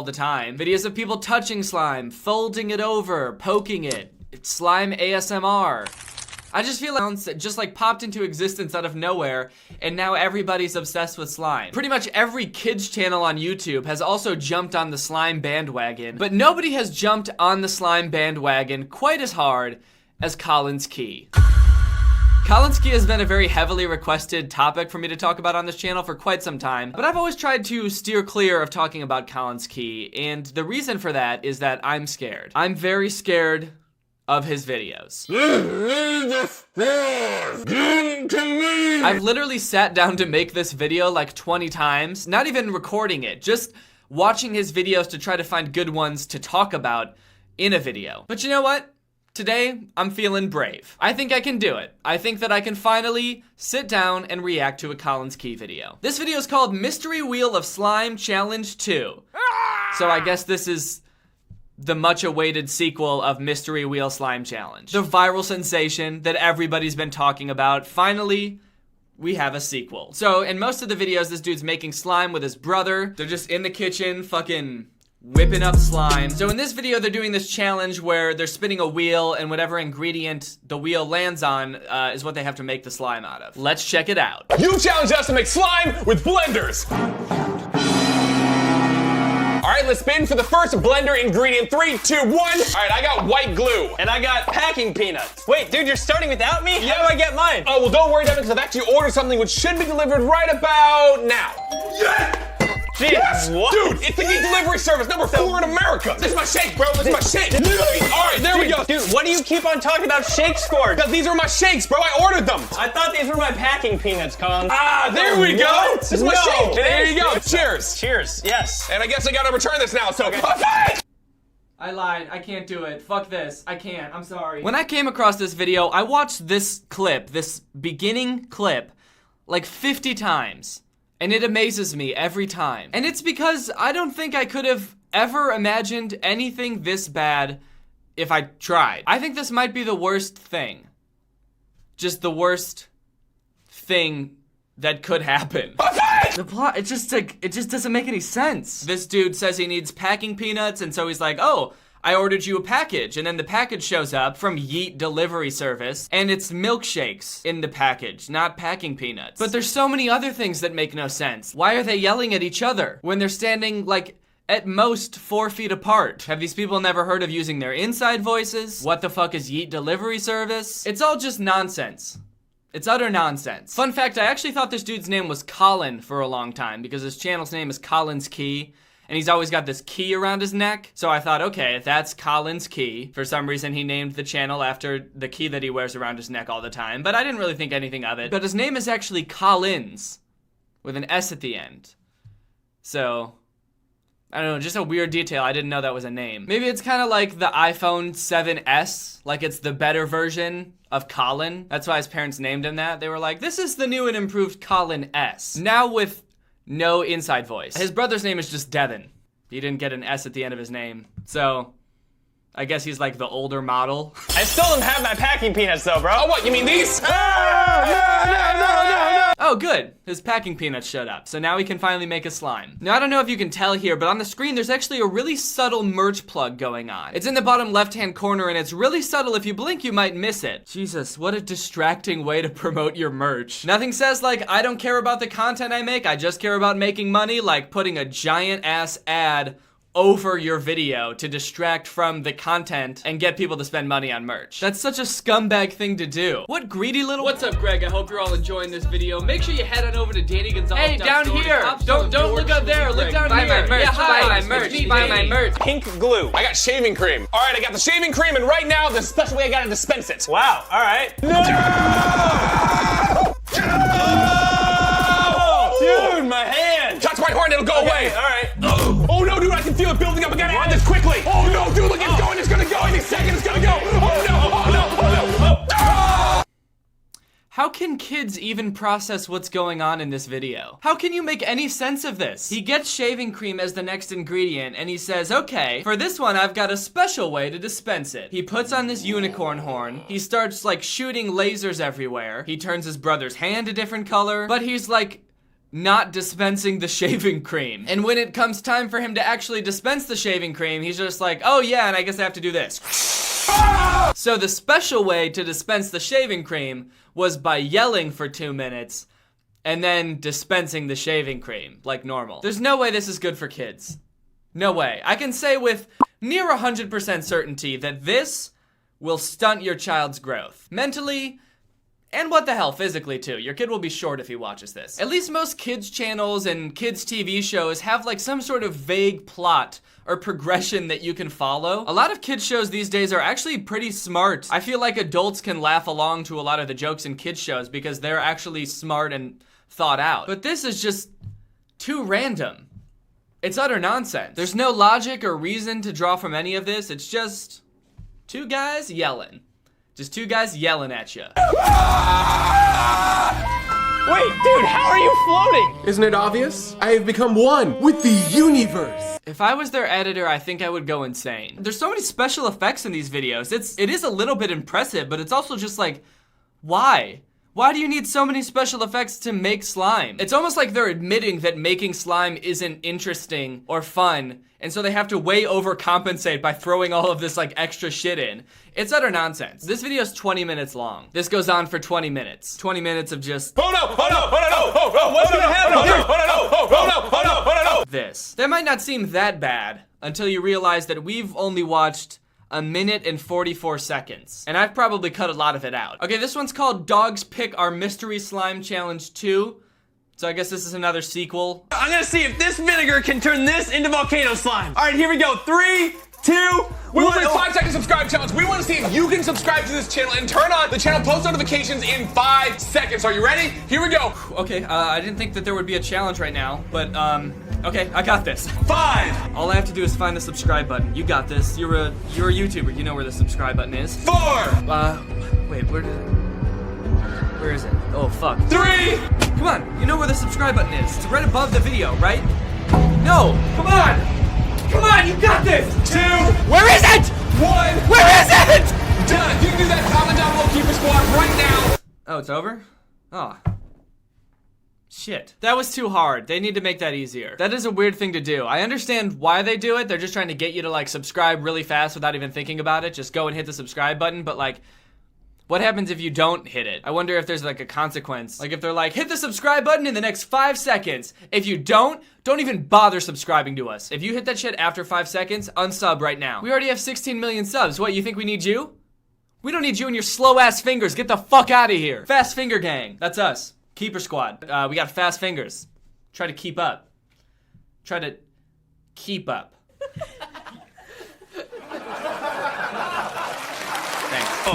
all the time. Videos of people touching slime, folding it over, poking it. It's slime ASMR. I just feel like it just like popped into existence out of nowhere, and now everybody's obsessed with slime. Pretty much every kids channel on YouTube has also jumped on the slime bandwagon, but nobody has jumped on the slime bandwagon quite as hard as Colin's Key. Colin's Key has been a very heavily requested topic for me to talk about on this channel for quite some time, but I've always tried to steer clear of talking about Colin's Key, and the reason for that is that I'm scared. I'm very scared of his videos. I've literally sat down to make this video like 20 times, not even recording it, just watching his videos to try to find good ones to talk about in a video. But you know what? Today, I'm feeling brave. I think I can do it. I think that I can finally sit down and react to a Colin's Key video. This video is called Mystery Wheel of Slime Challenge 2. So I guess this is the much-awaited sequel of Mystery Wheel Slime Challenge. The viral sensation that everybody's been talking about. Finally, we have a sequel. So in most of the videos, this dude's making slime with his brother. They're just in the kitchen, fucking whipping up slime. So in this video, they're doing this challenge where they're spinning a wheel, and whatever ingredient the wheel lands on is what they have to make the slime out of. Let's check it out. You challenged us to make slime with blenders. All right, let's spin for the first blender ingredient. 3, 2, 1. All right, I got white glue. And I got packing peanuts. Wait, dude, you're starting without me? Yeah. How do I get mine? Oh, well, don't worry, Devin, because I've actually ordered something which should be delivered right about now. Yeah! Jeez, Yes! what? Dude, it's the meat delivery service number 4 in America. This is my shake, bro. This is my shake. All right, there we go. Dude, what do you keep on talking about shakes for? Because these are my shakes, bro. I ordered them. I thought these were my packing peanuts, Colin. Ah, there we go. What? This is my No. shake. It There is. you go. Cheers. Cheers, yes. And I guess I gotta return this now, so Okay. I lied. I can't do it. Fuck this. I can't. I'm sorry. When I came across this video, I watched this clip, this beginning clip, like 50 times. And it amazes me every time. And it's because I don't think I could have ever imagined anything this bad if I tried. I think this might be the worst thing. Just the worst thing that could happen. The plot, it just doesn't make any sense. This dude says he needs packing peanuts, and so he's like, oh, I ordered you a package, and then the package shows up from Yeet Delivery Service, and it's milkshakes in the package, not packing peanuts. But there's so many other things that make no sense. Why are they yelling at each other when they're standing, like, at most 4 feet apart? Have these people never heard of using their inside voices? What the fuck is Yeet Delivery Service? It's all just nonsense. It's utter nonsense. Fun fact, I actually thought this dude's name was Colin for a long time because his channel's name is Colin's Key. And he's always got this key around his neck. So I thought, okay, that's Colin's Key. For some reason, he named the channel after the key that he wears around his neck all the time. But I didn't really think anything of it. But his name is actually Collins, with an S at the end. So, I don't know, just a weird detail. I didn't know that was a name. Maybe it's kind of like the iPhone 7S. Like it's the better version of Colin. That's why his parents named him that. They were like, this is the new and improved Colin S. Now with no inside voice. His brother's name is just Devin. He didn't get an S at the end of his name. So, I guess he's like the older model. I still don't have my packing peanuts though, bro. Oh, what, you mean these? Oh, good. His packing peanuts showed up. So now we can finally make a slime. Now, I don't know if you can tell here, but on the screen, there's actually a really subtle merch plug going on. It's in the bottom left-hand corner, and it's really subtle. If you blink, you might miss it. Jesus, what a distracting way to promote your merch. Nothing says, like, I don't care about the content I make. I just care about making money, like putting a giant-ass ad over your video to distract from the content and get people to spend money on merch. That's such a scumbag thing to do. What greedy little— What's up, Greg? I hope you're all enjoying this video. Make sure you head on over to Danny Gonzalez. Hey, down here! Don't look up there, look down here. Buy my merch, Yeah, hi. buy my merch, It's me, buy Danny. my merch. Pink glue. I got shaving cream. All right, I got the shaving cream, and right now, the special way I gotta dispense it. Wow, all right. Dude, my hand. Touch my horn, it'll go away. All right. Oh no, dude, I can feel it building up. I gotta add this quickly. Oh no, dude, look, it's going. It's gonna go. Any second, it's gonna go. Oh no, oh no, oh no. Oh. Ah! How can kids even process what's going on in this video? How can you make any sense of this? He gets shaving cream as the next ingredient, and he says, okay, for this one, I've got a special way to dispense it. He puts on this unicorn horn. He starts, like, shooting lasers everywhere. He turns his brother's hand a different color, but he's, like, not dispensing the shaving cream. And when it comes time for him to actually dispense the shaving cream, he's just like, oh yeah, and I guess I have to do this. So the special way to dispense the shaving cream was by yelling for 2 minutes and then dispensing the shaving cream like normal. There's no way this is good for kids. No way. I can say with near 100% certainty that this will stunt your child's growth. Mentally, and what the hell, physically too. Your kid will be short if he watches this. At least most kids channels and kids TV shows have like some sort of vague plot or progression that you can follow. A lot of kids shows these days are actually pretty smart. I feel like adults can laugh along to a lot of the jokes in kids shows because they're actually smart and thought out. But this is just too random. It's utter nonsense. There's no logic or reason to draw from any of this. It's just two guys yelling. Just two guys yelling at you. Wait, dude, how are you floating? Isn't it obvious? I have become one with the universe. If I was their editor, I think I would go insane. There's so many special effects in these videos. It is a little bit impressive, but it's also just like, why? Why do you need so many special effects to make slime? It's almost like they're admitting that making slime isn't interesting or fun, and so they have to way overcompensate by throwing all of this like extra shit in. It's utter nonsense. This video is 20 minutes long. This goes on for 20 minutes. 20 minutes of just Oh no, oh no, oh no, oh no, what's gonna happen here? Oh no, oh no, oh no, oh no. this. That might not seem that bad until you realize that we've only watched 1 minute and 44 seconds. And I've probably cut a lot of it out. Okay, this one's called Dogs Pick Our Mystery Slime Challenge 2. So I guess this is another sequel. I'm gonna see if this vinegar can turn this into volcano slime. All right, here we go. 3, 2, We're 1. doing a 5-second subscribe challenge. We want to see if you can subscribe to this channel and turn on the channel post notifications in 5 seconds. Are you ready? Here we go. Okay, I didn't think that there would be a challenge right now, but okay, I got this. 5, All I have to do is find the subscribe button. You got this. You're a YouTuber. You know where the subscribe button is. 4, Wait, where is it? Oh, fuck. 3, Come on, you know where the subscribe button is. It's right above the video, right? No, come on! Come on, you got this! 2, Where is it? 1. Where is it? Done. If you can do that, comment down below, Keeper Squad, right now. Oh, it's over? Oh. Shit. That was too hard. They need to make that easier. That is a weird thing to do. I understand why they do it. They're just trying to get you to like subscribe really fast without even thinking about it. Just go and hit the subscribe button, but like, what happens if you don't hit it? I wonder if there's like a consequence. Like if they're like, hit the subscribe button in the next 5 seconds. If you don't even bother subscribing to us. If you hit that shit after 5 seconds, unsub right now. We already have 16 million subs. What, you think we need you? We don't need you and your slow ass fingers. Get the fuck out of here. Fast Finger Gang. That's us. Keeper Squad. We got fast fingers. Try to keep up. Try to keep up.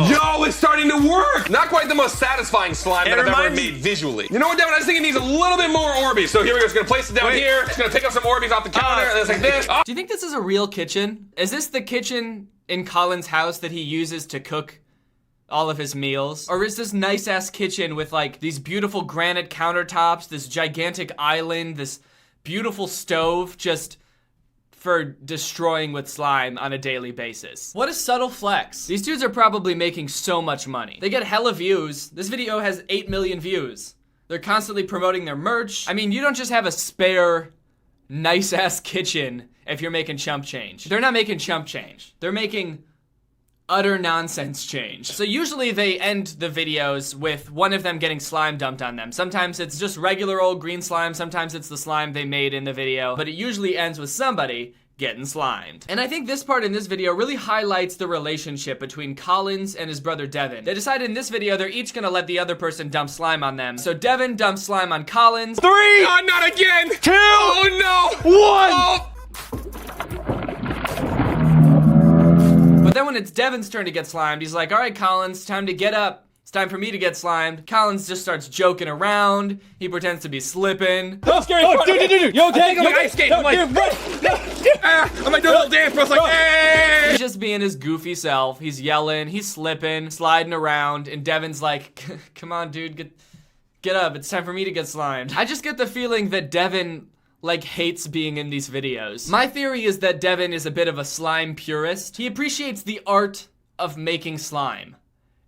Yo, it's starting to work! Not quite the most satisfying slime that I've ever made visually. You know what, Devin? I just think it needs a little bit more Orbeez. So here we go. Just gonna place it down here. Just gonna pick up some Orbeez off the counter. And it's like this. Do you think this is a real kitchen? Is this the kitchen in Colin's house that he uses to cook all of his meals? Or is this nice ass kitchen with like these beautiful granite countertops, this gigantic island, this beautiful stove just for destroying with slime on a daily basis? What a subtle flex. These dudes are probably making so much money. They get hella views. This video has 8 million views. They're constantly promoting their merch. I mean, you don't just have a spare nice ass kitchen if you're making chump change. They're not making chump change. They're making utter nonsense change. So usually they end the videos with one of them getting slime dumped on them. Sometimes it's just regular old green slime, sometimes it's the slime they made in the video, but it usually ends with somebody getting slimed. And I think this part in this video really highlights the relationship between Collins and his brother Devin. They decided in this video they're each gonna let the other person dump slime on them. So Devin dumps slime on Collins. 3, Oh, not again! 2, Oh, no! 1. Oh. But then when it's Devin's turn to get slimed, he's like, all right, Collins, time to get up. It's time for me to get slimed. Collins just starts joking around. He pretends to be slipping. Don't scare me. Dude, you okay? I'm like ice skate. I'm like, I'm like doing a little dance, bro. It's like, hey! He's just being his goofy self. He's yelling, he's slipping, sliding around, and Devin's like, come on, dude, get up. It's time for me to get slimed. I just get the feeling that Devin like hates being in these videos. My theory is that Devin is a bit of a slime purist. He appreciates the art of making slime.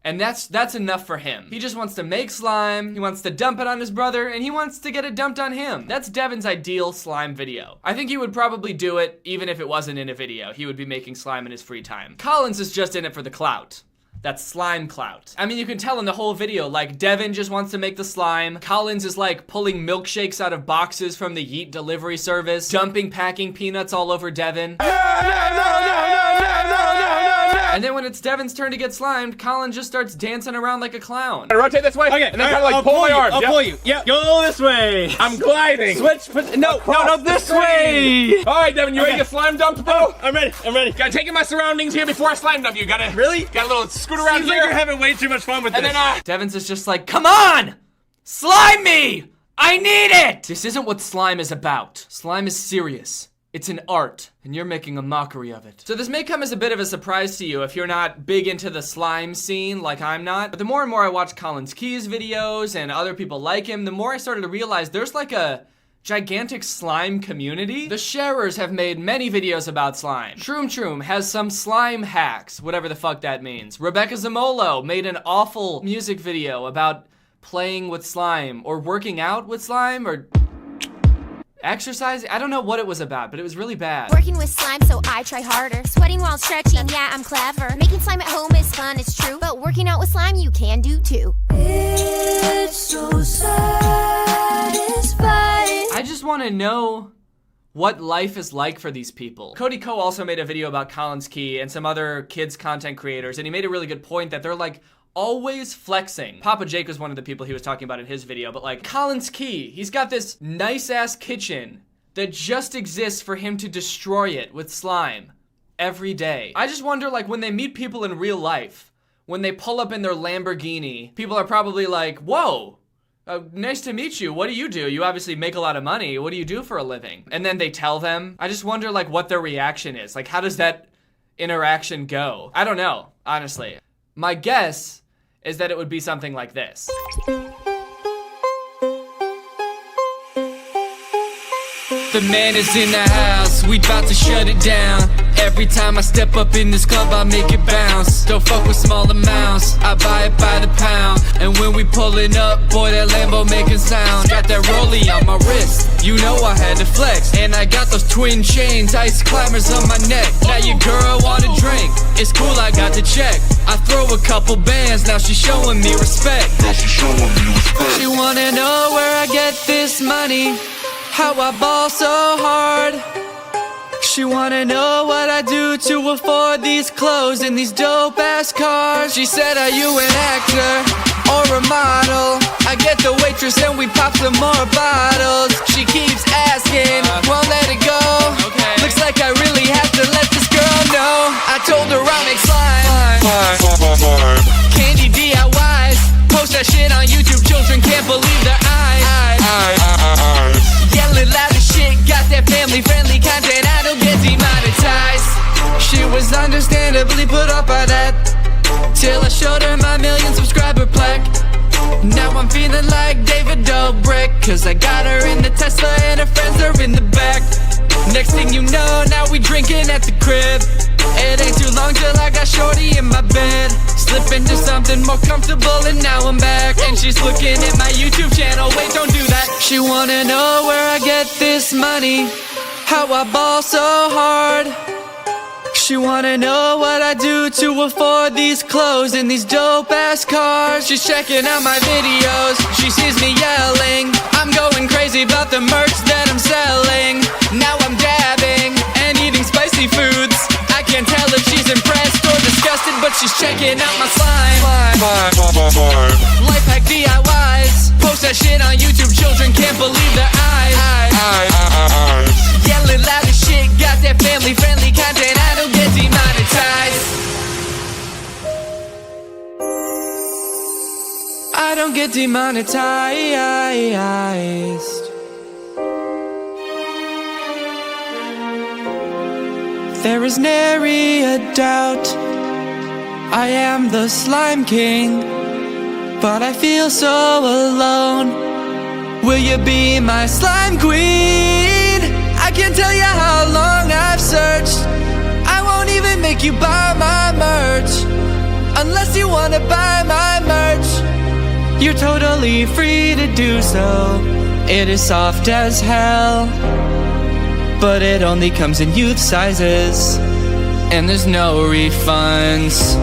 And that's enough for him. He just wants to make slime, he wants to dump it on his brother, and he wants to get it dumped on him. That's Devin's ideal slime video. I think he would probably do it even if it wasn't in a video. He would be making slime in his free time. Collins is just in it for the clout. That's slime clout. I mean, you can tell in the whole video, like, Devin just wants to make the slime. Collins is like pulling milkshakes out of boxes from the Yeet delivery service, dumping packing peanuts all over Devin. And then when it's Devin's turn to get slimed, Colin just starts dancing around like a clown. Rotate this way. Okay, and then kind of like pull my arms. I'll pull you. Yeah, go this way. I'm gliding. Switch. No, this way. All right, Devin, you ready to get slime dumped, bro? I'm ready. Gotta take in my surroundings here before I slime dump you. Gotta really? Got a little scoot around Seems here. like you're having way too much fun with and this. then Devin's is just like, come on! Slime me! I need it! This isn't what slime is about. Slime is serious. It's an art, and you're making a mockery of it. So this may come as a bit of a surprise to you if you're not big into the slime scene like I'm not, but the more and more I watch Collins Key's videos and other people like him, the more I started to realize there's like a gigantic slime community. The sharers have made many videos about slime. Shroom has some slime hacks, whatever the fuck that means. Rebecca Zamolo made an awful music video about playing with slime or working out with slime or exercising. I don't know what it was about, but it was really bad. Working with slime, so I try harder. Sweating while stretching, yeah, I'm clever. Making slime at home is fun, it's true. But working out with slime, you can do too. It's so satisfying. I just want to know what life is like for these people. Cody Ko also made a video about Collins Key and some other kids content creators, and he made a really good point that they're like always flexing. Papa Jake was one of the people he was talking about in his video, but like Collins Key, he's got this nice ass kitchen that just exists for him to destroy it with slime every day. I just wonder, like, when they meet people in real life, when they pull up in their Lamborghini, people are probably like, whoa, nice to meet you. What do? You obviously make a lot of money. What do you do for a living? And then they tell them. I just wonder, like, what their reaction is. Like, how does that interaction go? I don't know, honestly. My guess is that it would be something like this. The man is in the house, we bout to shut it down. Every time I step up in this club, I make it bounce. Don't fuck with small amounts, I buy it by the pound. And when we pullin' up, boy, that Lambo making sound. Got that rollie on my wrist, you know I had to flex. And I got those twin chains, ice climbers on my neck. Now your girl wanna drink, it's cool, I got the check. I throw a couple bands, now she's showing me respect. She wanna know where I get this money, how I ball so hard. She wanna know what I do to afford these clothes and these dope ass cars. She said, are you an actor or a model? I get the waitress and we pop some more bottles. She keeps asking, won't let it go. Looks like I really have to let this girl know. I told her I'll make slime, candy DIYs. Post that shit on YouTube, children can't believe their eyes. Yelling loud as shit, got that family-friendly content, I don't get demonetized. She was understandably put off by that, till I showed her my 1,000,000 subscriber plaque. Now I'm feeling like David Dobrik, cause I got her in the Tesla and her friends are in the back. Next thing you know, now we drinking at the crib. It ain't too long till I got shorty in my bed. Slip into something more comfortable and now I'm back. And she's looking at my YouTube channel, wait, don't do that. She wanna know where I get this money, how I ball so hard. She wanna know what I do to afford these clothes and these dope ass cars. She's checking out my videos, she sees me yelling. I'm going crazy about the merch that I'm selling. Now I'm dabbing and eating spicy foods. I can't tell if she's impressed or disgusted, but she's checking out my slime. Life hack DIYs. Post that shit on YouTube, children can't believe their eyes. Yelling loud as shit, got that family-friendly content, I don't get demonetized. I don't get demonetized. There is nary a doubt I am the slime king, but I feel so alone. Will you be my slime queen? I can't tell you how long I've searched. I won't even make you buy my merch. Unless you wanna buy my merch, you're totally free to do so. It is soft as hell, but it only comes in youth sizes. And there's no refunds.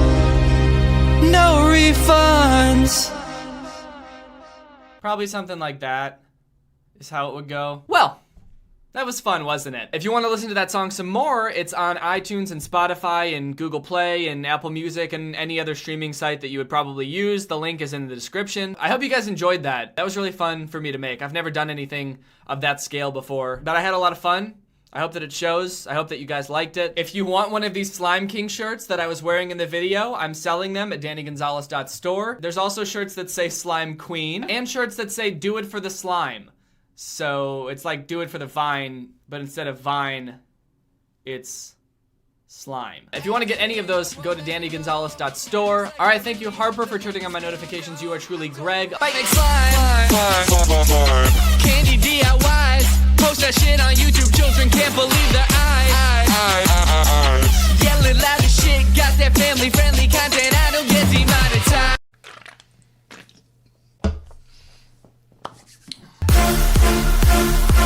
No refunds. Probably something like that is how it would go. Well, that was fun, wasn't it? If you want to listen to that song some more, it's on iTunes and Spotify and Google Play and Apple Music and any other streaming site that you would probably use. The link is in the description. I hope you guys enjoyed that. That was really fun for me to make. I've never done anything of that scale before, but I had a lot of fun. I hope that it shows. I hope that you guys liked it. If you want one of these Slime King shirts that I was wearing in the video, I'm selling them at DannyGonzalez.store. There's also shirts that say Slime Queen and shirts that say Do It for the Slime. So it's like Do It for the Vine, but instead of Vine, it's slime. If you want to get any of those, go to DannyGonzalez.store. All right, thank you, Harper, for turning on my notifications. You are truly Greg. Bye. Make slime. Candy DIYs. Post that shit on YouTube. Children can't believe their eyes. Yelling loud as shit. Got that family-friendly content. I don't get demonetized.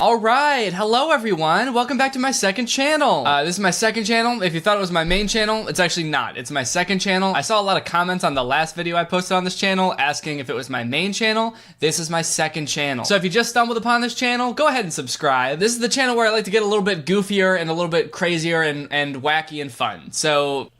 All right, hello everyone. Welcome back to my second channel. This is my second channel. If you thought it was my main channel, it's actually not. It's my second channel. I saw a lot of comments on the last video I posted on this channel asking if it was my main channel. This is my second channel. So if you just stumbled upon this channel, go ahead and subscribe. This is the channel where I like to get a little bit goofier and a little bit crazier and wacky and fun. So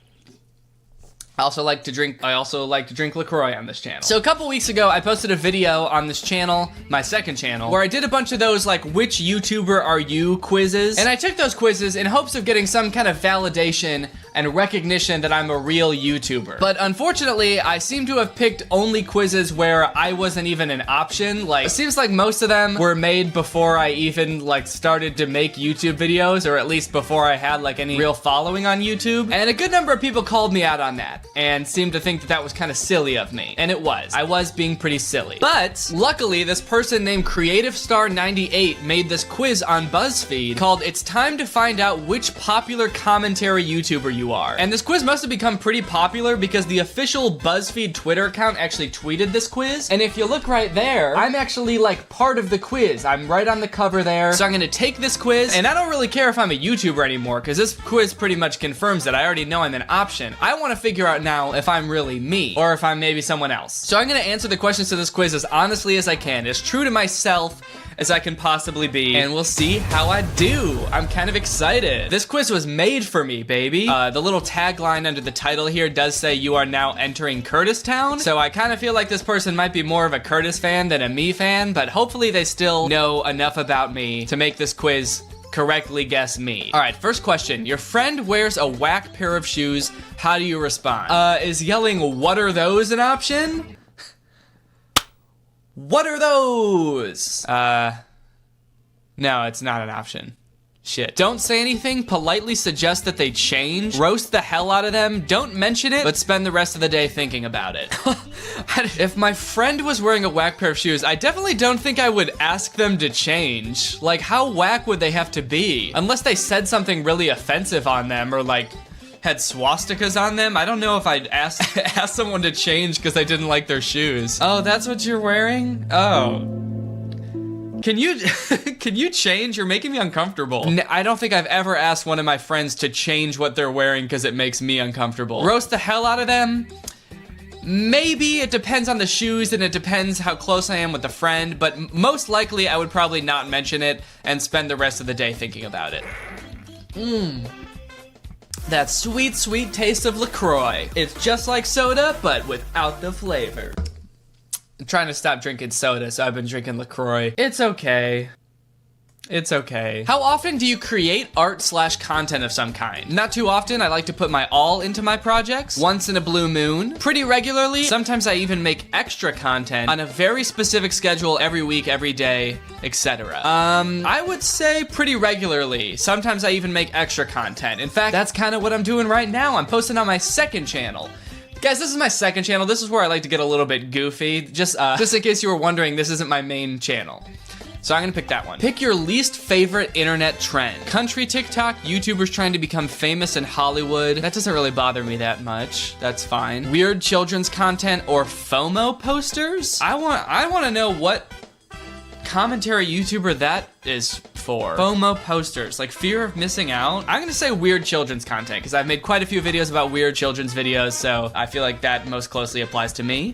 I also like to drink LaCroix on this channel. So a couple weeks ago, I posted a video on this channel, my second channel, where I did a bunch of those like which YouTuber are you quizzes. And I took those quizzes in hopes of getting some kind of validation and recognition that I'm a real YouTuber. But unfortunately, I seem to have picked only quizzes where I wasn't even an option. Like, it seems like most of them were made before I even like started to make YouTube videos, or at least before I had like any real following on YouTube. And a good number of people called me out on that and seemed to think that that was kind of silly of me. And it was. I was being pretty silly. But luckily, this person named CreativeStar98 made this quiz on BuzzFeed called It's Time to Find Out Which Popular Commentary YouTuber You Are. And this quiz must have become pretty popular because the official BuzzFeed Twitter account actually tweeted this quiz. And if you look right there, I'm actually like part of the quiz. I'm right on the cover there. So I'm gonna take this quiz, and I don't really care if I'm a YouTuber anymore because this quiz pretty much confirms that I already know I'm an option. I want to figure out now if I'm really me or if I'm maybe someone else. So I'm gonna answer the questions to this quiz as honestly as I can, as true to myself as I can possibly be, and we'll see how I do. I'm kind of excited. This quiz was made for me, baby. The little tagline under the title here does say you are now entering Curtistown, so I kind of feel like this person might be more of a Curtis fan than a me fan, but hopefully they still know enough about me to make this quiz correctly guess me. All right, first question. Your friend wears a whack pair of shoes. How do you respond? Is yelling, "What are those," an option? What are those? No, it's not an option. Shit. Don't say anything, politely suggest that they change, roast the hell out of them, don't mention it, but spend the rest of the day thinking about it. If my friend was wearing a whack pair of shoes, I definitely don't think I would ask them to change. Like, how whack would they have to be? Unless they said something really offensive on them, or like, had swastikas on them. I don't know if I'd ask someone to change because I didn't like their shoes. Oh, that's what you're wearing? Oh. Can you change? You're making me uncomfortable. I don't think I've ever asked one of my friends to change what they're wearing because it makes me uncomfortable. Roast the hell out of them? Maybe. It depends on the shoes and it depends how close I am with the friend, but most likely I would probably not mention it and spend the rest of the day thinking about it. That sweet, sweet taste of LaCroix. It's just like soda, but without the flavor. I'm trying to stop drinking soda, so I've been drinking LaCroix. It's okay. It's okay. How often do you create art/content of some kind? Not too often. I like to put my all into my projects. Once in a blue moon. Pretty regularly. Sometimes I even make extra content on a very specific schedule every week, every day, etc. I would say pretty regularly. Sometimes I even make extra content. In fact, that's kind of what I'm doing right now. I'm posting on my second channel. Guys, this is my second channel. This is where I like to get a little bit goofy. Just in case you were wondering, this isn't my main channel. So I'm gonna pick that one. Pick your least favorite internet trend. Country TikTok, YouTubers trying to become famous in Hollywood. That doesn't really bother me that much. That's fine. Weird children's content or FOMO posters? I want to know what commentary YouTuber that is for. FOMO posters, like fear of missing out. I'm gonna say weird children's content because I've made quite a few videos about weird children's videos, so I feel like that most closely applies to me.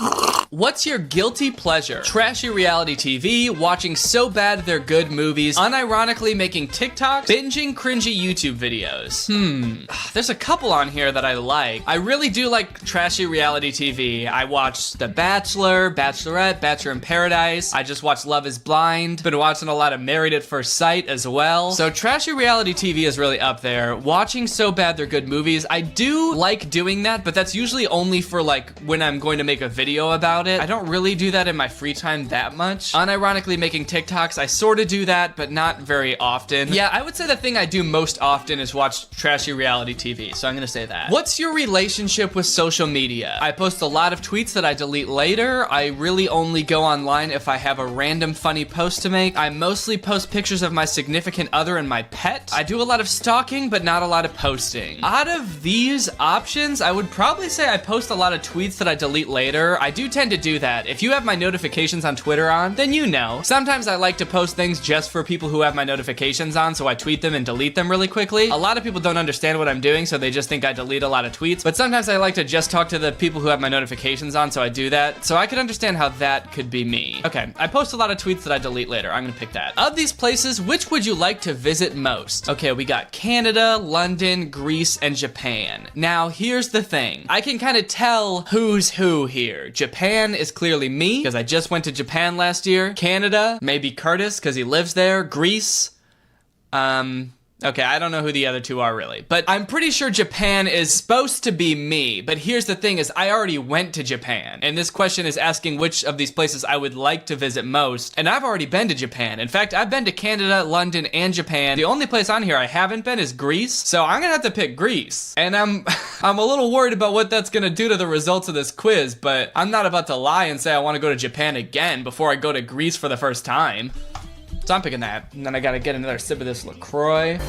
What's your guilty pleasure? Trashy reality TV, watching so bad they're good movies, unironically making TikToks, binging cringy YouTube videos. There's a couple on here that I like. I really do like trashy reality TV. I watched The Bachelor, Bachelorette, Bachelor in Paradise. I just watched Love is Blind. Been watching a lot of Married at First Sight as well. So trashy reality TV is really up there. Watching so bad they're good movies. I do like doing that, but that's usually only for like when I'm going to make a video about it. I don't really do that in my free time that much. Unironically making TikToks, I sort of do that, but not very often. Yeah, I would say the thing I do most often is watch trashy reality TV, so I'm gonna say that. What's your relationship with social media? I post a lot of tweets that I delete later. I really only go online if I have a random funny post to make. I mostly post pictures of my significant other and my pet. I do a lot of stalking, but not a lot of posting. Out of these options, I would probably say I post a lot of tweets that I delete later. I do tend to do that. If you have my notifications on Twitter on, then you know. Sometimes I like to post things just for people who have my notifications on, so I tweet them and delete them really quickly. A lot of people don't understand what I'm doing, so they just think I delete a lot of tweets, but sometimes I like to just talk to the people who have my notifications on, so I do that. So I could understand how that could be me. Okay, I post a lot of tweets that I delete later. I'm gonna pick that. Of these places, which would you like to visit most? Okay, we got Canada, London, Greece, and Japan. Now, here's the thing. I can kind of tell who's who here. Japan is clearly me, because I just went to Japan last year. Canada, maybe Curtis, because he lives there. Greece, okay, I don't know who the other two are really, but I'm pretty sure Japan is supposed to be me. But here's the thing is I already went to Japan, and this question is asking which of these places I would like to visit most, and I've already been to Japan. In fact, I've been to Canada, London, and Japan. The only place on here I haven't been is Greece, so I'm gonna have to pick Greece. And I'm a little worried about what that's gonna do to the results of this quiz, but I'm not about to lie and say I wanna go to Japan again before I go to Greece for the first time. So I'm picking that, and then I gotta get another sip of this LaCroix.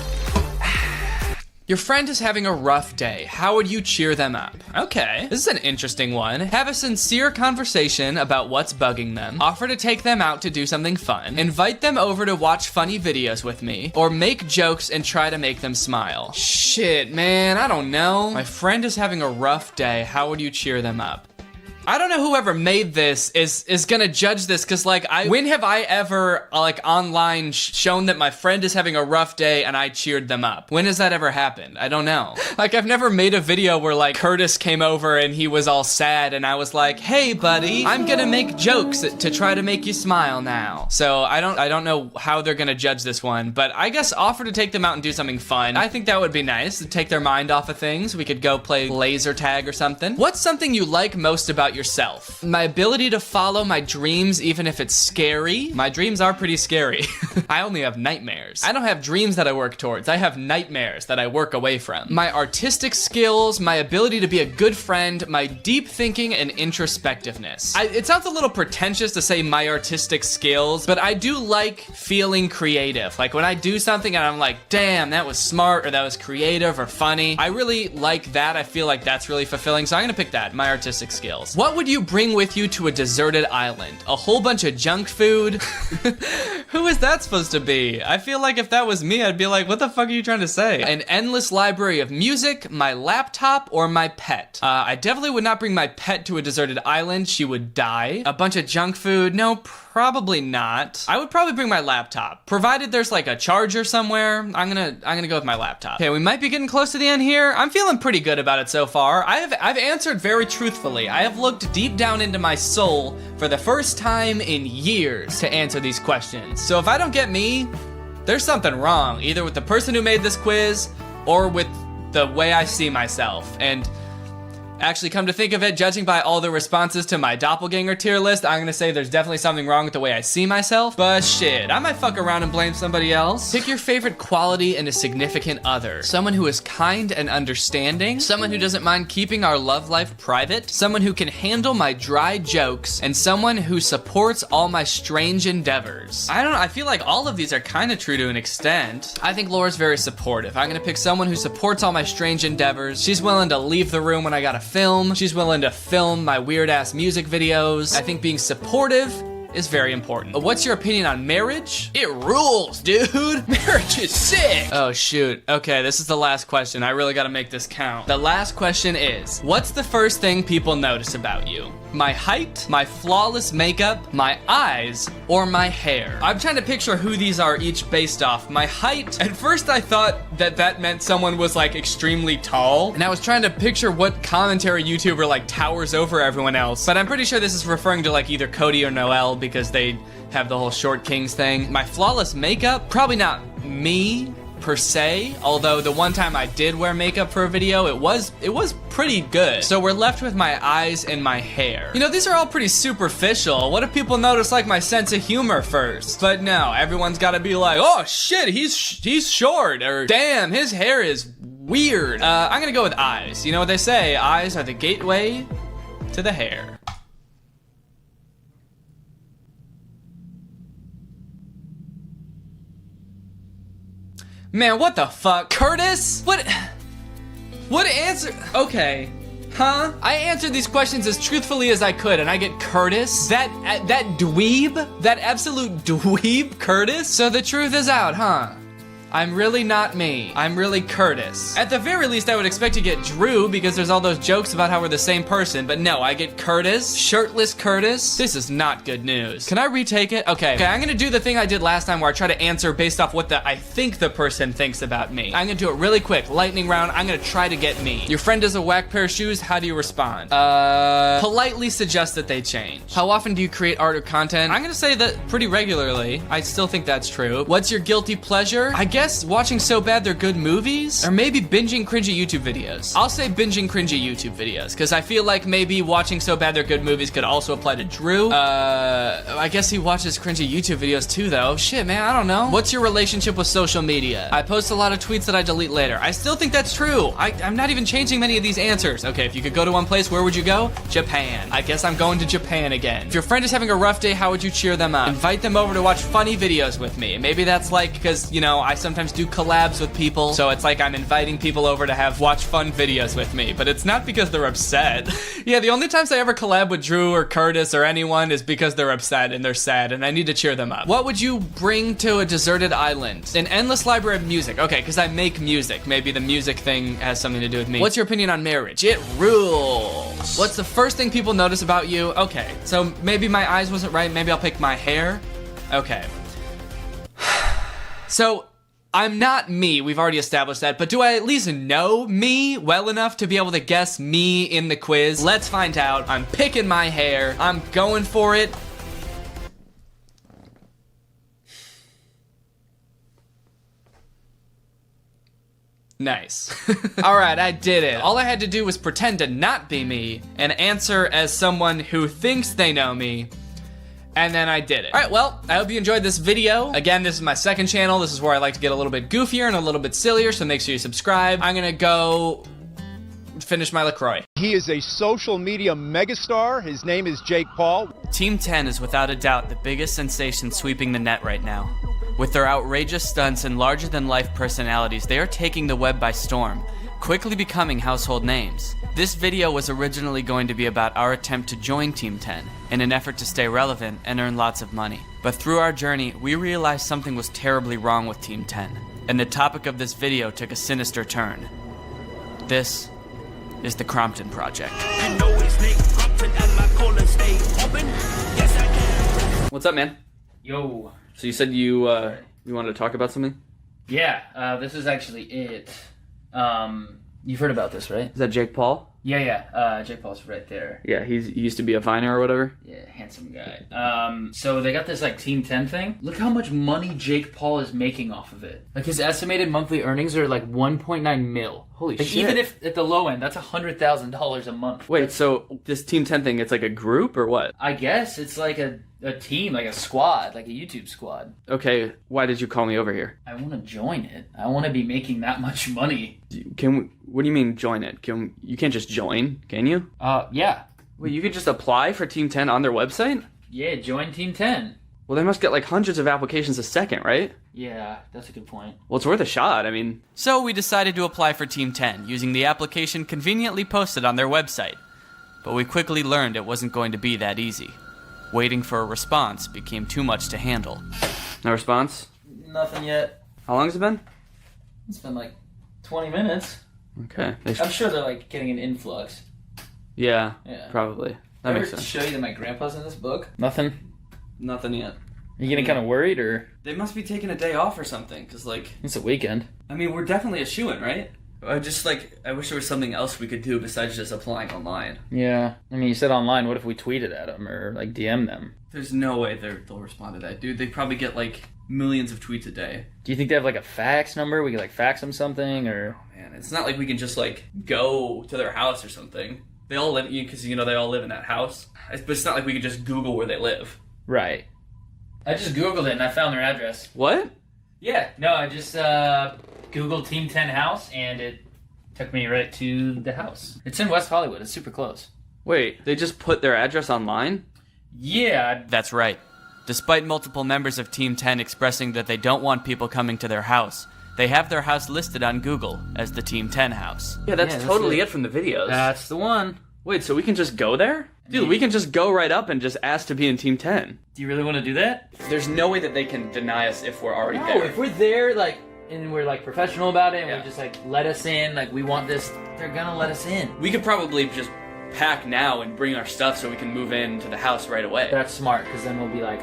Your friend is having a rough day. How would you cheer them up? Okay, this is an interesting one. Have a sincere conversation about what's bugging them. Offer to take them out to do something fun. Invite them over to watch funny videos with me. Or make jokes and try to make them smile. Shit, man, I don't know. My friend is having a rough day. How would you cheer them up? I don't know whoever made this is gonna judge this, cause like when have I ever like online shown that my friend is having a rough day and I cheered them up? When has that ever happened? I don't know. Like I've never made a video where like Curtis came over and he was all sad and I was like, hey buddy, I'm gonna make jokes to try to make you smile now. So I don't know how they're gonna judge this one, but I guess offer to take them out and do something fun. I think that would be nice, to take their mind off of things. We could go play laser tag or something. What's something you like most about yourself? My ability to follow my dreams even if it's scary. My dreams are pretty scary. I only have nightmares. I don't have dreams that I work towards. I have nightmares that I work away from. My artistic skills, my ability to be a good friend, my deep thinking and introspectiveness. It sounds a little pretentious to say my artistic skills, but I do like feeling creative. Like when I do something and I'm like, damn, that was smart or that was creative or funny. I really like that. I feel like that's really fulfilling. So I'm gonna pick that, my artistic skills. What would you bring with you to a deserted island? A whole bunch of junk food? Who is that supposed to be? I feel like if that was me, I'd be like, what the fuck are you trying to say? An endless library of music, my laptop, or my pet? I definitely would not bring my pet to a deserted island. She would die. A bunch of junk food? No, probably not. I would probably bring my laptop, provided there's like a charger somewhere. I'm gonna go with my laptop. Okay, we might be getting close to the end here. I'm feeling pretty good about it so far. I've answered very truthfully. I have looked deep down into my soul for the first time in years to answer these questions. So if I don't get me, there's something wrong, either with the person who made this quiz or with the way I see myself. And Actually, come to think of it, judging by all the responses to my doppelganger tier list, I'm gonna say there's definitely something wrong with the way I see myself. But shit, I might fuck around and blame somebody else. Pick your favorite quality in a significant other. Someone who is kind and understanding. Someone who doesn't mind keeping our love life private. Someone who can handle my dry jokes. And someone who supports all my strange endeavors. I don't know, I feel like all of these are kind of true to an extent. I think Laura's very supportive. I'm gonna pick someone who supports all my strange endeavors. She's willing to leave the room when I gotta film. She's willing to film my weird ass music videos. I think being supportive is very important. What's your opinion on marriage? It rules, dude. Marriage is sick. Oh shoot. Okay, this is the last question. I really gotta make this count. The last question is, what's the first thing people notice about you? My height, my flawless makeup, my eyes, or my hair? I'm trying to picture who these are each based off. My height, at first I thought that meant someone was like extremely tall, and I was trying to picture what commentary YouTuber like towers over everyone else, but I'm pretty sure this is referring to like either Cody or Noel because they have the whole short kings thing. My flawless makeup, probably not me per se, although the one time I did wear makeup for a video, it was pretty good. So we're left with my eyes and my hair. You know, these are all pretty superficial. What if people notice like my sense of humor first? But no, everyone's gotta be like, oh shit, he's short, or damn, his hair is weird. I'm gonna go with eyes. You know what they say, eyes are the gateway to the hair. Man, what the fuck? Curtis? What answer? Okay. Huh? I answered these questions as truthfully as I could, and I get Curtis? That dweeb? That absolute dweeb Curtis? So the truth is out, huh? I'm really not me. I'm really Curtis. At the very least, I would expect to get Drew because there's all those jokes about how we're the same person, but no, I get Curtis, shirtless Curtis. This is not good news. Can I retake it? Okay, I'm gonna do the thing I did last time where I try to answer based off what I think the person thinks about me. I'm gonna do it really quick, lightning round. I'm gonna try to get me. Your friend does a whack pair of shoes, how do you respond? Politely suggest that they change. How often do you create art or content? I'm gonna say that pretty regularly. I still think that's true. What's your guilty pleasure? I guess watching So Bad They're Good movies, or maybe binging cringy YouTube videos. I'll say binging cringy YouTube videos, because I feel like maybe watching So Bad They're Good movies could also apply to Drew. I guess he watches cringy YouTube videos too, though. Shit, man, I don't know. What's your relationship with social media? I post a lot of tweets that I delete later. I still think that's true. I'm not even changing many of these answers. Okay, if you could go to one place, where would you go? Japan. I guess I'm going to Japan again. If your friend is having a rough day, how would you cheer them up? Invite them over to watch funny videos with me. Maybe that's like, because, you know, I sometimes do collabs with people, so it's like I'm inviting people over to watch fun videos with me, but it's not because they're upset. Yeah, the only times I ever collab with Drew or Curtis or anyone is because they're upset and they're sad and I need to cheer them up. What would you bring to a deserted island? An endless library of music. Okay, because I make music. Maybe the music thing has something to do with me. What's your opinion on marriage? It rules. What's the first thing people notice about you? Okay, so maybe my eyes wasn't right. Maybe I'll pick my hair. Okay. So, I'm not me, we've already established that, but do I at least know me well enough to be able to guess me in the quiz? Let's find out. I'm picking my hair. I'm going for it. Nice. All right, I did it. All I had to do was pretend to not be me and answer as someone who thinks they know me. And then I did it. All right, well, I hope you enjoyed this video. Again, this is my second channel. This is where I like to get a little bit goofier and a little bit sillier, so make sure you subscribe. I'm gonna go finish my LaCroix. He is a social media megastar. His name is Jake Paul. Team 10 is without a doubt the biggest sensation sweeping the net right now. With their outrageous stunts and larger-than-life personalities, they are taking the web by storm, quickly becoming household names. This video was originally going to be about our attempt to join Team 10 in an effort to stay relevant and earn lots of money. But through our journey, we realized something was terribly wrong with Team 10, and the topic of this video took a sinister turn. This is the Crompton Project. What's up, man? Yo. So you said you wanted to talk about something? Yeah, this is actually it. You've heard about this, right? Is that Jake Paul? Yeah. Jake Paul's right there. Yeah, he used to be a Viner or whatever. Yeah, handsome guy. So they got this like Team 10 thing. Look how much money Jake Paul is making off of it. Like his estimated monthly earnings are like 1.9 mil. Holy like, shit. Even if at the low end, that's $100,000 a month. Wait, so this Team 10 thing, it's like a group or what? I guess it's like a team, like a squad, like a YouTube squad. Okay, why did you call me over here? I want to join it. I want to be making that much money. What do you mean join it? You can't just join, can you? Yeah. Wait, you could just apply for Team 10 on their website? Yeah, join Team 10. Well, they must get like hundreds of applications a second, right? Yeah, that's a good point. Well, it's worth a shot, I mean. So we decided to apply for Team 10 using the application conveniently posted on their website. But we quickly learned it wasn't going to be that easy. Waiting for a response became too much to handle. No response? Nothing yet. How long has it been? It's been like 20 minutes. Okay. I'm sure they're like getting an influx. Yeah, probably. That makes sense. Show you that my grandpa's in this book? Nothing yet. Are you getting kind of worried, or? They must be taking a day off or something, because, like... It's a weekend. I mean, we're definitely a shoo-in, right? I wish there was something else we could do besides just applying online. Yeah. I mean, you said online, what if we tweeted at them, or, like, DM them? There's no way they'll respond to that, dude. They probably get, like, millions of tweets a day. Do you think they have, like, a fax number? We could, like, fax them something, or... Oh, man, it's not like we can just, like, go to their house or something. They all live... Because, they all live in that house. But it's not like we could just Google where they live. Right. I just Googled it and I found their address. What? Yeah, no, I just Googled Team 10 house and it took me right to the house. It's in West Hollywood. It's super close. Wait, they just put their address online? Yeah. That's right. Despite multiple members of Team 10 expressing that they don't want people coming to their house, they have their house listed on Google as the Team 10 house. Yeah, that's totally it from the videos. That's the one. Wait, so we can just go there? Dude, we can just go right up and just ask to be in Team 10. Do you really want to do that? There's no way that they can deny us if we're already No, there. if we're there, like, and we're, like, professional about it, and we just, like, let us in, like, we want this, they're gonna let us in. We could probably just pack now and bring our stuff so we can move into the house right away. That's smart, because then we'll be like...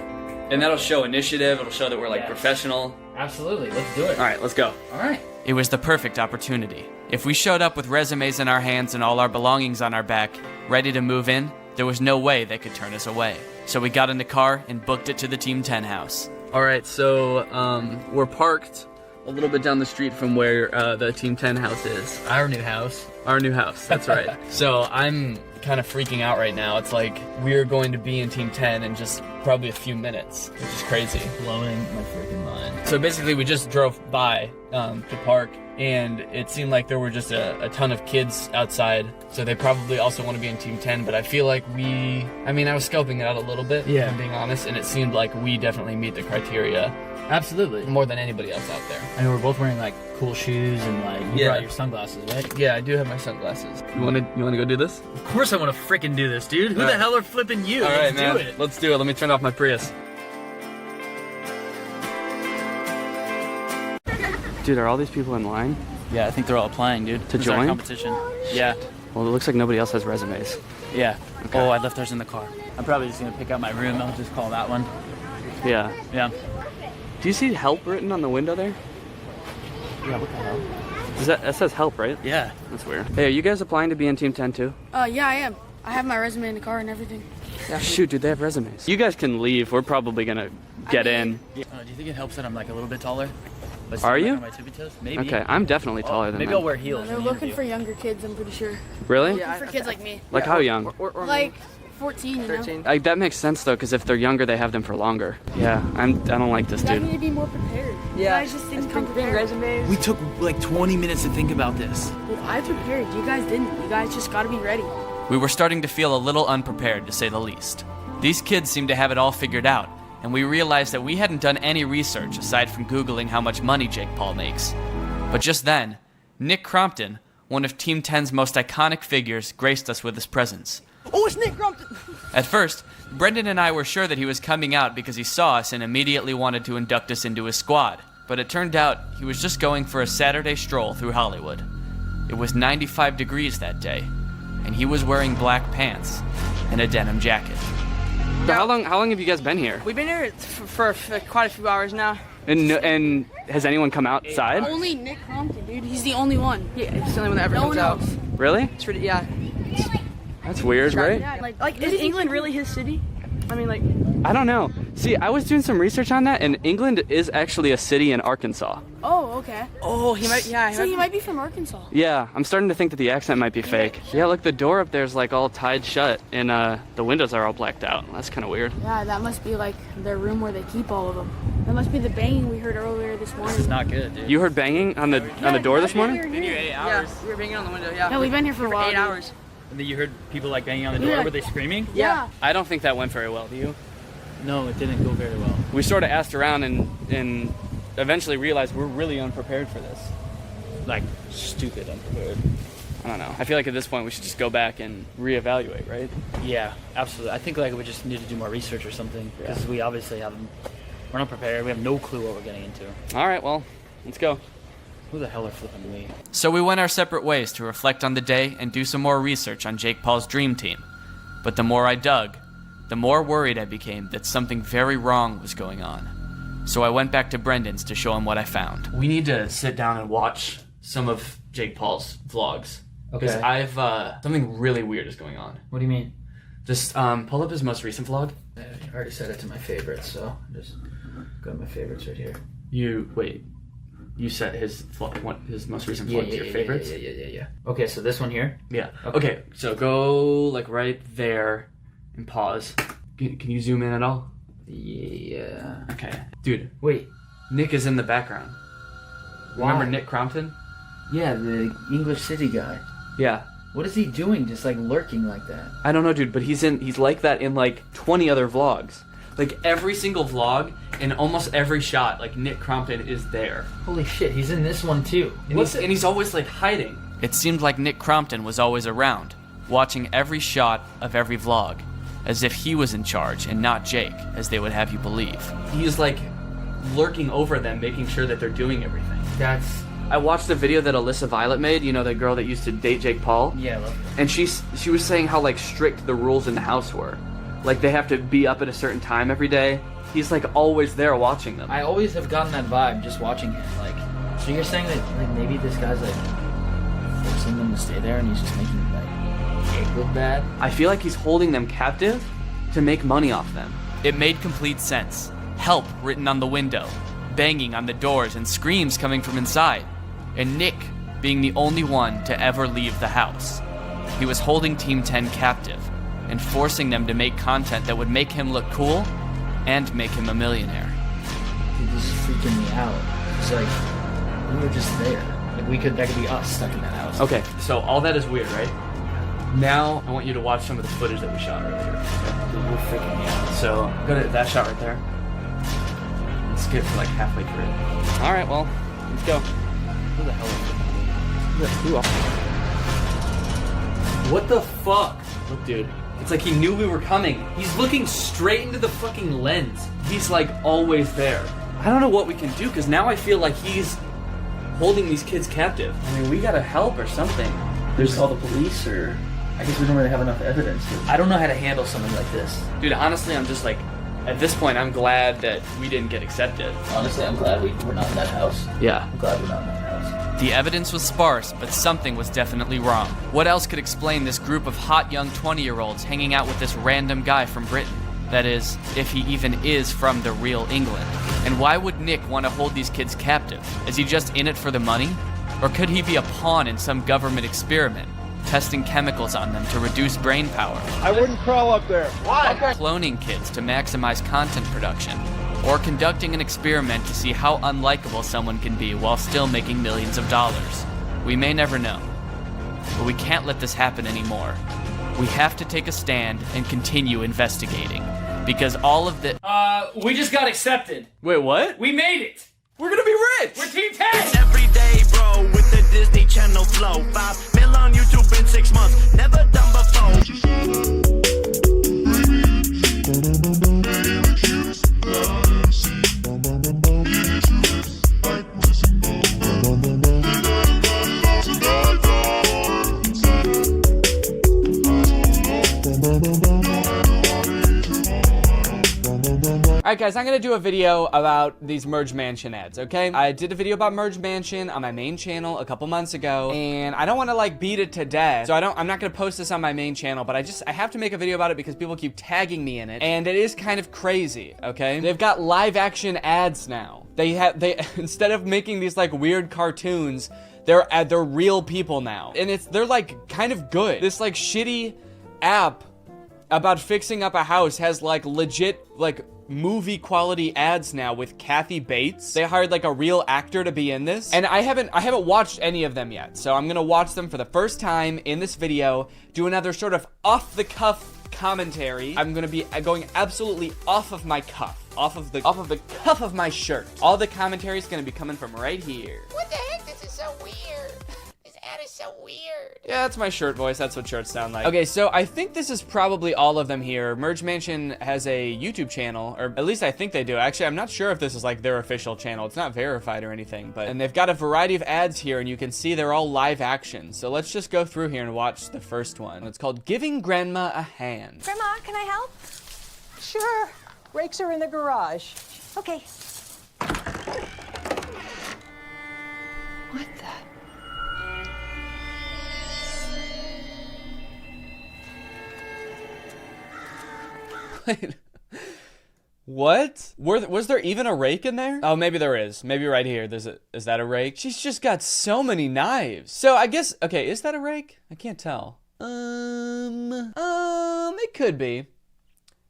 And that'll show initiative, it'll show that we're, like, professional. Absolutely, let's do it. Alright, let's go. Alright. It was the perfect opportunity. If we showed up with resumes in our hands and all our belongings on our back, ready to move in, there was no way they could turn us away. So we got in the car and booked it to the Team 10 house. Alright, so we're parked a little bit down the street from where the Team 10 house is. Our new house. Our new house, that's right. So I'm kind of freaking out right now. It's like we're going to be in Team 10 in just probably a few minutes, which is crazy. Blowing my freaking mind. So basically we just drove by to park, and it seemed like there were just a ton of kids outside, so they probably also want to be in Team 10, but I feel like I was scoping it out a little bit, if I'm being honest, and it seemed like we definitely meet the criteria. Absolutely. More than anybody else out there. I know we're both wearing like cool shoes and like you brought your sunglasses, right? Yeah, I do have my sunglasses. You wanna go do this? Of course I wanna freaking do this, dude. Who the hell are flipping you? Alright, man. Do it. Let's do it. Let me turn off my Prius. Dude, are all these people in line? Yeah, I think they're all applying, dude. To join? Competition. Yeah. Well, it looks like nobody else has resumes. Yeah. Okay. Oh, I left ours in the car. I'm probably just gonna pick out my room. I'll just call that one. Yeah. Yeah. Do you see help written on the window there? Yeah, what the hell? That says help, right? Yeah. That's weird. Hey, are you guys applying to be in Team 10 too? Yeah, I am. I have my resume in the car and everything. Yeah. Shoot, dude, they have resumes. You guys can leave. We're probably gonna get in. Yeah. Do you think it helps that I'm like a little bit taller? Are you? On my tippy toes? Maybe. Okay, I'm definitely taller than maybe them. I'll wear heels. They're looking for younger kids, I'm pretty sure. Really? Yeah, for kids like me. Like how young? Like 14, you 13. know? That makes sense though, because if they're younger, they have them for longer. Yeah, I don't like this, You guys dude. need to be more prepared. Yeah. You guys just didn't Bring come prepared. resumes. We took like 20 minutes to think about this. Well, I prepared. You guys didn't. You guys just gotta be ready. We were starting to feel a little unprepared, to say the least. These kids seemed to have it all figured out, and we realized that we hadn't done any research aside from Googling how much money Jake Paul makes. But just then, Nick Crompton, one of Team 10's most iconic figures, graced us with his presence. Oh, it's Nick Crompton! At first, Brendan and I were sure that he was coming out because he saw us and immediately wanted to induct us into his squad. But it turned out he was just going for a Saturday stroll through Hollywood. It was 95 degrees that day, and he was wearing black pants and a denim jacket. So how long have you guys been here? We've been here for quite a few hours now. And has anyone come outside? Only Nick Crompton, dude. He's the only one. Yeah, he's the only one that ever comes out. Really? It's pretty, yeah. That's weird, right? Yeah, like is England really his city? I mean, like. I don't know. See, I was doing some research on that, and England is actually a city in Arkansas. Oh, okay. Oh, he might. Yeah. So he might be from Arkansas. Yeah, I'm starting to think that the accent might be fake. Yeah, look, the door up there's like all tied shut, and the windows are all blacked out. That's kind of weird. Yeah, that must be like their room where they keep all of them. That must be the banging we heard earlier this morning. This is not good, dude. You heard banging on the door this morning? Been here 8 hours. Yeah, we were banging on the window. Yeah. Yeah, we've been here for a while. 8 hours. And then you heard people like banging on the door. Were they screaming? Yeah. I don't think that went very well. Do you? No, it didn't go very well. We sort of asked around and eventually realized we're really unprepared for this. Like, stupid unprepared. I don't know. I feel like at this point we should just go back and reevaluate, right? Yeah, absolutely. I think like we just need to do more research or something because we obviously haven't. We're not prepared. We have no clue what we're getting into. All right, well, let's go. Who the hell are flipping me? So we went our separate ways to reflect on the day and do some more research on Jake Paul's dream team. But the more I dug, the more worried I became that something very wrong was going on. So I went back to Brendan's to show him what I found. We need to sit down and watch some of Jake Paul's vlogs. Because I've, something really weird is going on. What do you mean? Just, pull up his most recent vlog. I already set it to my favorites, so just go to my favorites right here. You set his most recent vlog to your favorites? Yeah. Okay, so this one here? Yeah. Okay, so go, like, right there and pause. Can you zoom in at all? Yeah. Okay. Dude. Wait. Nick is in the background. Why? Remember Nick Crompton? Yeah, the English City guy. Yeah. What is he doing just like lurking like that? I don't know, dude, but he's like that in like 20 other vlogs. Like every single vlog and almost every shot, like Nick Crompton is there. Holy shit, he's in this one too. And he's always like hiding. It seemed like Nick Crompton was always around, watching every shot of every vlog, as if he was in charge and not Jake, as they would have you believe. He's like lurking over them, making sure that they're doing everything. I watched the video that Alyssa Violet made, you know, the girl that used to date Jake Paul. Yeah, I love her. And she was saying how like strict the rules in the house were. Like they have to be up at a certain time every day. He's like always there watching them. I always have gotten that vibe just watching him. Like, so you're saying that like maybe this guy's like forcing them to stay there and he's just making like Jake look bad? I feel like he's holding them captive to make money off them. It made complete sense. Help written on the window, banging on the doors and screams coming from inside. And Nick being the only one to ever leave the house. He was holding Team 10 captive and forcing them to make content that would make him look cool and make him a millionaire. Dude, this is freaking me out. It's like, we were just there. Like that could be us stuck in that house. Okay, so all that is weird, right? Now I want you to watch some of the footage that we shot earlier. Okay? Dude, you're freaking me out. So go to that shot right there. And skip to like halfway through it. All right, well, let's go. Who the hell is it? What the fuck? Look, dude. It's like he knew we were coming. He's looking straight into the fucking lens. He's like always there. I don't know what we can do because now I feel like he's holding these kids captive. I mean, we gotta help or something. There's call the police, or I guess we don't really have enough evidence. I don't know how to handle something like this. Dude, honestly, I'm just like, at this point, I'm glad that we didn't get accepted. Honestly, I'm glad we're not in that house. Yeah. I'm glad we're not in that house. The evidence was sparse, but something was definitely wrong. What else could explain this group of hot young 20-year-olds hanging out with this random guy from Britain? That is, if he even is from the real England. And why would Nick want to hold these kids captive? Is he just in it for the money? Or could he be a pawn in some government experiment, testing chemicals on them to reduce brain power? I wouldn't crawl up there. Why? Cloning kids to maximize content production, or conducting an experiment to see how unlikable someone can be while still making millions of dollars. We may never know. But we can't let this happen anymore. We have to take a stand and continue investigating. Because all of the... We just got accepted. Wait, what? We made it. We're gonna be rich! We're Team 10! Every day, bro, with the Disney Channel flow. 5 mil on YouTube in 6 months. Never done before. Alright Alright guys, I'm gonna do a video about these Merge Mansion ads, okay? I did a video about Merge Mansion on my main channel a couple months ago, and I don't want to like beat it to death, so I'm not gonna post this on my main channel, but I have to make a video about it because people keep tagging me in it, and it is kind of crazy, okay? They've got live action ads now. They instead of making these like weird cartoons, they're real people now, and they're like kind of good. This like shitty app about fixing up a house has like legit like movie quality ads now with Kathy Bates. They hired like a real actor to be in this, and I haven't watched any of them yet, so I'm gonna watch them for the first time in this video, do another sort of off the cuff commentary. I'm gonna be going absolutely off of my cuff, off of the cuff of my shirt. All the commentary is gonna be coming from right here. What the heck? This is so weird. This ad is so weird. Yeah, that's my shirt voice. That's what shirts sound like. Okay, so I think this is probably all of them here. Merge Mansion has a YouTube channel, or at least I think they do. Actually, I'm not sure if this is like their official channel. It's not verified or anything, and they've got a variety of ads here, and you can see they're all live action. So let's just go through here and watch the first one. It's called Giving Grandma a Hand. Grandma, can I help? Sure. Rakes are in the garage. Okay. What the? Wait. What? Was there even a rake in there? Oh, maybe there is. Maybe right here. Is that a rake? She's just got so many knives. So I guess, okay, is that a rake? I can't tell. It could be.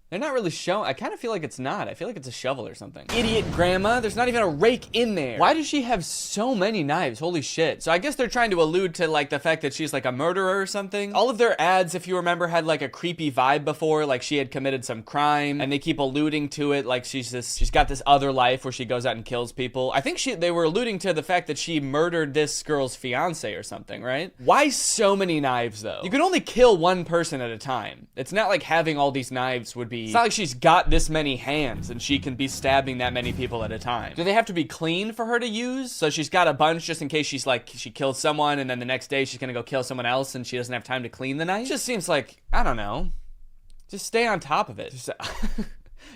They're not really showing. I kind of feel like it's not. I feel like it's a shovel or something. Idiot grandma. There's not even a rake in there. Why does she have so many knives? Holy shit. So I guess they're trying to allude to like the fact that she's like a murderer or something. All of their ads, if you remember, had like a creepy vibe before, like she had committed some crime, and they keep alluding to it like she's got this other life where she goes out and kills people. I think they were alluding to the fact that she murdered this girl's fiance or something, right? Why so many knives though? You can only kill one person at a time. It's not like having all these knives would be. It's not like she's got this many hands and she can be stabbing that many people at a time. Do they have to be clean for her to use? So she's got a bunch just in case she kills someone and then the next day she's gonna go kill someone else and she doesn't have time to clean the knife? It just seems like, I don't know. Just stay on top of it. Just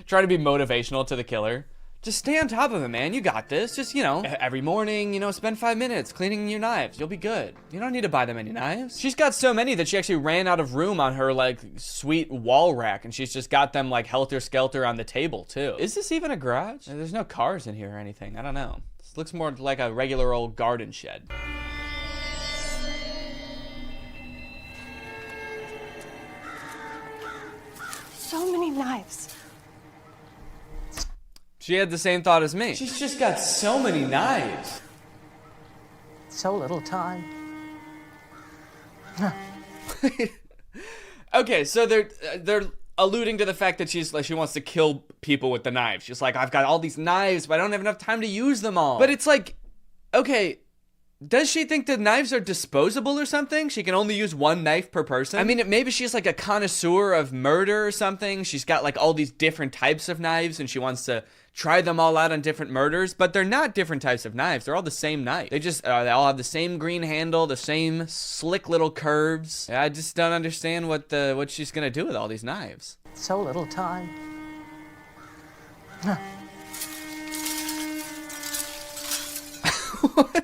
try to be motivational to the killer. Just stay on top of it, man. You got this. Just, every morning, spend 5 minutes cleaning your knives. You'll be good. You don't need to buy that many knives. She's got so many that she actually ran out of room on her, like, sweet wall rack, and she's just got them, like, helter-skelter on the table, too. Is this even a garage? There's no cars in here or anything. I don't know. This looks more like a regular old garden shed. So many knives. She had the same thought as me. She's just got so many knives. So little time. Okay, so they're alluding to the fact that she wants to kill people with the knives. She's like, I've got all these knives, but I don't have enough time to use them all. But it's like, okay, does she think the knives are disposable or something? She can only use one knife per person? I mean, maybe she's like a connoisseur of murder or something. She's got like all these different types of knives and she wants to try them all out on different murders, but they're not different types of knives. They're all the same knife. They all have the same green handle, the same slick little curves. I just don't understand what she's gonna do with all these knives. So little time. What?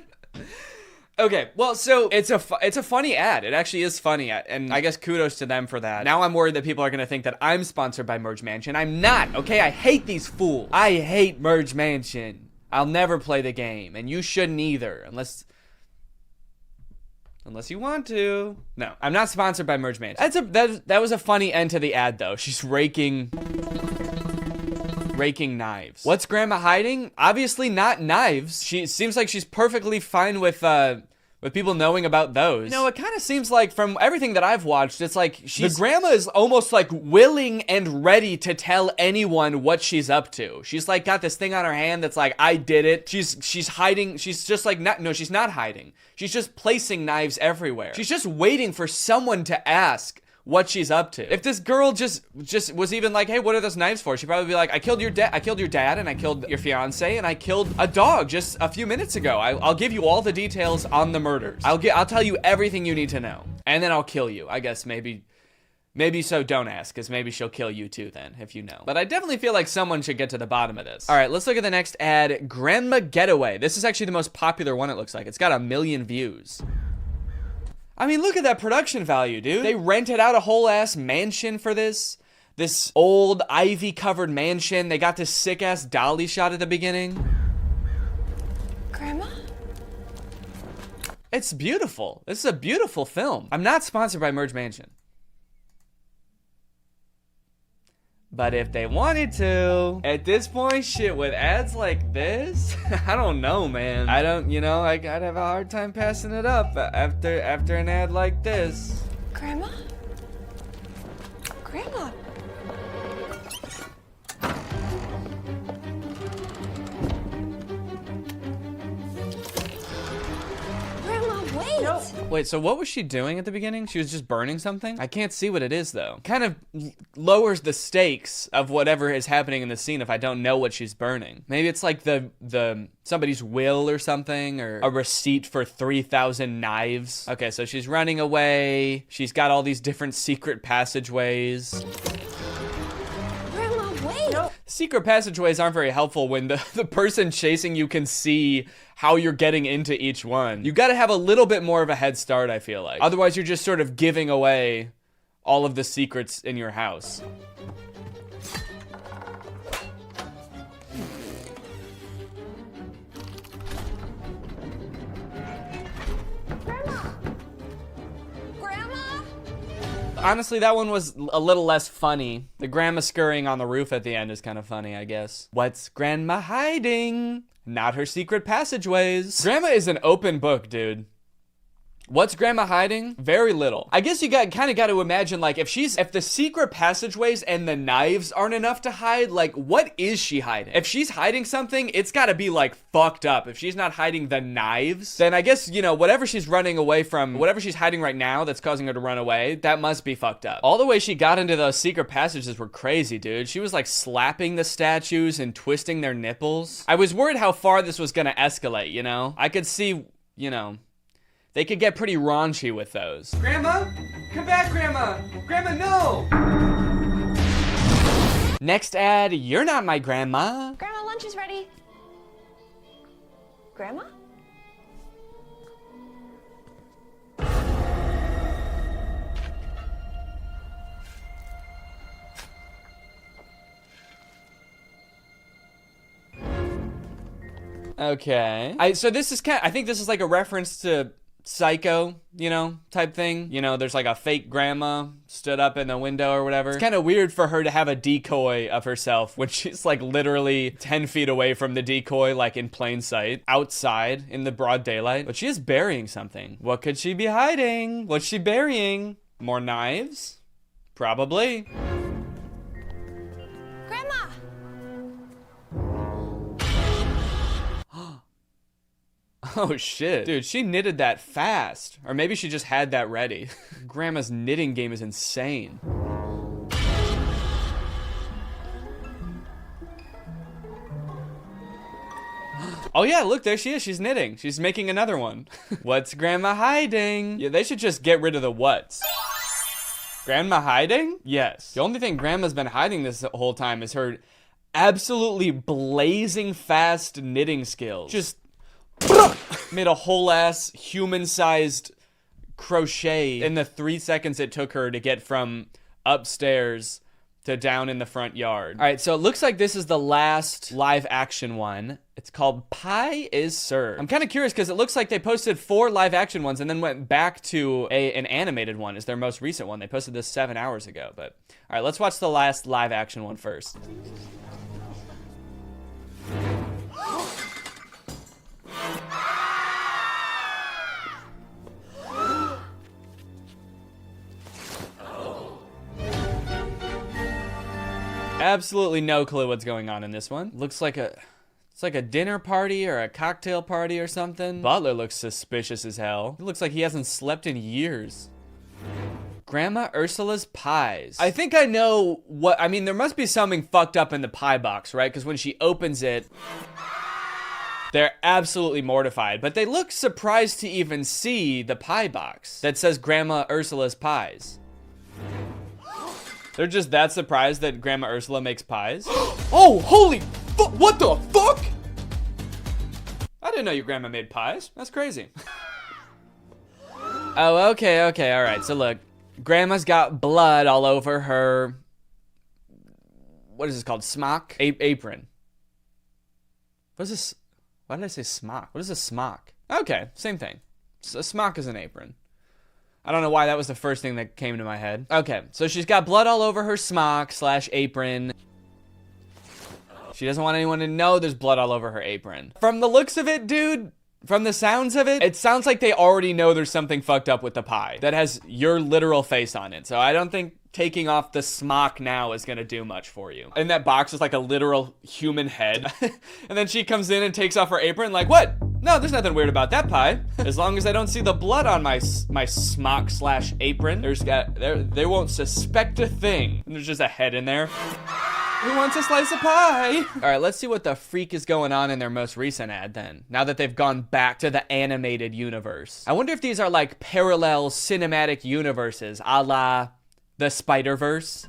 Okay, well, so it's a funny ad. It actually is funny, and I guess kudos to them for that. Now I'm worried that people are gonna think that I'm sponsored by Merge Mansion. I'm not, okay? I hate these fools. I hate Merge Mansion. I'll never play the game, and you shouldn't either, unless you want to. No, I'm not sponsored by Merge Mansion. That was a funny end to the ad, though. She's raking knives. What's Grandma hiding? Obviously not knives. She seems like she's perfectly fine with people knowing about those. It kind of seems like from everything that I've watched, it's like the grandma is almost like willing and ready to tell anyone what she's up to. She's like got this thing on her hand that's like, I did it. She's hiding. She's just like, she's not hiding. She's just placing knives everywhere. She's just waiting for someone to ask what she's up to. If this girl just was even like, hey, what are those knives for? She'd probably be like, I killed your dad, and I killed your fiance, and I killed a dog just a few minutes ago. I'll give you all the details on the murders. I'll tell you everything you need to know, and then I'll kill you. I guess maybe Maybe so don't ask, because maybe she'll kill you too then, if you know. But I definitely feel like someone should get to the bottom of this. All right, let's look at the next ad. Grandma Getaway. This is actually the most popular one, it looks like. It's got 1 million views. I mean, look at that production value, dude. They rented out a whole ass mansion for this. This old ivy-covered mansion. They got this sick-ass dolly shot at the beginning. Grandma? It's beautiful. This is a beautiful film. I'm not sponsored by Merge Mansion. But if they wanted to, at this point, shit, with ads like this, I don't know, man. I don't, you know, I'd have a hard time passing it up after an ad like this. Grandma? Grandma? Grandma, wait! No. Wait, so what was she doing at the beginning? She was just burning something? I can't see what it is, though. Kind of lowers the stakes of whatever is happening in the scene if I don't know what she's burning. Maybe it's like the somebody's will or something, or a receipt for 3,000 knives. Okay, so she's running away. She's got all these different secret passageways. Grandma, wait! No. Secret passageways aren't very helpful when the person chasing you can see how you're getting into each one. You gotta have a little bit more of a head start, I feel like. Otherwise, you're just sort of giving away all of the secrets in your house. Honestly, that one was a little less funny. The grandma scurrying on the roof at the end is kind of funny, I guess. What's grandma hiding? Not her secret passageways. Grandma is an open book, dude. What's grandma hiding? Very little. I guess you kind of got to imagine, like, if the secret passageways and the knives aren't enough to hide, like, what is she hiding? If she's hiding something, it's got to be, like, fucked up. If she's not hiding the knives, then I guess, you know, whatever she's running away from, whatever she's hiding right now that's causing her to run away, that must be fucked up. All the way she got into those secret passages were crazy, dude. She was, like, slapping the statues and twisting their nipples. I was worried how far this was gonna escalate, you know? I could see, you know, they could get pretty raunchy with those. Grandma? Come back, Grandma! Grandma, no! Next ad, you're not my grandma. Grandma, lunch is ready. Grandma? Okay. So this is I think this is like a reference to Psycho, you know, type thing. You know, there's like a fake grandma stood up in the window or whatever. It's kind of weird for her to have a decoy of herself when she's like literally 10 feet away from the decoy, like in plain sight, outside in the broad daylight. But she is burying something. What could she be hiding? What's she burying? More knives? Probably. Grandma! Oh shit. Dude, she knitted that fast. Or maybe she just had that ready. Grandma's knitting game is insane. Oh yeah, look, there she is. She's knitting. She's making another one. What's grandma hiding? Yeah, they should just get rid of the what's. Grandma hiding? Yes. The only thing grandma's been hiding this whole time is her absolutely blazing fast knitting skills. Just made a whole ass human-sized crochet in the 3 seconds it took her to get from upstairs to down in the front yard. All right, so it looks like this is the last live action one. It's called Pie is Served. I'm kind of curious because it looks like they posted 4 live action ones and then went back to an animated one as their most recent one. They posted this 7 hours ago, but all right, let's watch the last live action one first. Absolutely no clue what's going on in this one. Looks like it's like a dinner party or a cocktail party or something. Butler looks suspicious as hell. It looks like he hasn't slept in years. Grandma Ursula's pies. I think I know what, I mean, there must be something fucked up in the pie box, right? Because when she opens it, they're absolutely mortified, but they look surprised to even see the pie box that says Grandma Ursula's pies. They're just that surprised that Grandma Ursula makes pies. Oh, holy fuck, what the fuck? I didn't know your grandma made pies. That's crazy. Oh, okay, all right. So look, Grandma's got blood all over her, what is this called? Smock? Apron. What is this? Why did I say smock? What is a smock? Okay, same thing. A smock is an apron. I don't know why that was the first thing that came to my head. Okay, so she's got blood all over her smock / apron. She doesn't want anyone to know there's blood all over her apron. From the looks of it, dude, from the sounds of it, it sounds like they already know there's something fucked up with the pie that has your literal face on it. So I don't think taking off the smock now is gonna do much for you. In that box is like a literal human head. And then she comes in and takes off her apron like, what? No, there's nothing weird about that pie. As long as I don't see the blood on my smock / apron, they won't suspect a thing. And there's just a head in there. Who wants a slice of pie? All right, let's see what the freak is going on in their most recent ad then, now that they've gone back to the animated universe. I wonder if these are like parallel cinematic universes, a la the Spider-Verse.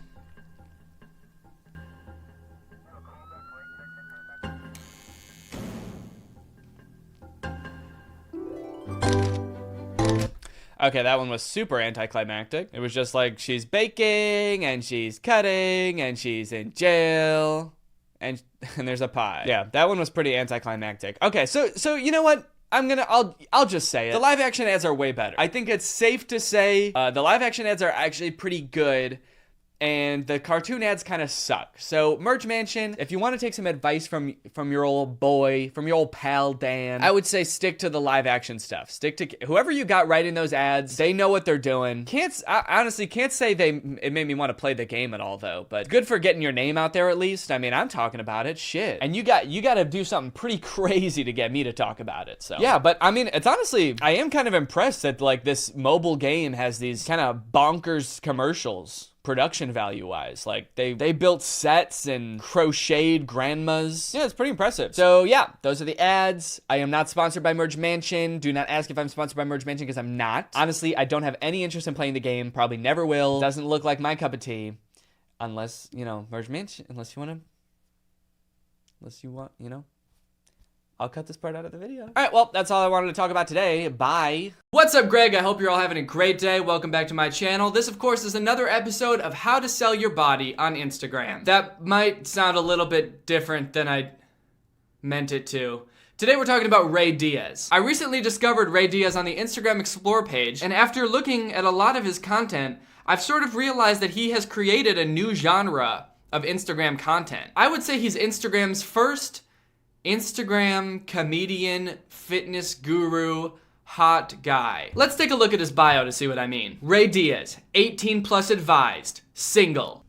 Okay, that one was super anticlimactic. It was just like she's baking and she's cutting and she's in jail and there's a pie. Yeah, that one was pretty anticlimactic. Okay, so you know what? I'll just say it. The live action ads are way better. I think it's safe to say the live action ads are actually pretty good. And the cartoon ads kind of suck. So, Merge Mansion, if you want to take some advice from your old boy, from your old pal Dan, I would say stick to the live action stuff. Stick to whoever you got writing those ads. They know what they're doing. I honestly can't say it made me want to play the game at all though. But good for getting your name out there at least. I mean, I'm talking about it. Shit. And you got to do something pretty crazy to get me to talk about it. So yeah, but I mean, it's honestly, I am kind of impressed that like this mobile game has these kind of bonkers commercials. Production value wise, like they built sets and crocheted grandmas. Yeah, it's pretty impressive. So yeah, those are the ads. I am not sponsored by Merge Mansion. Do not ask if I'm sponsored by Merge Mansion because I'm not. Honestly, I don't have any interest in playing the game. Probably never will. Doesn't look like my cup of tea. Unless, you know, Merge Mansion, unless you want, you know. I'll cut this part out of the video. All right, well, that's all I wanted to talk about today. Bye. What's up, Greg? I hope you're all having a great day. Welcome back to my channel. This, of course, is another episode of how to sell your body on Instagram. That might sound a little bit different than I meant it to. Today we're talking about Ray Diaz. I recently discovered Ray Diaz on the Instagram Explore page, and after looking at a lot of his content, I've sort of realized that he has created a new genre of Instagram content. I would say he's Instagram's first Instagram comedian, fitness guru, hot guy. Let's take a look at his bio to see what I mean. Ray Diaz, 18 plus advised, single.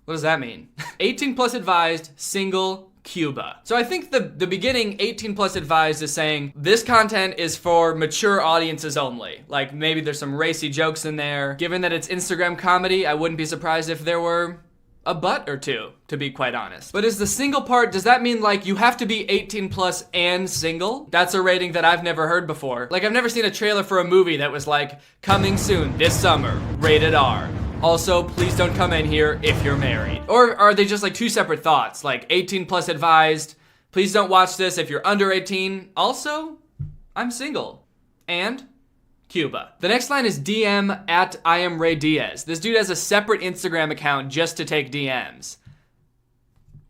What does that mean? 18 plus advised, single, Cuba. So I think the beginning 18 plus advised is saying this content is for mature audiences only. Like maybe there's some racy jokes in there. Given that it's Instagram comedy, I wouldn't be surprised if there were a butt or two, to be quite honest. But is the single part, does that mean like you have to be 18 plus and single? That's a rating that I've never heard before. Like I've never seen a trailer for a movie that was like, coming soon this summer, rated R. Also, please don't come in here if you're married. Or are they just like two separate thoughts? Like 18 plus advised, please don't watch this if you're under 18. Also, I'm single. And Cuba. The next line is DM at I am Ray Diaz. This dude has a separate Instagram account just to take DMs.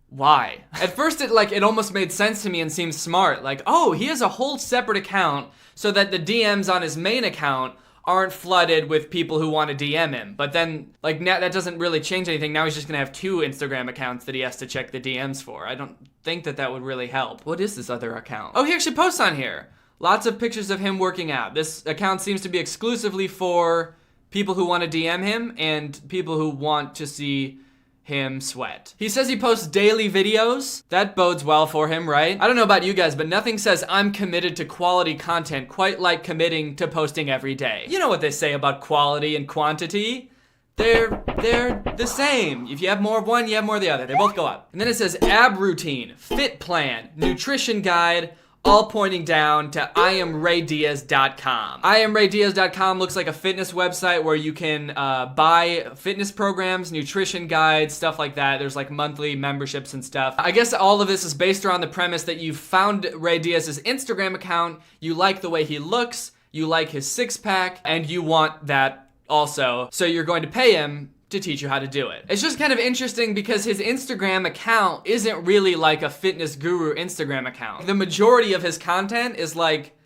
Why? At first it almost made sense to me and seemed smart. Like, oh, he has a whole separate account so that the DMs on his main account aren't flooded with people who want to DM him. But then, like, now that doesn't really change anything. Now he's just gonna have two Instagram accounts that he has to check the DMs for. I don't think that would really help. What is this other account? Oh, he actually posts on here. Lots of pictures of him working out. This account seems to be exclusively for people who want to DM him and people who want to see him sweat. He says he posts daily videos. That bodes well for him, right? I don't know about you guys, but nothing says I'm committed to quality content quite like committing to posting every day. You know what they say about quality and quantity. They're the same. If you have more of one, you have more of the other. They both go up. And then it says ab routine, fit plan, nutrition guide, all pointing down to IamRayDiaz.com. IamRayDiaz.com looks like a fitness website where you can buy fitness programs, nutrition guides, stuff like that. There's like monthly memberships and stuff. I guess all of this is based around the premise that you found Ray Diaz's Instagram account, you like the way he looks, you like his six-pack, and you want that also. So you're going to pay him to teach you how to do it. It's just kind of interesting because his Instagram account isn't really like a fitness guru Instagram account. The majority of his content is like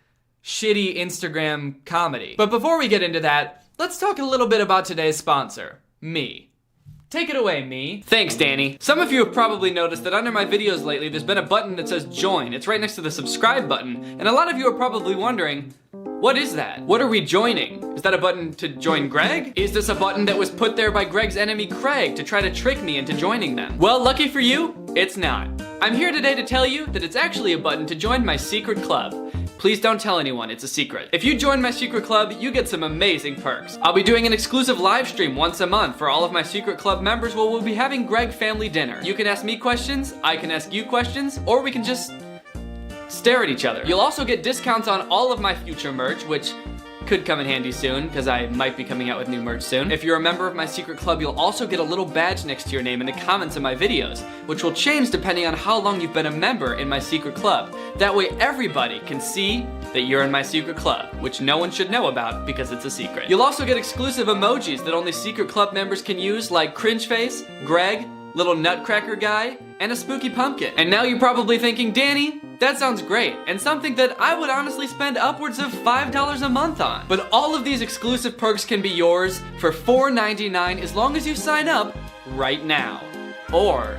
shitty Instagram comedy. But before we get into that, let's talk a little bit about today's sponsor, me. Take it away, me. Thanks, Danny. Some of you have probably noticed that under my videos lately, there's been a button that says join. It's right next to the subscribe button. And a lot of you are probably wondering, what is that? What are we joining? Is that a button to join Greg? Is this a button that was put there by Greg's enemy Craig to try to trick me into joining them? Well, lucky for you, it's not. I'm here today to tell you that it's actually a button to join my secret club. Please don't tell anyone, it's a secret. If you join my secret club, you get some amazing perks. I'll be doing an exclusive live stream once a month for all of my secret club members where we'll be having Greg family dinner. You can ask me questions, I can ask you questions, or we can just stare at each other. You'll also get discounts on all of my future merch, which could come in handy soon, because I might be coming out with new merch soon. If you're a member of my secret club, you'll also get a little badge next to your name in the comments of my videos, which will change depending on how long you've been a member in my secret club. That way everybody can see that you're in my secret club, which no one should know about because it's a secret. You'll also get exclusive emojis that only secret club members can use, like cringe face, Greg, little nutcracker guy, and a spooky pumpkin. And now you're probably thinking, Danny, that sounds great, and something that I would honestly spend upwards of $5 a month on. But all of these exclusive perks can be yours for $4.99 as long as you sign up right now. Or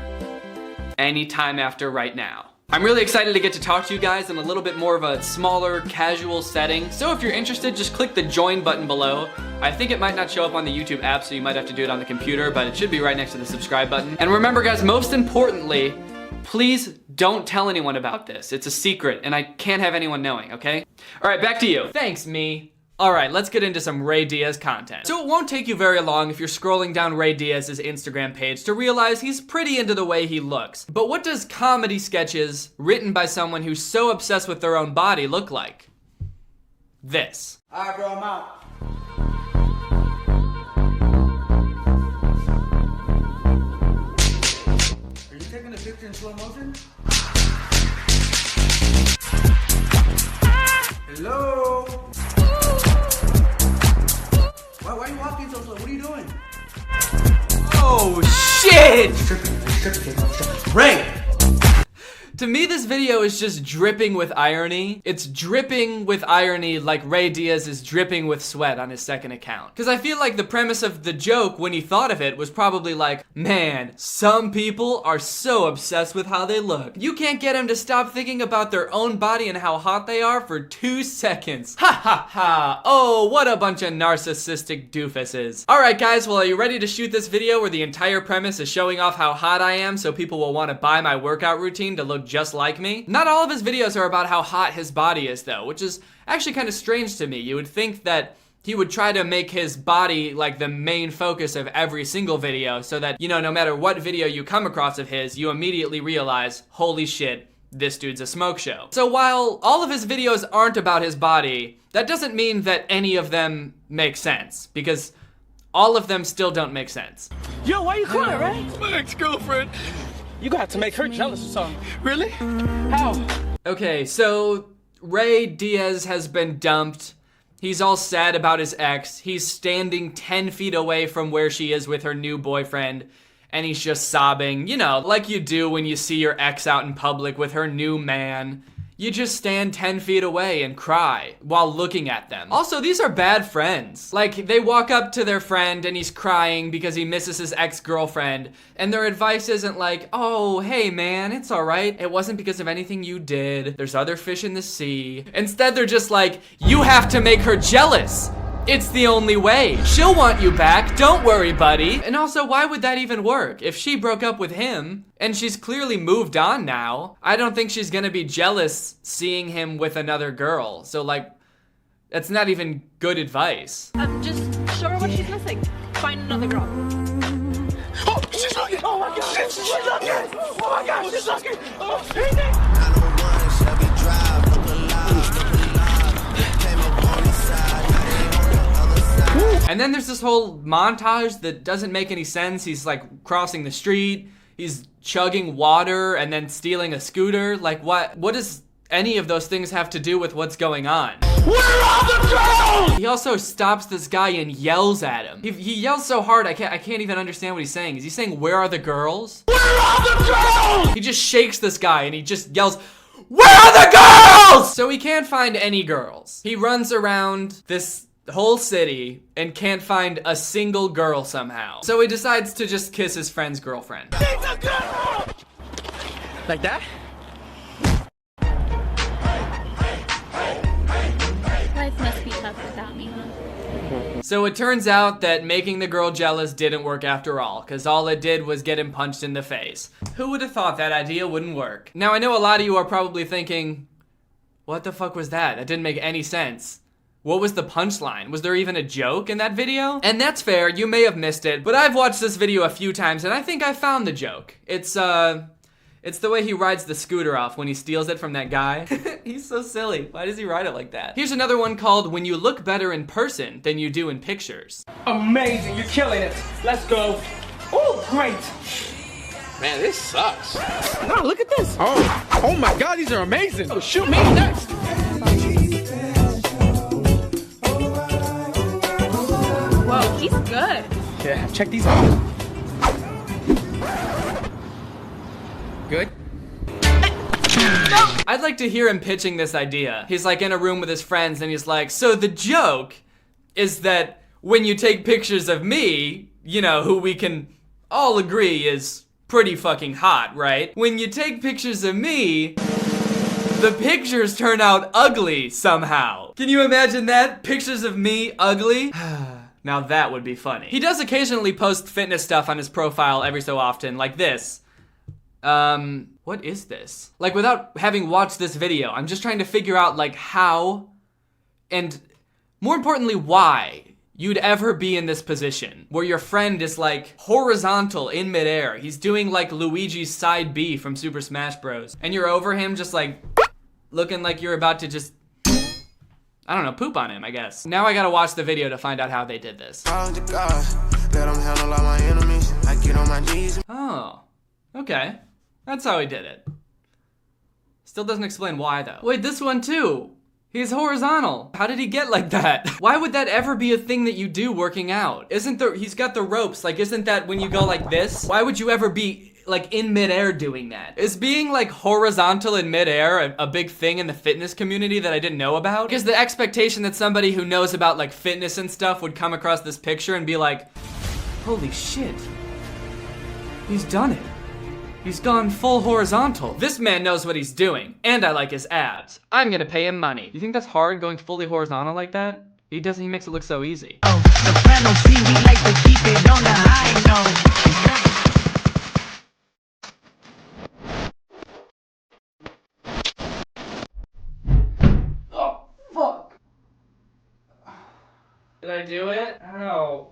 anytime after right now. I'm really excited to get to talk to you guys in a little bit more of a smaller, casual setting. So if you're interested, just click the join button below. I think it might not show up on the YouTube app, so you might have to do it on the computer, but it should be right next to the subscribe button. And remember guys, most importantly, please don't tell anyone about this. It's a secret, and I can't have anyone knowing, okay? All right, back to you. Thanks, me. All right, let's get into some Ray Diaz content. So it won't take you very long if you're scrolling down Ray Diaz's Instagram page to realize he's pretty into the way he looks. But what does comedy sketches written by someone who's so obsessed with their own body look like? This. All right, bro, I'm out. Are you taking a picture in slow motion? Hello? Why are you walking so slow? What are you doing? Oh, shit! Ray! To me, this video is just dripping with irony. It's dripping with irony like Ray Diaz is dripping with sweat on his second account. Because I feel like the premise of the joke when he thought of it was probably like, man, some people are so obsessed with how they look. You can't get them to stop thinking about their own body and how hot they are for 2 seconds. Ha ha ha. Oh, what a bunch of narcissistic doofuses. Alright guys, well are you ready to shoot this video where the entire premise is showing off how hot I am so people will want to buy my workout routine to look just like me? Not all of his videos are about how hot his body is though, which is actually kind of strange to me. You would think that he would try to make his body like the main focus of every single video so that, you know, no matter what video you come across of his, you immediately realize, holy shit, this dude's a smoke show. So while all of his videos aren't about his body, that doesn't mean that any of them make sense, because all of them still don't make sense. Yo, why you crying, right? My ex-girlfriend. You got to make her jealous or something. Really? How? Okay, so Ray Diaz has been dumped. He's all sad about his ex. He's standing 10 feet away from where she is with her new boyfriend, and he's just sobbing, you know, like you do when you see your ex out in public with her new man. You just stand 10 feet away and cry while looking at them. Also, these are bad friends. Like, they walk up to their friend and he's crying because he misses his ex-girlfriend, and their advice isn't like, oh, hey man, it's all right. It wasn't because of anything you did. There's other fish in the sea. Instead, they're just like, you have to make her jealous. It's the only way. She'll want you back, don't worry, buddy. And also, why would that even work? If she broke up with him, and she's clearly moved on now, I don't think she's gonna be jealous seeing him with another girl. So like, that's not even good advice. Just show her what she's missing. Find another girl. Oh, she's looking! Oh my god! She's looking! Oh my god, she's looking! Oh, And then there's this whole montage that doesn't make any sense. He's like crossing the street, he's chugging water and then stealing a scooter. Like what does any of those things have to do with what's going on? Where are the girls? He also stops this guy and yells at him. He yells so hard I can't even understand what he's saying. Is he saying, where are the girls? Where are the girls? He just shakes this guy and he just yells, where are the girls? So he can't find any girls. He runs around this whole city and can't find a single girl somehow. So he decides to just kiss his friend's girlfriend. Like that? Life must be tough without me, huh? So it turns out that making the girl jealous didn't work after all, because all it did was get him punched in the face. Who would have thought that idea wouldn't work? Now I know a lot of you are probably thinking, what the fuck was that? That didn't make any sense. What was the punchline? Was there even a joke in that video? And that's fair, you may have missed it, but I've watched this video a few times and I think I found the joke. It's the way he rides the scooter off when he steals it from that guy. He's so silly. Why does he ride it like that? Here's another one called When You Look Better in Person Than You Do in Pictures. Amazing, you're killing it. Let's go. Oh, great. Man, this sucks. No, look at this. Oh my God, these are amazing. Oh, shoot me next. Whoa, he's good. Yeah, check these out. Good. I'd like to hear him pitching this idea. He's like in a room with his friends and he's like, so the joke is that when you take pictures of me, you know, who we can all agree is pretty fucking hot, right? When you take pictures of me, the pictures turn out ugly somehow. Can you imagine that? Pictures of me ugly? Now that would be funny. He does occasionally post fitness stuff on his profile every so often, like this. What is this? Like, without having watched this video, I'm just trying to figure out, like, how, and more importantly, why you'd ever be in this position where your friend is, like, horizontal in midair. He's doing, like, Luigi's side B from Super Smash Bros. And you're over him just, like, looking like you're about to just, I don't know, poop on him, I guess. Now I gotta watch the video to find out how they did this. Oh, okay. That's how he did it. Still doesn't explain why though. Wait, this one too. He's horizontal. How did he get like that? Why would that ever be a thing that you do working out? He's got the ropes, like isn't that when you go like this? Why would you ever be like in midair doing that? Is being like horizontal in midair a big thing in the fitness community that I didn't know about? Because the expectation that somebody who knows about like fitness and stuff would come across this picture and be like, holy shit, he's done it. He's gone full horizontal. This man knows what he's doing, and I like his abs. I'm gonna pay him money. You think that's hard, going fully horizontal like that? He makes it look so easy. Oh, fuck. Did I do it? Ow.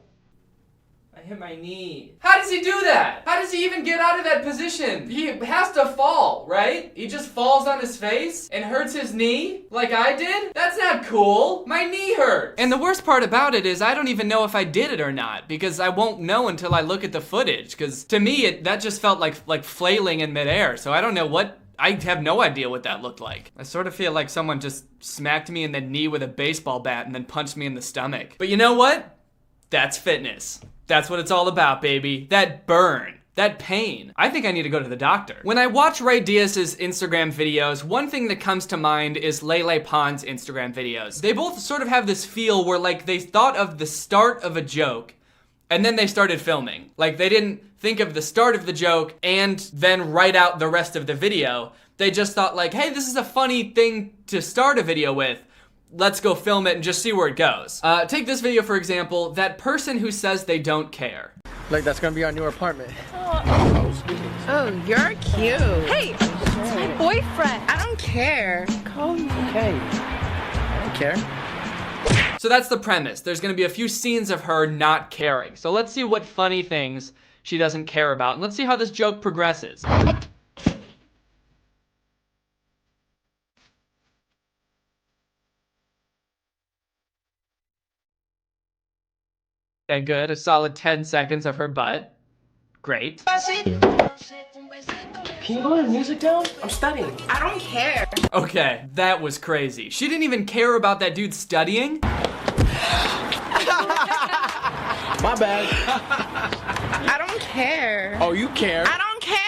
I hit my knee. How does he do that? How does he even get out of that position? He has to fall, right? He just falls on his face and hurts his knee like I did? That's not cool. My knee hurts. And the worst part about it is I don't even know if I did it or not because I won't know until I look at the footage because to me that just felt like flailing in midair. So I don't know what, I have no idea what that looked like. I sort of feel like someone just smacked me in the knee with a baseball bat and then punched me in the stomach. But you know what? That's fitness. That's what it's all about, baby. That burn, that pain. I think I need to go to the doctor. When I watch Ray Diaz's Instagram videos, one thing that comes to mind is Lele Pond's Instagram videos. They both sort of have this feel where like they thought of the start of a joke and then they started filming. Like they didn't think of the start of the joke and then write out the rest of the video. They just thought like, hey, this is a funny thing to start a video with. Let's go film it and just see where it goes. Take this video for example, that person who says they don't care. Like that's gonna be our new apartment. Oh, you're cute. Hey, it's my boyfriend. I don't care. Call me. Okay. I don't care. So that's the premise. There's gonna be a few scenes of her not caring. So let's see what funny things she doesn't care about. And let's see how this joke progresses. Okay, good. A solid 10 seconds of her butt. Great. Can you lower the music down? I'm studying. I don't care. Okay, that was crazy. She didn't even care about that dude studying? My bad. I don't care. Oh, you care? I don't care.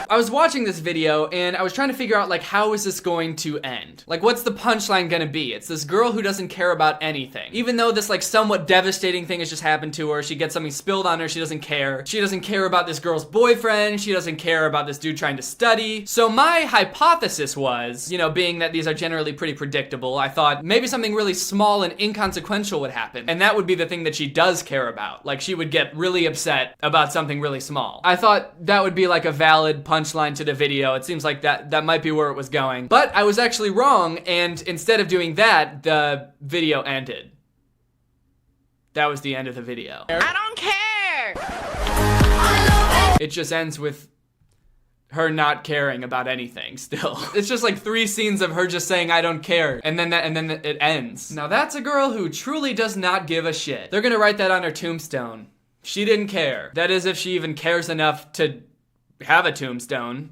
I was watching this video and I was trying to figure out, like, how is this going to end? Like, what's the punchline gonna be? It's this girl who doesn't care about anything. Even though this, like, somewhat devastating thing has just happened to her, she gets something spilled on her, she doesn't care. She doesn't care about this girl's boyfriend, she doesn't care about this dude trying to study. So my hypothesis was, you know, being that these are generally pretty predictable, I thought maybe something really small and inconsequential would happen. And that would be the thing that she does care about. Like, she would get really upset about something really small. I thought that would be like a valid punchline to the video. It seems like that might be where it was going. But I was actually wrong, and instead of doing that, the video ended. That was the end of the video. I don't care. It just ends with her not caring about anything still. It's just like 3 scenes of her just saying I don't care, and then it ends. Now that's a girl who truly does not give a shit. They're gonna write that on her tombstone. She didn't care. That is, if she even cares enough to have a tombstone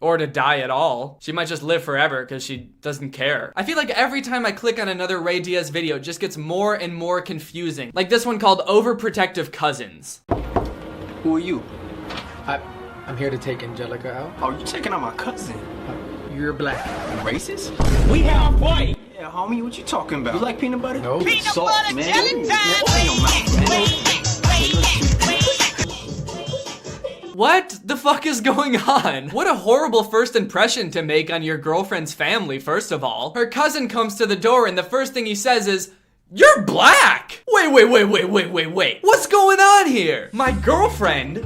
or to die at all. She might just live forever because she doesn't care. I feel like every time I click on another Ray Diaz video, it just gets more and more confusing. Like this one called Overprotective Cousins. Who are you? I'm here to take Angelica out. Oh, you taking out my cousin? You're black. Racist? We have white! Yeah, homie, what you talking about? You like peanut butter? No. Peanut salt, butter, man. Jelly time! What the fuck is going on? What a horrible first impression to make on your girlfriend's family, first of all. Her cousin comes to the door and the first thing he says is, "You're black!" Wait. What's going on here? My girlfriend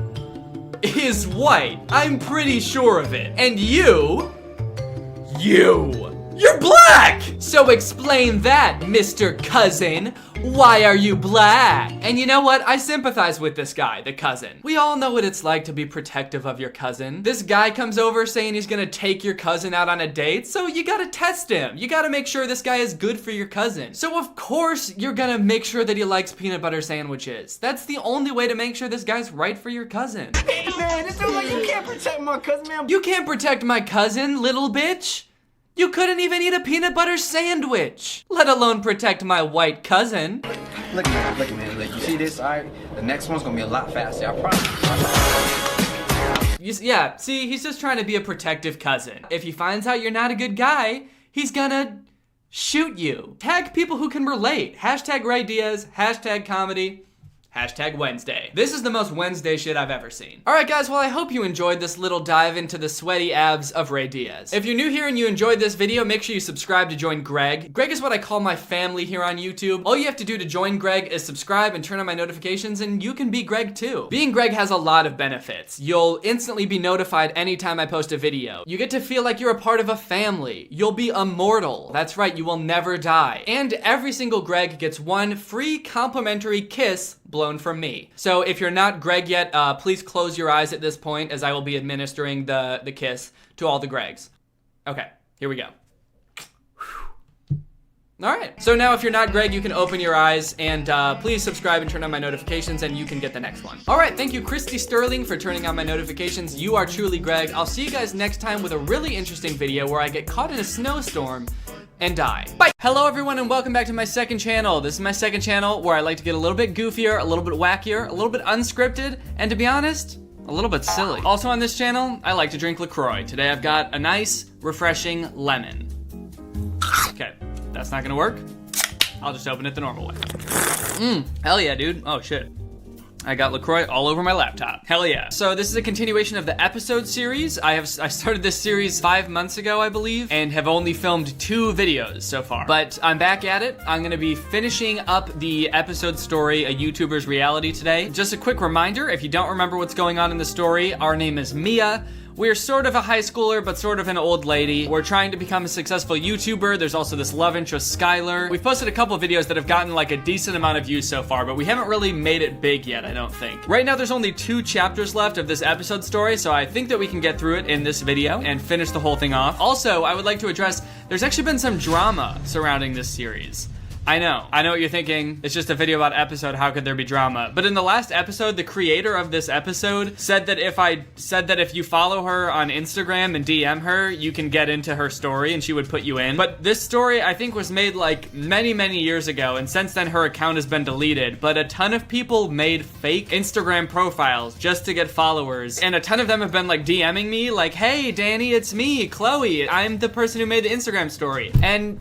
is white. I'm pretty sure of it. And you're black! So explain that, Mr. Cousin. Why are you black? And you know what? I sympathize with this guy, the cousin. We all know what it's like to be protective of your cousin. This guy comes over saying he's gonna take your cousin out on a date, so you gotta test him. You gotta make sure this guy is good for your cousin. So of course you're gonna make sure that he likes peanut butter sandwiches. That's the only way to make sure this guy's right for your cousin. Hey man, it's like you can't protect my cousin, man. You can't protect my cousin, little bitch. You couldn't even eat a peanut butter sandwich, let alone protect my white cousin. Look, man, like, you see this? All right, the next one's gonna be a lot faster, I promise. Yeah, see, he's just trying to be a protective cousin. If he finds out you're not a good guy, he's gonna shoot you. Tag people who can relate. Hashtag Ray Diaz, hashtag comedy. Hashtag Wednesday. This is the most Wednesday shit I've ever seen. Alright guys, well I hope you enjoyed this little dive into the sweaty abs of Ray Diaz. If you're new here and you enjoyed this video, make sure you subscribe to join Greg. Greg is what I call my family here on YouTube. All you have to do to join Greg is subscribe and turn on my notifications and you can be Greg too. Being Greg has a lot of benefits. You'll instantly be notified anytime I post a video. You get to feel like you're a part of a family. You'll be immortal. That's right, you will never die. And every single Greg gets one free complimentary kiss blown from me. So if you're not Greg yet, please close your eyes at this point as I will be administering the kiss to all the Gregs. Okay, here we go. Alright, so now if you're not Greg, you can open your eyes and please subscribe and turn on my notifications and you can get the next one. Alright, thank you Christy Sterling for turning on my notifications. You are truly Greg. I'll see you guys next time with a really interesting video where I get caught in a snowstorm and die. Bye! Hello everyone and welcome back to my second channel. This is my second channel where I like to get a little bit goofier, a little bit wackier, a little bit unscripted, and to be honest, a little bit silly. Also on this channel, I like to drink LaCroix. Today I've got a nice, refreshing lemon. Okay, that's not gonna work. I'll just open it the normal way. Hell yeah, dude. Oh shit. I got LaCroix all over my laptop. Hell yeah. So this is a continuation of the episode series. I started this series 5 months ago, I believe, and have only filmed 2 videos so far. But I'm back at it. I'm gonna be finishing up the episode story, A YouTuber's Reality, today. Just a quick reminder, if you don't remember what's going on in the story, our name is Mia. We're sort of a high schooler, but sort of an old lady. We're trying to become a successful YouTuber. There's also this love interest, Skylar. We've posted a couple videos that have gotten like a decent amount of views so far, but we haven't really made it big yet, I don't think. Right now, there's only 2 chapters left of this episode story, so I think that we can get through it in this video and finish the whole thing off. Also, I would like to address, there's actually been some drama surrounding this series. I know what you're thinking. It's just a video about episode, how could there be drama? But in the last episode, the creator of this episode said that if you follow her on Instagram and DM her, you can get into her story and she would put you in. But this story, I think, was made like many, many years ago, and since then her account has been deleted. But a ton of people made fake Instagram profiles just to get followers, and a ton of them have been like DMing me like, hey Danny, it's me, Chloe, I'm the person who made the Instagram story. And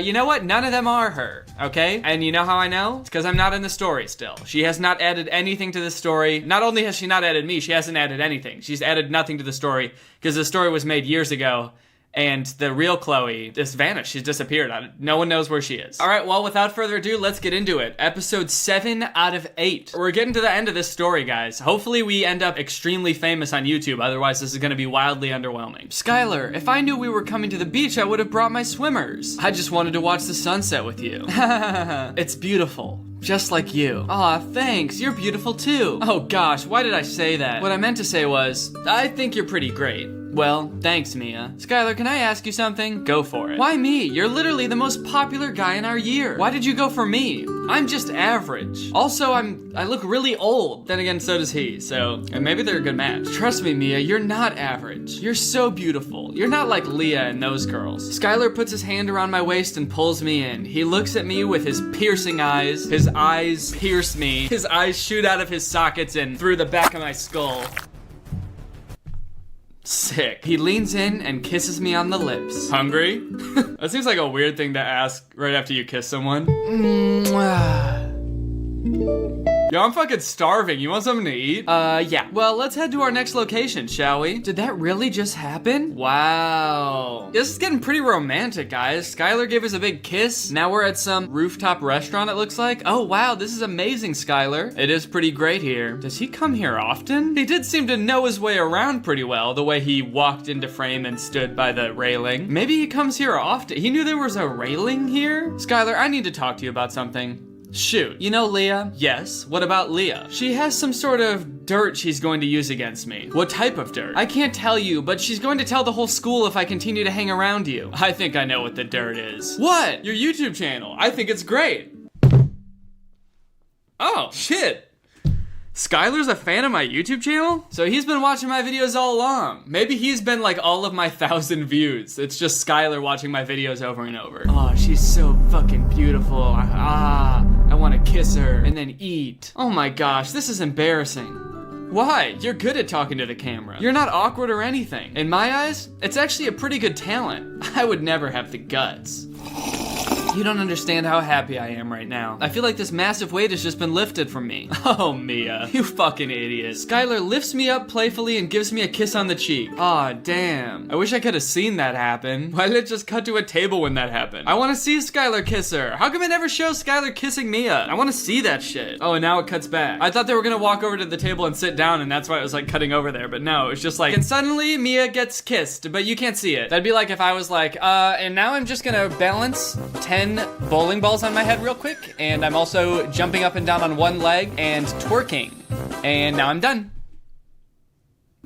you know what, none of them are her, okay? And you know how I know? It's because I'm not in the story still. She has not added anything to the story. Not only has she not added me, she hasn't added anything. She's added nothing to the story because the story was made years ago. And the real Chloe just vanished. She's disappeared. No one knows where she is. All right, well, without further ado, let's get into it. Episode 7 out of 8. We're getting to the end of this story, guys. Hopefully we end up extremely famous on YouTube. Otherwise, this is going to be wildly underwhelming. Skylar, if I knew we were coming to the beach, I would have brought my swimmers. I just wanted to watch the sunset with you. It's beautiful. Just like you. Aw, thanks. You're beautiful too. Oh gosh, why did I say that? What I meant to say was, I think you're pretty great. Well, thanks, Mia. Skylar, can I ask you something? Go for it. Why me? You're literally the most popular guy in our year. Why did you go for me? I'm just average. Also, I look really old. Then again, so does he, so and maybe they're a good match. Trust me, Mia, you're not average. You're so beautiful. You're not like Leah and those girls. Skylar puts his hand around my waist and pulls me in. He looks at me with his piercing eyes. His eyes pierce me. His eyes shoot out of his sockets and through the back of my skull. Sick. He leans in and kisses me on the lips. Hungry? That seems like a weird thing to ask right after you kiss someone. Yo, I'm fucking starving. You want something to eat? Yeah. Well, let's head to our next location, shall we? Did that really just happen? Wow. This is getting pretty romantic, guys. Skylar gave us a big kiss. Now we're at some rooftop restaurant, it looks like. Oh, wow. This is amazing, Skylar. It is pretty great here. Does he come here often? He did seem to know his way around pretty well, the way he walked into frame and stood by the railing. Maybe he comes here often. He knew there was a railing here? Skylar, I need to talk to you about something. Shoot. You know Leah? Yes. What about Leah? She has some sort of dirt she's going to use against me. What type of dirt? I can't tell you, but she's going to tell the whole school if I continue to hang around you. I think I know what the dirt is. What? Your YouTube channel. I think it's great. Oh, shit. Skylar's a fan of my YouTube channel? So he's been watching my videos all along. Maybe he's been like all of my 1,000 views. It's just Skylar watching my videos over and over. Oh, she's so fucking beautiful. I want to kiss her and then eat. Oh my gosh, this is embarrassing. Why? You're good at talking to the camera. You're not awkward or anything. In my eyes, it's actually a pretty good talent. I would never have the guts. You don't understand how happy I am right now. I feel like this massive weight has just been lifted from me. Oh, Mia, you fucking idiot. Skylar lifts me up playfully and gives me a kiss on the cheek. Aw, damn. I wish I could have seen that happen. Why did it just cut to a table when that happened? I want to see Skylar kiss her. How come it never shows Skylar kissing Mia? I want to see that shit. Oh, and now it cuts back. I thought they were gonna walk over to the table and sit down, and that's why it was like cutting over there, but no, it's just like, and suddenly Mia gets kissed, but you can't see it. That'd be like if I was like, and now I'm just gonna balance 10 bowling balls on my head real quick, and I'm also jumping up and down on one leg and twerking, and now I'm done.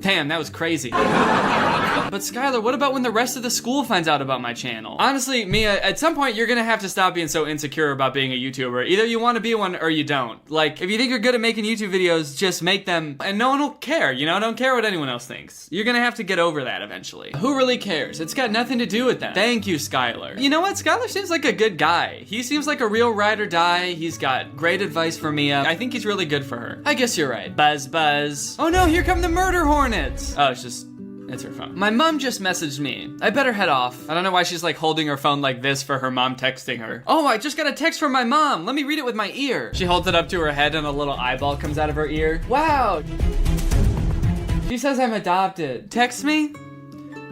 Damn, that was crazy. But Skylar, what about when the rest of the school finds out about my channel? Honestly, Mia, at some point you're gonna have to stop being so insecure about being a YouTuber. Either you want to be one or you don't. Like, if you think you're good at making YouTube videos, just make them and no one will care, you know? Don't care what anyone else thinks. You're gonna have to get over that eventually. Who really cares? It's got nothing to do with them. Thank you, Skylar. You know what? Skylar seems like a good guy. He seems like a real ride or die. He's got great advice for Mia. I think he's really good for her. I guess you're right. Buzz, buzz. Oh no, here come the murder hornets. Oh, it's her phone. My mom just messaged me. I better head off. I don't know why she's like holding her phone like this for her mom texting her. Oh, I just got a text from my mom. Let me read it with my ear. She holds it up to her head and a little eyeball comes out of her ear. Wow. She says I'm adopted. Text me?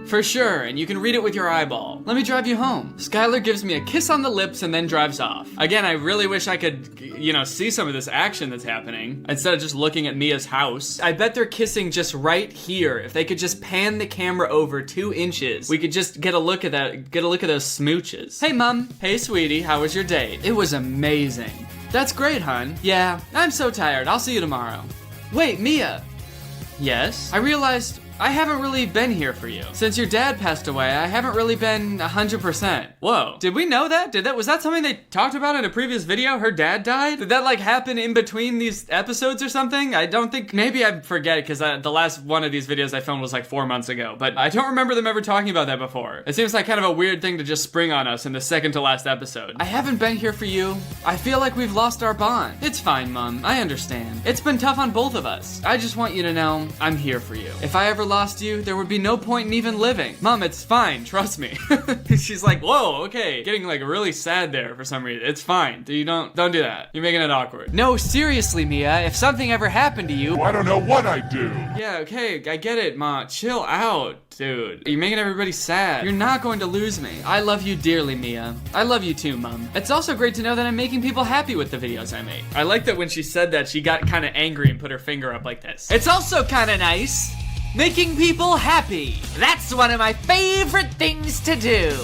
For sure, and you can read it with your eyeball. Let me drive you home. Skylar gives me a kiss on the lips and then drives off. Again, I really wish I could, you know, see some of this action that's happening instead of just looking at Mia's house. I bet they're kissing just right here. If they could just pan the camera over 2 inches, we could just get a look at that, get a look at those smooches. Hey, Mom. Hey, sweetie. How was your date? It was amazing. That's great, hon. Yeah, I'm so tired. I'll see you tomorrow. Wait, Mia. Yes? I realized I haven't really been here for you. Since your dad passed away, I haven't really been 100%. Whoa, did we know that? Was that something they talked about in a previous video? Her dad died? Did that like happen in between these episodes or something? I don't think, maybe I forget because the last one of these videos I filmed was like 4 months ago, but I don't remember them ever talking about that before. It seems like kind of a weird thing to just spring on us in the second to last episode. I haven't been here for you. I feel like we've lost our bond. It's fine, Mom. I understand. It's been tough on both of us. I just want you to know I'm here for you. If I ever lost you, there would be no point in even living. Mom, it's fine. Trust me. She's like, whoa, okay. Getting like really sad there for some reason. It's fine. You don't do that. You're making it awkward. No, seriously, Mia. If something ever happened to you, I don't know what I'd do. Yeah, okay. I get it, Ma. Chill out, dude. You're making everybody sad. You're not going to lose me. I love you dearly, Mia. I love you too, Mom. It's also great to know that I'm making people happy with the videos I make. I like that when she said that, she got kind of angry and put her finger up like this. It's also kind of nice making people happy. That's one of my favorite things to do.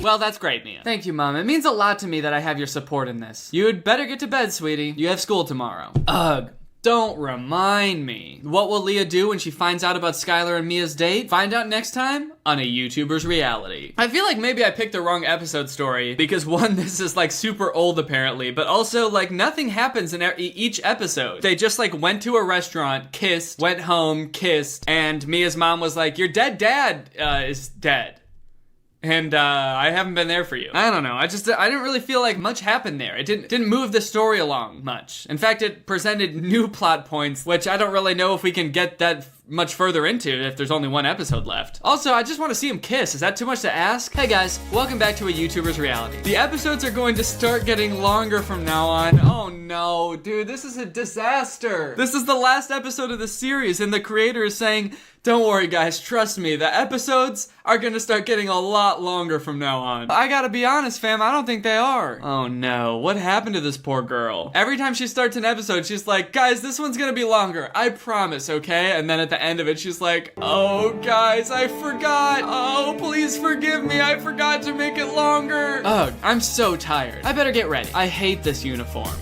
Well, that's great, Mia. Thank you, Mom. It means a lot to me that I have your support in this. You'd better get to bed, sweetie. You have school tomorrow. Ugh. Don't remind me. What will Leah do when she finds out about Skylar and Mia's date? Find out next time on A YouTuber's Reality. I feel like maybe I picked the wrong episode story because one, this is like super old apparently, but also like nothing happens in each episode. They just like went to a restaurant, kissed, went home, kissed, and Mia's mom was like, your dead dad is dead. And I haven't been there for you. I don't know. I didn't really feel like much happened there. It didn't move the story along much. In fact, it presented new plot points, which I don't really know if we can get that much further into if there's only one episode left. Also, I just want to see him kiss. Is that too much to ask? Hey guys, welcome back to A YouTuber's Reality. The episodes are going to start getting longer from now on. Oh no, dude, this is a disaster. This is the last episode of the series and the creator is saying, don't worry guys, trust me, the episodes are gonna start getting a lot longer from now on. I gotta be honest, fam, I don't think they are. Oh no, what happened to this poor girl? Every time she starts an episode, she's like, guys, this one's gonna be longer, I promise, okay? And then at the end of it, she's like, oh guys, I forgot. Oh, please forgive me, I forgot to make it longer. Ugh, I'm so tired. I better get ready. I hate this uniform.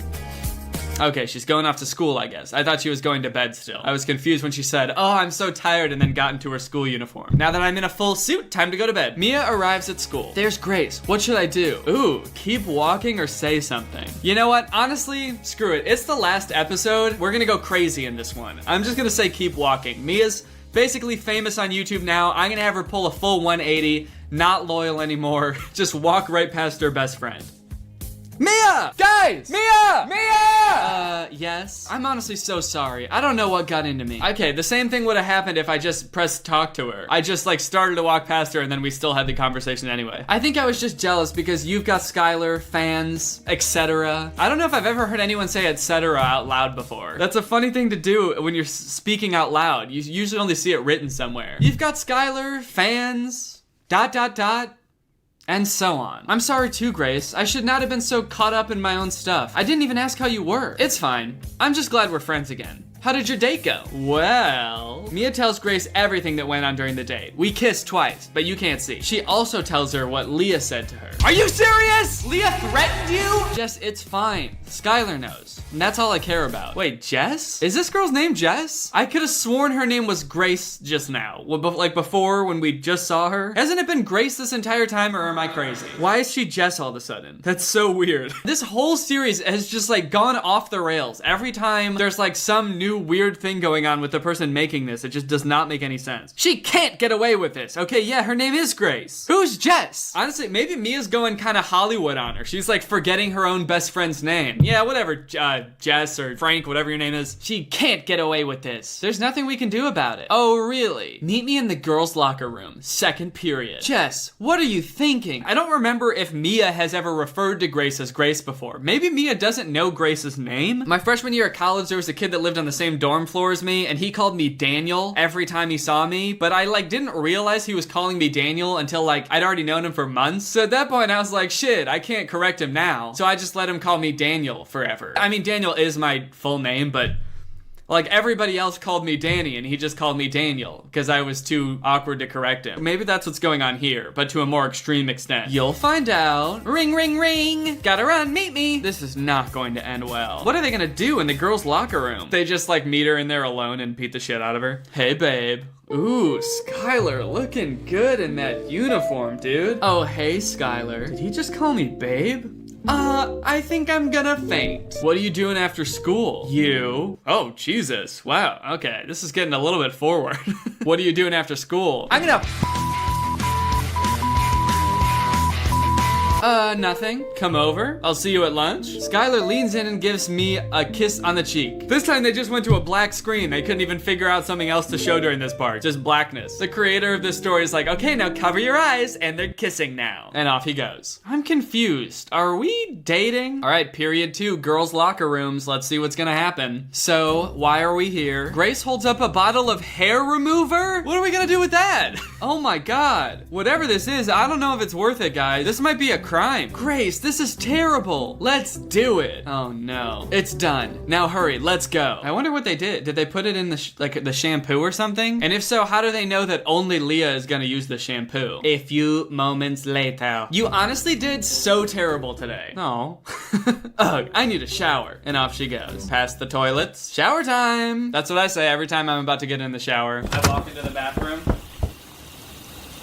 Okay, she's going off to school, I guess. I thought she was going to bed still. I was confused when she said, oh, I'm so tired, and then got into her school uniform. Now that I'm in a full suit, time to go to bed. Mia arrives at school. There's Grace. What should I do? Ooh, keep walking or say something. You know what? Honestly, screw it. It's the last episode. We're gonna go crazy in this one. I'm just gonna say keep walking. Mia's basically famous on YouTube now. I'm gonna have her pull a full 180, not loyal anymore. Just walk right past her best friend. Mia! Guys! Mia! Mia! Yes? I'm honestly so sorry. I don't know what got into me. Okay, the same thing would have happened if I just pressed talk to her. I just like started to walk past her and then we still had the conversation anyway. I think I was just jealous because you've got Skylar, fans, etc. I don't know if I've ever heard anyone say etc. out loud before. That's a funny thing to do when you're speaking out loud. You usually only see it written somewhere. You've got Skylar, fans, ... and so on. I'm sorry too, Grace. I should not have been so caught up in my own stuff. I didn't even ask how you were. It's fine. I'm just glad we're friends again. How did your date go? Well, Mia tells Grace everything that went on during the date. We kissed twice, but you can't see. She also tells her what Leah said to her. Are you serious? Leah threatened you? Jess, it's fine. Skylar knows. And that's all I care about. Wait, Jess? Is this girl's name Jess? I could have sworn her name was Grace just now. Like before when we just saw her. Hasn't it been Grace this entire time or am I crazy? Why is she Jess all of a sudden? That's so weird. This whole series has just like gone off the rails. Every time there's like some new weird thing going on with the person making this, it just does not make any sense. She can't get away with this. Okay, yeah, her name is Grace. Who's Jess? Honestly, maybe Mia's going kind of Hollywood on her. She's like forgetting her own best friend's name. Yeah, whatever, Jess or Frank, whatever your name is. She can't get away with this. There's nothing we can do about it. Oh, really? Meet me in the girls' locker room, second period. Jess, what are you thinking? I don't remember if Mia has ever referred to Grace as Grace before. Maybe Mia doesn't know Grace's name? My freshman year at college, there was a kid that lived on the same dorm floor as me, and he called me Daniel every time he saw me, but I like didn't realize he was calling me Daniel until like I'd already known him for months. So at that point I was like, shit, I can't correct him now. So I just let him call me Daniel forever. I mean, Daniel is my full name, but Like everybody else called me Danny and he just called me Daniel because I was too awkward to correct him. Maybe that's what's going on here, but to a more extreme extent. You'll find out. Ring, ring, ring. Gotta run, meet me. This is not going to end well. What are they gonna do in the girls' locker room? They just like meet her in there alone and beat the shit out of her. Hey, babe. Ooh, Skylar looking good in that uniform, dude. Oh, hey, Skylar. Did he just call me babe? I think I'm gonna faint. What are you doing after school? You? Oh, Jesus. Wow, okay. This is getting a little bit forward. What are you doing after school? I'm gonna... Nothing. Come over. I'll see you at lunch. Skylar leans in and gives me a kiss on the cheek. This time they just went to a black screen. They couldn't even figure out something else to show during this part. Just blackness. The creator of this story is like, okay, now cover your eyes, and they're kissing now. And off he goes. I'm confused. Are we dating? All right, period 2, girls' locker rooms. Let's see what's gonna happen. So, why are we here? Grace holds up a bottle of hair remover? What are we gonna do with that? Oh my God. Whatever this is, I don't know if it's worth it, guys. This might be a crime. Grace, this is terrible. Let's do it. Oh no. It's done. Now hurry, let's go. I wonder what they did. Did they put it in the shampoo or something? And if so, how do they know that only Leah is gonna use the shampoo? A few moments later. You honestly did so terrible today. Oh. Ugh, I need a shower. And off she goes. Past the toilets. Shower time. That's what I say every time I'm about to get in the shower. I walk into the bathroom.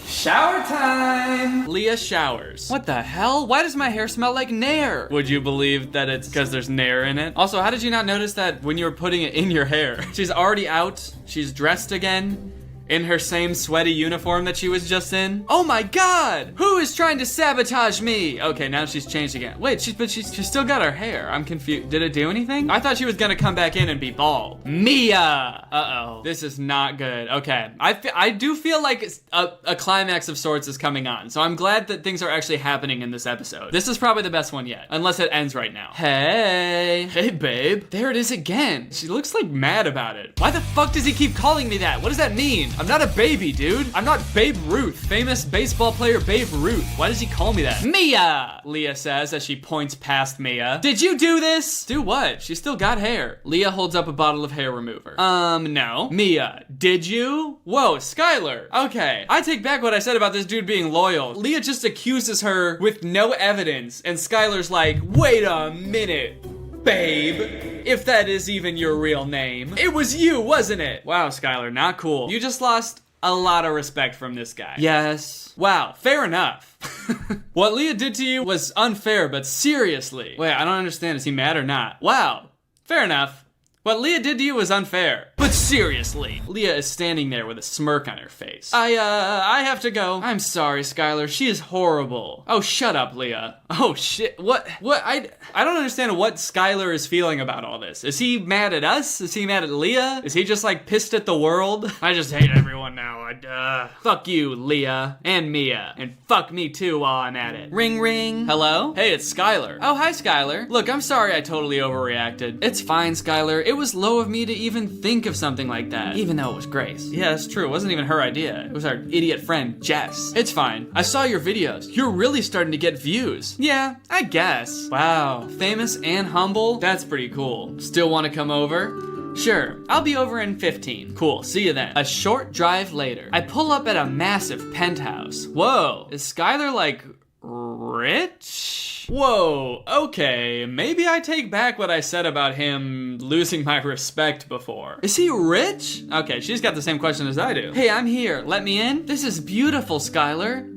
Shower time! Leah showers. What the hell? Why does my hair smell like Nair? Would you believe that it's because there's Nair in it? Also, how did you not notice that when you were putting it in your hair? She's already out. She's dressed again. In her same sweaty uniform that she was just in. Oh my God! Who is trying to sabotage me? Okay, now she's changed again. Wait, she's still got her hair. I'm confused. Did it do anything? I thought she was gonna come back in and be bald. Mia! Uh-oh. This is not good. Okay. I do feel like a climax of sorts is coming on, so I'm glad that things are actually happening in this episode. This is probably the best one yet, unless it ends right now. Hey. Hey, babe. There it is again. She looks like mad about it. Why the fuck does he keep calling me that? What does that mean? I'm not a baby, dude. I'm not Babe Ruth. Famous baseball player Babe Ruth. Why does he call me that? Mia! Leah says as she points past Mia. Did you do this? Do what? She's still got hair. Leah holds up a bottle of hair remover. No. Mia, did you? Whoa, Skylar. Okay. I take back what I said about this dude being loyal. Leah just accuses her with no evidence, and Skylar's like, wait a minute. Babe, if that is even your real name. It was you, wasn't it? Wow, Skylar, not cool. You just lost a lot of respect from this guy. Yes. Wow, fair enough. What Leah did to you was unfair, but seriously. Wait, I don't understand. Is he mad or not? Wow, fair enough. What Leah did to you was unfair. But seriously. Leah is standing there with a smirk on her face. I have to go. I'm sorry, Skylar. She is horrible. Oh, shut up, Leah. Oh, shit. What? I don't understand what Skylar is feeling about all this. Is he mad at us? Is he mad at Leah? Is he just, like, pissed at the world? I just hate everyone now. Fuck you, Leah. And Mia. And fuck me, too, while I'm at it. Ring, ring. Hello? Hey, it's Skylar. Oh, hi, Skylar. Look, I'm sorry I totally overreacted. It's fine, Skylar. It was low of me to even think of something like that, even though it was Grace. Yeah, that's true. It wasn't even her idea. It was our idiot friend, Jess. It's fine. I saw your videos. You're really starting to get views. Yeah, I guess. Wow, famous and humble? That's pretty cool. Still want to come over? Sure, I'll be over in 15. Cool, see you then. A short drive later, I pull up at a massive penthouse. Whoa, is Skylar like rich? Whoa, okay, maybe I take back what I said about him losing my respect before. Is he rich? Okay, she's got the same question as I do. Hey, I'm here, let me in? This is beautiful, Skylar.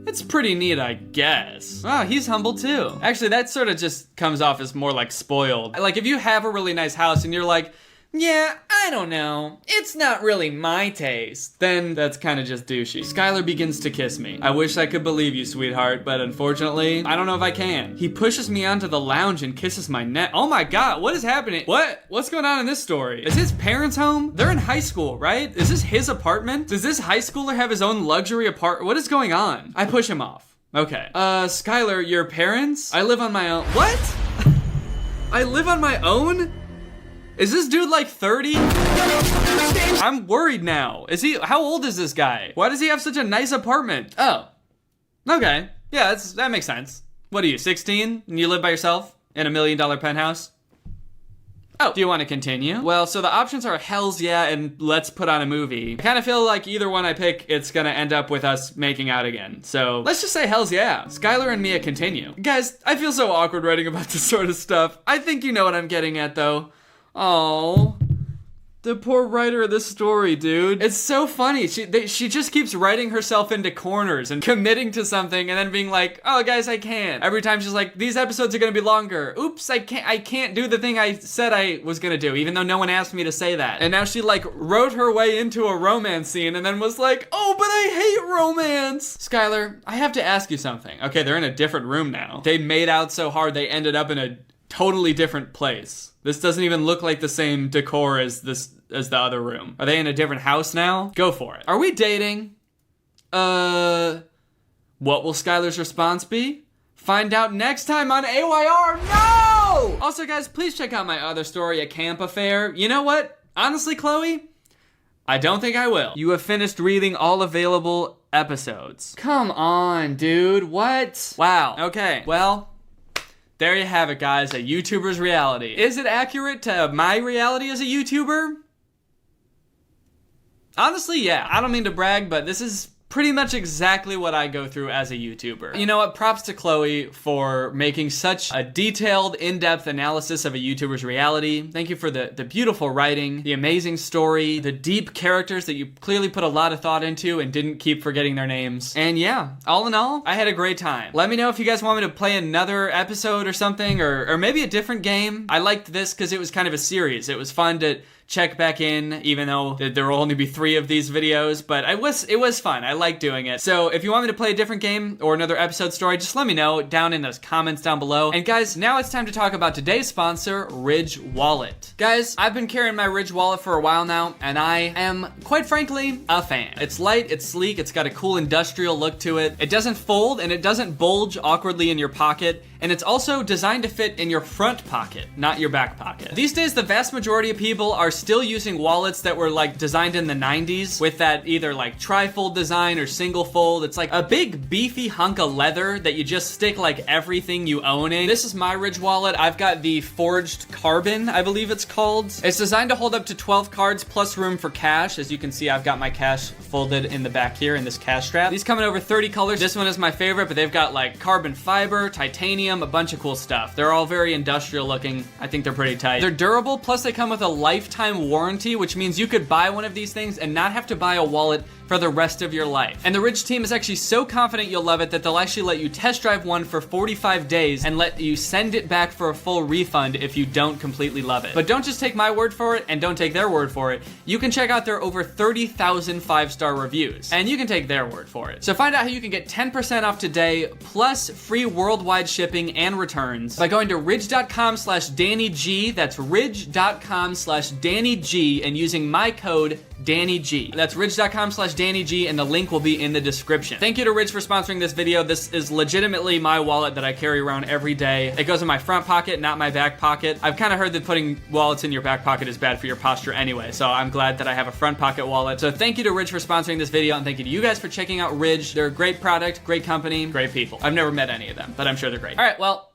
It's pretty neat, I guess. Wow, he's humble too. Actually, that sort of just comes off as more like spoiled. Like if you have a really nice house and you're like, yeah, I don't know. It's not really my taste. Then that's kind of just douchey. Skylar begins to kiss me. I wish I could believe you, sweetheart, but unfortunately, I don't know if I can. He pushes me onto the lounge and kisses my neck. Oh my God, what is happening? What's going on in this story? Is his parents home? They're in high school, right? Is this his apartment? Does this high schooler have his own luxury apartment? What is going on? I push him off. Okay. Skylar, your parents? I live on my own. What? I live on my own? Is this dude like 30? I'm worried now. How old is this guy? Why does he have such a nice apartment? Oh, okay. Yeah, that makes sense. What are you, 16? And you live by yourself in $1 million penthouse? Oh, do you want to continue? Well, so the options are hells yeah and let's put on a movie. I kind of feel like either one I pick, it's gonna end up with us making out again. So let's just say hells yeah. Skylar and Mia continue. Guys, I feel so awkward writing about this sort of stuff. I think you know what I'm getting at though. Oh. The poor writer of this story, dude. It's so funny. She just keeps writing herself into corners and committing to something and then being like, oh guys, I can't. Every time she's like, these episodes are gonna be longer. Oops, I can't do the thing I said I was gonna do, even though no one asked me to say that. And now she like wrote her way into a romance scene and then was like, oh, but I hate romance. Skylar, I have to ask you something. Okay, they're in a different room now. They made out so hard they ended up in a totally different place. This doesn't even look like the same decor as the other room. Are they in a different house now? Go for it. Are we dating? What will Skylar's response be? Find out next time on AYR. No! Also, guys, please check out my other story, A Camp Affair. You know what? Honestly, Chloe, I don't think I will. You have finished reading all available episodes. Come on, dude. What? Wow. Okay, well, there you have it, guys, a YouTuber's reality. Is it accurate to my reality as a YouTuber? Honestly, yeah. I don't mean to brag, but this is pretty much exactly what I go through as a YouTuber. You know what? Props to Chloe for making such a detailed, in-depth analysis of a YouTuber's reality. Thank you for the beautiful writing, the amazing story, the deep characters that you clearly put a lot of thought into and didn't keep forgetting their names. And yeah, all in all, I had a great time. Let me know if you guys want me to play another episode or something, or maybe a different game. I liked this because it was kind of a series. It was fun to check back in, even though there will only be 3 of these videos, but it was fun. I like doing it. So if you want me to play a different game or another episode story, just let me know down in those comments down below. And guys, now it's time to talk about today's sponsor, Ridge Wallet. Guys, I've been carrying my Ridge Wallet for a while now, and I am, quite frankly, a fan. It's light, it's sleek, it's got a cool industrial look to it. It doesn't fold, and it doesn't bulge awkwardly in your pocket, and it's also designed to fit in your front pocket, not your back pocket. These days, the vast majority of people are still using wallets that were like designed in the 90s with that either like tri-fold design or single fold. It's like a big beefy hunk of leather that you just stick like everything you own in. This is my Ridge Wallet. I've got the Forged Carbon, I believe it's called. It's designed to hold up to 12 cards plus room for cash. As you can see, I've got my cash folded in the back here in this cash strap. These come in over 30 colors. This one is my favorite, but they've got like carbon fiber, titanium, a bunch of cool stuff. They're all very industrial looking. I think they're pretty tight. They're durable, plus they come with a lifetime warranty, which means you could buy one of these things and not have to buy a wallet for the rest of your life. And the Ridge team is actually so confident you'll love it that they'll actually let you test drive one for 45 days and let you send it back for a full refund if you don't completely love it. But don't just take my word for it and don't take their word for it. You can check out their over 30,000 5-star reviews and you can take their word for it. So find out how you can get 10% off today plus free worldwide shipping and returns by going to ridge.com/DannyG. That's ridge.com/DannyG and using my code DannyG. That's ridge.com/DannyG and the link will be in the description. Thank you to Ridge for sponsoring this video. This is legitimately my wallet that I carry around every day. It goes in my front pocket, not my back pocket. I've kind of heard that putting wallets in your back pocket is bad for your posture anyway, so I'm glad that I have a front pocket wallet. So thank you to Ridge for sponsoring this video and thank you to you guys for checking out Ridge. They're a great product, great company, great people. I've never met any of them, but I'm sure they're great. All right, well,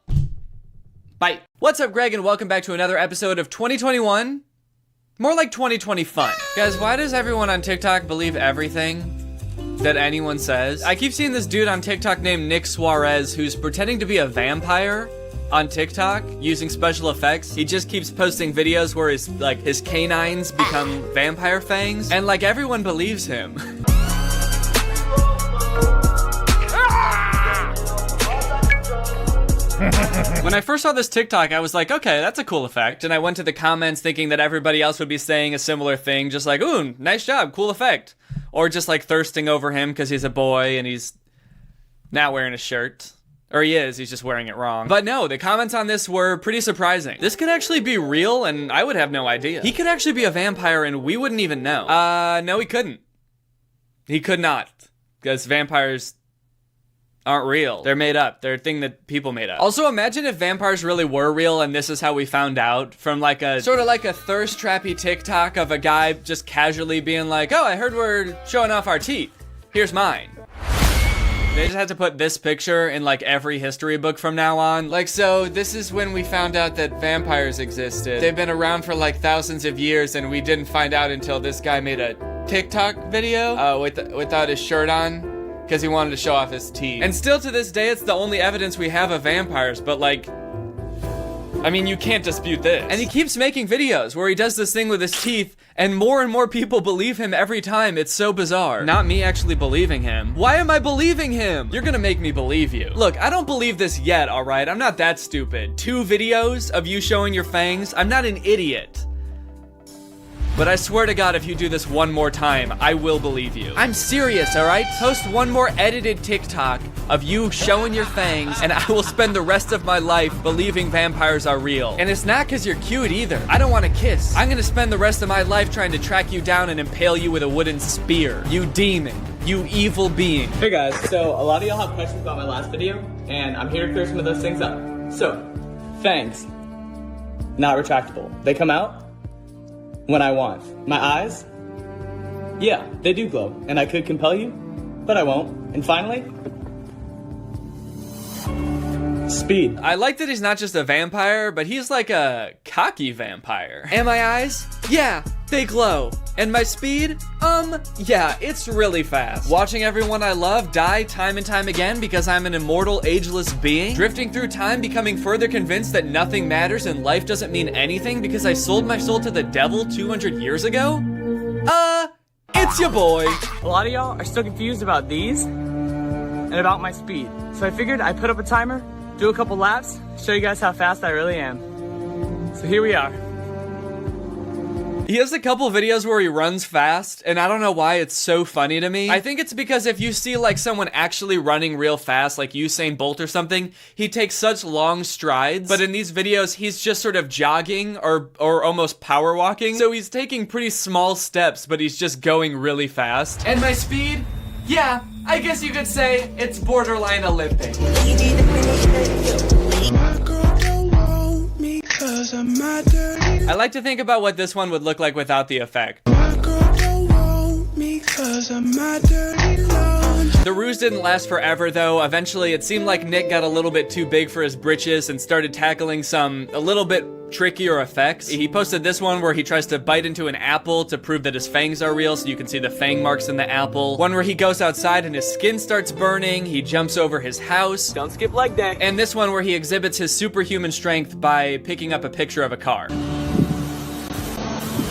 bye. What's up, Greg, and welcome back to another episode of 2021. More like 2020 fun. Guys, why does everyone on TikTok believe everything that anyone says? I keep seeing this dude on TikTok named Nick Suarez who's pretending to be a vampire on TikTok using special effects. He just keeps posting videos where his canines become vampire fangs, and like everyone believes him. When I first saw this TikTok, I was like, okay, that's a cool effect. And I went to the comments thinking that everybody else would be saying a similar thing, just like, ooh, nice job, cool effect. Or just like thirsting over him because he's a boy and he's not wearing a shirt. Or he is, he's just wearing it wrong. But no, the comments on this were pretty surprising. This could actually be real and I would have no idea. He could actually be a vampire and we wouldn't even know. No, he couldn't. He could not. Because vampires aren't real. They're made up. They're a thing that people made up. Also, imagine if vampires really were real and this is how we found out from like a sort of like a thirst trappy TikTok of a guy just casually being like, oh, I heard we're showing off our teeth. Here's mine. They just had to put this picture in like every history book from now on. Like, so this is when we found out that vampires existed. They've been around for like thousands of years, and we didn't find out until this guy made a TikTok video without his shirt on because he wanted to show off his teeth. And still to this day, it's the only evidence we have of vampires, but like, I mean, you can't dispute this. And he keeps making videos where he does this thing with his teeth, and more people believe him every time. It's so bizarre. Not me actually believing him. Why am I believing him? You're gonna make me believe you. Look, I don't believe this yet, all right? I'm not that stupid. 2 videos of you showing your fangs? I'm not an idiot. But I swear to God, if you do this one more time, I will believe you. I'm serious, all right? Post one more edited TikTok of you showing your fangs, and I will spend the rest of my life believing vampires are real. And it's not because you're cute either. I don't want to kiss. I'm gonna spend the rest of my life trying to track you down and impale you with a wooden spear. You demon. You evil being. Hey guys, so a lot of y'all have questions about my last video, and I'm here to clear some of those things up. So, fangs, not retractable. They come out when I want. My eyes, yeah, they do glow, and I could compel you, but I won't. And finally, speed. I like that he's not just a vampire, but he's like a cocky vampire. And my eyes? Yeah, they glow. And my speed? Yeah, it's really fast. Watching everyone I love die time and time again because I'm an immortal, ageless being. Drifting through time, becoming further convinced that nothing matters and life doesn't mean anything because I sold my soul to the devil 200 years ago? It's your boy. A lot of y'all are still confused about these and about my speed. So I figured I'd put up a timer, do a couple laps, show you guys how fast I really am. So here we are. He has a couple videos where he runs fast, and I don't know why it's so funny to me. I think it's because if you see like someone actually running real fast, like Usain Bolt or something, he takes such long strides. But in these videos, he's just sort of jogging or almost power walking. So he's taking pretty small steps, but he's just going really fast. And my speed? Yeah, I guess you could say it's borderline Olympic. I like to think about what this one would look like without the effect. The ruse didn't last forever though. Eventually it seemed like Nick got a little bit too big for his britches and started tackling some a little bit trickier effects. He posted this one where he tries to bite into an apple to prove that his fangs are real, so you can see the fang marks in the apple. One where he goes outside and his skin starts burning. He jumps over his house. Don't skip leg day. And this one where he exhibits his superhuman strength by picking up a picture of a car.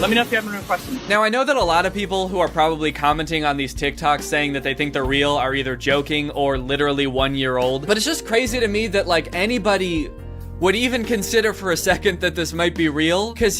Let me know if you have any questions. Now, I know that a lot of people who are probably commenting on these TikToks saying that they think they're real are either joking or literally 1 year old. But it's just crazy to me that like anybody would even consider for a second that this might be real, because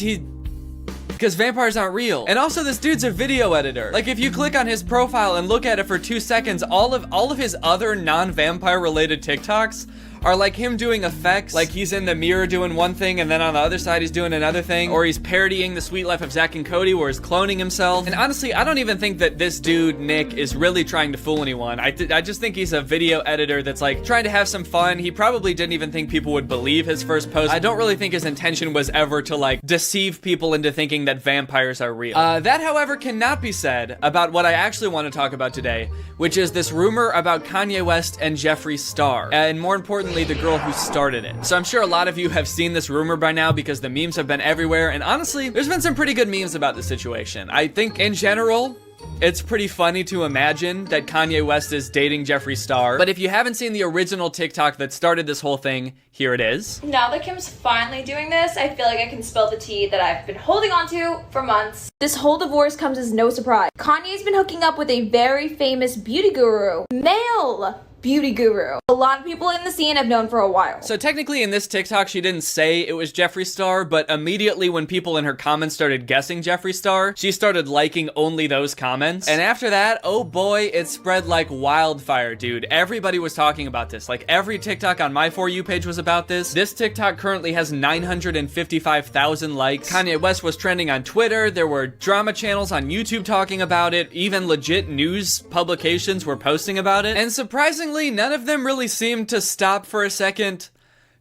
vampires aren't real. And also this dude's a video editor. Like if you click on his profile and look at it for 2 seconds, all of his other non-vampire related TikToks are like him doing effects, like he's in the mirror doing one thing and then on the other side he's doing another thing, or he's parodying The Sweet Life of Zack and Cody where he's cloning himself. And honestly, I don't even think that this dude, Nick, is really trying to fool anyone. I just think he's a video editor that's like trying to have some fun. He probably didn't even think people would believe his first post. I don't really think his intention was ever to like deceive people into thinking that vampires are real. That, however, cannot be said about what I actually want to talk about today, which is this rumor about Kanye West and Jeffree Star, and more importantly, the girl who started it. So I'm sure a lot of you have seen this rumor by now because the memes have been everywhere, and honestly, there's been some pretty good memes about the situation. I think in general, it's pretty funny to imagine that Kanye West is dating Jeffree Star, but if you haven't seen the original TikTok that started this whole thing, here it is. Now that Kim's finally doing this, I feel like I can spill the tea that I've been holding on to for months. This whole divorce comes as no surprise. Kanye's been hooking up with a very famous beauty guru, male beauty guru. A lot of people in the scene have known for a while. So technically in this TikTok, she didn't say it was Jeffree Star, but immediately when people in her comments started guessing Jeffree Star, she started liking only those comments. And after that, oh boy, it spread like wildfire, dude. Everybody was talking about this. Like every TikTok on my For You page was about this. This TikTok currently has 955,000 likes. Kanye West was trending on Twitter. There were drama channels on YouTube talking about it. Even legit news publications were posting about it. And surprisingly, none of them really seemed to stop for a second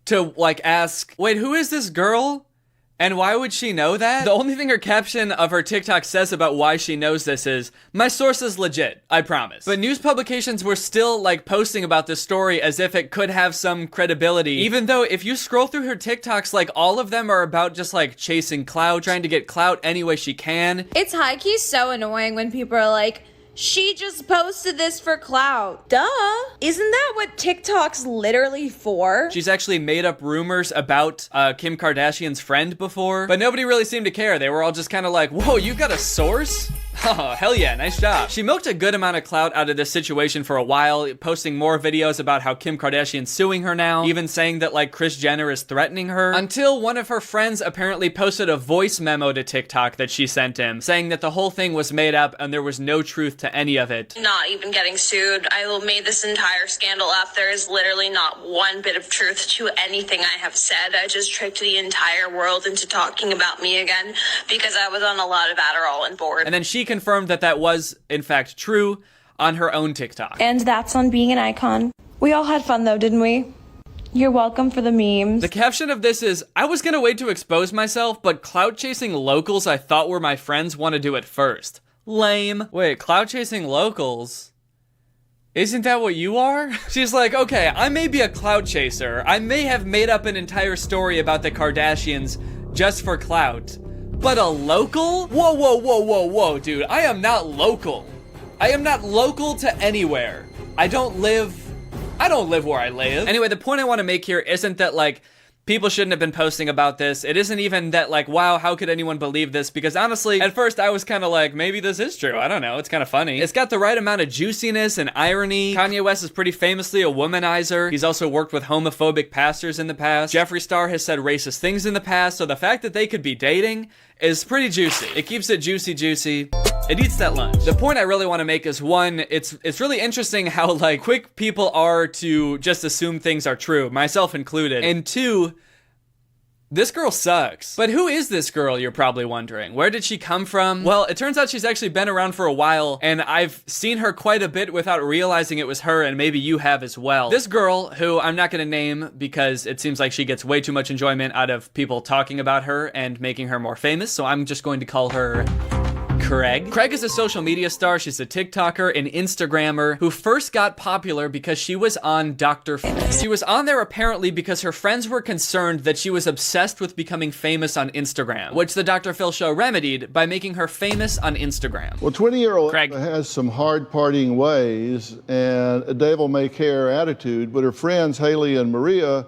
to like ask, wait, who is this girl? And why would she know that? The only thing her caption of her TikTok says about why she knows this is, my source is legit, I promise. But news publications were still like posting about this story as if it could have some credibility, even though if you scroll through her TikToks, like all of them are about just like chasing clout, trying to get clout any way she can. It's high-key so annoying when people are like, she just posted this for clout. Duh. Isn't that what TikTok's literally for? She's actually made up rumors about Kim Kardashian's friend before, but nobody really seemed to care. They were all just kind of like, whoa, you got a source? Oh, hell yeah, nice job. She milked a good amount of clout out of this situation for a while, posting more videos about how Kim Kardashian's suing her now, even saying that like Kris Jenner is threatening her, until one of her friends apparently posted a voice memo to TikTok that she sent him, saying that the whole thing was made up and there was no truth to any of it. Not even getting sued. I made this entire scandal up. There is literally not one bit of truth to anything I have said. I just tricked the entire world into talking about me again because I was on a lot of Adderall and bored. And then she confirmed that that was, in fact, true on her own TikTok. And that's on being an icon. We all had fun though, didn't we? You're welcome for the memes. The caption of this is, I was gonna wait to expose myself, but clout chasing locals I thought were my friends want to do it first. Lame. Wait, clout chasing locals? Isn't that what you are? She's like, okay, I may be a clout chaser. I may have made up an entire story about the Kardashians just for clout. But a local? Whoa, whoa, whoa, whoa, whoa, dude. I am not local. I am not local to anywhere. I don't live where I live. Anyway, the point I want to make here isn't that, like, people shouldn't have been posting about this. It isn't even that, like, wow, how could anyone believe this? Because honestly, at first I was kind of like, maybe this is true. I don't know. It's kind of funny. It's got the right amount of juiciness and irony. Kanye West is pretty famously a womanizer. He's also worked with homophobic pastors in the past. Jeffree Star has said racist things in the past. So the fact that they could be dating is pretty juicy. It keeps it juicy. It eats that lunch. The point I really want to make is, one, it's really interesting how like quick people are to just assume things are true, myself included. And two, this girl sucks. But who is this girl, you're probably wondering? Where did she come from? Well, it turns out she's actually been around for a while, and I've seen her quite a bit without realizing it was her, and maybe you have as well. This girl, who I'm not gonna name because it seems like she gets way too much enjoyment out of people talking about her and making her more famous, so I'm just going to call her Craig. Craig is a social media star. She's a TikToker, an Instagrammer who first got popular because she was on Dr. Phil. She was on there apparently because her friends were concerned that she was obsessed with becoming famous on Instagram, which the Dr. Phil show remedied by making her famous on Instagram. Well, 20-year-old Craig has some hard partying ways and a devil-may-care attitude, but her friends Haley and Maria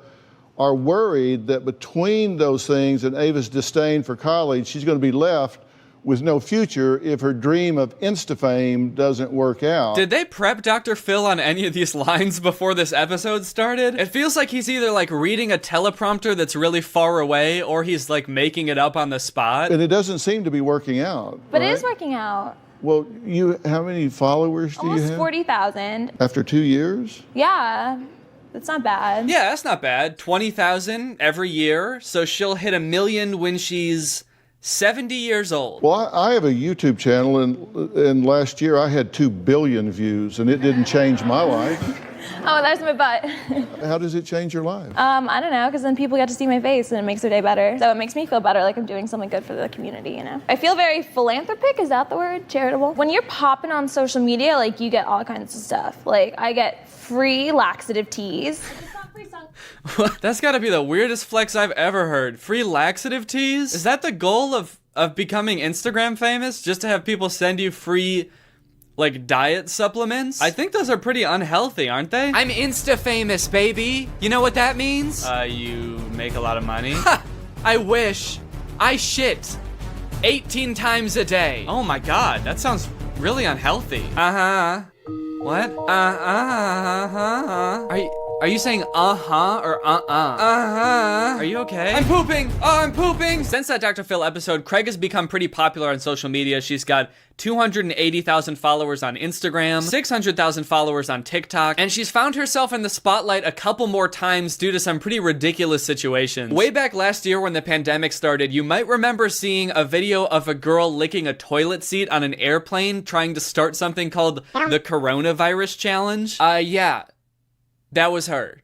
are worried that between those things and Ava's disdain for college, she's going to be left with no future if her dream of Insta fame doesn't work out. Did they prep Dr. Phil on any of these lines before this episode started? It feels like he's either like reading a teleprompter that's really far away, or he's like making it up on the spot. And it doesn't seem to be working out. But right? it is working out. Well, how many followers do you have? Almost 40,000. After 2 years? Yeah. That's not bad. Yeah, that's not bad. 20,000 every year. So she'll hit 1 million when she's 70 years old. Well, I have a YouTube channel, and last year I had 2 billion views, and it didn't change my life. Oh, there's my butt. How does it change your life? I don't know, because then people get to see my face and it makes their day better. So it makes me feel better, like I'm doing something good for the community, you know? I feel very philanthropic, is that the word? Charitable? When you're popping on social media, like you get all kinds of stuff. Like I get free laxative teas. That's gotta be the weirdest flex I've ever heard. Free laxative teas? Is that the goal of becoming Instagram famous? Just to have people send you free, like, diet supplements? I think those are pretty unhealthy, aren't they? I'm Insta famous, baby. You know what that means? You make a lot of money? Ha! I wish. I shit 18 times a day. Oh my god, that sounds really unhealthy. What? Are you saying uh-huh or uh-huh? Are you okay? I'm pooping! Oh, I'm pooping! Since that Dr. Phil episode, Craig has become pretty popular on social media. She's got 280,000 followers on Instagram, 600,000 followers on TikTok, and she's found herself in the spotlight a couple more times due to some pretty ridiculous situations. Way back last year when the pandemic started, you might remember seeing a video of a girl licking a toilet seat on an airplane trying to start something called the Coronavirus Challenge. Yeah. That was her.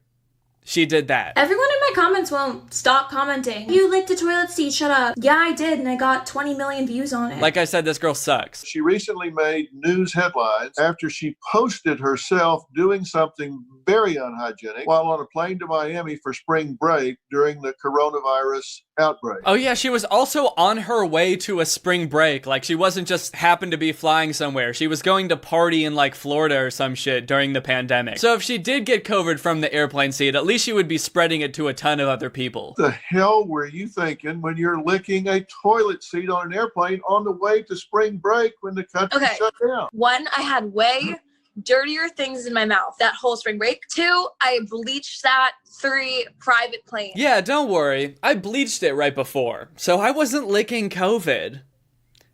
She did that. Everyone in my comments won't stop commenting. You licked a toilet seat, shut up. Yeah, I did, and I got 20 million views on it. Like I said, this girl sucks. She recently made news headlines after she posted herself doing something very unhygienic while on a plane to Miami for spring break during the coronavirus outbreak. Oh yeah, she was also on her way to a spring break. Like, she wasn't just happened to be flying somewhere. She was going to party in like Florida or some shit during the pandemic. So if she did get COVID from the airplane seat, at least she would be spreading it to a ton of other people. What the hell were you thinking when you're licking a toilet seat on an airplane on the way to spring break when the country shut down? One, I had way dirtier things in my mouth that whole spring break. 2, I bleached that. 3, private plane. Yeah, don't worry. I bleached it right before. So I wasn't licking COVID.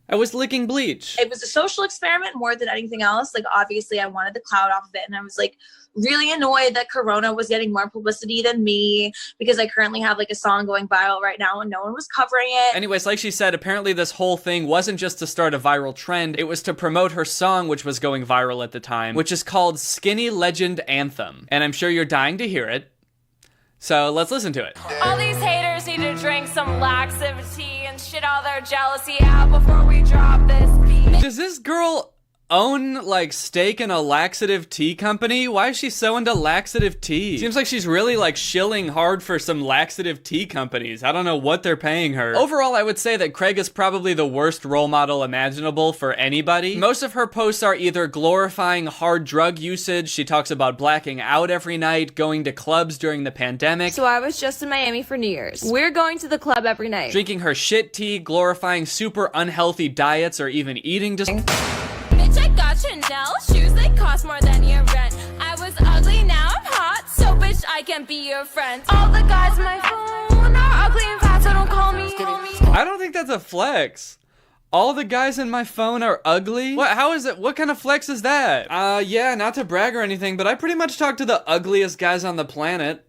I was licking bleach. It was a social experiment more than anything else. Like, obviously, I wanted the clout off of it. And I was, like, really annoyed that Corona was getting more publicity than me because I currently have, like, a song going viral right now and no one was covering it. Anyways, like she said, apparently this whole thing wasn't just to start a viral trend. It was to promote her song, which was going viral at the time, which is called Skinny Legend Anthem. And I'm sure you're dying to hear it. So let's listen to it. All these haters need to drink some laxative tea and shit all their jealousy out before we drop this beat. Does this girl own like stake in a laxative tea company? Why is she so into laxative tea? Seems like she's really like shilling hard for some laxative tea companies. I don't know what they're paying her. Overall, I would say that Craig is probably the worst role model imaginable for anybody. Most of her posts are either glorifying hard drug usage. She talks about blacking out every night, going to clubs during the pandemic. So I was just in Miami for New Year's. We're going to the club every night. Drinking her shit tea, glorifying super unhealthy diets, or even eating I got Chanel shoes, they cost more than your rent. I was ugly, now I'm hot, so bitch, I can be your friend. All the guys on my phone are ugly and fat, so don't call me. I don't think that's a flex. All the guys in my phone are ugly? What? How is it? What kind of flex is that? Yeah, not to brag or anything, but I pretty much talk to the ugliest guys on the planet.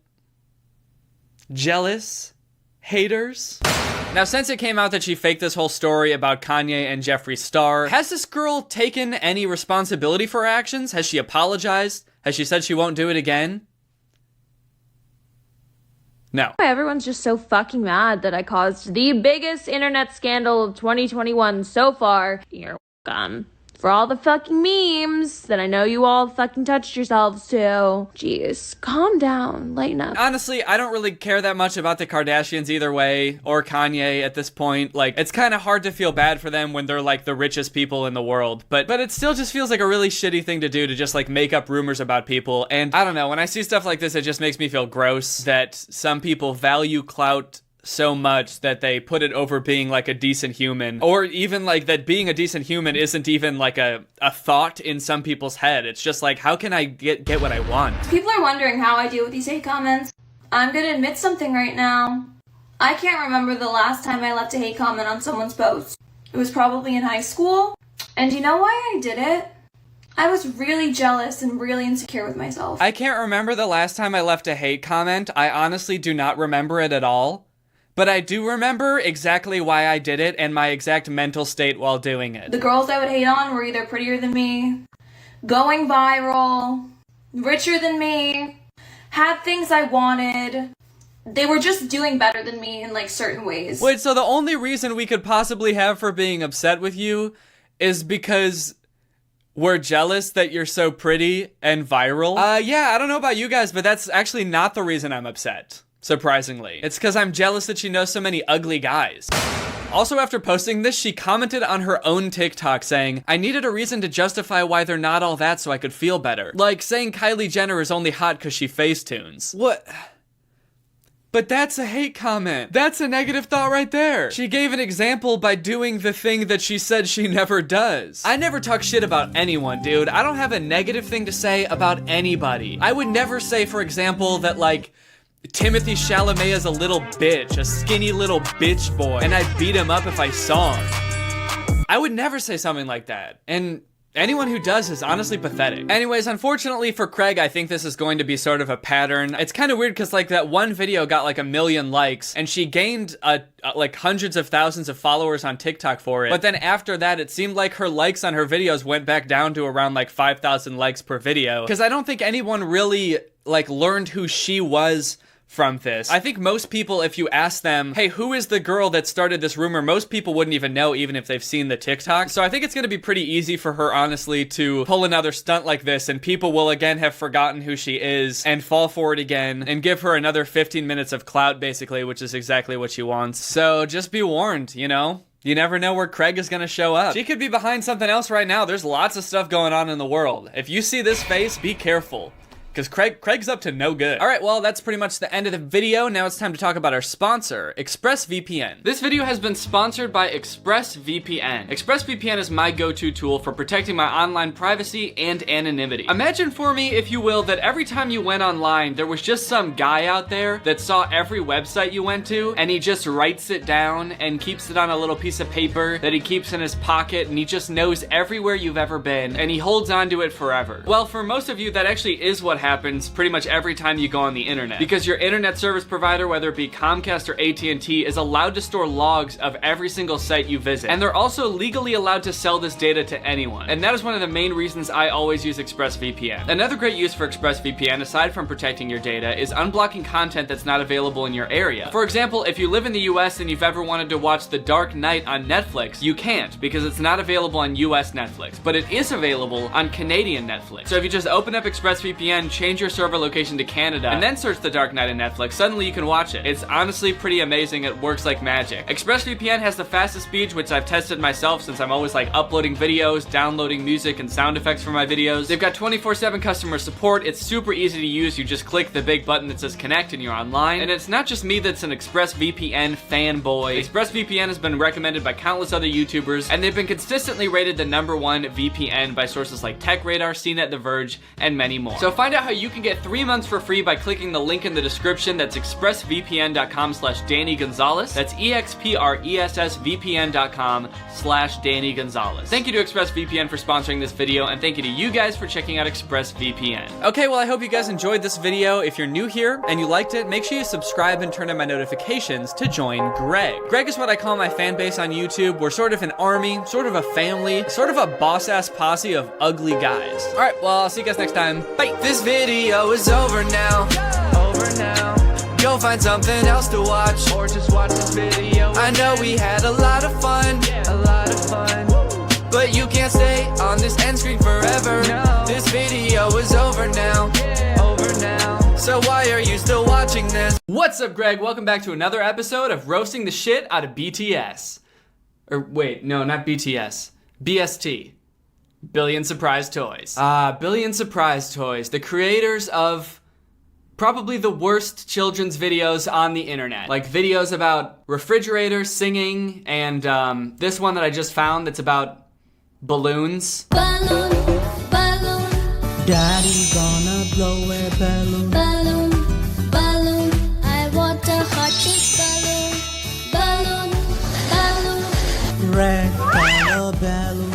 Jealous? Haters? Now, since it came out that she faked this whole story about Kanye and Jeffree Star, has this girl taken any responsibility for her actions? Has she apologized? Has she said she won't do it again? No. Everyone's just so fucking mad that I caused the biggest internet scandal of 2021 so far. You're welcome. For all the fucking memes that I know you all fucking touched yourselves to. Jeez, calm down, lighten up. Honestly, I don't really care that much about the Kardashians either way, or Kanye at this point. Like, it's kind of hard to feel bad for them when they're like the richest people in the world. But it still just feels like a really shitty thing to do, to just like make up rumors about people. And I don't know, when I see stuff like this, it just makes me feel gross that some people value clout so much that they put it over being like a decent human, or even like that being a decent human isn't even like a thought in some people's head. It's just like, how can I get what I want? People are wondering how I deal with these hate comments. I'm gonna admit something right now. I can't remember the last time I left a hate comment on someone's post. It was probably in high school. And you know why I did it? I was really jealous and really insecure with myself. I can't remember the last time I left a hate comment. I honestly do not remember it at all. But I do remember exactly why I did it and my exact mental state while doing it. The girls I would hate on were either prettier than me, going viral, richer than me, had things I wanted. They were just doing better than me in like certain ways. Wait, so the only reason we could possibly have for being upset with you is because we're jealous that you're so pretty and viral? Yeah, I don't know about you guys, but that's actually not the reason I'm upset. Surprisingly. It's because I'm jealous that she knows so many ugly guys. Also, after posting this, she commented on her own TikTok saying, I needed a reason to justify why they're not all that so I could feel better. Like saying Kylie Jenner is only hot because she facetunes. What? But that's a hate comment. That's a negative thought right there. She gave an example by doing the thing that she said she never does. I never talk shit about anyone, dude. I don't have a negative thing to say about anybody. I would never say, for example, that like, Timothy Chalamet is a little bitch, a skinny little bitch boy, and I'd beat him up if I saw him. I would never say something like that, and anyone who does is honestly pathetic. Anyways, unfortunately for Craig, I think this is going to be sort of a pattern. It's kind of weird because like that one video got like 1 million likes, and she gained like hundreds of thousands of followers on TikTok for it. But then after that, it seemed like her likes on her videos went back down to around like 5,000 likes per video. Because I don't think anyone really like learned who she was from this. I think most people, if you ask them, hey, who is the girl that started this rumor, most people wouldn't even know, even if they've seen the TikTok. So I think it's gonna be pretty easy for her, honestly, to pull another stunt like this, and people will again have forgotten who she is and fall for it again and give her another 15 minutes of clout, basically, which is exactly what she wants. So just be warned, you know? You never know where Craig is gonna show up. She could be behind something else right now. There's lots of stuff going on in the world. If you see this face, be careful. Because Craig's up to no good. All right, well, that's pretty much the end of the video. Now it's time to talk about our sponsor, ExpressVPN. This video has been sponsored by ExpressVPN. ExpressVPN is my go-to tool for protecting my online privacy and anonymity. Imagine for me, if you will, that every time you went online, there was just some guy out there that saw every website you went to, and he just writes it down and keeps it on a little piece of paper that he keeps in his pocket, and he just knows everywhere you've ever been, and he holds onto it forever. Well, for most of you, that actually is what happens pretty much every time you go on the internet, because your internet service provider, whether it be Comcast or AT&T, is allowed to store logs of every single site you visit, and they're also legally allowed to sell this data to anyone, and that is one of the main reasons I always use ExpressVPN. Another great use for ExpressVPN, aside from protecting your data, is unblocking content that's not available in your area. For example, if you live in the US and you've ever wanted to watch The Dark Knight on Netflix, you can't, because it's not available on US Netflix, but it is available on Canadian Netflix. So if you just open up ExpressVPN, change your server location to Canada, and then search The Dark Knight on Netflix, suddenly you can watch it. It's honestly pretty amazing. It works like magic. ExpressVPN has the fastest speeds, which I've tested myself since I'm always like uploading videos, downloading music and sound effects for my videos. They've got 24/7 customer support. It's super easy to use. You just click the big button that says connect and you're online. And it's not just me that's an ExpressVPN fanboy. ExpressVPN has been recommended by countless other YouTubers, and they've been consistently rated the #1 VPN by sources like TechRadar, CNET, The Verge, and many more. So find out how you can get 3 months for free by clicking the link in the description. That's expressvpn.com/Danny Gonzalez. That's expressvpn.com/Danny Gonzalez. Thank you to ExpressVPN for sponsoring this video, and thank you to you guys for checking out ExpressVPN. Okay, well, I hope you guys enjoyed this video. If you're new here and you liked it, make sure you subscribe and turn on my notifications to join Greg. Greg is what I call my fan base on YouTube. We're sort of an army, sort of a family, sort of a boss-ass posse of ugly guys. All right, well, I'll see you guys next time. Bye. This video is over now. Go find something else to watch, or just watch this video. I know we had a lot of fun, but you can't stay on this end screen forever. No. This video is over now. So why are you still watching this? What's up, Greg? Welcome back to another episode of roasting the shit out of BTS. Or wait, no, not BTS. BST. Billion Surprise Toys. Billion Surprise Toys, the creators of probably the worst children's videos on the internet. Like videos about refrigerators singing, and this one that I just found that's about balloons. Balloon, balloon. Daddy gonna blow a balloon. Balloon, balloon. I want a hot pink balloon. Balloon, balloon. Red color balloon.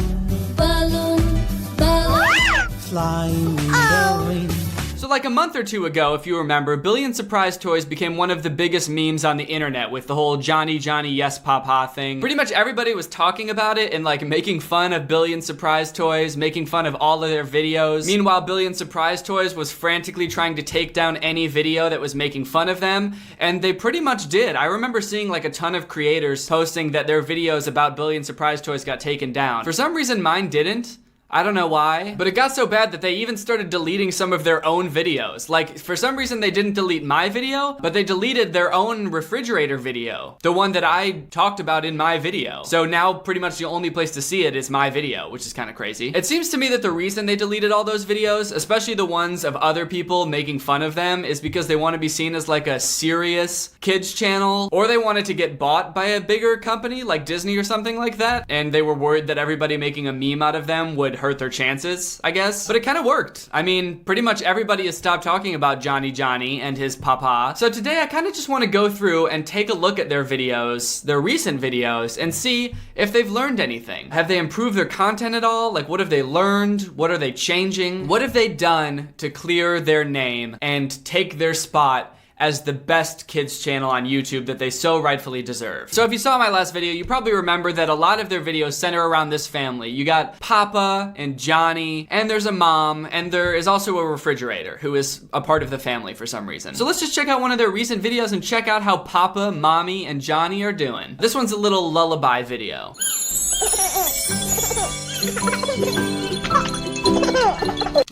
Flying in the rain. So like a month or two ago, if you remember, Billion Surprise Toys became one of the biggest memes on the internet with the whole Johnny Johnny Yes Papa thing. Pretty much everybody was talking about it and like making fun of Billion Surprise Toys, making fun of all of their videos. Meanwhile, Billion Surprise Toys was frantically trying to take down any video that was making fun of them, and they pretty much did. I remember seeing like a ton of creators posting that their videos about Billion Surprise Toys got taken down. For some reason, mine didn't. I don't know why, but it got so bad that they even started deleting some of their own videos. Like, for some reason they didn't delete my video, but they deleted their own refrigerator video. The one that I talked about in my video. So now pretty much the only place to see it is my video, which is kind of crazy. It seems to me that the reason they deleted all those videos, especially the ones of other people making fun of them, is because they want to be seen as like a serious kids channel, or they wanted to get bought by a bigger company like Disney or something like that, and they were worried that everybody making a meme out of them would hurt their chances, I guess. But it kind of worked. I mean, pretty much everybody has stopped talking about Johnny Johnny and his papa. So today I kind of just want to go through and take a look at their videos, their recent videos, and see if they've learned anything. Have they improved their content at all? Like, what have they learned? What are they changing? What have they done to clear their name and take their spot as the best kids channel on YouTube that they so rightfully deserve. So if you saw my last video, you probably remember that a lot of their videos center around this family. You got Papa and Johnny, and there's a mom, and there is also a refrigerator who is a part of the family for some reason. So let's just check out one of their recent videos and check out how Papa, Mommy, and Johnny are doing. This one's a little lullaby video.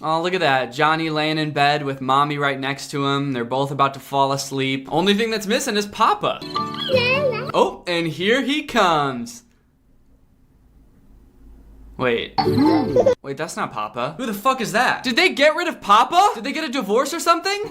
Oh, look at that. Johnny laying in bed with Mommy right next to him. They're both about to fall asleep. Only thing that's missing is Papa. Oh, and here he comes. Wait, that's not Papa. Who the fuck is that? Did they get rid of Papa? Did they get a divorce or something?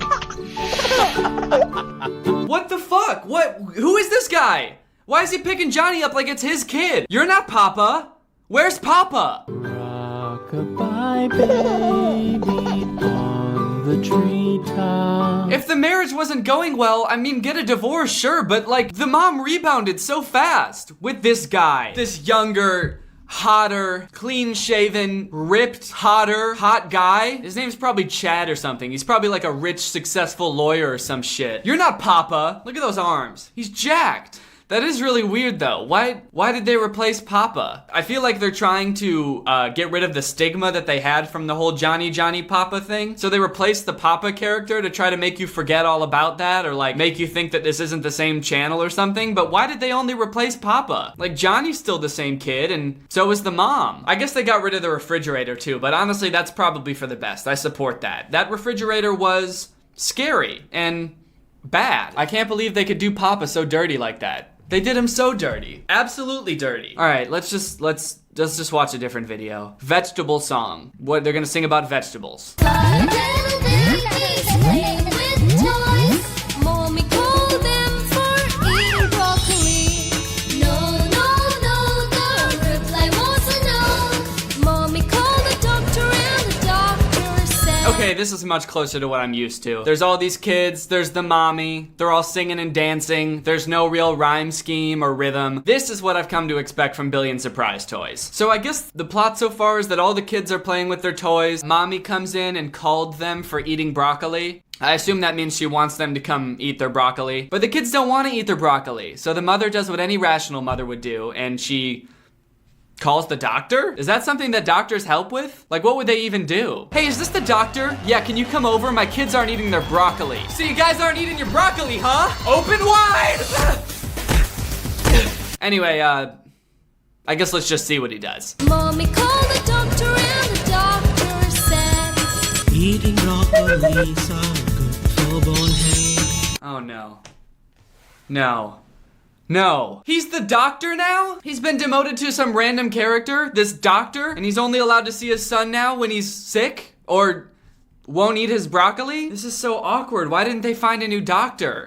What the fuck? Who is this guy? Why is he picking Johnny up like it's his kid? You're not Papa. Where's Papa? Rock-a-bye baby on the treetop. If the marriage wasn't going well, I mean, get a divorce, sure, but like, the mom rebounded so fast with this guy. This younger, hotter, clean-shaven, ripped, hot guy. His name's probably Chad or something. He's probably like a rich, successful lawyer or some shit. You're not Papa. Look at those arms. He's jacked. That is really weird though. Why did they replace Papa? I feel like they're trying to get rid of the stigma that they had from the whole Johnny Papa thing. So they replaced the Papa character to try to make you forget all about that, or like make you think that this isn't the same channel or something. But why did they only replace Papa? Like, Johnny's still the same kid, and so is the mom. I guess they got rid of the refrigerator too, but honestly that's probably for the best. I support that. That refrigerator was scary and bad. I can't believe they could do Papa so dirty like that. They did him so dirty. Absolutely dirty. All right, let's just watch a different video. Vegetable song. What, they're gonna sing about vegetables. Okay, this is much closer to what I'm used to. There's all these kids, there's the mommy, they're all singing and dancing, there's no real rhyme scheme or rhythm. This is what I've come to expect from Billion Surprise Toys. So I guess the plot so far is that all the kids are playing with their toys. Mommy comes in and called them for eating broccoli. I assume that means she wants them to come eat their broccoli. But the kids don't want to eat their broccoli. So the mother does what any rational mother would do, and she calls the doctor? Is that something that doctors help with? Like, what would they even do? Hey, is this the doctor? Yeah, can you come over? My kids aren't eating their broccoli. So you guys aren't eating your broccoli, huh? Open wide! Anyway, I guess let's just see what he does. Mommy called the doctor and the doctor said eating broccoli's are good for bone health. Oh no. No. No. He's the doctor now? He's been demoted to some random character, this doctor, and he's only allowed to see his son now when he's sick? Or won't eat his broccoli? This is so awkward. Why didn't they find a new doctor?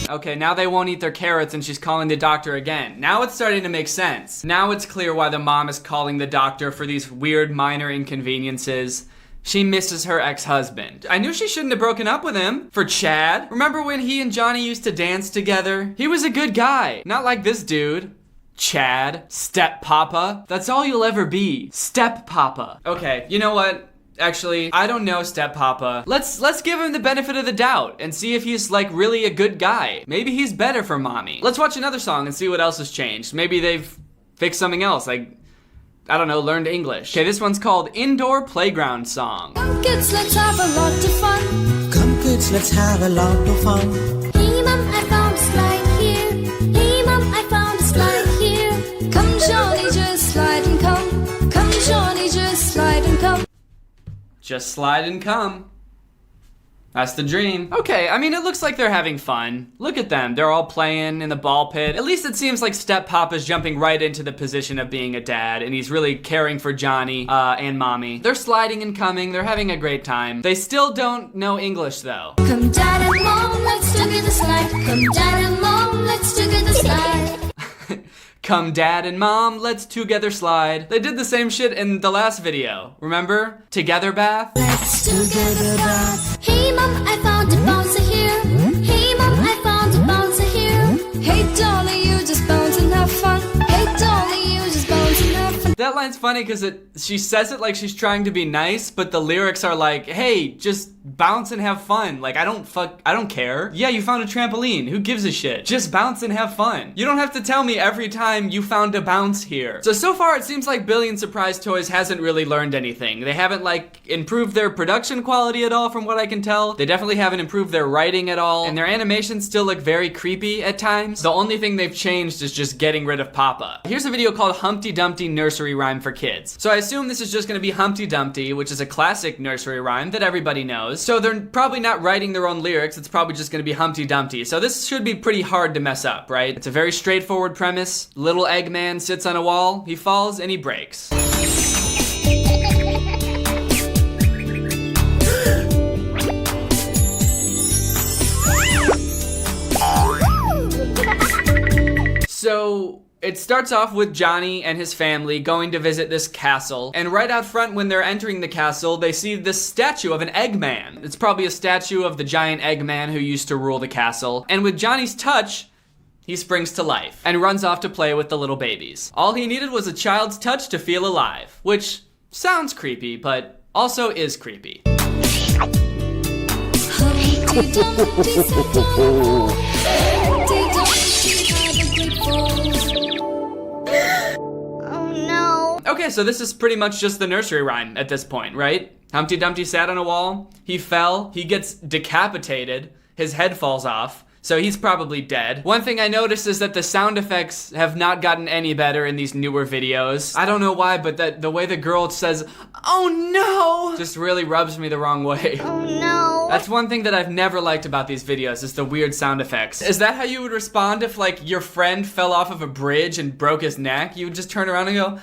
Okay, now they won't eat their carrots and she's calling the doctor again. Now it's starting to make sense. Now it's clear why the mom is calling the doctor for these weird minor inconveniences. She misses her ex-husband. I knew she shouldn't have broken up with him. For Chad. Remember when he and Johnny used to dance together? He was a good guy. Not like this dude. Chad. Step Papa. That's all you'll ever be. Step Papa. Okay, you know what? Actually, I don't know Step Papa. Let's give him the benefit of the doubt and see if he's like really a good guy. Maybe he's better for Mommy. Let's watch another song and see what else has changed. Maybe they've fixed something else, like, I don't know, learned English. Okay, this one's called Indoor Playground Song. Come kids, let's have a lot of fun. Come kids, let's have a lot of fun. Hey mom, I found a slide here. Hey mom, I found a slide here. Come Johnny, just slide and come. Come Johnny, just slide and come. Just slide and come. That's the dream. Okay, I mean, it looks like they're having fun. Look at them, they're all playing in the ball pit. At least it seems like Step Papa's jumping right into the position of being a dad, and he's really caring for Johnny and Mommy. They're sliding and coming, they're having a great time. They still don't know English though. Come dad and mom, let's together slide. Come dad and mom, let's together slide. Come dad and mom, let's together slide. They did the same shit in the last video. Remember? Together bath? Let's together bath. Hey mom, I found a bouncer here. Hey mom, I found a bouncer here. Hey darling, you just bounce and have fun. Hey darling, you just bounce and have fun. That line's funny because she says it like she's trying to be nice, but the lyrics are like, hey, just bounce and have fun. Like, I don't care. Yeah, you found a trampoline. Who gives a shit? Just bounce and have fun. You don't have to tell me every time you found a bounce here. So far it seems like Billion Surprise Toys hasn't really learned anything. They haven't like improved their production quality at all from what I can tell. They definitely haven't improved their writing at all. And their animations still look very creepy at times. The only thing they've changed is just getting rid of Papa. Here's a video called Humpty Dumpty Nursery Rhyme for Kids. So I assume this is just gonna be Humpty Dumpty, which is a classic nursery rhyme that everybody knows. So they're probably not writing their own lyrics, it's probably just gonna be Humpty Dumpty. So this should be pretty hard to mess up, right? It's a very straightforward premise. Little Eggman sits on a wall, he falls and he breaks. So it starts off with Johnny and his family going to visit this castle, and right out front when they're entering the castle, they see this statue of an Eggman. It's probably a statue of the giant Eggman who used to rule the castle, and with Johnny's touch, he springs to life and runs off to play with the little babies. All he needed was a child's touch to feel alive, which sounds creepy, but also is creepy. Okay, so this is pretty much just the nursery rhyme at this point, right? Humpty Dumpty sat on a wall, he fell, he gets decapitated, his head falls off, so he's probably dead. One thing I noticed is that the sound effects have not gotten any better in these newer videos. I don't know why, but the way the girl says, "Oh no!" just really rubs me the wrong way. Oh no. That's one thing that I've never liked about these videos, is the weird sound effects. Is that how you would respond if like your friend fell off of a bridge and broke his neck? You would just turn around and go,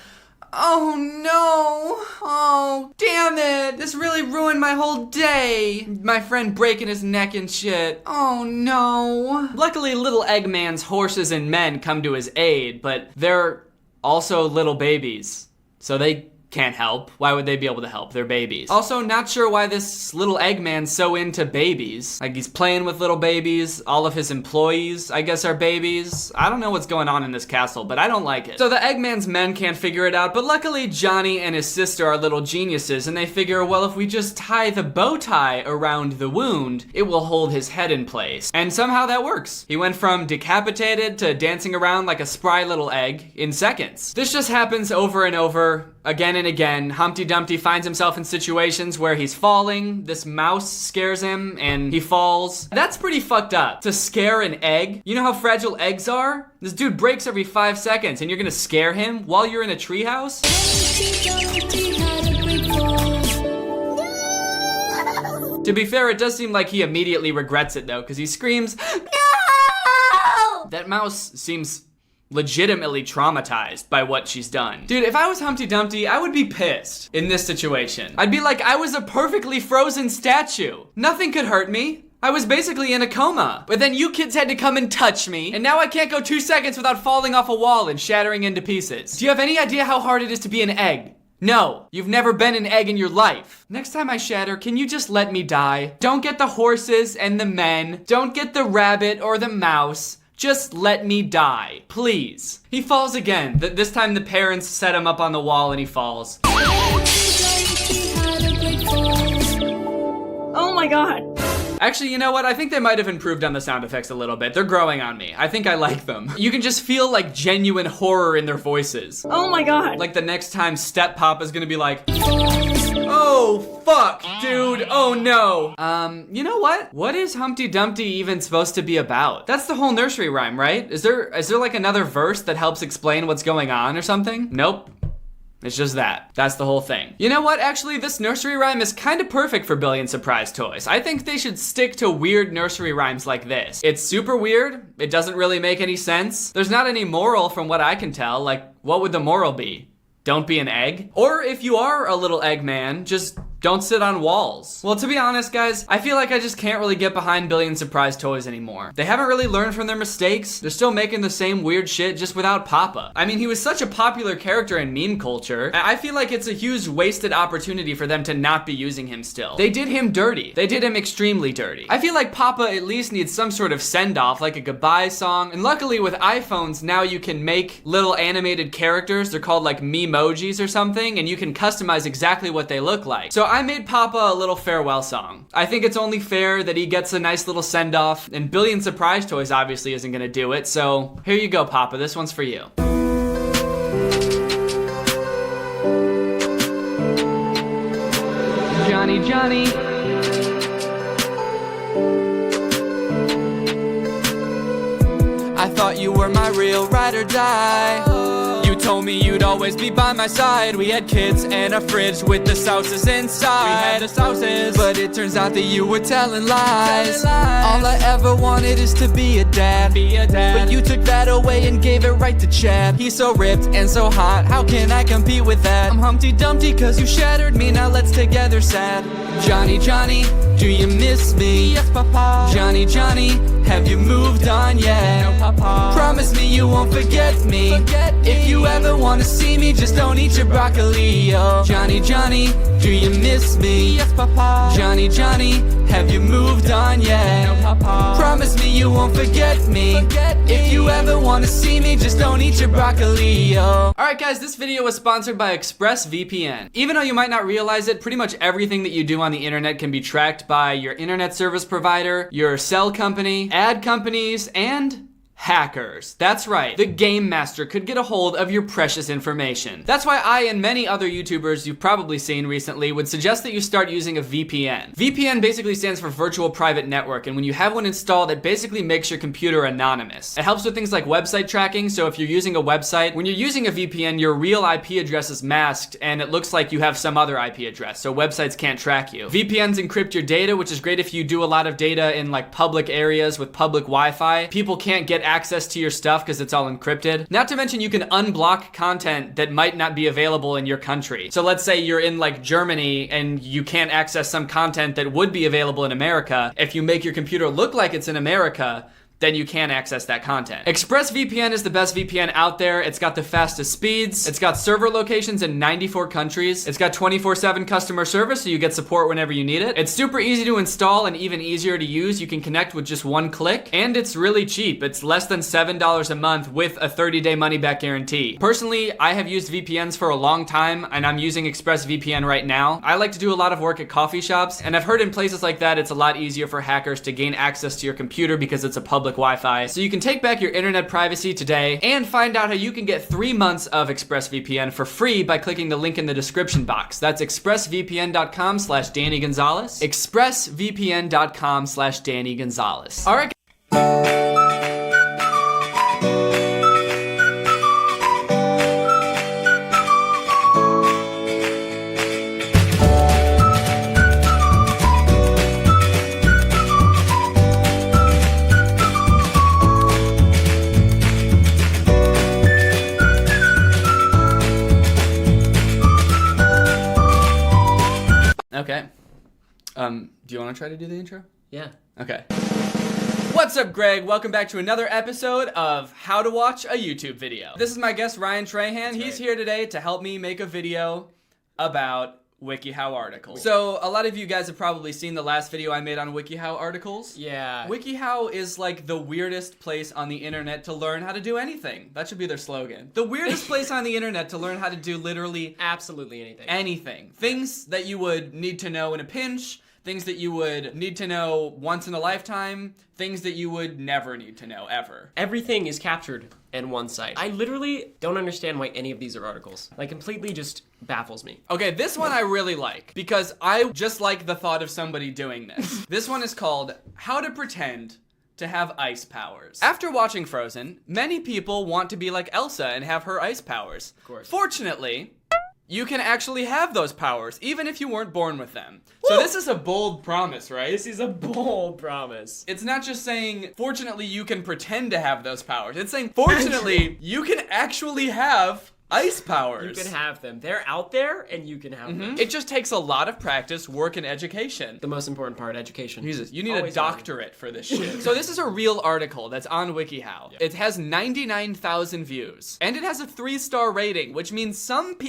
"Oh no, oh damn it, this really ruined my whole day. My friend breaking his neck and shit, oh no." Luckily little Eggman's horses and men come to his aid, but they're also little babies, so they can't help. Why would they be able to help? They're babies. Also, not sure why this little Eggman's so into babies. Like, he's playing with little babies. All of his employees, I guess, are babies. I don't know what's going on in this castle, but I don't like it. So the Eggman's men can't figure it out, but luckily Johnny and his sister are little geniuses, and they figure, well, if we just tie the bow tie around the wound, it will hold his head in place. And somehow that works. He went from decapitated to dancing around like a spry little egg in seconds. This just happens over and over, again and again. Humpty Dumpty finds himself in situations where he's falling, this mouse scares him, and he falls. That's pretty fucked up. To scare an egg? You know how fragile eggs are? This dude breaks every 5 seconds, and you're gonna scare him while you're in a treehouse? To be fair, it does seem like he immediately regrets it though, because he screams, "No!" That mouse seems legitimately traumatized by what she's done. Dude, if I was Humpty Dumpty, I would be pissed in this situation. I'd be like, I was a perfectly frozen statue. Nothing could hurt me. I was basically in a coma. But then you kids had to come and touch me, and now I can't go 2 seconds without falling off a wall and shattering into pieces. Do you have any idea how hard it is to be an egg? No, you've never been an egg in your life. Next time I shatter, can you just let me die? Don't get the horses and the men. Don't get the rabbit or the mouse. Just let me die, please. He falls again. This time the parents set him up on the wall and he falls. Oh my god. Actually, you know what? I think they might have improved on the sound effects a little bit. They're growing on me. I think I like them. You can just feel like genuine horror in their voices. Oh my god. Like the next time Step Pop is gonna be like, "Oh, fuck, dude, oh no." You know what? What is Humpty Dumpty even supposed to be about? That's the whole nursery rhyme, right? Is there like another verse that helps explain what's going on or something? Nope. It's just that. That's the whole thing. You know what? Actually, this nursery rhyme is kind of perfect for Billion Surprise Toys. I think they should stick to weird nursery rhymes like this. It's super weird. It doesn't really make any sense. There's not any moral from what I can tell. Like, what would the moral be? Don't be an egg? Or if you are a little Eggman, just Don't sit on walls. Well, to be honest, guys, I feel like I just can't really get behind Billion Surprise Toys anymore. They haven't really learned from their mistakes. They're still making the same weird shit just without Papa. I mean, he was such a popular character in meme culture. I feel like it's a huge wasted opportunity for them to not be using him still. They did him dirty. They did him extremely dirty. I feel like Papa at least needs some sort of send-off, like a goodbye song. And luckily with iPhones, now you can make little animated characters. They're called like memojis or something, and you can customize exactly what they look like. So I made Papa a little farewell song. I think it's only fair that he gets a nice little send-off, and Billion Surprise Toys obviously isn't gonna do it, so here you go, Papa. This one's for you. Johnny, Johnny. I thought you were my real ride or die. You told me you'd always be by my side. We had kids and a fridge with the sauces inside. We had the sauces, but it turns out that you were telling lies. All I ever wanted is to be a dad. But you took that away and gave it right to Chad. He's so ripped and so hot, how can I compete with that? I'm Humpty Dumpty cause you shattered me, now let's together sad. Johnny, Johnny, do you miss me? Yes, Papa. Johnny, Johnny, have you moved on yet? No, Papa. Promise me you won't forget me. If you ever wanna see me, just don't eat your broccoli, yo. Johnny, Johnny, do you miss me? Yes, Papa. Johnny, Johnny, have you moved on yet? No, Papa. Promise me you won't forget me. If you ever wanna see me, just don't eat your broccoli, yo. Alright guys, this video was sponsored by ExpressVPN. Even though you might not realize it, pretty much everything that you do on the internet can be tracked by your internet service provider, your cell company, ad companies, and hackers. That's right, the Game Master could get a hold of your precious information. That's why I and many other YouTubers you've probably seen recently would suggest that you start using a VPN. VPN basically stands for Virtual Private Network, and when you have one installed, it basically makes your computer anonymous. It helps with things like website tracking, so if you're using a website, when you're using a VPN, your real IP address is masked, and it looks like you have some other IP address, so websites can't track you. VPNs encrypt your data, which is great if you do a lot of data in like public areas with public Wi-Fi. People can't get access to your stuff because it's all encrypted. Not to mention you can unblock content that might not be available in your country. So let's say you're in like Germany and you can't access some content that would be available in America. If you make your computer look like it's in America, then you can access that content. ExpressVPN is the best VPN out there. It's got the fastest speeds. It's got server locations in 94 countries. It's got 24/7 customer service, so you get support whenever you need it. It's super easy to install and even easier to use. You can connect with just one click, and it's really cheap. It's less than $7 a month with a 30-day money-back guarantee. Personally, I have used VPNs for a long time, and I'm using ExpressVPN right now. I like to do a lot of work at coffee shops, and I've heard in places like that, it's a lot easier for hackers to gain access to your computer because it's a public Wi-Fi. So you can take back your internet privacy today and find out how you can get 3 months of ExpressVPN for free by clicking the link in the description box. That's expressvpn.com/Danny Gonzalez. expressvpn.com/Danny Gonzalez. All right. Okay. Do you want to try to do the intro? Yeah. Okay. What's up, Greg? Welcome back to another episode of How to Watch a YouTube Video. This is my guest, Ryan Trahan. He's here today to help me make a video about WikiHow articles. So a lot of you guys have probably seen the last video I made on WikiHow articles. Yeah. WikiHow is like the weirdest place on the internet to learn how to do anything. That should be their slogan. The weirdest place on the internet to learn how to do literally absolutely anything. Anything. Things that you would need to know in a pinch, things that you would need to know once in a lifetime, things that you would never need to know ever. Everything is captured in one site. I literally don't understand why any of these are articles. Like, completely just baffles me. Okay, this one I really like because I just like the thought of somebody doing this. This one is called How to Pretend to Have Ice Powers. After watching Frozen, many people want to be like Elsa and have her ice powers. Of course. Fortunately, you can actually have those powers, even if you weren't born with them. Woo! So this is a bold promise, right? This is a bold promise. It's not just saying, fortunately, you can pretend to have those powers. It's saying, fortunately, you can actually have Ice powers. You can have them. They're out there, and you can have them. It just takes a lot of practice, work, and education. The most important part, education. Jesus, you need a doctorate for this shit. So this is a real article that's on WikiHow. It has 99,000 views, and it has a 3-star rating, which means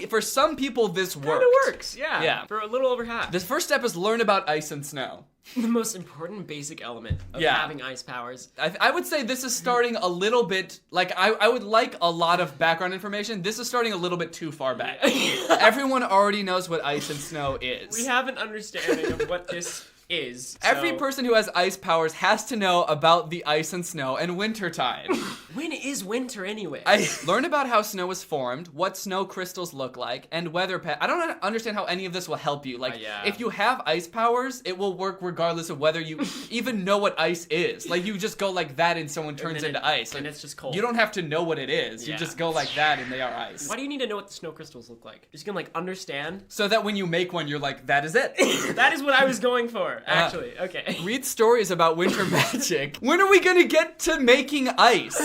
for some people this works. Kinda works, yeah. For a little over half. The first step is learn about ice and snow. The most important basic element of having ice powers. I would say this is starting a little bit, like, I would like a lot of background information. This is starting a little bit too far back. Everyone already knows what ice and snow is. We have an understanding of what this is. Every person who has ice powers has to know about the ice and snow and wintertime. When is winter anyway? Learn about how snow is formed, what snow crystals look like, and weather I don't understand how any of this will help you. Like, if you have ice powers, it will work regardless of whether you even know what ice is. Like, you just go like that and someone turns into ice. And it's just cold. You don't have to know what it is. You just go like that and they are ice. Why do you need to know what the snow crystals look like? Just gonna, like, understand? So that when you make one, you're like, that is it. That is what I was going for, actually. Okay. Read stories about winter magic. When are we gonna get to making ice?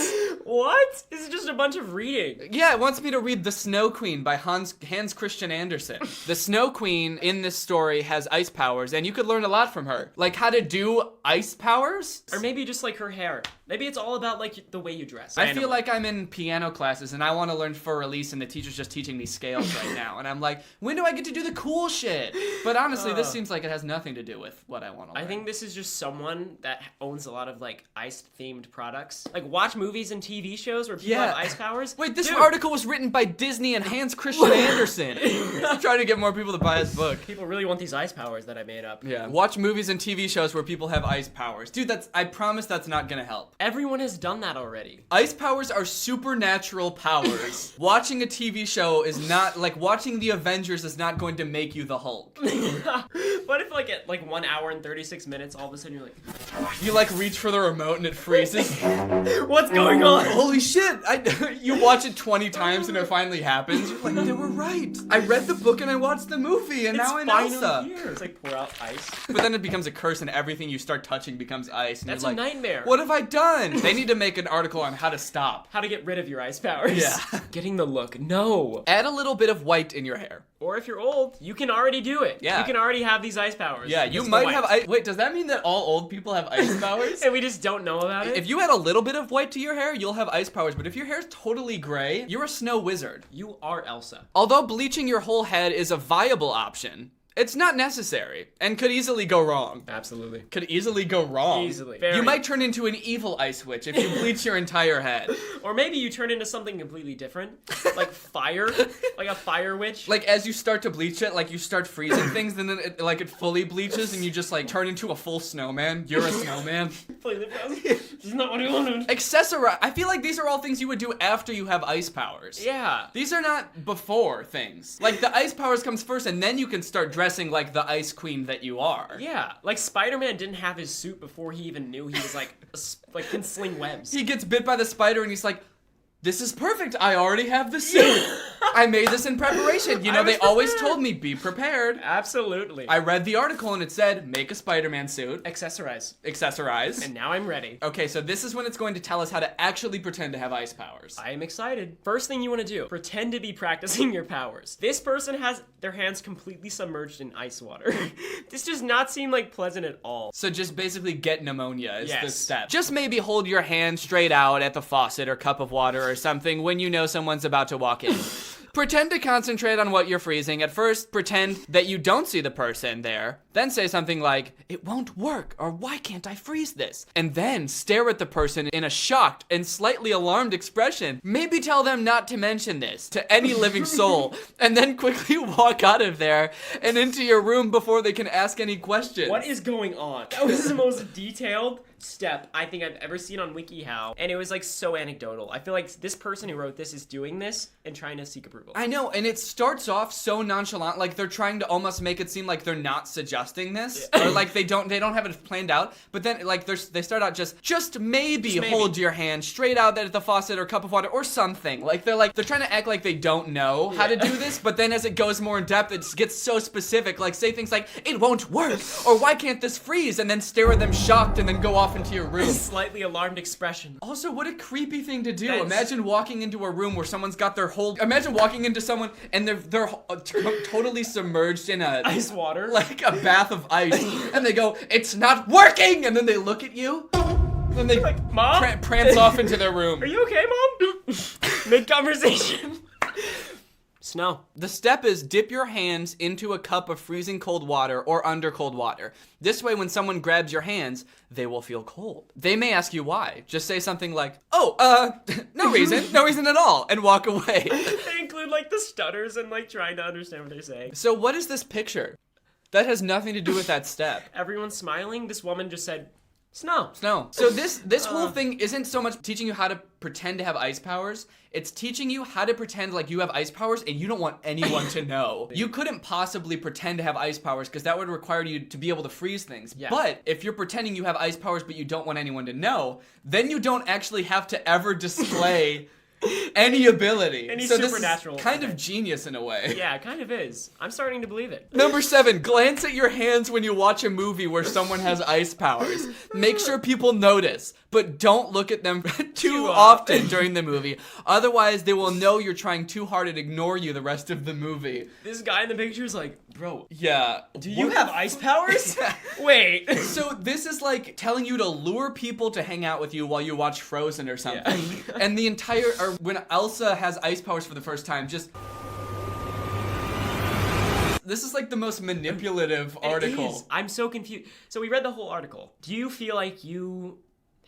What? This is just a bunch of reading. Yeah, it wants me to read The Snow Queen by Hans Christian Andersen. The Snow Queen in this story has ice powers, and you could learn a lot from her. Like how to do ice powers? Or maybe just like her hair. Maybe it's all about like the way you dress. I feel like I'm in piano classes and I want to learn for release and the teacher's just teaching me scales right now. And I'm like, when do I get to do the cool shit? But honestly, this seems like it has nothing to do with what I want to learn. I think this is just someone that owns a lot of like ice-themed products. Like watch movies and TV shows where people have ice powers. Wait, this article was written by Disney and Hans Christian Andersen. I'm trying to get more people to buy his book. People really want these ice powers that I made up. Yeah. Watch movies and TV shows where people have ice powers. Dude, I promise that's not gonna help. Everyone has done that already. Ice powers are supernatural powers. Watching a TV show is not, like, watching the Avengers is not going to make you the Hulk. What if like at like 1 hour and 36 minutes, all of a sudden you're like... You like reach for the remote and it freezes? What's going on? Holy shit! You watch it 20 times and it finally happens. You're like, they were right. I read the book and I watched the movie and now I'm Elsa. Here. It's like pour out ice. But then it becomes a curse and everything you start touching becomes ice. And That's you're a like, nightmare. What have I done? They need to make an article on how to stop. How to get rid of your ice powers. Yeah. Getting the look. No. Add a little bit of white in your hair. Or if you're old, you can already do it. Yeah. You can already have these ice powers. Yeah, you might have ice. Wait, does that mean that all old people have ice powers? And we just don't know about it? If you add a little bit of white to your hair, you'll have ice powers. But if your hair's totally gray, you're a snow wizard. You are Elsa. Although bleaching your whole head is a viable option, it's not necessary and could easily go wrong. Absolutely. Could easily go wrong. Easily. You might turn into an evil ice witch if you bleach your entire head. Or maybe you turn into something completely different. Like fire. Like a fire witch. Like as you start to bleach it, like you start freezing things and then it fully bleaches and you just like turn into a full snowman. You're a snowman. Completely frozen. This is not what I wanted. Accessorize. I feel like these are all things you would do after you have ice powers. Yeah. These are not before things. Like the ice powers comes first and then you can start dressing like the ice queen that you are. Yeah, like Spider-Man didn't have his suit before he even knew he was like can sling webs. He gets bit by the spider and he's like, this is perfect. I already have the suit. I made this in preparation. You know, they always told me, be prepared. Absolutely. I read the article and it said, make a Spider-Man suit. Accessorize. Accessorize. And now I'm ready. Okay, so this is when it's going to tell us how to actually pretend to have ice powers. I am excited. First thing you want to do, pretend to be practicing your powers. This person has their hands completely submerged in ice water. This does not seem like pleasant at all. So just basically get pneumonia is the step. Just maybe hold your hand straight out at the faucet or cup of water or something when you know someone's about to walk in. Pretend to concentrate on what you're freezing. At first, pretend that you don't see the person there. Then say something like, it won't work, or why can't I freeze this? And then stare at the person in a shocked and slightly alarmed expression. Maybe tell them not to mention this to any living soul, and then quickly walk out of there and into your room before they can ask any questions. What is going on? That was the most detailed step I think I've ever seen on WikiHow, and it was like so anecdotal. I feel like this person who wrote this is doing this and trying to seek approval. I know, and it starts off so nonchalant, like they're trying to almost make it seem like they're not suggesting this, or like they don't have it planned out. But then like they start out just maybe hold your hand straight out at the faucet or cup of water or something. Like they're trying to act like they don't know how to do this, but then as it goes more in depth, it gets so specific. Like say things like it won't work, or why can't this freeze, and then stare at them shocked, and then go off off into your room. Slightly alarmed expression. Also, what a creepy thing to do. That's- Imagine walking into a room where someone's got their whole... Imagine walking into someone and they're totally submerged in a... Ice water. Like a bath of ice. And they go, it's not working! And then they look at you. And then they like, Mom? Prance off into their room. Are you okay, Mom? Mid-conversation. Snow. The step is dip your hands into a cup of freezing cold water or under cold water. This way, when someone grabs your hands, they will feel cold. They may ask you why. Just say something like, oh, no reason at all, and walk away. They include like the stutters and like trying to understand what they're saying. So what is this picture? That has nothing to do with that step. Everyone's smiling. This woman just said, snow. Snow. So this whole thing isn't so much teaching you how to pretend to have ice powers. It's teaching you how to pretend like you have ice powers and you don't want anyone to know. You couldn't possibly pretend to have ice powers because that would require you to be able to freeze things. Yeah. But if you're pretending you have ice powers but you don't want anyone to know, then you don't actually have to ever display any ability. Any so supernatural. This is kind of genius in a way. Yeah, it kind of is. I'm starting to believe it. Number 7, glance at your hands when you watch a movie where someone has ice powers. Make sure people notice, but don't look at them too often during the movie. Otherwise, they will know you're trying too hard and ignore you the rest of the movie. This guy in the picture is like, bro. Yeah. Do you have ice powers? Wait. So this is like telling you to lure people to hang out with you while you watch Frozen or something. Yeah. And the entire, or when Elsa has ice powers for the first time, just... This is like the most manipulative article. It is. I'm so confused. So we read the whole article. Do you feel like you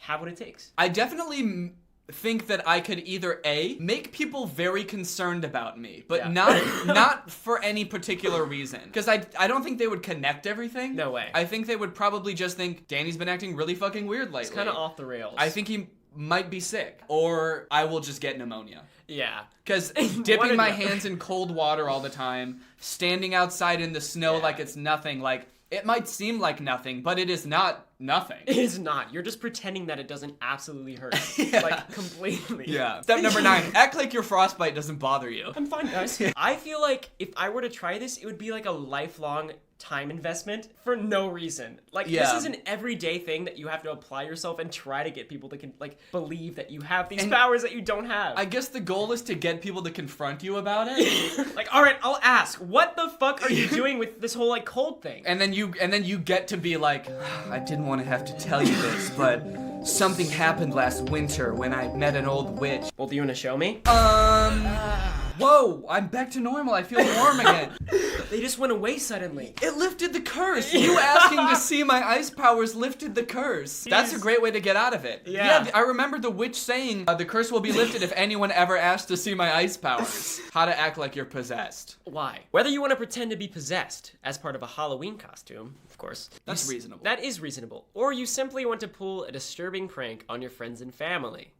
have what it takes? I definitely think that I could either A, make people very concerned about me, but not for any particular reason. Because I don't think they would connect everything. No way. I think they would probably just think, Danny's been acting really fucking weird lately. It's kind of off the rails. I think he might be sick. Or I will just get pneumonia. Yeah. Because dipping my hands in cold water all the time, standing outside in the snow like it's nothing, like, it might seem like nothing, but it is not nothing. It is not. You're just pretending that it doesn't absolutely hurt. Like, completely. Yeah. Step number 9, act like your frostbite doesn't bother you. I'm fine, guys. I feel like if I were to try this, it would be like a lifelong time investment for no reason. Like, this is an everyday thing that you have to apply yourself and try to get people to believe that you have these powers that you don't have. I guess the goal is to get people to confront you about it. Like, all right, I'll ask, what the fuck are you doing with this whole like cold thing? And then you get to be like, I didn't want to have to tell you this, but something happened last winter when I met an old witch. Well, do you want to show me? Whoa, I'm back to normal. I feel warm again. They just went away suddenly. It lifted the curse. You asking to see my ice powers lifted the curse. That's a great way to get out of it. Yeah. I remember the witch saying, the curse will be lifted if anyone ever asks to see my ice powers. How to act like you're possessed. Why? Whether you want to pretend to be possessed as part of a Halloween costume, of course. That's reasonable. That is reasonable. Or you simply want to pull a disturbing prank on your friends and family.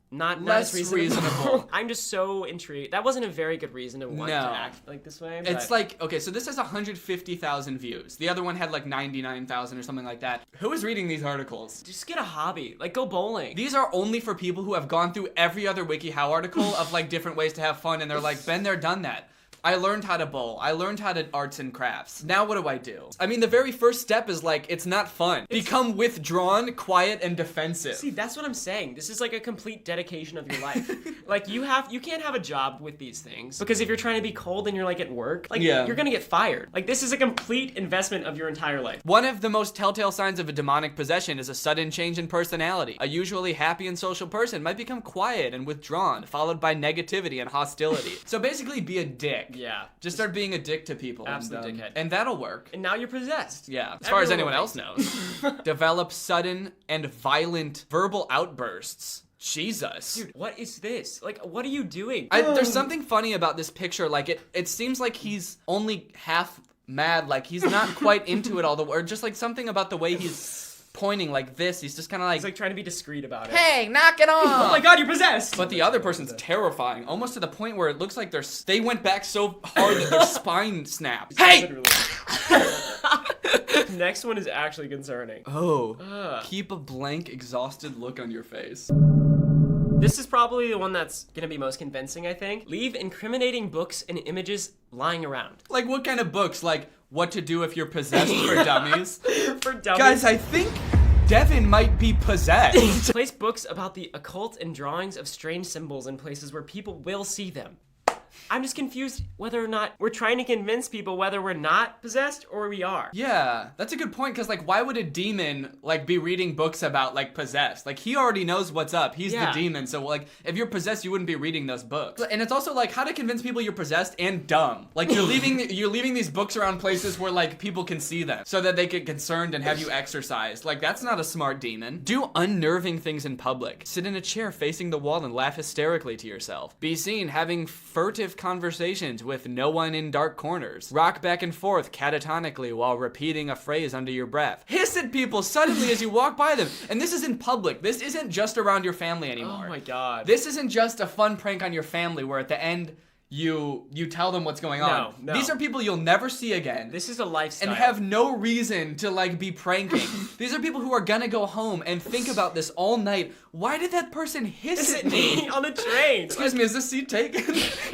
Not less as reasonable. I'm just so intrigued. That wasn't a very good reason to want to act like this way. It's like, okay, so this has 150,000 views. The other one had like 99,000 or something like that. Who is reading these articles? Just get a hobby. Like, go bowling. These are only for people who have gone through every other WikiHow article of like different ways to have fun, and they're like, been there, done that. I learned how to bowl. I learned how to arts and crafts. Now what do I do? I mean, the very first step is like, it's not fun. Become withdrawn, quiet, and defensive. See, that's what I'm saying. This is like a complete dedication of your life. Like, you can't have a job with these things. Because if you're trying to be cold and you're like at work, like you're gonna get fired. Like, this is a complete investment of your entire life. One of the most telltale signs of a demonic possession is a sudden change in personality. A usually happy and social person might become quiet and withdrawn, followed by negativity and hostility. So basically, be a dick. Yeah. Just start being a dick to people. Absolute dickhead. And that'll work. And now you're possessed. Yeah, as far as anyone else knows. Develop sudden and violent verbal outbursts. Jesus. Dude, what is this? Like, what are you doing? There's something funny about this picture. Like, it seems like he's only half mad. Like, he's not quite into it all the way. Or just, like, something about the way he's pointing like this. He's just kind of like... He's, like, trying to be discreet about it. Hey, knock it off! Oh my god, you're possessed! But the other person's terrifying. Almost to the point where it looks like they went back so hard that their spine snapped. Hey! Next one is actually concerning. Oh. Keep a blank, exhausted look on your face. This is probably the one that's gonna be most convincing, I think. Leave incriminating books and images lying around. Like, what kind of books? Like, what to do if you're possessed for dummies? For dummies? Guys, I think Devin might be possessed. Place books about the occult and drawings of strange symbols in places where people will see them. I'm just confused whether or not we're trying to convince people whether we're not possessed or we are. Yeah, that's a good point, because, like, why would a demon, like, be reading books about, like, possessed? Like, he already knows what's up. He's the demon, so, like, if you're possessed, you wouldn't be reading those books. And it's also, like, how to convince people you're possessed and dumb. Like, you're leaving these books around places where, like, people can see them, so that they get concerned and have you exercised. Like, that's not a smart demon. Do unnerving things in public. Sit in a chair facing the wall and laugh hysterically to yourself. Be seen having furtive conversations with no one in dark corners. Rock back and forth catatonically while repeating a phrase under your breath. Hiss at people suddenly as you walk by them. And this is in public. This isn't just around your family anymore. Oh my god. This isn't just a fun prank on your family where at the end you tell them what's going on. No. These are people you'll never see again. This is a lifestyle. And have no reason to, like, be pranking. These are people who are gonna go home and think about this all night. Why did that person hiss at me? On the train? Excuse me, is this seat taken?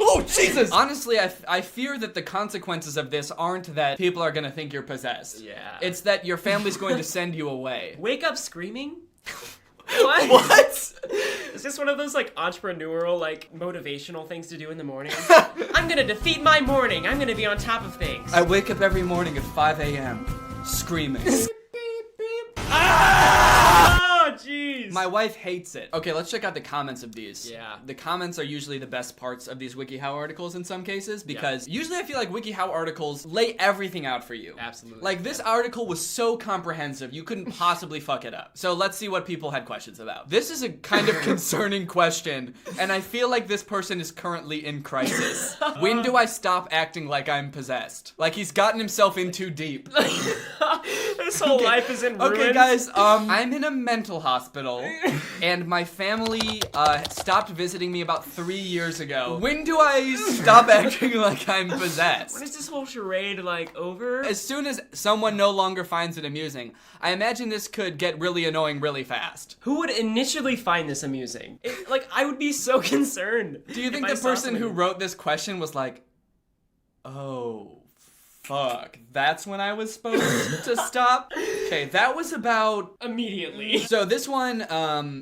Oh, Jesus! Honestly, I fear that the consequences of this aren't that people are gonna think you're possessed. Yeah. It's that your family's going to send you away. Wake up screaming? What? Is this one of those, like, entrepreneurial, like, motivational things to do in the morning? I'm gonna defeat my morning. I'm gonna be on top of things. I wake up every morning at 5 a.m. screaming. Oh, jeez. My wife hates it. Okay, let's check out the comments of these. Yeah. The comments are usually the best parts of these WikiHow articles in some cases, because usually I feel like WikiHow articles lay everything out for you. Absolutely. Like, this article was so comprehensive, you couldn't possibly fuck it up. So let's see what people had questions about. This is a kind of concerning question, and I feel like this person is currently in crisis. When do I stop acting like I'm possessed? Like, he's gotten himself in too deep. This whole life is in ruins. Okay, guys, I'm in a mental hospital, and my family stopped visiting me about 3 years ago. When do I stop acting like I'm possessed? When is this whole charade, like, over? As soon as someone no longer finds it amusing. I imagine this could get really annoying really fast. Who would initially find this amusing? Like, I would be so concerned. Do you think the person who wrote this question was like, oh, fuck, that's when I was supposed to stop? Okay, that was about... immediately. So this one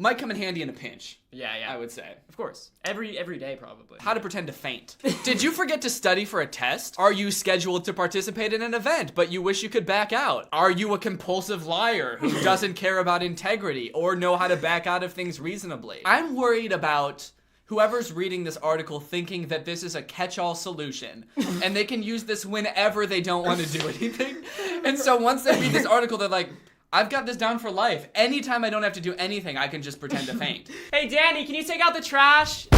might come in handy in a pinch. Yeah. I would say. Of course. Every day, probably. How to pretend to faint. Did you forget to study for a test? Are you scheduled to participate in an event, but you wish you could back out? Are you a compulsive liar who doesn't care about integrity or know how to back out of things reasonably? I'm worried about whoever's reading this article thinking that this is a catch-all solution and they can use this whenever they don't want to do anything. And so once they read this article, they're like, I've got this down for life. Anytime I don't have to do anything, I can just pretend to faint. Hey, Danny, can you take out the trash?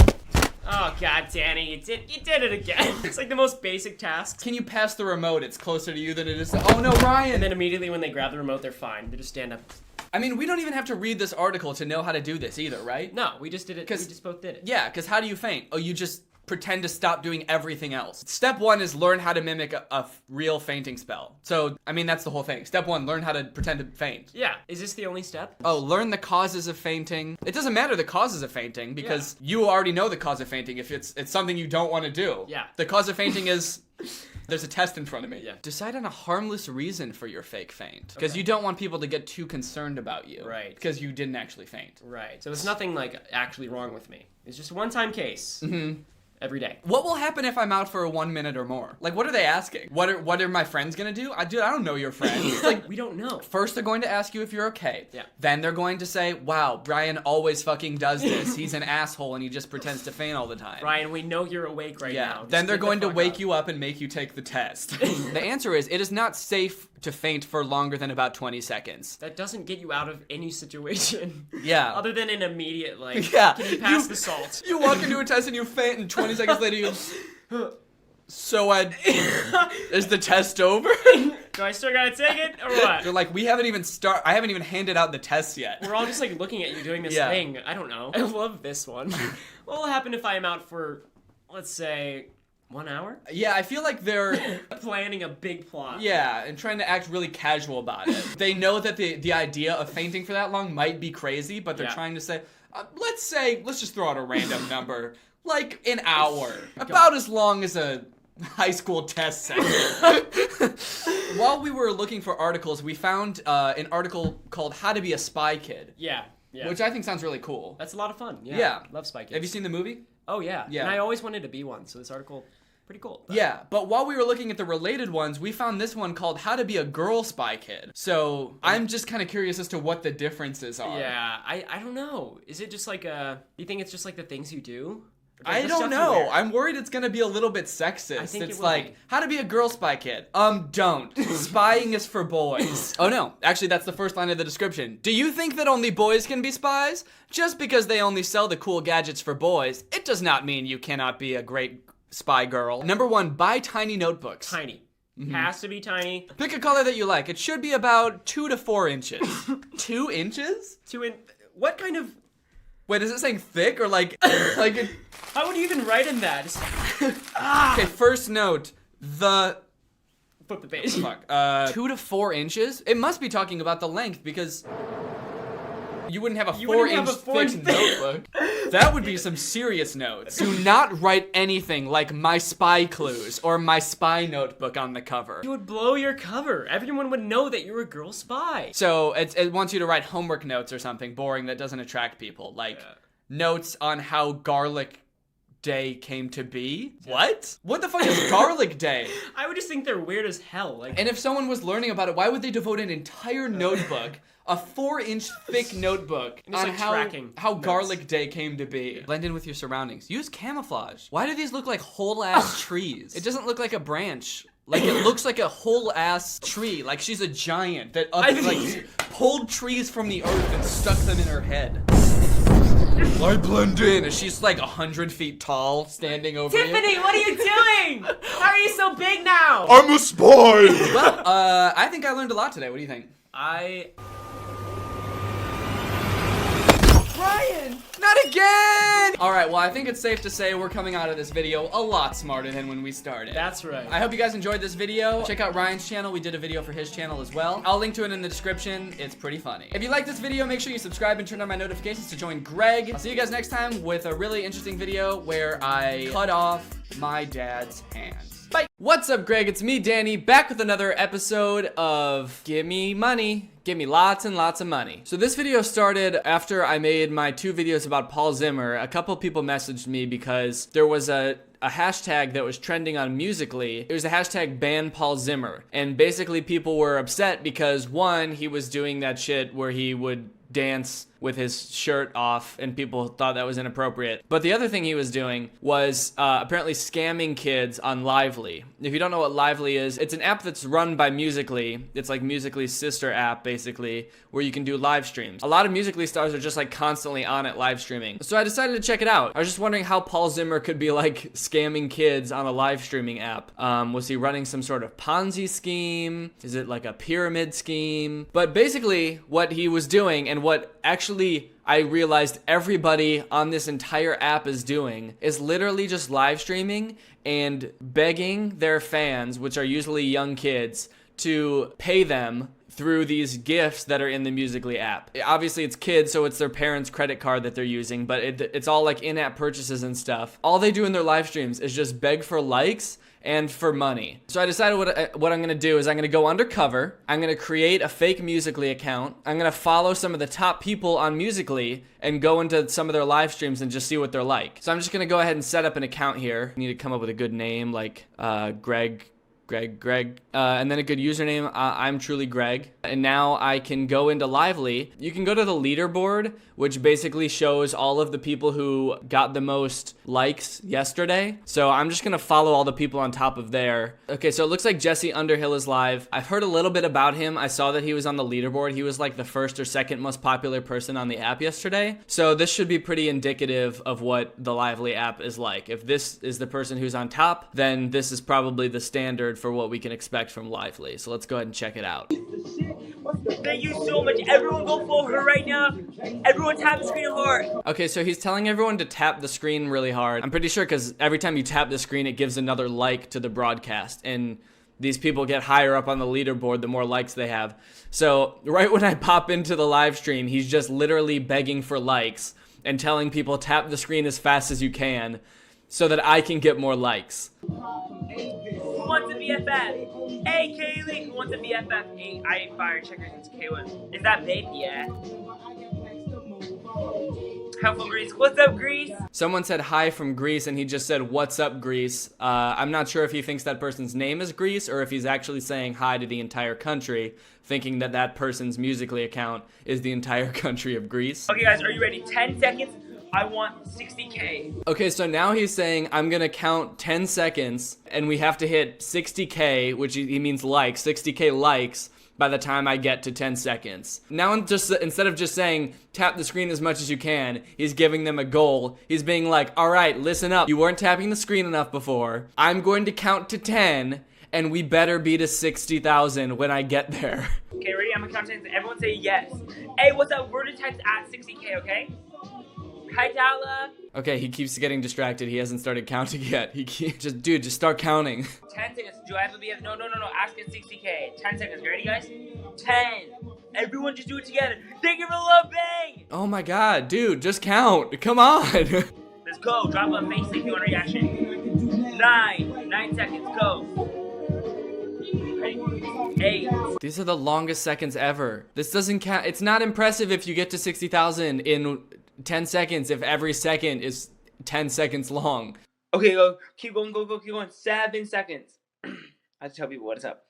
Oh, God, Danny, you did it again. It's like the most basic tasks. Can you pass the remote? It's closer to you than it is to... Oh, no, Ryan! And then immediately when they grab the remote, they're fine. They just stand up. I mean, we don't even have to read this article to know how to do this either, right? No, we just did it. We just both did it. Yeah, because how do you faint? Oh, you just pretend to stop doing everything else. Step 1 is learn how to mimic a real fainting spell. So, I mean, that's the whole thing. Step 1, learn how to pretend to faint. Yeah. Is this the only step? Oh, learn the causes of fainting. It doesn't matter the causes of fainting because you already know the cause of fainting if it's something you don't want to do. Yeah. The cause of fainting is... There's a test in front of me. Yeah. Decide on a harmless reason for your fake faint. Because you don't want people to get too concerned about you. Right. Because you didn't actually faint. Right. So it's nothing, like, actually wrong with me. It's just a one-time case. Mm-hmm. Every day. What will happen if I'm out for 1 minute or more? Like, what are they asking? What are my friends gonna do? I don't know your friends. Like, we don't know. First, they're going to ask you if you're okay. Yeah. Then they're going to say, wow, Brian always fucking does this. He's an asshole and he just pretends to faint all the time. Brian, we know you're awake right now. Just Then they're going to wake up. you up and make you take the test. The answer is, it is not safe to faint for longer than about 20 seconds. That doesn't get you out of any situation. Yeah. Other than an immediate, like, yeah. can you pass the salt? You walk into a test and you faint and 20 seconds later you... So, is the test over? Do I still gotta take it, or what? They're like, I haven't even handed out the test yet. We're all just, like, looking at you doing this thing. I don't know. I love this one. What will happen if I am out for, let's say, 1 hour? Yeah, I feel like they're... planning a big plot. Yeah, and trying to act really casual about it. They know that the idea of fainting for that long might be crazy, but they're trying to say, let's just throw out a random number. Like an hour. About as long as a high school test session. While we were looking for articles, we found an article called How to Be a Spy Kid. Yeah. Which I think sounds really cool. That's a lot of fun. Yeah. Love Spy Kids. Have you seen the movie? Oh, yeah. Yeah. And I always wanted to be one, so this article, pretty cool. Yeah, but while we were looking at the related ones, we found this one called How to Be a Girl Spy Kid. So I'm just kind of curious as to what the differences are. Yeah, I don't know. Is it just like do you think it's just like the things you do? I don't know. I'm worried it's gonna be a little bit sexist. I think it's it will like, be. how to be a girl spy kid. Don't. Spying is for boys. Oh no, actually that's the first line of the description. Do you think that only boys can be spies? Just because they only sell the cool gadgets for boys, it does not mean you cannot be a great spy girl. Number 1, buy tiny notebooks. Tiny. Has to be tiny. Pick a color that you like. It should be about 2 to 4 inches. 2 inches? What kind of... Wait, is it saying thick or like... How would you even write in that? Okay, first note. Flip the page. Fuck. 2 to 4 inches? It must be talking about the length because... You wouldn't have a 4-inch thick notebook. That would be some serious notes. Do not write anything like my spy clues or my spy notebook on the cover. You would blow your cover. Everyone would know that you're a girl spy. So it wants you to write homework notes or something boring that doesn't attract people. Like notes on how garlic day came to be. What? What the fuck is garlic day? I would just think they're weird as hell. Like, and if someone was learning about it, why would they devote an entire notebook, a 4-inch thick notebook, on like how garlic day came to be? Blend in with your surroundings. Use camouflage. Why do these look like whole-ass trees? It doesn't look like a branch. Like, it looks like a whole-ass tree. Like she's a giant that pulled trees from the earth and stuck them in her head. I blend in. She's like 100 feet tall, standing over Tiffany, what are you doing? How are you so big now? I'm a spy! Well, I think I learned a lot today. What do you think? Ryan! Not again! Alright, well, I think it's safe to say we're coming out of this video a lot smarter than when we started. That's right. I hope you guys enjoyed this video. Check out Ryan's channel. We did a video for his channel as well. I'll link to it in the description. It's pretty funny. If you like this video, make sure you subscribe and turn on my notifications to join Greg. I'll see you guys next time with a really interesting video where I cut off my dad's hands. Bye! What's up, Greg? It's me, Danny, back with another episode of Give Me Money. Give me lots and lots of money. So this video started after I made my 2 videos about Paul Zimmer. A couple people messaged me because there was a hashtag that was trending on Musical.ly. It was a hashtag ban Paul Zimmer. And basically people were upset because 1, he was doing that shit where he would dance with his shirt off and people thought that was inappropriate. But the other thing he was doing was apparently scamming kids on Lively. If you don't know what Lively is, it's an app that's run by Musical.ly. It's like Musical.ly's sister app, basically, where you can do live streams. A lot of Musical.ly stars are just like constantly on it live streaming. So I decided to check it out. I was just wondering how Paul Zimmer could be like scamming kids on a live streaming app. Was he running some sort of Ponzi scheme? Is it like a pyramid scheme? But basically what he was doing and what actually I realized everybody on this entire app is doing is literally just live streaming and begging their fans, which are usually young kids, to pay them through these gifts that are in the Musical.ly app. Obviously it's kids, so it's their parents' credit card that they're using, but it's all like in-app purchases and stuff. All they do in their live streams is just beg for likes and for money. So I decided what I'm gonna do is I'm gonna go undercover. I'm gonna create a fake Musical.ly account. I'm gonna follow some of the top people on Musical.ly and go into some of their live streams and just see what they're like. So I'm just gonna go ahead and set up an account here. I need to come up with a good name like Greg, and then a good username. I'm truly Greg. And now I can go into Lively. You can go to the leaderboard, which basically shows all of the people who got the most likes yesterday. So I'm just gonna follow all the people on top of there. Okay, so it looks like Jesse Underhill is live. I've heard a little bit about him. I saw that he was on the leaderboard. He was like the 1st or 2nd most popular person on the app yesterday. So this should be pretty indicative of what the Lively app is like. If this is the person who's on top, then this is probably the standard for what we can expect from Lively. So let's go ahead and check it out. Thank you so much. Everyone go follow her right now. Everyone tap the screen hard. Okay, so he's telling everyone to tap the screen really hard. I'm pretty sure because every time you tap the screen, it gives another like to the broadcast. And these people get higher up on the leaderboard the more likes they have. So right when I pop into the live stream, he's just literally begging for likes and telling people tap the screen as fast as you can. so that I can get more likes. Who wants a BFF? Hey, Kaylee, who wants a BFF? Hey, I ain't fired checker since K1. Is that babe? Yeah. Helpful Greece. What's up, Greece? Someone said hi from Greece and he just said, what's up, Greece? I'm not sure if he thinks that person's name is Greece or if he's actually saying hi to the entire country, thinking that that person's Musical.ly account is the entire country of Greece. Okay, guys, are you ready? 10 seconds. I want 60K. Okay, so now he's saying, I'm gonna count 10 seconds and we have to hit 60K, which he means likes, 60K likes, by the time I get to 10 seconds. Now instead of just saying, tap the screen as much as you can, he's giving them a goal. He's being like, all right, listen up. You weren't tapping the screen enough before. I'm going to count to 10, and we better be to 60,000 when I get there. Okay, ready? I'm gonna count 10. Everyone say yes. Hey, what's up? We're to text at 60K, okay? Hi, Tala. Okay, he keeps getting distracted. He hasn't started counting yet. Just start counting. 10 seconds. Do I have to be? No. Ask at 60K. 10 seconds. You ready, guys? 10. Everyone just do it together. Thank you for the love, bang. Oh my god, dude, just count. Come on. Let's go. Drop a face if you want a reaction. 9 seconds. Go. Ready? 8. These are the longest seconds ever. This doesn't count. It's not impressive if you get to 60,000 in 10 seconds if every second is 10 seconds long. Okay, go. Keep going, keep going. 7 seconds. I have to tell people what is up.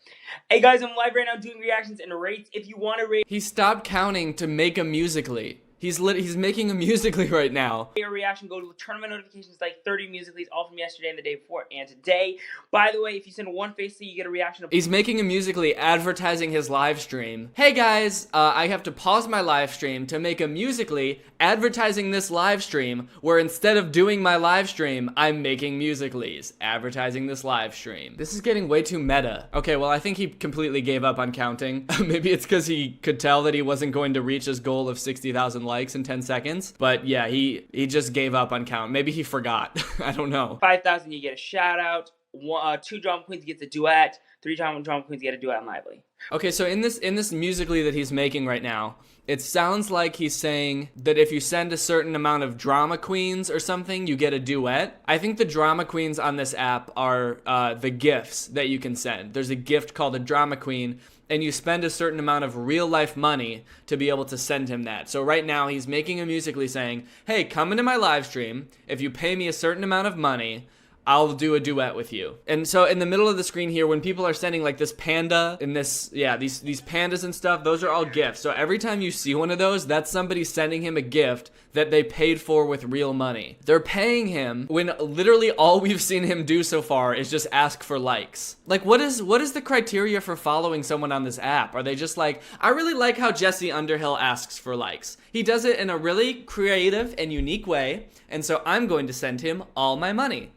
Hey guys, I'm live right now doing reactions and rates. If you want to rate... He stopped counting to make a Musical.ly. He's making a Musical.ly right now. Your reaction, go to tournament notifications, like 30 Musical.lys, all from yesterday and the day before and today. By the way, if you send one face, you get a reaction. He's making a Musical.ly advertising his live stream. Hey guys, I have to pause my live stream to make a Musical.ly advertising this live stream, where instead of doing my live stream, I'm making Musical.lys advertising this live stream. This is getting way too meta. Okay, well, I think he completely gave up on counting. Maybe it's because he could tell that he wasn't going to reach his goal of 60,000 likes in 10 seconds. But yeah, he just gave up on count. Maybe he forgot. I don't know. 5,000, you get a shout out. 2 drama queens gets a duet. 3 drama queens get a duet on Lively. Okay, so in this Musical.ly that he's making right now, it sounds like he's saying that if you send a certain amount of drama queens or something, you get a duet. I think the drama queens on this app are the gifts that you can send. There's a gift called a drama queen, and you spend a certain amount of real life money to be able to send him that. So right now he's making a Musical.ly saying, hey, come into my live stream. If you pay me a certain amount of money, I'll do a duet with you. And so in the middle of the screen here, when people are sending like this panda and this, yeah, these pandas and stuff, those are all gifts. So every time you see one of those, that's somebody sending him a gift that they paid for with real money. They're paying him when literally all we've seen him do so far is just ask for likes. Like, what is the criteria for following someone on this app? Are they just like, I really like how Jesse Underhill asks for likes. He does it in a really creative and unique way, and so I'm going to send him all my money.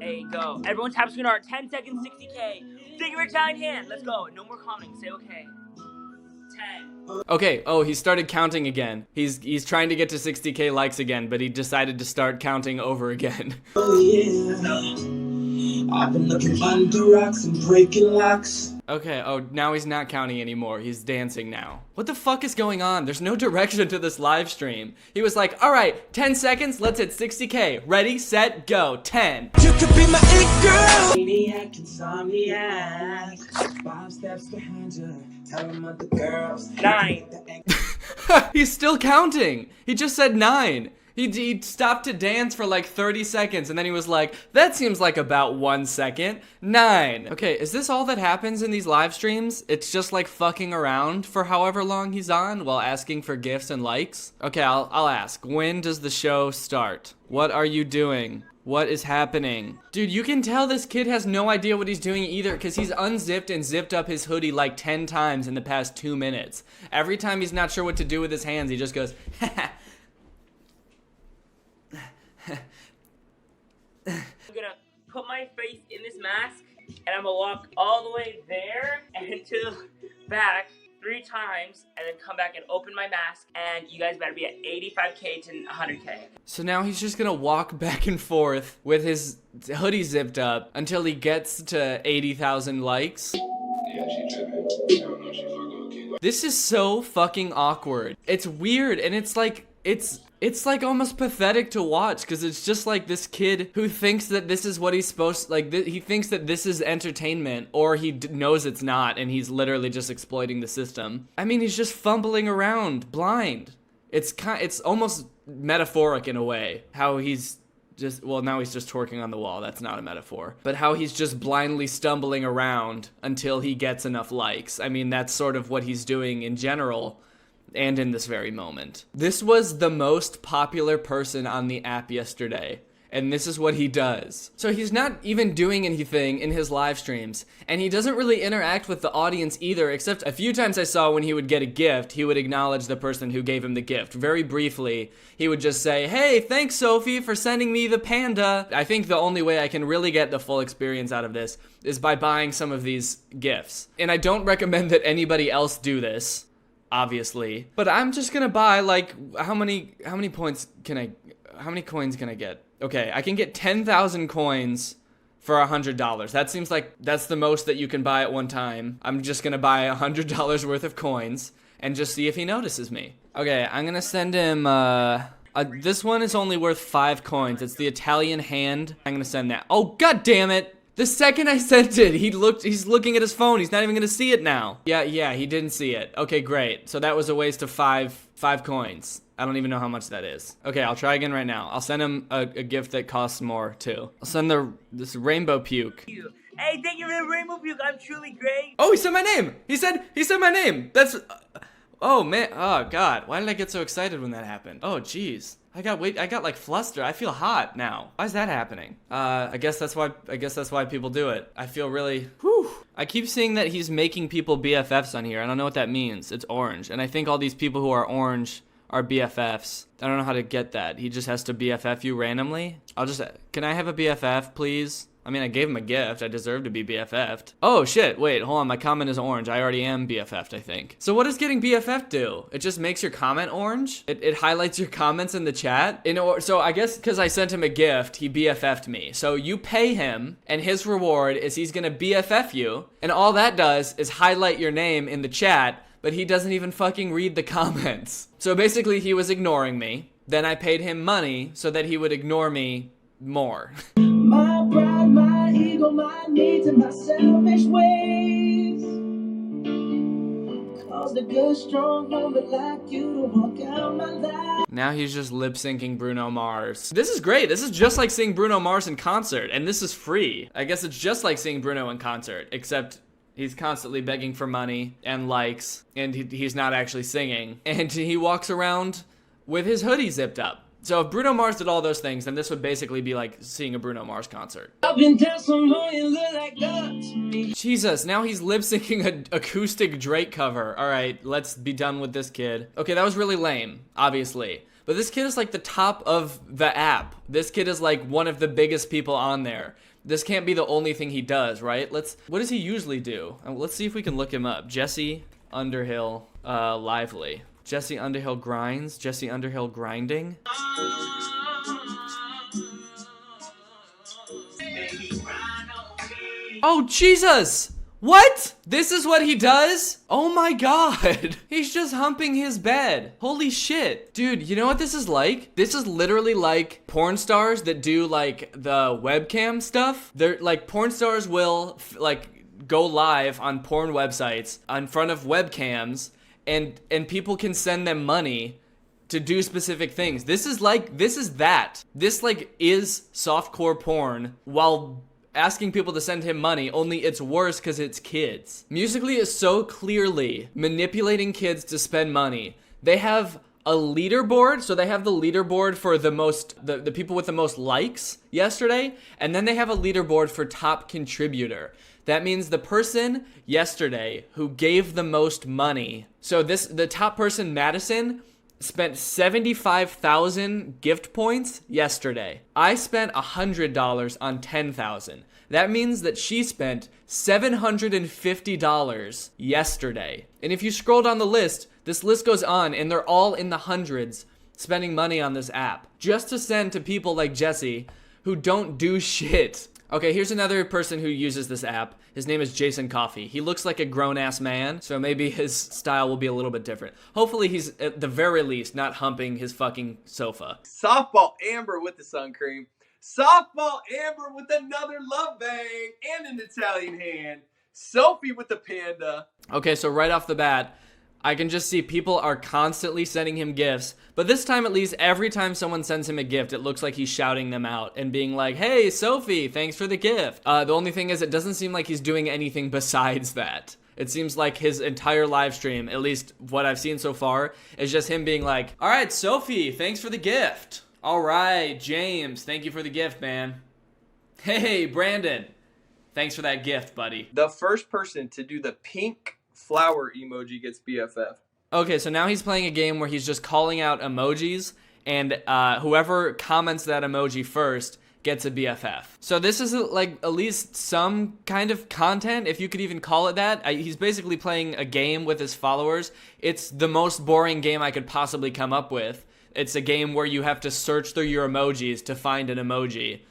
Hey, go. Everyone tap screen art. 10 seconds, 60K. Figure Italian hand. Let's go. No more commenting. Say okay. 10. Okay, oh, he started counting again. He's trying to get to 60K likes again, but he decided to start counting over again. Oh yeah, I've been looking under rocks and breaking locks. Okay, oh, now he's not counting anymore. He's dancing now. What the fuck is going on? There's no direction to this live stream. He was like, all right, 10 seconds, let's hit 60K. Ready, set, go, 10. You could be my it girl. Maniac, insomniac. 5 steps behind you. Tell them other girls. 9. He's still counting. He just said 9. He stopped to dance for like 30 seconds and then he was like, that seems like about 1 second. 9. Okay, is this all that happens in these live streams? It's just like fucking around for however long he's on while asking for gifts and likes? Okay, I'll ask. When does the show start? What are you doing? What is happening? Dude, you can tell this kid has no idea what he's doing either because he's unzipped and zipped up his hoodie like 10 times in the past 2 minutes. Every time he's not sure what to do with his hands, he just goes, haha. I'm gonna put my face in this mask and I'm gonna walk all the way there and to back 3 times and then come back and open my mask and you guys better be at 85K to 100K. So now he's just gonna walk back and forth with his hoodie zipped up until he gets to 80,000 likes. Yeah, she tripping. I don't know if she fucking okay. This is so fucking awkward. It's weird and it's like, it's It's like almost pathetic to watch because it's just like this kid who thinks that this is what he's supposed to, like, he thinks that this is entertainment, or he knows it's not and he's literally just exploiting the system. I mean, he's just fumbling around blind. It's almost metaphoric in a way how he's just, well, now he's just twerking on the wall. That's not a metaphor. But how he's just blindly stumbling around until he gets enough likes. I mean, that's sort of what he's doing in general and in this very moment. This was the most popular person on the app yesterday, and this is what he does. So he's not even doing anything in his live streams, and he doesn't really interact with the audience either, except a few times I saw when he would get a gift, he would acknowledge the person who gave him the gift. Very briefly, he would just say, "Hey, thanks Sophie for sending me the panda." I think the only way I can really get the full experience out of this is by buying some of these gifts. And I don't recommend that anybody else do this, obviously, but I'm just gonna buy, like, how many coins can I get? Okay, I can get 10,000 coins for $100. That seems like that's the most that you can buy at one time. I'm just gonna buy $100 worth of coins and just see if he notices me. Okay, I'm gonna send him, this one is only worth 5 coins. It's the Italian hand. I'm gonna send that. Oh, god damn it! The second I sent it, he's looking at his phone. He's not even gonna see it now. Yeah, he didn't see it. Okay, great. So that was a waste of five coins. I don't even know how much that is. Okay, I'll try again right now. I'll send him a gift that costs more too. I'll send this rainbow puke. Hey, thank you for the rainbow puke. I'm truly great. Oh, he said my name. He said my name. That's, oh man, oh god. Why did I get so excited when that happened? Oh jeez. I got like flustered. I feel hot now. Why is that happening? I guess that's why people do it. I feel really, whew. I keep seeing that he's making people BFFs on here. I don't know what that means. It's orange. And I think all these people who are orange are BFFs. I don't know how to get that. He just has to BFF you randomly. Can I have a BFF, please? I mean, I gave him a gift. I deserve to be BFF'd. Oh shit, wait, hold on, my comment is orange. I already am BFF'd, I think. So what does getting BFF'd do? It just makes your comment orange? It highlights your comments in the chat? So I guess because I sent him a gift, he BFF'd me. So you pay him, and his reward is he's gonna BFF you, and all that does is highlight your name in the chat, but he doesn't even fucking read the comments. So basically he was ignoring me. Then I paid him money so that he would ignore me more. My pride, my ego, my needs, and my selfish ways caused a good, strong woman like you to walk out my life. Now he's just lip syncing Bruno Mars. This is great. This is just like seeing Bruno Mars in concert, and this is free. I guess it's just like seeing Bruno in concert, except he's constantly begging for money and likes, and he's not actually singing. And he walks around with his hoodie zipped up. So if Bruno Mars did all those things, then this would basically be like seeing a Bruno Mars concert. I've been down some more, you look like God to me. Jesus, now he's lip syncing an acoustic Drake cover. All right, let's be done with this kid. Okay, that was really lame, obviously. But this kid is like the top of the app. This kid is like one of the biggest people on there. This can't be the only thing he does, right? What does he usually do? Let's see if we can look him up. Jesse Underhill, Lively. Jesse Underhill grinds. Jesse Underhill grinding. Oh, Jesus! What? This is what he does? Oh my god. He's just humping his bed. Holy shit. Dude, you know what this is like? This is literally like porn stars that do like the webcam stuff. They're like, porn stars will like go live on porn websites in front of webcams, and people can send them money to do specific things. This is that. This like is softcore porn while asking people to send him money, only it's worse because it's kids. Musical.ly is so clearly manipulating kids to spend money. They have a leaderboard, so they have the leaderboard for the people with the most likes yesterday, and then they have a leaderboard for top contributor. That means the person yesterday who gave the most money. So the top person, Madison, spent 75,000 gift points yesterday. I spent $100 on 10,000. That means that she spent $750 yesterday. And if you scroll down the list, this list goes on, and they're all in the hundreds spending money on this app just to send to people like Jesse who don't do shit. Okay, here's another person who uses this app. His name is Jason Coffey. He looks like a grown-ass man, so maybe his style will be a little bit different. Hopefully he's, at the very least, not humping his fucking sofa. Softball Amber with the sun cream. Softball Amber with another love bang and an Italian hand. Sophie with the panda. Okay, so right off the bat, I can just see people are constantly sending him gifts, but this time at least, every time someone sends him a gift, it looks like he's shouting them out and being like, hey, Sophie, thanks for the gift. The only thing is, it doesn't seem like he's doing anything besides that. It seems like his entire live stream, at least what I've seen so far, is just him being like, all right, Sophie, thanks for the gift. All right, James, thank you for the gift, man. Hey, Brandon, thanks for that gift, buddy. The first person to do the pink flower emoji gets BFF. Okay, so now he's playing a game where he's just calling out emojis, and whoever comments that emoji first gets a BFF. So this is like at least some kind of content, if you could even call it that. He's basically playing a game with his followers. It's the most boring game I could possibly come up with. It's a game where you have to search through your emojis to find an emoji,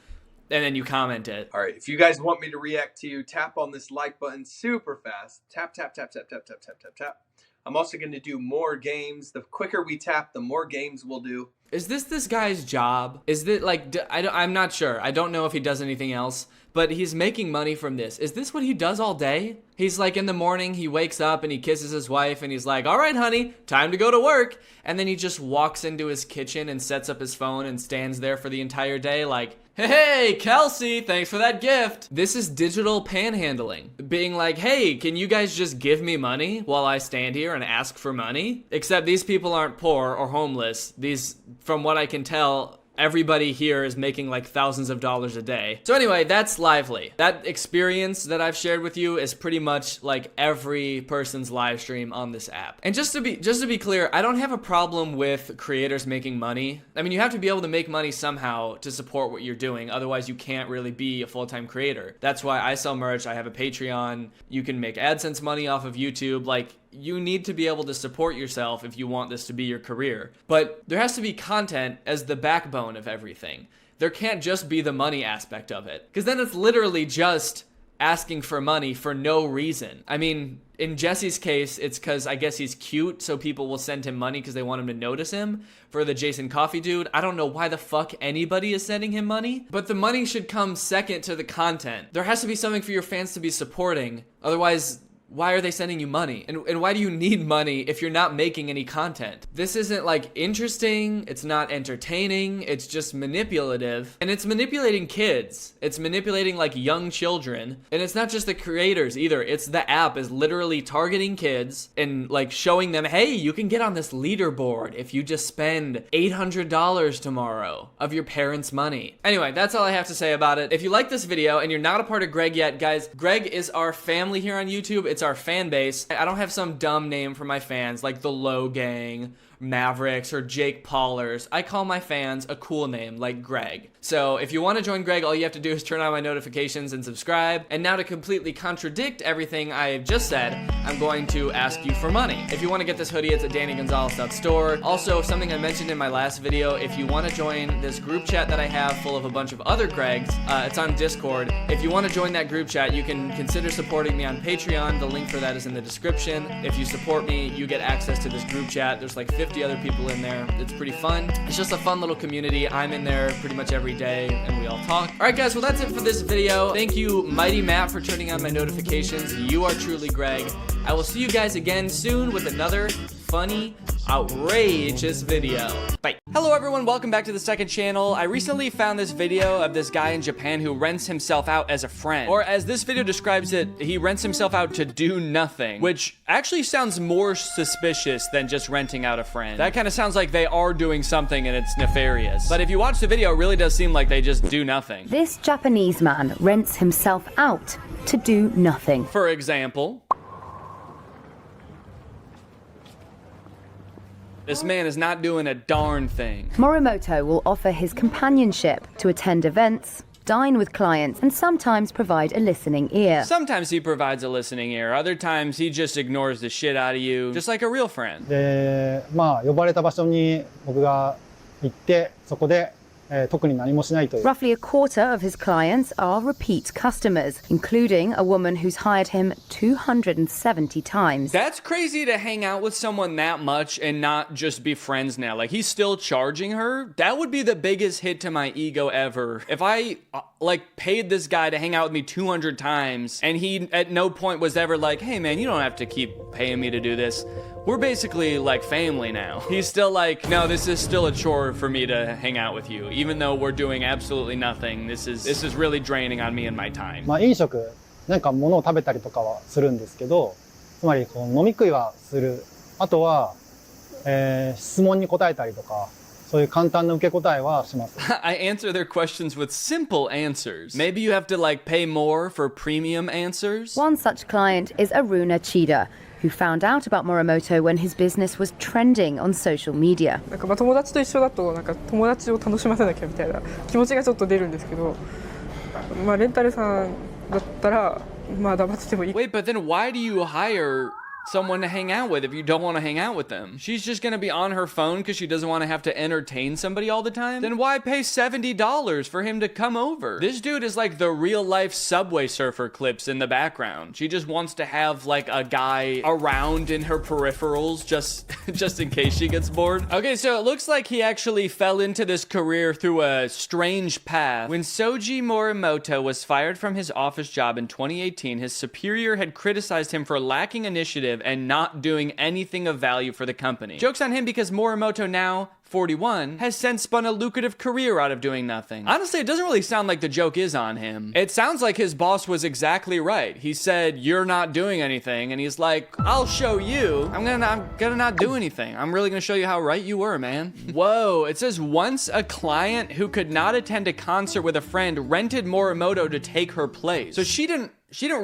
and then you comment it. All right, if you guys want me to react to you, tap on this like button super fast. Tap, tap, tap, tap, tap, tap, tap, tap, tap. I'm also going to do more games. The quicker we tap, the more games we'll do. Is this guy's job? Is it like, I'm not sure. I don't know if he does anything else, but he's making money from this. Is this what he does all day? He's like, in the morning, he wakes up and he kisses his wife and he's like, all right, honey, time to go to work. And then he just walks into his kitchen and sets up his phone and stands there for the entire day like, hey, Kelsey, thanks for that gift. This is digital panhandling. Being like, hey, can you guys just give me money while I stand here and ask for money? Except these people aren't poor or homeless. These, from what I can tell, everybody here is making like thousands of dollars a day. So anyway, that's Lively. That experience that I've shared with you is pretty much like every person's live stream on this app. And just to be clear, I don't have a problem with creators making money. I mean, you have to be able to make money somehow to support what you're doing. Otherwise, you can't really be a full-time creator. That's why I sell merch. I have a Patreon. You can make AdSense money off of YouTube. Like, you need to be able to support yourself if you want this to be your career. But there has to be content as the backbone of everything. There can't just be the money aspect of it, because then it's literally just asking for money for no reason. I mean, in Jesse's case, it's because I guess he's cute, so people will send him money because they want him to notice him. For the Jason Coffey dude, I don't know why the fuck anybody is sending him money, but the money should come second to the content. There has to be something for your fans to be supporting. Otherwise, why are they sending you money? And why do you need money if you're not making any content? This isn't like interesting, it's not entertaining, it's just manipulative. And it's manipulating kids. It's manipulating like young children. And it's not just the creators either. It's the app is literally targeting kids and like showing them, hey, you can get on this leaderboard if you just spend $800 tomorrow of your parents' money. Anyway, that's all I have to say about it. If you like this video and you're not a part of Greg yet, guys, Greg is our family here on YouTube. It's our fan base. I don't have some dumb name for my fans like the Low Gang, Mavericks, or Jake Paulers. I call my fans a cool name like Greg. So if you want to join Greg, all you have to do is turn on my notifications and subscribe. And now to completely contradict everything I've just said, I'm going to ask you for money. If you want to get this hoodie, it's at DannyGonzalez.store. Also, something I mentioned in my last video, if you want to join this group chat that I have full of a bunch of other Gregs, it's on Discord. If you want to join that group chat, you can consider supporting me on Patreon. The link for that is in the description. If you support me, you get access to this group chat. There's like 50 other people in there. It's pretty fun. It's just a fun little community. I'm in there pretty much every day and we all talk. Alright guys, well that's it for this video. Thank you Mighty Matt for turning on my notifications. You are truly Greg. I will see you guys again soon with another funny, outrageous video. Bye. Hello everyone, welcome back to the second channel. I recently found this video of this guy in Japan who rents himself out as a friend. Or as this video describes it, he rents himself out to do nothing, which actually sounds more suspicious than just renting out a friend. That kind of sounds like they are doing something and it's nefarious. But if you watch the video, it really does seem like they just do nothing. This Japanese man rents himself out to do nothing. For example, this man is not doing a darn thing. Morimoto will offer his companionship to attend events, dine with clients, and sometimes provide a listening ear. Sometimes he provides a listening ear, other times he just ignores the shit out of you, just like a real friend. で、まあ呼ばれた場所に僕が行ってそこで Roughly a quarter of his clients are repeat customers, including a woman who's hired him 270 times. That's crazy to hang out with someone that much and not just be friends now. Like, he's still charging her? That would be the biggest hit to my ego ever. If I, paid this guy to hang out with me 200 times and he at no point was ever like, hey man, you don't have to keep paying me to do this. We're basically like family now. He's still like, no, this is still a chore for me to hang out with you. Even though we're doing absolutely nothing, this is really draining on me and my time. 飲食、なんか物を食べたりとかはするんですけど、つまりこう飲み食いはする。あとは、質問に答えたりとか、そういう簡単な受け答えはします。I answer their questions with simple answers. Maybe you have to pay more for premium answers? One such client is Aruna Chida, who found out about Morimoto when his business was trending on social media. 友達と一緒だと友達を楽しませなきゃみたいな気持ちがちょっと出るんですけど、レンタルさんだったら黙っててもいい。 Wait, but then why do you hire someone to hang out with if you don't want to hang out with them? She's just gonna be on her phone because she doesn't want to have to entertain somebody all the time? Then why pay $70 for him to come over? This dude is like the real life Subway Surfer clips in the background. She just wants to have a guy around in her peripherals just in case she gets bored. Okay, so it looks like he actually fell into this career through a strange path. When Soji Morimoto was fired from his office job in 2018, his superior had criticized him for lacking initiative and not doing anything of value for the company. Joke's on him because Morimoto, now 41, has since spun a lucrative career out of doing nothing. Honestly, it doesn't really sound like the joke is on him. It sounds like his boss was exactly right. He said, you're not doing anything, and he's like, I'll show you. I'm gonna not do anything. I'm really gonna show you how right you were, man. Whoa, it says once a client who could not attend a concert with a friend rented Morimoto to take her place. So she didn't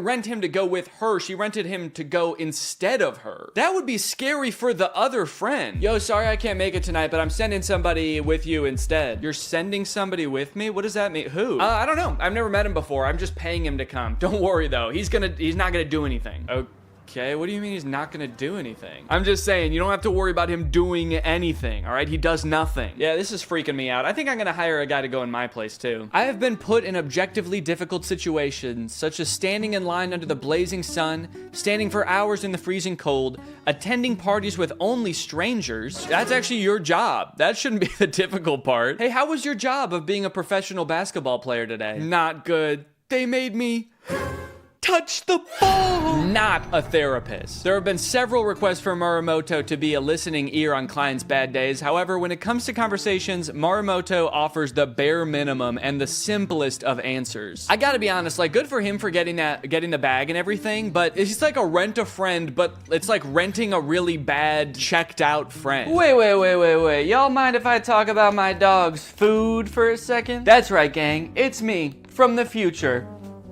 rent him to go with her. She rented him to go instead of her. That would be scary for the other friend. Yo, sorry I can't make it tonight, but I'm sending somebody with you instead. You're sending somebody with me? What does that mean? Who? I don't know. I've never met him before. I'm just paying him to come. Don't worry though. He's not gonna do anything. Okay, what do you mean he's not gonna do anything? I'm just saying, you don't have to worry about him doing anything, all right? He does nothing. Yeah, this is freaking me out. I think I'm gonna hire a guy to go in my place too. I have been put in objectively difficult situations, such as standing in line under the blazing sun, standing for hours in the freezing cold, attending parties with only strangers. That's actually your job. That shouldn't be the difficult part. Hey, how was your job of being a professional basketball player today? Not good. They made me touch the ball. Not a therapist. There have been several requests for Morimoto to be a listening ear on clients' bad days. However, when it comes to conversations, Morimoto offers the bare minimum and the simplest of answers. I gotta be honest, good for him for getting the bag and everything, but it's like a rent-a-friend, but it's like renting a really bad, checked-out friend. Wait. Y'all mind if I talk about my dog's food for a second? That's right, gang. It's me, from the future.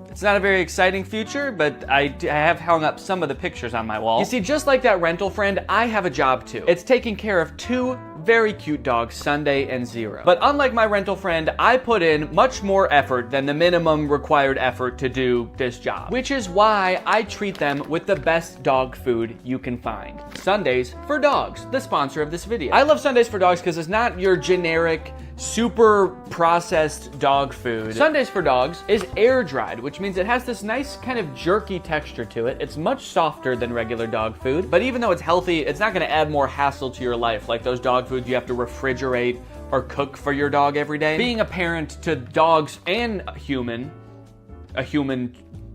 It's not a very exciting future, but I have hung up some of the pictures on my wall. You see, just like that rental friend, I have a job too. It's taking care of two very cute dogs, Sunday and Zero. But unlike my rental friend, I put in much more effort than the minimum required effort to do this job, which is why I treat them with the best dog food you can find. Sundays for Dogs, the sponsor of this video. I love Sundays for Dogs because it's not your generic, super processed dog food. Sundays for Dogs is air dried, which means it has this nice kind of jerky texture to it. It's much softer than regular dog food, but even though it's healthy, it's not gonna add more hassle to your life like those dog foods you have to refrigerate or cook for your dog every day. Being a parent to dogs and a human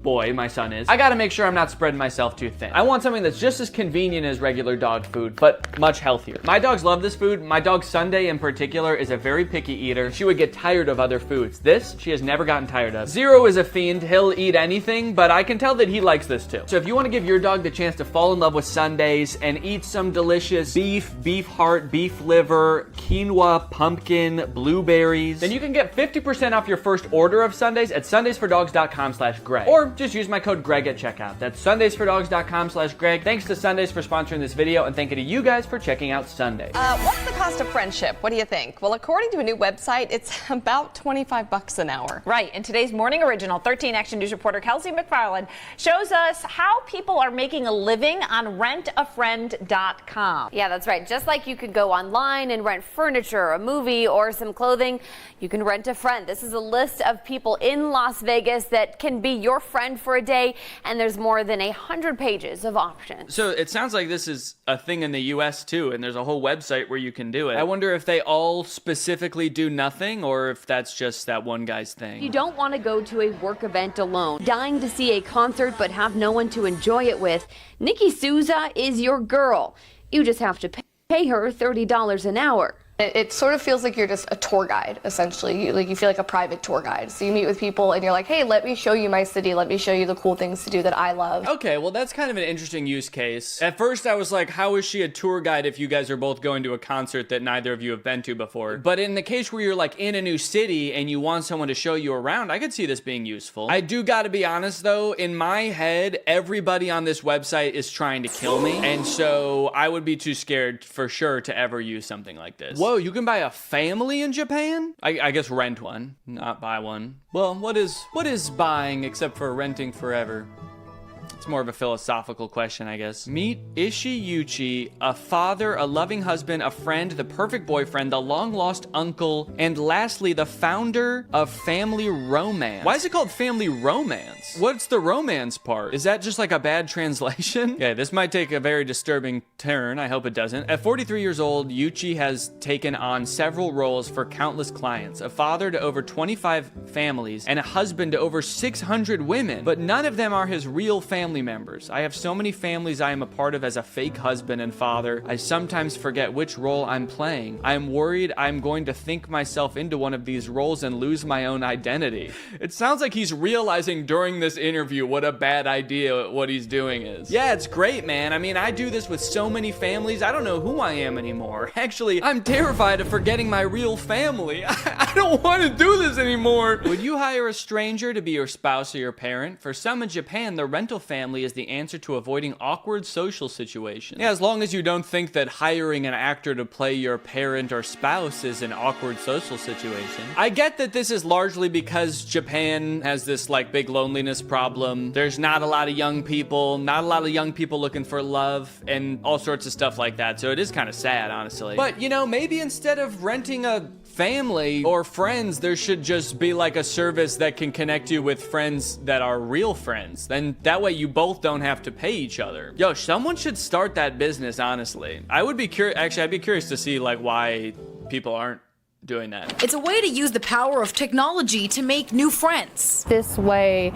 boy, my son is, I gotta make sure I'm not spreading myself too thin. I want something that's just as convenient as regular dog food, but much healthier. My dogs love this food. My dog Sunday in particular is a very picky eater. She would get tired of other foods. This, she has never gotten tired of. Zero is a fiend. He'll eat anything, but I can tell that he likes this too. So if you want to give your dog the chance to fall in love with Sundays and eat some delicious beef heart, beef liver, quinoa, pumpkin, blueberries, then you can get 50% off your first order of Sundays at sundaysfordogs.com/Greg. Or just use my code Greg at checkout. That's sundaysfordogs.com/Greg. Thanks to Sundays for sponsoring this video, and thank you to you guys for checking out Sundays. What's the cost of friendship? What do you think? Well, according to a new website, it's about $25 an hour. Right. And today's morning original, 13 Action News reporter Kelsey McFarland shows us how people are making a living on rentafriend.com. Yeah, that's right. Just like you could go online and rent furniture, a movie, or some clothing, you can rent a friend. This is a list of people in Las Vegas that can be your friend for a day, and there's more than 100 pages of options. So it sounds like this is a thing in the US too, and there's a whole website where you can do it. I wonder if they all specifically do nothing, or if that's just that one guy's thing. You don't want to go to a work event alone, dying to see a concert but have no one to enjoy it with. Nikki Souza is your girl. You just have to pay her $30 an hour. It sort of feels like you're just a tour guide, essentially. You feel like a private tour guide. So you meet with people and you're like, hey, let me show you my city. Let me show you the cool things to do that I love. Okay, well, that's kind of an interesting use case. At first, I was like, how is she a tour guide if you guys are both going to a concert that neither of you have been to before? But in the case where you're like in a new city and you want someone to show you around, I could see this being useful. I do gotta be honest though, in my head, everybody on this website is trying to kill me. And so I would be too scared for sure to ever use something like this. Whoa, you can buy a family in Japan? I guess rent one, not buy one. Well, what is buying except for renting forever? It's more of a philosophical question, I guess. Meet Ishii Yuchi, a father, a loving husband, a friend, the perfect boyfriend, the long-lost uncle, and lastly, the founder of Family Romance. Why is it called Family Romance? What's the romance part? Is that just like a bad translation? Okay, this might take a very disturbing turn. I hope it doesn't. At 43 years old, Yuchi has taken on several roles for countless clients, a father to over 25 families, and a husband to over 600 women, but none of them are his real family members. I have so many families I am a part of as a fake husband and father. I sometimes forget which role I'm playing. I am worried I'm going to think myself into one of these roles and lose my own identity. It sounds like he's realizing during this interview what a bad idea what he's doing is. Yeah, it's great, man. I mean, I do this with so many families. I don't know who I am anymore. Actually, I'm terrified of forgetting my real family. I don't want to do this anymore. Would you hire a stranger to be your spouse or your parent? For some in Japan, the rental family is the answer to avoiding awkward social situations. Yeah, as long as you don't think that hiring an actor to play your parent or spouse is an awkward social situation. I get that this is largely because Japan has this like big loneliness problem. There's not a lot of young people looking for love and all sorts of stuff like that. So it is kind of sad, honestly. But you know, maybe instead of renting a family or friends, there should just be like a service that can connect you with friends that are real friends. Then that way you both don't have to pay each other. Yo, someone should start that business, honestly. I would be curious, actually, I'd be curious to see like why people aren't doing that. It's a way to use the power of technology to make new friends. This way,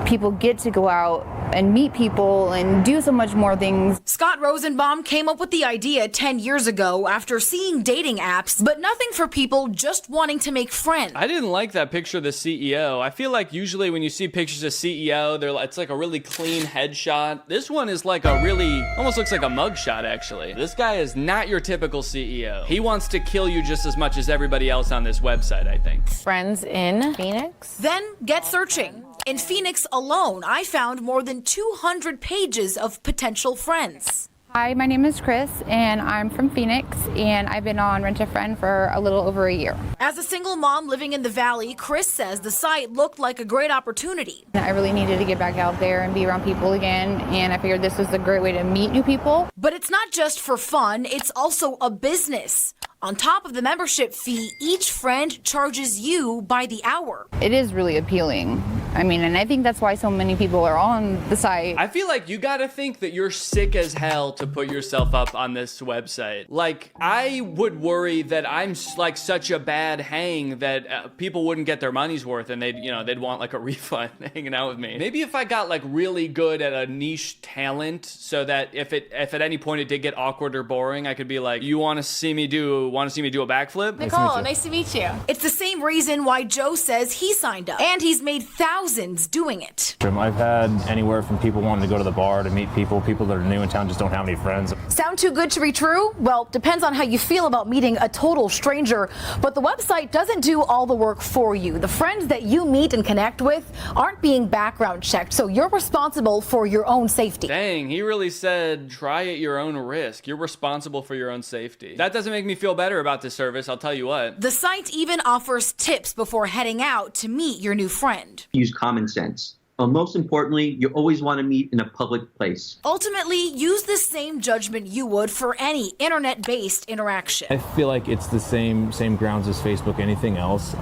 people get to go out and meet people and do so much more things. Scott Rosenbaum came up with the idea 10 years ago after seeing dating apps, but nothing for people just wanting to make friends. I didn't like that picture of the CEO. I feel like usually when you see pictures of CEO, it's like a really clean headshot. This one is like a really, almost looks like a mugshot actually. This guy is not your typical CEO. He wants to kill you just as much as everybody else on this website, I think. Friends in Phoenix? Then get searching. In Phoenix alone, I found more than 200 pages of potential friends. Hi, my name is Chris, and I'm from Phoenix, and I've been on Rent a Friend for a little over a year. As a single mom living in the Valley, Chris says the site looked like a great opportunity. I really needed to get back out there and be around people again, and I figured this was a great way to meet new people. But it's not just for fun, it's also a business. On top of the membership fee, each friend charges you by the hour. It is really appealing. I mean, and I think that's why so many people are on the site. I feel like you gotta think that you're sick as hell to put yourself up on this website. Like, I would worry that I'm like such a bad hang that people wouldn't get their money's worth and they'd want like a refund hanging out with me. Maybe if I got like really good at a niche talent so that if at any point it did get awkward or boring, I could be like, you wanna see me do want to see me do a backflip? Nicole, nice to meet you. It's the same reason why Joe says he signed up, and he's made thousands doing it. I've had anywhere from people wanting to go to the bar to meet people that are new in town just don't have any friends. Sound too good to be true? Well, depends on how you feel about meeting a total stranger, but the website doesn't do all the work for you. The friends that you meet and connect with aren't being background checked, so you're responsible for your own safety. Dang, he really said try at your own risk. You're responsible for your own safety. That doesn't make me feel better about this service, I'll tell you what. The site even offers tips before heading out to meet your new friend. Use common sense. Most importantly, you always want to meet in a public place. Ultimately, use the same judgment you would for any internet-based interaction. I feel like it's the same grounds as Facebook, anything else.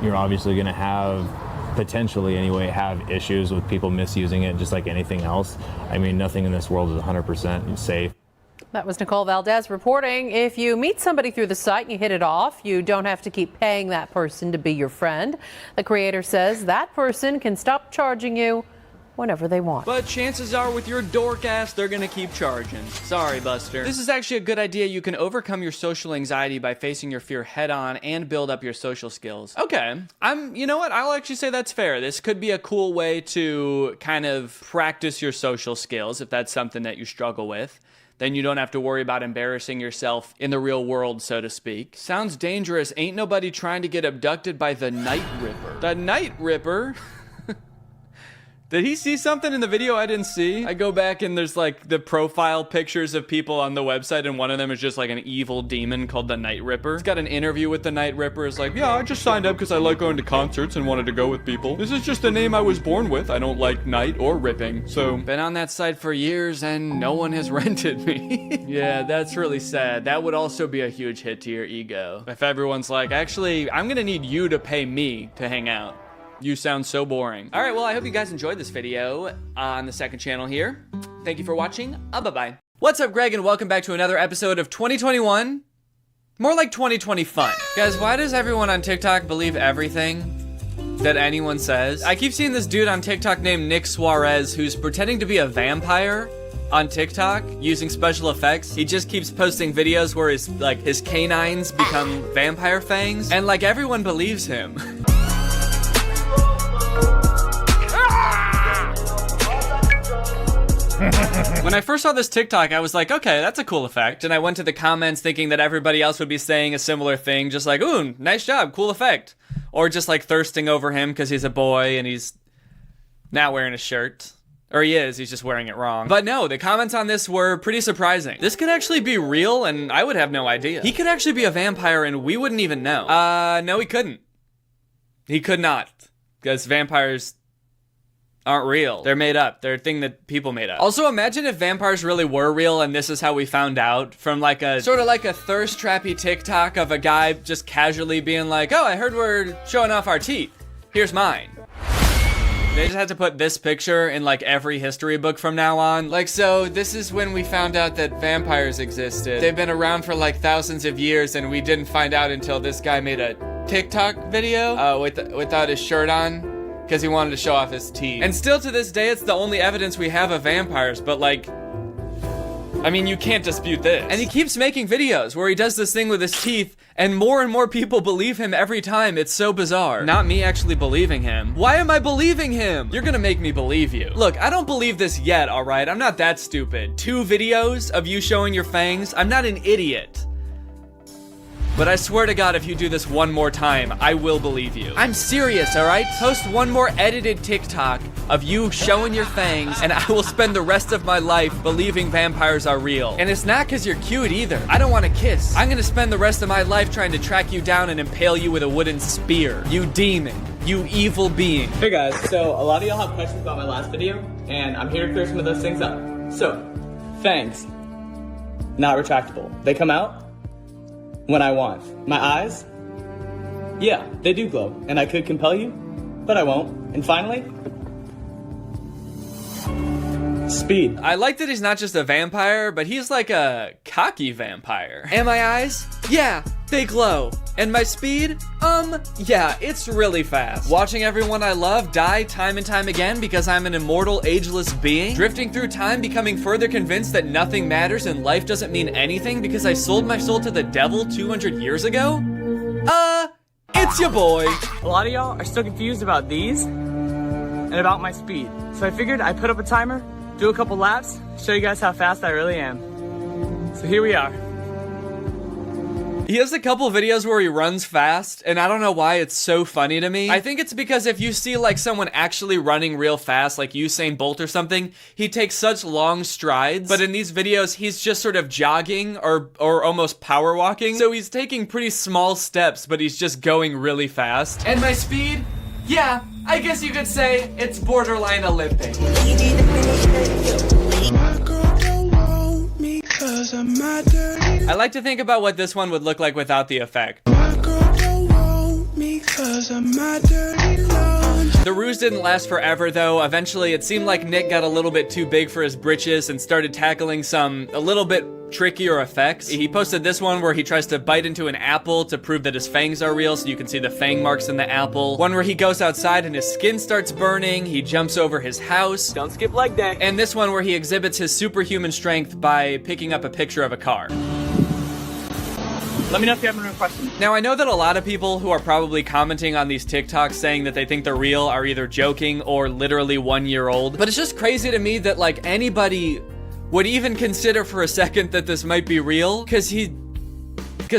You're obviously going to have, potentially anyway, have issues with people misusing it just like anything else. I mean, nothing in this world is 100% safe. That was Nicole Valdez reporting. If you meet somebody through the site and you hit it off, you don't have to keep paying that person to be your friend. The creator says that person can stop charging you whenever they want. But chances are with your dork ass, they're gonna keep charging. Sorry, Buster. This is actually a good idea. You can overcome your social anxiety by facing your fear head on and build up your social skills. Okay, you know what? I'll actually say that's fair. This could be a cool way to kind of practice your social skills if that's something that you struggle with. Then you don't have to worry about embarrassing yourself in the real world, so to speak. Sounds dangerous. Ain't nobody trying to get abducted by the Night Ripper. The Night Ripper? Did he see something in the video I didn't see? I go back and there's like the profile pictures of people on the website, and one of them is just like an evil demon called the Night Ripper. He's got an interview with the Night Ripper. It's like, yeah, I just signed up because I like going to concerts and wanted to go with people. This is just a name I was born with. I don't like night or ripping. So, been on that site for years and no one has rented me. Yeah, that's really sad. That would also be a huge hit to your ego. If everyone's like, actually, I'm gonna need you to pay me to hang out. You sound so boring. All right, well, I hope you guys enjoyed this video on the second channel here. Thank you for watching. Bye-bye. What's up, Greg, and welcome back to another episode of 2021. More like 2020 fun. Guys, why does everyone on TikTok believe everything that anyone says? I keep seeing this dude on TikTok named Nick Suarez who's pretending to be a vampire on TikTok using special effects. He just keeps posting videos where his canines become vampire fangs, and like everyone believes him. When I first saw this TikTok, I was like, okay, that's a cool effect. And I went to the comments thinking that everybody else would be saying a similar thing, just like, ooh, nice job, cool effect. Or just like thirsting over him because he's a boy and he's not wearing a shirt. Or he is, he's just wearing it wrong. But no, the comments on this were pretty surprising. This could actually be real and I would have no idea. He could actually be a vampire and we wouldn't even know. No, he couldn't. He could not. Because vampires aren't real. They're made up. They're a thing that people made up. Also, imagine if vampires really were real and this is how we found out from like a sort of like a thirst trappy TikTok of a guy just casually being like, oh, I heard we're showing off our teeth. Here's mine. They just had to put this picture in like every history book from now on. Like, so this is when we found out that vampires existed. They've been around for like thousands of years and we didn't find out until this guy made a TikTok video without his shirt on, because he wanted to show off his teeth. And still to this day, it's the only evidence we have of vampires, but like, I mean, you can't dispute this. And he keeps making videos where he does this thing with his teeth, and more people believe him every time. It's so bizarre. Not me actually believing him. Why am I believing him? You're gonna make me believe you. Look, I don't believe this yet, all right? I'm not that stupid. 2 videos of you showing your fangs? I'm not an idiot. But I swear to God, if you do this one more time, I will believe you. I'm serious, all right? Post one more edited TikTok of you showing your fangs, and I will spend the rest of my life believing vampires are real. And it's not because you're cute either. I don't want to kiss. I'm gonna spend the rest of my life trying to track you down and impale you with a wooden spear. You demon. You evil being. Hey guys, so a lot of y'all have questions about my last video, and I'm here to clear some of those things up. So, fangs. Not retractable. They come out when I want. My eyes? Yeah, they do glow, and I could compel you, but I won't. And finally, speed. I like that he's not just a vampire, but he's like a cocky vampire. And my eyes? Yeah, fake low. And my speed? Yeah, it's really fast. Watching everyone I love die time and time again because I'm an immortal, ageless being. Drifting through time, becoming further convinced that nothing matters and life doesn't mean anything because I sold my soul to the devil 200 years ago? It's your boy. A lot of y'all are still confused about these and about my speed. So I figured I'd put up a timer, do a couple laps, show you guys how fast I really am. So here we are. He has a couple videos where he runs fast, and I don't know why it's so funny to me. I think it's because if you see like someone actually running real fast, like Usain Bolt or something, he takes such long strides. But in these videos, he's just sort of jogging or almost power walking. So he's taking pretty small steps, but he's just going really fast. And my speed? Yeah, I guess you could say it's borderline Olympic. I like to think about what this one would look like without the effect. The ruse didn't last forever though. Eventually it seemed like Nick got a little bit too big for his britches and started tackling some a little bit trickier effects. He posted this one where he tries to bite into an apple to prove that his fangs are real, so you can see the fang marks in the apple. One where he goes outside and his skin starts burning. He jumps over his house. Don't skip leg day. And this one where he exhibits his superhuman strength by picking up a picture of a car. Let me know if you have any questions. Now, I know that a lot of people who are probably commenting on these TikToks saying that they think they're real are either joking or literally 1 year old. But it's just crazy to me that like anybody would even consider for a second that this might be real, because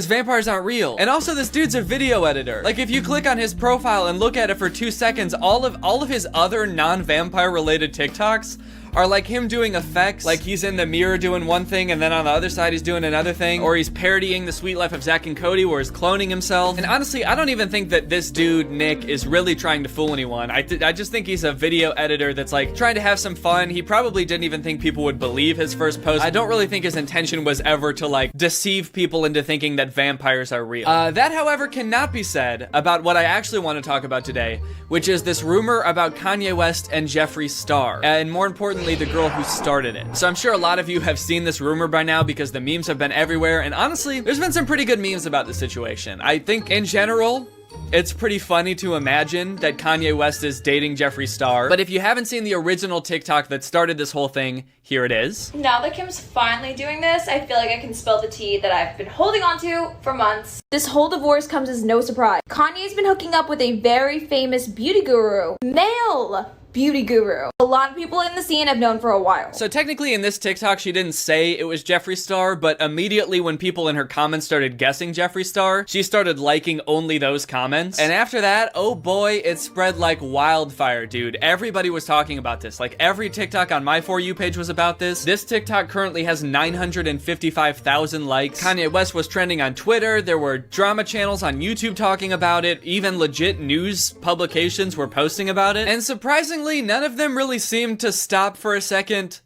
vampires aren't real. And also this dude's a video editor. Like if you click on his profile and look at it for 2 seconds, all of his other non-vampire related TikToks are like him doing effects, like he's in the mirror doing one thing and then on the other side he's doing another thing, or he's parodying The Sweet Life of Zack and Cody where he's cloning himself. And honestly, I don't even think that this dude, Nick, is really trying to fool anyone. I just think he's a video editor that's like trying to have some fun. He probably didn't even think people would believe his first post. I don't really think his intention was ever to like deceive people into thinking that vampires are real. That, however, cannot be said about what I actually want to talk about today, which is this rumor about Kanye West and Jeffree Star, and more importantly, the girl who started it. So I'm sure a lot of you have seen this rumor by now because the memes have been everywhere, and honestly, there's been some pretty good memes about the situation. I think in general, it's pretty funny to imagine that Kanye West is dating Jeffree Star, but if you haven't seen the original TikTok that started this whole thing, here it is. Now that Kim's finally doing this, I feel like I can spill the tea that I've been holding on to for months. This whole divorce comes as no surprise. Kanye's been hooking up with a very famous beauty guru, male beauty guru. A lot of people in the scene have known for a while. So technically in this TikTok, she didn't say it was Jeffree Star, but immediately when people in her comments started guessing Jeffree Star, she started liking only those comments. And after that, oh boy, it spread like wildfire, dude. Everybody was talking about this. Like every TikTok on my For You page was about this. This TikTok currently has 955,000 likes. Kanye West was trending on Twitter. There were drama channels on YouTube talking about it. Even legit news publications were posting about it. And surprisingly, none of them really seemed to stop for a second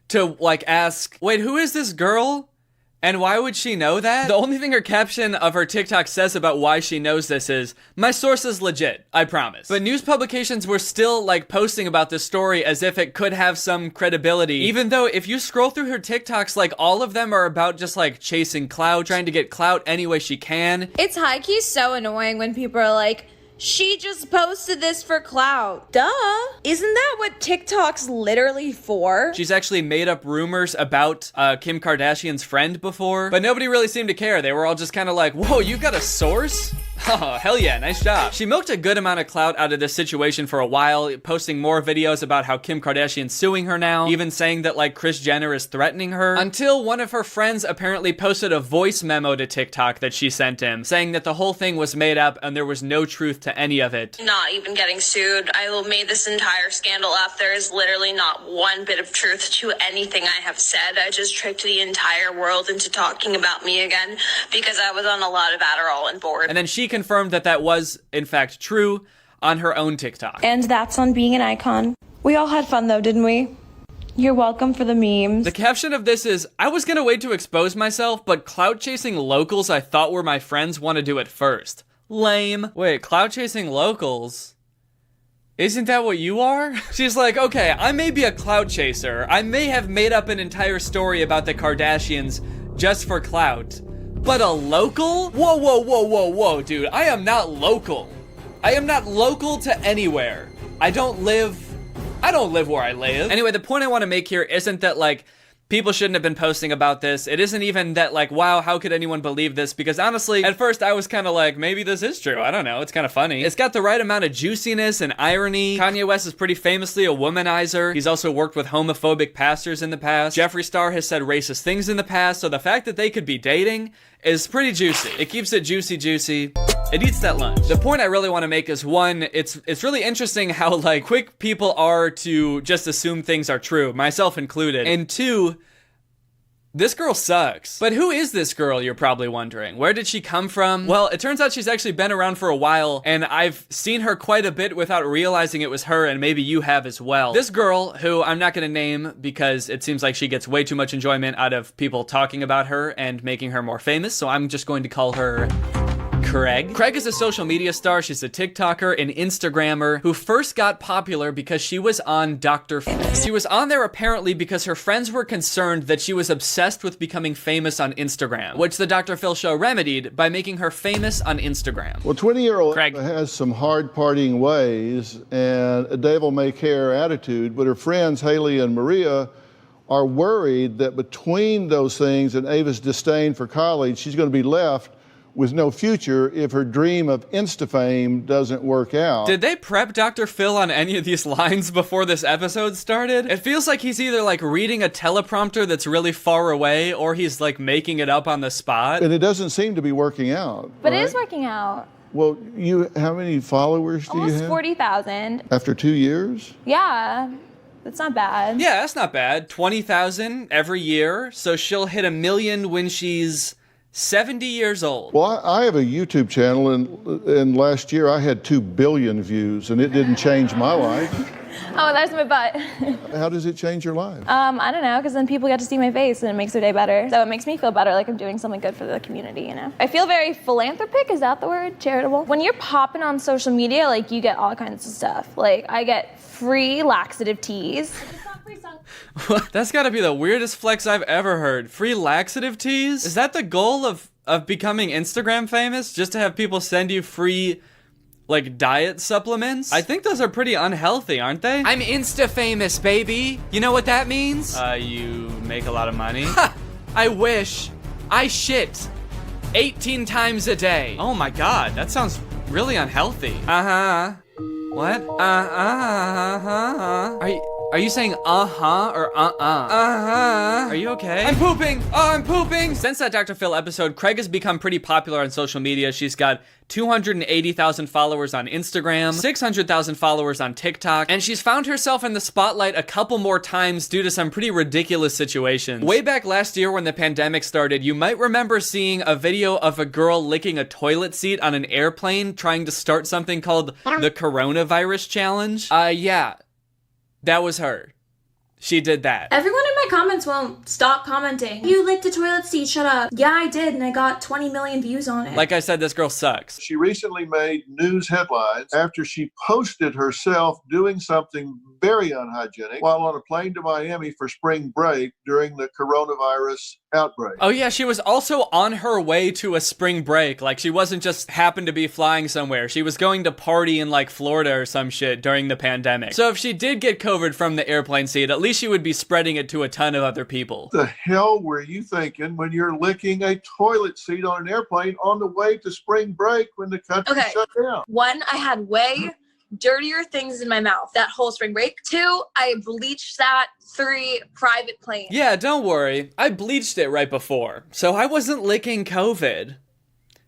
to like ask, wait, who is this girl? And why would she know that? The only thing her caption of her TikTok says about why she knows this is, my source is legit, I promise. But news publications were still like posting about this story as if it could have some credibility, even though if you scroll through her TikToks, like all of them are about just like chasing clout, trying to get clout any way she can. It's high-key so annoying when people are like, she just posted this for clout. Duh. Isn't that what TikTok's literally for? She's actually made up rumors about Kim Kardashian's friend before, but nobody really seemed to care. They were all just kind of like, whoa, you got a source? Oh, hell yeah, nice job. She milked a good amount of clout out of this situation for a while, posting more videos about how Kim Kardashian's suing her now, even saying that like Kris Jenner is threatening her, until one of her friends apparently posted a voice memo to TikTok that she sent him, saying that the whole thing was made up and there was no truth to any of it. Not even getting sued. I made this entire scandal up. There is literally not one bit of truth to anything I have said. I just tricked the entire world into talking about me again because I was on a lot of Adderall and bored. And then she confirmed that that was, in fact, true on her own TikTok. And that's on being an icon. We all had fun though, didn't we? You're welcome for the memes. The caption of this is, I was gonna wait to expose myself, but clout chasing locals I thought were my friends want to do it first. Lame. Wait, clout chasing locals? Isn't that what you are? She's like, okay, I may be a clout chaser. I may have made up an entire story about the Kardashians just for clout. But a local? Whoa, whoa, whoa, whoa, whoa, dude. I am not local. I am not local to anywhere. I don't live where I live. Anyway, the point I want to make here isn't that, like, people shouldn't have been posting about this. It isn't even that, like, wow, how could anyone believe this? Because honestly, at first I was kind of like, maybe this is true. I don't know. It's kind of funny. It's got the right amount of juiciness and irony. Kanye West is pretty famously a womanizer. He's also worked with homophobic pastors in the past. Jeffree Star has said racist things in the past. So the fact that they could be dating is pretty juicy. It keeps it juicy. It eats that lunch. The point I really want to make is, one, it's really interesting how, like, quick people are to just assume things are true, myself included. And two, this girl sucks. But who is this girl, you're probably wondering? Where did she come from? Well, it turns out she's actually been around for a while, and I've seen her quite a bit without realizing it was her, and maybe you have as well. This girl, who I'm not gonna name because it seems like she gets way too much enjoyment out of people talking about her and making her more famous, so I'm just going to call her Craig. Craig is a social media star. She's a TikToker, an Instagrammer who first got popular because she was on Dr. Phil. She was on there apparently because her friends were concerned that she was obsessed with becoming famous on Instagram, which the Dr. Phil show remedied by making her famous on Instagram. Well, 20-year-old Craig has some hard partying ways and a devil-may-care attitude, but her friends Haley and Maria are worried that between those things and Ava's disdain for college, she's going to be left with no future if her dream of Insta fame doesn't work out. Did they prep Dr. Phil on any of these lines before this episode started? It feels like he's either like reading a teleprompter that's really far away, or he's like making it up on the spot. And it doesn't seem to be working out. But right? it is working out. Well, how many followers do you have? Almost 40,000. After 2 years? Yeah. That's not bad. Yeah, that's not bad. 20,000 every year. So she'll hit 1 million when she's 70 years old. Well, I have a YouTube channel, and last year I had 2 billion views, and it didn't change my life. Oh, there's my butt. How does it change your life? I don't know, because then people get to see my face and it makes their day better. So it makes me feel better, like I'm doing something good for the community, you know? I feel very philanthropic, is that the word? Charitable? When you're popping on social media, like, you get all kinds of stuff. Like, I get free laxative teas. That's gotta be the weirdest flex I've ever heard. Free laxative teas? Is that the goal of becoming Instagram famous? Just to have people send you free, like, diet supplements? I think those are pretty unhealthy, aren't they? I'm Insta famous, baby. You know what that means? You make a lot of money. I wish. I shit 18 times a day. Oh my god, that sounds really unhealthy. What? Are you saying uh-huh or uh-uh? Are you okay? I'm pooping! Oh, I'm pooping! Since that Dr. Phil episode, Craig has become pretty popular on social media. She's got 280,000 followers on Instagram, 600,000 followers on TikTok, and she's found herself in the spotlight a couple more times due to some pretty ridiculous situations. Way back last year when the pandemic started, you might remember seeing a video of a girl licking a toilet seat on an airplane trying to start something called the Coronavirus Challenge. Yeah. That was her. She did that. Everyone in my comments won't stop commenting. You licked a toilet seat, shut up. Yeah, I did, and I got 20 million views on it. Like I said, this girl sucks. She recently made news headlines after she posted herself doing something very unhygienic while on a plane to Miami for spring break during the coronavirus outbreak. Oh yeah, she was also on her way to a spring break. Like, she wasn't just happened to be flying somewhere. She was going to party in like Florida or some shit during the pandemic. So if she did get COVID from the airplane seat, at least she would be spreading it to a ton of other people. The hell were you thinking when you're licking a toilet seat on an airplane on the way to spring break when the country shut down? One, I had way dirtier things in my mouth that whole spring break. 2, I bleached that. 3, private plane. Yeah, don't worry. I bleached it right before. So I wasn't licking COVID.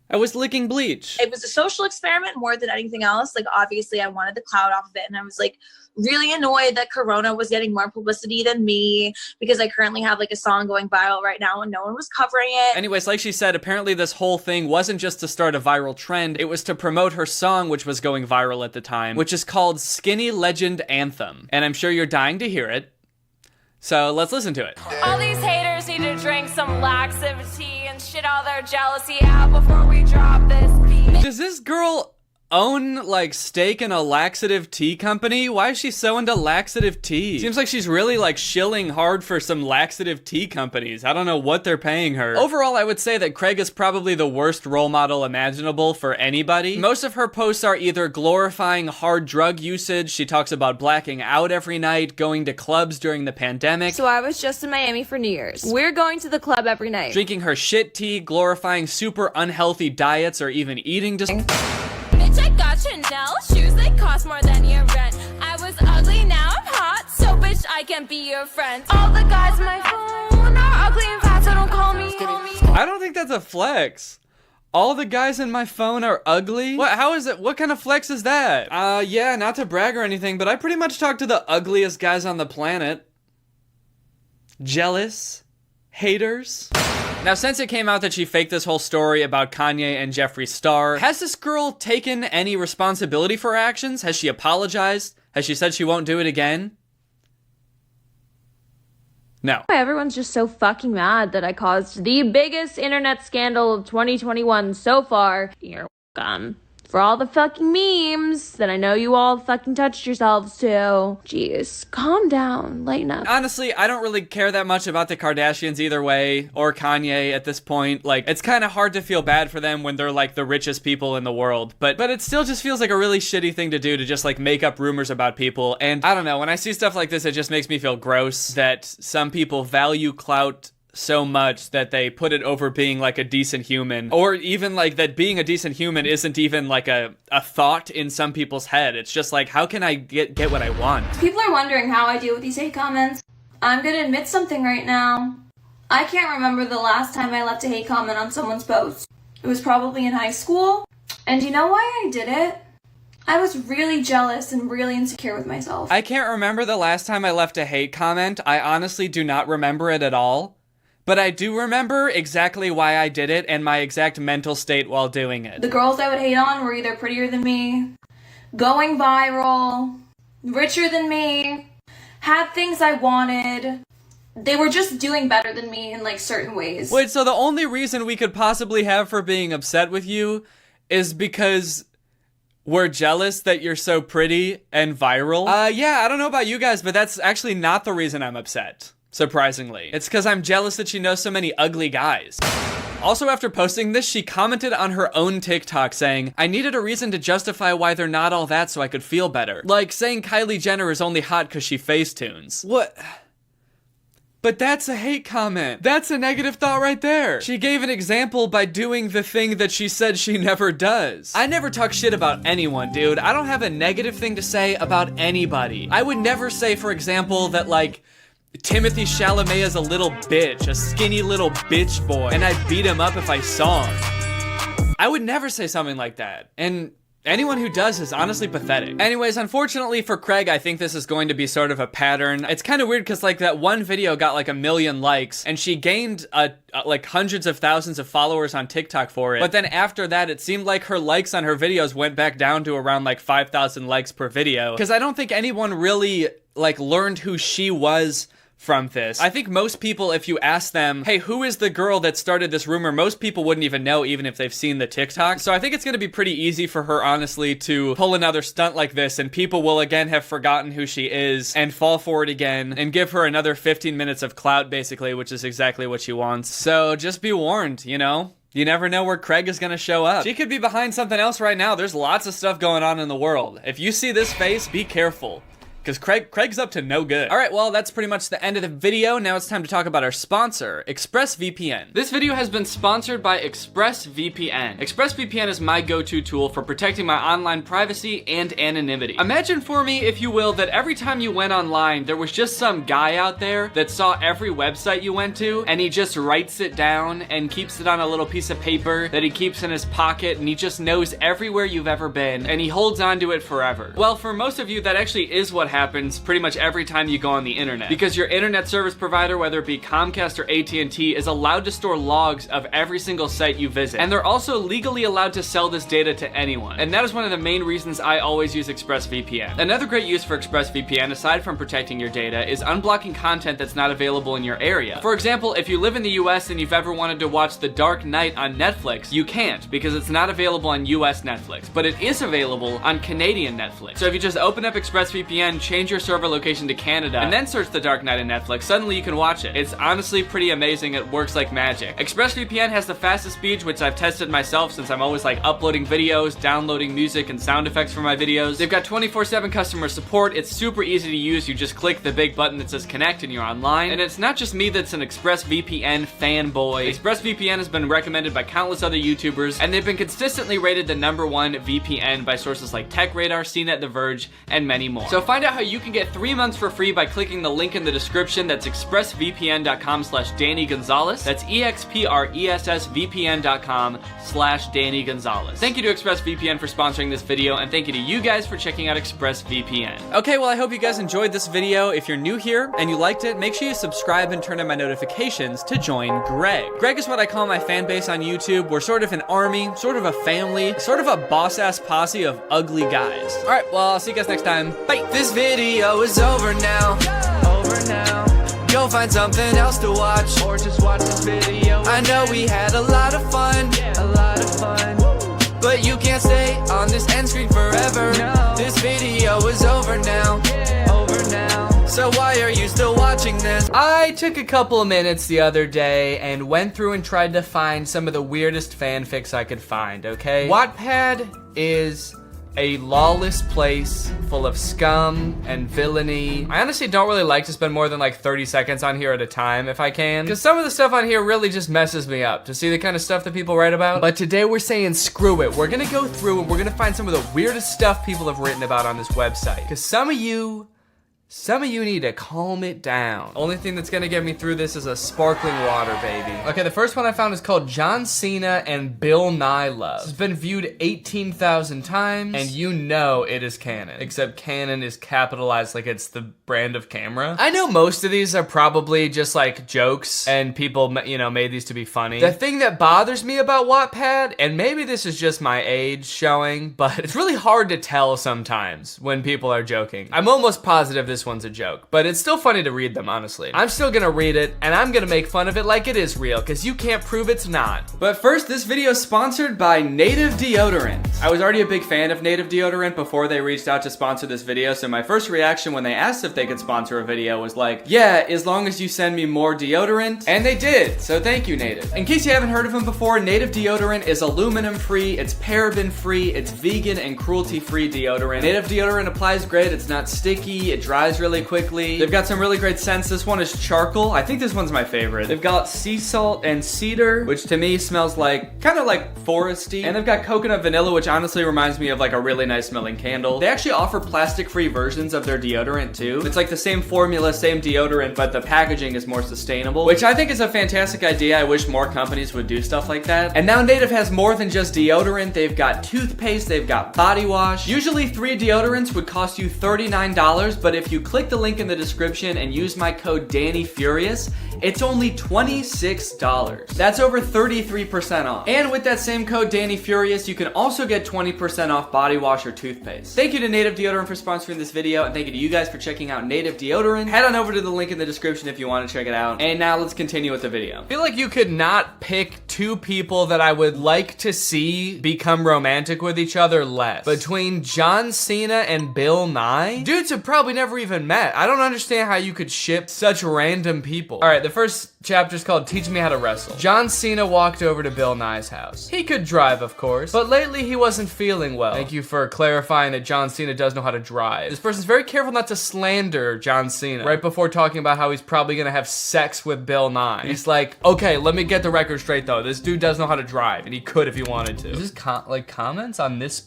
I was licking bleach. It was a social experiment more than anything else. Like, obviously I wanted the clout off of it, and I was like really annoyed that Corona was getting more publicity than me, because I currently have like a song going viral right now and no one was covering it. Anyways, like she said, apparently this whole thing wasn't just to start a viral trend, it was to promote her song, which was going viral at the time, which is called Skinny Legend Anthem. And I'm sure you're dying to hear it. So let's listen to it. All these haters need to drink some laxative tea and shit all their jealousy out before we drop this beat. Does this girl own like stake in a laxative tea company? Why is she so into laxative tea? Seems like she's really like shilling hard for some laxative tea companies. I don't know what they're paying her. Overall, I would say that Craig is probably the worst role model imaginable for anybody. Most of her posts are either glorifying hard drug usage. She talks about blacking out every night, going to clubs during the pandemic. So I was just in Miami for New Year's. We're going to the club every night. Drinking her shit tea, glorifying super unhealthy diets, or even eating Bitch, I got Chanel shoes, they cost more than your rent. I was ugly, now I'm hot, so bitch, I can be your friend. All the guys on my phone are ugly and fat, so don't call me. I don't think that's a flex. All the guys in my phone are ugly? What? How is it? What kind of flex is that? Yeah, not to brag or anything, but I pretty much talk to the ugliest guys on the planet. Jealous? Haters? Now, since it came out that she faked this whole story about Kanye and Jeffree Star, has this girl taken any responsibility for her actions? Has she apologized? Has she said she won't do it again? No. Everyone's just so fucking mad that I caused the biggest internet scandal of 2021 so far. You're welcome. For all the fucking memes that I know you all fucking touched yourselves to. Jeez, calm down, lighten up. Honestly, I don't really care that much about the Kardashians either way, or Kanye at this point. Like, it's kind of hard to feel bad for them when they're like the richest people in the world. But it still just feels like a really shitty thing to do, to just like make up rumors about people. And I don't know, when I see stuff like this, it just makes me feel gross that some people value clout so much that they put it over being like a decent human, or even like that being a decent human isn't even like a thought in some people's head. It's just like, how can I get what I want? People are wondering how I deal with these hate comments. I'm gonna admit something right now. I can't remember the last time I left a hate comment on someone's post. It was probably in high school. And you know why I did it? I was really jealous and really insecure with myself. I can't remember the last time I left a hate comment. I honestly do not remember it at all. But I do remember exactly why I did it and my exact mental state while doing it. The girls I would hate on were either prettier than me, going viral, richer than me, had things I wanted. They were just doing better than me in like certain ways. Wait, so the only reason we could possibly have for being upset with you is because we're jealous that you're so pretty and viral? Yeah, I don't know about you guys, but that's actually not the reason I'm upset. Surprisingly. It's because I'm jealous that she knows so many ugly guys. Also, after posting this, she commented on her own TikTok saying, I needed a reason to justify why they're not all that so I could feel better. Like saying Kylie Jenner is only hot because she facetunes. What? But that's a hate comment. That's a negative thought right there. She gave an example by doing the thing that she said she never does. I never talk shit about anyone, dude. I don't have a negative thing to say about anybody. I would never say, for example, that like, Timothy Chalamet is a little bitch, a skinny little bitch boy, and I'd beat him up if I saw him. I would never say something like that, and anyone who does is honestly pathetic. Anyways, unfortunately for Craig, I think this is going to be sort of a pattern. It's kind of weird because like that one video got like 1 million likes, and she gained like hundreds of thousands of followers on TikTok for it. But then after that, it seemed like her likes on her videos went back down to around like 5,000 likes per video. Because I don't think anyone really like learned who she was from this. I think most people, if you ask them, hey, who is the girl that started this rumor, most people wouldn't even know, even if they've seen the TikTok. So I think it's gonna be pretty easy for her, honestly, to pull another stunt like this, and people will again have forgotten who she is and fall for it again and give her another 15 minutes of clout, basically, which is exactly what she wants. So just be warned, you know? You never know where Craig is gonna show up. She could be behind something else right now. There's lots of stuff going on in the world. If you see this face, be careful. Because Craig's up to no good. All right, well, that's pretty much the end of the video. Now it's time to talk about our sponsor, ExpressVPN. This video has been sponsored by ExpressVPN. ExpressVPN is my go-to tool for protecting my online privacy and anonymity. Imagine for me, if you will, that every time you went online, there was just some guy out there that saw every website you went to, and he just writes it down and keeps it on a little piece of paper that he keeps in his pocket, and he just knows everywhere you've ever been, and he holds on to it forever. Well, for most of you, that actually is what happens pretty much every time you go on the internet. Because your internet service provider, whether it be Comcast or AT&T, is allowed to store logs of every single site you visit. And they're also legally allowed to sell this data to anyone. And that is one of the main reasons I always use ExpressVPN. Another great use for ExpressVPN, aside from protecting your data, is unblocking content that's not available in your area. For example, if you live in the US and you've ever wanted to watch The Dark Knight on Netflix, you can't because it's not available on US Netflix, but it is available on Canadian Netflix. So if you just open up ExpressVPN, change your server location to Canada, and then search The Dark Knight on Netflix, suddenly you can watch it. It's honestly pretty amazing. It works like magic. ExpressVPN has the fastest speeds, which I've tested myself since I'm always like uploading videos, downloading music and sound effects for my videos. They've got 24/7 customer support. It's super easy to use. You just click the big button that says connect and you're online. And it's not just me that's an ExpressVPN fanboy. ExpressVPN has been recommended by countless other YouTubers, and they've been consistently rated the #1 VPN by sources like TechRadar, CNET, The Verge, and many more. So find out how you can get 3 months for free by clicking the link in the description. That's expressvpn.com/Danny Gonzalez. That's expressvpn.com/Danny Gonzalez. Thank you to ExpressVPN for sponsoring this video, and thank you to you guys for checking out ExpressVPN. Okay, well, I hope you guys enjoyed this video. If you're new here and you liked it, make sure you subscribe and turn on my notifications to join Greg. Greg is what I call my fan base on YouTube. We're sort of an army, sort of a family, sort of a boss-ass posse of ugly guys. All right, well, I'll see you guys next time. Bye. This video is over now. Over now. Go find something else to watch, or just watch this video. I know we had a lot of fun, a lot of fun, but you can't stay on this end screen forever. No. This video is over now, over now. So why are you still watching this? I took a couple of minutes the other day and went through and tried to find some of the weirdest fanfics I could find, okay? Wattpad is a lawless place full of scum and villainy. I honestly don't really like to spend more than like 30 seconds on here at a time if I can, because some of the stuff on here really just messes me up to see the kind of stuff that people write about. But today we're saying screw it. We're gonna go through and we're gonna find some of the weirdest stuff people have written about on this website, because some of you need to calm it down. Only thing that's gonna get me through this is a sparkling water, baby. Okay, the first one I found is called John Cena and Bill Nye Love. It's been viewed 18,000 times, and you know it is canon. Except canon is capitalized like it's the brand of camera. I know most of these are probably just like jokes, and people, you know, made these to be funny. The thing that bothers me about Wattpad, and maybe this is just my age showing, but it's really hard to tell sometimes when people are joking. I'm almost positive this one's a joke, but it's still funny to read them, honestly. I'm still gonna read it, and I'm gonna make fun of it like it is real, because you can't prove it's not. But first, this video is sponsored by Native Deodorant. I was already a big fan of Native Deodorant before they reached out to sponsor this video, so my first reaction when they asked if they could sponsor a video was like, yeah, as long as you send me more deodorant. And they did, so thank you, Native. In case you haven't heard of them before, Native Deodorant is aluminum-free, it's paraben-free, it's vegan and cruelty-free deodorant. Native Deodorant applies great, it's not sticky, it dries really quickly. They've got some really great scents. This one is charcoal. I think this one's my favorite. They've got sea salt and cedar, which to me smells like, kind of like foresty. And they've got coconut vanilla, which honestly reminds me of like a really nice smelling candle. They actually offer plastic-free versions of their deodorant too. It's like the same formula, same deodorant, but the packaging is more sustainable, which I think is a fantastic idea. I wish more companies would do stuff like that. And now Native has more than just deodorant. They've got toothpaste, they've got body wash. Usually 3 deodorants would cost you $39, but if you click the link in the description and use my code DannyFurious, it's only $26. That's over 33% off. And with that same code DannyFurious, you can also get 20% off body wash or toothpaste. Thank you to Native Deodorant for sponsoring this video, and thank you to you guys for checking out Native Deodorant. Head on over to the link in the description if you want to check it out. And now let's continue with the video. I feel like you could not pick 2 people that I would like to see become romantic with each other less. Between John Cena and Bill Nye, dudes have probably never even met. I don't understand how you could ship such random people. All right, the first chapter is called Teach Me How to Wrestle. John Cena walked over to Bill Nye's house. He could drive, of course, but lately he wasn't feeling well. Thank you for clarifying that John Cena does know how to drive. This person's very careful not to slander John Cena right before talking about how he's probably gonna have sex with Bill Nye. He's like, okay, let me get the record straight though. This dude does know how to drive, and he could if he wanted to. Is this like comments on this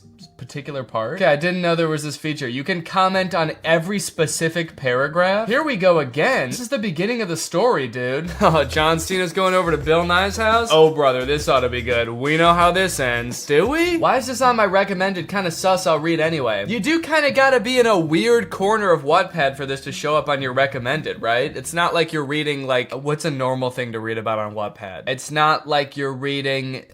particular part? Okay, I didn't know there was this feature. You can comment on every specific paragraph. Here we go again. This is the beginning of the story, dude. Oh, John Cena's going over to Bill Nye's house? Oh, brother, this ought to be good. We know how this ends. Do we? Why is this on my recommended? Kind of sus, I'll read anyway. You do kind of gotta be in a weird corner of Wattpad for this to show up on your recommended, right? It's not like you're reading, like, what's a normal thing to read about on Wattpad? It's not like you're reading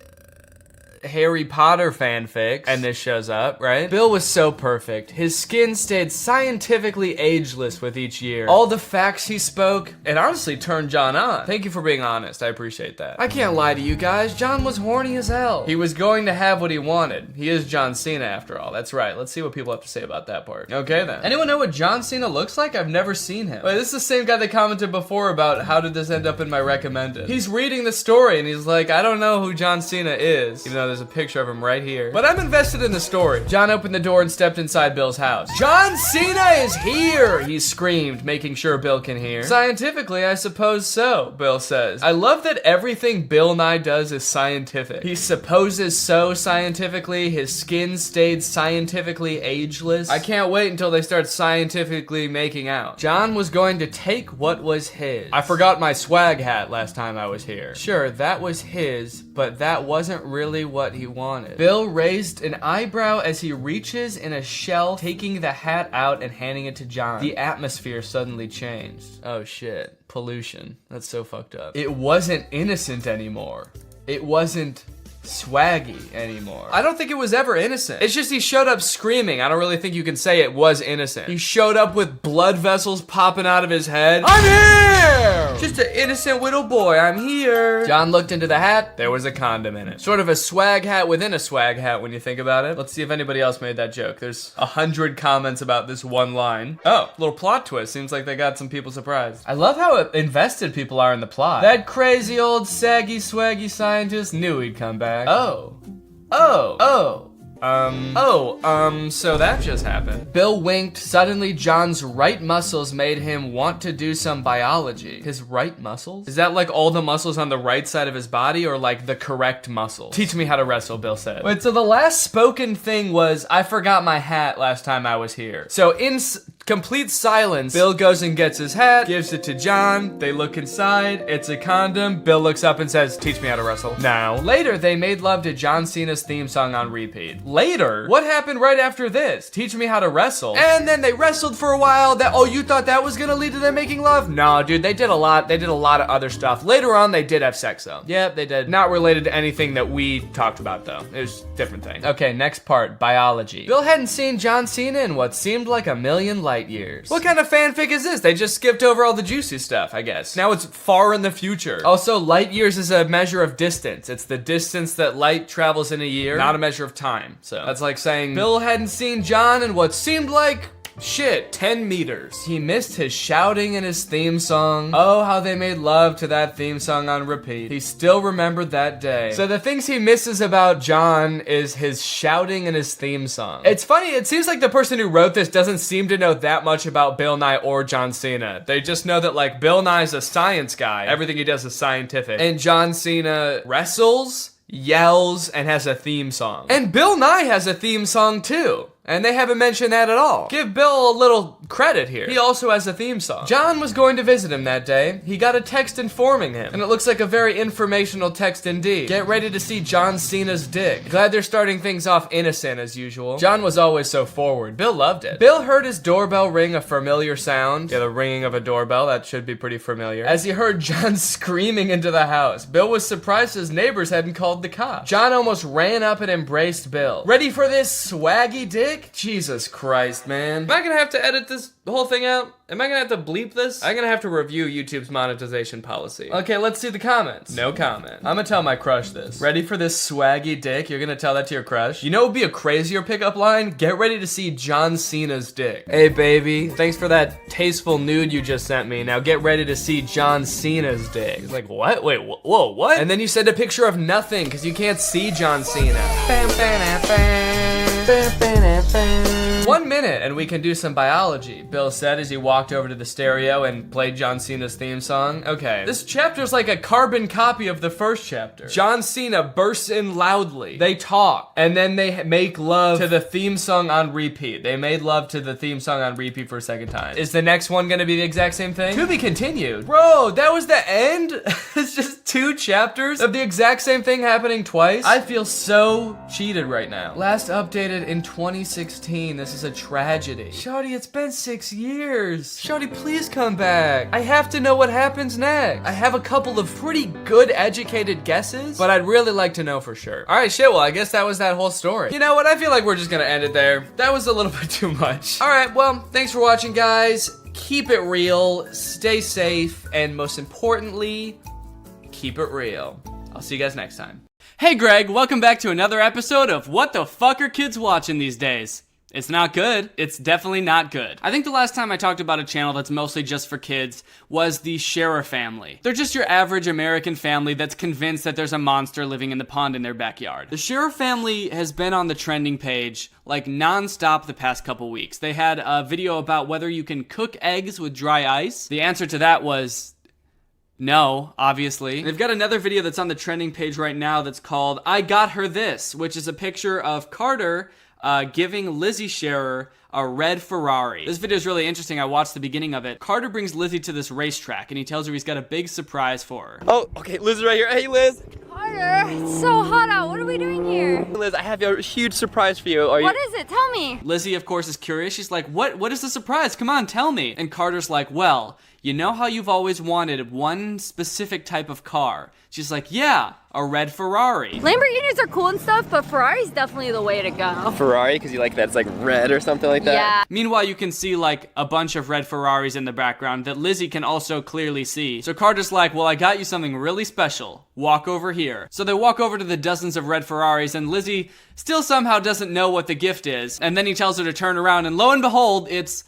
Harry Potter fanfics and this shows up, right? Bill was so perfect. His skin stayed scientifically ageless with each year. All the facts he spoke, it honestly turned John on. Thank you for being honest, I appreciate that. I can't lie to you guys, John was horny as hell. He was going to have what he wanted. He is John Cena after all, that's right. Let's see what people have to say about that part. Okay then. Anyone know what John Cena looks like? I've never seen him. Wait, this is the same guy that commented before about how did this end up in my recommended. He's reading the story and he's like, I don't know who John Cena is, even though there's a picture of him right here. But I'm invested in the story. John opened the door and stepped inside Bill's house. John Cena is here! He screamed, making sure Bill can hear. Scientifically, I suppose so, Bill says. I love that everything Bill Nye does is scientific. He supposes so scientifically, his skin stayed scientifically ageless. I can't wait until they start scientifically making out. John was going to take what was his. I forgot my swag hat last time I was here. Sure, that was his, but that wasn't really what he wanted. Bill raised an eyebrow as he reaches in a shelf, taking the hat out and handing it to John. The atmosphere suddenly changed. Oh shit. Pollution. That's so fucked up. It wasn't innocent anymore. It wasn't swaggy anymore. I don't think it was ever innocent. It's just he showed up screaming. I don't really think you can say it was innocent. He showed up with blood vessels popping out of his head. I'm here! Just an innocent little boy, I'm here. John looked into the hat. There was a condom in it. Sort of a swag hat within a swag hat when you think about it. Let's see if anybody else made that joke. There's 100 comments about this one line. Oh, little plot twist. Seems like they got some people surprised. I love how invested people are in the plot. That crazy old saggy swaggy scientist knew he'd come back. So that just happened. Bill winked. Suddenly, John's right muscles made him want to do some biology. His right muscles? Is that like all the muscles on the right side of his body or like the correct muscles? Teach me how to wrestle, Bill said. Wait, so the last spoken thing was, I forgot my hat last time I was here. So in complete silence, Bill goes and gets his hat, gives it to John. They look inside. It's a condom. Bill looks up and says, teach me how to wrestle. Now. Later, they made love to John Cena's theme song on repeat. Later? What happened right after this? Teach me how to wrestle. And then they wrestled for a while. Oh, you thought that was gonna lead to them making love? No, dude, they did a lot. They did a lot of other stuff. Later on, they did have sex though. Yep, they did. Not related to anything that we talked about though. It was a different thing. Okay, next part, biology. Bill hadn't seen John Cena in what seemed like a million light years. What kind of fanfic is this? They just skipped over all the juicy stuff, I guess. Now it's far in the future. Also, light years is a measure of distance. It's the distance that light travels in a year, not a measure of time. So that's like saying Bill hadn't seen John in what seemed like 10 meters. He missed his shouting in his theme song. Oh, how they made love to that theme song on repeat. He still remembered that day. So the things he misses about John is his shouting in his theme song. It's funny, it seems like the person who wrote this doesn't seem to know that much about Bill Nye or John Cena. They just know that like Bill Nye's a science guy. Everything he does is scientific. And John Cena wrestles, yells, and has a theme song. And Bill Nye has a theme song too. And they haven't mentioned that at all. Give Bill a little credit here. He also has a theme song. John was going to visit him that day. He got a text informing him. And it looks like a very informational text indeed. Get ready to see John Cena's dick. Glad they're starting things off innocent as usual. John was always so forward. Bill loved it. Bill heard his doorbell ring a familiar sound. Yeah, the ringing of a doorbell. That should be pretty familiar. As he heard John screaming into the house. Bill was surprised his neighbors hadn't called the cops. John almost ran up and embraced Bill. Ready for this swaggy dick? Jesus Christ, man. Am I gonna have to edit this whole thing out? Am I gonna have to bleep this? I'm gonna have to review YouTube's monetization policy. Okay, let's see the comments. No comment. I'm gonna tell my crush this. Ready for this swaggy dick? You're gonna tell that to your crush? You know what would be a crazier pickup line? Get ready to see John Cena's dick. Hey baby, thanks for that tasteful nude you just sent me. Now get ready to see John Cena's dick. He's like, what? Wait, whoa, what? And then you send a picture of nothing because you can't see John Cena. 1 minute and we can do some biology, Bill said as he walked over to the stereo and played John Cena's theme song. Okay, this chapter's like a carbon copy of the first chapter. John Cena bursts in loudly. They talk, and then they make love to the theme song on repeat. They made love to the theme song on repeat for a second time. Is the next one gonna be the exact same thing? To be continued. Bro, that was the end? It's just 2 chapters of the exact same thing happening twice? I feel so cheated right now. Last updated in 2016. This is a tragedy. Shawty, it's been 6 years. Shawty, please come back. I have to know what happens next. I have a couple of pretty good educated guesses, but I'd really like to know for sure. All right, shit, well, I guess that was that whole story. You know what? I feel like we're just gonna end it there. That was a little bit too much. All right, well, thanks for watching, guys. Keep it real, stay safe, and most importantly, keep it real. I'll see you guys next time. Hey Greg, welcome back to another episode of What the Fuck Are Kids Watching These Days? It's not good. It's definitely not good. I think the last time I talked about a channel that's mostly just for kids was the Scherer family. They're just your average American family that's convinced that there's a monster living in the pond in their backyard. The Scherer family has been on the trending page like non-stop the past couple weeks. They had a video about whether you can cook eggs with dry ice. The answer to that was no, obviously. They've got another video that's on the trending page right now that's called I Got Her This, which is a picture of Carter giving Lizzie Scherer a red Ferrari. This video is really interesting. I watched the beginning of it. Carter brings Lizzie to this racetrack and he tells her he's got a big surprise for her. Oh, okay, Liz is right here. Hey, Liz. Carter, it's so hot out. What are we doing here? Liz, I have a huge surprise for you. What is it? Tell me. Lizzie, of course, is curious. She's like, what is the surprise? Come on, tell me. And Carter's like, well, you know how you've always wanted one specific type of car? She's like, yeah, a red Ferrari. Lamborghinis are cool and stuff, but Ferrari's definitely the way to go. Ferrari, because you like that it's like red or something like that? Yeah. Meanwhile, you can see like a bunch of red Ferraris in the background that Lizzie can also clearly see. So Carter's like, well, I got you something really special. Walk over here. So they walk over to the dozens of red Ferraris and Lizzie still somehow doesn't know what the gift is. And then he tells her to turn around and lo and behold, it's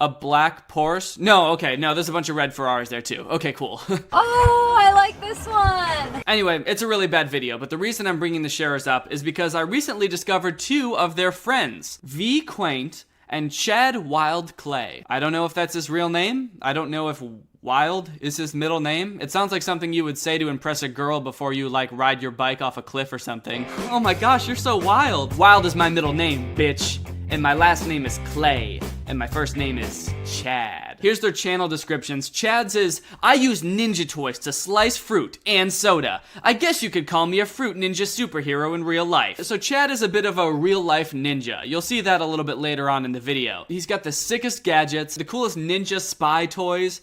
a black Porsche? No, there's a bunch of red Ferraris there too. Okay, cool. Oh, I like this one. Anyway, it's a really bad video, but the reason I'm bringing the Scherers up is because I recently discovered 2 of their friends, V Quaint and Chad Wild Clay. I don't know if that's his real name. I don't know if Wild is his middle name. It sounds like something you would say to impress a girl before you like ride your bike off a cliff or something. Oh my gosh, you're so wild. Wild is my middle name, bitch. And my last name is Clay. And my first name is Chad. Here's their channel descriptions. Chad's is, I use ninja toys to slice fruit and soda. I guess you could call me a fruit ninja superhero in real life. So Chad is a bit of a real life ninja. You'll see that a little bit later on in the video. He's got the sickest gadgets, the coolest ninja spy toys.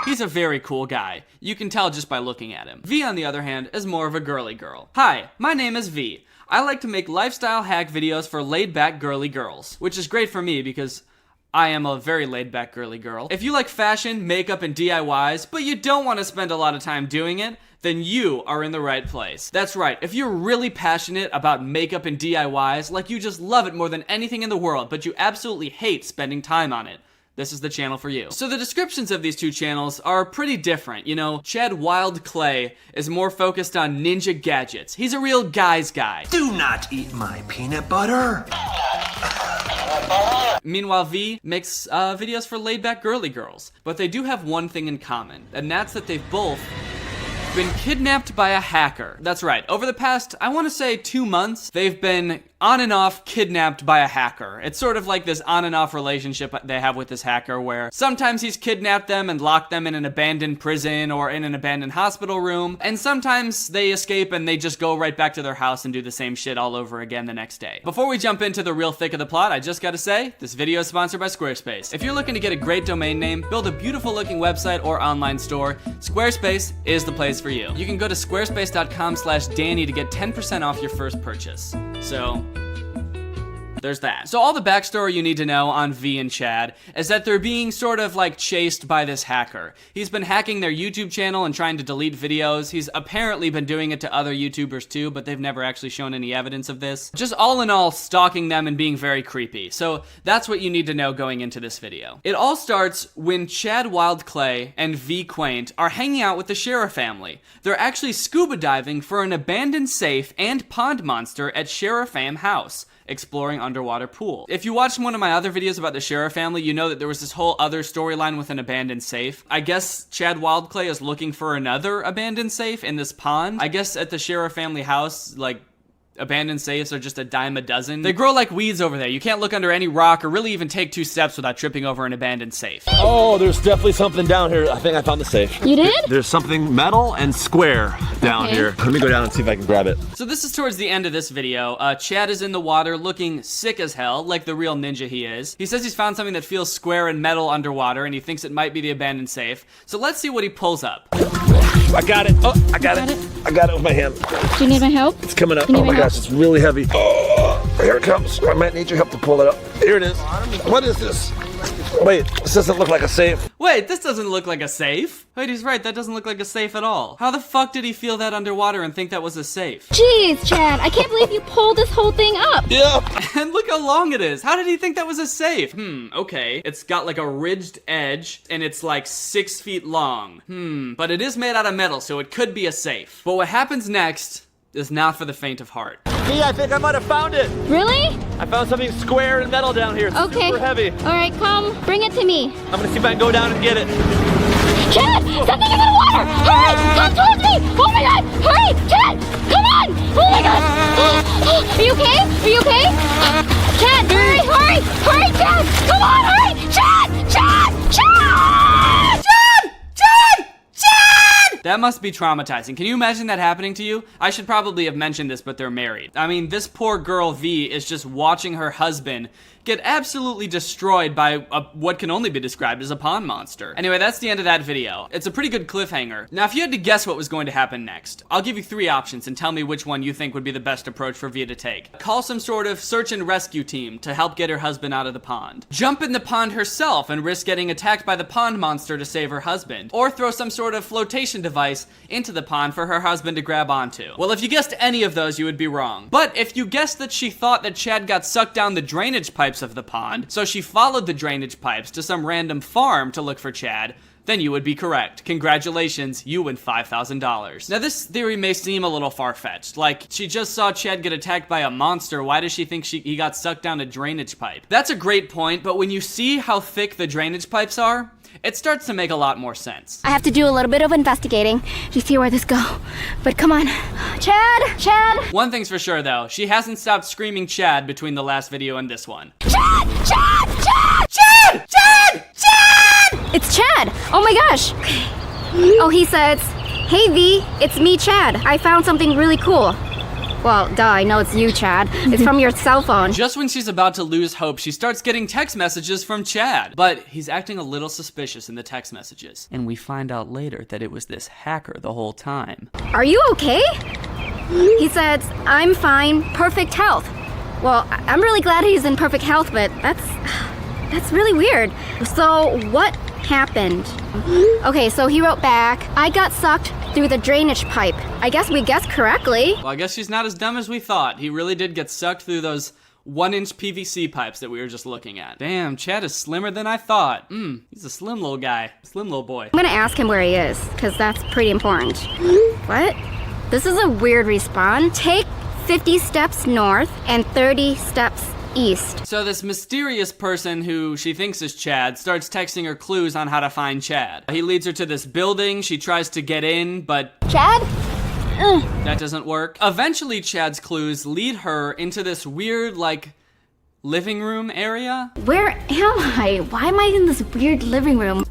He's a very cool guy. You can tell just by looking at him. V, on the other hand, is more of a girly girl. Hi, my name is V. I like to make lifestyle hack videos for laid-back girly girls, which is great for me because I am a very laid-back girly girl. If you like fashion, makeup, and DIYs, but you don't want to spend a lot of time doing it, then you are in the right place. That's right, if you're really passionate about makeup and DIYs, like you just love it more than anything in the world, but you absolutely hate spending time on it, this is the channel for you. So the descriptions of these 2 channels are pretty different. You know, Chad Wild Clay is more focused on ninja gadgets. He's a real guy's guy. Do not eat my peanut butter. Meanwhile, V makes videos for laid-back girly girls. But they do have one thing in common, and that's that they've both been kidnapped by a hacker. That's right. Over the past, I want to say 2 months, they've been on and off kidnapped by a hacker. It's sort of like this on and off relationship they have with this hacker where sometimes he's kidnapped them and locked them in an abandoned prison or in an abandoned hospital room, and sometimes they escape and they just go right back to their house and do the same shit all over again the next day. Before we jump into the real thick of the plot, I just gotta say, this video is sponsored by Squarespace. If you're looking to get a great domain name, build a beautiful looking website or online store, Squarespace is the place for you. You can go to squarespace.com/Danny to get 10% off your first purchase. So there's that. So all the backstory you need to know on V and Chad is that they're being sort of like chased by this hacker. He's been hacking their YouTube channel and trying to delete videos. He's apparently been doing it to other YouTubers too, but they've never actually shown any evidence of this. Just all in all, stalking them and being very creepy. So that's what you need to know going into this video. It all starts when Chad Wild Clay and V Quaint are hanging out with the Scherer family. They're actually scuba diving for an abandoned safe and pond monster at Scherer Fam House. exploring underwater pool. If you watched one of my other videos about the Scherer family, you know that there was this whole other storyline with an abandoned safe. I guess Chad Wildclay is looking for another abandoned safe in this pond. I guess at the Scherer family house, like, abandoned safes are just a dime a dozen. They grow like weeds over there. You can't look under any rock or really even take 2 steps without tripping over an abandoned safe. Oh, there's definitely something down here. I think I found the safe. You did? There's something metal and square down here. Let me go down and see if I can grab it. So this is towards the end of this video. Chad is in the water looking sick as hell, like the real ninja he is. He says he's found something that feels square and metal underwater, and he thinks it might be the abandoned safe. So let's see what he pulls up. I got it. Oh, I got it. I got it with my hand. Do you need my help? It's coming up. Oh my gosh, it's really heavy. Oh, here it comes. I might need your help to pull it up. Here it is. What is this? Wait, this doesn't look like a safe. Wait, this doesn't look like a safe. Wait, he's right, that doesn't look like a safe at all. How the fuck did he feel that underwater and think that was a safe? Jeez, Chad, I can't believe you pulled this whole thing up. Yep. And look how long it is. How did he think that was a safe? Okay. It's got like a ridged edge and it's like 6 feet long. But it is made out of metal, so it could be a safe. But what happens next is not for the faint of heart. Hey, I think I might have found it. Really? I found something square and metal down here. It's super heavy. All right, come, bring it to me. I'm gonna see if I can go down and get it. Chad, something is in the water! Hurry, come towards me! Oh my God, hurry, Chad, come on! Oh my God! Are you okay? Are you okay? Chad, hurry, hurry, hurry, Chad! Come on, hurry! Chad! Chad! Chad! Chad! Chad! Chad! That must be traumatizing. Can you imagine that happening to you? I should probably have mentioned this, but they're married. I mean, this poor girl V is just watching her husband get absolutely destroyed by what can only be described as a pond monster. Anyway, that's the end of that video. It's a pretty good cliffhanger. Now, if you had to guess what was going to happen next, I'll give you 3 options and tell me which one you think would be the best approach for Via to take. Call some sort of search and rescue team to help get her husband out of the pond. Jump in the pond herself and risk getting attacked by the pond monster to save her husband. Or throw some sort of flotation device into the pond for her husband to grab onto. Well, if you guessed any of those, you would be wrong. But if you guessed that she thought that Chad got sucked down the drainage pipes of the pond, so she followed the drainage pipes to some random farm to look for Chad, then you would be correct. Congratulations, you win $5,000. Now this theory may seem a little far-fetched, like she just saw Chad get attacked by a monster, why does she think he got sucked down a drainage pipe? That's a great point, but when you see how thick the drainage pipes are, it starts to make a lot more sense. I have to do a little bit of investigating to see where this go. But come on. Chad! Chad! One thing's for sure though, she hasn't stopped screaming Chad between the last video and this one. Chad! Chad! Chad! Chad! Chad! Chad! It's Chad! Oh my gosh! Oh, he says, "Hey V, it's me, Chad. I found something really cool." Well, duh, I know it's you, Chad. It's from your cell phone. Just when she's about to lose hope, she starts getting text messages from Chad. But he's acting a little suspicious in the text messages. And we find out later that it was this hacker the whole time. Are you okay? He says, "I'm fine, perfect health." Well, I'm really glad he's in perfect health, but that's really weird. So what happened? Okay, so he wrote back, "I got sucked through the drainage pipe." I guess we guessed correctly. Well, I guess she's not as dumb as we thought. He really did get sucked through those 1-inch PVC pipes that we were just looking at. Damn, Chad is slimmer than I thought. He's a slim little guy, slim little boy. I'm gonna ask him where he is, because that's pretty important. What? This is a weird respawn. Take 50 steps north and 30 steps east. So this mysterious person who she thinks is Chad starts texting her clues on how to find Chad. He leads her to this building, she tries to get in, but Chad? That doesn't work. Eventually Chad's clues lead her into this weird, like, living room area. Where am I? Why am I in this weird living room?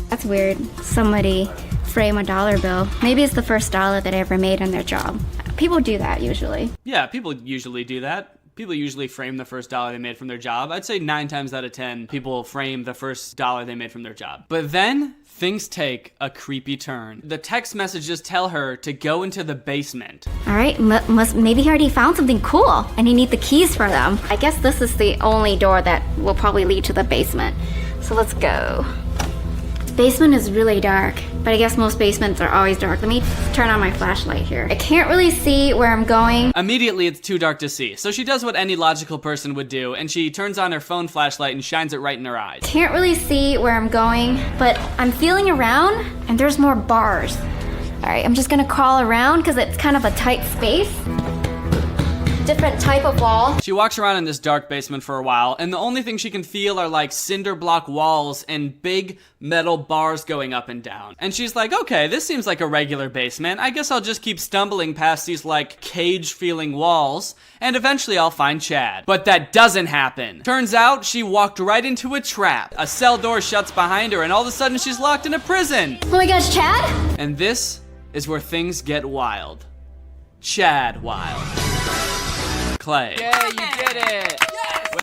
That's weird. Somebody frame a dollar bill. Maybe it's the first dollar that I ever made on their job. People do that usually. Yeah, people usually do that. People usually frame the first dollar they made from their job. I'd say 9 times out of 10, people frame the first dollar they made from their job. But then, things take a creepy turn. The text messages tell her to go into the basement. All right, maybe he already found something cool and he needs the keys for them. I guess this is the only door that will probably lead to the basement. So let's go. Basement is really dark, but I guess most basements are always dark. Let me turn on my flashlight here. I can't really see where I'm going. Immediately, it's too dark to see. So she does what any logical person would do, and she turns on her phone flashlight and shines it right in her eyes. Can't really see where I'm going, but I'm feeling around, and there's more bars. All right, I'm just gonna crawl around because it's kind of a tight space. different type of wall. She walks around in this dark basement for a while, and the only thing she can feel are like cinder block walls and big metal bars going up and down. And she's like, okay, this seems like a regular basement. I guess I'll just keep stumbling past these like cage-feeling walls, and eventually I'll find Chad. But that doesn't happen. Turns out she walked right into a trap. A cell door shuts behind her, and all of a sudden she's locked in a prison. Oh my gosh, Chad? And this is where things get wild. Chad wild. Clay. Yeah, you did it.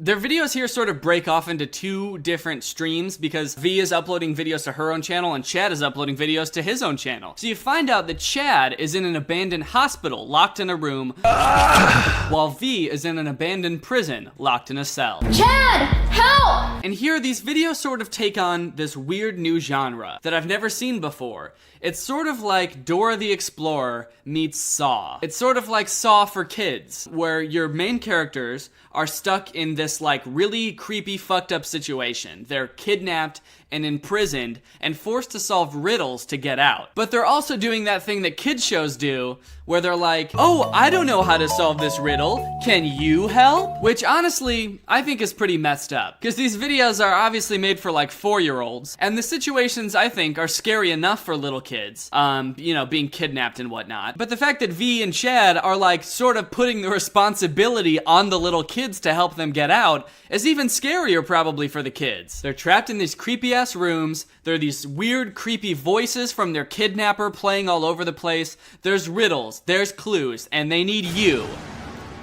Their videos here sort of break off into two different streams because V is uploading videos to her own channel and Chad is uploading videos to his own channel. So you find out that Chad is in an abandoned hospital, locked in a room, while V is in an abandoned prison, locked in a cell. Chad, help! And here, these videos sort of take on this weird new genre that I've never seen before. It's sort of like Dora the Explorer meets Saw. It's sort of like Saw for kids, where your main characters are stuck in this like really creepy, fucked up situation. They're kidnapped and imprisoned and forced to solve riddles to get out. But they're also doing that thing that kids shows do, where they're like, oh, I don't know how to solve this riddle. Can you help? Which honestly, I think is pretty messed up. Because these videos are obviously made for like 4-year-olds. And the situations, I think, are scary enough for little kids. You know, being kidnapped and whatnot. But the fact that V and Chad are like sort of putting the responsibility on the little kids to help them get out is even scarier probably for the kids. They're trapped in these creepy ass rooms. There are these weird creepy voices from their kidnapper playing all over the place. There's riddles, there's clues, and they need you,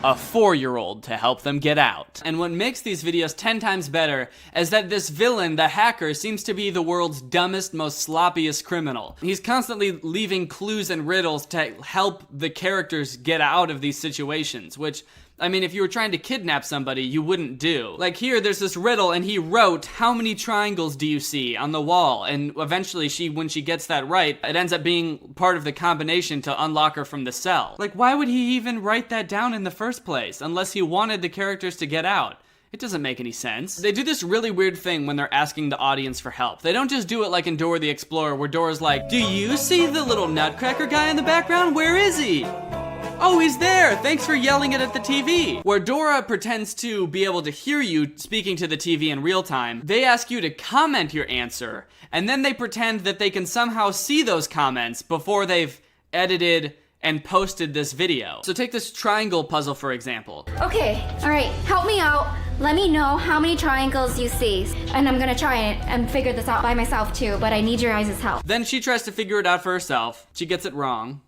a 4-year-old, to help them get out. And what makes these videos 10 times better is that this villain, the hacker, seems to be the world's dumbest, most sloppiest criminal. He's constantly leaving clues and riddles to help the characters get out of these situations, which, I mean, if you were trying to kidnap somebody, you wouldn't do. Like here, there's this riddle, and he wrote, how many triangles do you see on the wall? And eventually, when she gets that right, it ends up being part of the combination to unlock her from the cell. Like, why would he even write that down in the first place, unless he wanted the characters to get out? It doesn't make any sense. They do this really weird thing when they're asking the audience for help. They don't just do it like in Dora the Explorer, where Dora's like, do you see the little nutcracker guy in the background? Where is he? Oh, he's there! Thanks for yelling it at the TV! Where Dora pretends to be able to hear you speaking to the TV in real time, they ask you to comment your answer, and then they pretend that they can somehow see those comments before they've edited and posted this video. So take this triangle puzzle, for example. Okay, alright, help me out. Let me know how many triangles you see. And I'm gonna try it and figure this out by myself too, but I need your guys' help. Then she tries to figure it out for herself. She gets it wrong.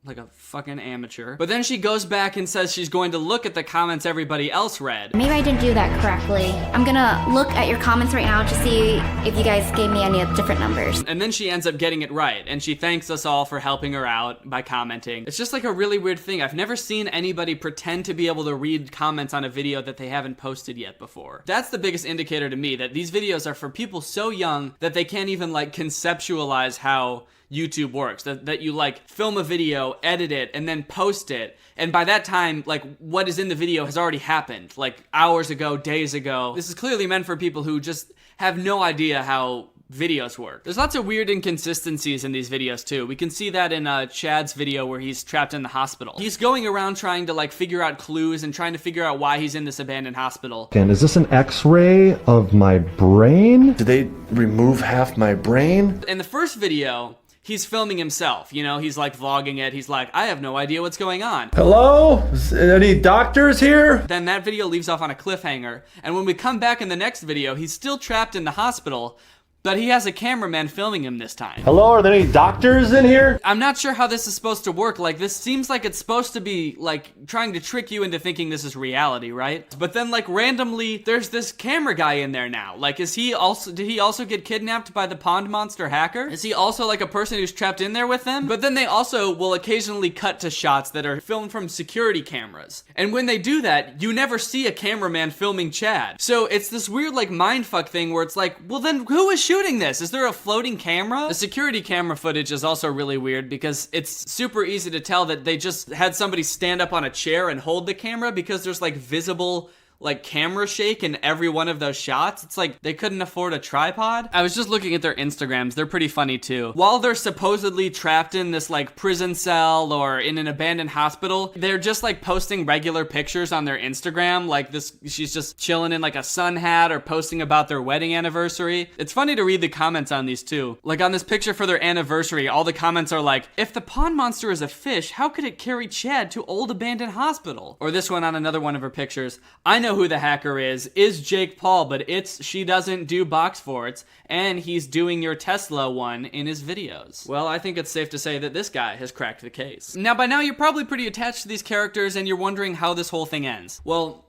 Like a fucking amateur. But then she goes back and says she's going to look at the comments everybody else read. Maybe I didn't do that correctly. I'm gonna look at your comments right now to see if you guys gave me any different numbers. And then she ends up getting it right, and she thanks us all for helping her out by commenting. It's just like a really weird thing. I've never seen anybody pretend to be able to read comments on a video that they haven't posted yet before. That's the biggest indicator to me, that these videos are for people so young that they can't even like conceptualize how YouTube works, that you like film a video, edit it, and then post it, and by that time, like, what is in the video has already happened, like hours ago, days ago. This is clearly meant for people who just have no idea how videos work. There's lots of weird inconsistencies in these videos too. We can see that in Chad's video where he's trapped in the hospital. He's going around trying to like figure out clues and trying to figure out why he's in this abandoned hospital. And is this an x-ray of my brain? Did they remove half my brain? In the first video, he's filming himself, you know, he's like vlogging it. He's like, I have no idea what's going on. Hello? Any doctors here? Then that video leaves off on a cliffhanger. And when we come back in the next video, he's still trapped in the hospital, but he has a cameraman filming him this time. Hello, are there any doctors in here? I'm not sure how this is supposed to work. Like, this seems like it's supposed to be, like, trying to trick you into thinking this is reality, right? But then, like, randomly, there's this camera guy in there now. Like, did he also get kidnapped by the pond monster hacker? Is he also, like, a person who's trapped in there with them? But then they also will occasionally cut to shots that are filmed from security cameras. And when they do that, you never see a cameraman filming Chad. So it's this weird, like, mindfuck thing where it's like, well, then who is shooting this? Is there a floating camera? The security camera footage is also really weird because it's super easy to tell that they just had somebody stand up on a chair and hold the camera because there's like visible like camera shake in every one of those shots. It's like they couldn't afford a tripod. I was just looking at their Instagrams. They're pretty funny too. While they're supposedly trapped in this like prison cell or in an abandoned hospital, they're just like posting regular pictures on their Instagram. Like this, she's just chilling in like a sun hat or posting about their wedding anniversary. It's funny to read the comments on these too. Like on this picture for their anniversary, all the comments are like, if the pond monster is a fish, how could it carry Chad to old abandoned hospital? Or this one on another one of her pictures, I know who the hacker is Jake Paul, but it's she doesn't do box forts, and he's doing your Tesla one in his videos. Well, I think it's safe to say that this guy has cracked the case. Now, by now, you're probably pretty attached to these characters, and you're wondering how this whole thing ends. Well,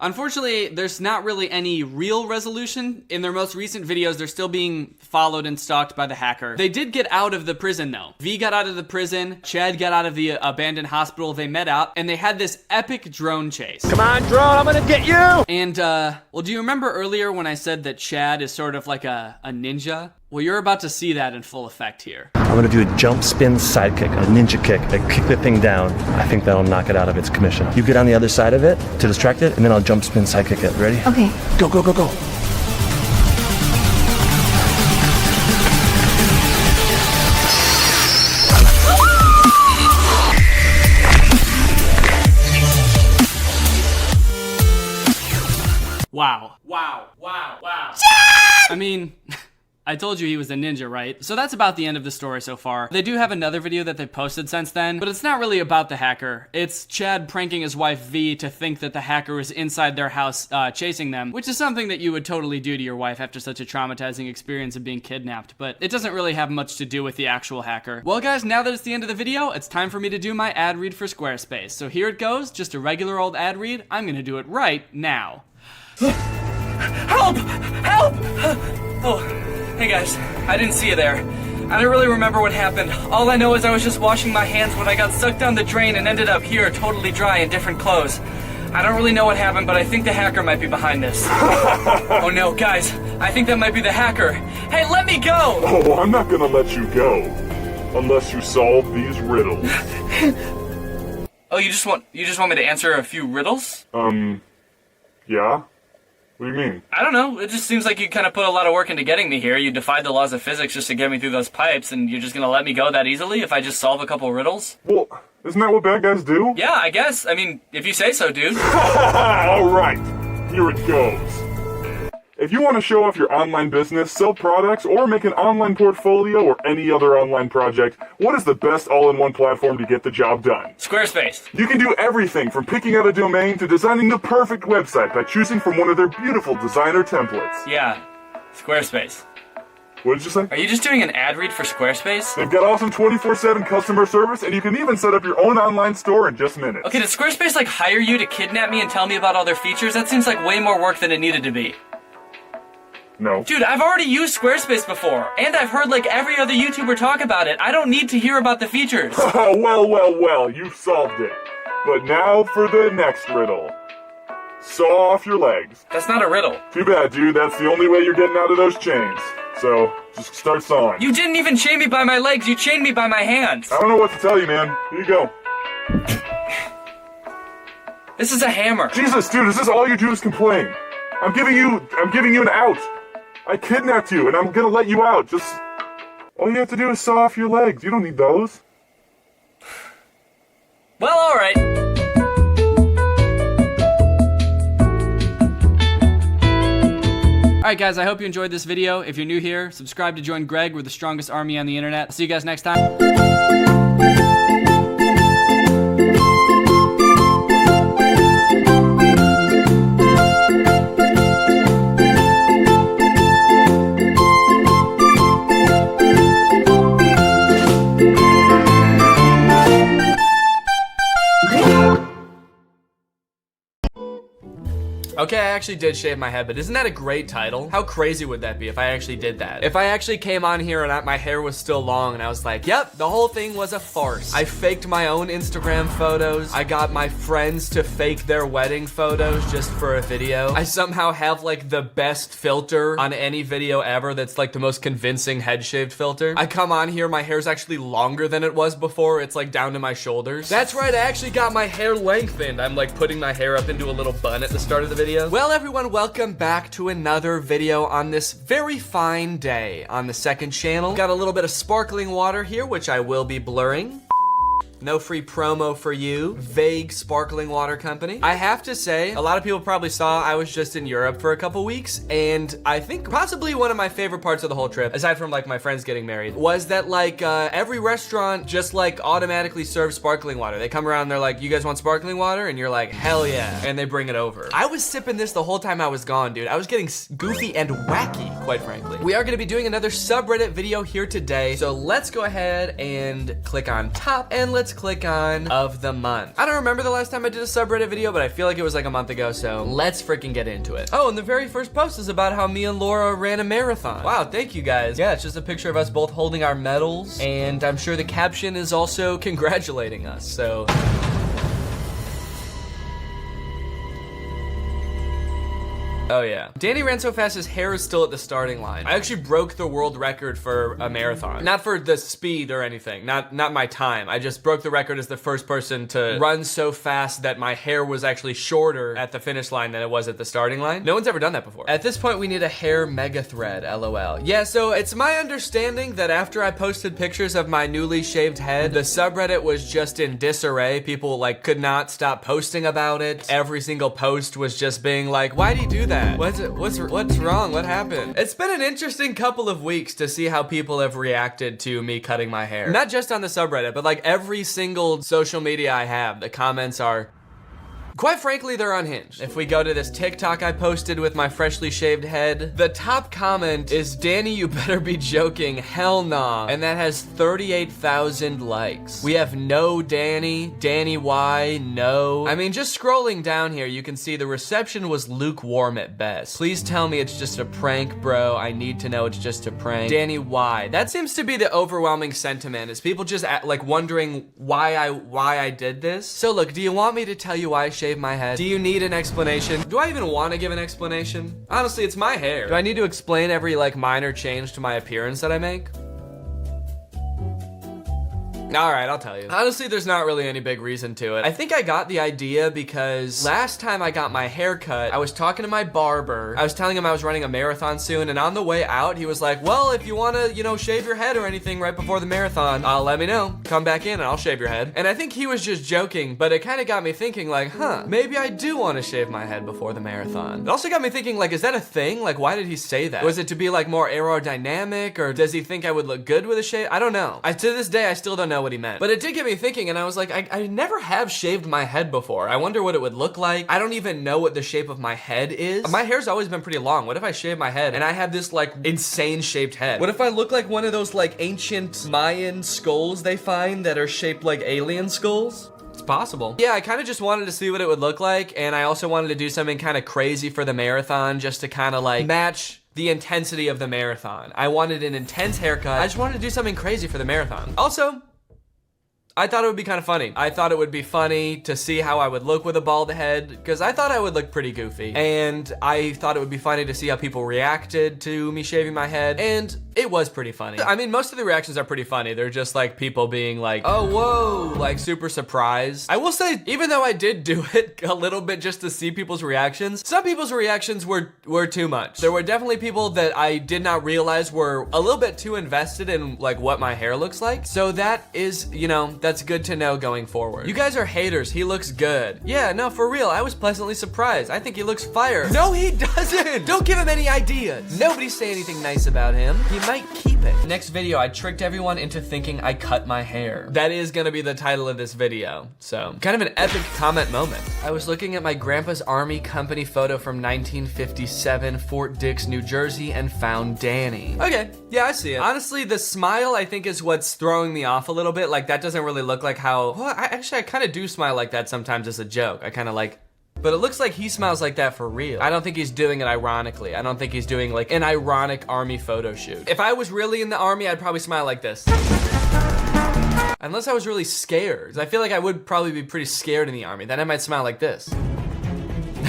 unfortunately, there's not really any real resolution. In their most recent videos, they're still being followed and stalked by the hacker. They did get out of the prison, though. V got out of the prison, Chad got out of the abandoned hospital, they met up, and they had this epic drone chase. Come on, drone, I'm gonna get you! And, well, do you remember earlier when I said that Chad is sort of like a ninja? Well, you're about to see that in full effect here. I'm gonna do a jump spin side kick, a ninja kick. I kick the thing down. I think that'll knock it out of its commission. You get on the other side of it to distract it, and then I'll jump spin side kick it. Ready? Okay. Go, go, go, go. Wow. Wow. Wow. Wow. I mean, I told you he was a ninja, right? So that's about the end of the story so far. They do have another video that they've posted since then, but it's not really about the hacker. It's Chad pranking his wife V to think that the hacker is inside their house chasing them, which is something that you would totally do to your wife after such a traumatizing experience of being kidnapped, but it doesn't really have much to do with the actual hacker. Well guys, now that it's the end of the video, it's time for me to do my ad read for Squarespace. So here it goes, just a regular old ad read. I'm gonna do it right now. Help! Help! Oh, hey guys, I didn't see you there. I don't really remember what happened. All I know is I was just washing my hands when I got sucked down the drain and ended up here, totally dry in different clothes. I don't really know what happened, but I think the hacker might be behind this. Oh no, guys, I think that might be the hacker. Hey, let me go! Oh, I'm not gonna let you go unless you solve these riddles. Oh, you just want me to answer a few riddles? Yeah? What do you mean? I don't know. It just seems like you kind of put a lot of work into getting me here. You defied the laws of physics just to get me through those pipes, and you're just gonna let me go that easily if I just solve a couple riddles? Well, isn't that what bad guys do? Yeah, I guess. I mean, if you say so, dude. Alright, here it goes. If you want to show off your online business, sell products, or make an online portfolio or any other online project, what is the best all-in-one platform to get the job done? Squarespace. You can do everything from picking out a domain to designing the perfect website by choosing from one of their beautiful designer templates. Yeah, Squarespace. What did you say? Are you just doing an ad read for Squarespace? They've got awesome 24/7 customer service, and you can even set up your own online store in just minutes. Okay, did Squarespace like hire you to kidnap me and tell me about all their features? That seems like way more work than it needed to be. No. Dude, I've already used Squarespace before, and I've heard like every other YouTuber talk about it. I don't need to hear about the features. Well, you solved it. But now for the next riddle. Saw off your legs. That's not a riddle. Too bad, dude. That's the only way you're getting out of those chains. So, just start sawing. You didn't even chain me by my legs, you chained me by my hands. I don't know what to tell you, man. Here you go. This is a hammer. Jesus, dude, is this all you do is complain? I'm giving you an out. I kidnapped you, and I'm gonna let you out. Just, all you have to do is saw off your legs. You don't need those. Well, alright. Alright guys, I hope you enjoyed this video. If you're new here, subscribe to join Greg. We're the strongest army on the internet. I'll see you guys next time. Okay, I actually did shave my head, but isn't that a great title? How crazy would that be if I actually did that? If I actually came on here and my hair was still long and I was like, yep, the whole thing was a farce. I faked my own Instagram photos. I got my friends to fake their wedding photos just for a video. I somehow have like the best filter on any video ever that's like the most convincing head shaved filter. I come on here, my hair's actually longer than it was before. It's like down to my shoulders. That's right, I actually got my hair lengthened. I'm like putting my hair up into a little bun at the start of the video. videos. Well, everyone, welcome back to another video on this very fine day on the second channel. Got a little bit of sparkling water here, which I will be blurring. No free promo for you, vague sparkling water company. I have to say, a lot of people probably saw I was just in Europe for a couple weeks, and I think possibly one of my favorite parts of the whole trip, aside from like my friends getting married, was that like every restaurant just like automatically serves sparkling water. They come around and they're like, you guys want sparkling water? And you're like, hell yeah, and they bring it over. I was sipping this the whole time I was gone, dude. I was getting goofy and wacky, quite frankly. We are gonna be doing another subreddit video here today, so let's go ahead and click on top, and let's click on of the month. I don't remember the last time I did a subreddit video, but I feel like it was like a month ago, so let's freaking get into it. Oh, and the very first post is about how me and Laura ran a marathon. Wow, thank you guys. Yeah, it's just a picture of us both holding our medals, and I'm sure the caption is also congratulating us, so. Oh yeah. Danny ran so fast his hair is still at the starting line. I actually broke the world record for a marathon. Not for the speed or anything, not my time. I just broke the record as the first person to run so fast that my hair was actually shorter at the finish line than it was at the starting line. No one's ever done that before. At this point, we need a hair mega thread, LOL. Yeah, so it's my understanding that after I posted pictures of my newly shaved head, the subreddit was just in disarray. People like could not stop posting about it. Every single post was just being like, why do you do that? What's wrong? What happened? It's been an interesting couple of weeks to see how people have reacted to me cutting my hair. Not just on the subreddit, but like every single social media I have, the comments are, quite frankly, they're unhinged. If we go to this TikTok I posted with my freshly shaved head, the top comment is, Danny, you better be joking, hell nah. And that has 38,000 likes. We have no Danny, Danny why, no. I mean, just scrolling down here, you can see the reception was lukewarm at best. Please tell me it's just a prank, bro. I need to know it's just a prank. Danny why? That seems to be the overwhelming sentiment, is people just like wondering why I did this. So look, do you want me to tell you why I shaved my head? Do you need an explanation? Do I even want to give an explanation? Honestly, it's my hair. Do I need to explain every like minor change to my appearance that I make? All right, I'll tell you. Honestly, there's not really any big reason to it. I think I got the idea because last time I got my hair cut, I was talking to my barber. I was telling him I was running a marathon soon, and on the way out, he was like, well, if you want to, you know, shave your head or anything right before the marathon, let me know. Come back in and I'll shave your head. And I think he was just joking, but it kind of got me thinking like, huh, maybe I do want to shave my head before the marathon. It also got me thinking like, is that a thing? Like, why did he say that? Was it to be like more aerodynamic, or does he think I would look good with a shave? I don't know. To this day, I still don't know what he meant. But it did get me thinking, and I was like, I never have shaved my head before. I wonder what it would look like. I don't even know what the shape of my head is. My hair's always been pretty long. What if I shave my head and I have this like insane shaped head? What if I look like one of those like ancient Mayan skulls they find that are shaped like alien skulls? It's possible. Yeah, I kind of just wanted to see what it would look like, and I also wanted to do something kind of crazy for the marathon just to kind of like match the intensity of the marathon. I wanted an intense haircut. I just wanted to do something crazy for the marathon. Also, I thought it would be kind of funny. I thought it would be funny to see how I would look with a bald head, because I thought I would look pretty goofy. And I thought it would be funny to see how people reacted to me shaving my head, and it was pretty funny. I mean, most of the reactions are pretty funny. They're just like people being like, oh, whoa, like super surprised. I will say, even though I did do it a little bit just to see people's reactions, some people's reactions were too much. There were definitely people that I did not realize were a little bit too invested in like what my hair looks like. So that is, you know, that's good to know going forward. You guys are haters. He looks good. Yeah, no, for real. I was pleasantly surprised. I think he looks fire. No, he doesn't. Don't give him any ideas. Nobody say anything nice about him. He might keep it. Next video, I tricked everyone into thinking I cut my hair. That is gonna be the title of this video. So, kind of an epic comment moment. I was looking at my grandpa's army company photo from 1957, Fort Dix, New Jersey, and found Danny. Okay, yeah, I see it. Honestly, the smile I think is what's throwing me off a little bit. Like, that doesn't really look like how, well, I kind of do smile like that sometimes as a joke. I kind of like, but it looks like he smiles like that for real. I don't think he's doing it ironically. I don't think he's doing like an ironic army photo shoot. If I was really in the army, I'd probably smile like this. Unless I was really scared. I feel like I would probably be pretty scared in the army. Then I might smile like this.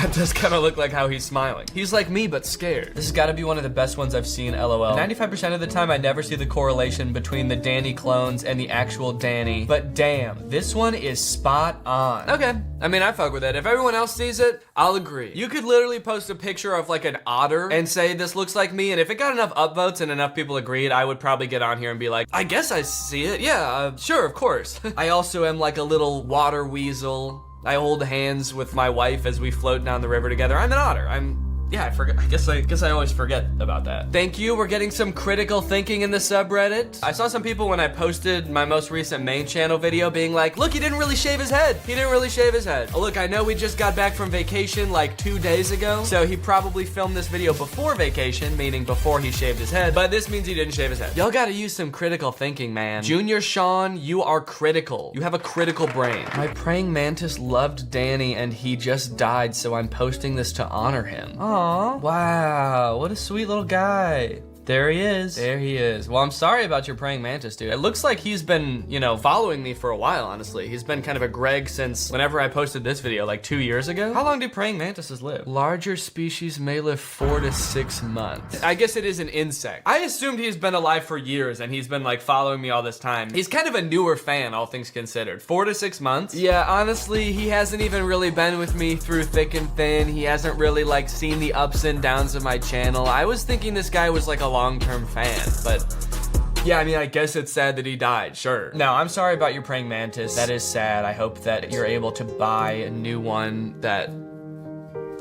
That does kind of look like how he's smiling. He's like me, but scared. This has got to be one of the best ones I've seen, LOL. 95% of the time, I never see the correlation between the Danny clones and the actual Danny, but damn, this one is spot on. Okay, I mean, I fuck with it. If everyone else sees it, I'll agree. You could literally post a picture of like an otter and say, this looks like me, and if it got enough upvotes and enough people agreed, I would probably get on here and be like, I guess I see it. Yeah, sure, of course. I also am like a little water weasel. I hold hands with my wife as we float down the river together. I'm an otter. Yeah, I forget. I guess I always forget about that. Thank you. We're getting some critical thinking in the subreddit. I saw some people when I posted my most recent main channel video being like, look, he didn't really shave his head. He didn't really shave his head. Oh, look, I know we just got back from vacation like 2 days ago, so he probably filmed this video before vacation, meaning before he shaved his head, but this means he didn't shave his head. Y'all gotta use some critical thinking, man. Junior Sean, you are critical. You have a critical brain. My praying mantis loved Danny and he just died, so I'm posting this to honor him. Aww. Wow, what a sweet little guy. There he is. There he is. Well, I'm sorry about your praying mantis, dude. It looks like he's been, you know, following me for a while, honestly. He's been kind of a Greg since whenever I posted this video, like 2 years ago. How long do praying mantises live? Larger species may live 4 to 6 months. I guess it is an insect. I assumed he's been alive for years and he's been like following me all this time. He's kind of a newer fan, all things considered. 4 to 6 months? Yeah, honestly, he hasn't even really been with me through thick and thin. He hasn't really like seen the ups and downs of my channel. I was thinking this guy was like a long-term fan, but yeah, I mean, I guess it's sad that he died, sure. No, I'm sorry about your praying mantis. That is sad. I hope that you're able to buy a new one that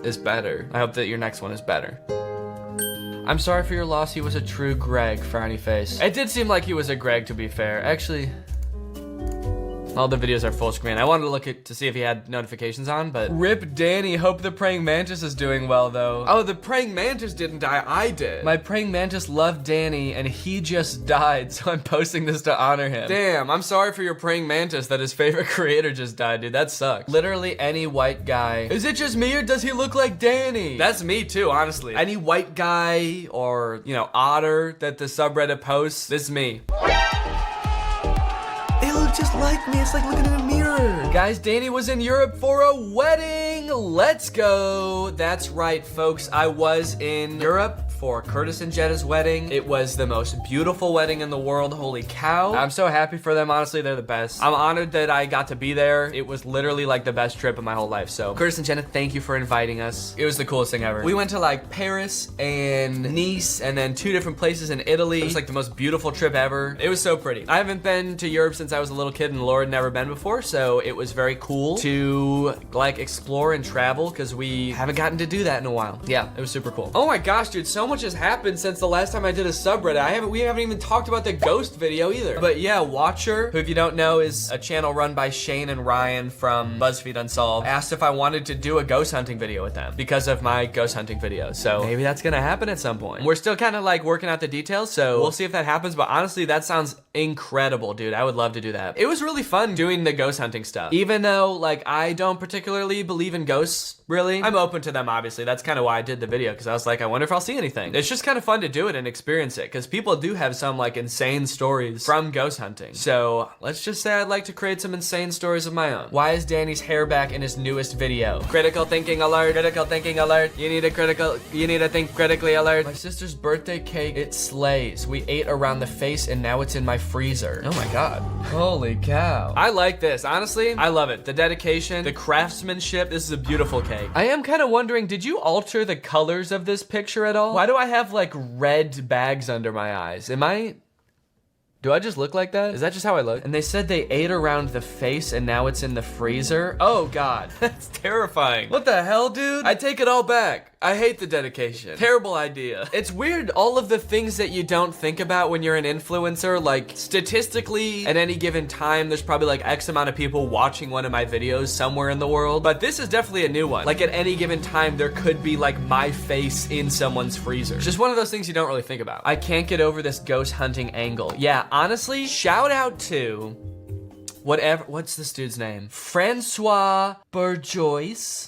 is better. I hope that your next one is better. I'm sorry for your loss. He was a true Greg, frowny face. It did seem like he was a Greg, to be fair. Actually, all the videos are full screen. I wanted to look to see if he had notifications on, but rip Danny. Hope the praying mantis is doing well, though. Oh, the praying mantis didn't die. I did. My praying mantis loved Danny, and he just died, so I'm posting this to honor him. Damn, I'm sorry for your praying mantis that his favorite creator just died, dude. That sucks. Literally any white guy. Is it just me, or does he look like Danny? That's me, too, honestly. Any white guy or, you know, otter that the subreddit posts, this is me. They look just like me. It's like looking in a mirror. Guys, Danny was in Europe for a wedding. Let's go. That's right, folks. I was in Europe for Curtis and Jetta's wedding. It was the most beautiful wedding in the world. Holy cow. I'm so happy for them. Honestly, they're the best. I'm honored that I got to be there. It was literally like the best trip of my whole life. So Curtis and Jetta, thank you for inviting us. It was the coolest thing ever. We went to like Paris and Nice and then 2 different places in Italy. It was like the most beautiful trip ever. It was so pretty. I haven't been to Europe since I was a little kid and Laura had never been before. So it was very cool to like explore and travel because we haven't gotten to do that in a while. Yeah, it was super cool. Oh my gosh, dude, so much has happened since the last time I did a subreddit. We haven't even talked about the ghost video either. But yeah, Watcher, who if you don't know is a channel run by Shane and Ryan from BuzzFeed Unsolved, asked if I wanted to do a ghost hunting video with them because of my ghost hunting video. So maybe that's gonna happen at some point. We're still kind of like working out the details, so we'll see if that happens. But honestly, that sounds incredible, dude. I would love to do that. It was really fun doing the ghost hunting stuff. Even though like I don't particularly believe in ghosts, really. I'm open to them, obviously. That's kind of why I did the video, because I was like, I wonder if I'll see anything. It's just kind of fun to do it and experience it, because people do have some like insane stories from ghost hunting. So let's just say I'd like to create some insane stories of my own. Why is Danny's hair back in his newest video? Critical thinking alert, critical thinking alert. You need to think critically alert. My sister's birthday cake, it slays. We ate around the face and now it's in my freezer. Oh my God. Holy cow. I like this, honestly. I love it. The dedication, the craftsmanship. This is a beautiful cake. I am kind of wondering, did you alter the colors of this picture at all? Why do I have like red bags under my eyes? Do I just look like that? Is that just how I look? And they said they ate around the face and now it's in the freezer. Oh God, that's terrifying. What the hell, dude? I take it all back. I hate the dedication. Terrible idea. It's weird, all of the things that you don't think about when you're an influencer, like statistically at any given time, there's probably like X amount of people watching one of my videos somewhere in the world, but this is definitely a new one. Like at any given time, there could be like my face in someone's freezer. It's just one of those things you don't really think about. I can't get over this ghost hunting angle. Yeah, honestly, shout out to what's this dude's name? Francois Bourgeois.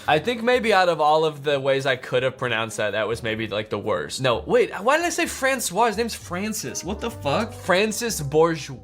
I think maybe out of all of the ways I could have pronounced that was maybe like the worst. No, wait, why did I say Francois? His name's Francis. What the fuck? Francis Bourgeois.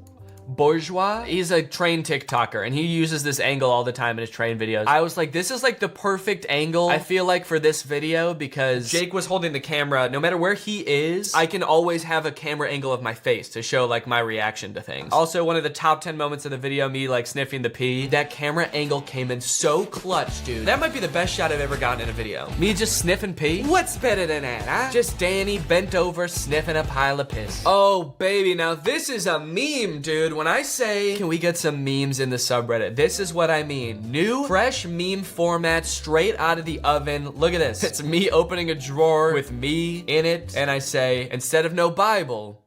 Bourgeois. He's a train TikToker, and he uses this angle all the time in his train videos. I was like, this is like the perfect angle, I feel like, for this video, because Jake was holding the camera. No matter where he is, I can always have a camera angle of my face to show like my reaction to things. Also, one of the top 10 moments of the video, me like sniffing the pee, that camera angle came in so clutch, dude. That might be the best shot I've ever gotten in a video. Me just sniffing pee? What's better than that, huh? Just Danny bent over sniffing a pile of piss. Oh, baby, now this is a meme, dude. When I say, can we get some memes in the subreddit? This is what I mean. New, fresh meme format straight out of the oven. Look at this. It's me opening a drawer with me in it, and I say, instead of no Bible,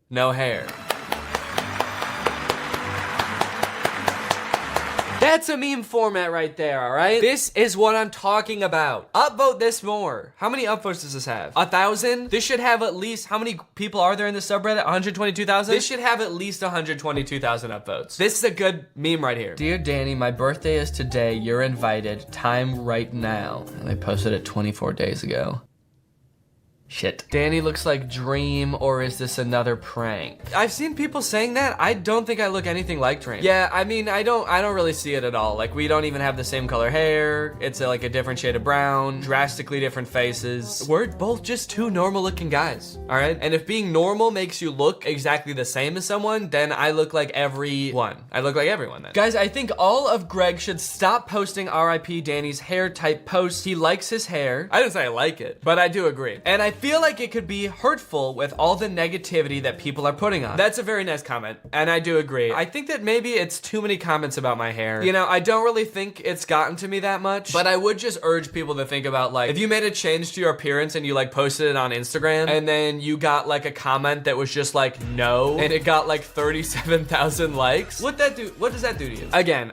no hair. That's a meme format right there, all right? This is what I'm talking about. Upvote this more. How many upvotes does this have? 1,000? This should have at least, how many people are there in the subreddit? 122,000? This should have at least 122,000 upvotes. This is a good meme right here. Dear Danny, my birthday is today. You're invited. Time right now. And I posted it 24 days ago. Shit. Danny looks like Dream, or is this another prank? I've seen people saying that. I don't think I look anything like Dream. Yeah, I mean, I don't really see it at all. Like, we don't even have the same color hair. It's like a different shade of brown, drastically different faces. We're both just two normal looking guys, all right? And if being normal makes you look exactly the same as someone, then I look like everyone. I look like everyone then. Guys, I think all of Greg should stop posting RIP Danny's hair type posts. He likes his hair. I didn't say I like it, but I do agree. And I feel like it could be hurtful with all the negativity that people are putting on. That's a very nice comment, and I do agree. I think that maybe it's too many comments about my hair. You know, I don't really think it's gotten to me that much, but I would just urge people to think about, like, if you made a change to your appearance and you like posted it on Instagram, and then you got like a comment that was just like, no, and it got like 37,000 likes, what does that do to you? Again,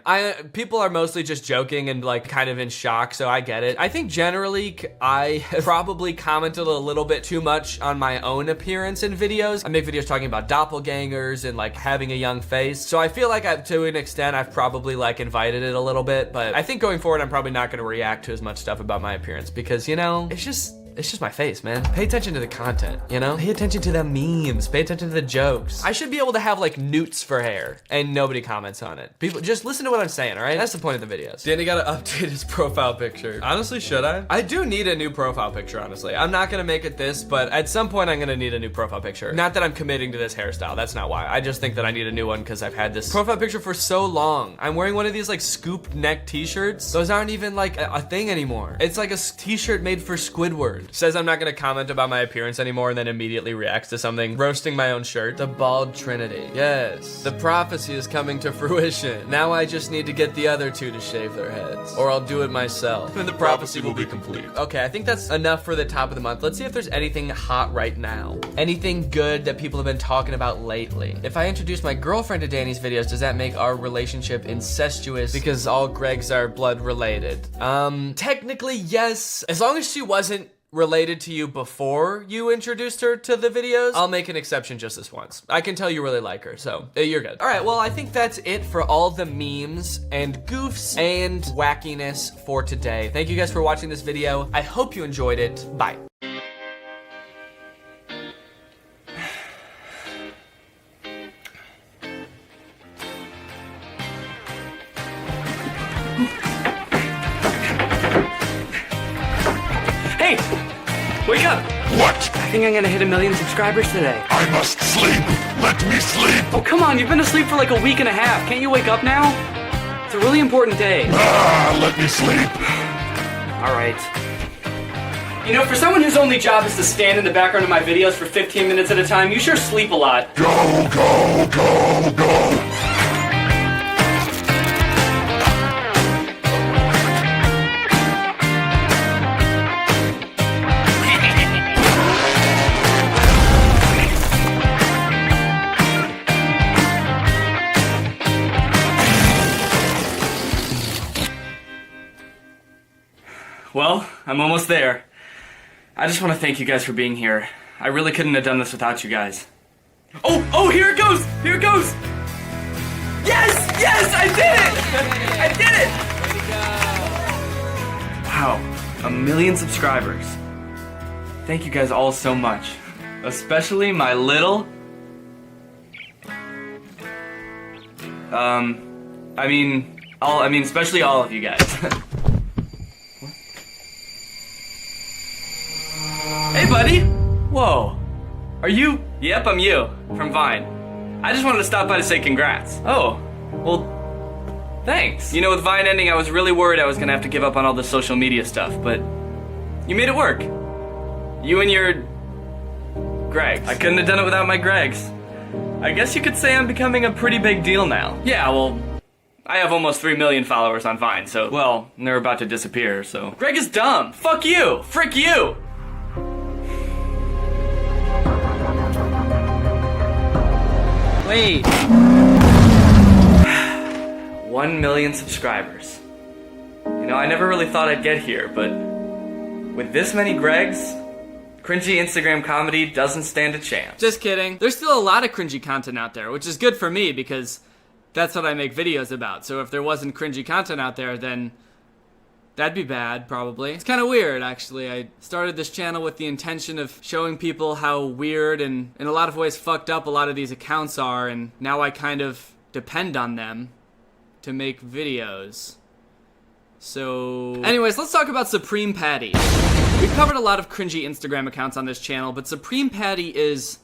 people are mostly just joking and like kind of in shock, so I get it. I think generally I probably commented a little bit too much on my own appearance in videos. I make videos talking about doppelgangers and like having a young face. So I feel like to an extent, I've probably like invited it a little bit, but I think going forward, I'm probably not gonna react to as much stuff about my appearance because, you know, it's just my face, man. Pay attention to the content, you know? Pay attention to the memes, pay attention to the jokes. I should be able to have like newts for hair and nobody comments on it. People, just listen to what I'm saying, all right? That's the point of the videos. Danny gotta update his profile picture. Honestly, should I? I do need a new profile picture, honestly. I'm not gonna make it this, but at some point I'm gonna need a new profile picture. Not that I'm committing to this hairstyle, that's not why. I just think that I need a new one because I've had this profile picture for so long. I'm wearing one of these like scoop neck t-shirts. Those aren't even like a thing anymore. It's like a t-shirt made for Squidward. Says I'm not gonna comment about my appearance anymore and then immediately reacts to something. Roasting my own shirt. The bald trinity. Yes. The prophecy is coming to fruition. Now I just need to get the other two to shave their heads. Or I'll do it myself. And the prophecy will be complete. Okay, I think that's enough for the top of the month. Let's see if there's anything hot right now. Anything good that people have been talking about lately. If I introduce my girlfriend to Danny's videos, does that make our relationship incestuous because all Gregs are blood related? Technically, yes. As long as she wasn't related to you before you introduced her to the videos, I'll make an exception just this once. I can tell you really like her, so you're good. All right, well, I think that's it for all the memes and goofs and wackiness for today. Thank you guys for watching this video. I hope you enjoyed it. Bye. Hey, wake up! What? I think I'm gonna hit 1 million subscribers today. I must sleep. Let me sleep. Oh, come on, you've been asleep for like a week and a half. Can't you wake up now? It's a really important day. Let me sleep. All right. You know, for someone whose only job is to stand in the background of my videos for 15 minutes at a time, you sure sleep a lot. Go, go, go, go. Well, I'm almost there. I just want to thank you guys for being here. I really couldn't have done this without you guys. Oh, here it goes! Here it goes! Yes! Yes! I did it! I did it! Wow, 1 million subscribers. Thank you guys all so much. Especially my little I mean, especially all of you guys. Hey, buddy! Whoa. Are you? Yep, I'm you. From Vine. I just wanted to stop by to say congrats. Oh, well, thanks. You know, with Vine ending, I was really worried I was gonna have to give up on all the social media stuff, but you made it work. You and your Gregs. I couldn't have done it without my Gregs. I guess you could say I'm becoming a pretty big deal now. Yeah, well, I have almost 3 million followers on Vine, so, well, they're about to disappear, so. Greg is dumb. Fuck you. Frick you. Wait. 1 million subscribers. You know, I never really thought I'd get here, but with this many Gregs, cringy Instagram comedy doesn't stand a chance. Just kidding. There's still a lot of cringy content out there, which is good for me because that's what I make videos about. So if there wasn't cringy content out there, then that'd be bad, probably. It's kind of weird, actually. I started this channel with the intention of showing people how weird and in a lot of ways fucked up a lot of these accounts are, and now I kind of depend on them to make videos. So, anyways, let's talk about Supreme Patty. We've covered a lot of cringy Instagram accounts on this channel, but Supreme Patty is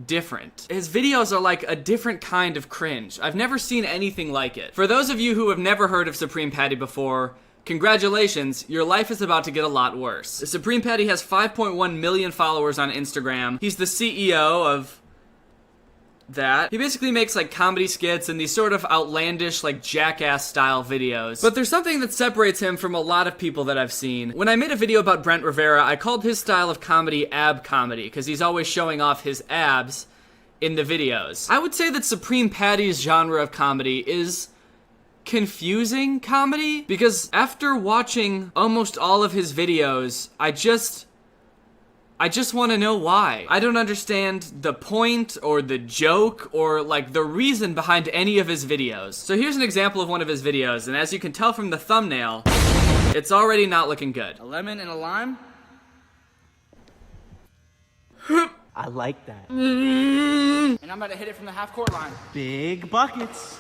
different. His videos are like a different kind of cringe. I've never seen anything like it. For those of you who have never heard of Supreme Patty before, congratulations, your life is about to get a lot worse. Supreme Patty has 5.1 million followers on Instagram. He's the CEO of that. He basically makes like comedy skits and these sort of outlandish like jackass style videos. But there's something that separates him from a lot of people that I've seen. When I made a video about Brent Rivera, I called his style of comedy ab comedy because he's always showing off his abs in the videos. I would say that Supreme Patty's genre of comedy is confusing comedy because after watching almost all of his videos, I just want to know why. I don't understand the point or the joke or like the reason behind any of his videos. So here's an example of one of his videos, and as you can tell from the thumbnail, it's already not looking good. A lemon and a lime? I like that. And I'm about to hit it from the half-court line. Big buckets.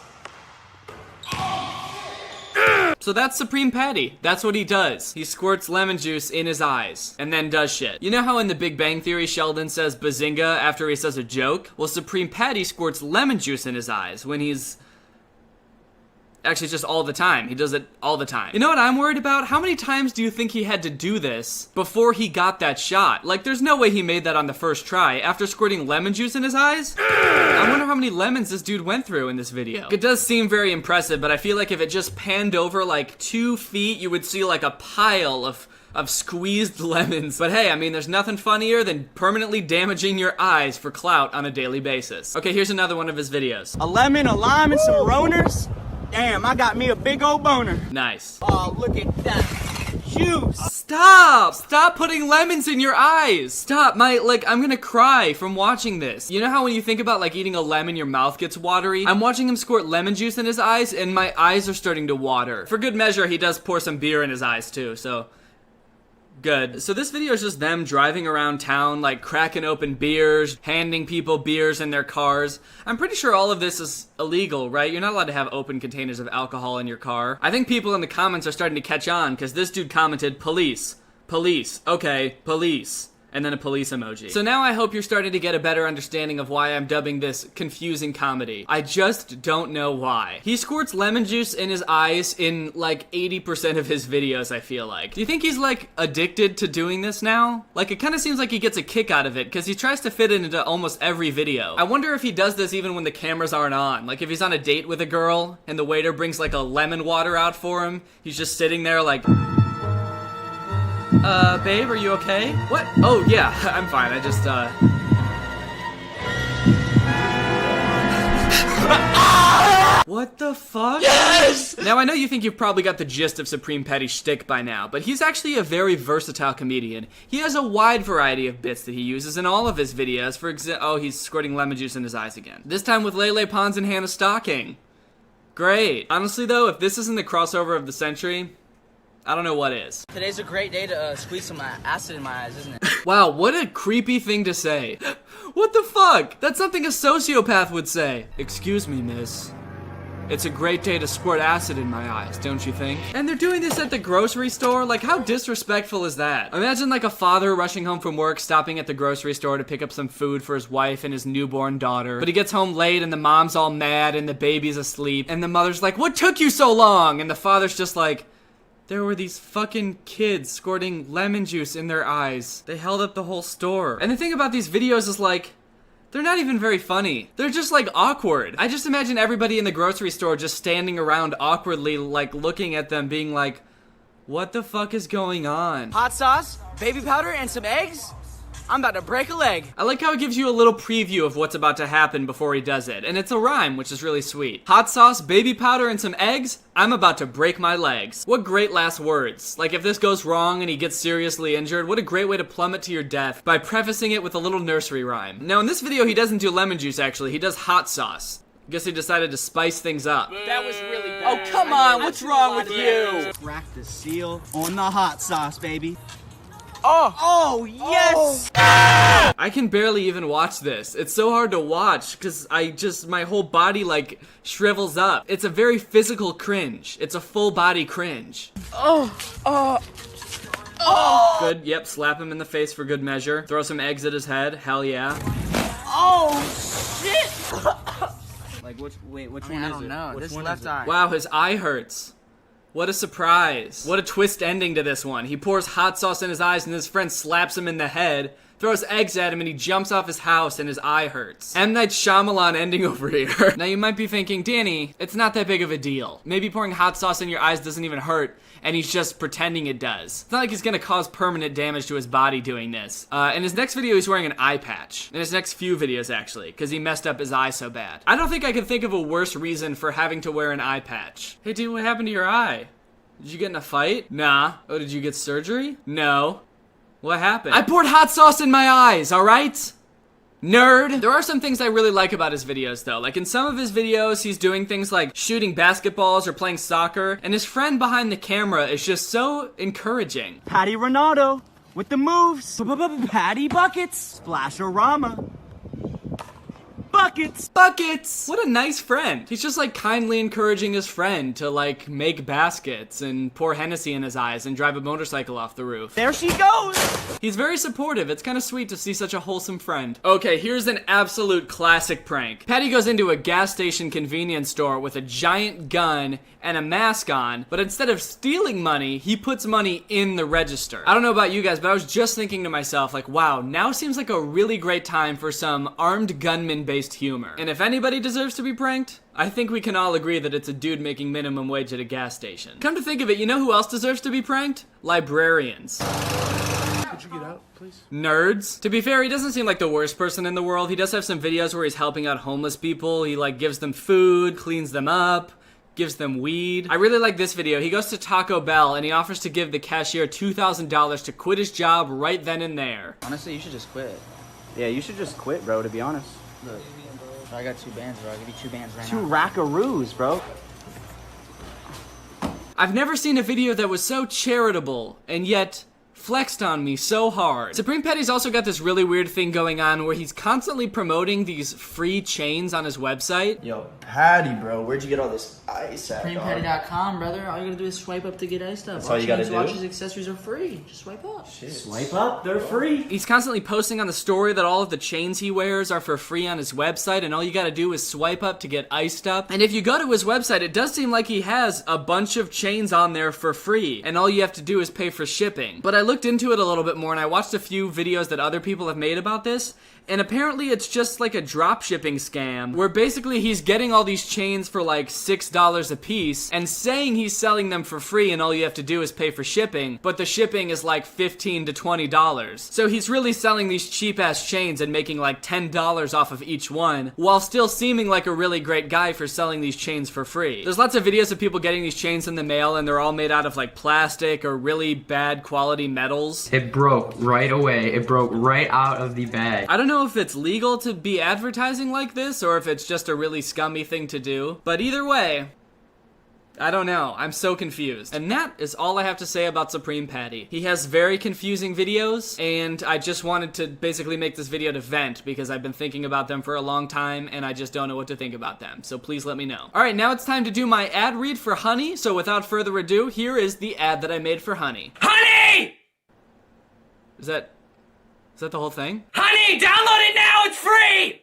So that's Supreme Patty. That's what he does. He squirts lemon juice in his eyes and then does shit. You know how in The Big Bang Theory Sheldon says bazinga after he says a joke? Well, Supreme Patty squirts lemon juice in his eyes when he's... Actually, just all the time. He does it all the time. You know what I'm worried about? How many times do you think he had to do this before he got that shot? Like, there's no way he made that on the first try after squirting lemon juice in his eyes? I wonder how many lemons this dude went through in this video. It does seem very impressive, but I feel like if it just panned over like 2 feet, you would see like a pile of squeezed lemons. But hey, I mean, there's nothing funnier than permanently damaging your eyes for clout on a daily basis. Okay, here's another one of his videos. A lemon, a lime, and some Roners? Damn, I got me a big old boner. Nice. Oh, look at that juice. Stop! Stop putting lemons in your eyes! Stop, I'm gonna cry from watching this. You know how when you think about like eating a lemon, your mouth gets watery? I'm watching him squirt lemon juice in his eyes and my eyes are starting to water. For good measure, he does pour some beer in his eyes too, so... Good. So this video is just them driving around town, like cracking open beers, handing people beers in their cars. I'm pretty sure all of this is illegal, right? You're not allowed to have open containers of alcohol in your car. I think people in the comments are starting to catch on because this dude commented, police, police, okay, police. And then a police emoji. So now I hope you're starting to get a better understanding of why I'm dubbing this confusing comedy. I just don't know why. He squirts lemon juice in his eyes in like 80% of his videos, I feel like. Do you think he's like addicted to doing this now? Like it kind of seems like he gets a kick out of it because he tries to fit it into almost every video. I wonder if he does this even when the cameras aren't on. Like if he's on a date with a girl and the waiter brings like a lemon water out for him, he's just sitting there like... babe, are you okay? What? Oh, yeah, I'm fine. I just, What the fuck? Yes! Now, I know you think you've probably got the gist of Supreme Patty's shtick by now, but he's actually a very versatile comedian. He has a wide variety of bits that he uses in all of his videos. For example, oh, he's squirting lemon juice in his eyes again. This time with Lele Pons and Hannah Stocking. Great. Honestly, though, if this isn't the crossover of the century... I don't know what is. Today's a great day to squeeze some acid in my eyes, isn't it? Wow, what a creepy thing to say. What the fuck? That's something a sociopath would say. Excuse me, miss. It's a great day to squirt acid in my eyes, don't you think? And they're doing this at the grocery store? Like, how disrespectful is that? Imagine like a father rushing home from work, stopping at the grocery store to pick up some food for his wife and his newborn daughter. But he gets home late and the mom's all mad and the baby's asleep. And the mother's like, what took you so long? And the father's just like, there were these fucking kids squirting lemon juice in their eyes. They held up the whole store. And the thing about these videos is like, they're not even very funny. They're just like awkward. I just imagine everybody in the grocery store just standing around awkwardly, like looking at them being like, what the fuck is going on? Hot sauce, baby powder, and some eggs? I'm about to break a leg. I like how it gives you a little preview of what's about to happen before he does it. And it's a rhyme, which is really sweet. Hot sauce, baby powder, and some eggs? I'm about to break my legs. What great last words. Like if this goes wrong and he gets seriously injured, what a great way to plummet to your death by prefacing it with a little nursery rhyme. Now in this video he doesn't do lemon juice actually, he does hot sauce. Guess he decided to spice things up. That was really bad. Oh, come on, what's wrong with you? Crack the seal on the hot sauce, baby. Oh, yes! Oh. I can barely even watch this. It's so hard to watch because my whole body like shrivels up. It's a very physical cringe. It's a full body cringe. Oh. Good, yep, slap him in the face for good measure. Throw some eggs at his head, hell yeah. Oh, shit! Like, which one is it? I don't know. This left eye. Wow, his eye hurts. What a surprise. What a twist ending to this one. He pours hot sauce in his eyes and his friend slaps him in the head, throws eggs at him, and he jumps off his house and his eye hurts. M. Night Shyamalan ending over here. Now you might be thinking, Danny, it's not that big of a deal. Maybe pouring hot sauce in your eyes doesn't even hurt, and he's just pretending it does. It's not like he's gonna cause permanent damage to his body doing this. In his next video, he's wearing an eye patch. In his next few videos, actually, because he messed up his eye so bad. I don't think I can think of a worse reason for having to wear an eye patch. Hey dude, what happened to your eye? Did you get in a fight? Nah. Oh, did you get surgery? No. What happened? I poured hot sauce in my eyes, alright? Nerd. There are some things I really like about his videos though. Like in some of his videos, he's doing things like shooting basketballs or playing soccer, and his friend behind the camera is just so encouraging. Patty Ronaldo with the moves. Patty Buckets. Splash-o-rama. Buckets! Buckets! What a nice friend. He's just like kindly encouraging his friend to like make baskets and pour Hennessy in his eyes and drive a motorcycle off the roof. There she goes! He's very supportive. It's kind of sweet to see such a wholesome friend. Okay, here's an absolute classic prank. Patty goes into a gas station convenience store with a giant gun and a mask on, but instead of stealing money, he puts money in the register. I don't know about you guys, but I was just thinking to myself, like, wow, now seems like a really great time for some armed gunman-based humor. And if anybody deserves to be pranked, I think we can all agree that it's a dude making minimum wage at a gas station. Come to think of it, you know who else deserves to be pranked? Librarians. Could you get out, please? Nerds. To be fair, he doesn't seem like the worst person in the world. He does have some videos where he's helping out homeless people. He like gives them food, cleans them up, gives them weed. I really like this video. He goes to Taco Bell and he offers to give the cashier $2,000 to quit his job right then and there. Honestly, you should just quit. Yeah, you should just quit, bro, to be honest. Look, I got 2 bands, bro. I'll give you 2 bands right now. 2 rackaroos, bro. I've never seen a video that was so charitable and yet flexed on me so hard. Supreme Petty's also got this really weird thing going on where he's constantly promoting these free chains on his website. Yo, Patty, bro, where'd you get all this ice at, SupremePetty.com, brother. All you gotta do is swipe up to get iced up. That's all you gotta do? Watches, accessories are free. Just swipe up. Shit. Swipe up, they're free. He's constantly posting on the story that all of the chains he wears are for free on his website, and all you gotta do is swipe up to get iced up. And if you go to his website, it does seem like he has a bunch of chains on there for free, and all you have to do is pay for shipping. But I looked into it a little bit more, and I watched a few videos that other people have made about this, and apparently it's just like a drop shipping scam where basically he's getting all these chains for like $6 a piece and saying he's selling them for free and all you have to do is pay for shipping, but the shipping is like $15 to $20. So he's really selling these cheap ass chains and making like $10 off of each one while still seeming like a really great guy for selling these chains for free. There's lots of videos of people getting these chains in the mail and they're all made out of like plastic or really bad quality metals. It broke right away. It broke right out of the bag. I don't know if it's legal to be advertising like this or if it's just a really scummy thing to do, but either way, I don't know. I'm so confused. And that is all I have to say about Supreme Patty. He has very confusing videos, and I just wanted to basically make this video to vent because I've been thinking about them for a long time, and I just don't know what to think about them. So please let me know. All right, now it's time to do my ad read for Honey. So without further ado, here is the ad that I made for Honey. Honey! Is that the whole thing? Honey, download it now, it's free!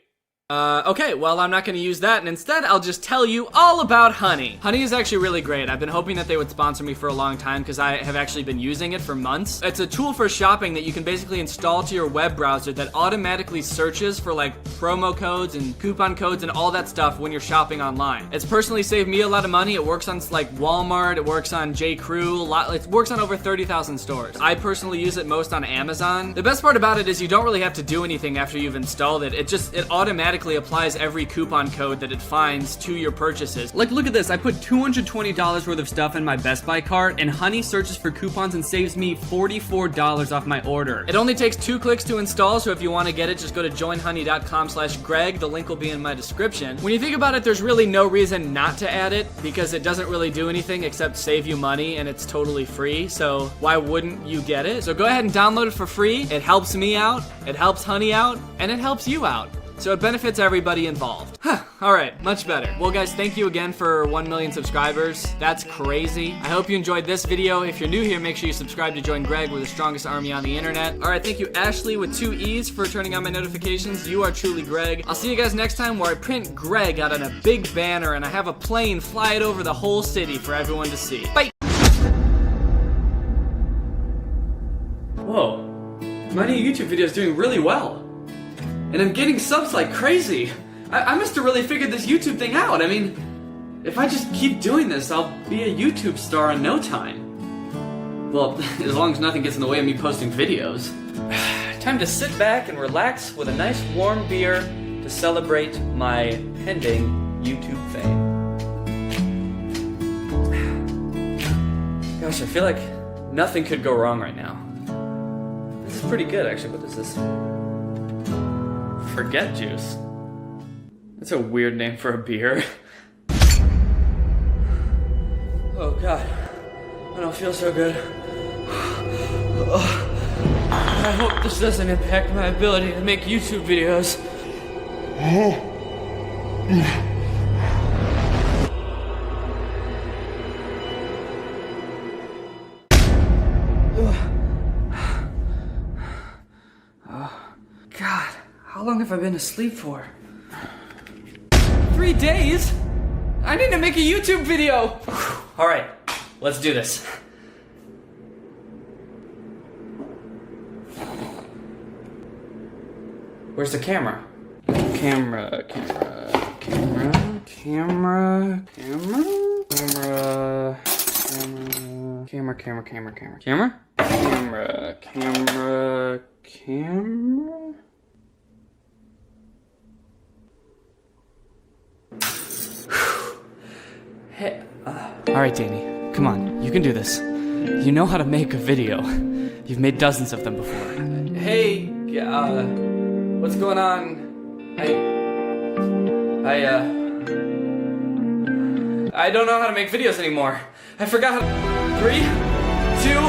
Okay, well, I'm not gonna use that, and instead, I'll just tell you all about Honey. Honey is actually really great. I've been hoping that they would sponsor me for a long time because I have actually been using it for months. It's a tool for shopping that you can basically install to your web browser that automatically searches for like promo codes and coupon codes and all that stuff when you're shopping online. It's personally saved me a lot of money. It works on like Walmart, it works on J.Crew, it works on over 30,000 stores. I personally use it most on Amazon. The best part about it is you don't really have to do anything after you've installed it. It automatically applies every coupon code that it finds to your purchases. Like, look at this. I put $220 worth of stuff in my Best Buy cart, and Honey searches for coupons and saves me $44 off my order. It only takes 2 clicks to install, so if you want to get it, just go to joinhoney.com/Greg. The link will be in my description. When you think about it, there's really no reason not to add it because it doesn't really do anything except save you money, and it's totally free, so why wouldn't you get it? So go ahead and download it for free. It helps me out, it helps Honey out, and it helps you out. So it benefits everybody involved. Alright, much better. Well guys, thank you again for 1 million subscribers. That's crazy. I hope you enjoyed this video. If you're new here, make sure you subscribe to Join Greg. We're the strongest army on the internet. Alright, thank you Ashley with 2 E's for turning on my notifications. You are truly Greg. I'll see you guys next time where I print Greg out on a big banner and I have a plane fly it over the whole city for everyone to see. Bye! Whoa. My new YouTube video is doing really well. And I'm getting subs like crazy. I must have really figured this YouTube thing out. I mean, if I just keep doing this, I'll be a YouTube star in no time. Well, as long as nothing gets in the way of me posting videos. Time to sit back and relax with a nice warm beer to celebrate my pending YouTube fame. Gosh, I feel like nothing could go wrong right now. This is pretty good, actually. What is this? Forget juice. That's a weird name for a beer. Oh god, I don't feel so good. I hope this doesn't impact my ability to make YouTube videos. God. How long have I been asleep for? 3 days? I need to make a YouTube video! Alright, let's do this. Where's the camera? Camera. Hey, alright Danny, come on, you can do this. You know how to make a video. You've made dozens of them before. Hey, what's going on? I don't know how to make videos anymore. I forgot how to... 3, 2,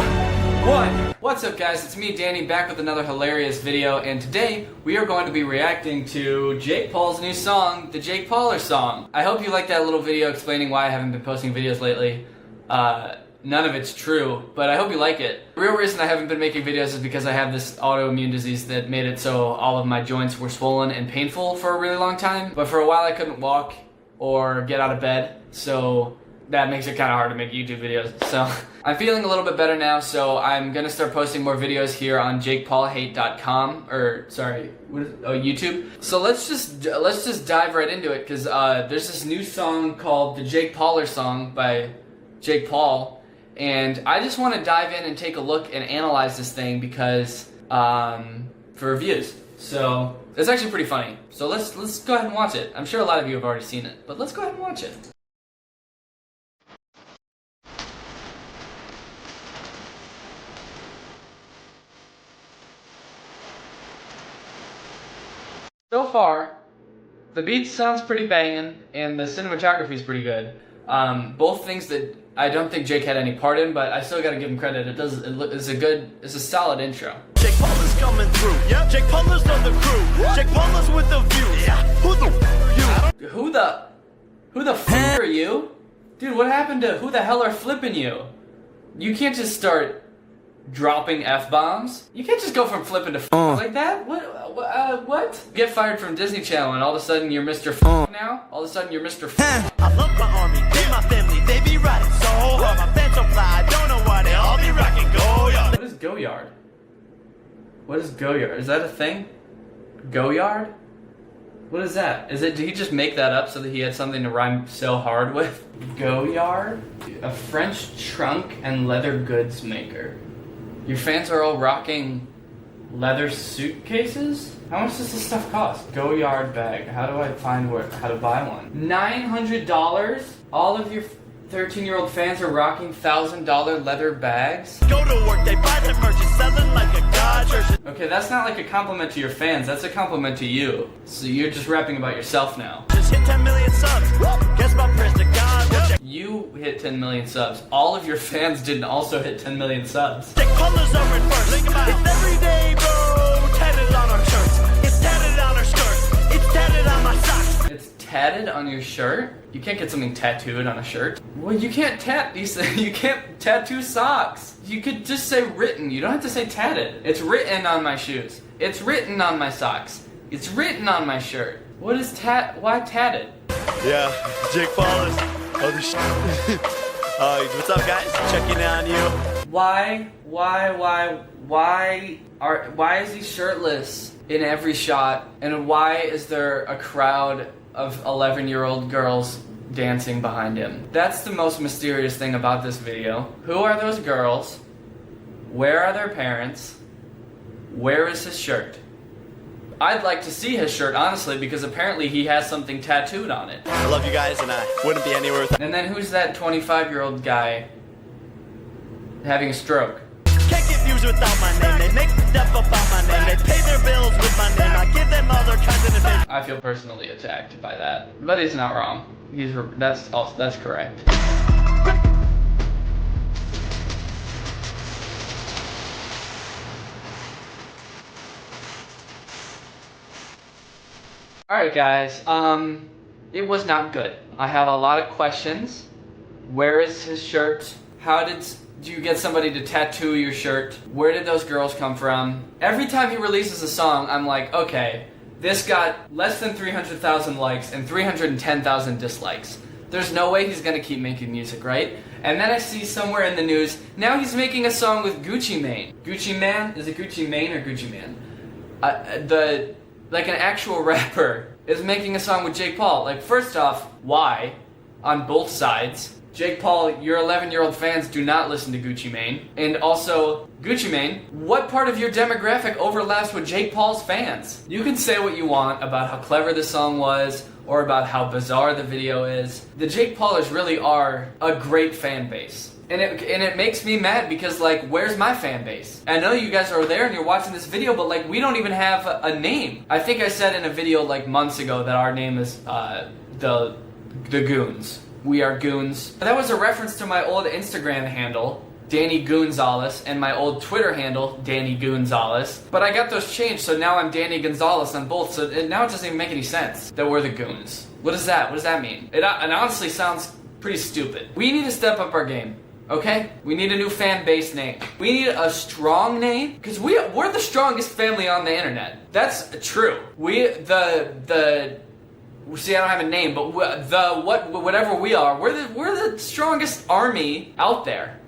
1. What's up guys, it's me Danny back with another hilarious video, and today we are going to be reacting to Jake Paul's new song, the Jake Pauler song. I hope you liked that little video explaining why I haven't been posting videos lately. None of it's true, but I hope you like it. The real reason I haven't been making videos is because I have this autoimmune disease that made it so all of my joints were swollen and painful for a really long time, but for a while I couldn't walk or get out of bed, so that makes it kind of hard to make YouTube videos. So I'm feeling a little bit better now, so I'm gonna start posting more videos here on JakePaulHate.com, or sorry, what is it? Oh, YouTube. So let's just dive right into it, because there's this new song called the Jake Pauler song by Jake Paul, and I just want to dive in and take a look and analyze this thing because for reviews. So it's actually pretty funny. So let's go ahead and watch it. I'm sure a lot of you have already seen it, but let's go ahead and watch it. So far, the beat sounds pretty banging, and the cinematography is pretty good. Both things that I don't think Jake had any part in, but I still gotta give him credit. It's a solid intro. Jake Paul is coming through. Yep. Jake Paul is on the crew. Jake Paul is with the views. Yeah. Who the f are you? Dude, what happened to who the hell are flipping you? You can't just start dropping F-bombs. You can't just go from flipping to f like that. What? Get fired from Disney Channel and all of a sudden you're Mr. F now? All of a sudden you're Mr. F. I love my army, they my family, they be riding so hard. My fans so fly, I don't know why they all be rocking Goyard. What is Goyard? What is Goyard? Is that a thing? Goyard? What is that? Did he just make that up so that he had something to rhyme so hard with? Goyard? A French trunk and leather goods maker. Your fans are all rocking leather suitcases? How much does this stuff cost? Goyard bag. How do I find how to buy one? $900? All of your 13-year-old fans are rocking $1,000 leather bags? Go to work, they buy the merch, it's selling like a god church. Okay, that's not like a compliment to your fans, that's a compliment to you. So you're just rapping about yourself now. Just hit 10 million subs. Guess my prayers to God. You hit 10 million subs. All of your fans didn't also hit 10 million subs. The colors are in first. Think about it. It's every day, bro. Tatted on our shirts. It's tatted on our skirts. It's tatted on my socks. It's tatted on your shirt? You can't get something tattooed on a shirt. Well, you can't you can't tattoo socks. You could just say written. You don't have to say tatted. It's written on my shoes. It's written on my socks. It's written on my shirt. What is why tatted? Yeah, Jake Paul is. Oh, this what's up, guys? Checking in on you. Why is he shirtless in every shot? And why is there a crowd of 11-year-old girls dancing behind him? That's the most mysterious thing about this video. Who are those girls? Where are their parents? Where is his shirt? I'd like to see his shirt, honestly, because apparently he has something tattooed on it. I love you guys, and I wouldn't be anywhere without. And then who's that 25-year-old guy having a stroke? Can't get views without my name. They make stuff about my name. They pay their bills with my name. I give them all their kinds of advice. I feel personally attacked by that, but he's not wrong. That's correct. Alright guys, it was not good. I have a lot of questions. Where is his shirt? How do you get somebody to tattoo your shirt? Where did those girls come from? Every time he releases a song, I'm like, okay, this got less than 300,000 likes and 310,000 dislikes. There's no way he's gonna keep making music, right? And then I see somewhere in the news, now he's making a song with Gucci Mane. Gucci Man? Is it Gucci Mane or Gucci Man? Like an actual rapper is making a song with Jake Paul. Like, first off, why? On both sides. Jake Paul, your 11-year-old fans do not listen to Gucci Mane. And also, Gucci Mane, what part of your demographic overlaps with Jake Paul's fans? You can say what you want about how clever the song was, or about how bizarre the video is. The Jake Paulers really are a great fan base. And it makes me mad because, like, where's my fan base? I know you guys are there and you're watching this video, but, like, we don't even have a name. I think I said in a video, like, months ago that our name is, the Goons. We are Goons. That was a reference to my old Instagram handle, Danny Gonzalez, and my old Twitter handle, Danny Gonzalez. But I got those changed, so now I'm Danny Gonzalez on both, so now it doesn't even make any sense that we're the Goons. What is that? What does that mean? It honestly sounds pretty stupid. We need to step up our game. Okay? We need a new fan base name. We need a strong name, because we're the strongest family on the internet. That's true. See, I don't have a name, but whatever we are, we're the strongest army out there.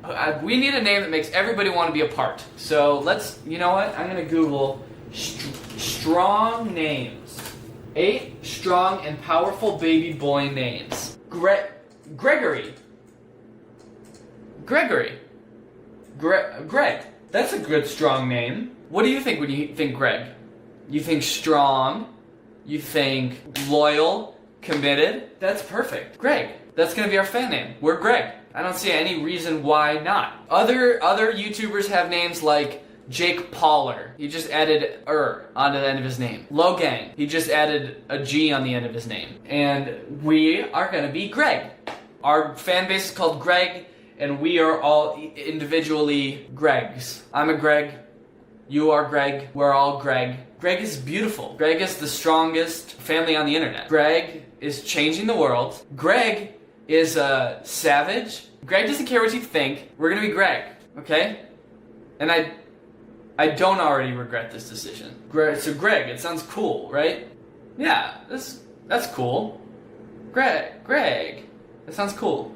We need a name that makes everybody want to be a part. So you know what? I'm gonna Google strong names. 8 strong and powerful baby boy names. Gregory. Greg. That's a good strong name. What do you think when you think Greg? You think strong? You think loyal? Committed? That's perfect. Greg. That's gonna be our fan name. We're Greg. I don't see any reason why not. Other YouTubers have names like Jake Pauler. He just added onto the end of his name. Logang. He just added a G on the end of his name. And we are gonna be Greg. Our fan base is called Greg, and we are all individually Gregs. I'm a Greg. You are Greg. We're all Greg. Greg is beautiful. Greg is the strongest family on the internet. Greg is changing the world. Greg is a savage. Greg doesn't care what you think. We're gonna be Greg, okay? And I don't already regret this decision. So Greg, it sounds cool, right? Yeah, that's cool. Greg. That sounds cool.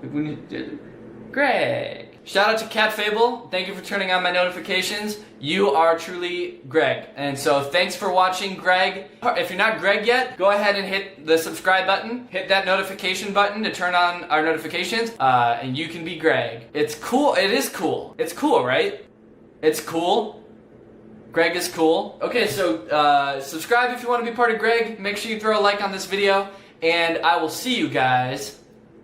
Greg. Shout out to Cat Fable. Thank you for turning on my notifications. You are truly Greg. And so thanks for watching, Greg. If you're not Greg yet, go ahead and hit the subscribe button. Hit that notification button to turn on our notifications. And you can be Greg. It's cool. It is cool. It's cool, right? It's cool. Greg is cool. Okay, so subscribe if you want to be part of Greg. Make sure you throw a like on this video. And I will see you guys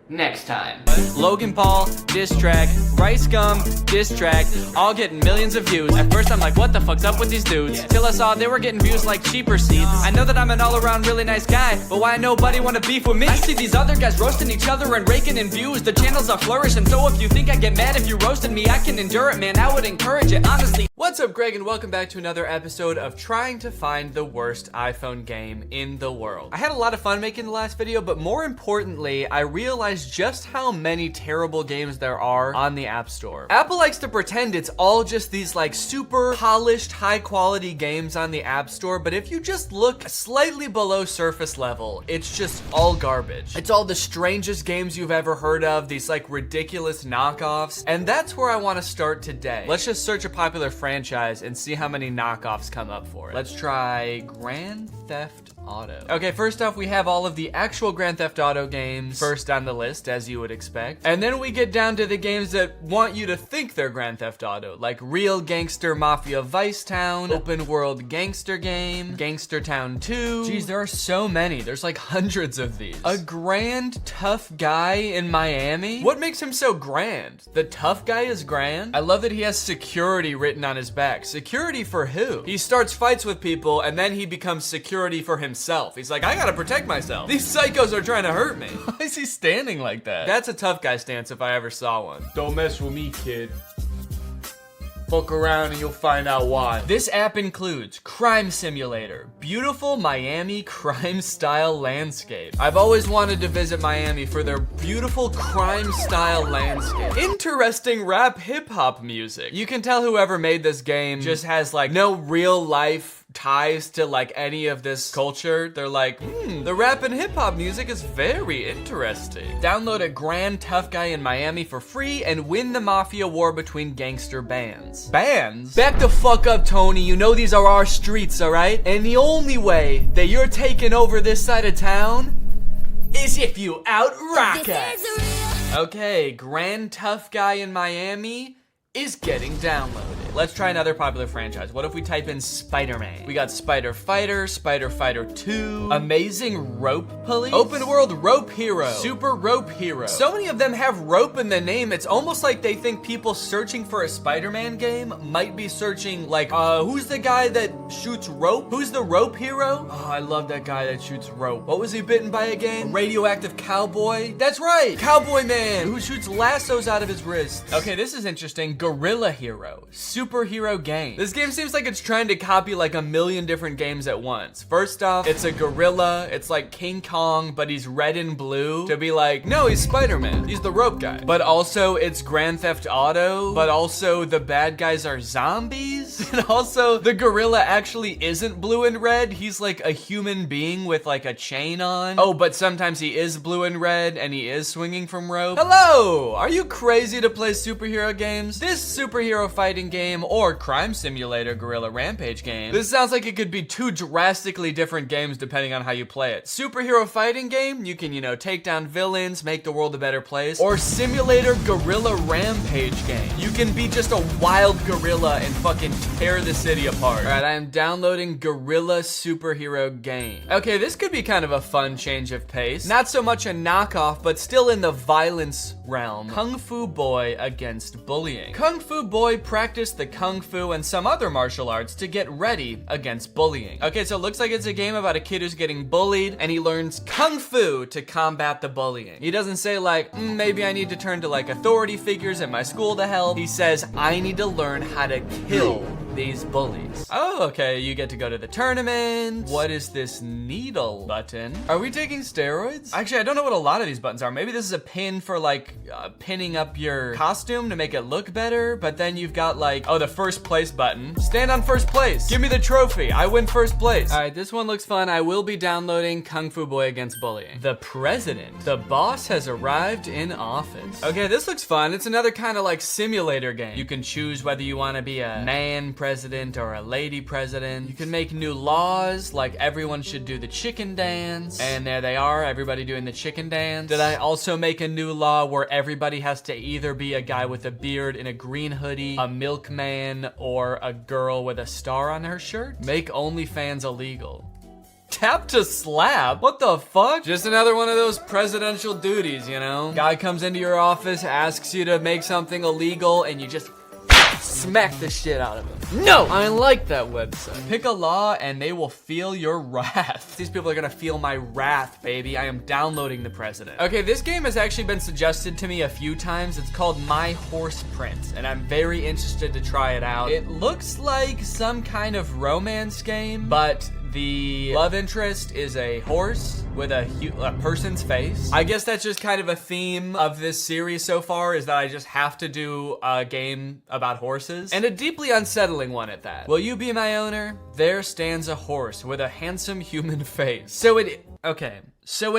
next time. Logan Paul, diss track. Rice Gum, diss track. All getting millions of views. At first I'm like, what the fuck's up with these dudes? Till I saw they were getting views like cheaper seats. I know that I'm an all-around really nice guy, but why nobody wanna beef with me? I see these other guys roasting each other and raking in views. The channels are flourishing, so if you think I get mad if you roasted me, I can endure it, man. I would encourage it, honestly. What's up, Greg, and welcome back to another episode of trying to find the worst iPhone game in the world. I had a lot of fun making the last video, but more importantly, I realized just how many terrible games there are on the App Store. Apple likes to pretend it's all just these like super polished, high quality games on the App Store, but if you just look slightly below surface level, it's just all garbage. It's all the strangest games you've ever heard of, these like ridiculous knockoffs, and that's where I want to start today. Let's just search a popular franchise and see how many knockoffs come up for it. Let's try Grand Theft Auto. Okay, first off, we have all of the actual Grand Theft Auto games first on the list, as you would expect. And then we get down to the games that want you to think they're Grand Theft Auto, like Real Gangster Mafia Vice Town, Open World Gangster Game, Gangster Town 2. Geez, there are so many. There's like hundreds of these. A grand, tough guy in Miami? What makes him so grand? The tough guy is grand? I love that he has security written on his back. Security for who? He starts fights with people and then he becomes security for himself. He's like, I gotta protect myself. These psychos are trying to hurt me. Why is he standing like that? That's a tough guy stance if I ever saw one. Don't mess with me, kid. Fuck around and you'll find out why. This app includes Crime Simulator, beautiful Miami crime-style landscape. I've always wanted to visit Miami for their beautiful crime-style landscape. Interesting rap hip-hop music. You can tell whoever made this game just has like no real life ties to like any of this culture. They're like, the rap and hip hop music is very interesting. Download a grand tough guy in Miami for free and win the mafia war between gangster bands. Bands? Back the fuck up, Tony. You know these are our streets, alright? And the only way that you're taking over this side of town is if you out-rock us. Okay, grand tough guy in Miami is getting downloaded. Let's try another popular franchise. What if we type in Spider-Man? We got Spider Fighter, Spider Fighter 2, Amazing Rope Police, Open World Rope Hero, Super Rope Hero. So many of them have rope in the name, it's almost like they think people searching for a Spider-Man game might be searching like, who's the guy that shoots rope? Who's the rope hero? Oh, I love that guy that shoots rope. What was he bitten by again? Radioactive Cowboy? That's right, Cowboy Man, who shoots lassos out of his wrists. Okay, this is interesting. Gorilla Hero, superhero game. This game seems like it's trying to copy like a million different games at once. First off, it's a gorilla. It's like King Kong, but he's red and blue to be like, no, he's Spider-Man. He's the rope guy. But also it's Grand Theft Auto, but also the bad guys are zombies. And also the gorilla actually isn't blue and red. He's like a human being with like a chain on. Oh, but sometimes he is blue and red and he is swinging from rope. Hello, are you crazy to play superhero games? This superhero fighting game or crime simulator guerrilla rampage game, this sounds like it could be two drastically different games depending on how you play it. Superhero fighting game, you can, you know, take down villains, make the world a better place. Or simulator guerrilla rampage game, you can be just a wild gorilla and fucking tear the city apart. Alright, I am downloading Guerrilla Superhero Game. Okay, this could be kind of a fun change of pace. Not so much a knockoff, but still in the violence realm. Kung Fu Boy against bullying. Kung Fu Boy practiced the the kung fu, and some other martial arts to get ready against bullying. Okay, so it looks like it's a game about a kid who's getting bullied, and he learns kung fu to combat the bullying. He doesn't say like, maybe I need to turn to like authority figures at my school to help. He says, I need to learn how to kill these bullies. Oh, okay, you get to go to the tournament. What is this needle button? Are we taking steroids? Actually, I don't know what a lot of these buttons are. Maybe this is a pin for like pinning up your costume to make it look better, but then you've got like, oh, the first place button. Stand on first place. Give me the trophy. I win first place. All right, this one looks fun. I will be downloading Kung Fu Boy Against Bullying. The president. The boss has arrived in office. Okay, this looks fun. It's another kind of like simulator game. You can choose whether you want to be a man president or a lady president. You can make new laws, like everyone should do the chicken dance. And there they are, everybody doing the chicken dance. Did I also make a new law where everybody has to either be a guy with a beard in a green hoodie, a milkman, or a girl with a star on her shirt? Make OnlyFans illegal. Tap to slap? What the fuck? Just another one of those presidential duties, you know? Guy comes into your office, asks you to make something illegal, and you just smack the shit out of him. No! I like that website. Pick a law and they will feel your wrath. These people are gonna feel my wrath, baby. I am downloading the president. Okay, this game has actually been suggested to me a few times. It's called My Horse Prince, and I'm very interested to try it out. It looks like some kind of romance game, but the love interest is a horse with a person's face. I guess that's just kind of a theme of this series so far, is that I just have to do a game about horses, and a deeply unsettling one at that. Will you be my owner? There stands a horse with a handsome human face. So it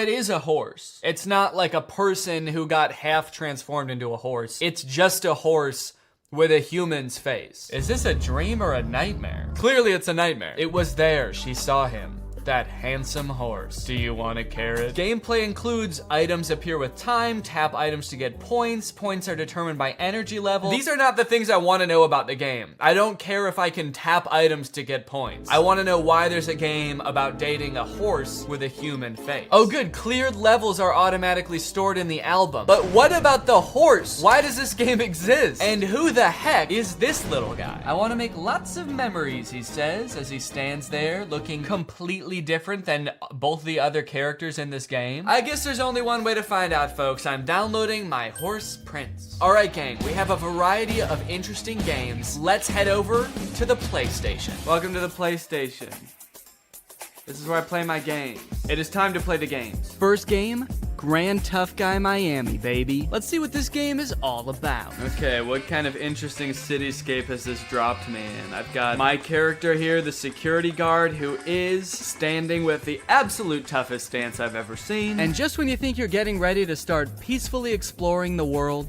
is a horse. It's not like a person who got half transformed into a horse. It's just a horse with a human's face. Is this a dream or a nightmare? Clearly it's a nightmare. It was there, she saw him. That handsome horse. Do you want a carrot? Gameplay includes items appear with time, tap items to get points. Points are determined by energy level. These are not the things I want to know about the game. I don't care if I can tap items to get points. I want to know why there's a game about dating a horse with a human face. Oh good, cleared levels are automatically stored in the album. But what about the horse? Why does this game exist? And who the heck is this little guy? I want to make lots of memories, he says, as he stands there looking completely different than both the other characters in this game. I guess there's only one way to find out, folks. I'm downloading My Horse Prince. All right, gang, we have a variety of interesting games. Let's head over to the PlayStation. Welcome to the PlayStation. This is where I play my games. It is time to play the games. First game, Grand Tough Guy Miami, baby. Let's see what this game is all about. Okay, what kind of interesting cityscape has this dropped me in? I've got my character here, the security guard, who is standing with the absolute toughest stance I've ever seen. And just when you think you're getting ready to start peacefully exploring the world,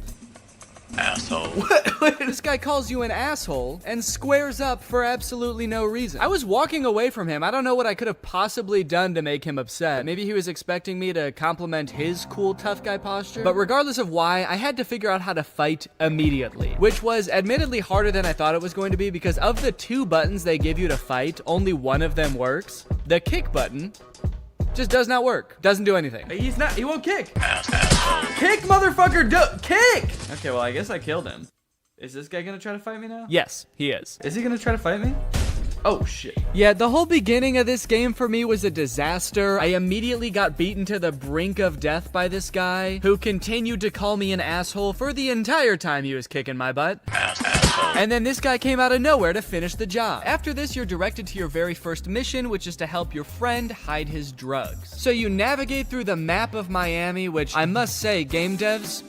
asshole. What? This guy calls you an asshole and squares up for absolutely no reason. I was walking away from him. I don't know what I could have possibly done to make him upset. Maybe he was expecting me to compliment his cool tough guy posture. But regardless of why, I had to figure out how to fight immediately, which was admittedly harder than I thought it was going to be, because of the 2 buttons they give you to fight, only one of them works. The kick button just does not work. Doesn't do anything. He won't kick. Kick, motherfucker, kick! Okay, well, I guess I killed him. Is this guy gonna try to fight me now? Yes, he is. Is he gonna try to fight me? Oh, shit. Yeah, the whole beginning of this game for me was a disaster. I immediately got beaten to the brink of death by this guy, who continued to call me an asshole for the entire time he was kicking my butt. And then this guy came out of nowhere to finish the job. After this, you're directed to your very first mission, which is to help your friend hide his drugs. So you navigate through the map of Miami, which I must say, game devs,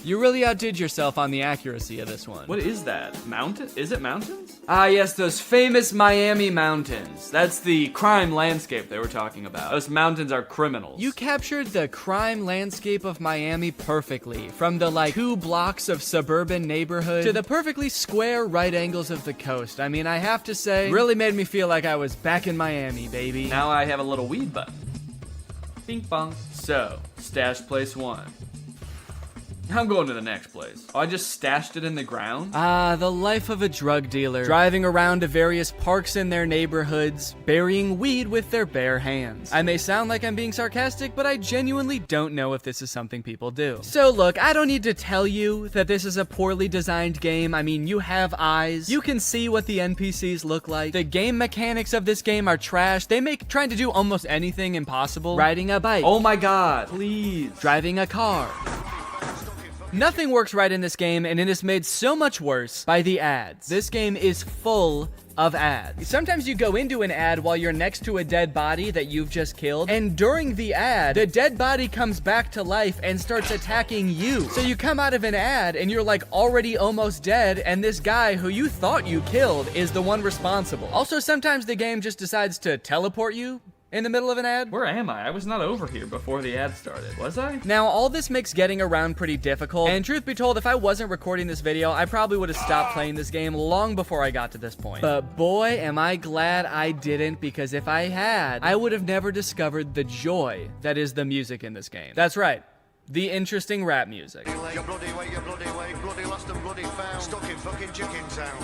you really outdid yourself on the accuracy of this one. What is that? Mountain? Is it mountains? Ah, yes, those famous Miami mountains. That's the crime landscape they were talking about. Those mountains are criminals. You captured the crime landscape of Miami perfectly, from the 2 blocks of suburban neighborhood to the perfectly square right angles of the coast. I mean, I have to say, really made me feel like I was back in Miami, baby. Now I have a little weed button. Bing bong. So, stash place 1. I'm going to the next place. Oh, I just stashed it in the ground? Ah, the life of a drug dealer. Driving around to various parks in their neighborhoods, burying weed with their bare hands. I may sound like I'm being sarcastic, but I genuinely don't know if this is something people do. So look, I don't need to tell you that this is a poorly designed game. I mean, you have eyes. You can see what the NPCs look like. The game mechanics of this game are trash. They make trying to do almost anything impossible. Riding a bike. Oh my god, please. Driving a car. Nothing works right in this game, and it is made so much worse by the ads. This game is full of ads. Sometimes you go into an ad while you're next to a dead body that you've just killed, and during the ad, the dead body comes back to life and starts attacking you. So you come out of an ad and you're like already almost dead, and this guy who you thought you killed is the one responsible. Also, sometimes the game just decides to teleport you in the middle of an ad. Where am I? I was not over here before the ad started, was I? Now, all this makes getting around pretty difficult, and truth be told, if I wasn't recording this video, I probably would have stopped playing this game long before I got to this point. But boy, am I glad I didn't, because if I had, I would have never discovered the joy that is the music in this game. That's right. The interesting rap music.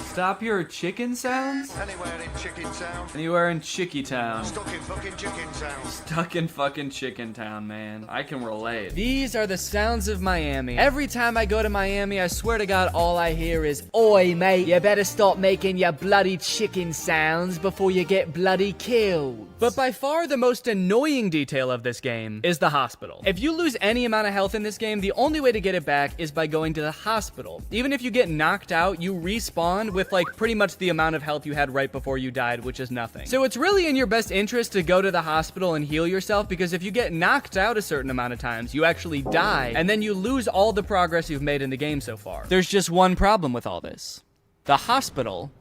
Stop your chicken sounds? Anywhere in Chicken Town. Anywhere in Chicky Town. Stuck in fucking Chicken Town. Stuck in fucking Chicken Town, man. I can relate. These are the sounds of Miami. Every time I go to Miami, I swear to God, all I hear is, "Oi, mate, you better stop making your bloody chicken sounds before you get bloody killed." But by far the most annoying detail of this game is the hospital. If you lose any amount of health in this game, the only way to get it back is by going to the hospital. Even if you get knocked out, you respawn with like pretty much the amount of health you had right before you died, which is nothing. So it's really in your best interest to go to the hospital and heal yourself, because if you get knocked out a certain amount of times, you actually die, and then you lose all the progress you've made in the game so far. There's just one problem with all this. The hospital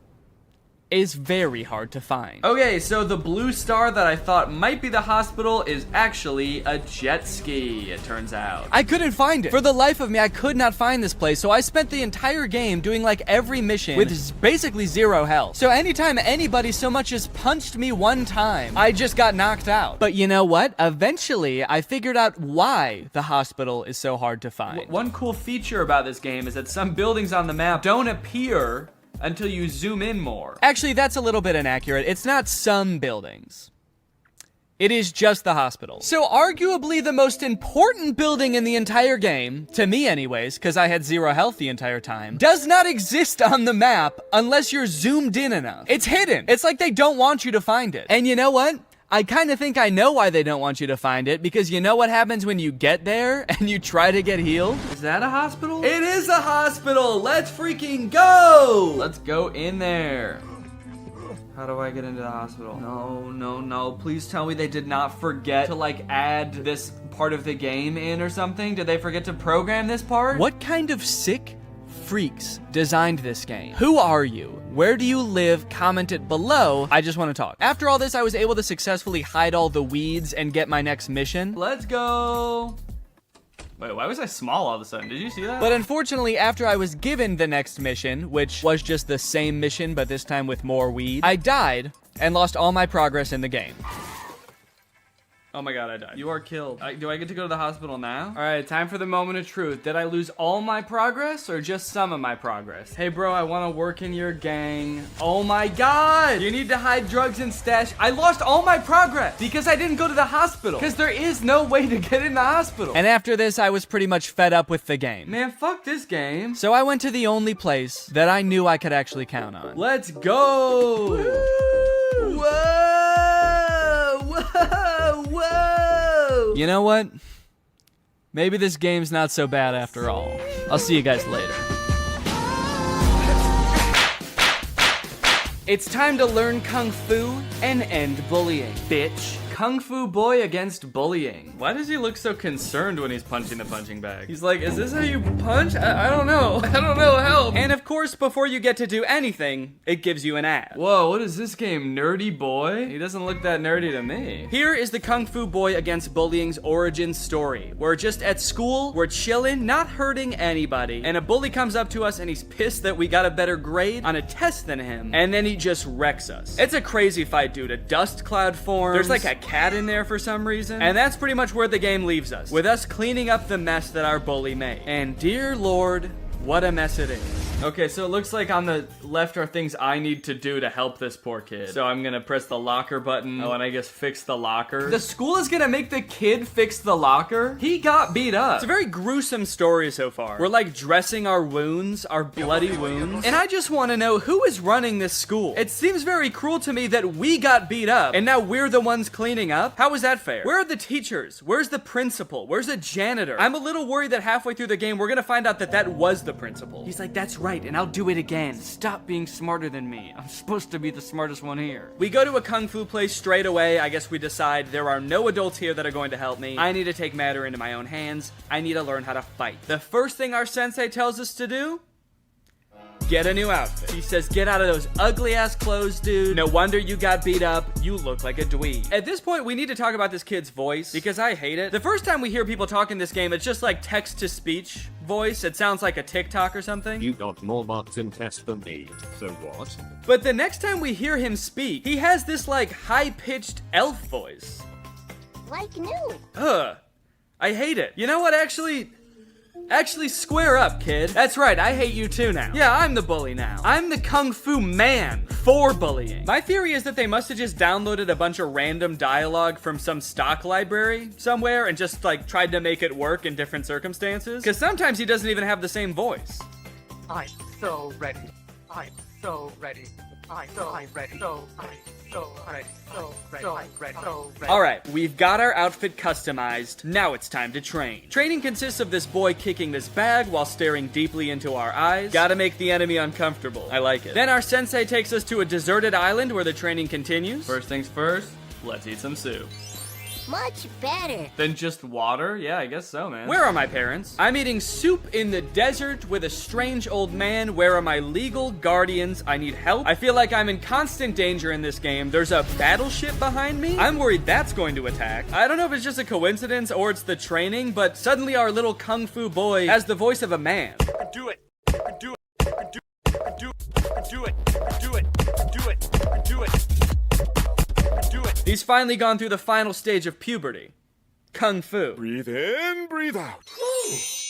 is very hard to find. Okay, so the blue star that I thought might be the hospital is actually a jet ski, it turns out. I couldn't find it. For the life of me, I could not find this place, so I spent the entire game doing like every mission with basically 0 health. So anytime anybody so much as punched me one time, I just got knocked out. But you know what? Eventually, I figured out why the hospital is so hard to find. One cool feature about this game is that some buildings on the map don't appear until you zoom in more. Actually, that's a little bit inaccurate. It's not some buildings. It is just the hospital. So arguably the most important building in the entire game, to me anyways, because I had 0 health the entire time, does not exist on the map unless you're zoomed in enough. It's hidden. It's like they don't want you to find it. And you know what? I kind of think I know why they don't want you to find it, because you know what happens when you get there and you try to get healed? Is that a hospital? It is a hospital! Let's freaking go! Let's go in there. How do I get into the hospital? No. Please tell me they did not forget to like add this part of the game in or something. Did they forget to program this part? What kind of sick freaks designed this game? Who are you? Where do you live? Comment it below. I just want to talk. After all this, I was able to successfully hide all the weeds and get my next mission. Let's go. Wait, why was I small all of a sudden? Did you see that? But unfortunately, after I was given the next mission, which was just the same mission, but this time with more weed, I died and lost all my progress in the game. Oh my god, I died. You are killed. Do I get to go to the hospital now? All right, time for the moment of truth. Did I lose all my progress or just some of my progress? Hey bro, I want to work in your gang. Oh my god! You need to hide drugs and stash. I lost all my progress because I didn't go to the hospital. Because there is no way to get in the hospital. And after this, I was pretty much fed up with the game. Man, fuck this game. So I went to the only place that I knew I could actually count on. Let's go! Woo! Whoa! Whoa! You know what? Maybe this game's not so bad after all. I'll see you guys later. It's time to learn Kung Fu and end bullying, bitch. Kung Fu boy against bullying. Why does he look so concerned when he's punching the punching bag? He's like, is this how you punch? I don't know. I don't know, help. And of course, before you get to do anything, it gives you an ad. Whoa, what is this game, Nerdy Boy? He doesn't look that nerdy to me. Here is the Kung Fu boy against bullying's origin story. We're just at school, we're chilling, not hurting anybody, and a bully comes up to us and he's pissed that we got a better grade on a test than him, and then he just wrecks us. It's a crazy fight, dude. A dust cloud forms. There's like a cat in there for some reason. And that's pretty much where the game leaves us, with us cleaning up the mess that our bully made. And dear Lord, what a mess it is. Okay, so it looks like on the left are things I need to do to help this poor kid. So I'm gonna press the locker button. Oh, and I guess fix the locker. The school is gonna make the kid fix the locker? He got beat up. It's a very gruesome story so far. We're like dressing our wounds, our bloody wounds. And I just wanna know who is running this school. It seems very cruel to me that we got beat up and now we're the ones cleaning up. How is that fair? Where are the teachers? Where's the principal? Where's the janitor? I'm a little worried that halfway through the game, we're gonna find out that that was the principal. He's like, that's right, and I'll do it again. Stop being smarter than me. I'm supposed to be the smartest one here. We go to a kung fu place straight away. I guess we decide there are no adults here that are going to help me. I need to take matter into my own hands. I need to learn how to fight. The first thing our sensei tells us to do? Get a new outfit. He says, get out of those ugly ass clothes, dude. No wonder you got beat up. You look like a dweeb. At this point, we need to talk about this kid's voice because I hate it. The first time we hear people talk in this game, it's just like text to speech voice. It sounds like a TikTok or something. You got more marks in test than me, so what? But the next time we hear him speak, he has this like high-pitched elf voice. Like new. Ugh. I hate it. You know what, actually square up, kid. That's right, I hate you too now. Yeah, I'm the bully now. I'm the kung fu man for bullying. My theory is that they must have just downloaded a bunch of random dialogue from some stock library somewhere and just like tried to make it work in different circumstances. Because sometimes he doesn't even have the same voice. I'm so ready. I'm so ready. I'm so ready. Alright, we've got our outfit customized. Now it's time to train. Training consists of this boy kicking this bag while staring deeply into our eyes. Gotta make the enemy uncomfortable. I like it. Then our sensei takes us to a deserted island where the training continues. First things first, let's eat some soup. Much better. Than just water? Yeah, I guess so, man. Where are my parents? I'm eating soup in the desert with a strange old man. Where are my legal guardians? I need help. I feel like I'm in constant danger in this game. There's a battleship behind me. I'm worried that's going to attack. I don't know if it's just a coincidence or it's the training, but suddenly our little kung fu boy has the voice of a man. Do it. Do it. Do it. Do it. Do it. Do it. Do it. Do it. He's finally gone through the final stage of puberty. Kung fu. Breathe in, breathe out.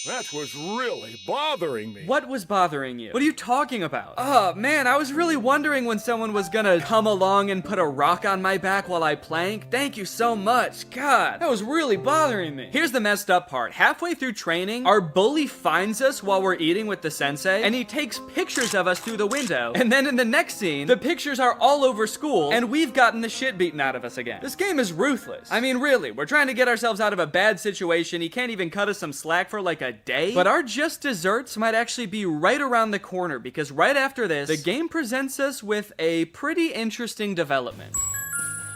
That was really bothering me. What was bothering you? What are you talking about? Oh, man, I was really wondering when someone was gonna come along and put a rock on my back while I plank. Thank you so much. God, that was really bothering me. Here's the messed up part. Halfway through training, our bully finds us while we're eating with the sensei, and he takes pictures of us through the window. And then in the next scene, the pictures are all over school, and we've gotten the shit beaten out of us again. This game is ruthless. I mean, really, we're trying to get ourselves out of a bad situation. He can't even cut us some slack for like a day. But our just desserts might actually be right around the corner because right after this, the game presents us with a pretty interesting development.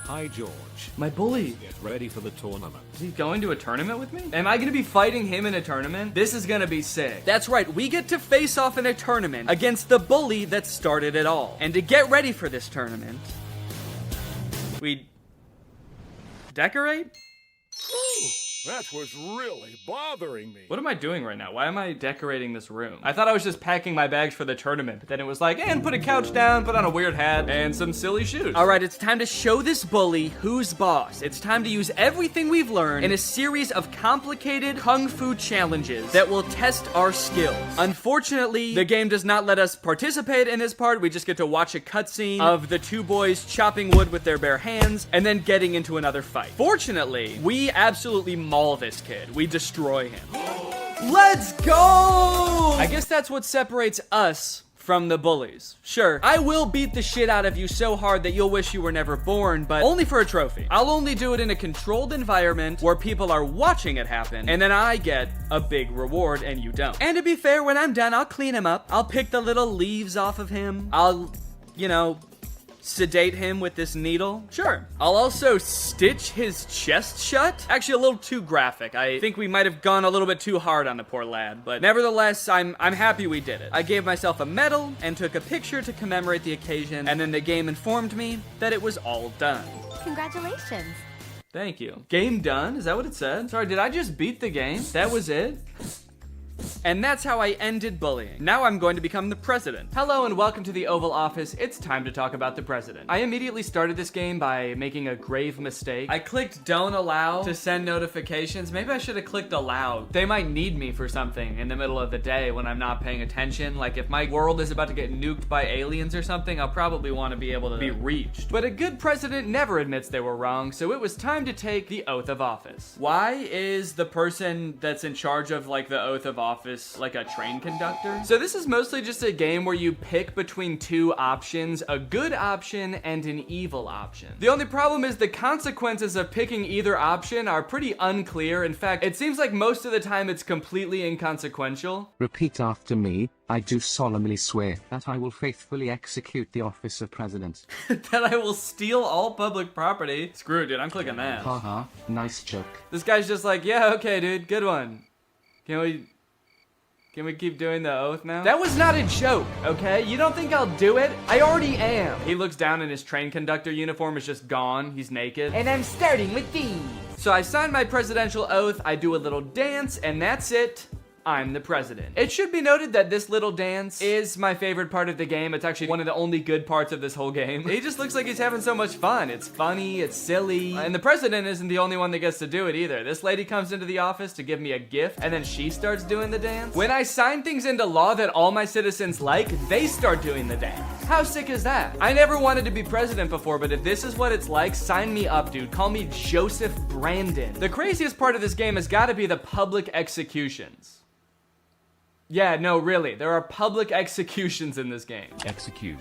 Hi, George. My bully. Get ready for the tournament. Is he going to a tournament with me? Am I going to be fighting him in a tournament? This is going to be sick. That's right, we get to face off in a tournament against the bully that started it all. And to get ready for this tournament, we decorate? That was really bothering me. What am I doing right now? Why am I decorating this room? I thought I was just packing my bags for the tournament, but then it was like, and put a couch down, put on a weird hat, and some silly shoes. All right, it's time to show this bully who's boss. It's time to use everything we've learned in a series of complicated kung fu challenges that will test our skills. Unfortunately, the game does not let us participate in this part. We just get to watch a cutscene of the two boys chopping wood with their bare hands and then getting into another fight. Fortunately, we absolutely maul this kid. We destroy him. Let's go! I guess that's what separates us from the bullies. Sure, I will beat the shit out of you so hard that you'll wish you were never born, but only for a trophy. I'll only do it in a controlled environment where people are watching it happen, and then I get a big reward and you don't. And to be fair, when I'm done, I'll clean him up. I'll pick the little leaves off of him. I'll, you know, sedate him with this needle. Sure. I'll also stitch his chest shut. Actually, a little too graphic. I think we might have gone a little bit too hard on the poor lad, but nevertheless, I'm happy we did it. I gave myself a medal and took a picture to commemorate the occasion, and then the game informed me that it was all done. Congratulations. Thank you. Game done? Is that what it said? Sorry, did I just beat the game? That was it? And that's how I ended bullying. Now I'm going to become the president. Hello and welcome to the Oval Office. It's time to talk about the president. I immediately started this game by making a grave mistake. I clicked don't allow to send notifications. Maybe I should have clicked allow. They might need me for something in the middle of the day when I'm not paying attention. Like if my world is about to get nuked by aliens or something, I'll probably want to be able to be reached. But a good president never admits they were wrong, so it was time to take the oath of office. Why is the person that's in charge of like the oath of office like a train conductor? So this is mostly just a game where you pick between two options, a good option and an evil option. The only problem is the consequences of picking either option are pretty unclear. In fact, it seems like most of the time it's completely inconsequential. Repeat after me. I do solemnly swear that I will faithfully execute the office of president. That I will steal all public property. Screw it, dude, I'm clicking that. Haha, nice joke. This guy's just like, yeah, okay, dude, good one. Can we keep doing the oath now? That was not a joke, okay? You don't think I'll do it? I already am. He looks down and his train conductor uniform is just gone. He's naked. And I'm starting with these. So I signed my presidential oath, I do a little dance, and that's it. I'm the president. It should be noted that this little dance is my favorite part of the game. It's actually one of the only good parts of this whole game. He just looks like he's having so much fun. It's funny, it's silly. And the president isn't the only one that gets to do it either. This lady comes into the office to give me a gift, and then she starts doing the dance. When I sign things into law that all my citizens like, they start doing the dance. How sick is that? I never wanted to be president before, but if this is what it's like, sign me up, dude. Call me Joseph Brandon. The craziest part of this game has got to be the public executions. Yeah, no, really. There are public executions in this game. Execute.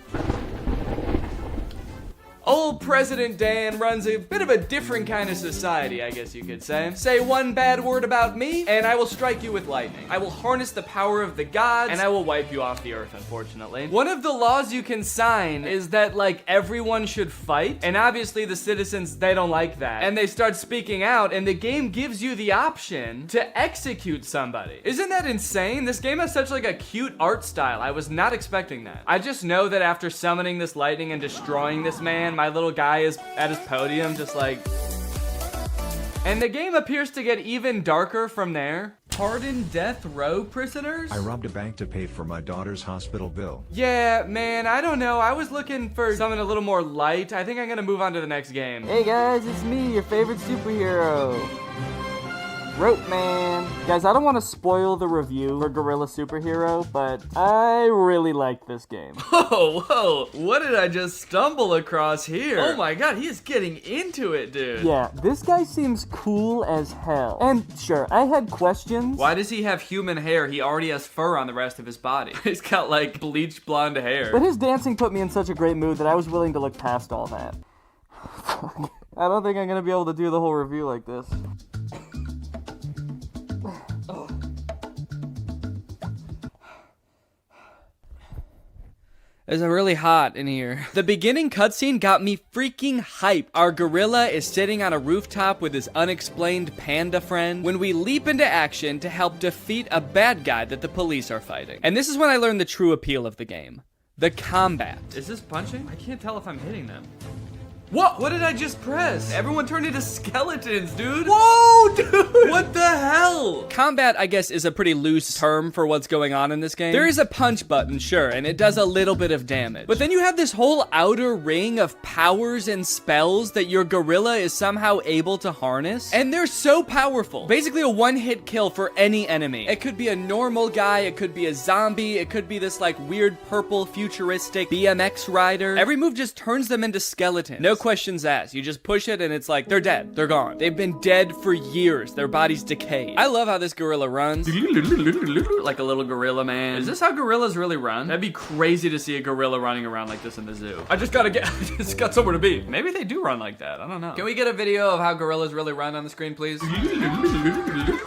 Old President Dan runs a bit of a different kind of society, I guess you could say. Say one bad word about me, and I will strike you with lightning. I will harness the power of the gods, and I will wipe you off the earth, unfortunately. One of the laws you can sign is that, like, everyone should fight, and obviously the citizens, they don't like that. And they start speaking out, and the game gives you the option to execute somebody. Isn't that insane? This game has such, like, a cute art style. I was not expecting that. I just know that after summoning this lightning and destroying this man, my little guy is at his podium just like... And the game appears to get even darker from there. Pardon death row prisoners? I robbed a bank to pay for my daughter's hospital bill. Yeah, man, I don't know. I was looking for something a little more light. I think I'm gonna move on to the next game. Hey guys, it's me, your favorite superhero. Rope Man. Guys, I don't want to spoil the review for Gorilla Superhero, but I really like this game. Whoa, what did I just stumble across here? Oh my god, he is getting into it, dude. Yeah, this guy seems cool as hell. And sure, I had questions. Why does he have human hair? He already has fur on the rest of his body. He's got like bleached blonde hair. But his dancing put me in such a great mood that I was willing to look past all that. I don't think I'm gonna be able to do the whole review like this. It's really hot in here. The beginning cutscene got me freaking hyped. Our gorilla is sitting on a rooftop with his unexplained panda friend when we leap into action to help defeat a bad guy that the police are fighting. And this is when I learned the true appeal of the game. The combat. Is this punching? I can't tell if I'm hitting them. What? What did I just press? Everyone turned into skeletons, dude. Whoa, dude. What the hell? Combat, I guess, is a pretty loose term for what's going on in this game. There is a punch button, sure, and it does a little bit of damage. But then you have this whole outer ring of powers and spells that your gorilla is somehow able to harness. And they're so powerful. Basically a one-hit kill for any enemy. It could be a normal guy, it could be a zombie, it could be this like weird purple futuristic BMX rider. Every move just turns them into skeletons. No questions asked. You just push it and it's like, they're dead. They're gone. They've been dead for years. Their bodies decay. I love how this gorilla runs. Like a little gorilla, man. Is this how gorillas really run? That'd be crazy to see a gorilla running around like this in the zoo. I just got somewhere to be. Maybe they do run like that. I don't know. Can we get a video of how gorillas really run on the screen, please?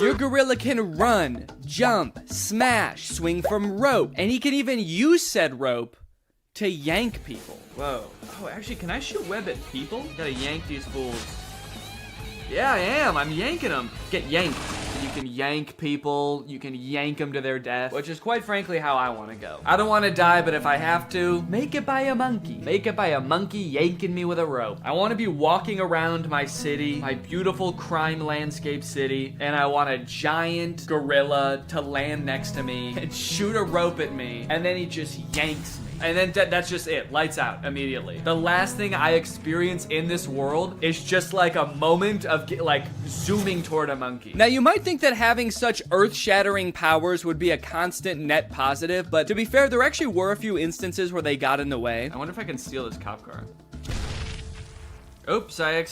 Your gorilla can run, jump, smash, swing from rope, and he can even use said rope to yank people. Whoa. Oh, actually, can I shoot web at people? Gotta yank these fools. Yeah, I am. I'm yanking them. Get yanked. Can you can yank people, you can yank them to their death, which is quite frankly how I want to go. I don't want to die, but if I have to, make it by a monkey. Make it by a monkey yanking me with a rope. I want to be walking around my city, my beautiful crime landscape city, and I want a giant gorilla to land next to me and shoot a rope at me, and then he just yanks me. And then that's just it. Lights out immediately. The last thing I experience in this world is just like a moment of like zooming toward a monkey. Now you might think that having such earth-shattering powers would be a constant net positive, but to be fair, there actually were a few instances where they got in the way. I wonder if I can steal this cop car. Oops, I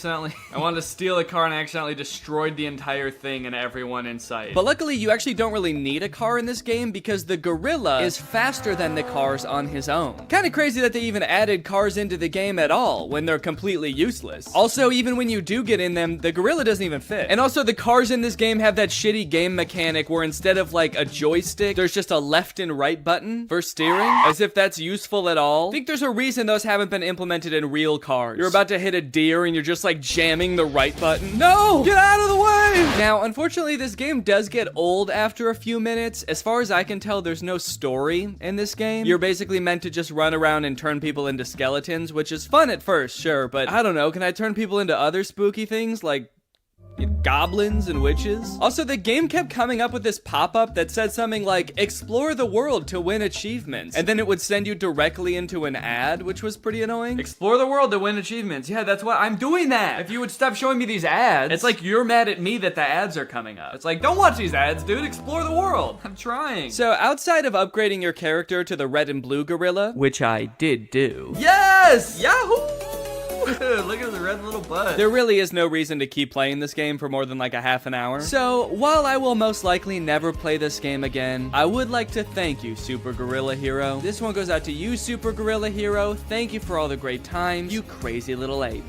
wanted to steal a car and I accidentally destroyed the entire thing and everyone in sight. But luckily, you actually don't really need a car in this game because the gorilla is faster than the cars on his own. Kind of crazy that they even added cars into the game at all when they're completely useless. Also, even when you do get in them, the gorilla doesn't even fit. And also, the cars in this game have that shitty game mechanic where instead of like a joystick, there's just a left and right button for steering, as if that's useful at all. I think there's a reason those haven't been implemented in real cars. You're about to hit a deer and you're just like jamming the right button. No! Get out of the way! Now, unfortunately, this game does get old after a few minutes. As far as I can tell, there's no story in this game. You're basically meant to just run around and turn people into skeletons, which is fun at first, sure, but I don't know, can I turn people into other spooky things like goblins and witches? Also, the game kept coming up with this pop-up that said something like, explore the world to win achievements. And then it would send you directly into an ad, which was pretty annoying. Explore the world to win achievements. Yeah, that's what I'm doing that. If you would stop showing me these ads, it's like you're mad at me that the ads are coming up. It's like, don't watch these ads, dude. Explore the world. I'm trying. So outside of upgrading your character to the red and blue gorilla, which I did do. Yes! Yahoo! Look at the red little butt. There really is no reason to keep playing this game for more than like a half an hour. So, while I will most likely never play this game again, I would like to thank you, Super Gorilla Hero. This one goes out to you, Super Gorilla Hero. Thank you for all the great times, you crazy little ape.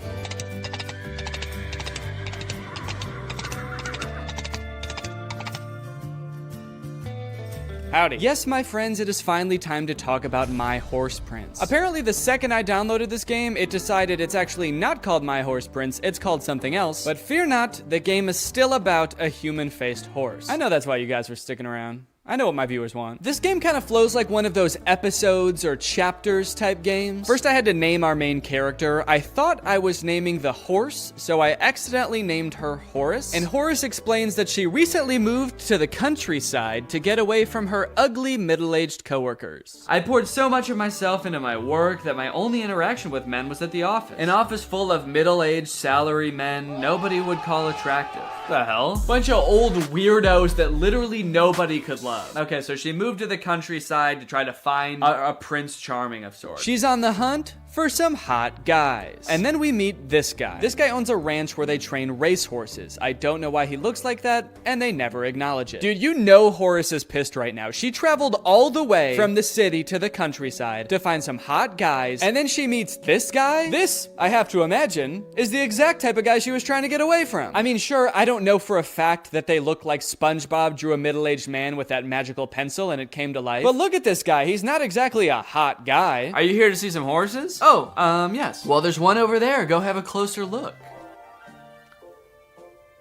Howdy. Yes, my friends, it is finally time to talk about My Horse Prince. Apparently, the second I downloaded this game, it decided it's actually not called My Horse Prince, it's called something else. But fear not, the game is still about a human-faced horse. I know that's why you guys were sticking around. I know what my viewers want. This game kind of flows like one of those episodes or chapters type games. First, I had to name our main character. I thought I was naming the horse, so I accidentally named her Horace. And Horace explains that she recently moved to the countryside to get away from her ugly middle-aged coworkers. I poured so much of myself into my work that my only interaction with men was at the office. An office full of middle-aged salary men nobody would call attractive. The hell? Bunch of old weirdos that literally nobody could love. Okay, so she moved to the countryside to try to find a Prince Charming of sorts. She's on the hunt for some hot guys. And then we meet this guy. This guy owns a ranch where they train racehorses. I don't know why he looks like that, and they never acknowledge it. Dude, you know Horace is pissed right now. She traveled all the way from the city to the countryside to find some hot guys, and then she meets this guy? This, I have to imagine, is the exact type of guy she was trying to get away from. I mean, sure, I don't know for a fact that they look like SpongeBob drew a middle-aged man with that magical pencil and it came to life. But look at this guy. He's not exactly a hot guy. Are you here to see some horses? Oh, yes. Well, there's one over there. Go have a closer look.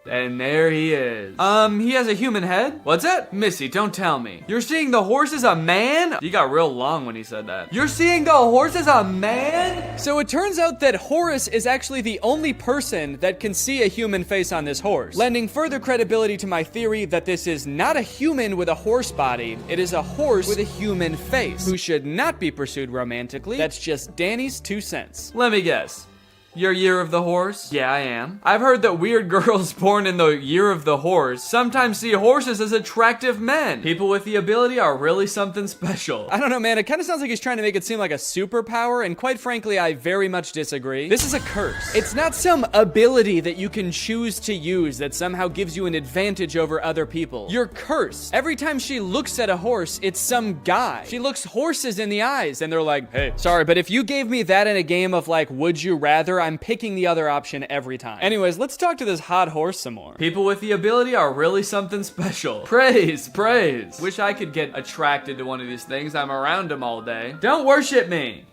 And there he is. He has a human head? What's that? Missy, don't tell me. You're seeing the horse as a man? He got real long when he said that. You're seeing the horse as a man? So it turns out that Horace is actually the only person that can see a human face on this horse, lending further credibility to my theory that this is not a human with a horse body. It is a horse with a human face, who should not be pursued romantically. That's just Danny's 2 cents. Let me guess. Your year of the horse? Yeah, I am. I've heard that weird girls born in the year of the horse sometimes see horses as attractive men. People with the ability are really something special. I don't know, man. It kind of sounds like he's trying to make it seem like a superpower, and quite frankly, I very much disagree. This is a curse. It's not some ability that you can choose to use that somehow gives you an advantage over other people. You're cursed. Every time she looks at a horse, it's some guy. She looks horses in the eyes, and they're like, hey, sorry, but if you gave me that in a game of like, would you rather, I'm picking the other option every time. Anyways, let's talk to this hot horse some more. People with the ability are really something special. Praise, praise. Wish I could get attracted to one of these things. I'm around them all day. Don't worship me.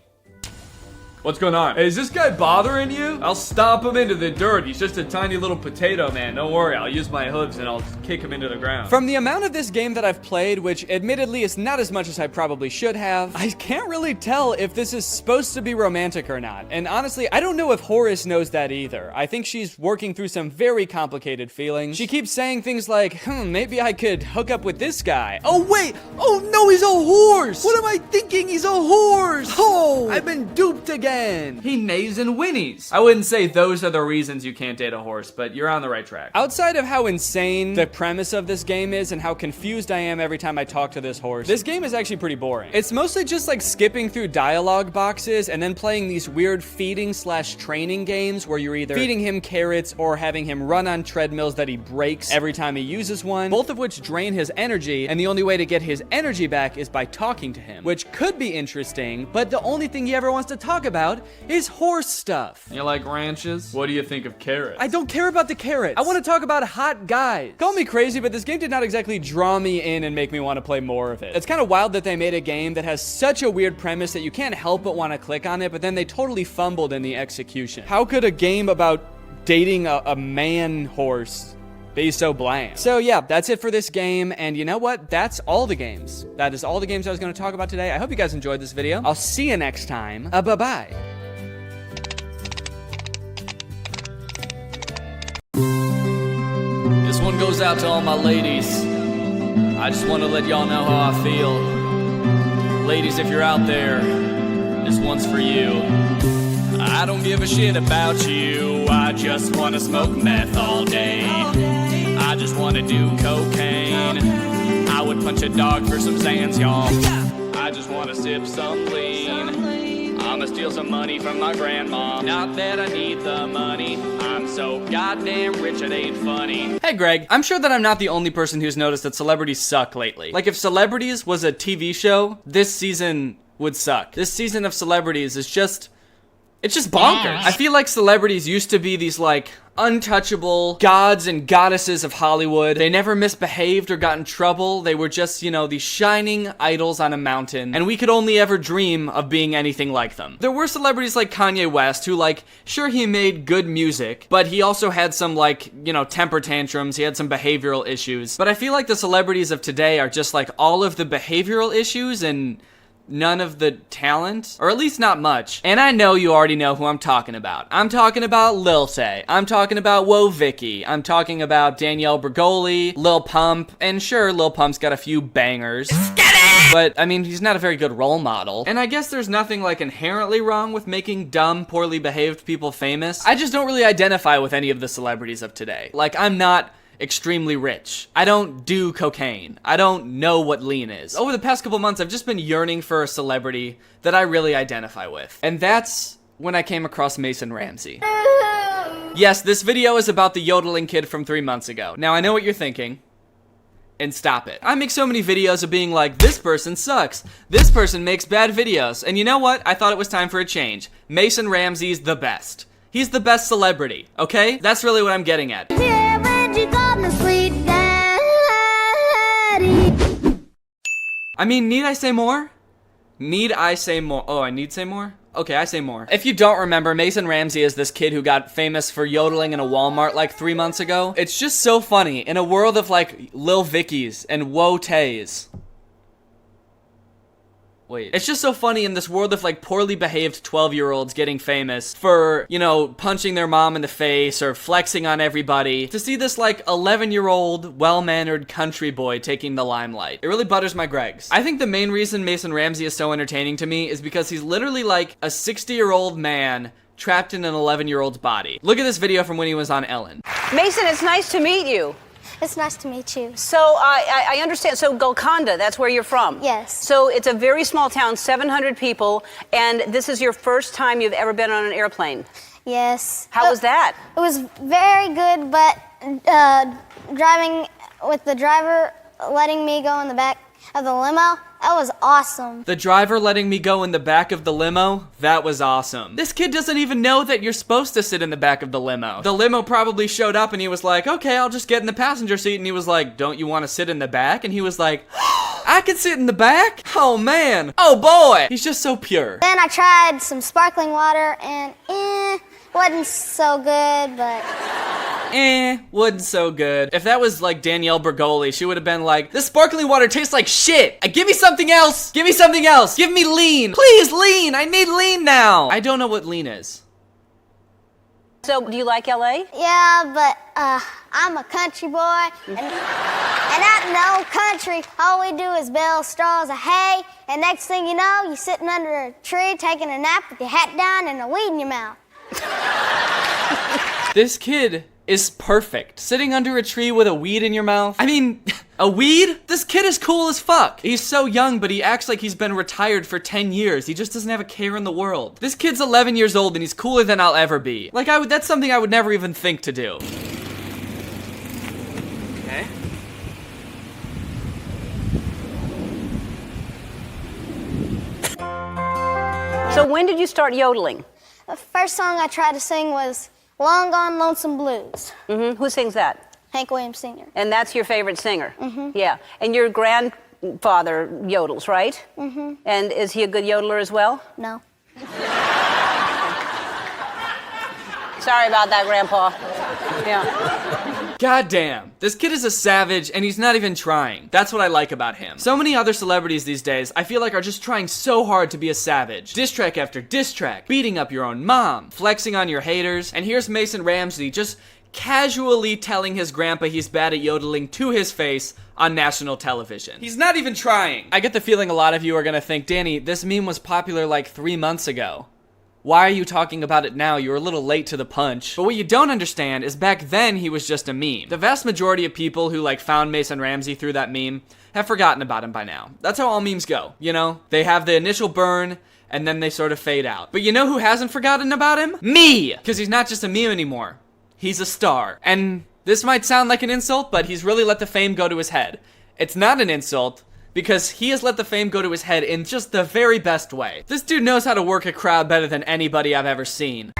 What's going on? Hey, is this guy bothering you? I'll stomp him into the dirt. He's just a tiny little potato man. Don't worry, I'll use my hooves and I'll kick him into the ground. From the amount of this game that I've played, which admittedly is not as much as I probably should have, I can't really tell if this is supposed to be romantic or not. And honestly, I don't know if Horace knows that either. I think she's working through some very complicated feelings. She keeps saying things like, maybe I could hook up with this guy. Oh wait, oh no, he's a horse! What am I thinking? He's a horse! Oh, I've been duped again. He neighs and whinnies. I wouldn't say those are the reasons you can't date a horse, but you're on the right track. Outside of how insane the premise of this game is and how confused I am every time I talk to this horse, this game is actually pretty boring. It's mostly just like skipping through dialogue boxes and then playing these weird feeding/training games where you're either feeding him carrots or having him run on treadmills that he breaks every time he uses one, both of which drain his energy, and the only way to get his energy back is by talking to him, which could be interesting, but the only thing he ever wants to talk about is horse stuff. You like ranches? What do you think of carrots? I don't care about the carrots. I want to talk about hot guys. Call me crazy, but this game did not exactly draw me in and make me want to play more of it. It's kind of wild that they made a game that has such a weird premise that you can't help but want to click on it, but then they totally fumbled in the execution. How could a game about dating a man horse be so bland? So yeah, that's it for this game, and you know what? That's all the games. That is all the games I was going to talk about today. I hope you guys enjoyed this video. I'll see you next time. Bye-bye. This one goes out to all my ladies. I just want to let y'all know how I feel. Ladies, if you're out there, this one's for you. I don't give a shit about you. I just want to smoke meth all day. I just want to do cocaine. I would punch a dog for some Zans, y'all. I just want to sip some lean. I'ma steal some money from my grandma. Not that I need the money. I'm so goddamn rich it ain't funny. Hey Greg, I'm sure that I'm not the only person who's noticed that celebrities suck lately. Like if Celebrities was a TV show, this season would suck. This season of Celebrities is just... it's just bonkers. I feel like celebrities used to be these like untouchable gods and goddesses of Hollywood. They never misbehaved or got in trouble. They were just, you know, these shining idols on a mountain, and we could only ever dream of being anything like them. There were celebrities like Kanye West who, like, sure, he made good music, but he also had some, like, you know, temper tantrums. He had some behavioral issues. But I feel like the celebrities of today are just like all of the behavioral issues and none of the talent, or at least not much. And I know you already know who I'm talking about. I'm talking about Lil Tay. I'm talking about Woah Vicky. I'm talking about Danielle Bregoli, Lil Pump, and sure, Lil Pump's got a few bangers. But, I mean, he's not a very good role model. And I guess there's nothing, like, inherently wrong with making dumb, poorly behaved people famous. I just don't really identify with any of the celebrities of today. Like, I'm not extremely rich. I don't do cocaine. I don't know what lean is. Over the past couple months, I've just been yearning for a celebrity that I really identify with. And that's when I came across Mason Ramsey. Yes, this video is about the yodeling kid from 3 months ago. Now, I know what you're thinking. And stop it. I make so many videos of being like, this person sucks. This person makes bad videos. And you know what? I thought it was time for a change. Mason Ramsey's the best. He's the best celebrity, okay? That's really what I'm getting at. I mean, need I say more? Need I say more? Oh, I need say more? Okay, I say more. If you don't remember, Mason Ramsey is this kid who got famous for yodeling in a Walmart like 3 months ago. It's just so funny. In a world of like Lil Vicky's and Woah Tays. Wait. It's just so funny in this world of like poorly behaved 12-year-olds getting famous for, you know, punching their mom in the face or flexing on everybody, to see this like 11-year-old well-mannered country boy taking the limelight. It really butters my Gregs. I think the main reason Mason Ramsey is so entertaining to me is because he's literally like a 60-year-old man trapped in an 11-year-old's body. Look at this video from when he was on Ellen. Mason, it's nice to meet you. It's nice to meet you. So I understand. So Golconda, that's where you're from? Yes. So it's a very small town, 700 people, and this is your first time you've ever been on an airplane? Yes. How was that? It was very good, but driving with the driver letting me go in the back of the limo, that was awesome. The driver letting me go in the back of the limo? That was awesome. This kid doesn't even know that you're supposed to sit in the back of the limo. The limo probably showed up and he was like, okay, I'll just get in the passenger seat. And he was like, don't you want to sit in the back? And he was like, I could sit in the back? Oh man. Oh boy. He's just so pure. Then I tried some sparkling water and wasn't so good, but... Wasn't so good. If that was like Danielle Bergoli, she would have been like, this sparkling water tastes like shit. Give me something else. Give me something else. Give me lean. Please, lean. I need lean now. I don't know what lean is. So, do you like LA? Yeah, but I'm a country boy, and out in the old country, all we do is bale straws of hay, and next thing you know, you're sitting under a tree taking a nap with your hat down and a weed in your mouth. This kid is perfect. Sitting under a tree with a weed in your mouth. I mean, a weed? This kid is cool as fuck. He's so young, but he acts like he's been retired for 10 years. He just doesn't have a care in the world. This kid's 11 years old and he's cooler than I'll ever be. Like, that's something I would never even think to do. Okay. So when did you start yodeling? The first song I tried to sing was Long Gone Lonesome Blues. Mm-hmm. Who sings that? Hank Williams Sr. And that's your favorite singer? Mm-hmm. Yeah. And your grandfather yodels, right? Mm-hmm. And is he a good yodeler as well? No. Sorry about that, Grandpa. Yeah. God damn, this kid is a savage and he's not even trying. That's what I like about him. So many other celebrities these days, I feel like, are just trying so hard to be a savage. Diss track after diss track, beating up your own mom, flexing on your haters, and here's Mason Ramsey just casually telling his grandpa he's bad at yodeling to his face on national television. He's not even trying. I get the feeling a lot of you are gonna think, Danny, this meme was popular like 3 months ago. Why are you talking about it now? You're a little late to the punch. But what you don't understand is back then he was just a meme. The vast majority of people who found Mason Ramsey through that meme have forgotten about him by now. That's how all memes go, you know? They have the initial burn and then they sort of fade out. But you know who hasn't forgotten about him? Me! Because he's not just a meme anymore. He's a star. And this might sound like an insult, but he's really let the fame go to his head. It's not an insult, because he has let the fame go to his head in just the very best way. This dude knows how to work a crowd better than anybody I've ever seen.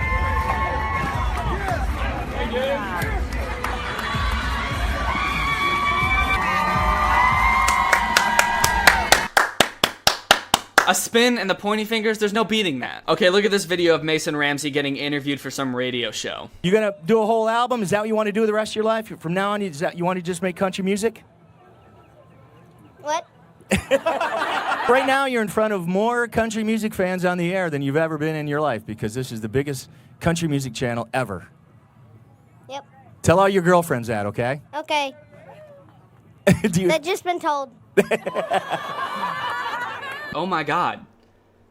A spin and the pointy fingers, there's no beating that. Okay, look at this video of Mason Ramsey getting interviewed for some radio show. You gonna do a whole album? Is that what you want to do the rest of your life? From now on, you want to just make country music? What? Right now, you're in front of more country music fans on the air than you've ever been in your life, because this is the biggest country music channel ever. Yep. Tell all your girlfriends that, okay? Okay. They've just been told. Oh my god.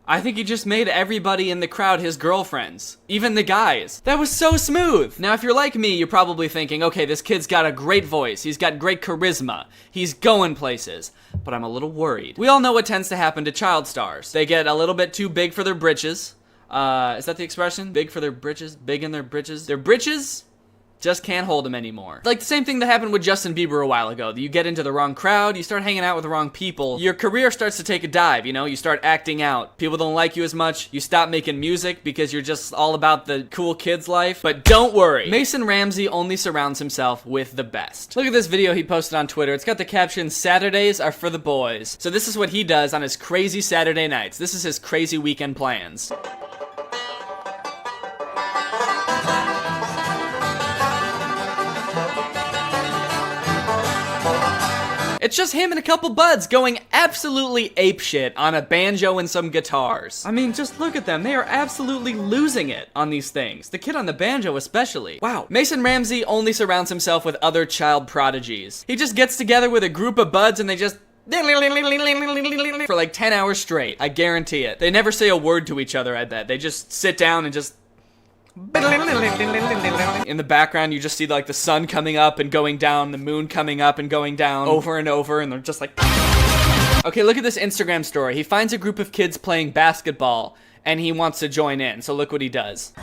I think he just made everybody in the crowd his girlfriends. Even the guys. That was so smooth. Now, if you're like me, you're probably thinking, okay, this kid's got a great voice. He's got great charisma. He's going places. But I'm a little worried. We all know what tends to happen to child stars. They get a little bit too big for their britches. Is that the expression? Big for their britches? Big in their britches? Their britches just can't hold him anymore. Like the same thing that happened with Justin Bieber a while ago. You get into the wrong crowd, you start hanging out with the wrong people, your career starts to take a dive, you know? You start acting out. People don't like you as much. You stop making music because you're just all about the cool kid's life. But don't worry. Mason Ramsey only surrounds himself with the best. Look at this video he posted on Twitter. It's got the caption, "Saturdays are for the boys." So this is what he does on his crazy Saturday nights. This is his crazy weekend plans. It's just him and a couple buds going absolutely apeshit on a banjo and some guitars. I mean, just look at them. They are absolutely losing it on these things. The kid on the banjo especially. Wow. Mason Ramsey only surrounds himself with other child prodigies. He just gets together with a group of buds and they just for like 10 hours straight. I guarantee it. They never say a word to each other, I bet. They just sit down and just... In the background, you just see like the sun coming up and going down, the moon coming up and going down over and over, and they're just like... Okay, look at this Instagram story. He finds a group of kids playing basketball, and he wants to join in, so look what he does.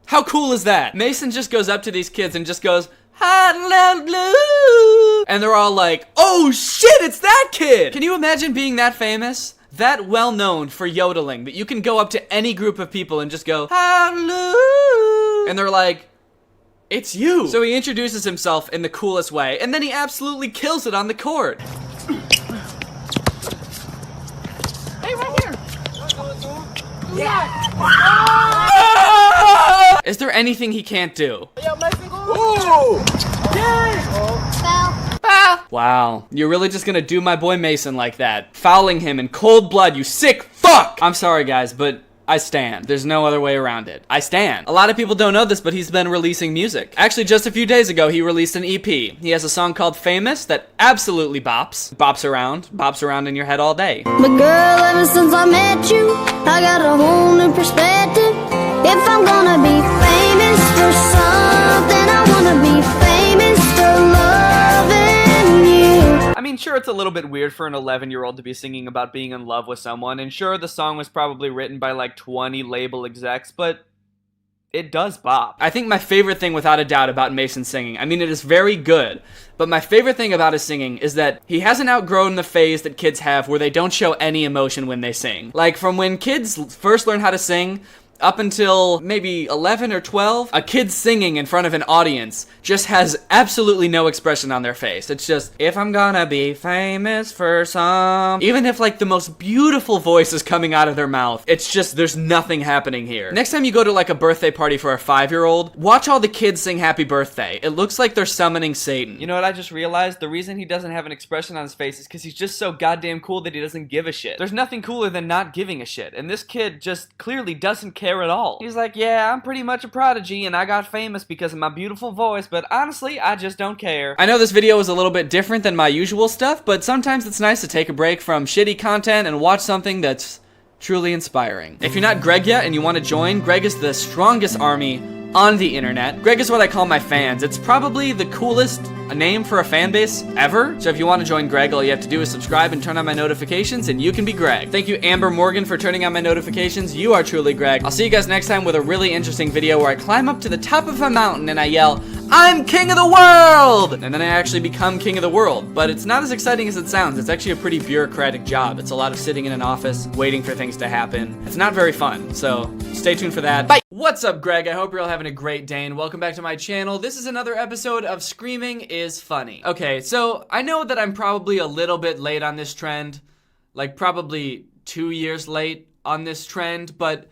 How cool is that? Mason just goes up to these kids and just goes, "Hot blue," and they're all like, "Oh shit, it's that kid!" Can you imagine being that famous? That well known for yodeling, that you can go up to any group of people and just go, "Hot blue." And they're like, it's you. So he introduces himself in the coolest way, and then he absolutely kills it on the court. Hey, right here. Yeah. Is there anything he can't do? Ooh. Wow, you're really just gonna do my boy Mason like that? Fouling him in cold blood, you sick fuck! I'm sorry guys, but I stand. There's no other way around it. I stand. A lot of people don't know this, but he's been releasing music. Actually, just a few days ago, he released an EP. He has a song called Famous that absolutely bops. Bops around in your head all day. But girl, ever since I met you, I got a whole new perspective. If I'm gonna be famous for something, I wanna be famous for loving you. I mean, sure, it's a little bit weird for an 11-year-old to be singing about being in love with someone, and sure, the song was probably written by like 20 label execs, but it does bop. I think my favorite thing, without a doubt, about Mason singing, I mean, it is very good, but my favorite thing about his singing is that he hasn't outgrown the phase that kids have where they don't show any emotion when they sing. Like, from when kids first learn how to sing, up until maybe 11 or 12, a kid singing in front of an audience just has absolutely no expression on their face. It's just, if I'm gonna be famous for some... Even if like the most beautiful voice is coming out of their mouth, it's just, there's nothing happening here. Next time you go to like a birthday party for a 5-year-old, watch all the kids sing happy birthday. It looks like they're summoning Satan. You know what I just realized? The reason he doesn't have an expression on his face is because he's just so goddamn cool that he doesn't give a shit. There's nothing cooler than not giving a shit, and this kid just clearly doesn't care at all. He's like, yeah, I'm pretty much a prodigy and I got famous because of my beautiful voice, but honestly, I just don't care. I know this video is a little bit different than my usual stuff, but sometimes it's nice to take a break from shitty content and watch something that's truly inspiring. If you're not Greg yet and you want to join, Greg is the strongest army on the internet. Greg is what I call my fans. It's probably the coolest name for a fan base ever. So if you want to join Greg, all you have to do is subscribe and turn on my notifications and you can be Greg. Thank you, Amber Morgan, for turning on my notifications. You are truly Greg. I'll see you guys next time with a really interesting video where I climb up to the top of a mountain and I yell, I'm king of the world! And then I actually become king of the world. But it's not as exciting as it sounds. It's actually a pretty bureaucratic job. It's a lot of sitting in an office, waiting for things to happen. It's not very fun, so stay tuned for that. Bye! What's up, Greg? I hope you're all having a great day and welcome back to my channel. This is another episode of Screaming is Funny. Okay, so I know that I'm probably a little bit late on this trend, like probably 2 years late on this trend, but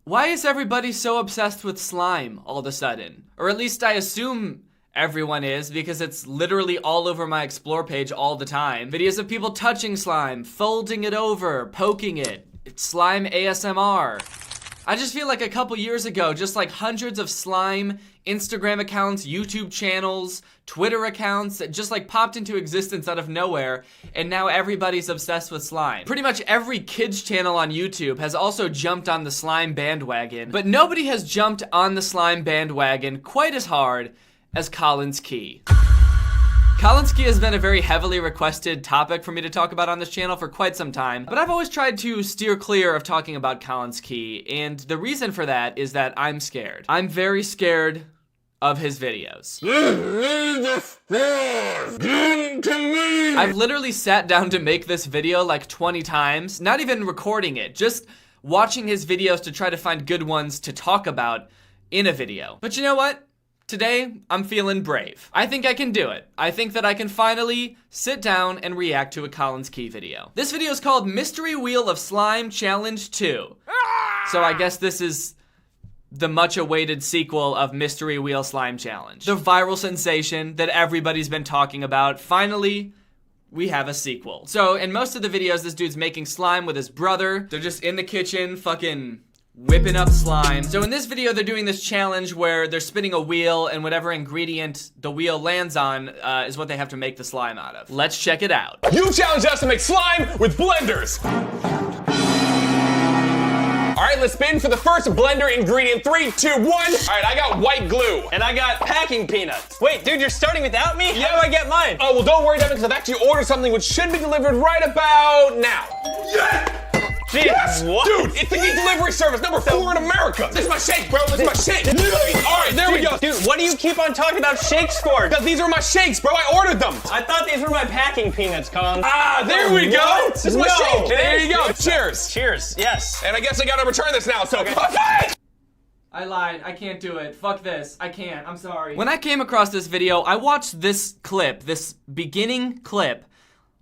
why is everybody so obsessed with slime all of a sudden? Or at least I assume everyone is, because it's literally all over my Explore page all the time. Videos of people touching slime, folding it over, poking it. It's slime ASMR. I just feel like a couple years ago, just like hundreds of slime Instagram accounts, YouTube channels, Twitter accounts that just like popped into existence out of nowhere, and now everybody's obsessed with slime. Pretty much every kids channel on YouTube has also jumped on the slime bandwagon, but nobody has jumped on the slime bandwagon quite as hard as Colin's Key. Colin's Key has been a very heavily requested topic for me to talk about on this channel for quite some time, but I've always tried to steer clear of talking about Colin's Key, and the reason for that is that I'm scared. I'm very scared of his videos. I've literally sat down to make this video like 20 times, not even recording it, just watching his videos to try to find good ones to talk about in a video. But you know what? Today, I'm feeling brave. I think I can do it. I think that I can finally sit down and react to a Colin's Key video. This video is called Mystery Wheel of Slime Challenge 2. So I guess this is the much-awaited sequel of Mystery Wheel Slime Challenge. The viral sensation that everybody's been talking about. Finally, we have a sequel. So in most of the videos, this dude's making slime with his brother. They're just in the kitchen, fucking whipping up slime. So in this video, they're doing this challenge where they're spinning a wheel and whatever ingredient the wheel lands on is what they have to make the slime out of. Let's check it out. You challenged us to make slime with blenders. All right, let's spin for the first blender ingredient. 3, 2, 1. All right, I got white glue. And I got packing peanuts. Wait, dude, you're starting without me? Yeah. How do I get mine? Oh, well, don't worry, Devin, because I've actually ordered something which should be delivered right about now. Yeah! Jeez, yes! What? Dude, it's the Geek Delivery Service, number 4 in America. This is my shake, bro. This is my shake. All right, there we go. Dude, what do you keep on talking about shakes for? Because these are my shakes, bro. I ordered them. I thought these were my packing peanuts, Colin. Ah, there we go. This is my shake. There you go. Cheers. Cheers, yes. And I guess I got to return this now, so. Okay. I lied. I can't do it. Fuck this. I can't. I'm sorry. When I came across this video, I watched this clip, this beginning clip,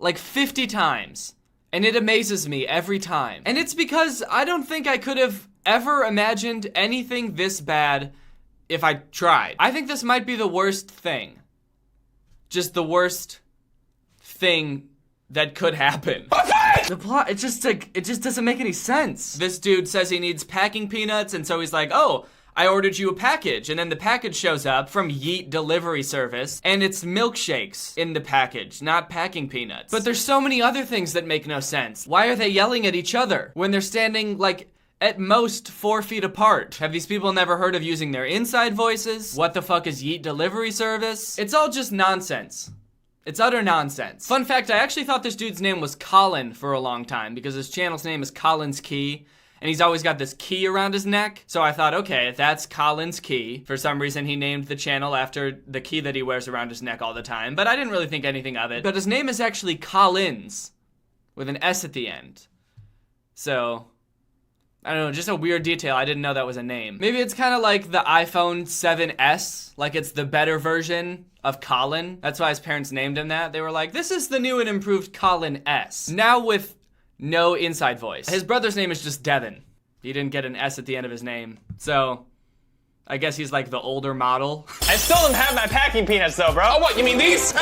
like 50 times. And it amazes me every time. And it's because I don't think I could have ever imagined anything this bad if I tried. I think this might be the worst thing. Just the worst thing that could happen. The plot, it just doesn't make any sense. This dude says he needs packing peanuts, and so he's like, oh, I ordered you a package, and then the package shows up from Yeet Delivery Service, and it's milkshakes in the package, not packing peanuts. But there's so many other things that make no sense. Why are they yelling at each other when they're standing, like, at most 4 feet apart? Have these people never heard of using their inside voices? What the fuck is Yeet Delivery Service? It's all just nonsense. It's utter nonsense. Fun fact, I actually thought this dude's name was Colin for a long time because his channel's name is Colin's Key, and he's always got this key around his neck. So I thought, okay, that's Colin's Key. For some reason, he named the channel after the key that he wears around his neck all the time, but I didn't really think anything of it. But his name is actually Collins, with an S at the end. So, I don't know, just a weird detail. I didn't know that was a name. Maybe it's kind of like the iPhone 7S, like it's the better version of Colin. That's why his parents named him that. They were like, this is the new and improved Colin S. Now with no inside voice. His brother's name is just Devin. He didn't get an S at the end of his name. So, I guess he's like the older model. I still don't have my packing peanuts though, bro. Oh, what, you mean these?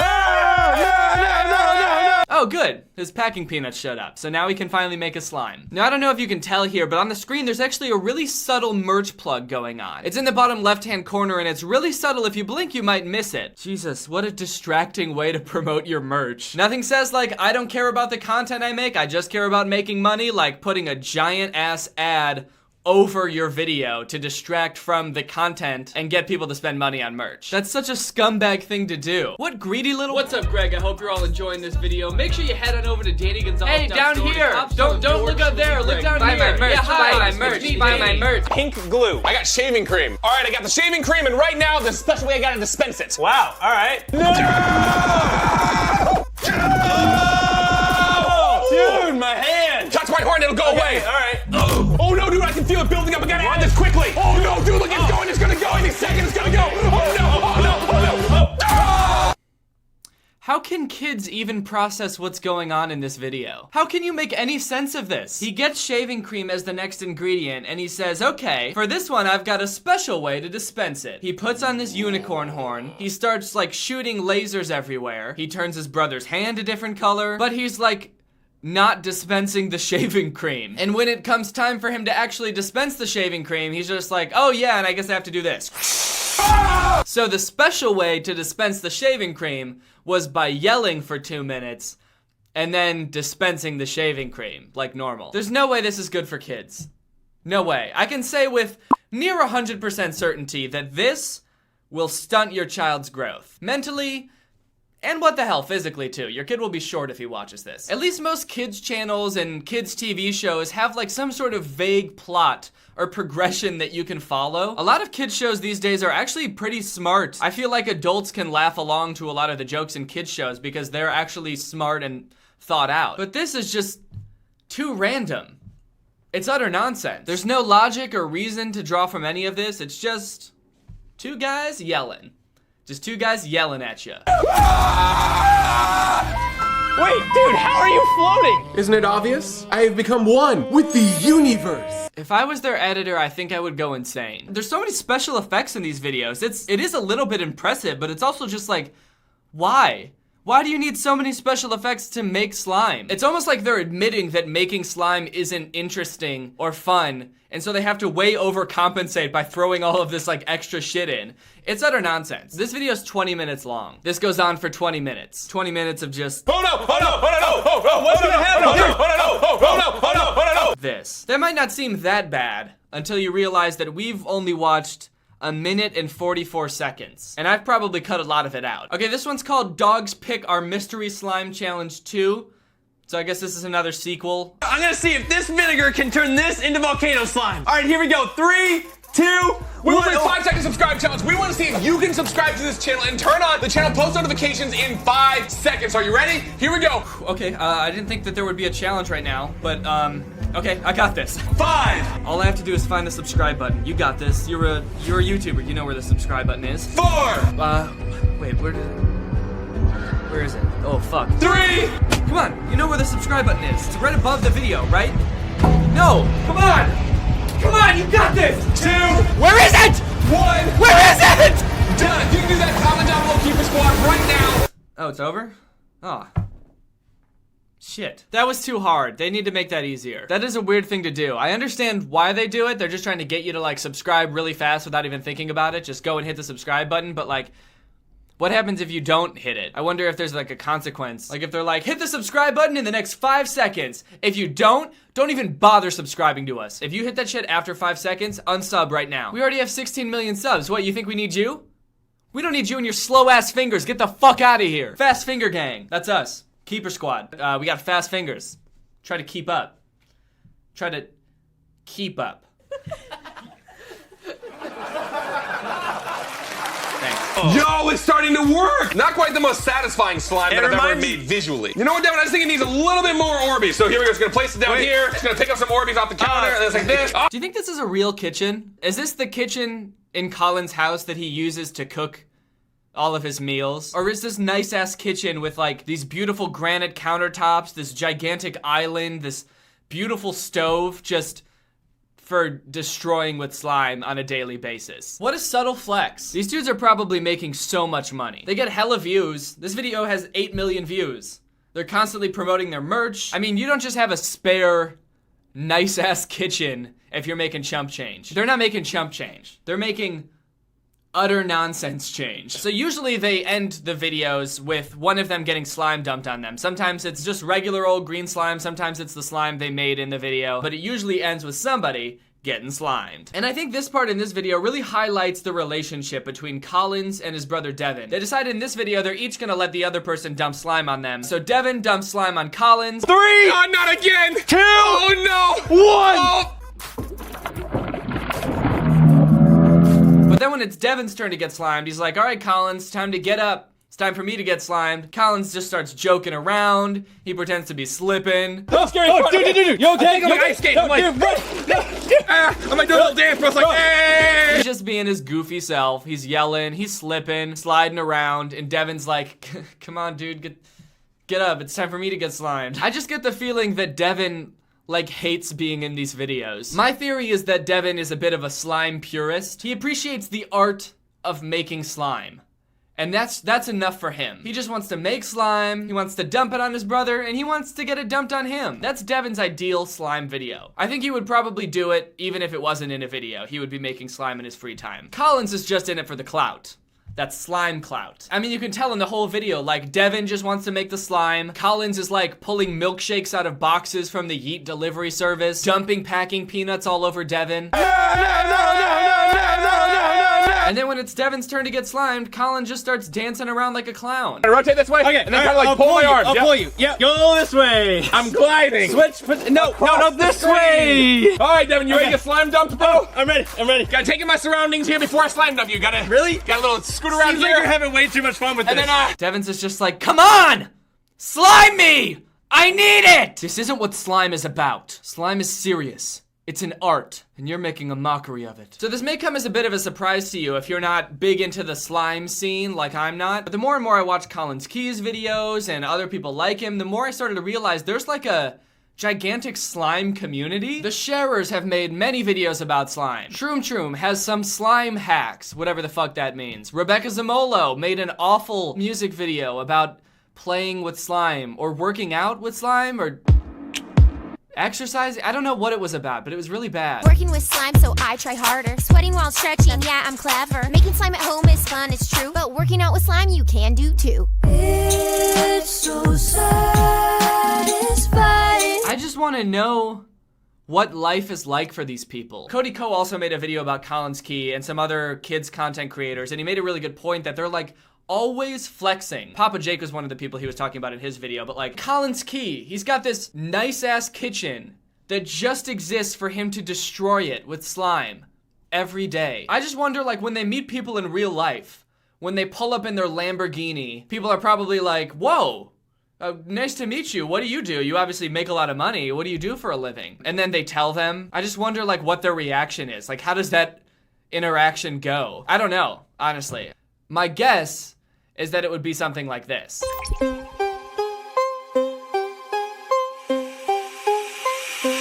Oh, good. His packing peanuts showed up. So now we can finally make a slime. Now, I don't know if you can tell here, but on the screen, there's actually a really subtle merch plug going on. It's in the bottom left-hand corner, and it's really subtle. If you blink, you might miss it. Jesus, what a distracting way to promote your merch. Nothing says, like, I don't care about the content I make. I just care about making money, like putting a giant-ass ad over your video to distract from the content and get people to spend money on merch. That's such a scumbag thing to do. What greedy little— What's up, Greg? I hope you're all enjoying this video. Make sure you head on over to Danny Gonzalez. Hey, down here! Don't look up there, look down here. Buy my merch, yeah, buy my merch, buy my merch. Pink glue. I got shaving cream. All right, I got the shaving cream, and right now, the special way I gotta dispense it. Wow, all right. No! Dude, my hand! Touch my horn, it'll go away. All right. Oh no, dude, I can feel it building up. I gotta add this quickly. Oh no, dude, look, it's going. It's gonna go. Any second, it's gonna go. Oh no, oh no, oh no. Oh. How can kids even process what's going on in this video? How can you make any sense of this? He gets shaving cream as the next ingredient, and he says, okay, for this one, I've got a special way to dispense it. He puts on this unicorn horn. He starts, like, shooting lasers everywhere. He turns his brother's hand a different color, but he's, like, not dispensing the shaving cream. And when it comes time for him to actually dispense the shaving cream, he's just like, oh yeah, and I guess I have to do this. So the special way to dispense the shaving cream was by yelling for 2 minutes and then dispensing the shaving cream like normal. There's no way this is good for kids. No way. I can say with near 100% certainty that this will stunt your child's growth. Mentally, and what the hell, physically too. Your kid will be short if he watches this. At least most kids channels and kids TV shows have like some sort of vague plot or progression that you can follow. A lot of kids shows these days are actually pretty smart. I feel like adults can laugh along to a lot of the jokes in kids shows because they're actually smart and thought out. But this is just too random. It's utter nonsense. There's no logic or reason to draw from any of this. It's just two guys yelling. Just two guys yelling at you. Wait, dude, how are you floating? Isn't it obvious? I have become one with the universe. If I was their editor, I think I would go insane. There's so many special effects in these videos. It is a little bit impressive, but it's also just like, why? Why do you need so many special effects to make slime? It's almost like they're admitting that making slime isn't interesting or fun, and so they have to way overcompensate by throwing all of this like extra shit in. It's utter nonsense. This video is 20 minutes long. This goes on for 20 minutes. 20 minutes of just— Oh no, oh no, oh no, what's gonna happen? Oh no, oh no, oh no. This. That might not seem that bad until you realize that we've only watched 1 minute and 44 seconds. And I've probably cut a lot of it out. Okay, this one's called Dogs Pick Our Mystery Slime Challenge 2. So I guess this is another sequel. I'm gonna see if this vinegar can turn this into volcano slime. All right, here we go. 3, 2, 1. We're doing 5-second subscribe challenge. We want to see if you can subscribe to this channel and turn on the channel post notifications in 5 seconds. Are you ready? Here we go. Okay, I didn't think that there would be a challenge right now, but okay, I got this. 5. All I have to do is find the subscribe button. You got this. You're a YouTuber. You know where the subscribe button is. 4. Wait, where is it? Oh, fuck. 3. Come on, you know where the subscribe button is. It's right above the video, right? No, come on. Come on, you got this. 2. Where is it? 1. Where is it? Done. You can do that. Comment down below, Keeper Squad, right now. Oh, it's over? Oh. Shit. That was too hard. They need to make that easier. That is a weird thing to do. I understand why they do it. They're just trying to get you to like subscribe really fast without even thinking about it. Just go and hit the subscribe button, but like, what happens if you don't hit it? I wonder if there's like a consequence. Like if they're like, hit the subscribe button in the next 5 seconds. If you don't even bother subscribing to us. If you hit that shit after 5 seconds, unsub right now. We already have 16 million subs. What, you think we need you? We don't need you and your slow ass fingers. Get the fuck out of here. Fast Finger Gang. That's us. Keeper Squad. We got fast fingers. Try to keep up. Try to keep up. Yo, it's starting to work! Not quite the most satisfying slime that I've ever made visually. You know what, Devin? I just think it needs a little bit more Orbeez. So here we go. Just gonna place it down here. Just gonna pick up some Orbeez off the counter. And it's like this. Do you think this is a real kitchen? Is this the kitchen in Colin's house that he uses to cook all of his meals? Or is this nice ass kitchen with like these beautiful granite countertops, this gigantic island, this beautiful stove just for destroying with slime on a daily basis? What a subtle flex. These dudes are probably making so much money. They get hella views. This video has 8 million views. They're constantly promoting their merch. I mean, you don't just have a spare nice ass kitchen if you're making chump change. They're not making chump change. They're making utter nonsense change. So usually they end the videos with one of them getting slime dumped on them. Sometimes it's just regular old green slime, sometimes it's the slime they made in the video, but it usually ends with somebody getting slimed. And I think this part in this video really highlights the relationship between Collins and his brother Devin. They decided in this video they're each gonna let the other person dump slime on them. So Devin dumps slime on Collins. 3! Oh, not again! 2! Oh no! 1! But then when it's Devin's turn to get slimed, he's like, all right, Collins, time to get up. It's time for me to get slimed. Collins just starts joking around. He pretends to be slipping. Oh, scary! Oh, dude, you okay? I'm like ice skate. I'm like, I'm like doing a little dance, but it's like, hey! He's just being his goofy self. He's yelling, he's slipping, sliding around, and Devin's like, come on, dude, get up. It's time for me to get slimed. I just get the feeling that Devin like hates being in these videos. My theory is that Devin is a bit of a slime purist. He appreciates the art of making slime. And that's enough for him. He just wants to make slime, he wants to dump it on his brother, and he wants to get it dumped on him. That's Devin's ideal slime video. I think he would probably do it even if it wasn't in a video. He would be making slime in his free time. Collins is just in it for the clout. That's slime clout. I mean, you can tell in the whole video, like, Devin just wants to make the slime. Collins is like pulling milkshakes out of boxes from the Yeet delivery service, dumping packing peanuts all over Devin. And then when it's Devin's turn to get slimed, Colin just starts dancing around like a clown. Rotate this way, okay, and then kind of like pull my arms. I'll pull you. Yep. Go this way. I'm gliding. Switch. No, this way. All right, Devin, you ready to get slime dumped, bro? I'm ready. Gotta take in my surroundings here before I slime dump you. Got a little scoot around Seems here. like you're having way too much fun with this. And then Devin's is just like, come on! Slime me! I need it! This isn't what slime is about. Slime is serious. It's an art, and you're making a mockery of it. So this may come as a bit of a surprise to you if you're not big into the slime scene like I'm not. But the more and more I watch Collins Key's videos and other people like him, the more I started to realize there's like a gigantic slime community. The Sharers have made many videos about slime. Shroom has some slime hacks, whatever the fuck that means. Rebecca Zamolo made an awful music video about playing with slime or working out with slime or exercising. I don't know what it was about, but it was really bad. Working with slime, so I try harder. Sweating while stretching, yeah, I'm clever. Making slime at home is fun, it's true. But working out with slime, you can do too. It's so satisfying. I just want to know what life is like for these people. Cody Ko also made a video about Collins Key and some other kids content creators, and he made a really good point that they're like always flexing. Papa Jake was one of the people he was talking about in his video, but like Collins Key, he's got this nice ass kitchen that just exists for him to destroy it with slime every day. I just wonder, like, when they meet people in real life, when they pull up in their Lamborghini, people are probably like, whoa, nice to meet you. What do you do? You obviously make a lot of money. What do you do for a living? And then they tell them. I just wonder, like, what their reaction is. Like, how does that interaction go? I don't know, honestly. My guess is that it would be something like this.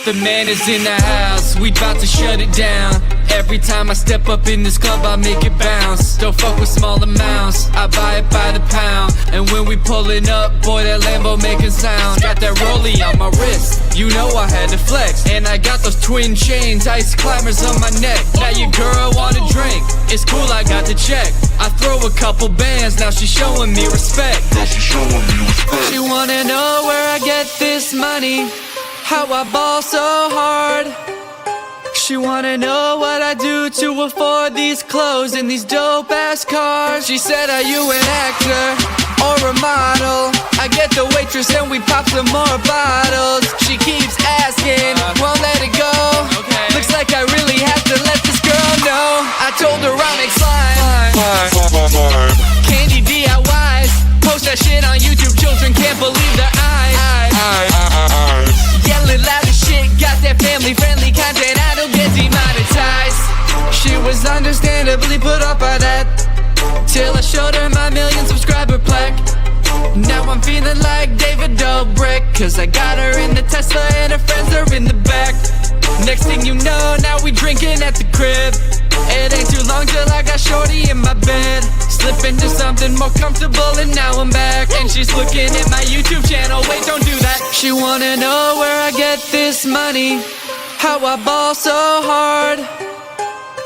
The man is in the house, we bout to shut it down. Every time I step up in this club, I make it bounce. Don't fuck with small amounts, I buy it by the pound. And when we pullin' up, boy, that Lambo making sound. Got that rollie on my wrist, you know I had to flex. And I got those twin chains, ice climbers on my neck. Now your girl wanna drink, it's cool, I got the check. I throw a couple bands, now she's showing me respect. She wanna know where I get this money, how I ball so hard. She wanna know what I do to afford these clothes and these dope ass cars. She said, are you an actor or a model? I get the waitress and we pop some more bottles. She keeps asking, won't let it go. Looks like I really have to let this girl know. I told her I'll make slime, candy DIYs. Post that shit on YouTube, children can't believe their eyes. Yelling loud as shit, got that family friendly content, I don't get demonetized. She was understandably put off by that, till I showed her my 1 million subscriber plaque. Now I'm feeling like David Dobrik, cause I got her in the Tesla and her friends are in the back. Next thing you know, now we drinking at the crib. It ain't too long till I got shorty in my bed. Slip into something more comfortable and now I'm back. And she's looking at my YouTube channel, wait, don't do that. She wanna know where I get this money, how I ball so hard.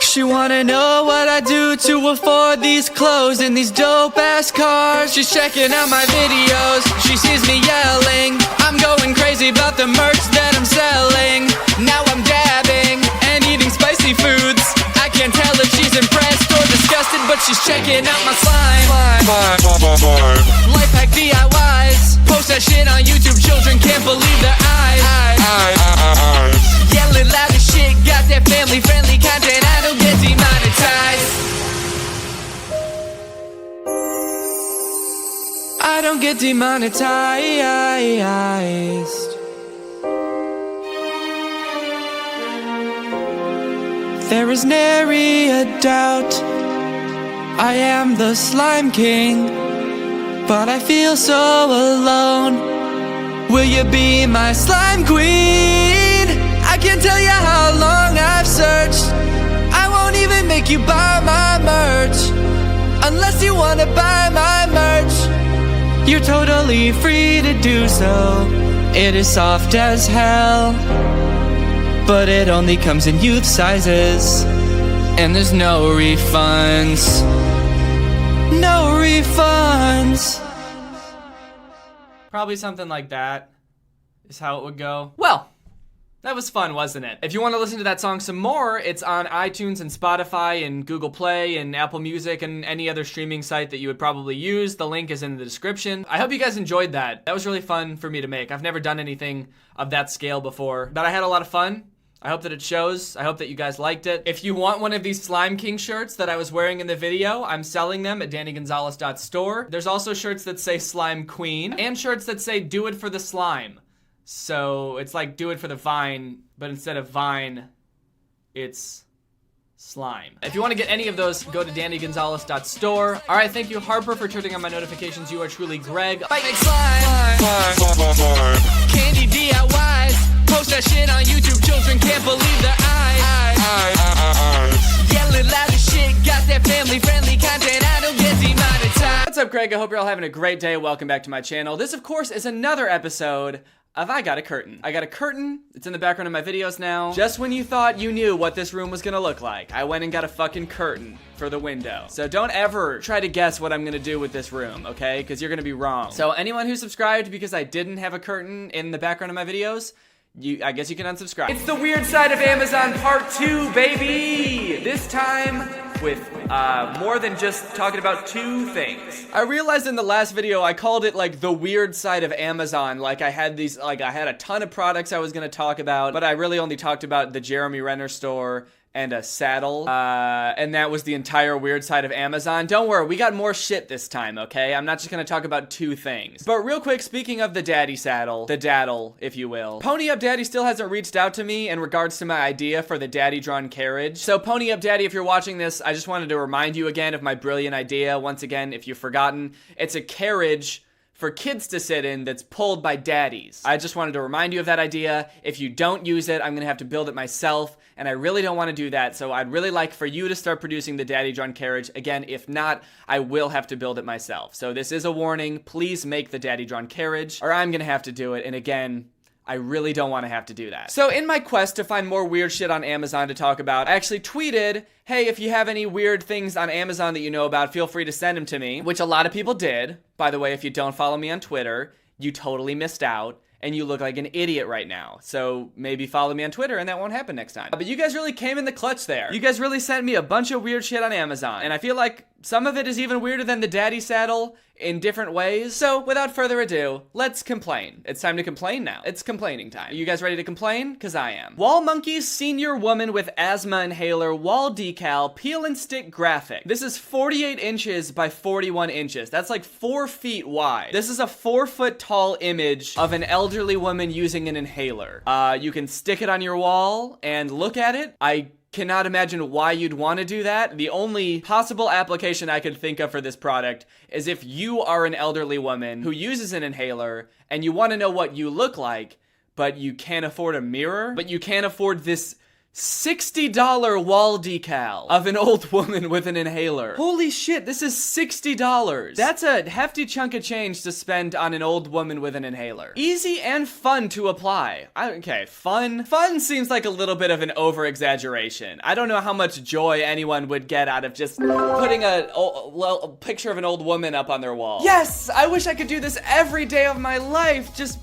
She wanna know what I do to afford these clothes and these dope ass cars. She's checking out my videos, she sees me yelling. I'm going crazy about the merch that I'm selling. Now I'm dabbing and eating spicy foods. I can't tell if she's impressed or disgusted, but she's checking out my slime. Life hack DIYs, post that shit on YouTube, children can't believe their eyes. Yelling loud as shit, got that family friendly content, I don't get demonetized. I don't get demonetized. There is nary a doubt I am the slime king, but I feel so alone. Will you be my slime queen? I can't tell you how long I've searched. I won't even make you buy my merch unless you wanna buy my merch. You're totally free to do so. It is soft as hell, but it only comes in youth sizes, and there's no refunds. No refunds. Probably something like that is how it would go. Well, that was fun, wasn't it? If you want to listen to that song some more, it's on iTunes and Spotify and Google Play and Apple Music and any other streaming site that you would probably use. The link is in the description. I hope you guys enjoyed that. That was really fun for me to make. I've never done anything of that scale before, but I had a lot of fun. I hope that it shows. I hope that you guys liked it. If you want one of these Slime King shirts that I was wearing in the video, I'm selling them at DannyGonzalez.store. There's also shirts that say Slime Queen and shirts that say Do It for the Slime. So it's like Do It for the Vine, but instead of Vine, it's slime. If you want to get any of those, go to DannyGonzalez.store. All right, thank you, Harper, for turning on my notifications. You are truly Greg. Make slime. Candy DIYs. Post that shit on YouTube, children can't believe their eyes. Yelling loud as shit, got that family friendly content, I don't get demonetized. What's up, Greg? I hope you're all having a great day. Welcome back to my channel. This, of course, is another episode of I Got a Curtain. I got a curtain. It's in the background of my videos now. Just when you thought you knew what this room was gonna look like, I went and got a fucking curtain for the window. So don't ever try to guess what I'm gonna do with this room, okay? Because you're gonna be wrong. So anyone who subscribed because I didn't have a curtain in the background of my videos, I guess you can unsubscribe. It's the weird side of Amazon part 2, baby! This time with more than just talking about 2 things. I realized in the last video I called it like the weird side of Amazon. Like I had a ton of products I was gonna talk about, but I really only talked about the Jeremy Renner store and a saddle. And that was the entire weird side of Amazon. Don't worry, we got more shit this time, okay? I'm not just gonna talk about 2 things. But real quick, speaking of the daddy saddle, the daddle, if you will, Pony Up Daddy still hasn't reached out to me in regards to my idea for the daddy drawn carriage. So Pony Up Daddy, if you're watching this, I just wanted to remind you again of my brilliant idea. Once again, if you've forgotten, it's a carriage for kids to sit in that's pulled by daddies. I just wanted to remind you of that idea. If you don't use it, I'm gonna have to build it myself, and I really don't want to do that, so I'd really like for you to start producing the daddy drawn carriage. Again, if not, I will have to build it myself. So this is a warning. Please make the daddy drawn carriage, or I'm gonna have to do it, and again, I really don't want to have to do that. So in my quest to find more weird shit on Amazon to talk about, I actually tweeted, hey, if you have any weird things on Amazon that you know about, feel free to send them to me, which a lot of people did. By the way, if you don't follow me on Twitter, you totally missed out. And you look like an idiot right now. So maybe follow me on Twitter and that won't happen next time. But you guys really came in the clutch there. You guys really sent me a bunch of weird shit on Amazon. And I feel like some of it is even weirder than the daddy saddle in different ways. So without further ado, let's complain. It's time to complain now. It's complaining time. Are you guys ready to complain? Because I am. Wall Monkeys Senior Woman with Asthma Inhaler Wall Decal Peel and Stick Graphic. This is 48 inches by 41 inches. That's like 4 feet wide. This is a 4 foot tall image of an elderly woman using an inhaler. You can stick it on your wall and look at it. I cannot imagine why you'd want to do that. The only possible application I could think of for this product is if you are an elderly woman who uses an inhaler and you want to know what you look like, but you can't afford a mirror, but you can't afford this $60 wall decal of an old woman with an inhaler. Holy shit, this is $60. That's a hefty chunk of change to spend on an old woman with an inhaler. Easy and fun to apply. Okay, fun? Fun seems like a little bit of an over-exaggeration. I don't know how much joy anyone would get out of just putting a picture of an old woman up on their wall. Yes! I wish I could do this every day of my life. Just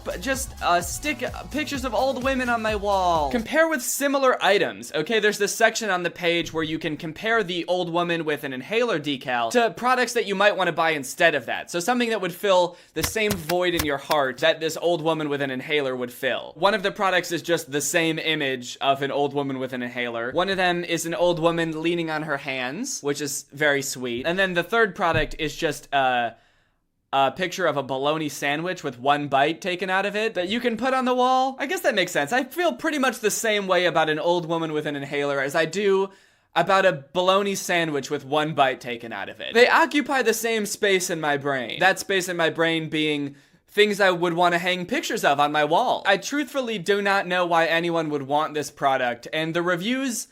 stick pictures of old women on my wall. Compare with similar items. Okay, there's this section on the page where you can compare the old woman with an inhaler decal to products that you might want to buy instead of that. So something that would fill the same void in your heart that this old woman with an inhaler would fill. One of the products is just the same image of an old woman with an inhaler. One of them is an old woman leaning on her hands, which is very sweet. And then the third product is just a picture of a bologna sandwich with 1 bite taken out of it that you can put on the wall. I guess that makes sense. I feel pretty much the same way about an old woman with an inhaler as I do about a bologna sandwich with 1 bite taken out of it. They occupy the same space in my brain. That space in my brain being things I would want to hang pictures of on my wall. I truthfully do not know why anyone would want this product, and the reviews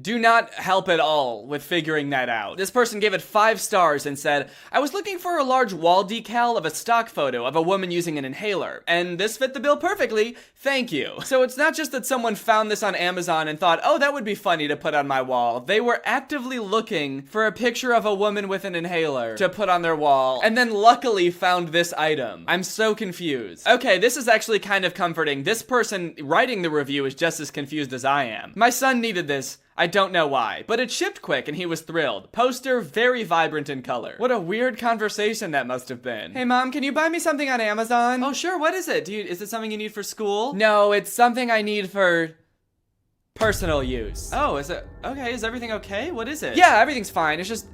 do not help at all with figuring that out. This person gave it 5 stars and said, I was looking for a large wall decal of a stock photo of a woman using an inhaler, and this fit the bill perfectly, thank you. So it's not just that someone found this on Amazon and thought, oh, that would be funny to put on my wall. They were actively looking for a picture of a woman with an inhaler to put on their wall, and then luckily found this item. I'm so confused. Okay, this is actually kind of comforting. This person writing the review is just as confused as I am. My son needed this. I don't know why, but it shipped quick and he was thrilled. Poster, very vibrant in color. What a weird conversation that must have been. Hey mom, can you buy me something on Amazon? Oh sure, what is it? Is it something you need for school? No, it's something I need for personal use. Oh, is it? Okay, is everything okay? What is it? Yeah, everything's fine. It's just,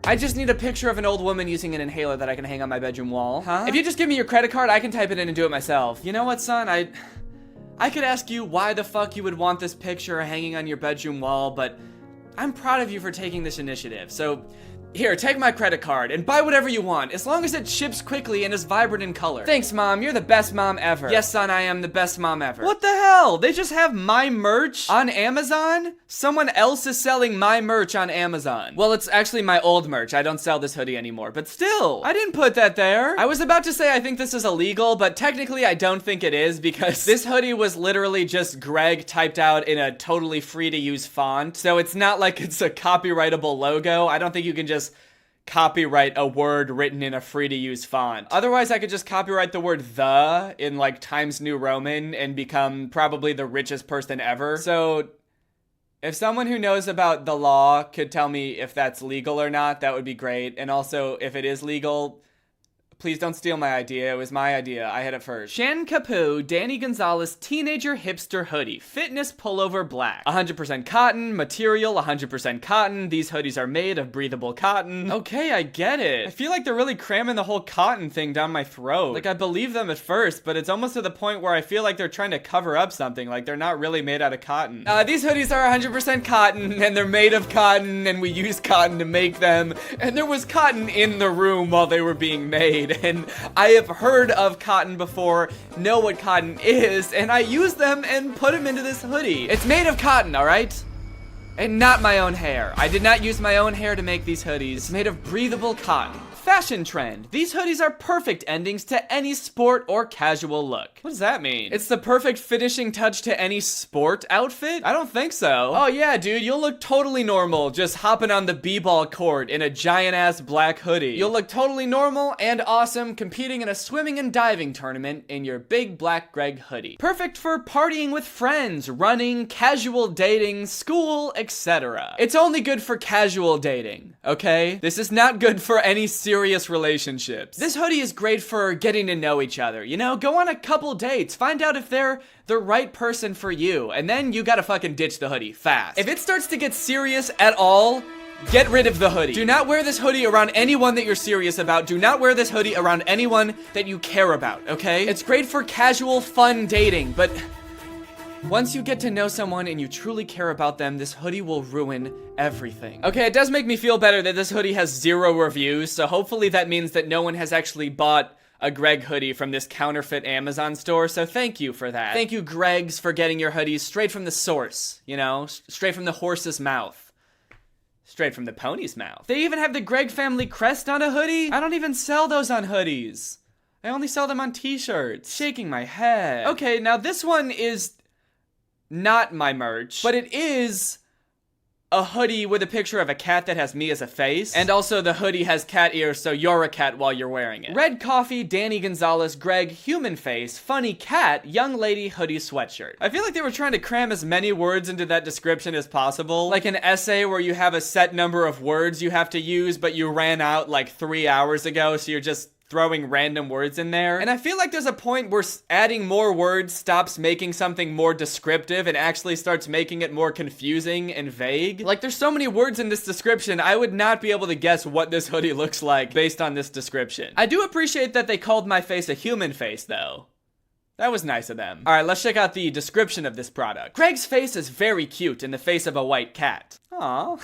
I just need a picture of an old woman using an inhaler that I can hang on my bedroom wall. Huh? If you just give me your credit card, I can type it in and do it myself. You know what, son? I could ask you why the fuck you would want this picture hanging on your bedroom wall, but I'm proud of you for taking this initiative. So here, take my credit card and buy whatever you want, as long as it ships quickly and is vibrant in color. Thanks, Mom. You're the best mom ever. Yes, son, I am the best mom ever. What the hell? They just have my merch on Amazon? Someone else is selling my merch on Amazon. Well, it's actually my old merch. I don't sell this hoodie anymore, but still, I didn't put that there. I was about to say I think this is illegal, but technically I don't think it is because this hoodie was literally just Greg typed out in a totally free to use font. So it's not like it's a copyrightable logo. I don't think you can just copyright a word written in a free-to-use font. Otherwise, I could just copyright the word the in like Times New Roman and become probably the richest person ever. So if someone who knows about the law could tell me if that's legal or not, that would be great. And also, if it is legal, Please don't steal my idea. It was my idea. I had it first. Shan Kapu, Danny Gonzalez, teenager hipster hoodie. Fitness pullover black. 100% cotton, material 100% cotton. These hoodies are made of breathable cotton. Okay, I get it. I feel like they're really cramming the whole cotton thing down my throat. Like, I believe them at first, but it's almost to the point where I feel like they're trying to cover up something. Like, they're not really made out of cotton. These hoodies are 100% cotton, and they're made of cotton, and we use cotton to make them. And there was cotton in the room while they were being made, and I have heard of cotton before, know what cotton is, and I use them and put them into this hoodie. It's made of cotton, all right? And not my own hair. I did not use my own hair to make these hoodies. It's made of breathable cotton. Fashion trend. These hoodies are perfect endings to any sport or casual look. What does that mean? It's the perfect finishing touch to any sport outfit? I don't think so. Oh yeah, dude, you'll look totally normal just hopping on the b-ball court in a giant-ass black hoodie. You'll look totally normal and awesome competing in a swimming and diving tournament in your big black Greg hoodie. Perfect for partying with friends, running, casual dating, school, etc. It's only good for casual dating, okay? This is not good for any serious relationships. This hoodie is great for getting to know each other, you know? Go on a couple dates, find out if they're the right person for you, and then you gotta fucking ditch the hoodie fast. If it starts to get serious at all, get rid of the hoodie. Do not wear this hoodie around anyone that you're serious about. Do not wear this hoodie around anyone that you care about, okay? It's great for casual, fun dating, but once you get to know someone and you truly care about them, this hoodie will ruin everything. Okay, it does make me feel better that this hoodie has 0 reviews, so hopefully that means that no one has actually bought a Greg hoodie from this counterfeit Amazon store, so thank you for that. Thank you, Gregs, for getting your hoodies straight from the source, you know? Straight from the horse's mouth. Straight from the pony's mouth. They even have the Greg family crest on a hoodie? I don't even sell those on hoodies. I only sell them on t-shirts. Shaking my head. Okay, now this one is not my merch, but it is a hoodie with a picture of a cat that has me as a face, and also the hoodie has cat ears, so you're a cat while you're wearing it. Red coffee, Danny Gonzalez, Greg, human face, funny cat, young lady, hoodie sweatshirt. I feel like they were trying to cram as many words into that description as possible, like an essay where you have a set number of words you have to use, but you ran out like 3 hours ago, so you're just throwing random words in there. And I feel like there's a point where adding more words stops making something more descriptive and actually starts making it more confusing and vague. Like, there's so many words in this description, I would not be able to guess what this hoodie looks like based on this description. I do appreciate that they called my face a human face, though. That was nice of them. All right, let's check out the description of this product. Greg's face is very cute in the face of a white cat. Aww.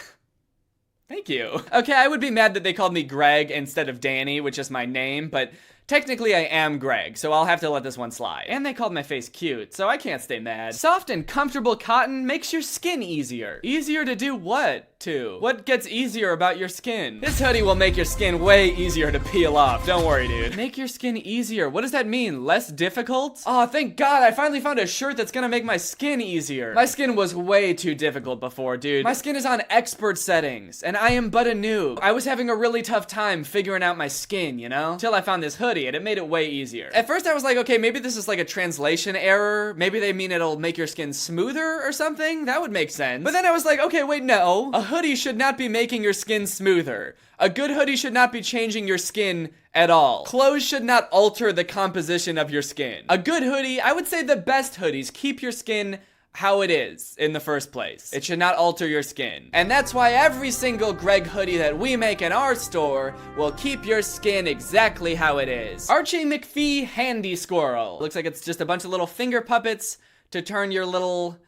Thank you. Okay, I would be mad that they called me Greg instead of Danny, which is my name, but technically I am Greg, so I'll have to let this one slide. And they called my face cute, so I can't stay mad. Soft and comfortable cotton makes your skin easier. Easier to do what? What gets easier about your skin? This hoodie will make your skin way easier to peel off. Don't worry, dude. Make your skin easier. What does that mean? Less difficult? Oh, thank God. I finally found a shirt that's gonna make my skin easier. My skin was way too difficult before, dude. My skin is on expert settings, and I am but a noob. I was having a really tough time figuring out my skin, you know? Till I found this hoodie, and it made it way easier. At first, I was like, okay, maybe this is like a translation error. Maybe they mean it'll make your skin smoother or something. That would make sense. But then I was like, okay, wait, no. A hoodie should not be making your skin smoother. A good hoodie should not be changing your skin at all. Clothes should not alter the composition of your skin. A good hoodie, I would say the best hoodies, keep your skin how it is in the first place. It should not alter your skin. And that's why every single Greg hoodie that we make in our store will keep your skin exactly how it is. Archie McPhee Handy Squirrel. Looks like it's just a bunch of little finger puppets to turn your little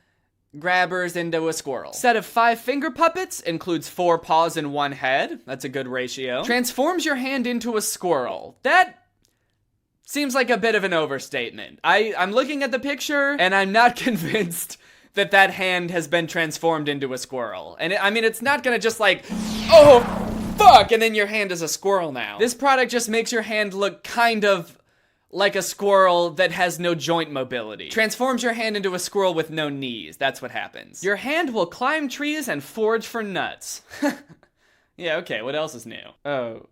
grabbers into a squirrel. Set of 5 finger puppets, includes 4 paws and 1 head. That's a good ratio. Transforms your hand into a squirrel. That seems like a bit of an overstatement. I'm looking at the picture and I'm not convinced that that hand has been transformed into a squirrel. And I mean, it's not gonna just like, oh, fuck, and then your hand is a squirrel now. This product just makes your hand look kind of like a squirrel that has no joint mobility. Transforms your hand into a squirrel with no knees. That's what happens. Your hand will climb trees and forage for nuts. Yeah, okay, what else is new? Oh,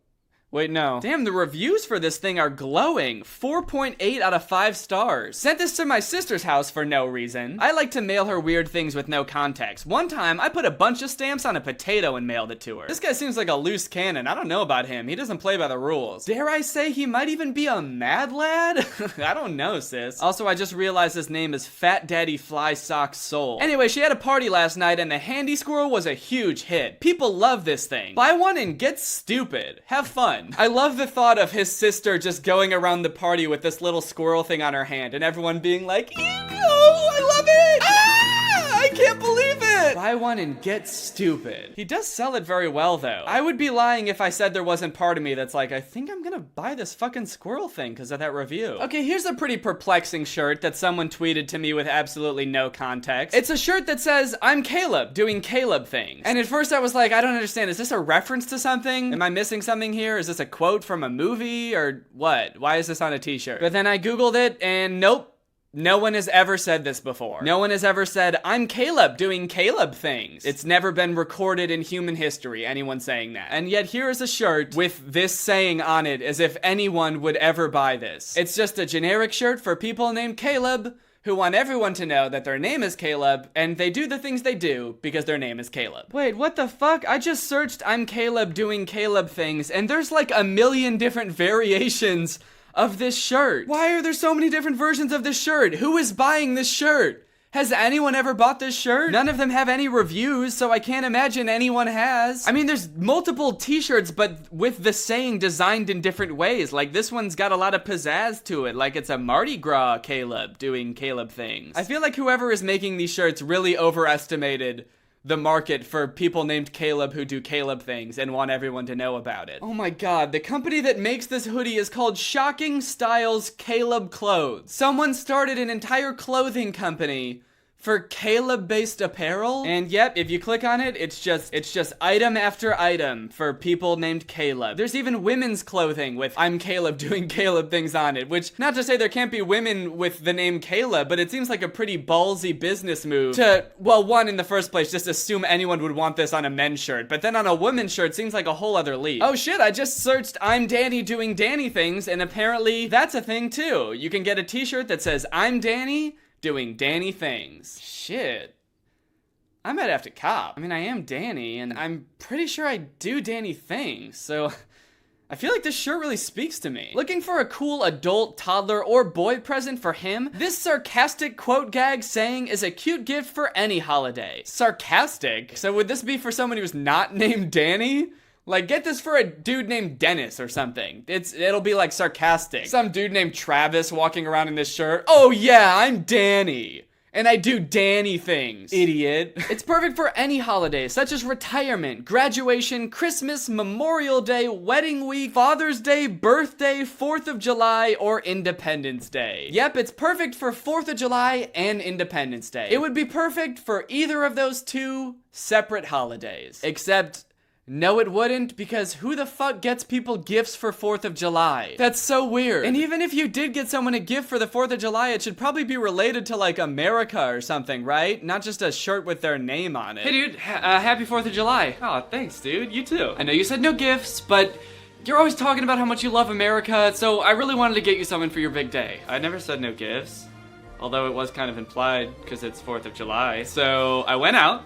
Wait, no. Damn, the reviews for this thing are glowing. 4.8 out of 5 stars. Sent this to my sister's house for no reason. I like to mail her weird things with no context. One time, I put a bunch of stamps on a potato and mailed it to her. This guy seems like a loose cannon. I don't know about him. He doesn't play by the rules. Dare I say he might even be a mad lad? I don't know, sis. Also, I just realized his name is Fat Daddy Fly Sock Soul. Anyway, she had a party last night and the handy squirrel was a huge hit. People love this thing. Buy one and get stupid. Have fun. I love the thought of his sister just going around the party with this little squirrel thing on her hand and everyone being like, ew, I love it! Ah, I can't believe it! Buy one and get stupid. He does sell it very well though. I would be lying if I said there wasn't part of me that's like, I think I'm gonna buy this fucking squirrel thing because of that review. Okay, here's a pretty perplexing shirt that someone tweeted to me with absolutely no context. It's a shirt that says, I'm Caleb, doing Caleb things. And at first I was like, I don't understand, is this a reference to something? Am I missing something here? Is this a quote from a movie or what? Why is this on a t-shirt? But then I Googled it and nope. No one has ever said this before. No one has ever said, I'm Caleb doing Caleb things. It's never been recorded in human history, anyone saying that. And yet here is a shirt with this saying on it as if anyone would ever buy this. It's just a generic shirt for people named Caleb who want everyone to know that their name is Caleb and they do the things they do because their name is Caleb. Wait, what the fuck? I just searched I'm Caleb doing Caleb things and there's like a million different variations of this shirt. Why are there so many different versions of this shirt? Who is buying this shirt? Has anyone ever bought this shirt? None of them have any reviews, so I can't imagine anyone has. I mean, there's multiple t-shirts, but with the saying designed in different ways. Like, this one's got a lot of pizzazz to it. Like, it's a Mardi Gras Caleb doing Caleb things. I feel like whoever is making these shirts really overestimated the market for people named Caleb who do Caleb things and want everyone to know about it. Oh my god, the company that makes this hoodie is called Shocking Styles Caleb Clothes. Someone started an entire clothing company for Caleb-based apparel. And yep, if you click on it, it's just item after item for people named Caleb. There's even women's clothing with I'm Caleb doing Caleb things on it, which, not to say there can't be women with the name Caleb, but it seems like a pretty ballsy business move to, well, one, in the first place, just assume anyone would want this on a men's shirt, but then on a women's shirt seems like a whole other league. Oh shit, I just searched I'm Danny doing Danny things, and apparently that's a thing too. You can get a t-shirt that says I'm Danny doing Danny things. Shit. I might have to cop. I mean, I am Danny, and I'm pretty sure I do Danny things, so I feel like this shirt really speaks to me. Looking for a cool adult, toddler, or boy present for him? This sarcastic quote gag saying is a cute gift for any holiday. Sarcastic? So would this be for someone who's not named Danny? Like, get this for a dude named Dennis or something. It'll be like sarcastic. Some dude named Travis walking around in this shirt. Oh yeah, I'm Danny. And I do Danny things, idiot. It's perfect for any holiday, such as retirement, graduation, Christmas, Memorial Day, wedding week, Father's Day, birthday, 4th of July, or Independence Day. Yep, it's perfect for 4th of July and Independence Day. It would be perfect for either of those two separate holidays. Except, no, it wouldn't, because who the fuck gets people gifts for 4th of July? That's so weird. And even if you did get someone a gift for the 4th of July, it should probably be related to, like, America or something, right? Not just a shirt with their name on it. Hey, dude, happy 4th of July. Oh, thanks, dude. You too. I know you said no gifts, but you're always talking about how much you love America, so I really wanted to get you something for your big day. I never said no gifts, although it was kind of implied because it's 4th of July. So I went out,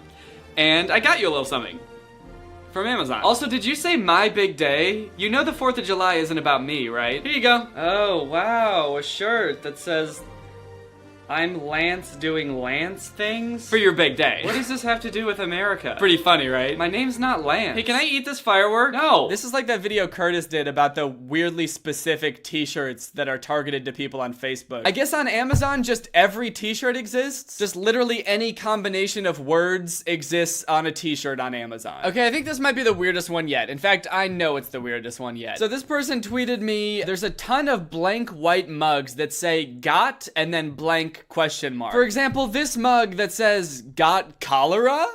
and I got you a little something. From Amazon. Also, did you say my big day? You know the 4th of July isn't about me, right? Here you go. Oh, wow, a shirt that says, I'm Lance doing Lance things? For your big day. What does this have to do with America? Pretty funny, right? My name's not Lance. Hey, can I eat this firework? No. This is like that video Curtis did about the weirdly specific t-shirts that are targeted to people on Facebook. I guess on Amazon, just every t-shirt exists. Just literally any combination of words exists on a t-shirt on Amazon. Okay, I think this might be the weirdest one yet. In fact, I know it's the weirdest one yet. So this person tweeted me, there's a ton of blank white mugs that say got and then blank question mark. For example, this mug that says, got cholera?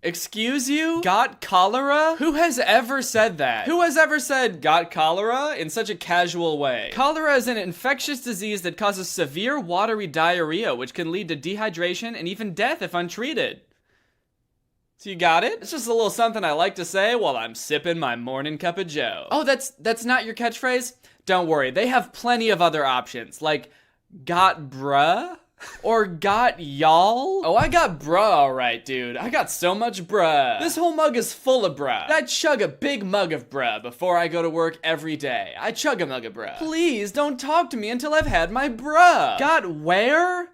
Excuse you? Got cholera? Who has ever said that? Who has ever said, got cholera, in such a casual way? Cholera is an infectious disease that causes severe watery diarrhea, which can lead to dehydration and even death if untreated. So you got it? It's just a little something I like to say while I'm sipping my morning cup of joe. Oh, that's not your catchphrase? Don't worry, they have plenty of other options, like got bruh? Or got y'all? Oh, I got bruh alright, dude. I got so much bruh. This whole mug is full of bruh. I chug a big mug of bruh before I go to work every day. I chug a mug of bruh. Please don't talk to me until I've had my bruh. Got where?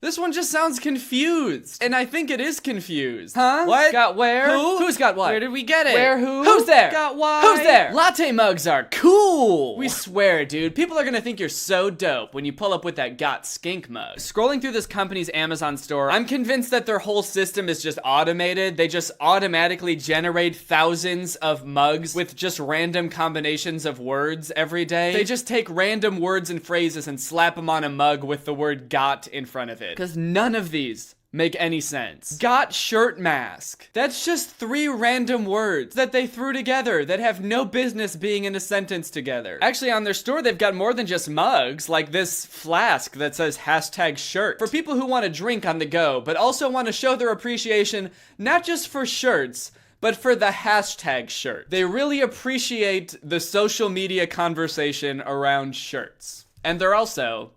This one just sounds confused. And I think it is confused. Huh? What? Got where? Who? Who's got what? Where did we get it? Where who? Who's there? Got why? Who's there? Latte mugs are cool. We swear, dude. People are gonna think you're so dope when you pull up with that got skink mug. Scrolling through this company's Amazon store, I'm convinced that their whole system is just automated. They just automatically generate thousands of mugs with just random combinations of words every day. They just take random words and phrases and slap them on a mug with the word got in front of it. Because none of these make any sense. Got shirt mask. That's just 3 random words that they threw together that have no business being in a sentence together. Actually, on their store, they've got more than just mugs, like this flask that says #shirt. For people who want to drink on the go, but also want to show their appreciation, not just for shirts, but for the #shirt. They really appreciate the social media conversation around shirts. And they're also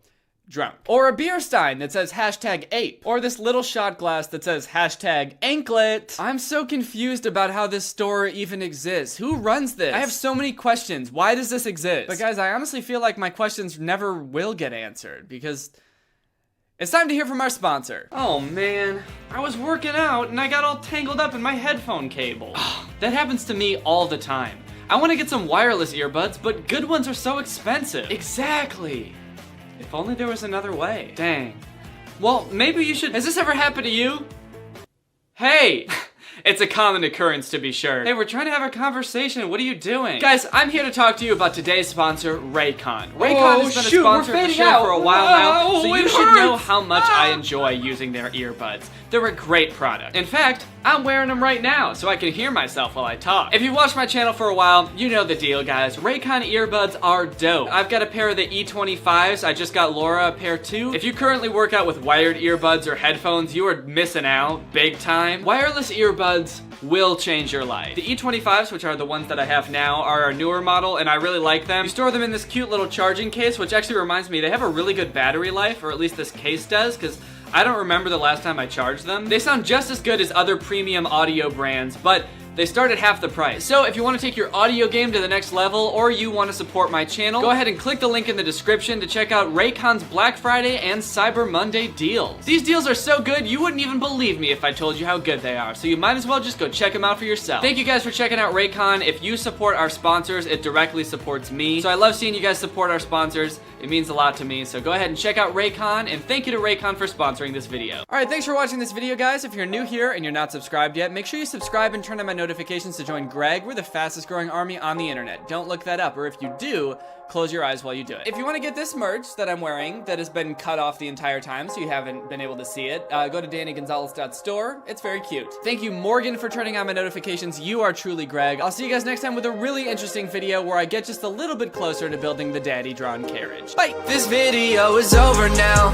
drunk. Or a beer stein that says #ape. Or this little shot glass that says #anklet. I'm so confused about how this store even exists. Who runs this? I have so many questions. Why does this exist? But guys, I honestly feel like my questions never will get answered because it's time to hear from our sponsor. Oh man, I was working out and I got all tangled up in my headphone cable. That happens to me all the time. I want to get some wireless earbuds, but good ones are so expensive. Exactly. If only there was another way. Dang. Well, maybe you should. Has this ever happened to you? Hey! It's a common occurrence, to be sure. Hey, we're trying to have a conversation. What are you doing? Guys, I'm here to talk to you about today's sponsor, Raycon. Raycon has been a sponsor of the show for a while now, so you should know how much I enjoy using their earbuds. They're a great product. In fact, I'm wearing them right now, so I can hear myself while I talk. If you've watched my channel for a while, you know the deal, guys. Raycon earbuds are dope. I've got a pair of the E25s. I just got Laura a pair too. If you currently work out with wired earbuds or headphones, you are missing out big time. Wireless earbuds will change your life. The E25s, which are the ones that I have now, are a newer model, and I really like them. You store them in this cute little charging case, which actually reminds me, they have a really good battery life, or at least this case does, because I don't remember the last time I charged them. They sound just as good as other premium audio brands, but they start at half the price. So if you want to take your audio game to the next level, or you want to support my channel, go ahead and click the link in the description to check out Raycon's Black Friday and Cyber Monday deals. These deals are so good, you wouldn't even believe me if I told you how good they are, so you might as well just go check them out for yourself. Thank you guys for checking out Raycon. If you support our sponsors, it directly supports me. So I love seeing you guys support our sponsors. It means a lot to me, so go ahead and check out Raycon, and thank you to Raycon for sponsoring this video. Alright, thanks for watching this video, guys. If you're new here and you're not subscribed yet, make sure you subscribe and turn on my notifications to join Greg. We're the fastest growing army on the internet. Don't look that up, or if you do, close your eyes while you do it. If you want to get this merch that I'm wearing that has been cut off the entire time so you haven't been able to see it, go to DannyGonzalez.store. It's very cute. Thank you, Morgan, for turning on my notifications. You are truly Greg. I'll see you guys next time with a really interesting video where I get just a little bit closer to building the daddy drawn carriage. Bye! This video is over now.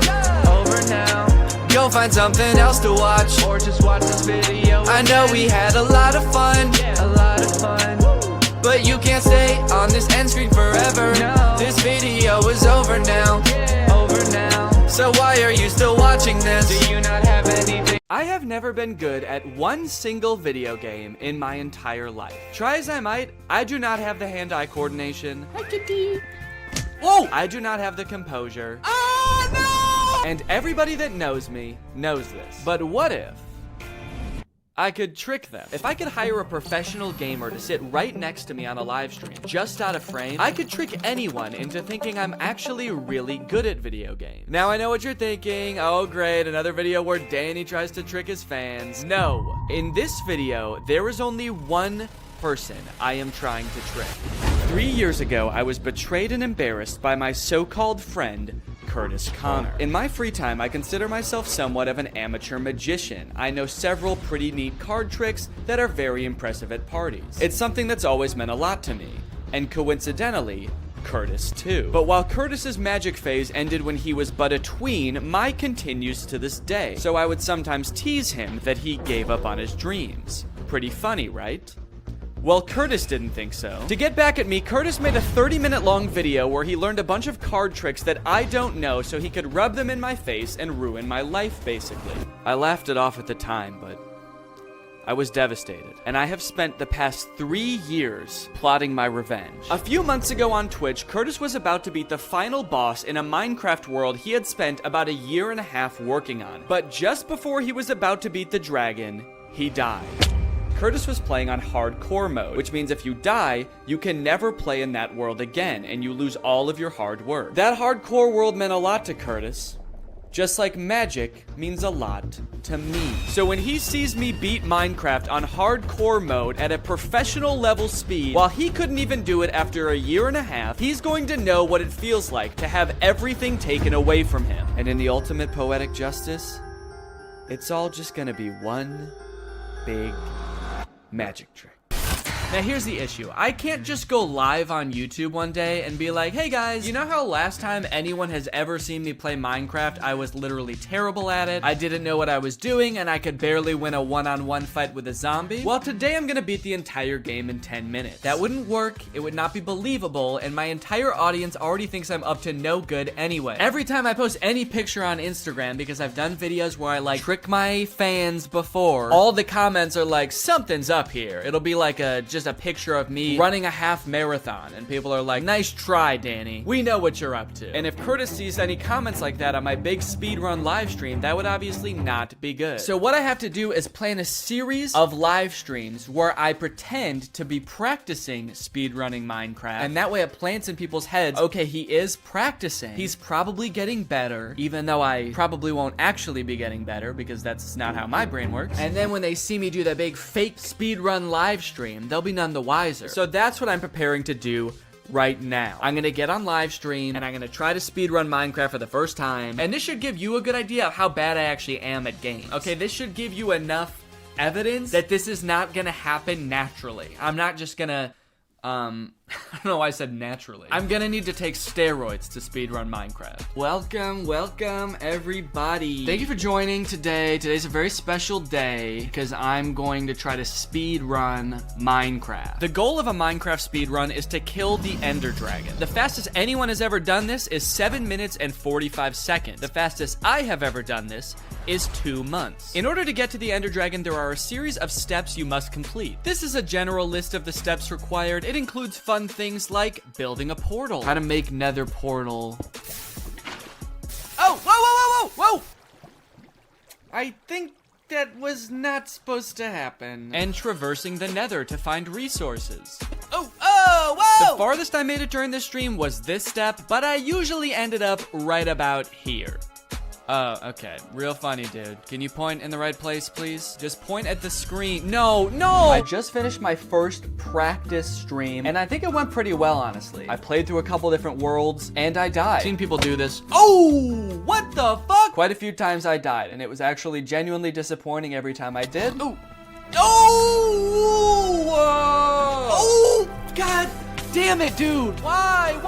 Over now. Go find something else to watch, or just watch this video. I know we had a lot of fun, a lot of fun, but you can't stay on this end screen forever. No. This video is over now, over now. So why are you still watching this? Do you not have anything? I have never been good at one single video game in my entire life. Try as I might, I do not have the hand-eye coordination. Whoa! I do not have the composure. Oh no! And everybody that knows me knows this. But what if I could trick them? If I could hire a professional gamer to sit right next to me on a live stream, just out of frame, I could trick anyone into thinking I'm actually really good at video games. Now I know what you're thinking. Oh great, another video where Danny tries to trick his fans. No, in this video, there is only one person I am trying to trick. 3 years ago, I was betrayed and embarrassed by my so-called friend, Curtis Connor. In my free time, I consider myself somewhat of an amateur magician. I know several pretty neat card tricks that are very impressive at parties. It's something that's always meant a lot to me. And coincidentally, Curtis too. But while Curtis's magic phase ended when he was but a tween, mine continues to this day. So I would sometimes tease him that he gave up on his dreams. Pretty funny, right? Well, Curtis didn't think so. To get back at me, Curtis made a 30-minute long video where he learned a bunch of card tricks that I don't know so he could rub them in my face and ruin my life, basically. I laughed it off at the time, but I was devastated, and I have spent the past 3 years plotting my revenge. A few months ago on Twitch, Curtis was about to beat the final boss in a Minecraft world he had spent about a year and a half working on. But just before he was about to beat the dragon, he died. Curtis was playing on hardcore mode, which means if you die, you can never play in that world again, and you lose all of your hard work. That hardcore world meant a lot to Curtis, just like magic means a lot to me. So when he sees me beat Minecraft on hardcore mode at a professional level speed, while he couldn't even do it after a year and a half, he's going to know what it feels like to have everything taken away from him. And in the ultimate poetic justice, it's all just gonna be one big magic trick. Now here's the issue. I can't just go live on YouTube one day and be like, hey guys, you know how last time anyone has ever seen me play Minecraft, I was literally terrible at it, I didn't know what I was doing, and I could barely win a one-on-one fight with a zombie? Well, today I'm gonna beat the entire game in 10 minutes. That wouldn't work, it would not be believable, and my entire audience already thinks I'm up to no good anyway. Every time I post any picture on Instagram, because I've done videos where I like trick my fans before, all the comments are like, something's up here. It'll be like just a picture of me running a half marathon, and people are like, nice try, Danny. We know what you're up to. And if Curtis sees any comments like that on my big speedrun live stream, that would obviously not be good. So what I have to do is plan a series of live streams where I pretend to be practicing speedrunning Minecraft, and that way it plants in people's heads, okay, he is practicing. He's probably getting better, even though I probably won't actually be getting better because that's not how my brain works. And then when they see me do that big fake speedrun live stream, they'll be none the wiser. So that's what I'm preparing to do right now. I'm gonna get on live stream and I'm gonna try to speedrun Minecraft for the first time. And this should give you a good idea of how bad I actually am at games. Okay, this should give you enough evidence that this is not gonna happen naturally. I'm not just gonna, I don't know why I said naturally. I'm gonna need to take steroids to speedrun Minecraft. Welcome, everybody. Thank you for joining today. Today's a very special day because I'm going to try to speedrun Minecraft. The goal of a Minecraft speedrun is to kill the Ender Dragon. The fastest anyone has ever done this is 7 minutes and 45 seconds. The fastest I have ever done this is 2 months. In order to get to the Ender Dragon, there are a series of steps you must complete. This is a general list of the steps required. It includes fun things like building a portal, how to make nether portal. Oh, whoa! I think that was not supposed to happen. And traversing the nether to find resources. Whoa! The farthest I made it during this stream was this step, but I usually ended up right about here. Oh, okay. Real funny, dude. Can you point in the right place, please? Just point at the screen. No! I just finished my first practice stream, and I think it went pretty well, honestly. I played through a couple different worlds, and I died. I've seen people do this. Oh! What the fuck? Quite a few times I died, and it was actually genuinely disappointing every time I did. Oh! Oh! God damn it, dude! Why?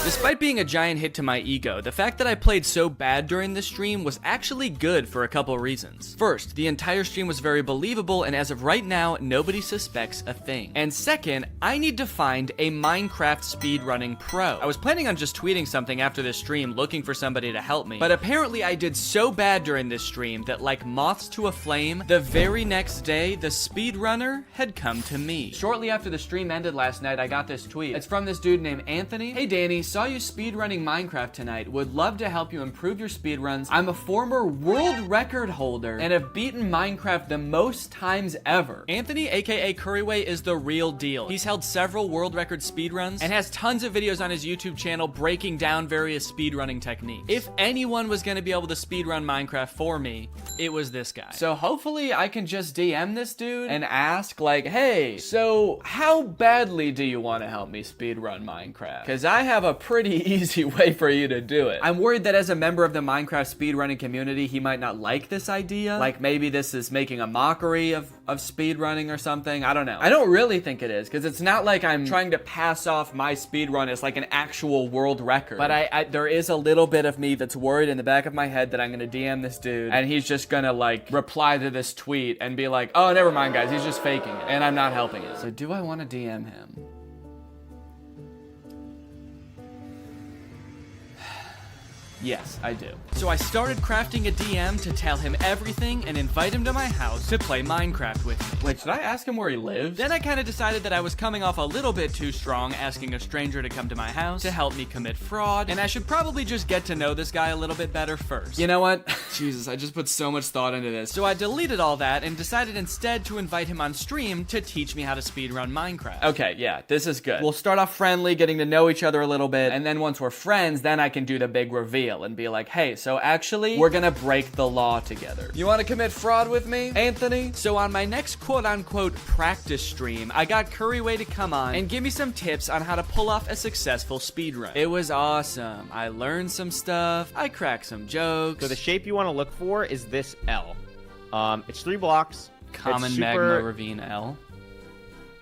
Despite being a giant hit to my ego, the fact that I played so bad during this stream was actually good for a couple reasons. First, the entire stream was very believable, and as of right now, nobody suspects a thing. And second, I need to find a Minecraft speedrunning pro. I was planning on just tweeting something after this stream looking for somebody to help me, but apparently I did so bad during this stream that like moths to a flame, the very next day, the speedrunner had come to me. Shortly after the stream ended last night, I got this tweet. It's from this dude named Anthony. Hey Danny, saw you speedrunning Minecraft tonight. Would love to help you improve your speedruns. I'm a former world record holder and have beaten Minecraft the most times ever. Anthony, aka Curryway, is the real deal. He's held several world record speedruns and has tons of videos on his YouTube channel breaking down various speedrunning techniques. If anyone was gonna be able to speedrun Minecraft for me, it was this guy. So hopefully I can just DM this dude and ask like, hey, so how badly do you want to help me speedrun Minecraft? Because I have a pretty easy way for you to do it. I'm worried that as a member of the Minecraft speedrunning community, he might not like this idea. Like maybe this is making a mockery of speedrunning or something. I don't know. I don't really think it is, because it's not like I'm trying to pass off my speedrun as like an actual world record. But there is a little bit of me that's worried in the back of my head that I'm gonna DM this dude and he's just gonna like reply to this tweet and be like, oh, never mind guys, he's just faking it and I'm not helping it. So do I want to DM him? Yes, I do. So I started crafting a DM to tell him everything and invite him to my house to play Minecraft with me. Wait, should I ask him where he lives? Then I kind of decided that I was coming off a little bit too strong asking a stranger to come to my house to help me commit fraud, and I should probably just get to know this guy a little bit better first. You know what? Jesus, I just put so much thought into this. So I deleted all that and decided instead to invite him on stream to teach me how to speedrun Minecraft. Okay, yeah, this is good. We'll start off friendly, getting to know each other a little bit, and then once we're friends, then I can do the big reveal and be like, hey, so actually, we're gonna break the law together. You wanna commit fraud with me, Anthony? So on my next quote-unquote practice stream, I got Curryway to come on and give me some tips on how to pull off a successful speedrun. It was awesome. I learned some stuff. I cracked some jokes. So the shape you wanna look for is this L. It's 3 blocks. Common magma ravine L.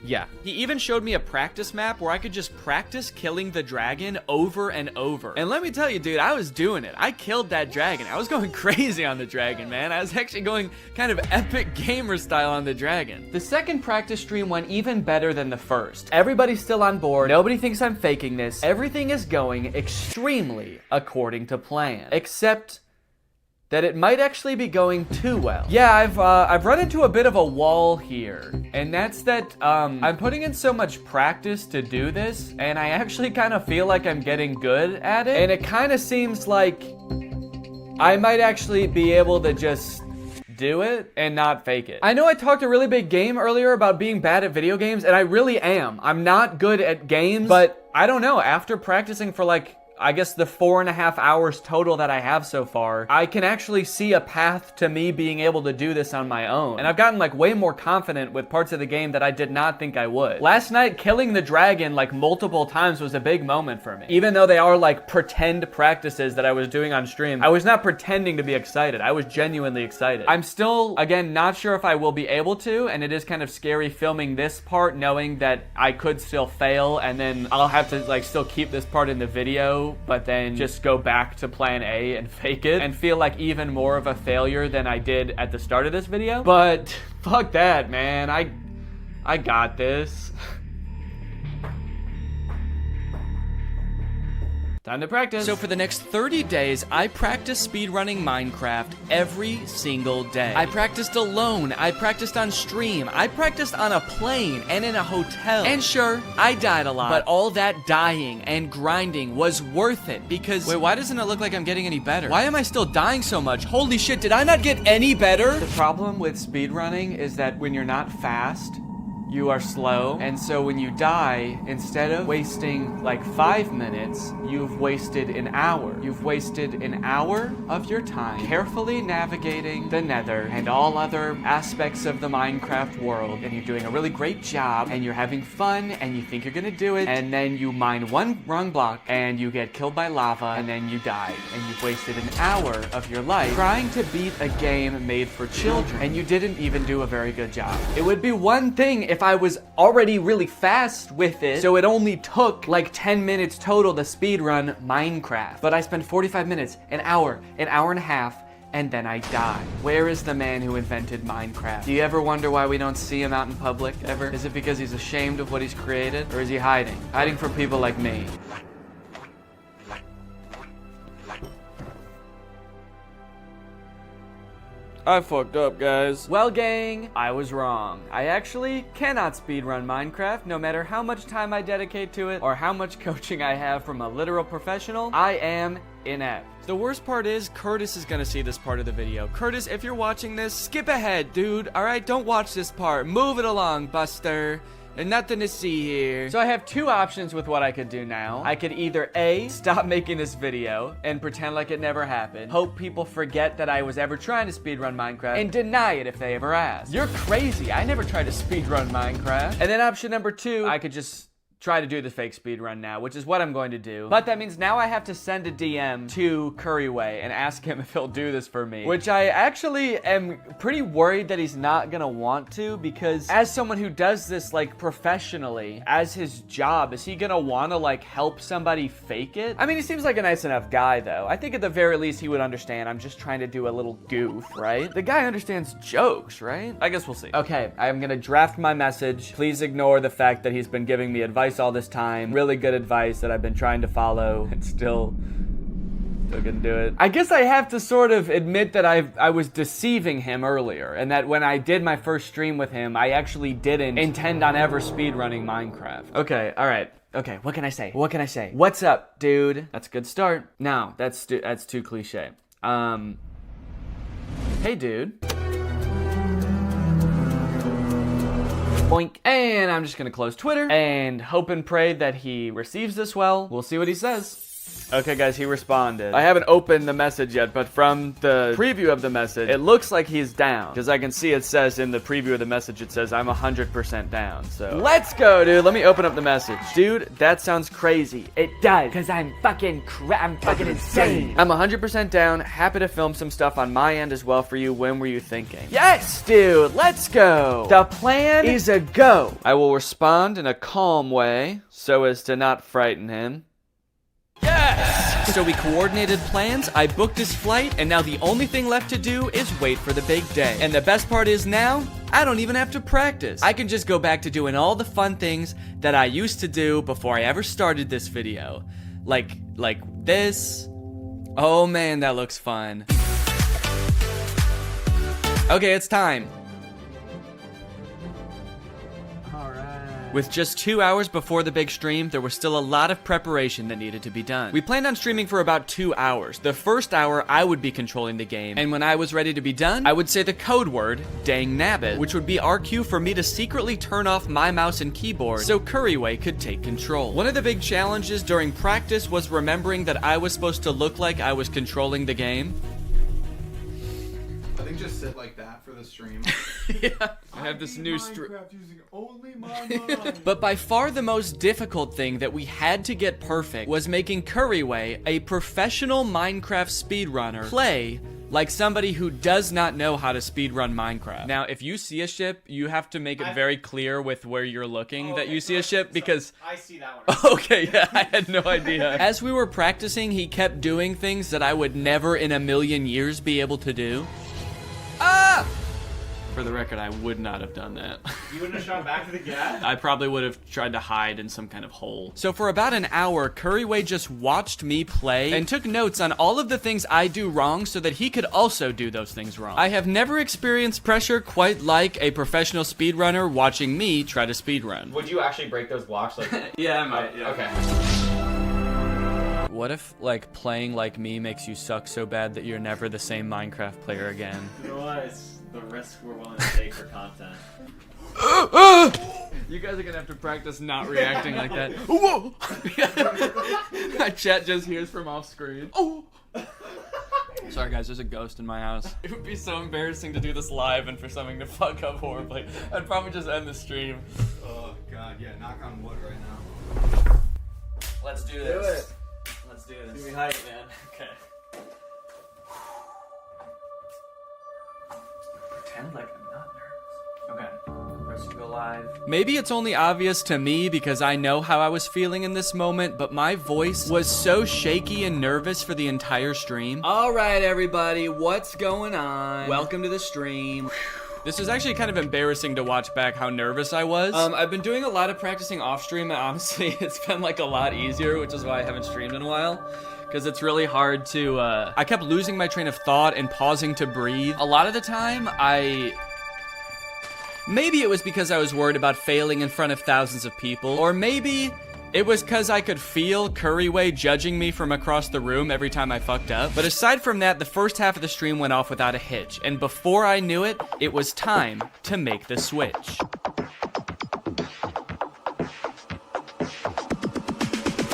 Yeah. He even showed me a practice map where I could just practice killing the dragon over and over. And let me tell you, dude, I was doing it. I killed that dragon. I was going crazy on the dragon, man. I was actually going kind of epic gamer style on the dragon. The second practice stream went even better than the first. Everybody's still on board. Nobody thinks I'm faking this. Everything is going extremely according to plan. Except that it might actually be going too well. Yeah, I've run into a bit of a wall here, and that's that I'm putting in so much practice to do this, and I actually kind of feel like I'm getting good at it, and it kind of seems like I might actually be able to just do it and not fake it. I know I talked a really big game earlier about being bad at video games, and I really am. I'm not good at games, but I don't know, after practicing for like, I guess the 4.5 hours total that I have so far, I can actually see a path to me being able to do this on my own. And I've gotten like way more confident with parts of the game that I did not think I would. Last night, killing the dragon like multiple times was a big moment for me. Even though they are like pretend practices that I was doing on stream, I was not pretending to be excited. I was genuinely excited. I'm still, again, not sure if I will be able to, and it is kind of scary filming this part knowing that I could still fail, and then I'll have to like still keep this part in the video, but then just go back to plan A and fake it and feel like even more of a failure than I did at the start of this video. But fuck that, man. I got this. Time to practice. So for the next 30 days, I practiced speedrunning Minecraft every single day. I practiced alone. I practiced on stream. I practiced on a plane and in a hotel. And sure, I died a lot, but all that dying and grinding was worth it because... Wait, why doesn't it look like I'm getting any better? Why am I still dying so much? Holy shit, did I not get any better? The problem with speedrunning is that when you're not fast, you are slow, and so when you die, instead of wasting like 5 minutes, you've wasted an hour. You've wasted an hour of your time carefully navigating the nether and all other aspects of the Minecraft world, and you're doing a really great job, and you're having fun, and you think you're gonna do it, and then you mine one wrong block, and you get killed by lava, and then you die, and you've wasted an hour of your life trying to beat a game made for children, and you didn't even do a very good job. It would be one thing if I was already really fast with it, so it only took like 10 minutes total to speedrun Minecraft. But I spent 45 minutes, an hour and a half, and then I die. Where is the man who invented Minecraft? Do you ever wonder why we don't see him out in public ever? Is it because he's ashamed of what he's created? Or is he hiding? Hiding from people like me. I fucked up, guys. Well, gang, I was wrong. I actually cannot speedrun Minecraft, no matter how much time I dedicate to it or how much coaching I have from a literal professional. I am inept. The worst part is, Curtis is gonna see this part of the video. Curtis, if you're watching this, skip ahead, dude. Alright, don't watch this part. Move it along, Buster. And nothing to see here. So I have two options with what I could do now. I could either A, stop making this video and pretend like it never happened, hope people forget that I was ever trying to speedrun Minecraft, and deny it if they ever ask. You're crazy, I never tried to speedrun Minecraft. And then option number two, I could just try to do the fake speed run now, which is what I'm going to do. But that means now I have to send a DM to Curryway and ask him if he'll do this for me, which I actually am pretty worried that he's not gonna want to, because as someone who does this like professionally as his job, is he gonna want to like help somebody fake it? I mean, he seems like a nice enough guy though. I think at the very least he would understand I'm just trying to do a little goof, right? The guy understands jokes, right? I guess we'll see. Okay, I'm gonna draft my message. Please ignore the fact that he's been giving me advice all this time. Really good advice that I've been trying to follow and still gonna do it. I guess I have to sort of admit that I was deceiving him earlier, and that when I did my first stream with him, I actually didn't intend on ever speedrunning Minecraft. Okay, all right. Okay, what can I say? What can I say? What's up, dude? That's a good start. No, that's too cliche. Hey, dude. Boink. And I'm just gonna close Twitter and hope and pray that he receives this well. We'll see what he says. Okay, guys, he responded. I haven't opened the message yet, but from the preview of the message, it looks like he's down. Because I can see it says in the preview of the message, it says, I'm 100% down. So let's go, dude. Let me open up the message. Dude, that sounds crazy. It does, because I'm fucking insane. I'm 100% down. Happy to film some stuff on my end as well for you. When were you thinking? Yes, dude, let's go. The plan is a go. I will respond in a calm way so as to not frighten him. Yes! So we coordinated plans, I booked his flight, and now the only thing left to do is wait for the big day. And the best part is now, I don't even have to practice. I can just go back to doing all the fun things that I used to do before I ever started this video. Like this. Oh man, that looks fun. Okay, it's time. With just 2 hours before the big stream, there was still a lot of preparation that needed to be done. We planned on streaming for about 2 hours. The first hour, I would be controlling the game, and when I was ready to be done, I would say the code word, dang nabbit, which would be our cue for me to secretly turn off my mouse and keyboard so Curryway could take control. One of the big challenges during practice was remembering that I was supposed to look like I was controlling the game. I think just sit like that for the stream. Yeah, I have this new stream. Using only my mind. But by far the most difficult thing that we had to get perfect was making Curryway, a professional Minecraft speedrunner, play like somebody who does not know how to speedrun Minecraft. Now, if you see a ship, you have to make it very clear with where you're looking that you see a ship, because I see that one. Okay, yeah, I had no idea. As we were practicing, he kept doing things that I would never in a million years be able to do. Ah! For the record, I would not have done that. You wouldn't have shot back to the gas? I probably would have tried to hide in some kind of hole. So for about an hour, Curryway just watched me play and took notes on all of the things I do wrong so that he could also do those things wrong. I have never experienced pressure quite like a professional speedrunner watching me try to speedrun. Would you actually break those blocks? Like, yeah, I might. Yeah. Okay. What if, like, playing like me makes you suck so bad that you're never the same Minecraft player again? You know what? It's the risk we're willing to take for content. You guys are gonna have to practice not reacting like that. Whoa! My chat just hears from off screen. Oh! Sorry guys, there's a ghost in my house. It would be so embarrassing to do this live and for something to fuck up horribly. I'd probably just end the stream. Oh god, yeah, knock on wood right now. Let's do this. Do it. Let's do this. Give me height, man. Okay. Pretend like I'm not nervous. Okay. Press to go live. Maybe it's only obvious to me because I know how I was feeling in this moment, but my voice was so shaky and nervous for the entire stream. All right, everybody, what's going on? Welcome to the stream. This is actually kind of embarrassing to watch back how nervous I was. I've been doing a lot of practicing off stream, and honestly, it's been like a lot easier, which is why I haven't streamed in a while. Because it's really hard to, I kept losing my train of thought and pausing to breathe. A lot of the time, maybe it was because I was worried about failing in front of thousands of people, or maybe it was because I could feel Curryway judging me from across the room every time I fucked up. But aside from that, the first half of the stream went off without a hitch, and before I knew it, it was time to make the switch.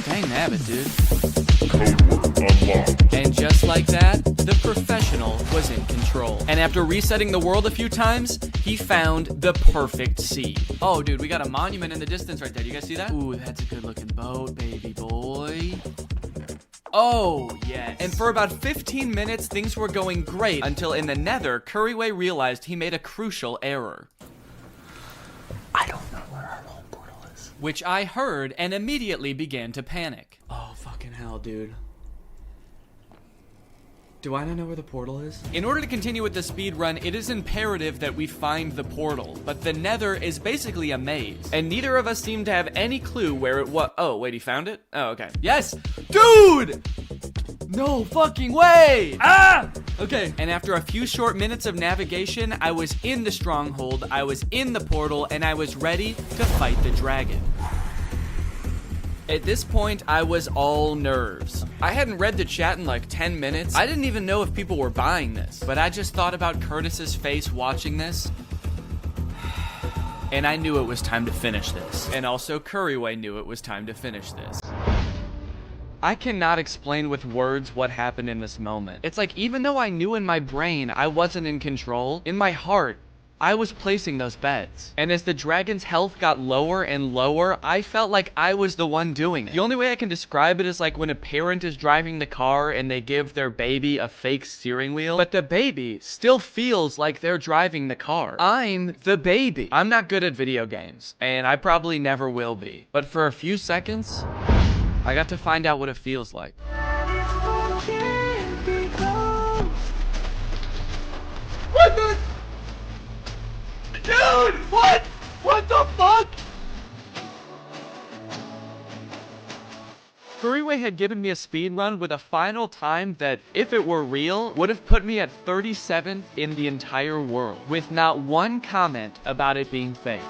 Dang nabbit, dude. And just like that, the professional was was in control. And after resetting the world a few times, he found the perfect seed. Oh, dude, we got a monument in the distance right there. Do you guys see that? Ooh, that's a good looking boat, baby boy. Oh, yes. And for about 15 minutes, things were going great until in the Nether, Curryway realized he made a crucial error. I don't know where our home portal is. Which I heard and immediately began to panic. Oh, fucking hell, dude. Do I not know where the portal is? In order to continue with the speed run, it is imperative that we find the portal, but the Nether is basically a maze, and neither of us seem to have any clue where it was. Oh, wait, he found it? Oh, okay. Yes! Dude! No fucking way! Ah! Okay, and after a few short minutes of navigation, I was in the stronghold, I was in the portal, and I was ready to fight the dragon. At this point, I was all nerves. I hadn't read the chat in like 10 minutes. I didn't even know if people were buying this, but I just thought about Curtis's face watching this, and I knew it was time to finish this. And also, Curryway knew it was time to finish this. I cannot explain with words what happened in this moment. It's like, even though I knew in my brain I wasn't in control, in my heart, I was placing those bets. And as the dragon's health got lower and lower, I felt like I was the one doing it. The only way I can describe it is like when a parent is driving the car and they give their baby a fake steering wheel, but the baby still feels like they're driving the car. I'm the baby. I'm not good at video games, and I probably never will be. But for a few seconds, I got to find out what it feels like. What the? Dude, what? What the fuck? Curryway had given me a speed run with a final time that, if it were real, would have put me at 37th in the entire world, with not one comment about it being fake.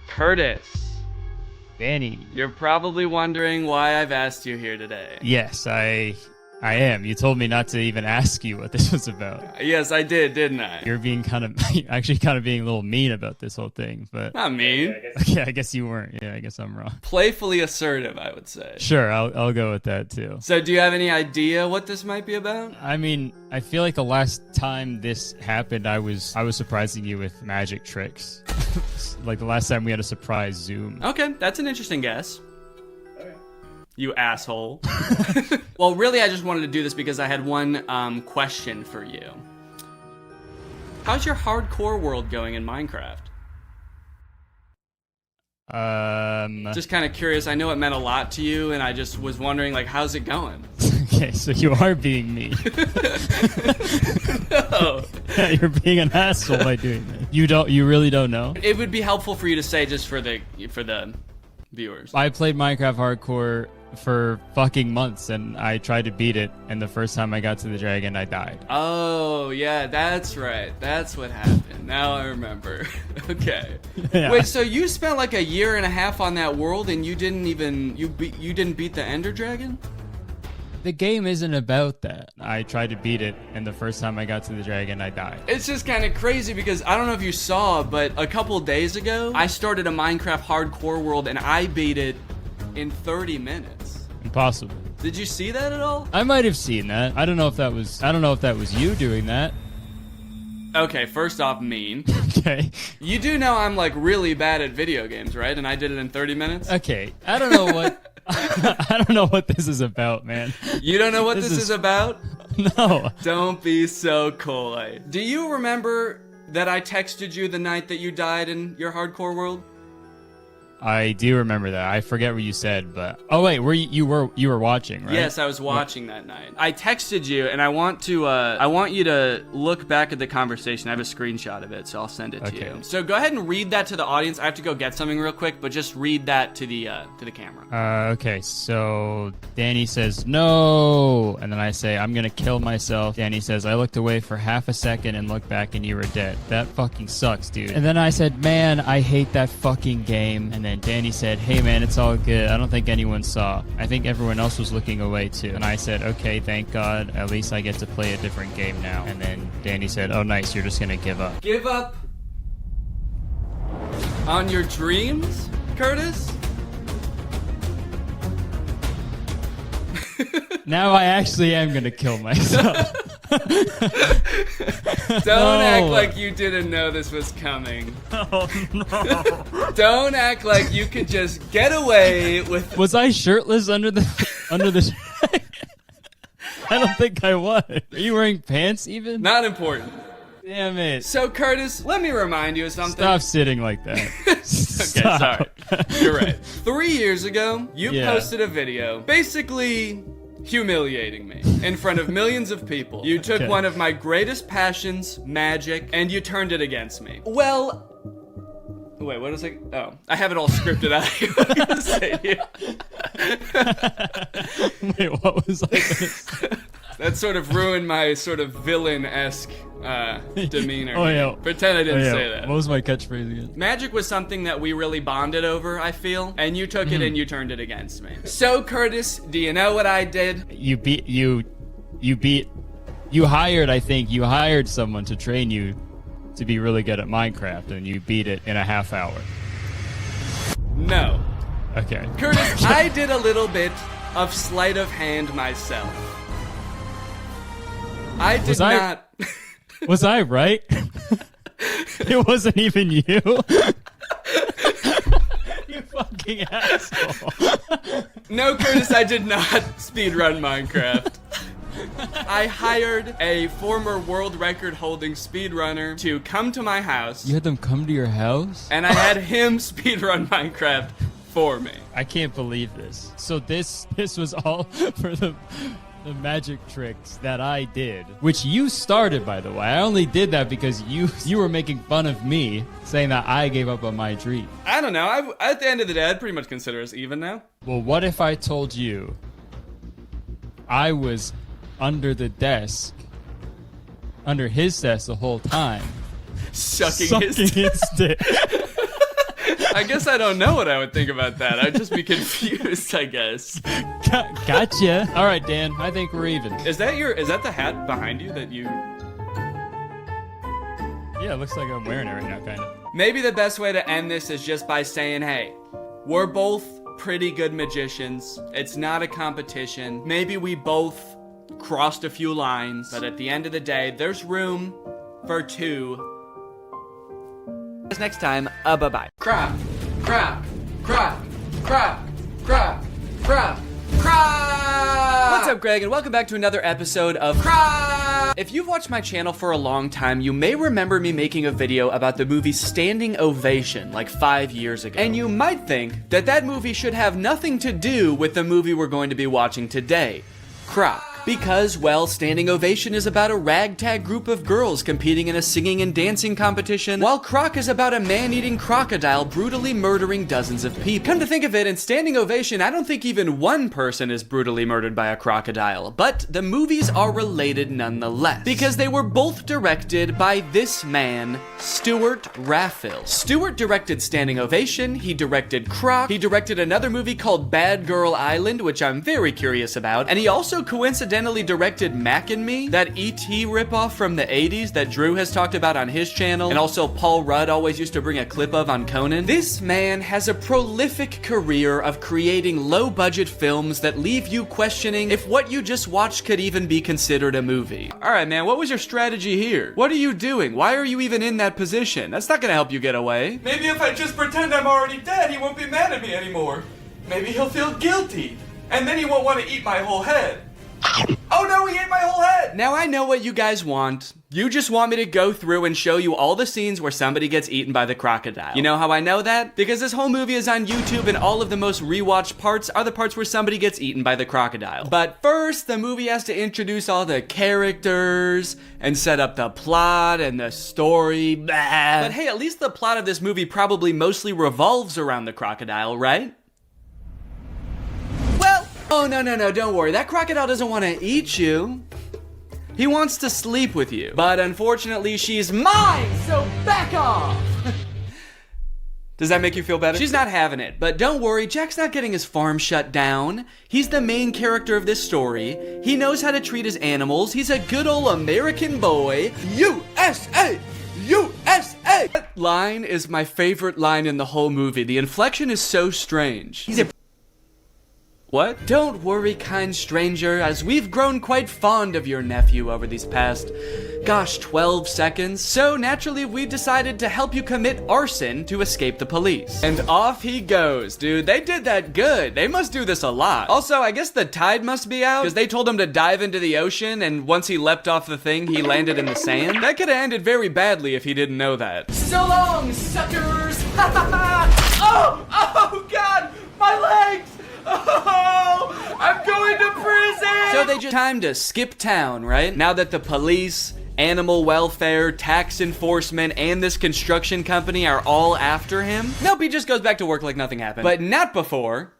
Curtis. Danny. You're probably wondering why I've asked you here today. Yes, I am. You told me not to even ask you what this was about. Yes, I did, didn't I? You're being kind of being a little mean about this whole thing, but... Not mean. Okay, I guess you weren't. Yeah, I guess I'm wrong. Playfully assertive, I would say. Sure, I'll go with that too. So do you have any idea what this might be about? I mean, I feel like the last time this happened, I was surprising you with magic tricks. Like the last time we had a surprise Zoom. Okay, that's an interesting guess. You asshole. Well, really, I just wanted to do this because I had one question for you. How's your hardcore world going in Minecraft? Just kind of curious. I know it meant a lot to you, and I just was wondering, like, how's it going? Okay, so you are being mean. No. Yeah, you're being an asshole by doing that. You really don't know? It would be helpful for you to say just for the viewers. I played Minecraft hardcore for fucking months, and I tried to beat it, and the first time I got to the dragon, I died. Oh, yeah, that's right. That's what happened. Now I remember. Okay. Yeah. Wait, so you spent like a year and a half on that world, and you didn't beat the Ender Dragon? The game isn't about that. I tried to beat it, and the first time I got to the dragon, I died. It's just kind of crazy because I don't know if you saw, but a couple days ago, I started a Minecraft hardcore world, and I beat it in 30 minutes. Impossible. Did you see that at all? I might have seen that. I don't know if that was you doing that. Okay, first off, mean. Okay. You do know I'm like really bad at video games, right? And I did it in 30 minutes? Okay. I don't know what I don't know what this is about, man. You don't know what this is about? No. Don't be so coy. Do you remember that I texted you the night that you died in your hardcore world? I do remember that. I forget what you said, but oh wait, you were watching, right? Yes, I was watching that night. I texted you, and I want you to look back at the conversation. I have a screenshot of it, so I'll send it to you. So go ahead and read that to the audience. I have to go get something real quick, but just read that to the camera. Okay. So Danny says no, and then I say I'm gonna kill myself. Danny says I looked away for half a second and looked back, and you were dead. That fucking sucks, dude. And then I said, man, I hate that fucking game. And then Danny said, hey man, it's all good. I don't think anyone saw. I think everyone else was looking away too. And I said, okay, thank God. At least I get to play a different game now. And then Danny said, oh nice, you're just gonna give up. Give up on your dreams, Curtis? Now I actually am gonna kill myself. Don't act like you didn't know this was coming. Oh no. Don't act like you could just get away with. Was I shirtless under the shirt? I don't think I was. Are you wearing pants even? Not important. Damn it. So Curtis, let me remind you of something. Stop sitting like that. Okay, Stop. sorry. You're right. 3 years ago, you posted a video basically humiliating me in front of millions of people. You took one of my greatest passions, magic, and you turned it against me. Well, wait, what is it? Oh, I have it all scripted out. What was I gonna say here? Wait, what was I gonna say? That sort of ruined my sort of villain-esque demeanor. Oh yeah. Pretend I didn't say that. What was my catchphrase again? Magic was something that we really bonded over, I feel, and you took it and you turned it against me. So Curtis, do you know what I did? You hired someone to train you to be really good at Minecraft, and you beat it in a half hour. No. Okay. Curtis, I did a little bit of sleight of hand myself. I did not. Was I right? It wasn't even you. You fucking asshole. No, Curtis, I did not speedrun Minecraft. I hired a former world record holding speedrunner to come to my house. You had them come to your house? And I had him speedrun Minecraft for me. I can't believe this. So this was all for the magic tricks that I did, which you started, by the way. I only did that because you were making fun of me, saying that I gave up on my dream. I don't know. At the end of the day, I'd pretty much consider us even now. Well, what if I told you I was under the desk, under his desk the whole time, sucking his dick? I guess I don't know what I would think about that. I'd just be confused, I guess. Gotcha. All right, Dan. I think we're even. Is that the hat behind you that you... Yeah, it looks like I'm wearing it right now, kind of. Maybe the best way to end this is just by saying, hey, we're both pretty good magicians. It's not a competition. Maybe we both crossed a few lines, but at the end of the day, there's room for two. Next time, bye-bye. Crap, crap, crap, crap, crap, crap, crap. What's up, Greg, and welcome back to another episode of Crap. If you've watched my channel for a long time, you may remember me making a video about the movie Standing Ovation like 5 years ago. And you might think that that movie should have nothing to do with the movie we're going to be watching today, Crap. Because, well, Standing Ovation is about a ragtag group of girls competing in a singing and dancing competition, while Croc is about a man-eating crocodile brutally murdering dozens of people. Come to think of it, in Standing Ovation, I don't think even one person is brutally murdered by a crocodile, but the movies are related nonetheless, because they were both directed by this man, Stuart Raffill. Stuart directed Standing Ovation, he directed Croc, he directed another movie called Bad Girl Island, which I'm very curious about, and he also coincidentally directed Mac and Me, that E.T. ripoff from the 80s that Drew has talked about on his channel, and also Paul Rudd always used to bring a clip of on Conan. This man has a prolific career of creating low-budget films that leave you questioning if what you just watched could even be considered a movie. Alright, man, what was your strategy here? What are you doing? Why are you even in that position? That's not gonna help you get away. Maybe if I just pretend I'm already dead, he won't be mad at me anymore. Maybe he'll feel guilty, and then he won't want to eat my whole head. Oh no, he ate my whole head! Now I know what you guys want. You just want me to go through and show you all the scenes where somebody gets eaten by the crocodile. You know how I know that? Because this whole movie is on YouTube and all of the most rewatched parts are the parts where somebody gets eaten by the crocodile. But first, the movie has to introduce all the characters and set up the plot and the story. Blah. But hey, at least the plot of this movie probably mostly revolves around the crocodile, right? Oh, no, don't worry. That crocodile doesn't want to eat you. He wants to sleep with you. But unfortunately, she's mine, so back off! Does that make you feel better? She's not having it, but don't worry, Jack's not getting his farm shut down. He's the main character of this story. He knows how to treat his animals. He's a good old American boy. USA! USA! That line is my favorite line in the whole movie. The inflection is so strange. He's a... What? Don't worry, kind stranger, as we've grown quite fond of your nephew over these past, 12 seconds. So naturally, we decided to help you commit arson to escape the police. And off he goes, dude. They did that good. They must do this a lot. Also, I guess the tide must be out, because they told him to dive into the ocean, and once he leapt off the thing, he landed in the sand. That could have ended very badly if he didn't know that. So long, suckers! Oh, God! My legs! Oh, I'm going to prison! So they just time to skip town, right? Now that the police, animal welfare, tax enforcement, and this construction company are all after him. Nope, he just goes back to work like nothing happened. But not before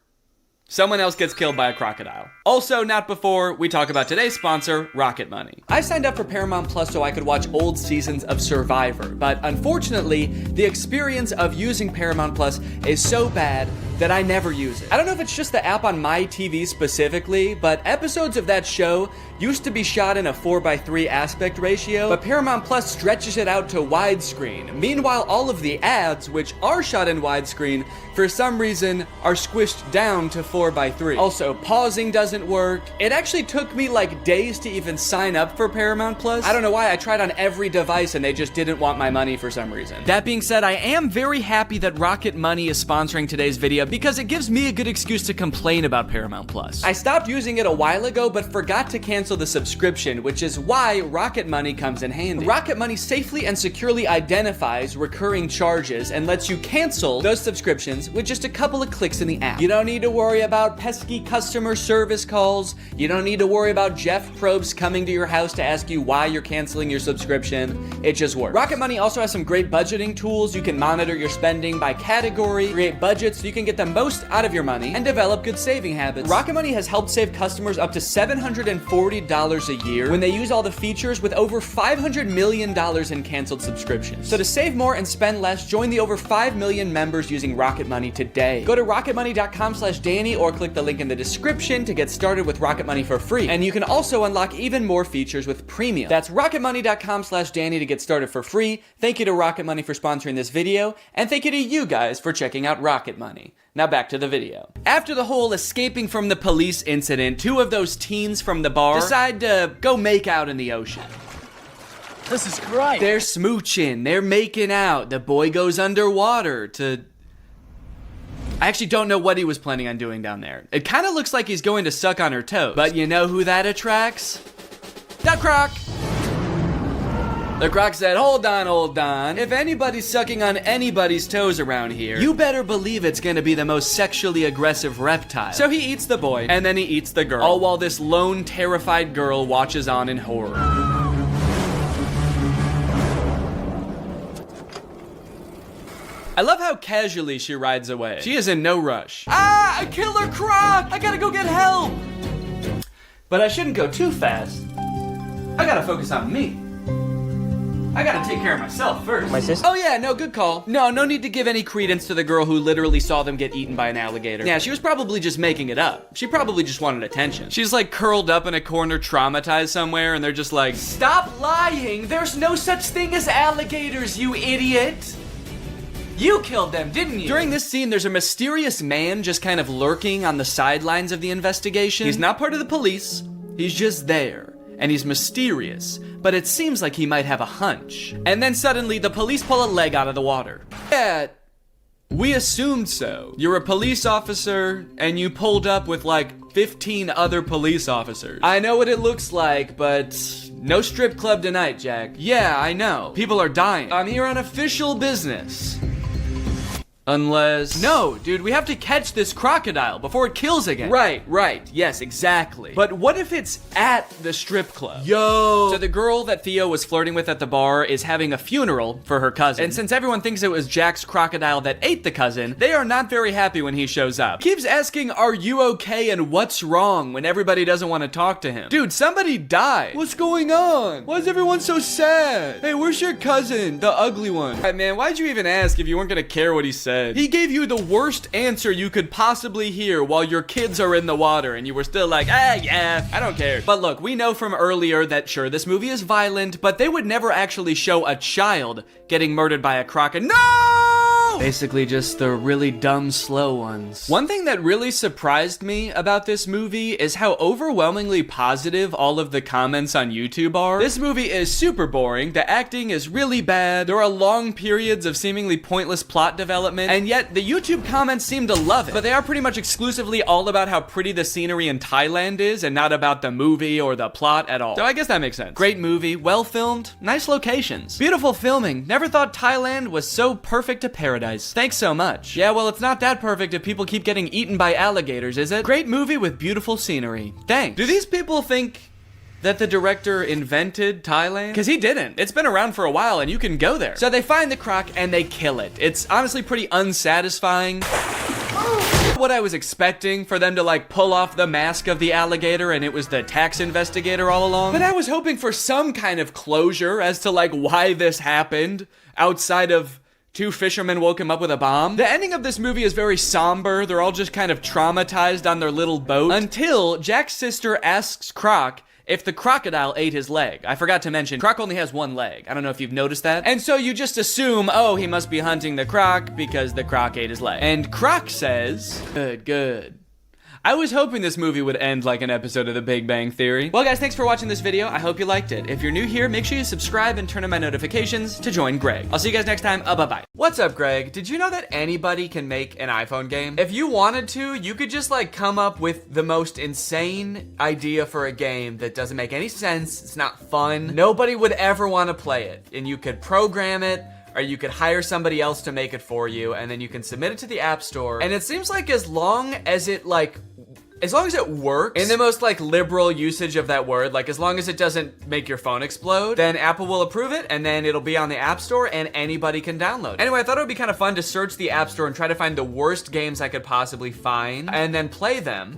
someone else gets killed by a crocodile. Also, not before we talk about today's sponsor, Rocket Money. I signed up for Paramount Plus so I could watch old seasons of Survivor, but unfortunately, the experience of using Paramount Plus is so bad that I never use it. I don't know if it's just the app on my TV specifically, but episodes of that show used to be shot in a 4:3 aspect ratio, but Paramount Plus stretches it out to widescreen. Meanwhile, all of the ads, which are shot in widescreen, for some reason are squished down to 4:3. Also, pausing doesn't work. It actually took me like days to even sign up for Paramount Plus. I don't know why. I tried on every device and they just didn't want my money for some reason. That being said, I am very happy that Rocket Money is sponsoring today's video because it gives me a good excuse to complain about Paramount Plus. I stopped using it a while ago but forgot to cancel the subscription, which is why Rocket Money comes in handy. Rocket Money safely and securely identifies recurring charges and lets you cancel those subscriptions with just a couple of clicks in the app. You don't need to worry about pesky customer service calls. You don't need to worry about Jeff Probst coming to your house to ask you why you're canceling your subscription. It just works. Rocket Money also has some great budgeting tools. You can monitor your spending by category, create budgets so you can get the most out of your money, and develop good saving habits. Rocket Money has helped save customers up to $740 a year when they use all the features, with over $500 million in canceled subscriptions. So to save more and spend less, join the over 5 million members using Rocket Money today. Go to rocketmoney.com/Danny or click the link in the description to get started with Rocket Money for free. And you can also unlock even more features with premium. That's rocketmoney.com/Danny to get started for free. Thank you to Rocket Money for sponsoring this video, and thank you to you guys for checking out Rocket Money. Now back to the video. After the whole escaping from the police incident, two of those teens from the bar decide to go make out in the ocean. This is great. They're smooching, they're making out. The boy goes underwater to... I actually don't know what he was planning on doing down there. It kind of looks like he's going to suck on her toes. But you know who that attracts? The croc! The croc said, hold on. If anybody's sucking on anybody's toes around here, you better believe it's gonna be the most sexually aggressive reptile. So he eats the boy, and then he eats the girl. All while this lone, terrified girl watches on in horror. I love how casually she rides away. She is in no rush. Ah, a killer croc! I gotta go get help! But I shouldn't go too fast. I gotta focus on me. I gotta take care of myself first. My sister? Oh yeah, no, good call. No need to give any credence to the girl who literally saw them get eaten by an alligator. Yeah, she was probably just making it up. She probably just wanted attention. She's like curled up in a corner, traumatized somewhere, and they're just like, stop lying! There's no such thing as alligators, you idiot! You killed them, didn't you? During this scene, there's a mysterious man just kind of lurking on the sidelines of the investigation. He's not part of the police, he's just there. And he's mysterious, but it seems like he might have a hunch. And then suddenly, the police pull a leg out of the water. Yeah, we assumed so. You're a police officer, and you pulled up with like 15 other police officers. I know what it looks like, but no strip club tonight, Jack. Yeah, I know. People are dying. I'm here on official business. Unless... No, dude, we have to catch this crocodile before it kills again. Right. Yes, exactly. But what if it's at the strip club? Yo! So the girl that Theo was flirting with at the bar is having a funeral for her cousin. And since everyone thinks it was Jack's crocodile that ate the cousin, they are not very happy when he shows up. Keeps asking, are you okay and what's wrong when everybody doesn't want to talk to him? Dude, somebody died. What's going on? Why is everyone so sad? Hey, where's your cousin? The ugly one. Hey, man, why'd you even ask if you weren't gonna care what he said? He gave you the worst answer you could possibly hear while your kids are in the water, and you were still like, yeah, I don't care. But look, we know from earlier that sure, this movie is violent, but they would never actually show a child getting murdered by a crocodile. No! Basically just the really dumb, slow ones. One thing that really surprised me about this movie is how overwhelmingly positive all of the comments on YouTube are. This movie is super boring, the acting is really bad, there are long periods of seemingly pointless plot development, and yet the YouTube comments seem to love it. But they are pretty much exclusively all about how pretty the scenery in Thailand is and not about the movie or the plot at all. So I guess that makes sense. Great movie, well filmed, nice locations, beautiful filming. Never thought Thailand was so perfect a paradise. Thanks so much. Yeah, well, it's not that perfect if people keep getting eaten by alligators, is it? Great movie with beautiful scenery. Thanks. Do these people think that the director invented Thailand? Because he didn't. It's been around for a while and you can go there. So they find the croc and they kill it. It's honestly pretty unsatisfying. What I was expecting for them to like pull off the mask of the alligator and it was the tax investigator all along. But I was hoping for some kind of closure as to like why this happened outside of two fishermen woke him up with a bomb. The ending of this movie is very somber. They're all just kind of traumatized on their little boat until Jack's sister asks Croc if the crocodile ate his leg. I forgot to mention, Croc only has one leg. I don't know if you've noticed that. And so you just assume, oh, he must be hunting the croc because the croc ate his leg. And Croc says, good, good. I was hoping this movie would end like an episode of The Big Bang Theory. Well guys, thanks for watching this video. I hope you liked it. If you're new here, make sure you subscribe and turn on my notifications to join Greg. I'll see you guys next time. Bye-bye. What's up, Greg? Did you know that anybody can make an iPhone game? If you wanted to, you could just like come up with the most insane idea for a game that doesn't make any sense. It's not fun. Nobody would ever want to play it. And you could program it, or you could hire somebody else to make it for you, and then you can submit it to the App Store. And it seems like as long as it works in the most like liberal usage of that word, like as long as it doesn't make your phone explode, then Apple will approve it and then it'll be on the App Store and anybody can download it. Anyway, I thought it would be kind of fun to search the App Store and try to find the worst games I could possibly find and then play them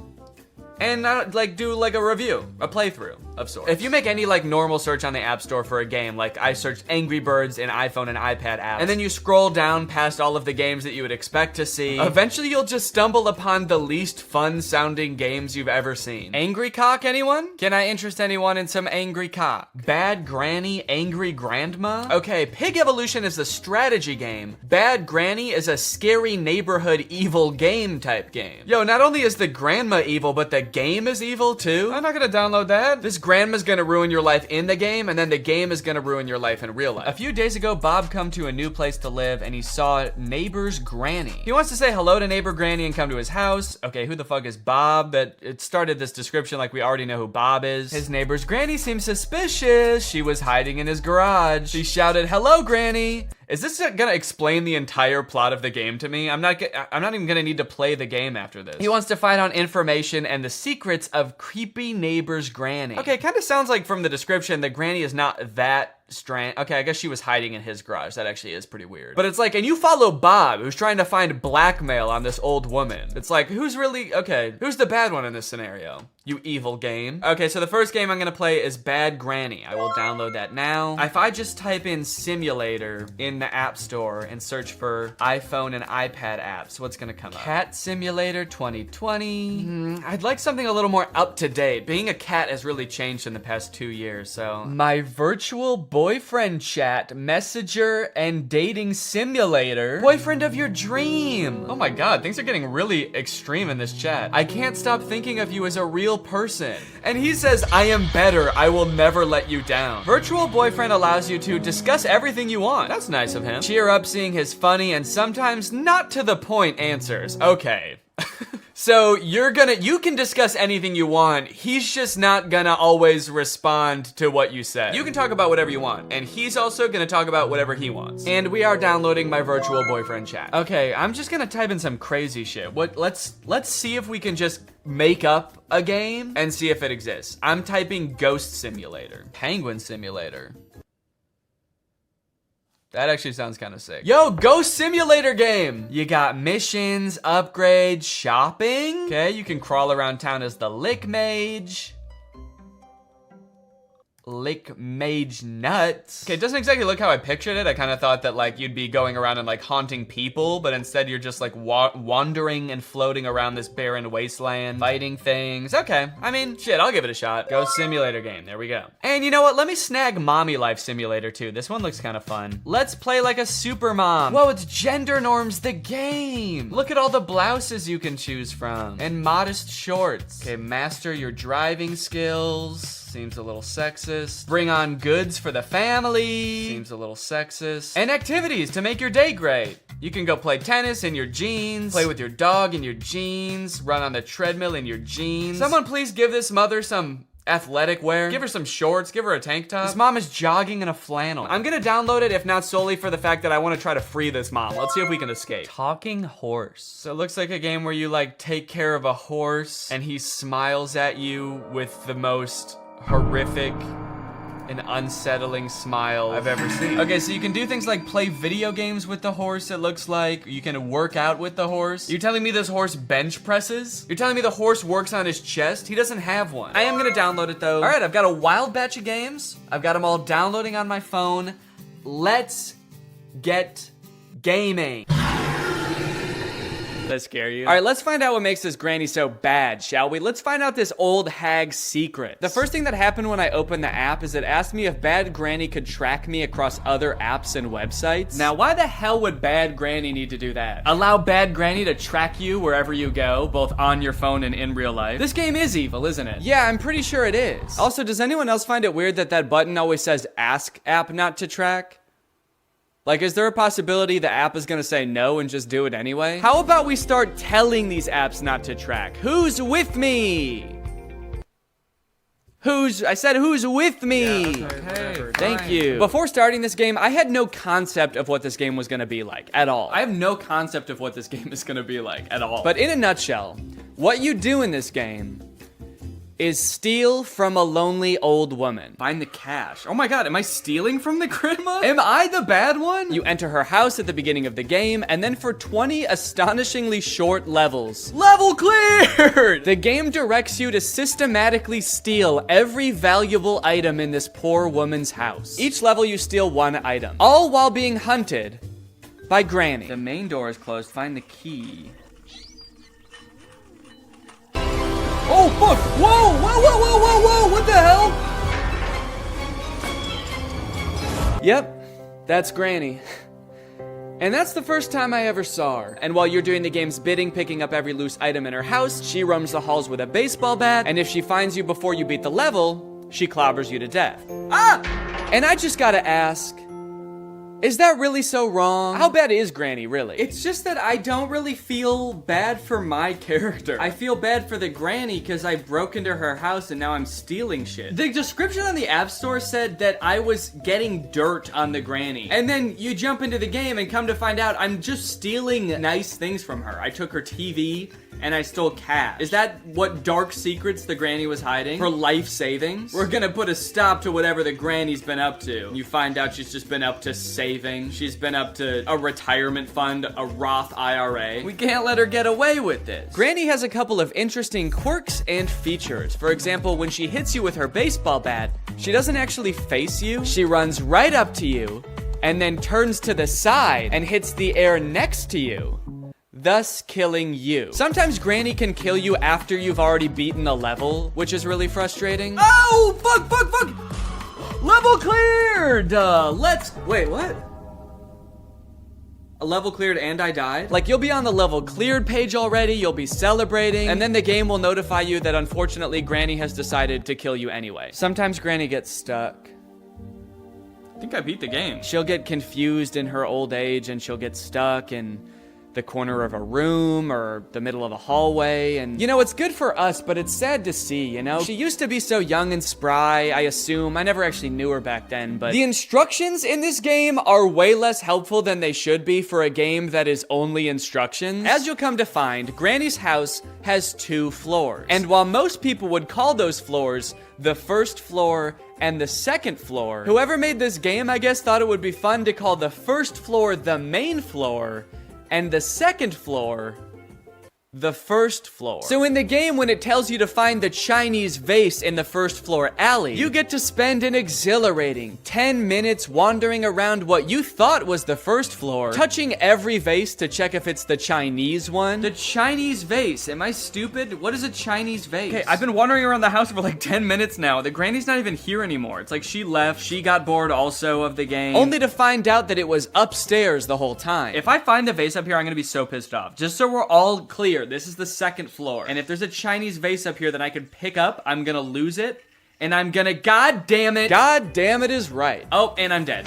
and like do like a review, a playthrough of sorts. If you make any like normal search on the App Store for a game, like I searched Angry Birds in iPhone and iPad apps, and then you scroll down past all of the games that you would expect to see, eventually you'll just stumble upon the least fun sounding games you've ever seen. Angry Cock, anyone? Can I interest anyone in some Angry Cock? Bad Granny, Angry Grandma? Okay, Pig Evolution is a strategy game. Bad Granny is a scary neighborhood evil game type game. Yo, not only is the grandma evil, but the game is evil too? I'm not gonna download that. This grandma's gonna ruin your life in the game, and then the game is gonna ruin your life in real life. A few days ago, Bob come to a new place to live, and he saw neighbor's granny. He wants to say hello to neighbor granny and come to his house. Okay, who the fuck is Bob? That it started this description like we already know who Bob is. His neighbor's granny seems suspicious. She was hiding in his garage. She shouted, "Hello, granny." Is this gonna explain the entire plot of the game to me? I'm not even gonna need to play the game after this. He wants to find out information and the secrets of creepy neighbor's granny. Okay, it kind of sounds like from the description that granny is not that strange. Okay, I guess she was hiding in his garage. That actually is pretty weird. But it's like, and you follow Bob, who's trying to find blackmail on this old woman. It's like, who's the bad one in this scenario? You evil game. Okay, so the first game I'm gonna play is Bad Granny. I will download that now. If I just type in simulator in the App Store and search for iPhone and iPad apps, what's gonna come up? Cat Simulator 2020. I'd like something a little more up to date. Being a cat has really changed in the past 2 years, so. My virtual boyfriend chat, messenger, and dating simulator. Boyfriend of your dream. Oh my God, things are getting really extreme in this chat. I can't stop thinking of you as a real person. And he says, I am better. I will never let you down. Virtual boyfriend allows you to discuss everything you want. That's nice of him. Cheer up seeing his funny and sometimes not to the point answers. Okay. So you can discuss anything you want. He's just not gonna always respond to what you say. You can talk about whatever you want, and he's also gonna talk about whatever he wants. And we are downloading my virtual boyfriend chat. Okay, I'm just gonna type in some crazy shit. Let's see if we can just make up a game and see if it exists. I'm typing Ghost Simulator, Penguin Simulator. That actually sounds kind of sick. Yo, Ghost Simulator game! You got missions, upgrades, shopping. Okay, you can crawl around town as the Lick Mage. lick mage nuts. Okay, it doesn't exactly look how I pictured it. I kind of thought that like you'd be going around and like haunting people, but instead you're just like wandering and floating around this barren wasteland, fighting things. Okay, I mean, shit, I'll give it a shot. Go simulator game, there we go. And you know what, let me snag Mommy Life Simulator too. This one looks kind of fun. Let's play like a super mom. Whoa, it's Gender Norms the game. Look at all the blouses you can choose from. And modest shorts. Okay, master your driving skills. Seems a little sexist. Bring on goods for the family. Seems a little sexist. And activities to make your day great. You can go play tennis in your jeans, play with your dog in your jeans, run on the treadmill in your jeans. Someone please give this mother some athletic wear. Give her some shorts, give her a tank top. This mom is jogging in a flannel. I'm gonna download it, if not solely for the fact that I wanna try to free this mom. Let's see if we can escape. Talking horse. So it looks like a game where you like take care of a horse and he smiles at you with the most horrific and unsettling smile I've ever seen. Okay, so you can do things like play video games with the horse, it looks like. You can work out with the horse. You're telling me this horse bench presses? You're telling me the horse works on his chest? He doesn't have one. I am gonna download it though. All right, I've got a wild batch of games. I've got them all downloading on my phone. Let's get gaming. Does that scare you? All right, let's find out what makes this granny so bad, shall we? Let's find out this old hag's secret. The first thing that happened when I opened the app is it asked me if Bad Granny could track me across other apps and websites. Now, why the hell would Bad Granny need to do that? Allow Bad Granny to track you wherever you go, both on your phone and in real life. This game is evil, isn't it? Yeah, I'm pretty sure it is. Also, does anyone else find it weird that that button always says ask app not to track? Like, is there a possibility the app is gonna say no and just do it anyway? How about we start telling these apps not to track? Who's with me? I said who's with me? Yeah, okay, thank you. Before starting this game, I had no concept of what this game was gonna be like, at all. I have no concept of what this game is gonna be like, at all. But in a nutshell, what you do in this game is steal from a lonely old woman. Find the cash. Oh my god, am I stealing from the grandma? Am I the bad one? You enter her house at the beginning of the game, and then for 20 astonishingly short levels. Level cleared! The game directs you to systematically steal every valuable item in this poor woman's house. Each level you steal one item, all while being hunted by Granny. The main door is closed, find the key. Oh, fuck! Whoa! Whoa, whoa, whoa, whoa, whoa! What the hell? Yep, that's Granny. And that's the first time I ever saw her. And while you're doing the game's bidding, picking up every loose item in her house, she roams the halls with a baseball bat, and if she finds you before you beat the level, she clobbers you to death. Ah! And I just gotta ask, is that really so wrong? How bad is Granny, really? It's just that I don't really feel bad for my character. I feel bad for the Granny because I broke into her house and now I'm stealing shit. The description on the App Store said that I was getting dirt on the Granny. And then you jump into the game and come to find out I'm just stealing nice things from her. I took her TV and I stole cash. Is that what dark secrets the Granny was hiding? Her life savings? We're gonna put a stop to whatever the Granny's been up to. You find out she's just been up to saving. She's been up to a retirement fund, a Roth IRA. We can't let her get away with this. Granny has a couple of interesting quirks and features. For example, when she hits you with her baseball bat, she doesn't actually face you. She runs right up to you and then turns to the side and hits the air next to you, thus killing you. Sometimes Granny can kill you after you've already beaten a level, which is really frustrating. Oh, fuck, fuck, fuck! Level cleared! Wait, what? A level cleared and I died? Like, you'll be on the level cleared page already, you'll be celebrating, and then the game will notify you that unfortunately Granny has decided to kill you anyway. Sometimes Granny gets stuck. I think I beat the game. She'll get confused in her old age and she'll get stuck in the corner of a room or the middle of a hallway, and you know, it's good for us, but it's sad to see, you know? She used to be so young and spry, I assume. I never actually knew her back then, but the instructions in this game are way less helpful than they should be for a game that is only instructions. As you'll come to find, Granny's house has 2 floors, and while most people would call those floors the first floor and the second floor, whoever made this game, I guess, thought it would be fun to call the first floor the main floor and the second floor the first floor. So in the game, when it tells you to find the Chinese vase in the first floor alley, you get to spend an exhilarating 10 minutes wandering around what you thought was the first floor, touching every vase to check if it's the Chinese one. The Chinese vase, am I stupid? What is a Chinese vase? Okay, I've been wandering around the house for like 10 minutes now. The granny's not even here anymore. It's like she left, she got bored also of the game, only to find out that it was upstairs the whole time. If I find the vase up here, I'm gonna be so pissed off. Just so we're all clear, this is the second floor. And if there's a Chinese vase up here that I could pick up, I'm gonna lose it. And I'm gonna, God damn it is right. Oh, and I'm dead.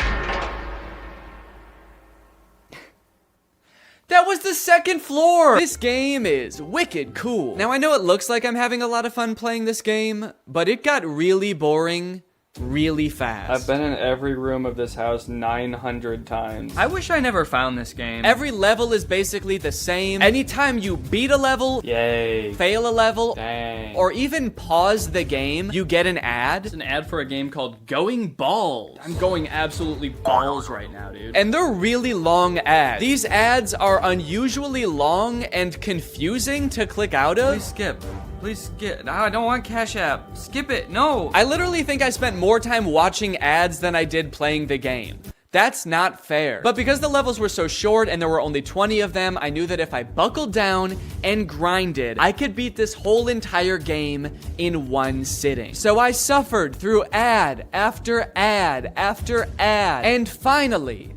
That was the second floor! This game is wicked cool. Now I know it looks like I'm having a lot of fun playing this game, but it got really boring really fast. I've been in every room of this house 900 times. I wish I never found this game. Every level is basically the same. Anytime you beat a level, yay, fail a level, dang, or even pause the game, you get an ad. It's an ad for a game called Going Balls. I'm going absolutely balls right now, dude. And they're really long ads. These ads are unusually long and confusing to click out of. Please skip. Please skip. No, I don't want Cash App. Skip it. No. I literally think I spent more time watching ads than I did playing the game. That's not fair. But because the levels were so short and there were only 20 of them, I knew that if I buckled down and grinded, I could beat this whole entire game in one sitting. So I suffered through ad after ad after ad, and finally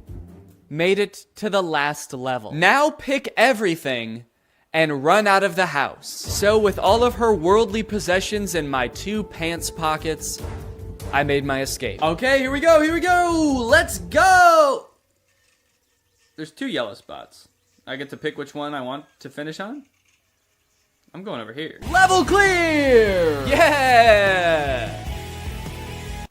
made it to the last level. Now pick everything and run out of the house. So with all of her worldly possessions in my 2 pants pockets, I made my escape. Okay, here we go, let's go! There's 2 yellow spots. I get to pick which one I want to finish on? I'm going over here. Level clear! Yeah!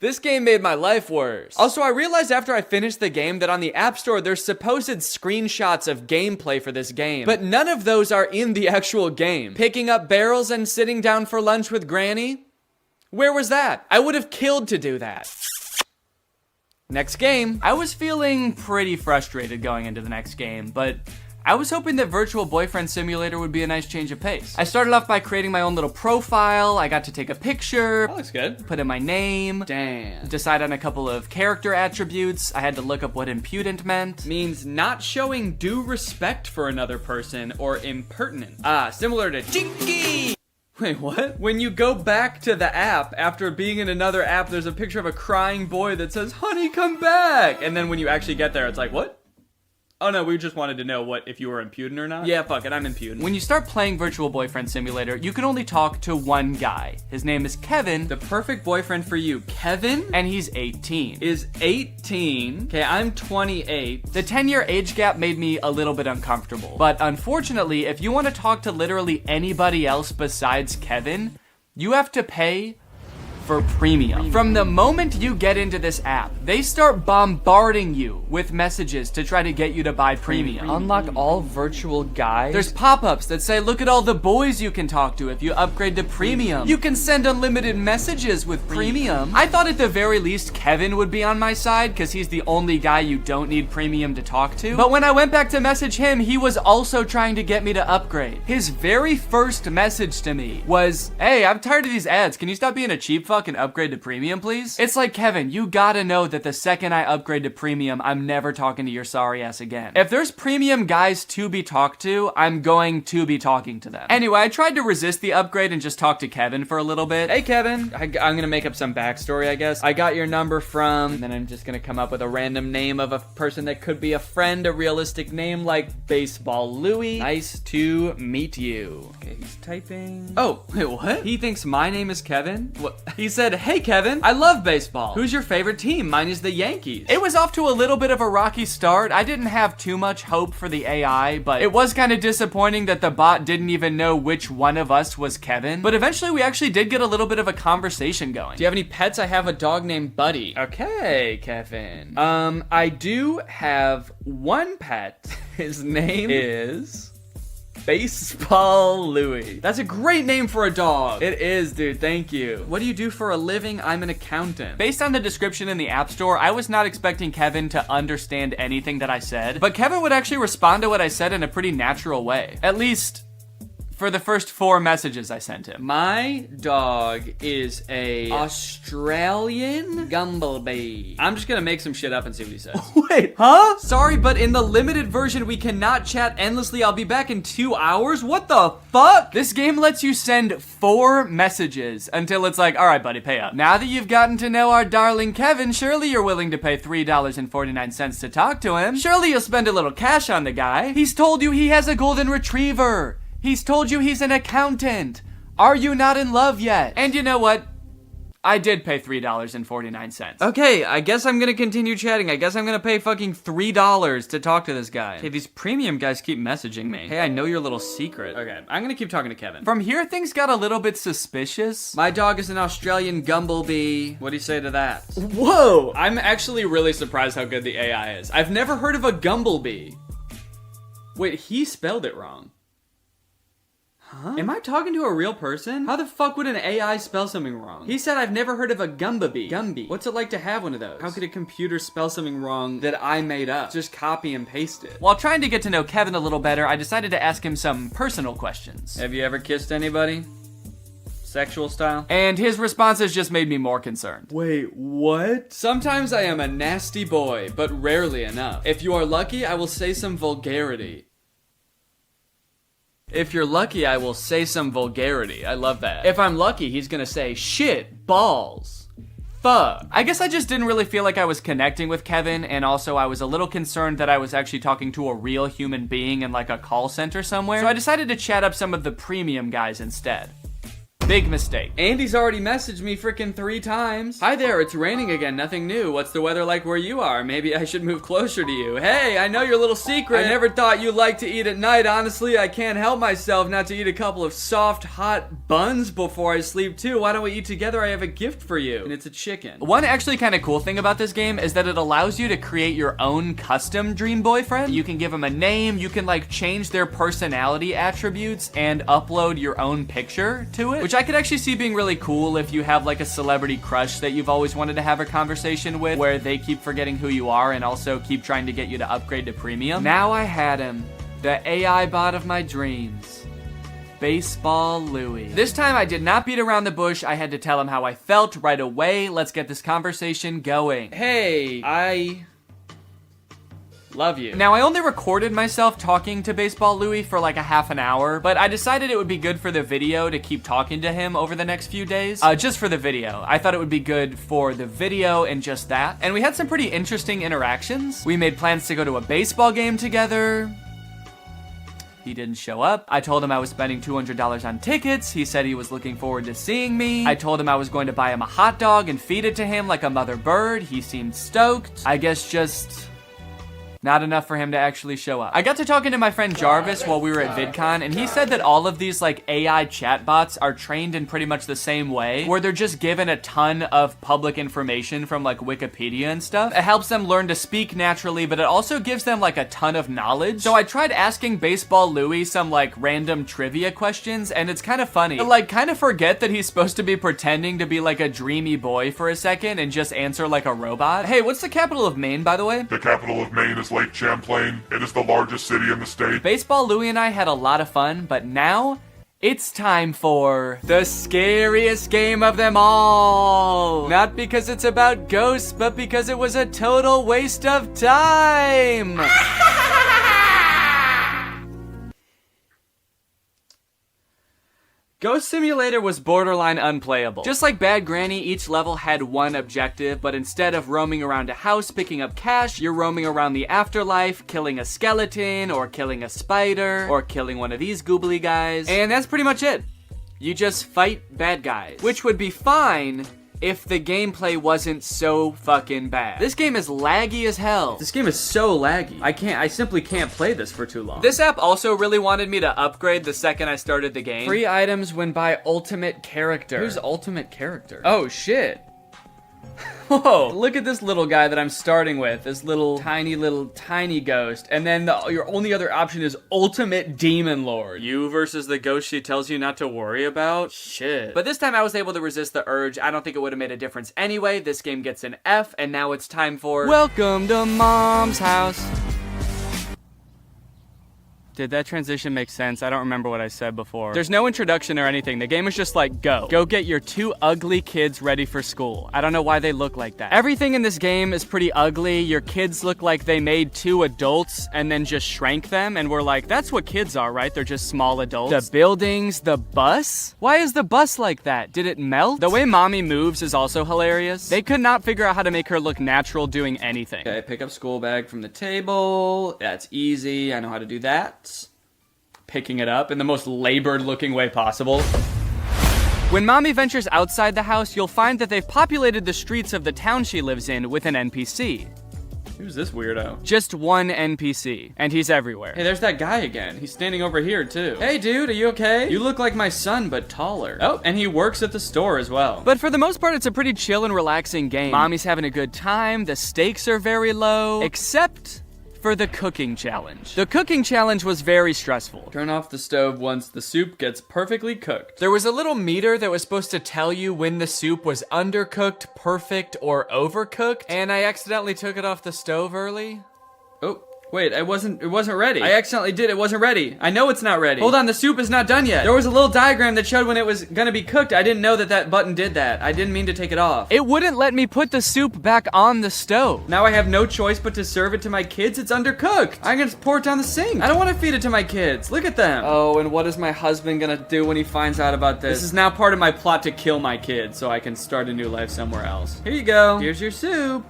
This game made my life worse. Also, I realized after I finished the game that on the App Store, there's supposed screenshots of gameplay for this game, but none of those are in the actual game. Picking up barrels and sitting down for lunch with Granny? Where was that? I would have killed to do that. Next game. I was feeling pretty frustrated going into the next game, but I was hoping that Virtual Boyfriend Simulator would be a nice change of pace. I started off by creating my own little profile. I got to take a picture. That looks good. Put in my name. Damn. Decide on a couple of character attributes. I had to look up what impudent meant. Means not showing due respect for another person or impertinent. Similar to Jinky. Wait, what? When you go back to the app after being in another app, there's a picture of a crying boy that says, "Honey, come back." And then when you actually get there, it's like, what? Oh no, we just wanted to know if you were impudent or not. Yeah, fuck it, I'm impudent. When you start playing Virtual Boyfriend Simulator, you can only talk to one guy. His name is Kevin, the perfect boyfriend for you. Kevin, and he's 18. Is 18. Okay, I'm 28. The 10-year age gap made me a little bit uncomfortable. But unfortunately, if you want to talk to literally anybody else besides Kevin, you have to pay for premium. From the moment you get into this app, they start bombarding you with messages to try to get you to buy premium. Unlock all virtual guys. There's pop-ups that say, look at all the boys you can talk to if you upgrade to premium. You can send unlimited messages with premium. I thought at the very least Kevin would be on my side because he's the only guy you don't need premium to talk to. But when I went back to message him, he was also trying to get me to upgrade. His very first message to me was, hey, I'm tired of these ads. Can you stop being a cheap fuck and upgrade to premium, please? It's like, Kevin, you gotta know that the second I upgrade to premium, I'm never talking to your sorry ass again. If there's premium guys to be talked to, I'm going to be talking to them. Anyway, I tried to resist the upgrade and just talk to Kevin for a little bit. Hey, Kevin. I'm gonna make up some backstory, I guess. I got your number from, and then I'm just gonna come up with a random name of a person that could be a friend, a realistic name like Baseball Louie. Nice to meet you. Okay, he's typing. Oh, wait, what? He thinks my name is Kevin? What? He said, hey Kevin, I love baseball. Who's your favorite team? Mine is the Yankees. It was off to a little bit of a rocky start. I didn't have too much hope for the AI, but it was kind of disappointing that the bot didn't even know which one of us was Kevin. But eventually we actually did get a little bit of a conversation going. Do you have any pets? I have a dog named Buddy. Okay, Kevin. I do have one pet. His name is Baseball Louie. That's a great name for a dog. It is, dude. Thank you. What do you do for a living? I'm an accountant. Based on the description in the App Store, I was not expecting Kevin to understand anything that I said, but Kevin would actually respond to what I said in a pretty natural way. At least for the first 4 messages I sent him. My dog is a Australian Gumblebee. I'm just gonna make some shit up and see what he says. Wait, huh? Sorry, but in the limited version, we cannot chat endlessly. I'll be back in 2 hours. What the fuck? This game lets you send 4 messages until it's like, all right, buddy, pay up. Now that you've gotten to know our darling Kevin, surely you're willing to pay $3.49 to talk to him. Surely you'll spend a little cash on the guy. He's told you he has a golden retriever. He's told you he's an accountant. Are you not in love yet? And you know what? I did pay $3.49. Okay, I guess I'm gonna continue chatting. I guess I'm gonna pay fucking $3 to talk to this guy. Okay, these premium guys keep messaging me. Hey, I know your little secret. Okay, I'm gonna keep talking to Kevin. From here, things got a little bit suspicious. My dog is an Australian Gumblebee. What do you say to that? Whoa! I'm actually really surprised how good the AI is. I've never heard of a Gumblebee. Wait, he spelled it wrong. Huh? Am I talking to a real person? How the fuck would an AI spell something wrong? He said I've never heard of a Gumblebee. Gumby. What's it like to have one of those? How could a computer spell something wrong that I made up? Just copy and paste it. While trying to get to know Kevin a little better, I decided to ask him some personal questions. Have you ever kissed anybody? Sexual style? And his responses just made me more concerned. Wait, what? Sometimes I am a nasty boy, but rarely enough. If you are lucky, I will say some vulgarity. If you're lucky, I will say some vulgarity. I love that. If I'm lucky, he's gonna say shit, balls, fuck. I guess I just didn't really feel like I was connecting with Kevin, and also I was a little concerned that I was actually talking to a real human being in like a call center somewhere. So I decided to chat up some of the premium guys instead. Big mistake. Andy's already messaged me frickin' 3 times. Hi there, it's raining again, nothing new. What's the weather like where you are? Maybe I should move closer to you. Hey, I know your little secret. I never thought you liked to eat at night. Honestly, I can't help myself not to eat a couple of soft, hot buns before I sleep too. Why don't we eat together? I have a gift for you. And it's a chicken. One actually kind of cool thing about this game is that it allows you to create your own custom dream boyfriend. You can give them a name, you can like change their personality attributes and upload your own picture to it, which I could actually see being really cool if you have like a celebrity crush that you've always wanted to have a conversation with, where they keep forgetting who you are and also keep trying to get you to upgrade to premium. Now I had him, the AI bot of my dreams. Baseball Louie. This time I did not beat around the bush. I had to tell him how I felt right away. Let's get this conversation going. Hey, I love you. Now, I only recorded myself talking to Baseball Louie for like a half an hour, but I decided it would be good for the video to keep talking to him over the next few days. Just for the video. I thought it would be good for the video and just that. And we had some pretty interesting interactions. We made plans to go to a baseball game together. He didn't show up. I told him I was spending $200 on tickets. He said he was looking forward to seeing me. I told him I was going to buy him a hot dog and feed it to him like a mother bird. He seemed stoked. I guess just not enough for him to actually show up. I got to talking to my friend Jarvis while we were at VidCon, and he said that all of these like AI chatbots are trained in pretty much the same way, where they're just given a ton of public information from like Wikipedia and stuff. It helps them learn to speak naturally, but it also gives them like a ton of knowledge. So I tried asking Baseball Louie some like random trivia questions, and it's kind of funny. I like kind of forget that he's supposed to be pretending to be like a dreamy boy for a second and just answer like a robot. Hey, what's the capital of Maine, by the way? The capital of Maine is Lake Champlain. It is the largest city in the state. Baseball Louie and I had a lot of fun, but now it's time for the scariest game of them all. Not because it's about ghosts, but because it was a total waste of time. Ghost Simulator was borderline unplayable. Just like Bad Granny, each level had one objective, but instead of roaming around a house picking up cash, you're roaming around the afterlife, killing a skeleton, or killing a spider, or killing one of these goobly guys. And that's pretty much it. You just fight bad guys, which would be fine if the gameplay wasn't so fucking bad. This game is laggy as hell. This game is so laggy. I simply can't play this for too long. This app also really wanted me to upgrade the second I started the game. Free items when by ultimate character. Who's ultimate character? Oh shit. Whoa, look at this little guy that I'm starting with. This little tiny ghost. And then your only other option is ultimate demon lord. You versus the ghost she tells you not to worry about? Shit. But this time I was able to resist the urge. I don't think it would have made a difference anyway. This game gets an F, and now it's time for Welcome to Mom's House. Did that transition make sense? I don't remember what I said before. There's no introduction or anything. The game is just like, go. Go get your 2 ugly kids ready for school. I don't know why they look like that. Everything in this game is pretty ugly. Your kids look like they made 2 adults and then just shrank them, and we're like, that's what kids are, right? They're just small adults. The buildings, the bus? Why is the bus like that? Did it melt? The way mommy moves is also hilarious. They could not figure out how to make her look natural doing anything. Okay, pick up school bag from the table. That's easy. I know how to do that. Picking it up in the most labored looking way possible. When mommy ventures outside the house, you'll find that they've populated the streets of the town she lives in with an NPC. Who's this weirdo? Just one NPC, and he's everywhere. Hey, there's that guy again. He's standing over here, too. Hey, dude, are you okay? You look like my son, but taller. Oh, and he works at the store as well. But for the most part, it's a pretty chill and relaxing game. Mommy's having a good time. The stakes are very low, except for the cooking challenge. The cooking challenge was very stressful. Turn off the stove once the soup gets perfectly cooked. There was a little meter that was supposed to tell you when the soup was undercooked, perfect, or overcooked, and I accidentally took it off the stove early. Oh. Wait, it wasn't ready. I accidentally did, it wasn't ready. I know it's not ready. Hold on, the soup is not done yet. There was a little diagram that showed when it was gonna be cooked. I didn't know that that button did that. I didn't mean to take it off. It wouldn't let me put the soup back on the stove. Now I have no choice but to serve it to my kids. It's undercooked. I'm gonna pour it down the sink. I don't wanna feed it to my kids. Look at them. Oh, and what is my husband gonna do when he finds out about this? This is now part of my plot to kill my kids so I can start a new life somewhere else. Here you go. Here's your soup.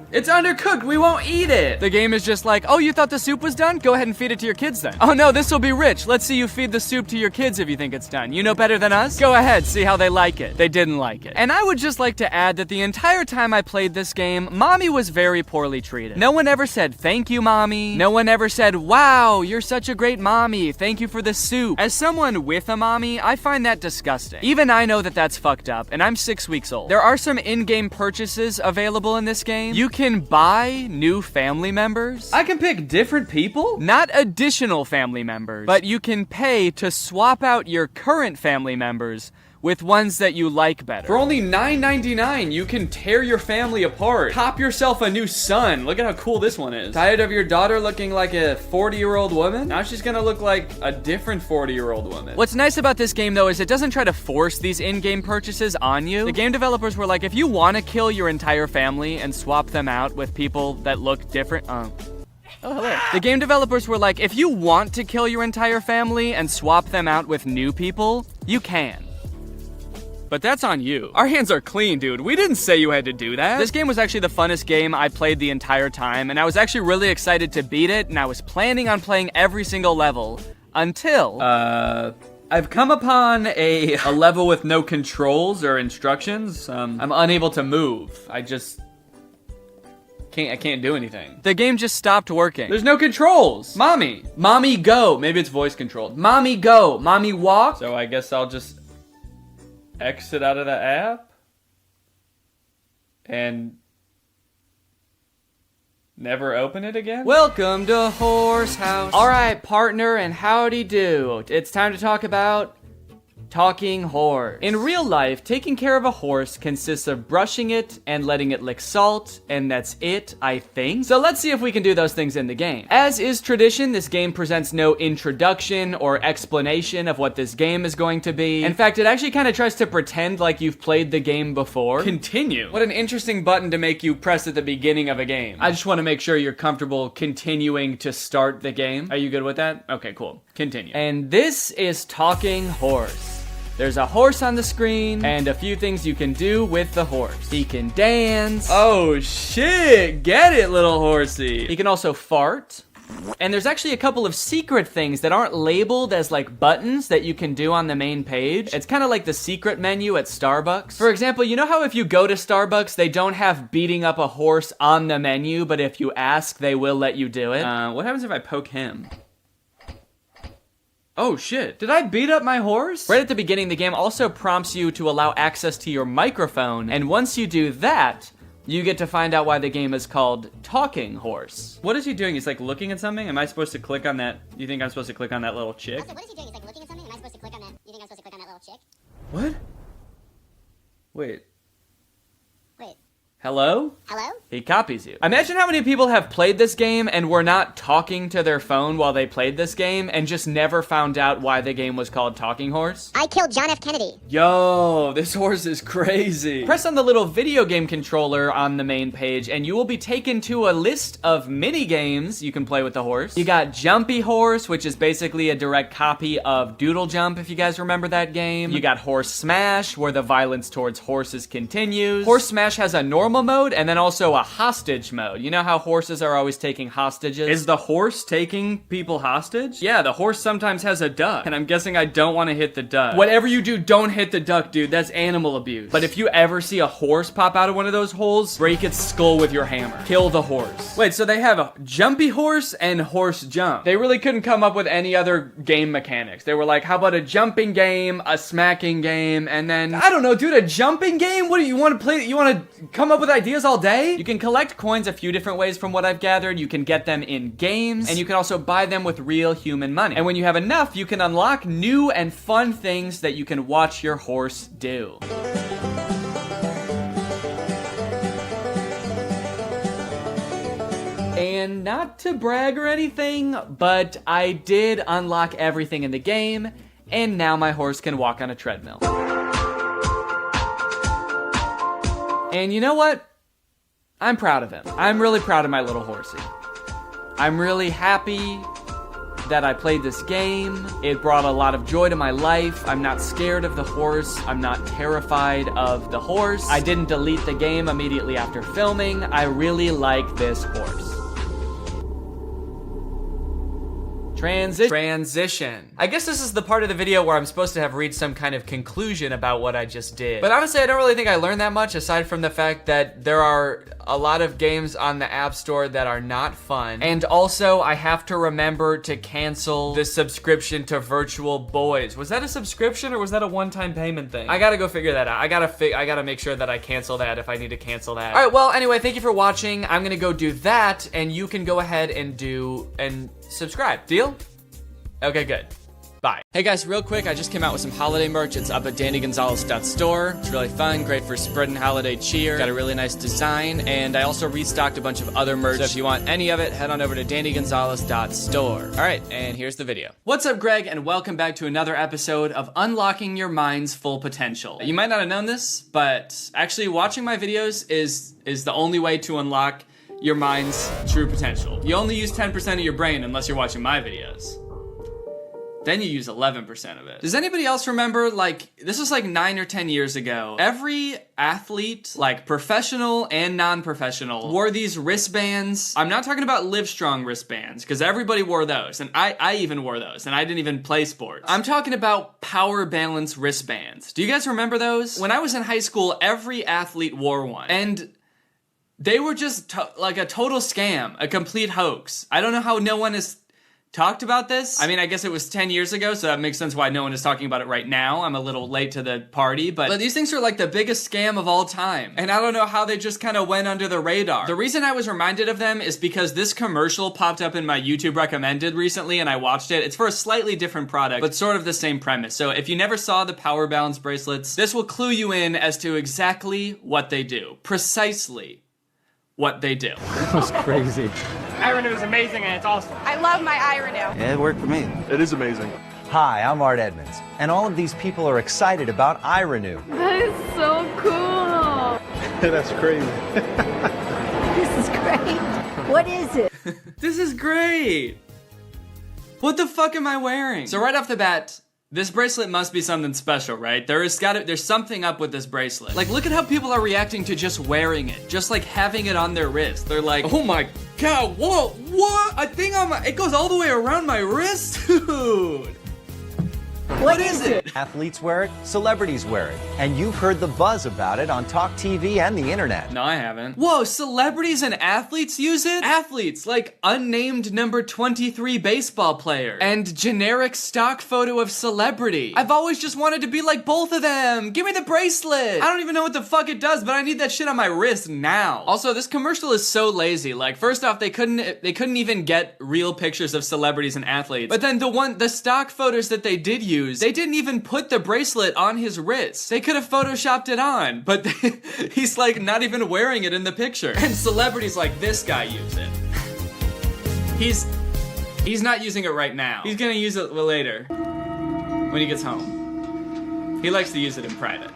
It's undercooked, we won't eat it. The game is just like, oh, you thought the soup was done? Go ahead and feed it to your kids then. Oh no, this will be rich. Let's see you feed the soup to your kids if you think it's done. You know better than us? Go ahead, see how they like it. They didn't like it. And I would just like to add that the entire time I played this game, mommy was very poorly treated. No one ever said, thank you, mommy. No one ever said, wow, you're such a great mommy. Thank you for the soup. As someone with a mommy, I find that disgusting. Even I know that that's fucked up, and I'm 6 weeks old. There are some in-game purchases available in this game. You can buy new family members. I can pick different people? Not additional family members, but you can pay to swap out your current family members with ones that you like better. For only $9.99, you can tear your family apart. Pop yourself a new son. Look at how cool this one is. Tired of your daughter looking like a 40-year-old woman? Now she's gonna look like a different 40-year-old woman. What's nice about this game, though, is it doesn't try to force these in-game purchases on you. The game developers were like, if you want to kill your entire family and swap them out with people that look different, Oh, hello. The game developers were like, if you want to kill your entire family and swap them out with new people, you can. But that's on you. Our hands are clean, dude. We didn't say you had to do that. This game was actually the funnest game I played the entire time, and I was actually really excited to beat it, and I was planning on playing every single level until, I've come upon a level with no controls or instructions. I'm unable to move. I can't do anything. The game just stopped working. There's no controls. Mommy go. Maybe it's voice controlled. Mommy go. Mommy walk. So I guess I'll just exit out of the app and never open it again? Welcome to Horse House. All right, partner, and howdy do. It's time to talk about talking horse. In real life, taking care of a horse consists of brushing it and letting it lick salt, and that's it, I think. So let's see if we can do those things in the game. As is tradition, this game presents no introduction or explanation of what this game is going to be. In fact, it actually kind of tries to pretend like you've played the game before. Continue. What an interesting button to make you press at the beginning of a game. I just want to make sure you're comfortable continuing to start the game. Are you good with that? Okay, cool. Continue. And this is Talking Horse. There's a horse on the screen, and a few things you can do with the horse. He can dance. Oh shit, get it, little horsey. He can also fart. And there's actually a couple of secret things that aren't labeled as like buttons that you can do on the main page. It's kind of like the secret menu at Starbucks. For example, you know how if you go to Starbucks, they don't have beating up a horse on the menu, but if you ask, they will let you do it? What happens if I poke him? Oh shit, did I beat up my horse? Right at the beginning, the game also prompts you to allow access to your microphone, and once you do that, you get to find out why the game is called Talking Horse. What is he doing? He's like looking at something? Am I supposed to click on that? You think I'm supposed to click on that little chick? Also, what is he doing? He's like looking at something? Am I supposed to click on that? You think I'm supposed to click on that little chick? What? Wait. Hello? Hello? He copies you. Imagine how many people have played this game and were not talking to their phone while they played this game and just never found out why the game was called Talking Horse. I killed John F. Kennedy. Yo, this horse is crazy. Press on the little video game controller on the main page and you will be taken to a list of mini games you can play with the horse. You got Jumpy Horse, which is basically a direct copy of Doodle Jump, if you guys remember that game. You got Horse Smash, where the violence towards horses continues. Horse Smash has a normal mode and then also a hostage mode. You know how horses are always taking hostages? Is the horse taking people hostage? Yeah, the horse sometimes has a duck, and I'm guessing I don't want to hit the duck. Whatever you do, don't hit the duck, dude. That's animal abuse. But if you ever see a horse pop out of one of those holes, break its skull with your hammer. Kill the horse. Wait, so they have a Jumpy Horse and Horse Jump. They really couldn't come up with any other game mechanics. They were like, how about a jumping game, a smacking game, and then, I don't know, dude, a jumping game? What do you want to play? You want to come up with ideas all day? You can collect coins a few different ways from what I've gathered. You can get them in games, and you can also buy them with real human money. And when you have enough, you can unlock new and fun things that you can watch your horse do. And not to brag or anything, but I did unlock everything in the game, and now my horse can walk on a treadmill. And you know what? I'm proud of him. I'm really proud of my little horsey. I'm really happy that I played this game. It brought a lot of joy to my life. I'm not scared of the horse. I'm not terrified of the horse. I didn't delete the game immediately after filming. I really like this horse. Transition. I guess this is the part of the video where I'm supposed to have reached some kind of conclusion about what I just did. But honestly, I don't really think I learned that much aside from the fact that there are a lot of games on the App Store that are not fun. And also, I have to remember to cancel the subscription to Virtual Boys. Was that a subscription or was that a one-time payment thing? I gotta go figure that out. I gotta make sure that I cancel that if I need to cancel that. All right, well, anyway, thank you for watching. I'm gonna go do that, and you can go ahead and subscribe. Deal? Okay, good. Bye. Hey guys, real quick, I just came out with some holiday merch. It's up at DannyGonzalez.store. It's really fun, great for spreading holiday cheer. Got a really nice design, and I also restocked a bunch of other merch. So if you want any of it, head on over to DannyGonzalez.store. All right, and here's the video. What's up, Greg, and welcome back to another episode of Unlocking Your Mind's Full Potential. You might not have known this, but actually watching my videos is the only way to unlock your mind's true potential. You only use 10% of your brain unless you're watching my videos. Then you use 11% of it. Does anybody else remember, like, this was like 9 or 10 years ago, every athlete, like professional and non-professional, wore these wristbands. I'm not talking about Livestrong wristbands, because everybody wore those, and I even wore those, and I didn't even play sports. I'm talking about power balance wristbands. Do you guys remember those? When I was in high school, every athlete wore one, and they were just like a total scam, a complete hoax. I don't know how no one has talked about this. I mean, I guess it was 10 years ago, so that makes sense why no one is talking about it right now. I'm a little late to the party, but these things are like the biggest scam of all time. And I don't know how they just kind of went under the radar. The reason I was reminded of them is because this commercial popped up in my YouTube recommended recently and I watched it. It's for a slightly different product, but sort of the same premise. So if you never saw the Power Balance bracelets, this will clue you in as to exactly what they do. Precisely what they do. That was crazy. iRenew is amazing and it's awesome. I love my iRenew. Yeah, it worked for me. It is amazing. Hi, I'm Art Edmonds, and all of these people are excited about iRenew. That is so cool. That's crazy. This is great. What is it? This is great. What the fuck am I wearing? So right off the bat, this bracelet must be something special, right? There's something up with this bracelet. Like, look at how people are reacting to just wearing it. Just like having it on their wrist. They're like, oh my God, whoa, what? I think it goes all the way around my wrist? Dude. What is it? Athletes wear it, celebrities wear it, and you've heard the buzz about it on Talk TV and the internet. No, I haven't. Whoa, celebrities and athletes use it? Athletes, like unnamed number 23 baseball player and generic stock photo of celebrity. I've always just wanted to be like both of them. Give me the bracelet. I don't even know what the fuck it does, but I need that shit on my wrist now. Also, this commercial is so lazy. Like, first off, they couldn't even get real pictures of celebrities and athletes. But then the stock photos that they did use used, they didn't even put the bracelet on his wrist. They could have photoshopped it on, but he's like not even wearing it in the picture. And celebrities like this guy use it. He's not using it right now. He's gonna use it later, when he gets home. He likes to use it in private.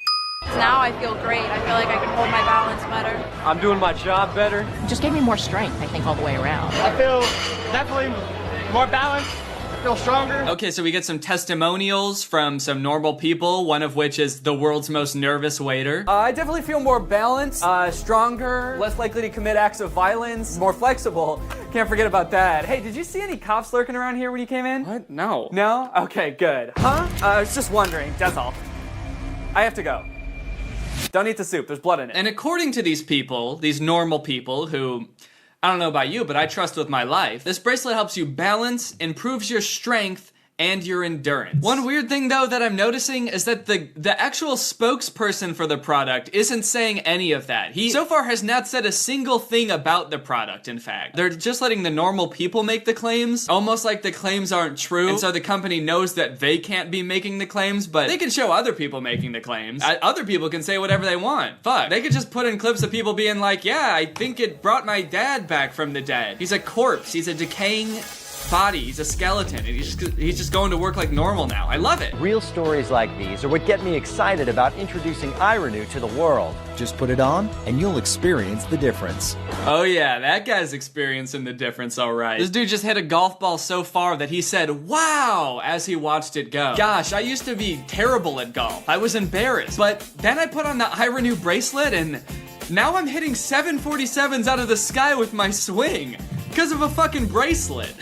Now I feel great. I feel like I can hold my balance better. I'm doing my job better. It just gave me more strength, I think, all the way around. I feel definitely more balanced. I feel stronger. Okay, so we get some testimonials from some normal people, one of which is the world's most nervous waiter. I definitely feel more balanced, stronger, less likely to commit acts of violence, more flexible. Can't forget about that. Hey, did you see any cops lurking around here when you came in? What? No. No? Okay, good. Huh? I was just wondering, that's all. I have to go. Don't eat the soup, there's blood in it. And according to these people, these normal people who, I don't know about you, but I trust with my life, this bracelet helps you balance, improves your strength, and your endurance. One weird thing though that I'm noticing is that the actual spokesperson for the product isn't saying any of that. He so far has not said a single thing about the product, in fact. They're just letting the normal people make the claims, almost like the claims aren't true, and so the company knows that they can't be making the claims, but they can show other people making the claims. Other people can say whatever they want. Fuck. They could just put in clips of people being like, yeah, I think it brought my dad back from the dead. He's a corpse. He's a decaying body. He's a skeleton, and he's just going to work like normal now. I love it. Real stories like these are what get me excited about introducing iRenew to the world. Just put it on, and you'll experience the difference. Oh yeah, that guy's experiencing the difference, all right. This dude just hit a golf ball so far that he said, wow, as he watched it go. Gosh, I used to be terrible at golf. I was embarrassed. But then I put on the iRenew bracelet, and now I'm hitting 747s out of the sky with my swing because of a fucking bracelet.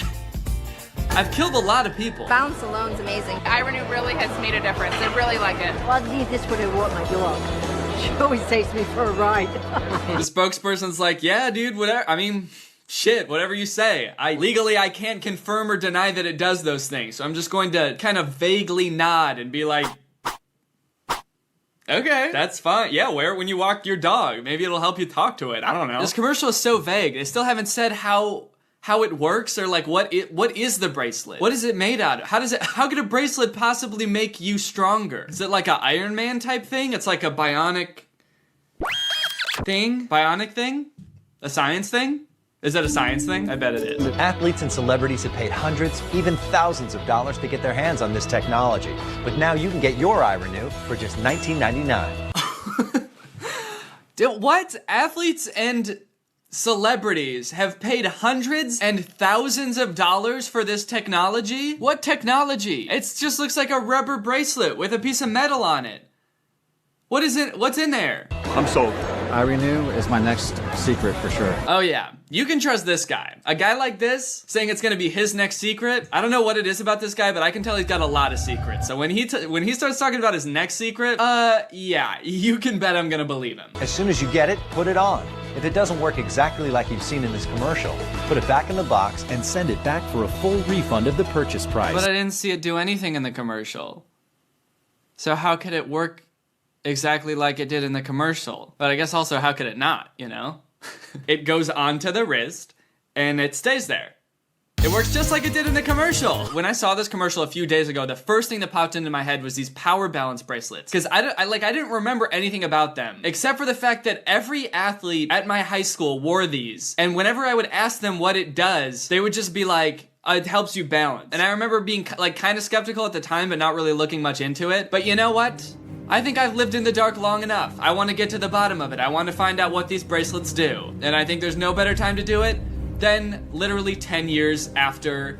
I've killed a lot of people. Balance alone's amazing. iRenew really has made a difference. I really like it. Well, this would have walked my dog. She always takes me for a ride. The spokesperson's like, yeah, dude, whatever. I mean, shit, whatever you say. Legally, I can't confirm or deny that it does those things. So I'm just going to kind of vaguely nod and be like, okay, that's fine. Yeah, wear it when you walk your dog. Maybe it'll help you talk to it. I don't know. This commercial is so vague. They still haven't said how it works, or like what is the bracelet? What is it made out of? How could a bracelet possibly make you stronger? Is it like an Iron Man type thing? It's like a bionic thing? Bionic thing? A science thing? Is that a science thing? I bet it is. Athletes and celebrities have paid hundreds, even thousands of dollars to get their hands on this technology. But now you can get your iRenew for just $19.99. What? Athletes and celebrities have paid hundreds and thousands of dollars for this technology? What technology? It just looks like a rubber bracelet with a piece of metal on it. What is it? What's in there? I'm sold. iRenew is my next secret for sure. Oh yeah, you can trust this guy. A guy like this, saying it's gonna be his next secret. I don't know what it is about this guy, but I can tell he's got a lot of secrets. So when he starts talking about his next secret, yeah, you can bet I'm gonna believe him. As soon as you get it, put it on. If it doesn't work exactly like you've seen in this commercial, put it back in the box and send it back for a full refund of the purchase price. But I didn't see it do anything in the commercial. So how could it work exactly like it did in the commercial? But I guess also, how could it not, you know? It goes onto the wrist and it stays there. It works just like it did in the commercial. When I saw this commercial a few days ago, the first thing that popped into my head was these power balance bracelets. Because I didn't remember anything about them, except for the fact that every athlete at my high school wore these. And whenever I would ask them what it does, they would just be like, it helps you balance. And I remember being like kind of skeptical at the time, but not really looking much into it. But you know what? I think I've lived in the dark long enough. I want to get to the bottom of it. I want to find out what these bracelets do. And I think there's no better time to do it than literally 10 years after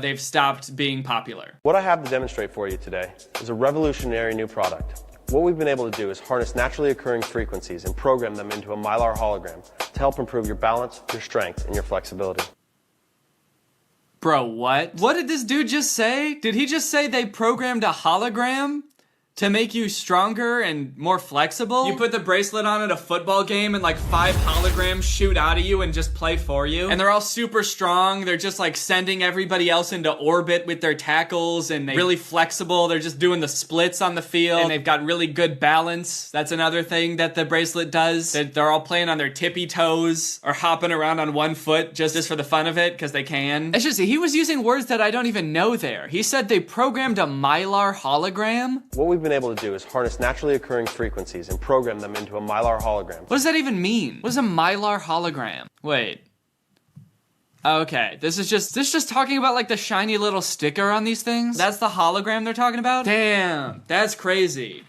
they've stopped being popular. What I have to demonstrate for you today is a revolutionary new product. What we've been able to do is harness naturally occurring frequencies and program them into a Mylar hologram to help improve your balance, your strength, and your flexibility. Bro, what? What did this dude just say? Did he just say they programmed a hologram to make you stronger and more flexible. You put the bracelet on at a football game and like 5 holograms shoot out of you and just play for you. And they're all super strong. They're just like sending everybody else into orbit with their tackles, and they're really flexible. They're just doing the splits on the field, and they've got really good balance. That's another thing that the bracelet does. They're all playing on their tippy toes or hopping around on one foot just for the fun of it, because they can. It's just, he was using words that I don't even know there. He said they programmed a Mylar hologram. What we've been able to do is harness naturally occurring frequencies and program them into a Mylar hologram. What does that even mean? What is a Mylar hologram? Wait. Okay, this is just talking about like the shiny little sticker on these things? That's the hologram they're talking about? Damn, that's crazy.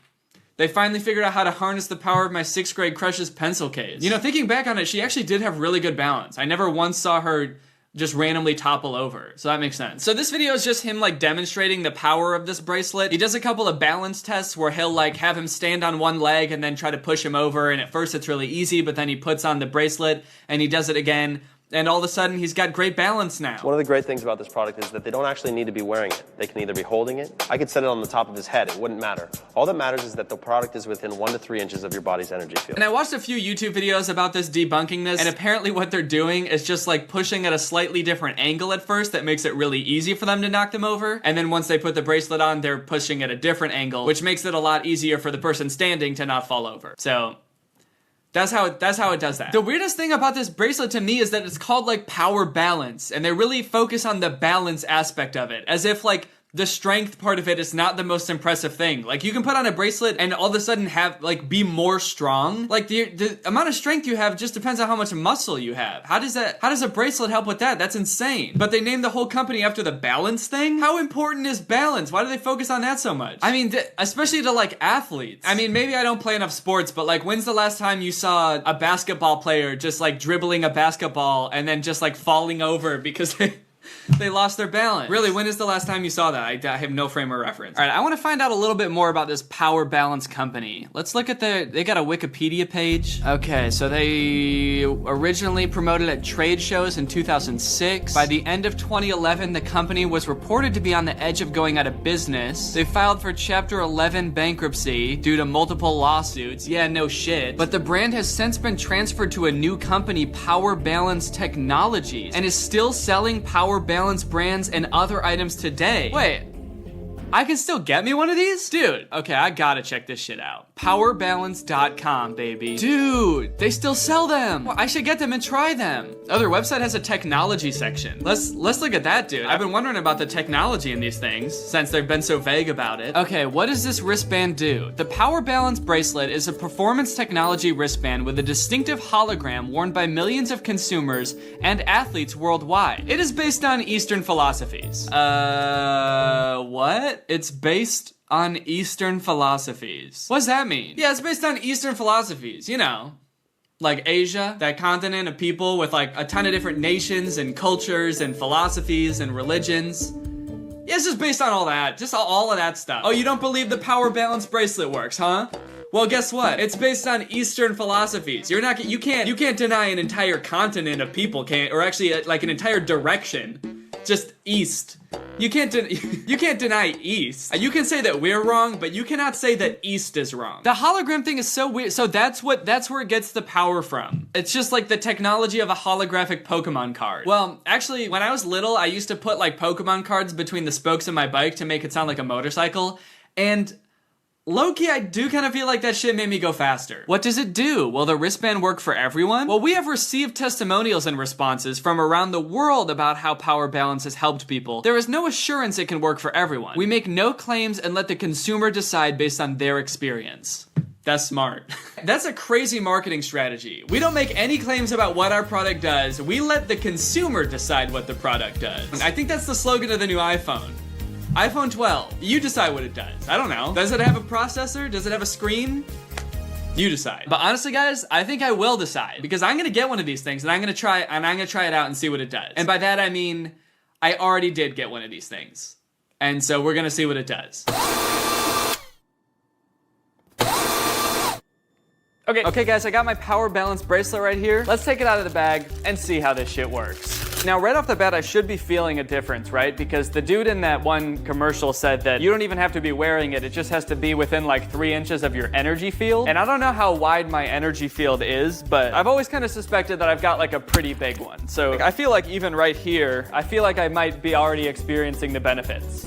They finally figured out how to harness the power of my 6th grade crush's pencil case. You know, thinking back on it, she actually did have really good balance. I never once saw her just randomly topple over, so that makes sense. So this video is just him like demonstrating the power of this bracelet. He does a couple of balance tests where he'll like have him stand on one leg and then try to push him over, and at first it's really easy, but then he puts on the bracelet and he does it again, and all of a sudden he's got great balance now. One of the great things about this product is that they don't actually need to be wearing it. They can either be holding it. I could set it on the top of his head. It wouldn't matter. All that matters is that the product is within 1 to 3 inches of your body's energy field. And I watched a few YouTube videos about this debunking this, and apparently what they're doing is just like pushing at a slightly different angle at first that makes it really easy for them to knock them over. And then once they put the bracelet on, they're pushing at a different angle, which makes it a lot easier for the person standing to not fall over. So that's how it does that. The weirdest thing about this bracelet to me is that it's called like power balance, and they really focus on the balance aspect of it, as if like the strength part of it is not the most impressive thing. Like, you can put on a bracelet and all of a sudden have, like, be more strong. Like, the amount of strength you have just depends on how much muscle you have. How does a bracelet help with that? That's insane. But they named the whole company after the balance thing? How important is balance? Why do they focus on that so much? I mean, especially to, like, athletes. I mean, maybe I don't play enough sports, but, like, when's the last time you saw a basketball player just, like, dribbling a basketball and then just, like, falling over because they lost their balance? Really, when is the last time you saw that? I have no frame of reference. All right, I want to find out a little bit more about this Power Balance company. Let's look at they got a Wikipedia page. Okay, so they originally promoted at trade shows in 2006. By the end of 2011, the company was reported to be on the edge of going out of business. They filed for Chapter 11 bankruptcy due to multiple lawsuits. Yeah, no shit. But the brand has since been transferred to a new company, Power Balance Technologies, and is still selling Power Balance brands and other items today. Wait, I can still get me one of these? Dude, okay, I gotta check this shit out. Powerbalance.com, baby. Dude, they still sell them. Well, I should get them and try them. Oh, their website has a technology section. Let's look at that, dude. I've been wondering about the technology in these things since they've been so vague about it. Okay, what does this wristband do? The Power Balance bracelet is a performance technology wristband with a distinctive hologram worn by millions of consumers and athletes worldwide. It is based on Eastern philosophies. What? It's based on Eastern philosophies. What does that mean? Yeah, it's based on Eastern philosophies, you know. Like Asia, that continent of people with like a ton of different nations and cultures and philosophies and religions. Yeah, it's just based on all that. Just all of that stuff. Oh, you don't believe the Power Balance bracelet works, huh? Well, guess what? It's based on Eastern philosophies. You can't deny an entire continent of people, or actually like an entire direction. Just East. You can't deny East. You can say that we're wrong, but you cannot say that East is wrong. The hologram thing is so weird. So that's where it gets the power from. It's just like the technology of a holographic Pokemon card. Well, actually, when I was little, I used to put like Pokemon cards between the spokes of my bike to make it sound like a motorcycle. And low-key, I do kind of feel like that shit made me go faster. What does it do? Will the wristband work for everyone? Well, we have received testimonials and responses from around the world about how Power Balance has helped people. There is no assurance it can work for everyone. We make no claims and let the consumer decide based on their experience. That's smart. That's a crazy marketing strategy. We don't make any claims about what our product does. We let the consumer decide what the product does. I think that's the slogan of the new iPhone. iPhone 12, you decide what it does. I don't know. Does it have a processor? Does it have a screen? You decide. But honestly, guys, I think I will decide because I'm gonna get one of these things and I'm gonna try it out and see what it does. And by that I mean, I already did get one of these things. And so we're gonna see what it does. Okay guys, I got my Power Balance bracelet right here. Let's take it out of the bag and see how this shit works. Now, right off the bat, I should be feeling a difference, right? Because the dude in that one commercial said that you don't even have to be wearing it. It just has to be within like 3 inches of your energy field. And I don't know how wide my energy field is, but I've always kind of suspected that I've got like a pretty big one. So I feel like even right here, I feel like I might be already experiencing the benefits.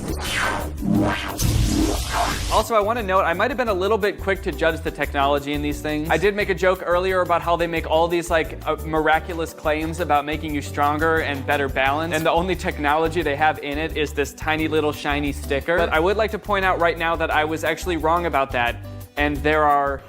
Also, I want to note, I might have been a little bit quick to judge the technology in these things. I did make a joke earlier about how they make all these like miraculous claims about making you stronger and better balance, and the only technology they have in it is this tiny little shiny sticker. But I would like to point out right now that I was actually wrong about that, and there are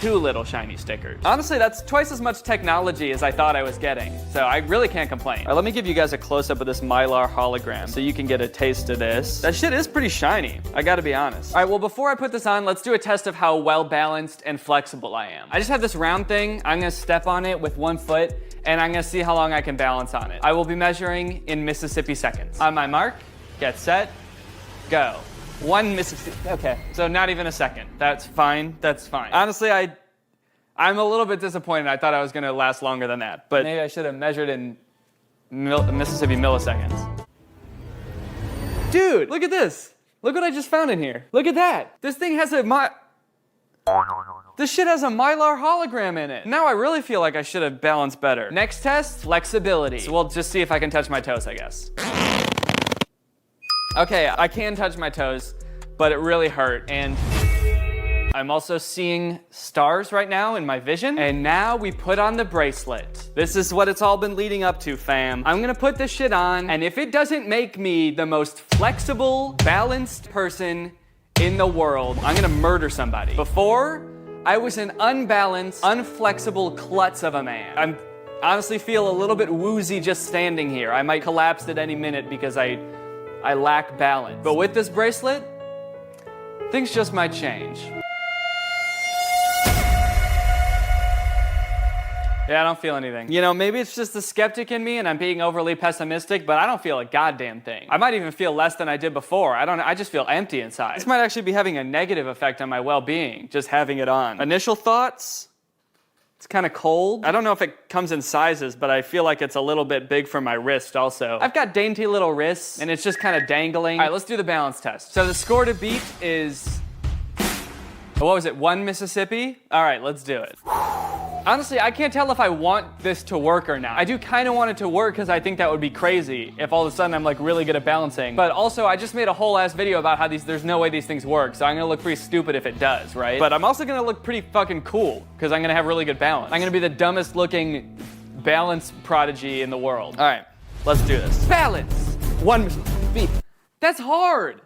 2 little shiny stickers. Honestly, that's twice as much technology as I thought I was getting, so I really can't complain. All right, let me give you guys a close-up of this Mylar hologram so you can get a taste of this. That shit is pretty shiny, I gotta be honest. All right, well, before I put this on, let's do a test of how well-balanced and flexible I am. I just have this round thing. I'm gonna step on it with 1 foot, and I'm gonna see how long I can balance on it. I will be measuring in Mississippi seconds. On my mark, get set, go. 1 Mississippi, okay, so not even a second. That's fine, that's fine. Honestly, I'm a little bit disappointed. I thought I was gonna last longer than that, but maybe I should have measured in Mississippi milliseconds. Dude, look at this. Look what I just found in here. Look at that. This thing has this shit has a Mylar hologram in it. Now I really feel like I should have balanced better. Next test, flexibility. So we'll just see if I can touch my toes, I guess. Okay, I can touch my toes, but it really hurt, and I'm also seeing stars right now in my vision. And now we put on the bracelet. This is what it's all been leading up to, fam. I'm gonna put this shit on, and if it doesn't make me the most flexible, balanced person in the world, I'm gonna murder somebody. Before, I was an unbalanced, unflexible klutz of a man. I honestly feel a little bit woozy just standing here. I might collapse at any minute because I lack balance. But with this bracelet, things just might change. Yeah, I don't feel anything. You know, maybe it's just the skeptic in me and I'm being overly pessimistic, but I don't feel a goddamn thing. I might even feel less than I did before. I just feel empty inside. This might actually be having a negative effect on my well-being, just having it on. Initial thoughts? It's kind of cold. I don't know if it comes in sizes, but I feel like it's a little bit big for my wrist also. I've got dainty little wrists, and it's just kind of dangling. All right, let's do the balance test. So the score to beat is, what was it, 1 Mississippi? All right, let's do it. Honestly, I can't tell if I want this to work or not. I do kind of want it to work because I think that would be crazy if all of a sudden I'm like really good at balancing. But also, I just made a whole ass video about how there's no way these things work, so I'm gonna look pretty stupid if it does, right? But I'm also gonna look pretty fucking cool because I'm gonna have really good balance. I'm gonna be the dumbest looking balance prodigy in the world. All right, let's do this. Balance. 1 Mississippi. That's hard.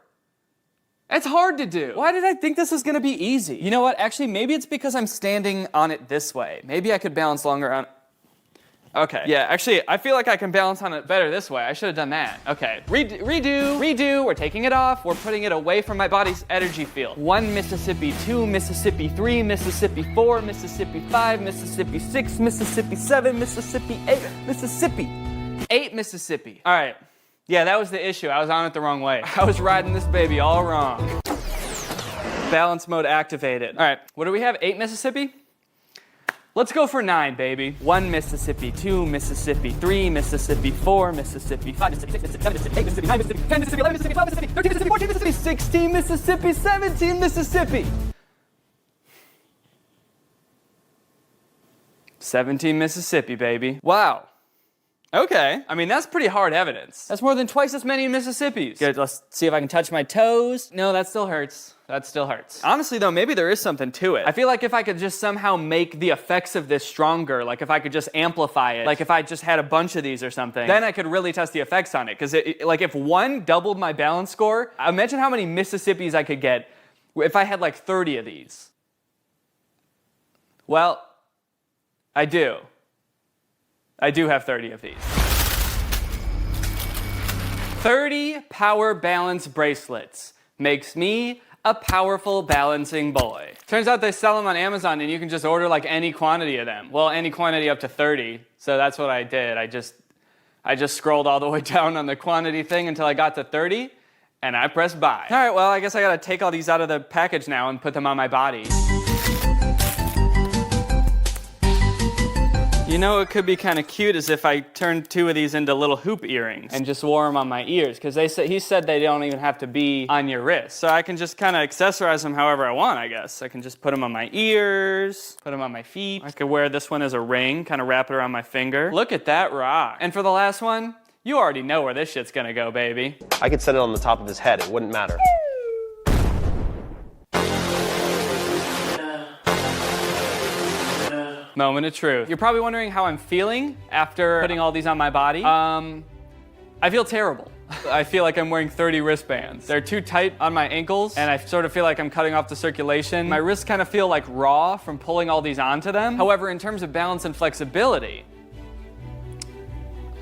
It's hard to do. Why did I think this was gonna be easy? You know what, actually, maybe it's because I'm standing on it this way. Maybe I could balance longer on, okay. Yeah, actually, I feel like I can balance on it better this way. I should have done that. Okay, redo, we're taking it off. We're putting it away from my body's energy field. 1 Mississippi, 2 Mississippi, 3 Mississippi, 4 Mississippi, 5 Mississippi, 6 Mississippi, 7 Mississippi, 8 Mississippi. 8 Mississippi. All right. Yeah, that was the issue. I was on it the wrong way. I was riding this baby all wrong. Balance mode activated. All right, what do we have? 8 Mississippi? Let's go for 9, baby. 1 Mississippi, 2 Mississippi, 3 Mississippi, 4 Mississippi, 5 Mississippi, 6 Mississippi, 7 Mississippi, 8 Mississippi, 9 Mississippi, 10 Mississippi, 11 Mississippi, 12 Mississippi, 13 Mississippi, 14 Mississippi, 16 Mississippi, 17 Mississippi. 17 Mississippi, baby. Wow. Okay. I mean, that's pretty hard evidence. That's more than twice as many Mississippis. Good, let's see if I can touch my toes. No, that still hurts. That still hurts. Honestly, though, maybe there is something to it. I feel like if I could just somehow make the effects of this stronger, like if I could just amplify it, like if I just had a bunch of these or something, then I could really test the effects on it. Because like if 1 doubled my balance score, imagine how many Mississippis I could get if I had like 30 of these. Well, I do. I do have 30 of these. 30 power balance bracelets makes me a powerful balancing boy. Turns out they sell them on Amazon and you can just order like any quantity of them. Well, any quantity up to 30. So that's what I did. I just scrolled all the way down on the quantity thing until I got to 30 and I pressed buy. All right, well, I guess I gotta take all these out of the package now and put them on my body. You know, it could be kind of cute as if I turned 2 of these into little hoop earrings and just wore them on my ears, because he said they don't even have to be on your wrist. So I can just kind of accessorize them however I want, I guess. I can just put them on my ears, put them on my feet. I could wear this one as a ring, kind of wrap it around my finger. Look at that rock. And for the last one, you already know where this shit's gonna go, baby. I could set it on the top of his head, it wouldn't matter. Moment of truth. You're probably wondering how I'm feeling after putting all these on my body. I feel terrible. I feel like I'm wearing 30 wristbands. They're too tight on my ankles, and I sort of feel like I'm cutting off the circulation. My wrists kind of feel like raw from pulling all these onto them. However, in terms of balance and flexibility,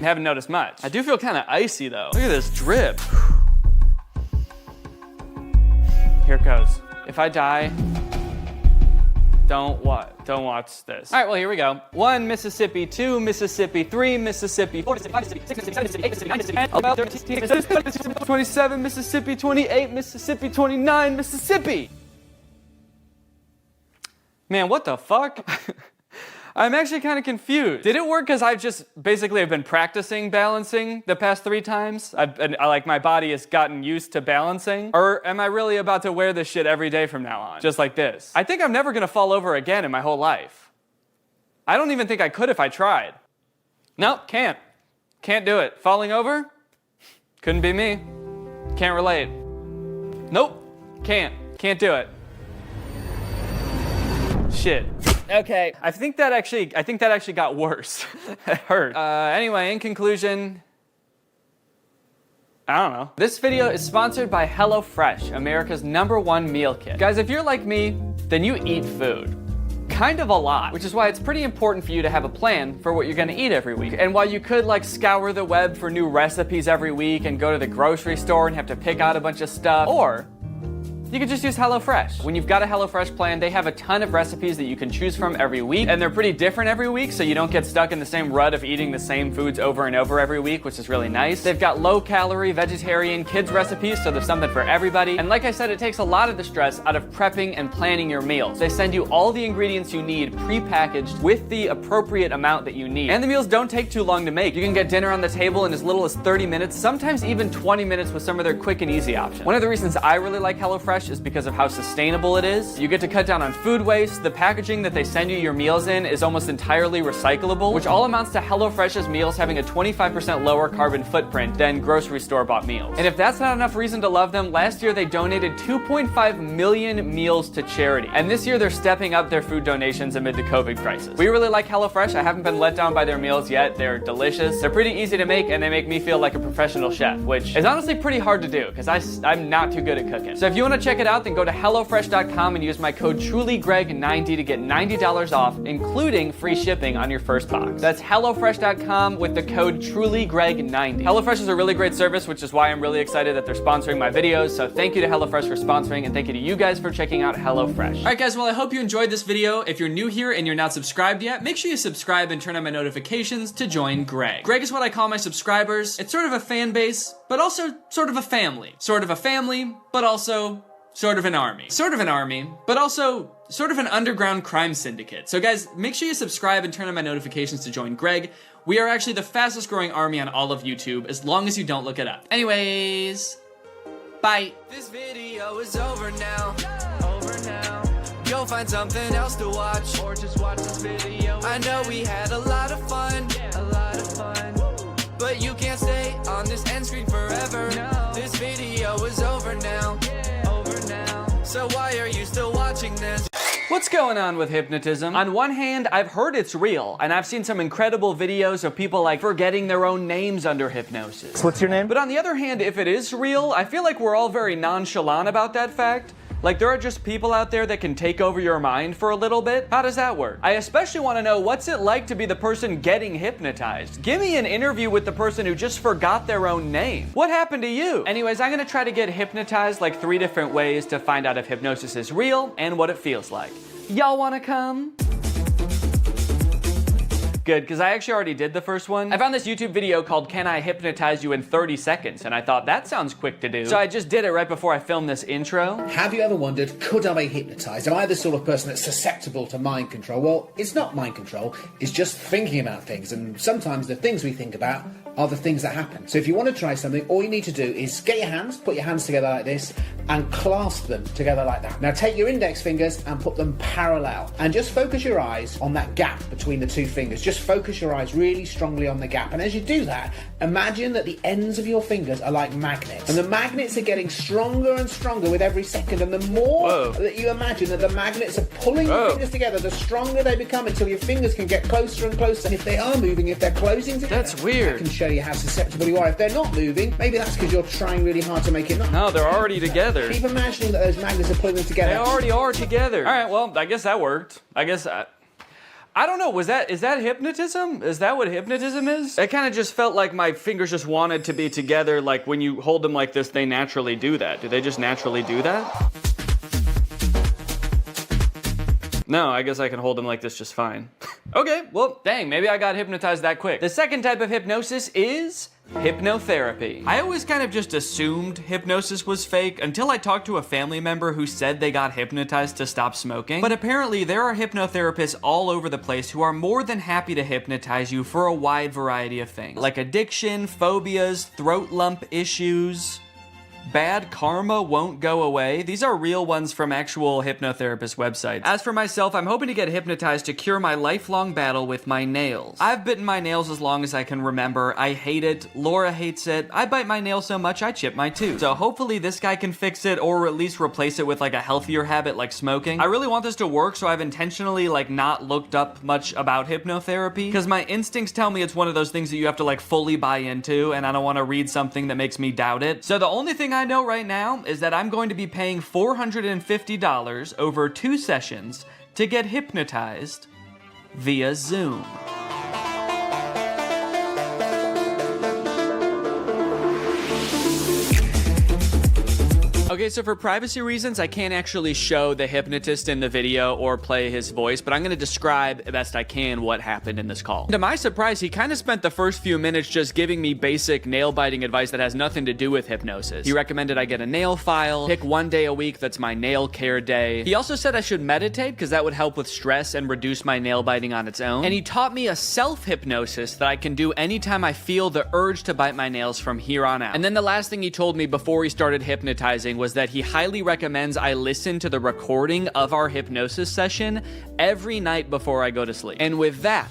I haven't noticed much. I do feel kind of icy though. Look at this drip. Here it goes. If I die, don't watch this. All right, well, here we go. 1 Mississippi, 2 Mississippi, 3 Mississippi, 4 Mississippi, 5 Mississippi, 6 Mississippi, 7 Mississippi, 8 Mississippi, 9 Mississippi, 10 Mississippi, 27 Mississippi, 28 Mississippi, 29 Mississippi. Man, what the fuck? I'm actually kind of confused. Did it work because I've been practicing balancing the past 3 times? Like my body has gotten used to balancing? Or am I really about to wear this shit every day from now on? Just like this. I think I'm never gonna fall over again in my whole life. I don't even think I could if I tried. Nope, can't. Can't do it. Falling over? Couldn't be me. Can't relate. Nope, can't. Can't do it. Shit. Okay, I think that actually got worse. It hurt. Anyway, in conclusion, I don't know. This video is sponsored by HelloFresh, America's #1 meal kit. Guys, if you're like me, then you eat food. Kind of a lot, which is why it's pretty important for you to have a plan for what you're gonna eat every week. And while you could like scour the web for new recipes every week and go to the grocery store and have to pick out a bunch of stuff, or you could just use HelloFresh. When you've got a HelloFresh plan, they have a ton of recipes that you can choose from every week, and they're pretty different every week, so you don't get stuck in the same rut of eating the same foods over and over every week, which is really nice. They've got low-calorie, vegetarian, kids recipes, so there's something for everybody. And like I said, it takes a lot of the stress out of prepping and planning your meals. They send you all the ingredients you need pre-packaged with the appropriate amount that you need. And the meals don't take too long to make. You can get dinner on the table in as little as 30 minutes, sometimes even 20 minutes with some of their quick and easy options. One of the reasons I really like HelloFresh is because of how sustainable it is. You get to cut down on food waste. The packaging that they send you your meals in is almost entirely recyclable, which all amounts to HelloFresh's meals having a 25% lower carbon footprint than grocery store bought meals. And if that's not enough reason to love them, last year they donated 2.5 million meals to charity. And this year they're stepping up their food donations amid the COVID crisis. We really like HelloFresh. I haven't been let down by their meals yet. They're delicious. They're pretty easy to make, and they make me feel like a professional chef, which is honestly pretty hard to do because I'm not too good at cooking. So if you want to check it out, then go to HelloFresh.com and use my code TrulyGreg90 to get $90 off, including free shipping on your first box. That's HelloFresh.com with the code TrulyGreg90. HelloFresh is a really great service, which is why I'm really excited that they're sponsoring my videos. So thank you to HelloFresh for sponsoring, and thank you to you guys for checking out HelloFresh. All right, guys, well, I hope you enjoyed this video. If you're new here and you're not subscribed yet, make sure you subscribe and turn on my notifications to join Greg. Greg is what I call my subscribers. It's sort of a fan base, but also sort of a family. Sort of a family, but also sort of an army. Sort of an army, but also sort of an underground crime syndicate. So guys, make sure you subscribe and turn on my notifications to join Greg. We are actually the fastest growing army on all of YouTube, as long as you don't look it up. Anyways, bye. This video is over now. You'll find something else to watch, or just watch this video. I know we had a lot of fun, but you can't stay on this end screen forever. This video is over now. So why are you still watching this? What's going on with hypnotism? On one hand, I've heard it's real, and I've seen some incredible videos of people like forgetting their own names under hypnosis. What's your name? But on the other hand, if it is real, I feel like we're all very nonchalant about that fact. Like, there are just people out there that can take over your mind for a little bit. How does that work? I especially want to know, what's it like to be the person getting hypnotized? Give me an interview with the person who just forgot their own name. What happened to you? Anyways, I'm gonna try to get hypnotized like 3 different ways to find out if hypnosis is real and what it feels like. Y'all wanna come? Good, because I actually already did the first one. I found this YouTube video called Can I Hypnotize You in 30 Seconds? And I thought that sounds quick to do. So I just did it right before I filmed this intro. Have you ever wondered, could I be hypnotized? Am I the sort of person that's susceptible to mind control? Well, it's not mind control, it's just thinking about things. And sometimes the things we think about are the things that happen. So if you want to try something, all you need to do is get your hands, put your hands together like this, and clasp them together like that. Now take your index fingers and put them parallel. And just focus your eyes on that gap between the two fingers. Just focus your eyes really strongly on the gap. And as you do that, imagine that the ends of your fingers are like magnets. And the magnets are getting stronger and stronger with every second. And the more that you imagine that the magnets are pulling your fingers together, the stronger they become until your fingers can get closer and closer. And if they are moving, if they're closing together, that's weird. I can show you how susceptible you are. If they're not moving, maybe that's because you're trying really hard to make it not. No, they're already together. Keep imagining that those magnets are pulling them together. They already are together. All right, well, I guess that worked. I don't know, is that hypnotism? Is that what hypnotism is? It kind of just felt like my fingers just wanted to be together, like when you hold them like this, they naturally do that. Do they just naturally do that? No, I guess I can hold them like this just fine. Okay, well, dang, maybe I got hypnotized that quick. The second type of hypnosis is hypnotherapy. I always kind of just assumed hypnosis was fake until I talked to a family member who said they got hypnotized to stop smoking. But apparently there are hypnotherapists all over the place who are more than happy to hypnotize you for a wide variety of things, like addiction, phobias, throat lump issues. Bad karma won't go away. These are real ones from actual hypnotherapist websites. As for myself, I'm hoping to get hypnotized to cure my lifelong battle with my nails. I've bitten my nails as long as I can remember. I hate it. Laura hates it. I bite my nails so much I chip my tooth. So hopefully this guy can fix it or at least replace it with like a healthier habit like smoking. I really want this to work, so I've intentionally like not looked up much about hypnotherapy because my instincts tell me it's one of those things that you have to like fully buy into, and I don't want to read something that makes me doubt it. So the only thing I know right now is that I'm going to be paying $450 over 2 sessions to get hypnotized via Zoom. Okay, so for privacy reasons, I can't actually show the hypnotist in the video or play his voice, but I'm gonna describe the best I can what happened in this call. To my surprise, he kind of spent the first few minutes just giving me basic nail-biting advice that has nothing to do with hypnosis. He recommended I get a nail file, pick one day a week that's my nail care day. He also said I should meditate because that would help with stress and reduce my nail biting on its own. And he taught me a self-hypnosis that I can do anytime I feel the urge to bite my nails from here on out. And then the last thing he told me before he started hypnotizing was that he highly recommends I listen to the recording of our hypnosis session every night before I go to sleep. And with that,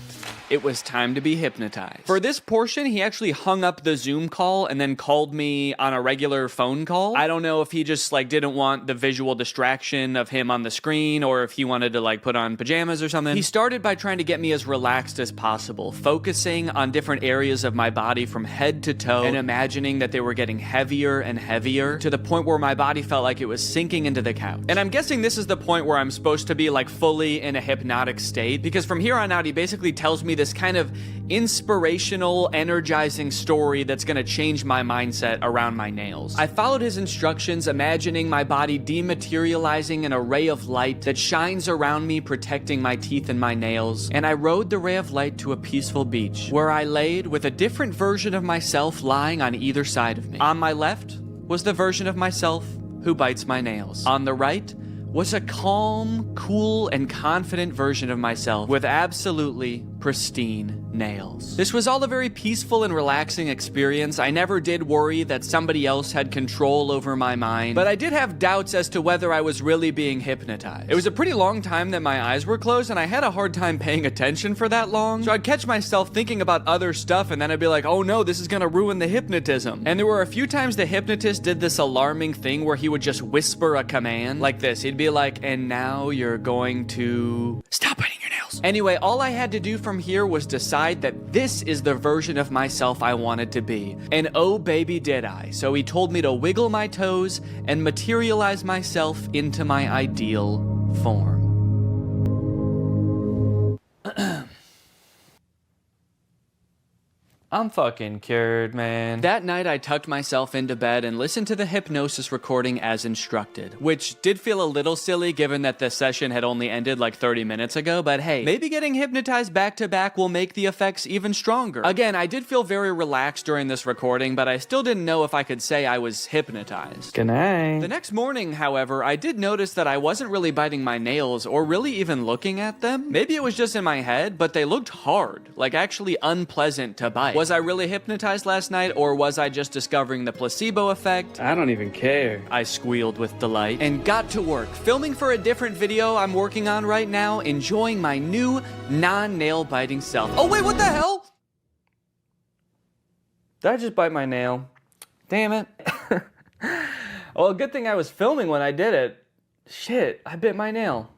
it was time to be hypnotized. For this portion, he actually hung up the Zoom call and then called me on a regular phone call. I don't know if he just like didn't want the visual distraction of him on the screen or if he wanted to like put on pajamas or something. He started by trying to get me as relaxed as possible, focusing on different areas of my body from head to toe and imagining that they were getting heavier and heavier to the point where my body felt like it was sinking into the couch. And I'm guessing this is the point where I'm supposed to be like fully in a hypnotic state, because from here on out, he basically tells me this kind of inspirational, energizing story that's gonna change my mindset around my nails. I followed his instructions, imagining my body dematerializing an array of light that shines around me, protecting my teeth and my nails. And I rode the ray of light to a peaceful beach, where I laid with a different version of myself lying on either side of me. On my left was the version of myself who bites my nails. On the right was a calm, cool, and confident version of myself with absolutely pristine nails. This was all a very peaceful and relaxing experience. I never did worry that somebody else had control over my mind, but I did have doubts as to whether I was really being hypnotized. It was a pretty long time that my eyes were closed, and I had a hard time paying attention for that long, so I'd catch myself thinking about other stuff, and then I'd be like, oh no, this is gonna ruin the hypnotism. And there were a few times the hypnotist did this alarming thing where he would just whisper a command like this. He'd be like, and now you're going to stop biting your nails. Anyway, all I had to do from here was decide that this is the version of myself I wanted to be. And oh baby did I. So he told me to wiggle my toes and materialize myself into my ideal form. I'm fucking cured, man. That night, I tucked myself into bed and listened to the hypnosis recording as instructed, which did feel a little silly given that the session had only ended like 30 minutes ago, but hey, maybe getting hypnotized back to back will make the effects even stronger. Again, I did feel very relaxed during this recording, but I still didn't know if I could say I was hypnotized. Good night. The next morning, however, I did notice that I wasn't really biting my nails or really even looking at them. Maybe it was just in my head, but they looked hard, like actually unpleasant to bite. Was I really hypnotized last night, or was I just discovering the placebo effect? I don't even care. I squealed with delight and got to work, filming for a different video I'm working on right now, enjoying my new non-nail biting self. Oh wait, what the hell? Did I just bite my nail? Damn it. Well, good thing I was filming when I did it. Shit, I bit my nail.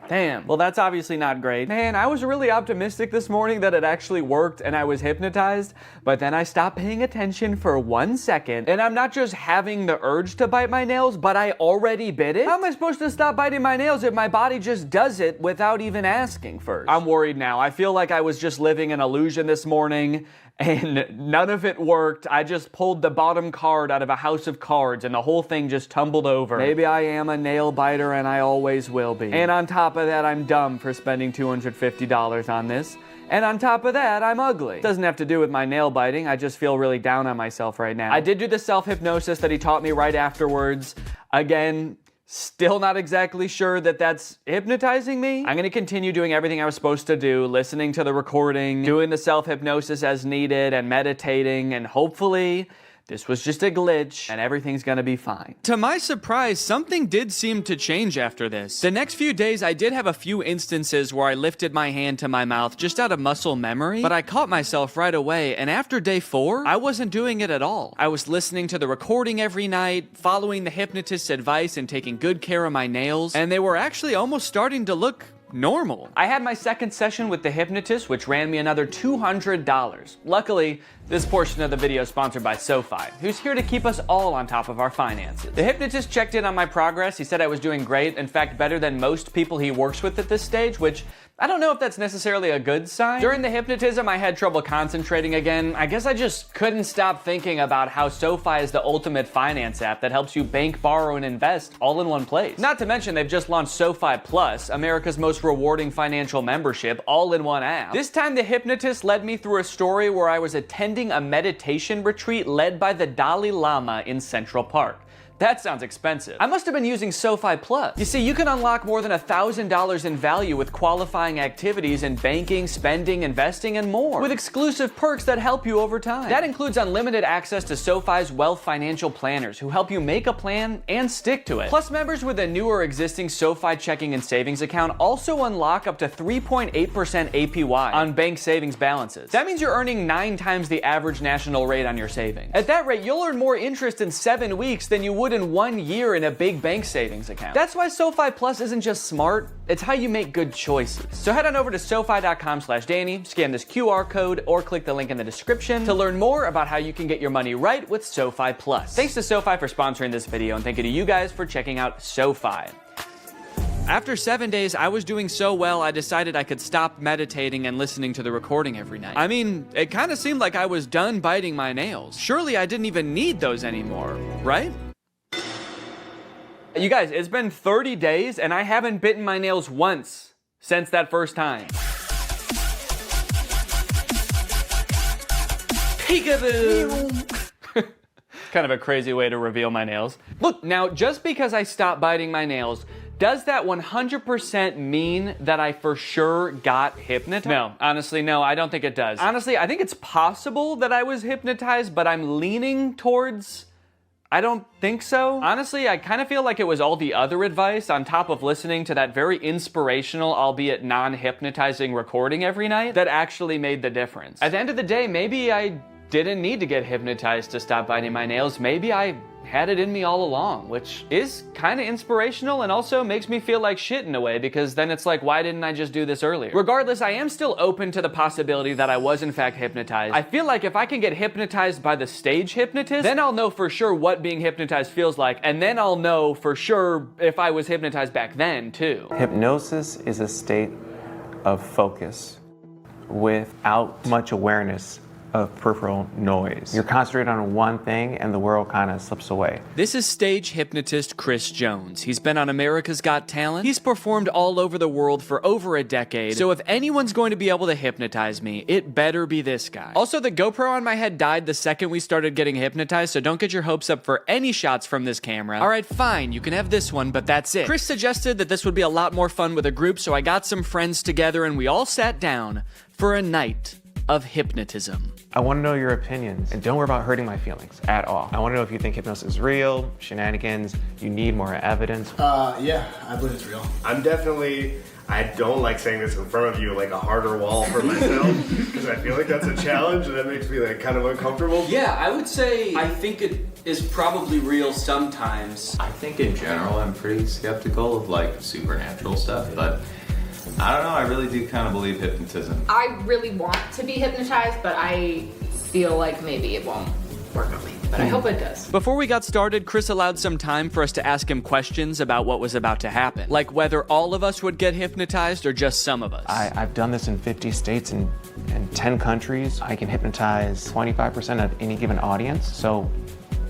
Damn. Well, that's obviously not great. Man, I was really optimistic this morning that it actually worked and I was hypnotized, but then I stopped paying attention for 1 second, and I'm not just having the urge to bite my nails, but I already bit it? How am I supposed to stop biting my nails if my body just does it without even asking first? I'm worried now. I feel like I was just living an illusion this morning, and none of it worked. I just pulled the bottom card out of a house of cards and the whole thing just tumbled over. Maybe I am a nail biter and I always will be. And on top of that, I'm dumb for spending $250 on this. And on top of that, I'm ugly. Doesn't have to do with my nail biting. I just feel really down on myself right now. I did do the self-hypnosis that he taught me right afterwards. Again, still not exactly sure that that's hypnotizing me. I'm gonna continue doing everything I was supposed to do, listening to the recording, doing the self-hypnosis as needed, and meditating, and hopefully this was just a glitch, and everything's gonna be fine. To my surprise, something did seem to change after this. The next few days, I did have a few instances where I lifted my hand to my mouth just out of muscle memory, but I caught myself right away, and after day 4, I wasn't doing it at all. I was listening to the recording every night, following the hypnotist's advice and taking good care of my nails, and they were actually almost starting to look normal. I had my second session with the hypnotist, which ran me another $200. Luckily, this portion of the video is sponsored by SoFi, who's here to keep us all on top of our finances. The hypnotist checked in on my progress. He said I was doing great, in fact, better than most people he works with at this stage, which I don't know if that's necessarily a good sign. During the hypnotism, I had trouble concentrating again. I guess I just couldn't stop thinking about how SoFi is the ultimate finance app that helps you bank, borrow, and invest all in one place. Not to mention, they've just launched SoFi Plus, America's most rewarding financial membership, all in one app. This time, the hypnotist led me through a story where I was attending a meditation retreat led by the Dalai Lama in Central Park. That sounds expensive. I must have been using SoFi Plus. You see, you can unlock more than $1,000 in value with qualifying activities in banking, spending, investing, and more, with exclusive perks that help you over time. That includes unlimited access to SoFi's wealth financial planners who help you make a plan and stick to it. Plus, members with a new or existing SoFi checking and savings account also unlock up to 3.8% APY on bank savings balances. That means you're earning 9 times the average national rate on your savings. At that rate, you'll earn more interest in 7 weeks than you would in 1 year in a big bank savings account. That's why SoFi Plus isn't just smart, it's how you make good choices. So head on over to SoFi.com/Danny, scan this QR code, or click the link in the description to learn more about how you can get your money right with SoFi Plus. Thanks to SoFi for sponsoring this video, and thank you to you guys for checking out SoFi. After 7 days, I was doing so well, I decided I could stop meditating and listening to the recording every night. I mean, it kind of seemed like I was done biting my nails. Surely I didn't even need those anymore, right? You guys, it's been 30 days and I haven't bitten my nails once since that first time. Peekaboo! Kind of a crazy way to reveal my nails. Look, now just because I stopped biting my nails, does that 100% mean that I for sure got hypnotized? No, honestly, no, I don't think it does. Honestly, I think it's possible that I was hypnotized, but I'm leaning towards I don't think so. Honestly, I kind of feel like it was all the other advice on top of listening to that very inspirational, albeit non-hypnotizing recording every night that actually made the difference. At the end of the day, maybe I didn't need to get hypnotized to stop biting my nails. Maybe I had it in me all along, which is kind of inspirational and also makes me feel like shit in a way, because then it's like, why didn't I just do this earlier? Regardless, I am still open to the possibility that I was in fact hypnotized. I feel like if I can get hypnotized by the stage hypnotist, then I'll know for sure what being hypnotized feels like, and then I'll know for sure if I was hypnotized back then too. Hypnosis is a state of focus. without much awareness of peripheral noise. You're concentrated on one thing and the world kind of slips away. This is stage hypnotist Chris Jones. He's been on America's Got Talent. He's performed all over the world for over a decade. So if anyone's going to be able to hypnotize me, it better be this guy. Also, the GoPro on my head died the second we started getting hypnotized, so don't get your hopes up for any shots from this camera. All right, fine, you can have this one, but that's it. Chris suggested that this would be a lot more fun with a group, so I got some friends together and we all sat down for a night of hypnotism. I want to know your opinions, and don't worry about hurting my feelings at all. I want to know if you think hypnosis is real, shenanigans, you need more evidence. Yeah, I believe it's real. I don't like saying this in front of you, like a harder wall for myself, because I feel like that's a challenge, and that makes me like kind of uncomfortable. Yeah, I would say I think it is probably real sometimes. I think in general I'm pretty skeptical of like supernatural stuff, but I don't know, I really do kind of believe hypnotism. I really want to be hypnotized, but I feel like maybe it won't work on me. But I hope it does. Before we got started, Chris allowed some time for us to ask him questions about what was about to happen. Like whether all of us would get hypnotized or just some of us. I've done this in 50 states and 10 countries. I can hypnotize 25% of any given audience. So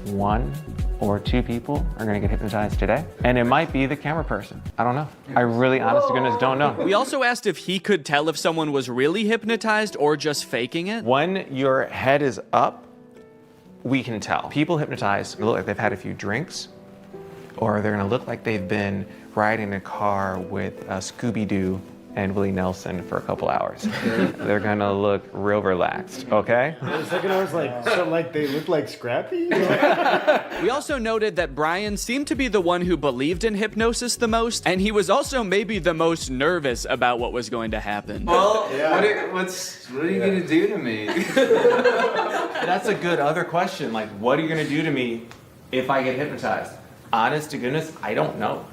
1 or 2 people are gonna get hypnotized today. And it might be the camera person. I don't know. I really, honest to goodness, don't know. We also asked if he could tell if someone was really hypnotized or just faking it. When your head is up, we can tell. People hypnotized look like they've had a few drinks, or they're gonna look like they've been riding a car with Scooby-Doo and Willie Nelson for a couple hours. They're gonna look real relaxed, okay? For a second I was like, so like they look like Scrappy? We also noted that Brian seemed to be the one who believed in hypnosis the most, and he was also maybe the most nervous about what was going to happen. Well, what are you gonna do to me? That's a good other question. Like, what are you gonna do to me if I get hypnotized? Honest to goodness, I don't know.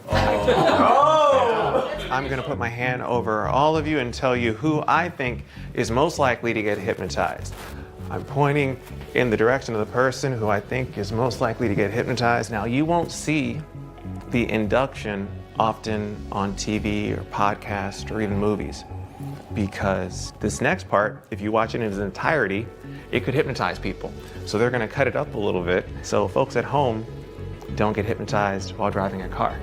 I'm gonna put my hand over all of you and tell you who I think is most likely to get hypnotized. I'm pointing in the direction of the person who I think is most likely to get hypnotized. Now, you won't see the induction often on TV or podcasts or even movies, because this next part, if you watch it in its entirety, it could hypnotize people. So they're gonna cut it up a little bit so folks at home don't get hypnotized while driving a car.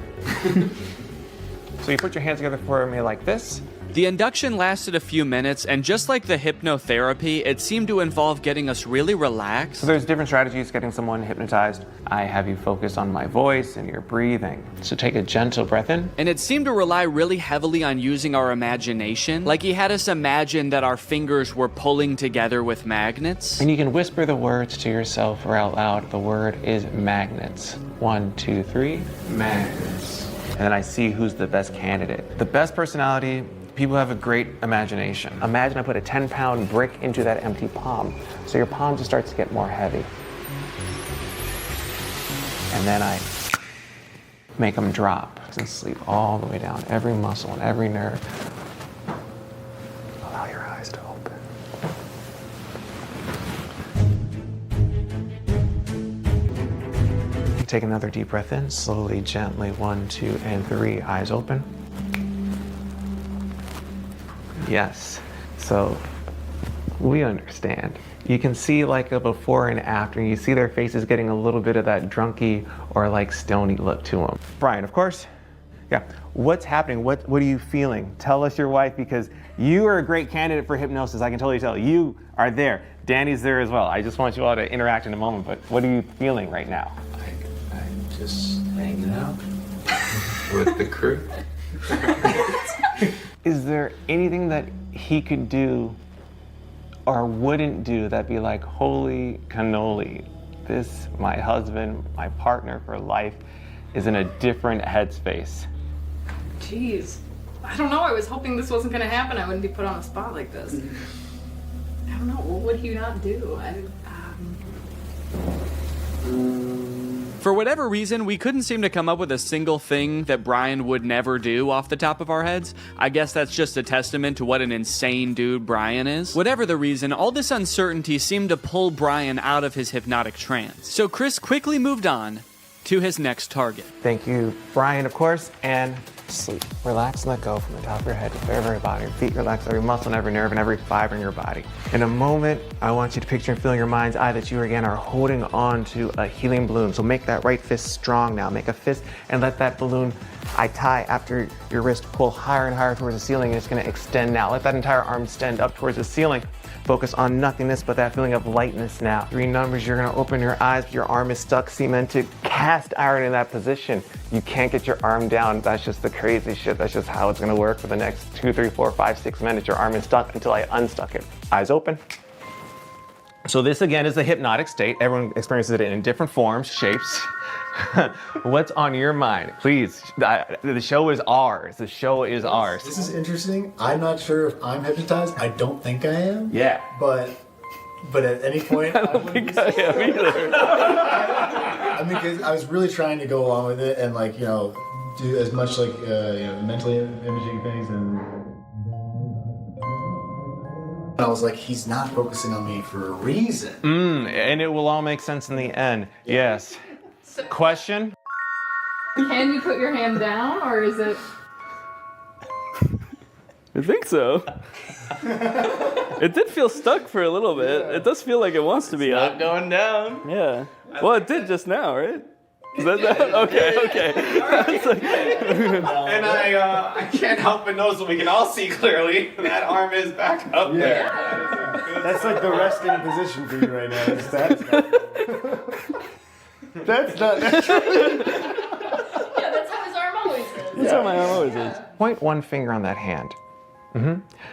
So you put your hands together for me like this. The induction lasted a few minutes, and just like the hypnotherapy, it seemed to involve getting us really relaxed. So there's different strategies getting someone hypnotized. I have you focus on my voice and your breathing. So take a gentle breath in. And it seemed to rely really heavily on using our imagination. Like he had us imagine that our fingers were pulling together with magnets. And you can whisper the words to yourself or out loud. The word is magnets. 1, 2, 3, magnets. And then I see who's the best candidate. The best personality, people have a great imagination. Imagine I put a 10-pound brick into that empty palm. So your palm just starts to get more heavy. And then I make them drop and sleep all the way down, every muscle and every nerve. Allow your eyes to open. Take another deep breath in, slowly, gently, 1, 2, and 3, eyes open. Yes, so we understand. You can see like a before and after, and you see their faces getting a little bit of that drunky or like stony look to them. Brian, of course, yeah, what's happening? What are you feeling? Tell us your wife, because you are a great candidate for hypnosis. I can totally tell. You are there. Danny's there as well. I just want you all to interact in a moment, but what are you feeling right now? I'm just hanging out with the crew. Is there anything that he could do or wouldn't do that'd be like, holy cannoli, this, my husband, my partner for life, is in a different headspace? Jeez. I don't know. I was hoping this wasn't going to happen. I wouldn't be put on a spot like this. I don't know. What would he not do? For whatever reason, we couldn't seem to come up with a single thing that Brian would never do off the top of our heads. I guess that's just a testament to what an insane dude Brian is. Whatever the reason, all this uncertainty seemed to pull Brian out of his hypnotic trance. So Chris quickly moved on to his next target. Thank you, Brian, of course, and sleep. Relax and let go from the top of your head to the very bottom of your feet. Relax every muscle and every nerve and every fiber in your body. In a moment, I want you to picture and feel in your mind's eye that you again are holding on to a helium balloon. So make that right fist strong now. Make a fist and let that balloon tie after your wrist, pull higher and higher towards the ceiling, and it's gonna extend now. Let that entire arm extend up towards the ceiling. Focus on nothingness, but that feeling of lightness now. 3 numbers, you're gonna open your eyes, but your arm is stuck cemented, cast iron in that position. You can't get your arm down. That's just the crazy shit. That's just how it's gonna work for the next 2, 3, 4, 5, 6 minutes. Your arm is stuck until I unstuck it. Eyes open. So this again is the hypnotic state. Everyone experiences it in different forms, shapes. What's on your mind? Please, the show is ours. The show is ours. This is interesting. I'm not sure if I'm hypnotized. I don't think I am. Yeah. But at any point, I don't think I am either. I mean, because I was really trying to go along with it and do as much mentally imaging things and I was like, he's not focusing on me for a reason. And it will all make sense in the end. Yes. Question? Can you put your hand down, or is it? I think so. It did feel stuck for a little bit. It does feel like it wants to be up. Not going down. Yeah. Well, it did just now, right? Is that okay? And I can't help but notice that we can all see clearly that arm is back up there. That's like the resting position for you right now. Is that? That's not natural. Yeah, that's how his arm always is. That's how my arm always is. Point one finger on that hand.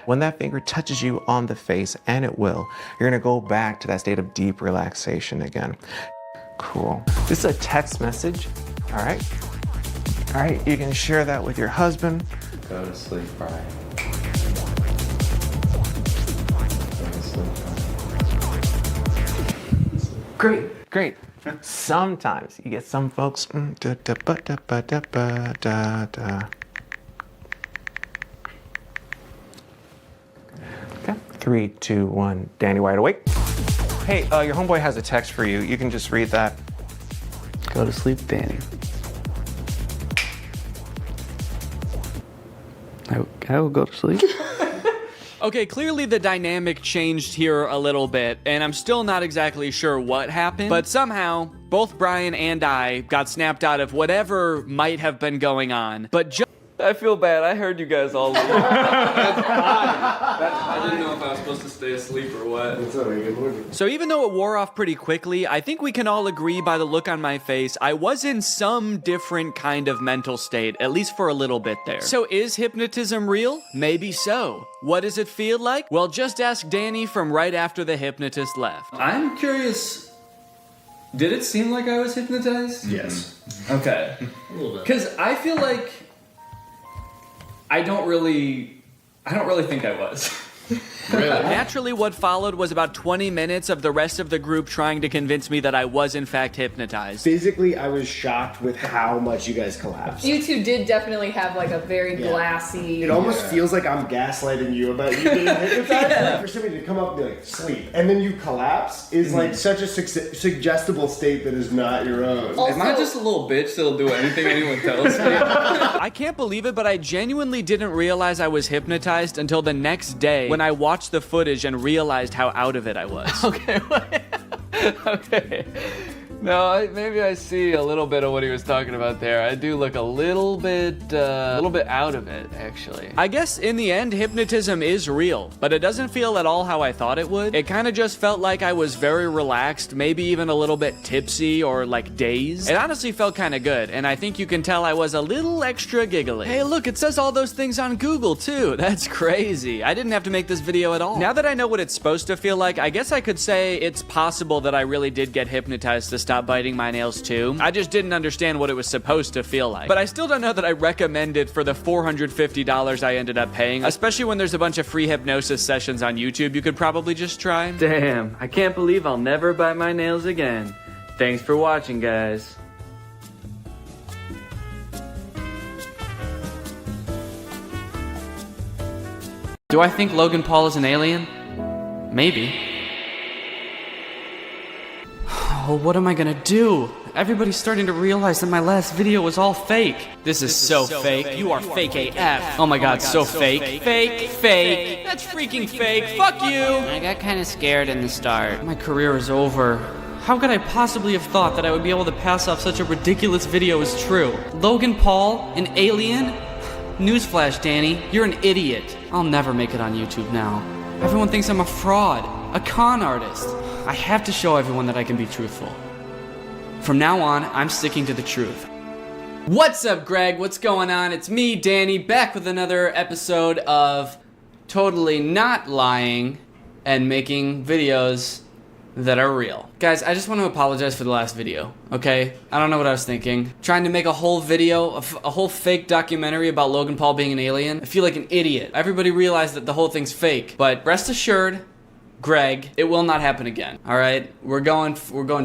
When that finger touches you on the face, and it will, you're gonna go back to that state of deep relaxation again. Cool. This is a text message. All right. You can share that with your husband. Go to sleep, Brian. Great. Sometimes you get some folks. Okay. 3, 2, 1. Danny, wide awake. Hey, your homeboy has a text for you. You can just read that. Go to sleep, Danny. I will go to sleep. Okay, clearly the dynamic changed here a little bit, and I'm still not exactly sure what happened, but somehow both Brian and I got snapped out of whatever might have been going on. But I feel bad. I heard you guys all. That's fine. I didn't know if I was supposed to stay asleep or what. It's alright, good morning. So even though it wore off pretty quickly, I think we can all agree by the look on my face, I was in some different kind of mental state, at least for a little bit there. So is hypnotism real? Maybe so. What does it feel like? Well, just ask Danny from right after the hypnotist left. I'm curious, did it seem like I was hypnotized? Yes. Okay. A little bit. Because I feel like I don't really think I was. Really? Naturally, what followed was about 20 minutes of the rest of the group trying to convince me that I was in fact hypnotized. Physically, I was shocked with how much you guys collapsed. You two did definitely have like a very glassy. It almost feels like I'm gaslighting you about you being hypnotized. Like for somebody to come up and be like, sleep, and then you collapse is like such a suggestible state that is not your own. Am I just a little bitch that'll do anything anyone tells me? I can't believe it, but I genuinely didn't realize I was hypnotized until the next day when I watched the footage and realized how out of it I was. Okay. No, maybe I see a little bit of what he was talking about there. I do look a little bit out of it, actually. I guess in the end, hypnotism is real, but it doesn't feel at all how I thought it would. It kind of just felt like I was very relaxed, maybe even a little bit tipsy or like dazed. It honestly felt kind of good, and I think you can tell I was a little extra giggly. Hey, look, it says all those things on Google too. That's crazy. I didn't have to make this video at all. Now that I know what it's supposed to feel like, I guess I could say it's possible that I really did get hypnotized to stop biting my nails too. I just didn't understand what it was supposed to feel like. But I still don't know that I recommend it for the $450 I ended up paying, especially when there's a bunch of free hypnosis sessions on YouTube you could probably just try. Damn, I can't believe I'll never bite my nails again. Thanks for watching, guys. Do I think Logan Paul is an alien? Maybe. Oh, what am I gonna do? Everybody's starting to realize that my last video was all fake. This is so fake. You are fake AF. Oh my god, so fake. Fake. That's freaking fake. Fuck you. I got kind of scared in the start. My career is over. How could I possibly have thought that I would be able to pass off such a ridiculous video as true? Logan Paul, an alien? Newsflash, Danny, you're an idiot. I'll never make it on YouTube now. Everyone thinks I'm a fraud, a con artist. I have to show everyone that I can be truthful. From now on, I'm sticking to the truth. What's up, Greg? What's going on? It's me, Danny, back with another episode of totally not lying and making videos that are real. Guys, I just want to apologize for the last video, okay? I don't know what I was thinking. Trying to make a whole video, a whole fake documentary about Logan Paul being an alien. I feel like an idiot. Everybody realized that the whole thing's fake, but rest assured, Greg, it will not happen again. All right, we're going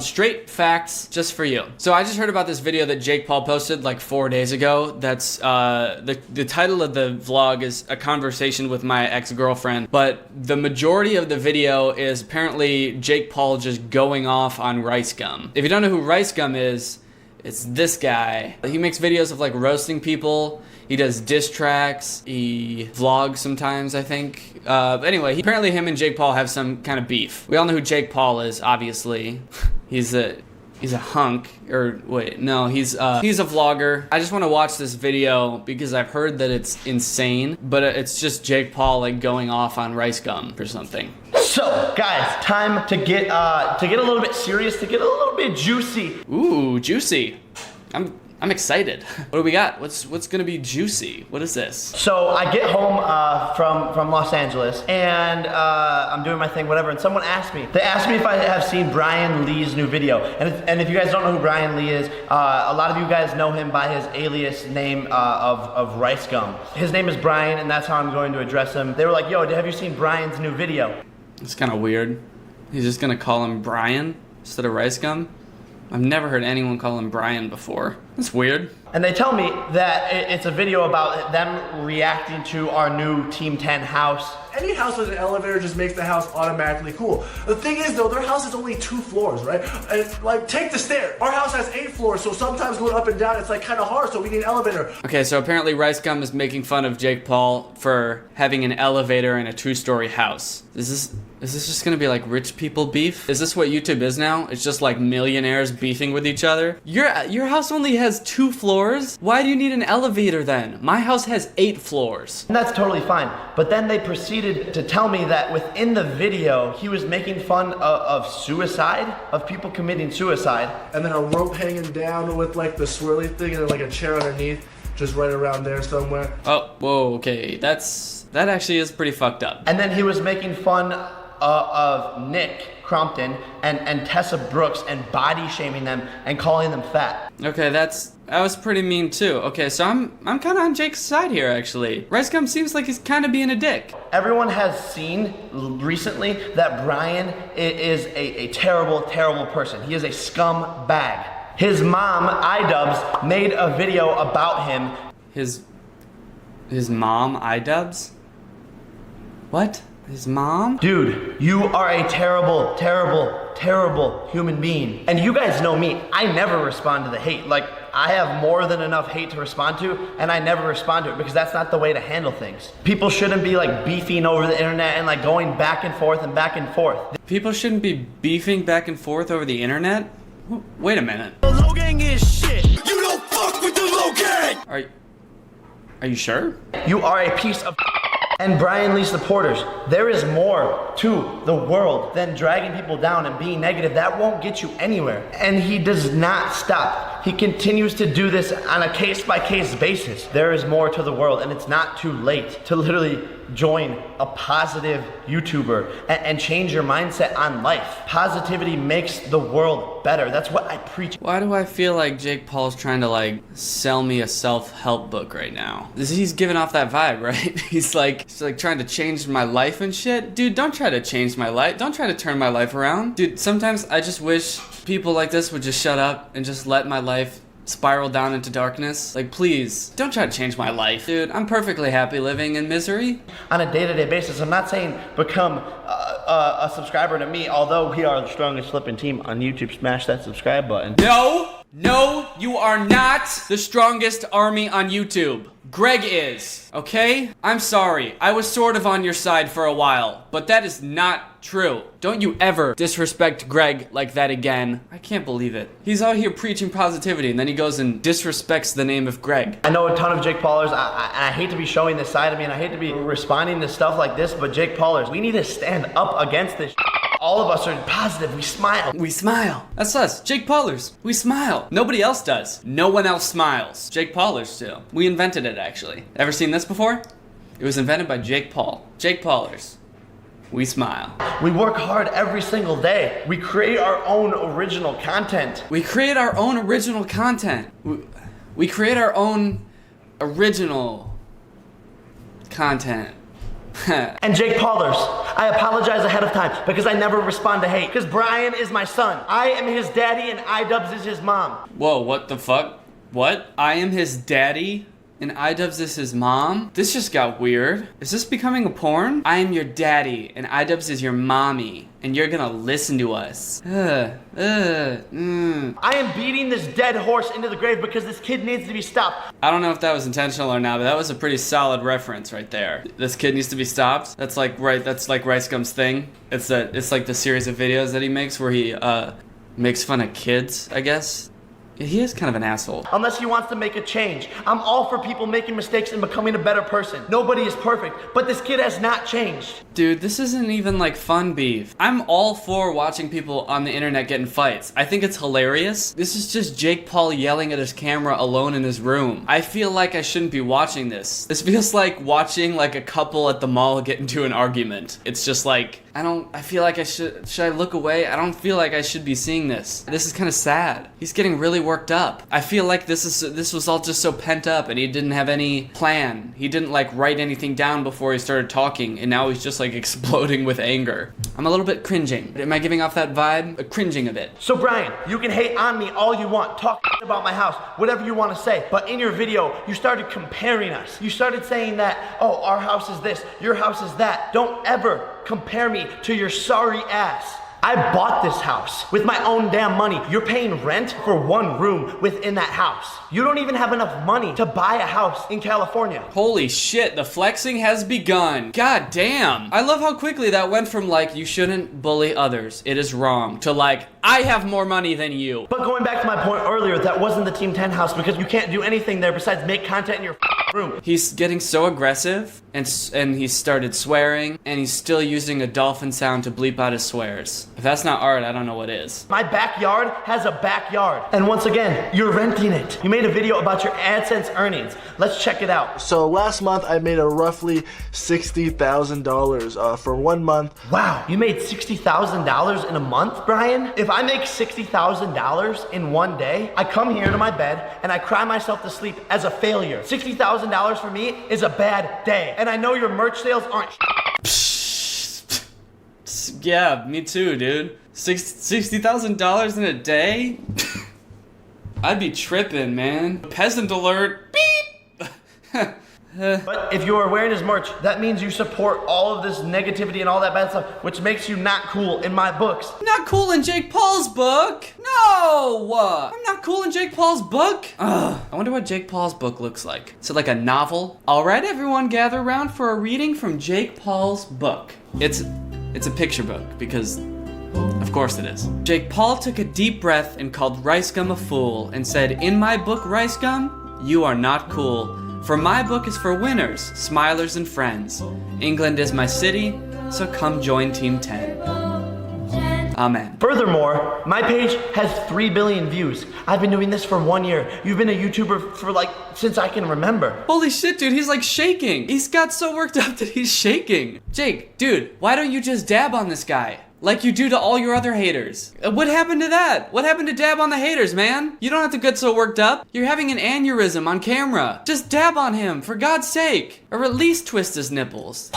straight facts just for you. So I just heard about this video that Jake Paul posted like 4 days ago. That's the title of the vlog is A Conversation with My Ex-Girlfriend, but the majority of the video is apparently Jake Paul just going off on Rice Gum. If you don't know who Rice Gum is, it's this guy. He makes videos of like roasting people. He does diss tracks. He vlogs sometimes, I think. Anyway, apparently him and Jake Paul have some kind of beef. We all know who Jake Paul is, obviously. He's a hunk, or wait, no, he's a vlogger. I just want to watch this video because I've heard that it's insane, but it's just Jake Paul like going off on Rice Gum or something. So, guys, time to get a little bit serious, to get a little bit juicy. Ooh, juicy. I'm excited. What do we got? What's gonna be juicy? What is this? So I get home from Los Angeles and I'm doing my thing, whatever. And someone asked me. They asked me if I have seen Brian Lee's new video. And if you guys don't know who Brian Lee is, a lot of you guys know him by his alias name of Rice Gum. His name is Brian, and that's how I'm going to address him. They were like, "Yo, have you seen Brian's new video?" It's kind of weird. He's just gonna call him Brian instead of Rice Gum. I've never heard anyone call him Brian before. That's weird. And they tell me that it's a video about them reacting to our new Team 10 house. Any house with an elevator just makes the house automatically cool. The thing is though, their house is only 2 floors, right? And like, take the stairs. Our house has 8 floors, so sometimes going up and down, it's like kind of hard, so we need an elevator. Okay, so apparently Rice Gum is making fun of Jake Paul for having an elevator in a 2-story house. Is this just gonna be like rich people beef? Is this what YouTube is now? It's just like millionaires beefing with each other? Your house only has 2 floors? Why do you need an elevator then? My house has 8 floors. And that's totally fine. But then they proceeded to tell me that within the video, he was making fun of suicide, of people committing suicide. And then a rope hanging down with like the swirly thing and then like a chair underneath, just right around there somewhere. Oh, whoa, okay. That actually is pretty fucked up. And then he was making fun of Nick Crompton and Tessa Brooks and body shaming them and calling them fat. Okay, that was pretty mean too. Okay, so I'm kind of on Jake's side here actually. Rice Gum seems like he's kind of being a dick. Everyone has seen recently that Brian is a terrible, terrible person. He is a scumbag. His mom, iDubbbz, made a video about him. His mom, iDubbbz? What? His mom? Dude, you are a terrible, terrible, terrible human being. And you guys know me, I never respond to the hate. Like, I have more than enough hate to respond to, and I never respond to it because that's not the way to handle things. People shouldn't be like beefing over the internet and like going back and forth and back and forth. People shouldn't be beefing back and forth over the internet? Wait a minute. The low gang is shit. You don't fuck with the low gang! Are you sure? You are a piece of and Brian Lee supporters, there is more to the world than dragging people down and being negative. That won't get you anywhere. And he does not stop. He continues to do this on a case-by-case basis. There is more to the world, and it's not too late to literally join a positive YouTuber and change your mindset on life. Positivity makes the world better. That's what I preach. Why do I feel like Jake Paul's trying to like sell me a self-help book right now? He's giving off that vibe, right? He's like trying to change my life and shit. Dude, don't try to change my life. Don't try to turn my life around. Dude, sometimes I just wish people like this would just shut up and just let my life spiral down into darkness. Like, please, don't try to change my life. Dude, I'm perfectly happy living in misery. On a day-to-day basis, I'm not saying become a subscriber to me, although we are the strongest flipping team on YouTube. Smash that subscribe button. No! No, you are not the strongest army on YouTube. Greg is, okay? I'm sorry. I was sort of on your side for a while, but that is not true. Don't you ever disrespect Greg like that again. I can't believe it. He's out here preaching positivity, and then he goes and disrespects the name of Greg. I know a ton of Jake Paulers, and I hate to be showing this side of me, and I hate to be responding to stuff like this, but Jake Paulers, we need to stand up against this. All of us are positive. We smile. We smile. That's us. Jake Paulers. We smile. Nobody else does. No one else smiles. Jake Paulers do. We invented it, actually. Ever seen this before? It was invented by Jake Paul. Jake Paulers. We smile. We work hard every single day. We create our own original content. We create our own original content. We create our own original content. And Jake Paulers, I apologize ahead of time because I never respond to hate. Because Brian is my son. I am his daddy and iDubbbz is his mom. Whoa, what the fuck? What? I am his daddy and iDubbbz is his mom? This just got weird. Is this becoming a porn? I am your daddy and iDubbbz is your mommy and you're gonna listen to us. I am beating this dead horse into the grave because this kid needs to be stopped. I don't know if that was intentional or not, but that was a pretty solid reference right there. This kid needs to be stopped. That's like Rice Gum's thing. It's like the series of videos that he makes where he makes fun of kids, I guess. He is kind of an asshole. Unless he wants to make a change. I'm all for people making mistakes and becoming a better person. Nobody is perfect, but this kid has not changed. Dude, this isn't even like fun beef. I'm all for watching people on the internet get in fights. I think it's hilarious. This is just Jake Paul yelling at his camera alone in his room. I feel like I shouldn't be watching this. This feels like watching like a couple at the mall get into an argument. It's just like, I feel like should I look away? I don't feel like I should be seeing this. This is kind of sad. He's getting really worked up. I feel like this was all just so pent up and he didn't have any plan. He didn't like write anything down before he started talking and now he's just like exploding with anger. I'm a little bit cringing. Am I giving off that vibe? Cringing a bit. So Brian, you can hate on me all you want. Talk about my house, whatever you want to say. But in your video, you started comparing us. You started saying that, oh, our house is this, your house is that. Don't ever compare me to your sorry ass. I bought this house with my own damn money. You're paying rent for one room within that house. You don't even have enough money to buy a house in California. Holy shit, the flexing has begun. God damn. I love how quickly that went from like, you shouldn't bully others, it is wrong, to like, I have more money than you. But going back to my point earlier, that wasn't the Team 10 house because you can't do anything there besides make content in your room. He's getting so aggressive and he started swearing and he's still using a dolphin sound to bleep out his swears. If that's not art, I don't know what is. My backyard has a backyard. And once again, you're renting it. You made a video about your AdSense earnings. Let's check it out. So last month I made a roughly $60,000 for 1 month. Wow, you made $60,000 in a month, Brian? If I make $60,000 in one day, I come here to my bed and I cry myself to sleep as a failure. $60,000 for me is a bad day. And I know your merch sales aren't Yeah, me too, dude. $60,000 in a day? I'd be tripping, man. Peasant alert. Beep! But if you are wearing his merch, that means you support all of this negativity and all that bad stuff, which makes you not cool in my books. Not cool in Jake Paul's book? No! I'm not cool in Jake Paul's book? Ugh. I wonder what Jake Paul's book looks like. Is it like a novel? Alright, everyone, gather around for a reading from Jake Paul's book. It's a picture book, because of course it is. Jake Paul took a deep breath and called Rice Gum a fool and said, "In my book, Rice Gum, you are not cool. For my book is for winners, smilers, and friends. England is my city, so come join Team 10. Amen." Furthermore, my page has 3 billion views. I've been doing this for 1 year. You've been a YouTuber for since I can remember. Holy shit, dude, he's like shaking. He's got so worked up that he's shaking. Jake, dude, why don't you just dab on this guy? Like you do to all your other haters. What happened to that? What happened to dab on the haters, man? You don't have to get so worked up. You're having an aneurysm on camera. Just dab on him, for God's sake. Or at least twist his nipples.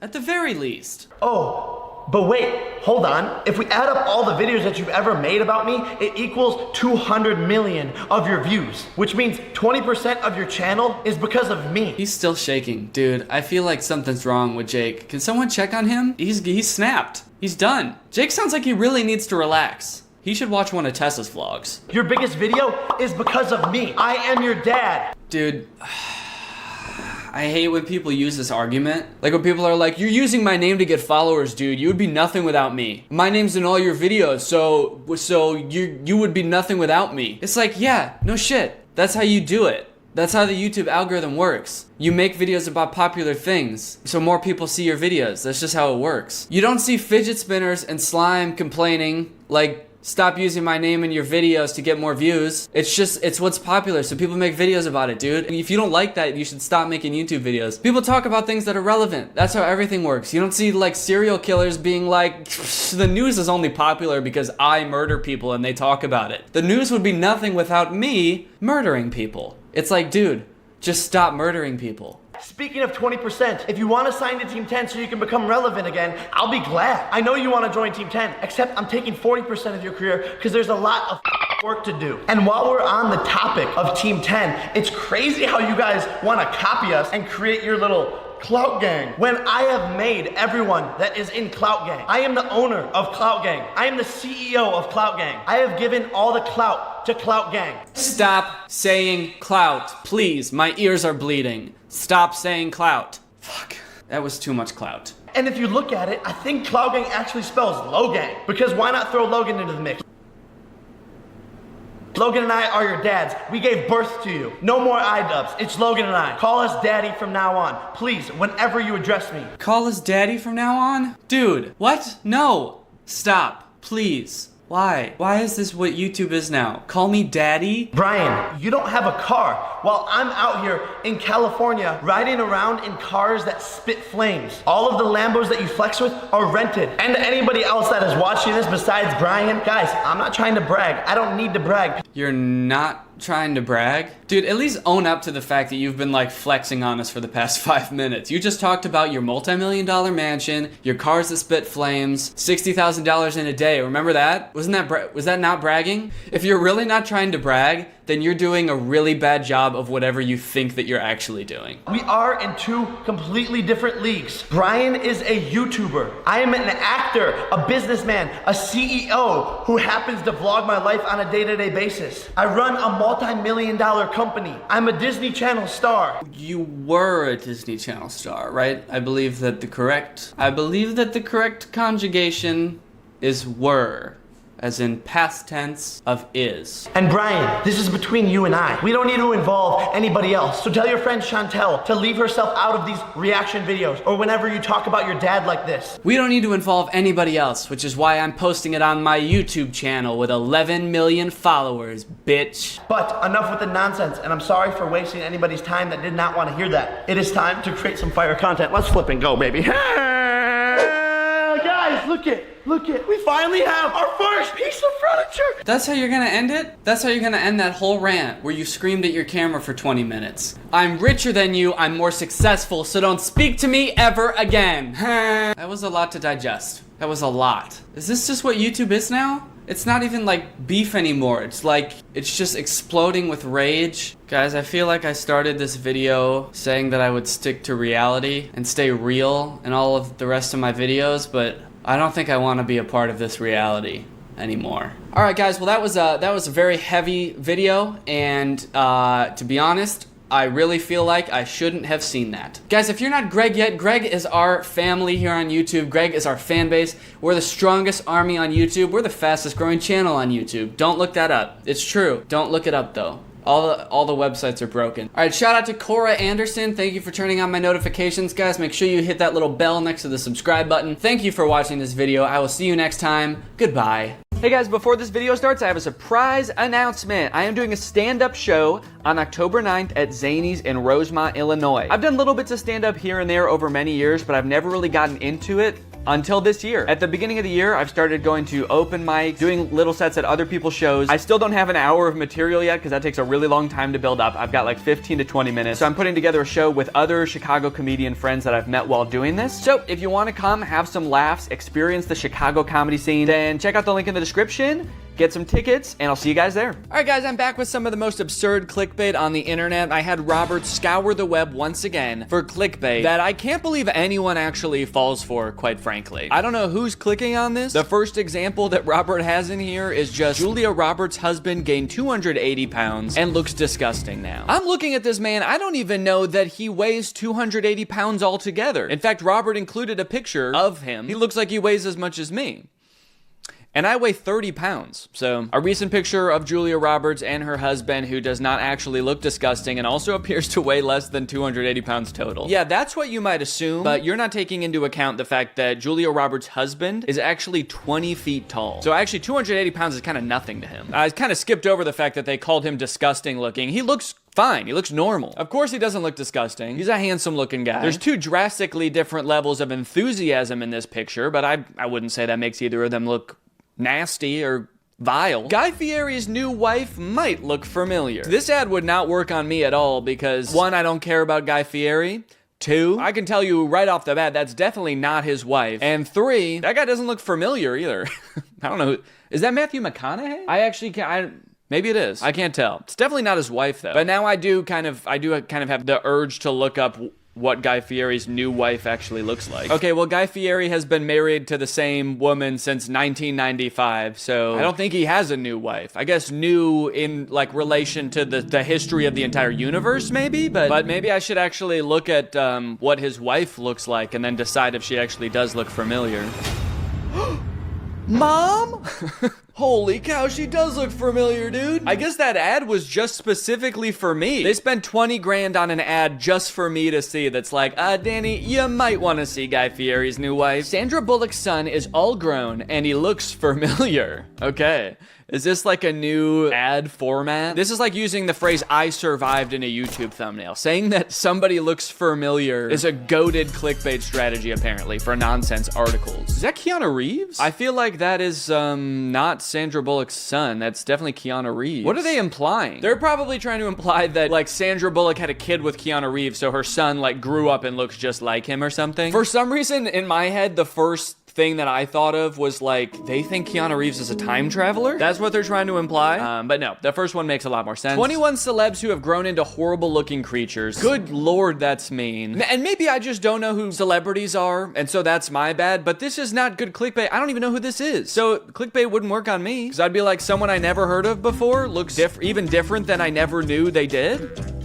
At the very least. Oh, but wait, hold on. If we add up all the videos that you've ever made about me, it equals 200 million of your views, which means 20% of your channel is because of me. He's still shaking. Dude, I feel like something's wrong with Jake. Can someone check on him? He's snapped. He's done. Jake sounds like he really needs to relax. He should watch one of Tessa's vlogs. Your biggest video is because of me. I am your dad. Dude, I hate when people use this argument. Like when people are like, you're using my name to get followers, dude. You would be nothing without me. My name's in all your videos, so you would be nothing without me. It's like, yeah, no shit. That's how you do it. That's how the YouTube algorithm works. You make videos about popular things, so more people see your videos. That's just how it works. You don't see fidget spinners and slime complaining, like, stop using my name in your videos to get more views. It's what's popular, so people make videos about it, dude. If you don't like that, you should stop making YouTube videos. People talk about things that are relevant. That's how everything works. You don't see like serial killers being like, the news is only popular because I murder people and they talk about it. The news would be nothing without me murdering people. It's like, dude, just stop murdering people. Speaking of 20%, if you want to sign to Team 10 so you can become relevant again, I'll be glad. I know you want to join Team 10, except I'm taking 40% of your career because there's a lot of work to do. And while we're on the topic of Team 10, it's crazy how you guys want to copy us and create your little Clout Gang, when I have made everyone that is in Clout Gang. I am the owner of Clout Gang. I am the CEO of Clout Gang. I have given all the clout to Clout Gang. Stop saying clout, please. My ears are bleeding. Stop saying clout. Fuck, that was too much clout. And if you look at it, I think Clout Gang actually spells Logang, because why not throw Logan into the mix? Logan and I are your dads. We gave birth to you. No more I-dubs. It's Logan and I. Call us daddy from now on. Please, whenever you address me. Call us daddy from now on? Dude, what? No. Stop, please. Why? Why is this what YouTube is now? Call me daddy? Brian, you don't have a car while I'm out here in California riding around in cars that spit flames. All of the Lambos that you flex with are rented. And to anybody else that is watching this besides Brian, guys, I'm not trying to brag. I don't need to brag. You're not trying to brag? Dude, at least own up to the fact that you've been like flexing on us for the past 5 minutes. You just talked about your multi-million-dollar mansion, your cars that spit flames, $60,000 in a day. Remember that? Was that not bragging? If you're really not trying to brag, then you're doing a really bad job of whatever you think that you're actually doing. We are in two completely different leagues. Brian is a YouTuber. I am an actor, a businessman, a CEO who happens to vlog my life on a day-to-day basis. I run a multi-million-dollar company. I'm a Disney Channel star. You were a Disney Channel star, right? I believe that the correct conjugation is were, as in past tense of is. And Brian, this is between you and I. We don't need to involve anybody else. So tell your friend Chantel to leave herself out of these reaction videos or whenever you talk about your dad like this. We don't need to involve anybody else, which is why I'm posting it on my YouTube channel with 11 million followers, bitch. But enough with the nonsense, and I'm sorry for wasting anybody's time that did not want to hear that. It is time to create some fire content. Let's flip and go, baby. Guys, look it. We finally have our first piece of furniture. That's how you're gonna end it? That's how you're gonna end that whole rant where you screamed at your camera for 20 minutes. I'm richer than you, I'm more successful, so don't speak to me ever again. That was a lot to digest. That was a lot. Is this just what YouTube is now? It's not even like beef anymore. It's like, it's just exploding with rage. Guys, I feel like I started this video saying that I would stick to reality and stay real in all of the rest of my videos, but I don't think I want to be a part of this reality anymore. All right, guys. Well, that was a very heavy video, and to be honest, I really feel like I shouldn't have seen that. Guys, if you're not Greg yet, Greg is our family here on YouTube. Greg is our fan base. We're the strongest army on YouTube. We're the fastest growing channel on YouTube. Don't look that up. It's true. Don't look it up though. All the websites are broken. All right, shout out to Cora Anderson. Thank you for turning on my notifications, guys. Make sure you hit that little bell next to the subscribe button. Thank you for watching this video. I will see you next time. Goodbye. Hey guys, before this video starts, I have a surprise announcement. I am doing a stand-up show on October 9th at Zany's in Rosemont, Illinois. I've done little bits of stand-up here and there over many years, but I've never really gotten into it until this year. At the beginning of the year, I've started going to open mics, doing little sets at other people's shows. I still don't have an hour of material yet because that takes a really long time to build up. I've got like 15 to 20 minutes. So I'm putting together a show with other Chicago comedian friends that I've met while doing this. So if you want to come, have some laughs, experience the Chicago comedy scene, then check out the link in the description. get some tickets, and I'll see you guys there. All right, guys, I'm back with some of the most absurd clickbait on the internet. I had Robert scour the web once again for clickbait that I can't believe anyone actually falls for, quite frankly. I don't know who's clicking on this. The first example that Robert has in here is just Julia Roberts' husband gained 280 pounds and looks disgusting now. I'm looking at this man, I don't even know that he weighs 280 pounds altogether. In fact, Robert included a picture of him. He looks like he weighs as much as me. And I weigh 30 pounds. So a recent picture of Julia Roberts and her husband, who does not actually look disgusting and also appears to weigh less than 280 pounds total. Yeah, that's what you might assume, but you're not taking into account the fact that Julia Roberts' husband is actually 20 feet tall. So actually 280 pounds is kind of nothing to him. I kind of skipped over the fact that they called him disgusting looking. He looks fine. He looks normal. Of course he doesn't look disgusting. He's a handsome looking guy. There's two drastically different levels of enthusiasm in this picture, but I wouldn't say that makes either of them look nasty or vile. Guy Fieri's new wife might look familiar. This ad would not work on me at all because 1, I don't care about Guy Fieri. 2, I can tell you right off the bat, that's definitely not his wife. And 3, that guy doesn't look familiar either. I don't know. Is that Matthew McConaughey? I actually can't. Maybe it is. I can't tell. It's definitely not his wife though. But now I do kind of have the urge to look up what Guy Fieri's new wife actually looks like. Okay, well, Guy Fieri has been married to the same woman since 1995, so I don't think he has a new wife. I guess new in, like, relation to the history of the entire universe, maybe? But maybe I should actually look at what his wife looks like and then decide if she actually does look familiar. Mom? Holy cow, she does look familiar, dude. I guess that ad was just specifically for me. They spent 20 grand on an ad just for me to see that's like, Danny, you might want to see Guy Fieri's new wife. Sandra Bullock's son is all grown and he looks familiar. Okay. Is this like a new ad format? This is like using the phrase "I survived" in a YouTube thumbnail. Saying that somebody looks familiar is a goated clickbait strategy, apparently, for nonsense articles. Is that Keanu Reeves? I feel like that is not Sandra Bullock's son. That's definitely Keanu Reeves. What are they implying? They're probably trying to imply that, like, Sandra Bullock had a kid with Keanu Reeves, so her son, like, grew up and looks just like him or something. For some reason, in my head, the first thing that I thought of was like, they think Keanu Reeves is a time traveler? That's what they're trying to imply. But no, the first one makes a lot more sense. 21 celebs who have grown into horrible looking creatures. Good Lord, that's mean. And maybe I just don't know who celebrities are, and so that's my bad, but this is not good clickbait. I don't even know who this is. So clickbait wouldn't work on me, because I'd be like, someone I never heard of before looks even different than I never knew they did.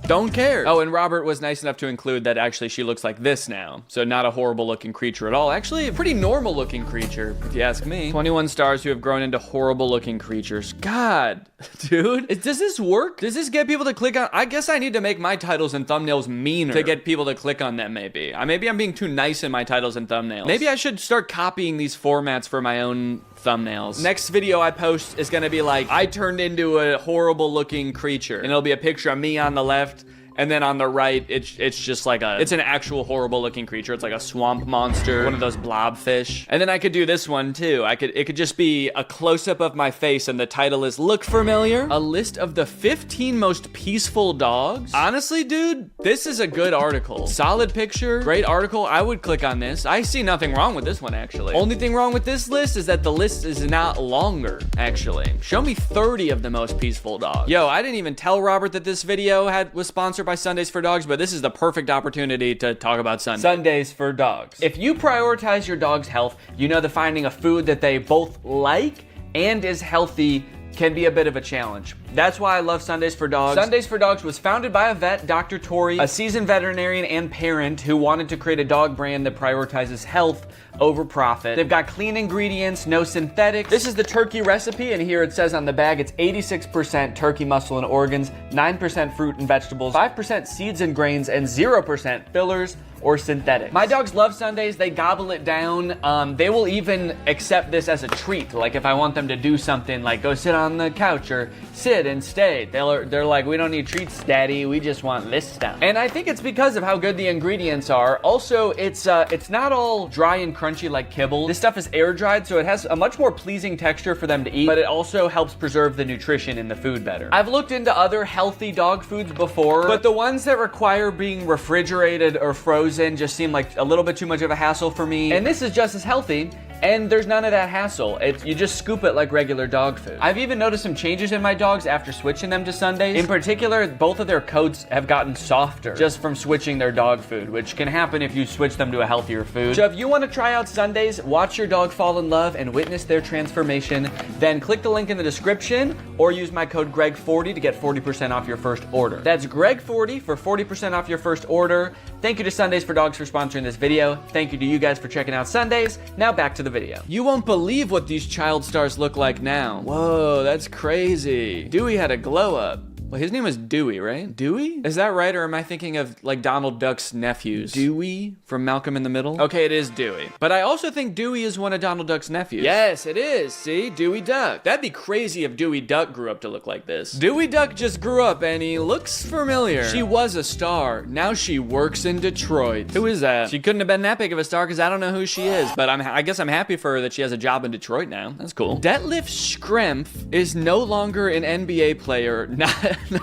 Don't care. Oh, and Robert was nice enough to include that actually she looks like this now. So not a horrible looking creature at all. Actually, a pretty normal looking creature, if you ask me. 21 stars who have grown into horrible looking creatures. God, dude. Does this work? Does this get people to click on? I guess I need to make my titles and thumbnails meaner to get people to click on them, maybe. Maybe I'm being too nice in my titles and thumbnails. Maybe I should start copying these formats for my own thumbnails. Next video I post is gonna be like, I turned into a horrible looking creature. And it'll be a picture of me on the left, and then on the right, it's just like it's an actual horrible looking creature. It's like a swamp monster, one of those blobfish. And then I could do this one too. It could just be a close-up of my face and the title is Look Familiar? A list of the 15 most peaceful dogs. Honestly, dude, this is a good article. Solid picture, great article. I would click on this. I see nothing wrong with this one, actually. Only thing wrong with this list is that the list is not longer, actually. Show me 30 of the most peaceful dogs. Yo, I didn't even tell Robert that this video was sponsored by Sundays for Dogs, but this is the perfect opportunity to talk about Sundays. Sundays for Dogs. If you prioritize your dog's health, you know that finding a food that they both like and is healthy can be a bit of a challenge. That's why I love Sundays for Dogs. Sundays for Dogs was founded by a vet, Dr. Tori, a seasoned veterinarian and parent who wanted to create a dog brand that prioritizes health over profit. They've got clean ingredients, no synthetics. This is the turkey recipe, and here it says on the bag it's 86% turkey muscle and organs, 9% fruit and vegetables, 5% seeds and grains, and 0% fillers or synthetic. My dogs love Sundays. They gobble it down. They will even accept this as a treat. Like if I want them to do something like go sit on the couch or sit and stay, they're like, we don't need treats, Daddy. We just want this stuff. And I think it's because of how good the ingredients are. Also, it's not all dry and crunchy like kibble. This stuff is air dried, so it has a much more pleasing texture for them to eat, but it also helps preserve the nutrition in the food better. I've looked into other healthy dog foods before, but the ones that require being refrigerated or frozen just seem like a little bit too much of a hassle for me. And this is just as healthy. And there's none of that hassle. You just scoop it like regular dog food. I've even noticed some changes in my dogs after switching them to Sundays. In particular, both of their coats have gotten softer just from switching their dog food, which can happen if you switch them to a healthier food. So if you want to try out Sundays, watch your dog fall in love and witness their transformation, then click the link in the description or use my code GREG40 to get 40% off your first order. That's GREG40 for 40% off your first order. Thank you to Sundays for Dogs for sponsoring this video. Thank you to you guys for checking out Sundays. Now back to the video. You won't believe what these child stars look like now. Whoa, that's crazy. Dewey had a glow up. Well, his name was Dewey, right? Dewey? Is that right, or am I thinking of like Donald Duck's nephews? Dewey from Malcolm in the Middle? Okay, it is Dewey. But I also think Dewey is one of Donald Duck's nephews. Yes, it is. See? Dewey Duck. That'd be crazy if Dewey Duck grew up to look like this. Dewey Duck just grew up and he looks familiar. She was a star. Now she works in Detroit. Who is that? She couldn't have been that big of a star because I don't know who she is. But I guess I'm happy for her that she has a job in Detroit now. That's cool. Detlef Schrempf is no longer an NBA player.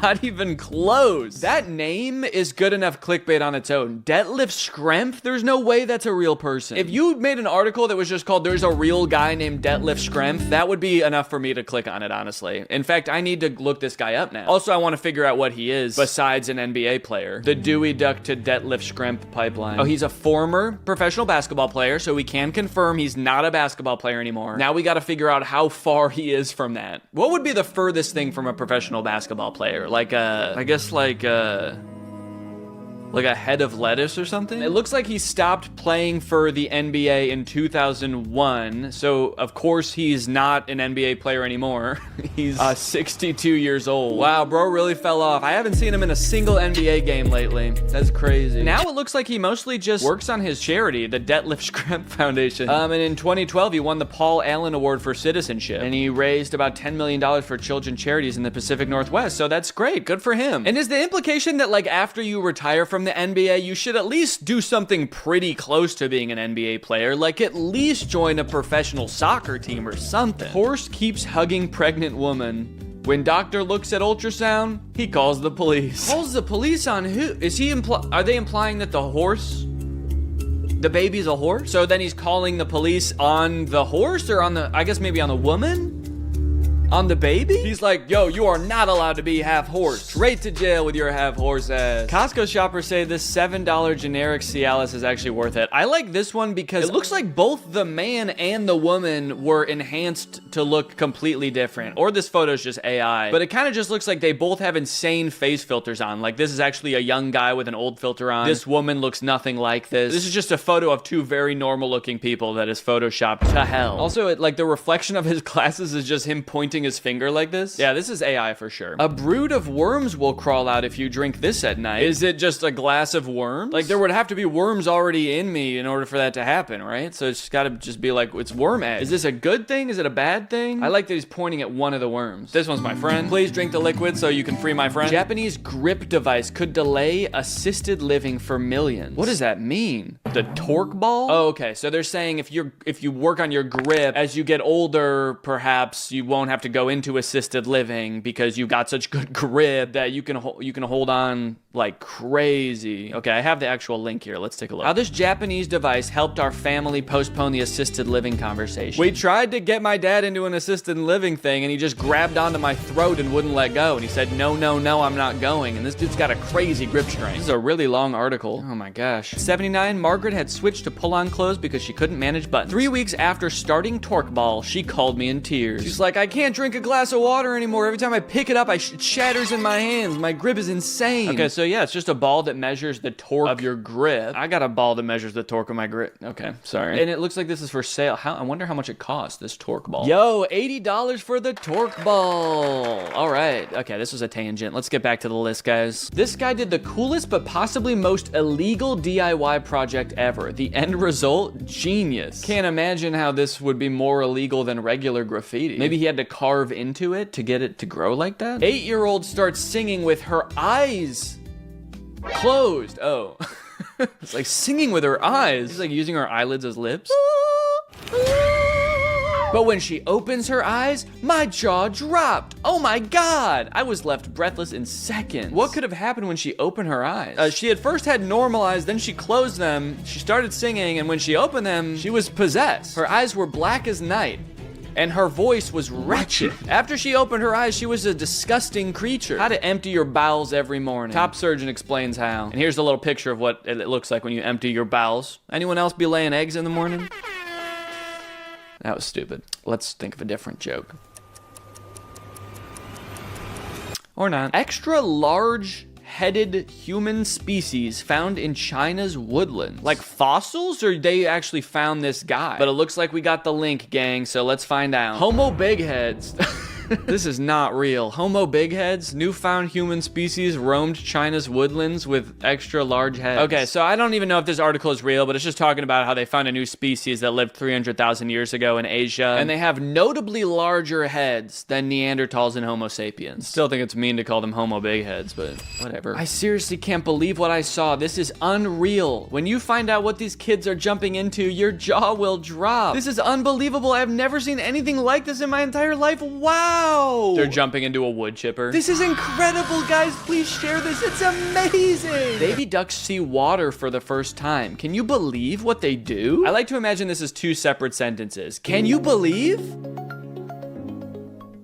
Not even close. That name is good enough clickbait on its own. Detlef Schrempf? There's no way that's a real person. If you made an article that was just called "There's a real guy named Detlef Schrempf," that would be enough for me to click on it, honestly. In fact, I need to look this guy up now. Also, I want to figure out what he is besides an NBA player. The Dewey Duck to Detlef Schrempf pipeline. Oh, he's a former professional basketball player, so we can confirm he's not a basketball player anymore. Now we got to figure out how far he is from that. What would be the furthest thing from a professional basketball player? I guess like a head of lettuce or something? It looks like he stopped playing for the NBA in 2001, so of course he's not an NBA player anymore. He's 62 years old. Wow, bro really fell off. I haven't seen him in a single NBA game lately. That's crazy. Now it looks like he mostly just works on his charity, the Detlef Schrempf Foundation. And in 2012, he won the Paul Allen Award for Citizenship, and he raised about $10 million for children charities in the Pacific Northwest, so that's great. Good for him. And is the implication that like after you retire from the NBA, you should at least do something pretty close to being an NBA player, like at least join a professional soccer team or something? Horse keeps hugging pregnant woman. When doctor looks at ultrasound, he calls the police. Calls the police on who? Is he are they implying that the baby's a horse? So then he's calling the police on the horse, or on the, I guess maybe on the woman? On the baby? He's like, yo, you are not allowed to be half horse. Straight to jail with your half horse ass. Costco shoppers say this $7 generic Cialis is actually worth it. I like this one because it looks like both the man and the woman were enhanced to look completely different. Or this photo's just AI. But it kind of just looks like they both have insane face filters on. Like this is actually a young guy with an old filter on. This woman looks nothing like this. This is just a photo of two very normal looking people that is photoshopped to hell. Also, like the reflection of his glasses is just him pointing his finger like this. Yeah, this is AI for sure. A brood of worms will crawl out if you drink this at night. Is it just a glass of worms? Like there would have to be worms already in me in order for that to happen, right? So it's gotta just be like, it's worm egg. Is this a good thing? Is it a bad thing? I like that he's pointing at one of the worms. This one's my friend. Please drink the liquid so you can free my friend. Japanese grip device could delay assisted living for millions. What does that mean? The torque ball? Oh, okay. So they're saying if you work on your grip, as you get older, perhaps you won't have to go into assisted living because you've got such good grip that you can hold on like crazy. Okay, I have the actual link here. Let's take a look. How this Japanese device helped our family postpone the assisted living conversation. We tried to get my dad into an assisted living thing and he just grabbed onto my throat and wouldn't let go. And he said, no, I'm not going. And this dude's got a crazy grip strength. This is a really long article. Oh my gosh. 79, Margaret had switched to pull-on clothes because she couldn't manage buttons. 3 weeks after starting Torque Ball, she called me in tears. She's like, I can't drink a glass of water anymore. Every time I pick it up, it shatters in my hands. My grip is insane. Okay, so yeah, it's just a ball that measures the torque of your grip. I got a ball that measures the torque of my grip. Okay, sorry. And it looks like this is for sale. I wonder how much it costs, this Torque Ball. Yo, $80 for the Torque Ball. All right. Okay, this was a tangent. Let's get back to the list, guys. This guy did the coolest but possibly most illegal DIY project ever. The end result, genius. Can't imagine how this would be more illegal than regular graffiti. Maybe he had to carve into it to get it to grow like that? 8-year-old starts singing with her eyes closed. Oh. It's like singing with her eyes. She's like using her eyelids as lips. But when she opens her eyes, my jaw dropped. Oh my God. I was left breathless in seconds. What could have happened when she opened her eyes? She at first had normal eyes, then she closed them. She started singing, and when she opened them, she was possessed. Her eyes were black as night, and her voice was wretched. After she opened her eyes, she was a disgusting creature. How to empty your bowels every morning. Top surgeon explains how. And here's a little picture of what it looks like when you empty your bowels. Anyone else be laying eggs in the morning? That was stupid. Let's think of a different joke. Or not. Extra large headed human species found in China's woodlands. Like fossils, or they actually found this guy? But it looks like we got the link, gang, so let's find out. Homo big heads. This is not real. Homo big heads, newfound human species roamed China's woodlands with extra large heads. Okay, so I don't even know if this article is real, but it's just talking about how they found a new species that lived 300,000 years ago in Asia, and they have notably larger heads than Neanderthals and Homo sapiens. Still think it's mean to call them Homo big heads, but whatever. I seriously can't believe what I saw. This is unreal. When you find out what these kids are jumping into, your jaw will drop. This is unbelievable. I've never seen anything like this in my entire life. Wow. They're jumping into a wood chipper. This is incredible, guys. Please share this. It's amazing. Baby ducks see water for the first time. Can you believe what they do? I like to imagine this as two separate sentences. Can you believe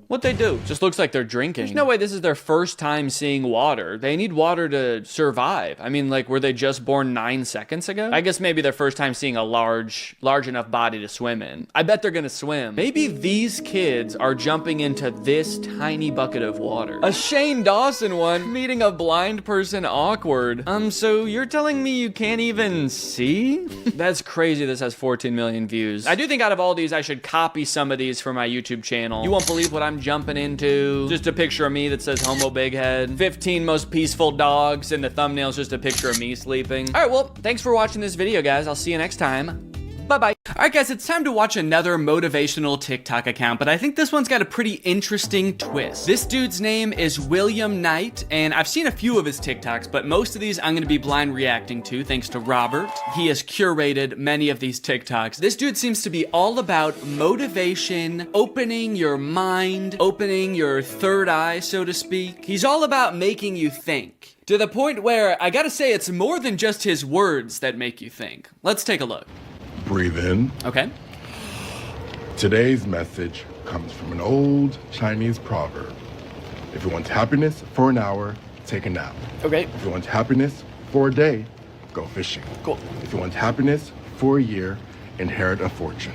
what they do? Just looks like they're drinking. There's no way this is their first time seeing water. They need water to survive. I mean, like, were they just born 9 seconds ago? I guess maybe their first time seeing a large enough body to swim in. I bet they're gonna swim. Maybe these kids are jumping into this tiny bucket of water. A Shane Dawson one, meeting a blind person awkward. So you're telling me you can't even see? That's crazy. This has 14 million views. I do think out of all these, I should copy some of these for my YouTube channel. You won't believe what I'm jumping into. Just a picture of me that says Homo Big Head. 15 most peaceful dogs, and the thumbnail's just a picture of me sleeping. All right, well, thanks for watching this video, guys. I'll see you next time. Bye-bye. All right, guys, it's time to watch another motivational TikTok account, but I think this one's got a pretty interesting twist. This dude's name is William Knight, and I've seen a few of his TikToks, but most of these I'm gonna be blind reacting to, thanks to Robert. He has curated many of these TikToks. This dude seems to be all about motivation, opening your mind, opening your third eye, so to speak. He's all about making you think. To the point where, I gotta say, it's more than just his words that make you think. Let's take a look. Breathe in. Okay. Today's message comes from an old Chinese proverb. If you want happiness for an hour, take a nap. Okay. If you want happiness for a day, go fishing. Cool. If you want happiness for a year, inherit a fortune.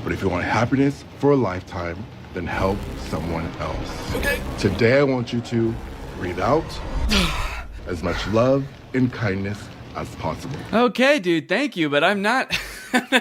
But if you want happiness for a lifetime, then help someone else. Okay. Today I want you to breathe out as much love and kindness as possible. Okay, dude, thank you, but I'm not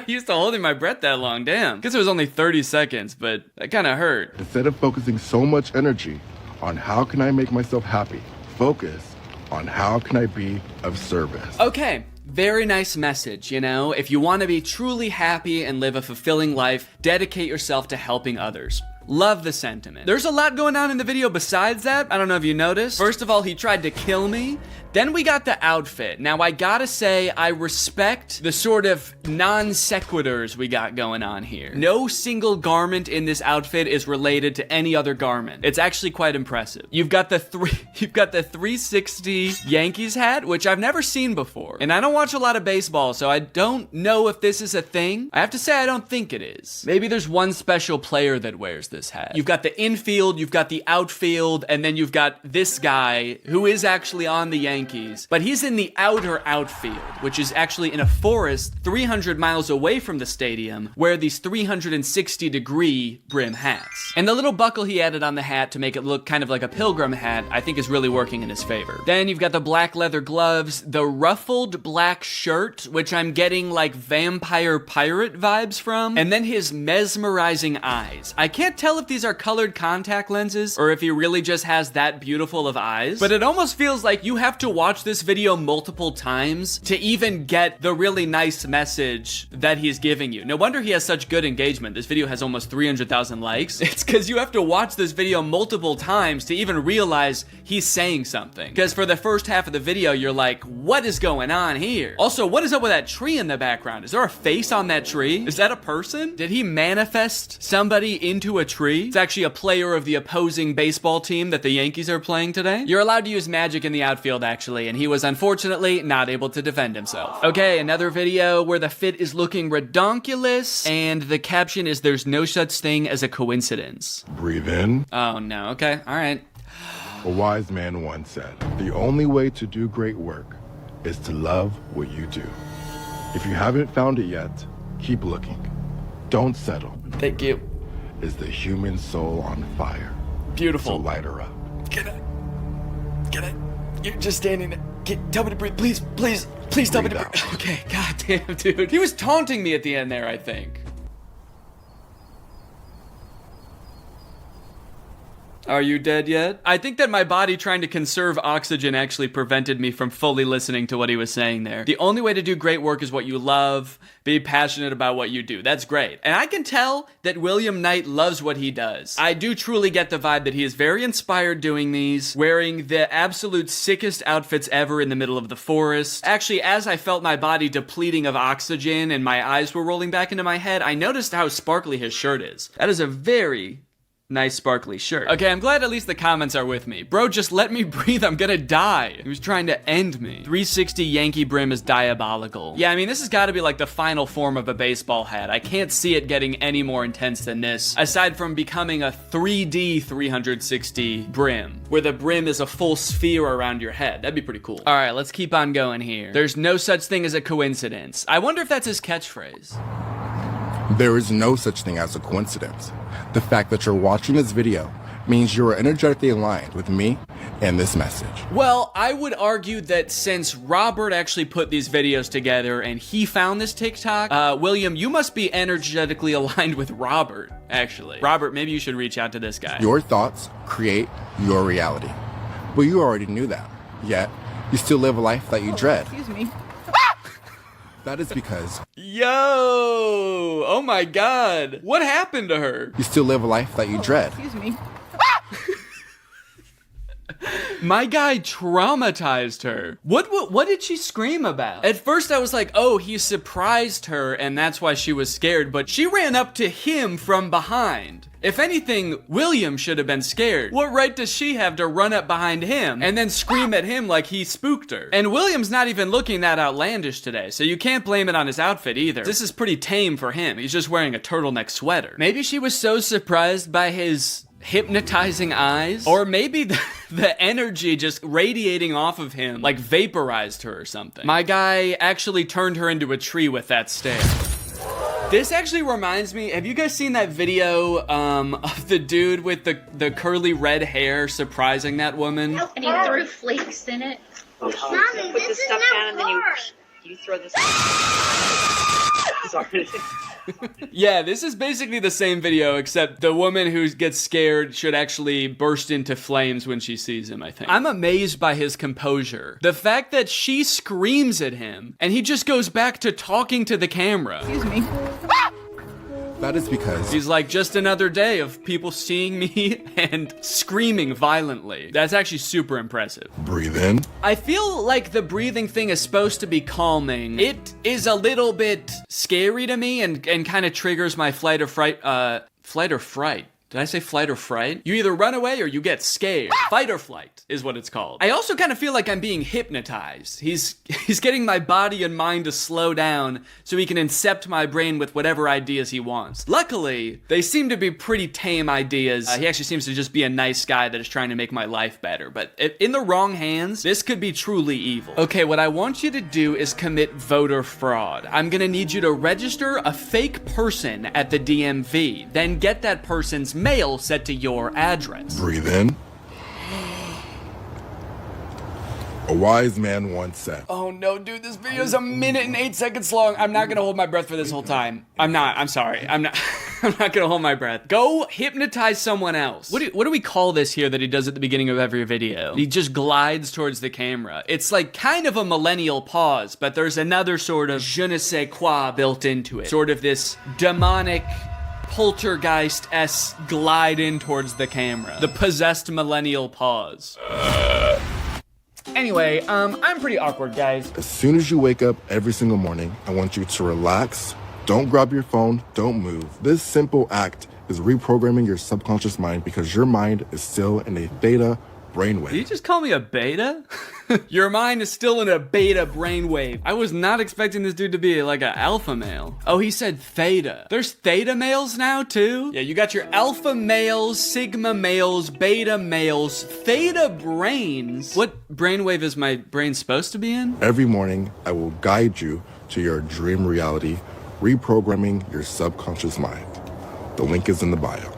used to holding my breath that long. Damn. Guess it was only 30 seconds, but that kind of hurt. Instead of focusing so much energy on how can I make myself happy, focus on how can I be of service. Okay. Very nice message, you know? If you want to be truly happy and live a fulfilling life, dedicate yourself to helping others. Love the sentiment. There's a lot going on in the video besides that. I don't know if you noticed. First of all, he tried to kill me. Then we got the outfit. Now, I gotta say, I respect the sort of non sequiturs we got going on here. No single garment in this outfit is related to any other garment. It's actually quite impressive. You've got the 360 Yankees hat, which I've never seen before. And I don't watch a lot of baseball, so I don't know if this is a thing. I have to say, I don't think it is. Maybe there's one special player that wears this hat. You've got the infield, you've got the outfield, and then you've got this guy who is actually on the Yankees, but he's in the outer outfield, which is actually in a forest 300 miles away from the stadium, where these 360-degree brim hats. And the little buckle he added on the hat to make it look kind of like a pilgrim hat, I think is really working in his favor. Then you've got the black leather gloves, the ruffled black shirt, which I'm getting like vampire pirate vibes from, and then his mesmerizing eyes. I can't tell if these are colored contact lenses or if he really just has that beautiful of eyes, but it almost feels like you have to watch this video multiple times to even get the really nice message that he's giving you. No wonder he has such good engagement. This video has almost 300,000 likes. It's because you have to watch this video multiple times to even realize he's saying something. Because for the first half of the video, you're like, what is going on here? Also, what is up with that tree in the background? Is there a face on that tree? Is that a person? Did he manifest somebody into a tree? It's actually a player of the opposing baseball team that the Yankees are playing today. You're allowed to use magic in the outfield, actually, and he was unfortunately not able to defend himself. Okay, another video where the fit is looking redonkulous, and the caption is, there's no such thing as a coincidence. Breathe in. Oh no, okay, all right. A wise man once said, the only way to do great work is to love what you do. If you haven't found it yet, keep looking. Don't settle. Thank you. Is the human soul on fire? Beautiful. So light her up. Can I? You're just standing there. Tell me to breathe. Please tell me to breathe. Okay, goddamn, dude. He was taunting me at the end there, I think. Are you dead yet? I think that my body trying to conserve oxygen actually prevented me from fully listening to what he was saying there. The only way to do great work is what you love. Be passionate about what you do. That's great. And I can tell that William Knight loves what he does. I do truly get the vibe that he is very inspired doing these, wearing the absolute sickest outfits ever in the middle of the forest. Actually, as I felt my body depleting of oxygen and my eyes were rolling back into my head, I noticed how sparkly his shirt is. That is a very nice sparkly shirt. Okay, I'm glad at least the comments are with me. Bro, just let me breathe, I'm gonna die. He was trying to end me. 360 Yankee brim is diabolical. Yeah, I mean, this has gotta be like the final form of a baseball hat. I can't see it getting any more intense than this, aside from becoming a 3D 360 brim, where the brim is a full sphere around your head. That'd be pretty cool. All right, let's keep on going here. There's no such thing as a coincidence. I wonder if that's his catchphrase. There is no such thing as a coincidence. The fact that you're watching this video means you are energetically aligned with me and this message. Well, I would argue that since Robert actually put these videos together and he found this TikTok, William, you must be energetically aligned with Robert, actually. Robert, maybe you should reach out to this guy. Your thoughts create your reality. But you already knew that. Yet, you still live a life that you dread. Excuse me. That is because... Yo! Oh my god! What happened to her? You still live a life that you dread. Excuse me. My guy traumatized her. What did she scream about? At first I was like, oh, he surprised her and that's why she was scared, but she ran up to him from behind. If anything, William should have been scared. What right does she have to run up behind him and then scream at him like he spooked her? And William's not even looking that outlandish today, so you can't blame it on his outfit either. This is pretty tame for him. He's just wearing a turtleneck sweater. Maybe she was so surprised by his hypnotizing eyes, or maybe the energy just radiating off of him like vaporized her or something. My guy actually turned her into a tree with that stare. This actually reminds me, have you guys seen that video of the dude with the curly red hair surprising that woman? And he threw flakes in it. Mommy, you put the stuff down and then you throw this. Sorry. Yeah, this is basically the same video, except the woman who gets scared should actually burst into flames when she sees him, I think. I'm amazed by his composure. The fact that she screams at him, and he just goes back to talking to the camera. Excuse me. That is because... He's like, just another day of people seeing me and screaming violently. That's actually super impressive. Breathe in. I feel like the breathing thing is supposed to be calming. It is a little bit scary to me and kind of triggers my flight or fright. Flight or fright? Did I say flight or fright? You either run away or you get scared. Fight or flight is what it's called. I also kind of feel like I'm being hypnotized. He's getting my body and mind to slow down so he can incept my brain with whatever ideas he wants. Luckily, they seem to be pretty tame ideas. He actually seems to just be a nice guy that is trying to make my life better. But in the wrong hands, this could be truly evil. Okay, what I want you to do is commit voter fraud. I'm gonna need you to register a fake person at the DMV, then get that person's mail set to your address. Breathe in. A wise man once said. Oh no, dude, this video is 1 minute and 8 seconds long. I'm not gonna hold my breath for this whole time. I'm sorry. I'm not. I'm not gonna hold my breath. Go hypnotize someone else. What do we call this here that he does at the beginning of every video? He just glides towards the camera. It's like kind of a millennial pause, but there's another sort of je ne sais quoi built into it. Sort of this demonic poltergeist-esque glide in towards the camera. The possessed millennial pause. Anyway, I'm pretty awkward, guys. As soon as you wake up every single morning, I want you to relax. Don't grab your phone. Don't move. This simple act is reprogramming your subconscious mind because your mind is still in a theta brainwave. Did you just call me a beta? Your mind is still in a beta brainwave. I was not expecting this dude to be like an alpha male. Oh, he said theta. There's theta males now too? Yeah, you got your alpha males, sigma males, beta males, theta brains. What brainwave is my brain supposed to be in? Every morning, I will guide you to your dream reality, reprogramming your subconscious mind. The link is in the bio.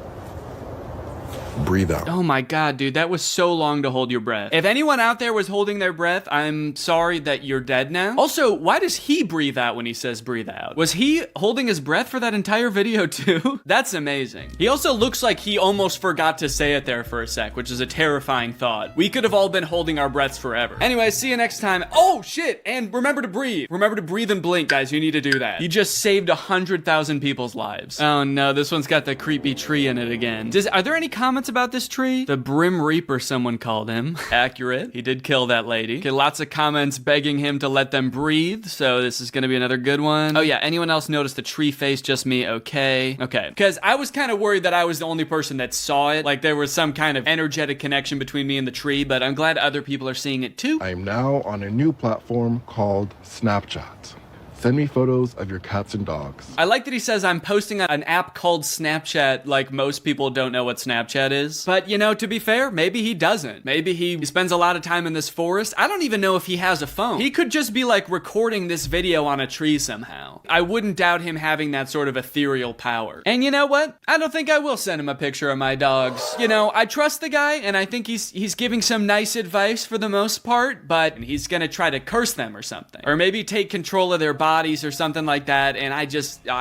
Breathe out. Oh my god, dude, that was so long to hold your breath. If anyone out there was holding their breath, I'm sorry that you're dead now. Also, why does he breathe out when he says breathe out? Was he holding his breath for that entire video too? That's amazing. He also looks like he almost forgot to say it there for a sec, which is a terrifying thought. We could have all been holding our breaths forever. Anyway, see you next time. Oh shit, and remember to breathe. Remember to breathe and blink, guys. You need to do that. You just saved 100,000 people's lives. Oh no, this one's got the creepy tree in it again. Are there any comments about this tree? The Brim Reaper, someone called him. Accurate. He did kill that lady. Okay, lots of comments begging him to let them breathe, so this is gonna be another good one. Oh yeah, anyone else notice the tree face? Just me? Okay. Okay. Because I was kind of worried that I was the only person that saw it. Like there was some kind of energetic connection between me and the tree, but I'm glad other people are seeing it too. I am now on a new platform called Snapchat. Send me photos of your cats and dogs. I like that he says I'm posting an app called Snapchat, like most people don't know what Snapchat is. But, you know, to be fair, maybe he doesn't. Maybe he spends a lot of time in this forest. I don't even know if he has a phone. He could just be like recording this video on a tree somehow. I wouldn't doubt him having that sort of ethereal power. And you know what? I don't think I will send him a picture of my dogs. You know, I trust the guy and I think he's giving some nice advice for the most part, but he's gonna try to curse them or something. Or maybe take control of their bodies or something like that, and I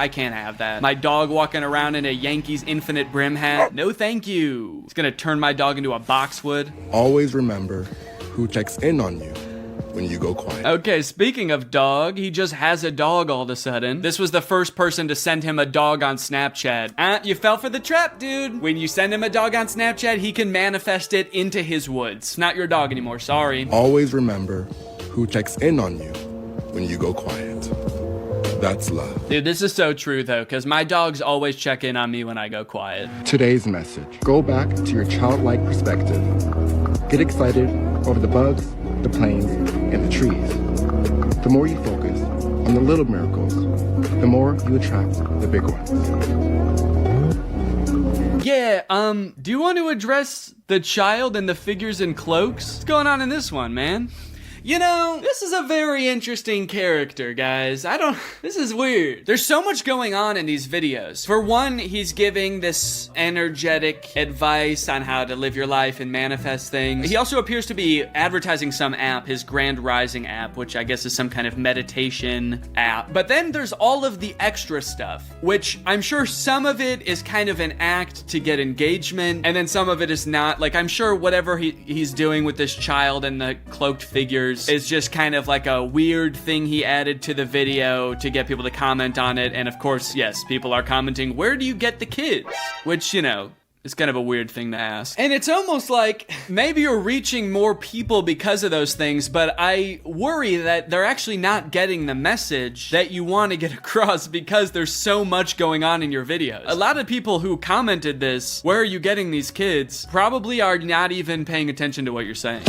can't have that. My dog walking around in a Yankees infinite brim hat? No thank you. It's gonna turn my dog into a boxwood. Always remember who checks in on you when you go quiet. Okay, speaking of dog, he just has a dog all of a sudden. This was the first person to send him a dog on Snapchat. You fell for the trap, dude. When you send him a dog on Snapchat, he can manifest it into his woods. Not your dog anymore, sorry. Always remember who checks in on you when you go quiet. That's love. Dude, this is so true though, because my dogs always check in on me when I go quiet. Today's message. Go back to your childlike perspective. Get excited over the bugs, the planes, and the trees. The more you focus on the little miracles, the more you attract the big ones. Yeah, do you want to address the child and the figures in cloaks? What's going on in this one, man? You know, this is a very interesting character, guys. This is weird. There's so much going on in these videos. For one, he's giving this energetic advice on how to live your life and manifest things. He also appears to be advertising some app, his Grand Rising app, which I guess is some kind of meditation app. But then there's all of the extra stuff, which I'm sure some of it is kind of an act to get engagement, and then some of it is not. Like, I'm sure whatever he's doing with this child and the cloaked figures is just kind of like a weird thing he added to the video to get people to comment on it. And of course, yes, people are commenting, where do you get the kids? Which, you know, it's kind of a weird thing to ask. And it's almost like maybe you're reaching more people because of those things, but I worry that they're actually not getting the message that you want to get across because there's so much going on in your videos. A lot of people who commented this, where are you getting these kids, probably are not even paying attention to what you're saying.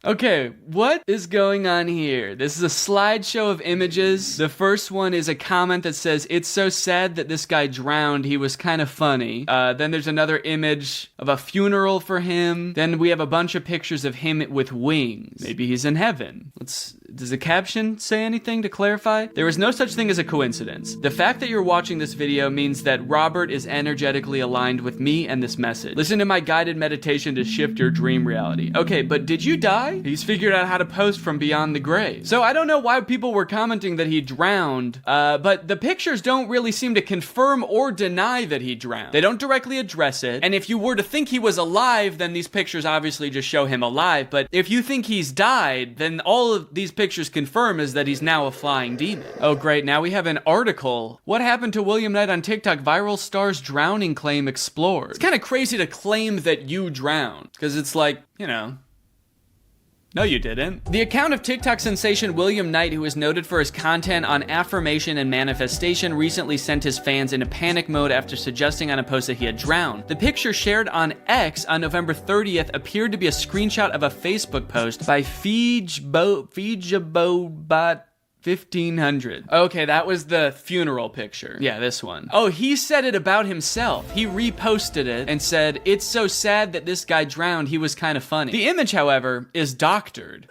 Okay, what is going on here? This is a slideshow of images. The first one is a comment that says, "It's so sad that this guy drowned. He was kind of funny. Then there's another image of a funeral for him. Then we have a bunch of pictures of him with wings. Maybe he's in heaven. Does the caption say anything to clarify? There is no such thing as a coincidence. The fact that you're watching this video means that Robert is energetically aligned with me and this message. Listen to my guided meditation to shift your dream reality. Okay, but did you die? He's figured out how to post from beyond the grave. So I don't know why people were commenting that he drowned, but the pictures don't really seem to confirm or deny that he drowned. They don't directly address it, and if you were to think he was alive, then these pictures obviously just show him alive, but if you think he's died, then all of these pictures confirm is that he's now a flying demon. Oh great, now we have an article. What happened to William Knight on TikTok? Viral star's drowning claim explored. It's kind of crazy to claim that you drowned, because it's like, you know, no, you didn't. The account of TikTok sensation William Knight, who is noted for his content on affirmation and manifestation, recently sent his fans into panic mode after suggesting on a post that he had drowned. The picture shared on X on November 30th appeared to be a screenshot of a Facebook post by Feejabobot 1500. Okay, that was the funeral picture. Yeah, this one. Oh, he said it about himself. He reposted it and said, "It's so sad that this guy drowned. He was kind of funny." The image, however, is doctored.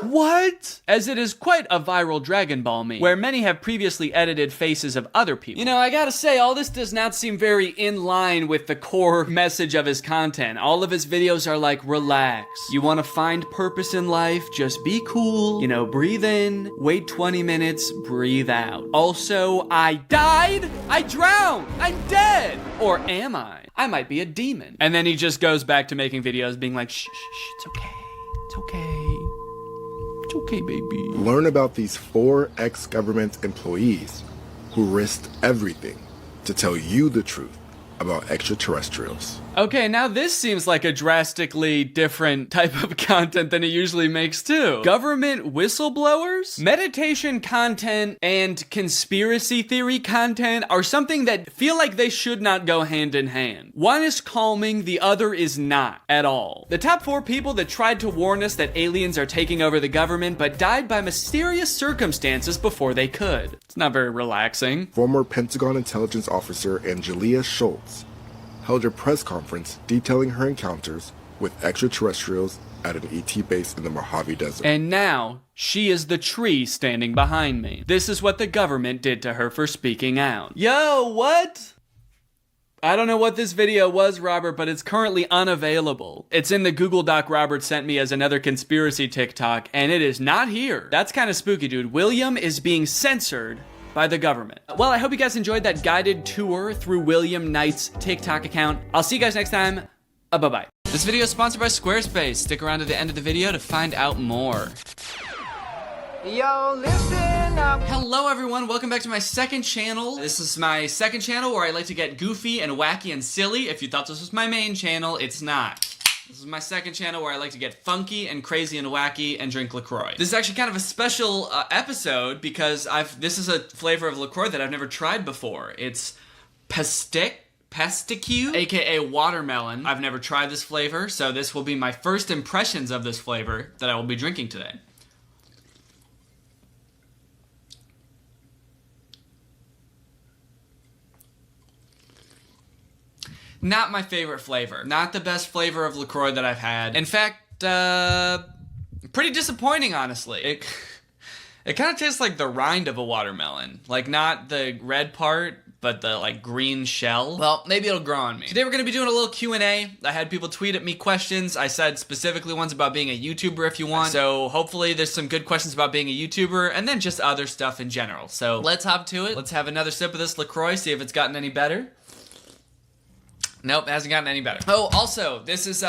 What? As it is quite a viral Dragon Ball meme, where many have previously edited faces of other people. You know, I gotta say, all this does not seem very in line with the core message of his content. All of his videos are like, relax. You wanna find purpose in life? Just be cool. You know, breathe in, wait 20 minutes, breathe out. Also, I died? I drowned? I'm dead! Or am I? I might be a demon. And then he just goes back to making videos being like, shh, shh, shh, it's okay. It's okay. It's okay, baby. Learn about these 4 ex-government employees who risked everything to tell you the truth about extraterrestrials. Okay, now this seems like a drastically different type of content than he usually makes too. Government whistleblowers? Meditation content and conspiracy theory content are something that feel like they should not go hand in hand. One is calming, the other is not at all. The top 4 people that tried to warn us that aliens are taking over the government but died by mysterious circumstances before they could. It's not very relaxing. Former Pentagon intelligence officer Angelia Schultz held a press conference detailing her encounters with extraterrestrials at an ET base in the Mojave Desert. And now, she is the tree standing behind me. This is what the government did to her for speaking out. Yo, what? I don't know what this video was, Robert, but it's currently unavailable. It's in the Google Doc Robert sent me as another conspiracy TikTok, and it is not here. That's kind of spooky, dude. William is being censored by the government. Well, I hope you guys enjoyed that guided tour through William Knight's TikTok account. I'll see you guys next time. Bye-bye. This video is sponsored by Squarespace. Stick around to the end of the video to find out more. Yo, listen up. Hello everyone, welcome back to my second channel. This is my second channel where I like to get goofy and wacky and silly. If you thought this was my main channel, it's not. This is my second channel where I like to get funky and crazy and wacky and drink LaCroix. This is actually kind of a special episode because this is a flavor of LaCroix that I've never tried before. It's Pesticue, aka watermelon. I've never tried this flavor, so this will be my first impressions of this flavor that I will be drinking today. Not my favorite flavor. Not the best flavor of LaCroix that I've had. In fact, pretty disappointing, honestly. It kind of tastes like the rind of a watermelon. Like, not the red part, but the, like, green shell. Well, maybe it'll grow on me. Today we're gonna be doing a little Q&A. I had people tweet at me questions. I said specifically ones about being a YouTuber if you want. So hopefully there's some good questions about being a YouTuber, and then just other stuff in general. So let's hop to it. Let's have another sip of this LaCroix, see if it's gotten any better. Nope, hasn't gotten any better. Oh, also, this is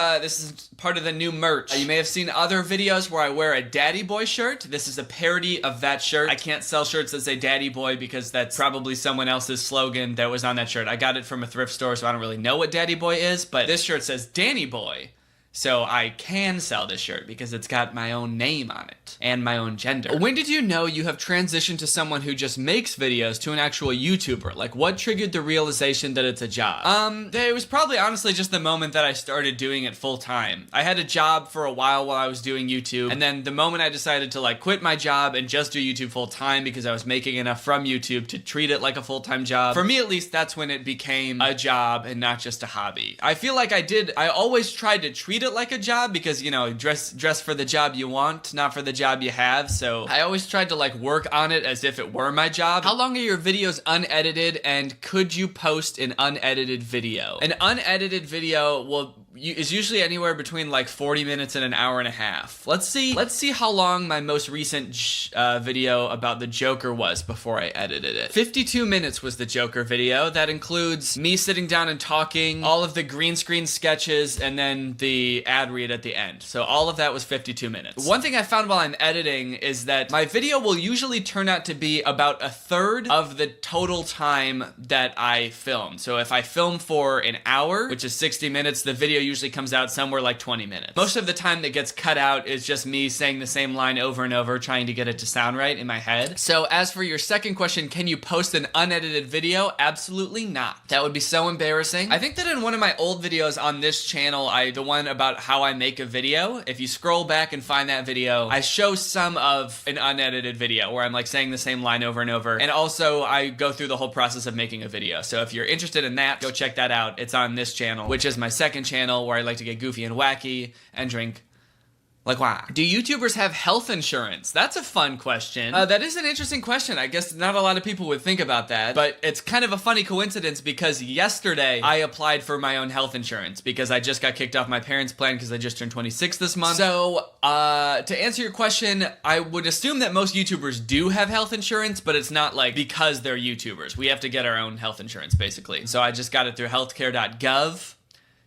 part of the new merch. You may have seen other videos where I wear a Daddy Boy shirt. This is a parody of that shirt. I can't sell shirts that say Daddy Boy because that's probably someone else's slogan that was on that shirt. I got it from a thrift store, so I don't really know what Daddy Boy is, but this shirt says Danny Boy. So I can sell this shirt because it's got my own name on it and my own gender. When did you know you have transitioned to someone who just makes videos to an actual YouTuber? Like, what triggered the realization that it's a job? It was probably honestly just the moment that I started doing it full time. I had a job for a while I was doing YouTube, and then the moment I decided to like quit my job and just do YouTube full time because I was making enough from YouTube to treat it like a full-time job, for me at least, that's when it became a job and not just a hobby. I feel like I always tried to treat it like a job because, you know, dress for the job you want, not for the job you have. So I always tried to like work on it as if it were my job. How long are your videos unedited, and could you post an unedited video? An unedited video is usually anywhere between like 40 minutes and an hour and a half. Let's see how long my most recent video about the Joker was before I edited it. 52 minutes was the Joker video. That includes me sitting down and talking, all of the green screen sketches, and then the ad read at the end. So all of that was 52 minutes. One thing I found while I'm editing is that my video will usually turn out to be about a third of the total time that I film. So if I film for an hour, which is 60 minutes, the video usually comes out somewhere like 20 minutes. Most of the time that gets cut out is just me saying the same line over and over, trying to get it to sound right in my head. So as for your second question, can you post an unedited video? Absolutely not. That would be so embarrassing. I think that in one of my old videos on this channel, the one about how I make a video, if you scroll back and find that video, I show some of an unedited video where I'm like saying the same line over and over. And also I go through the whole process of making a video. So if you're interested in that, go check that out. It's on this channel, which is my second channel, where I like to get goofy and wacky and drink like why? Do YouTubers have health insurance? That's a fun question. That is an interesting question. I guess not a lot of people would think about that, but it's kind of a funny coincidence because yesterday I applied for my own health insurance because I just got kicked off my parents' plan because I just turned 26 this month. So, to answer your question, I would assume that most YouTubers do have health insurance, but it's not like because they're YouTubers. We have to get our own health insurance, basically. So I just got it through healthcare.gov.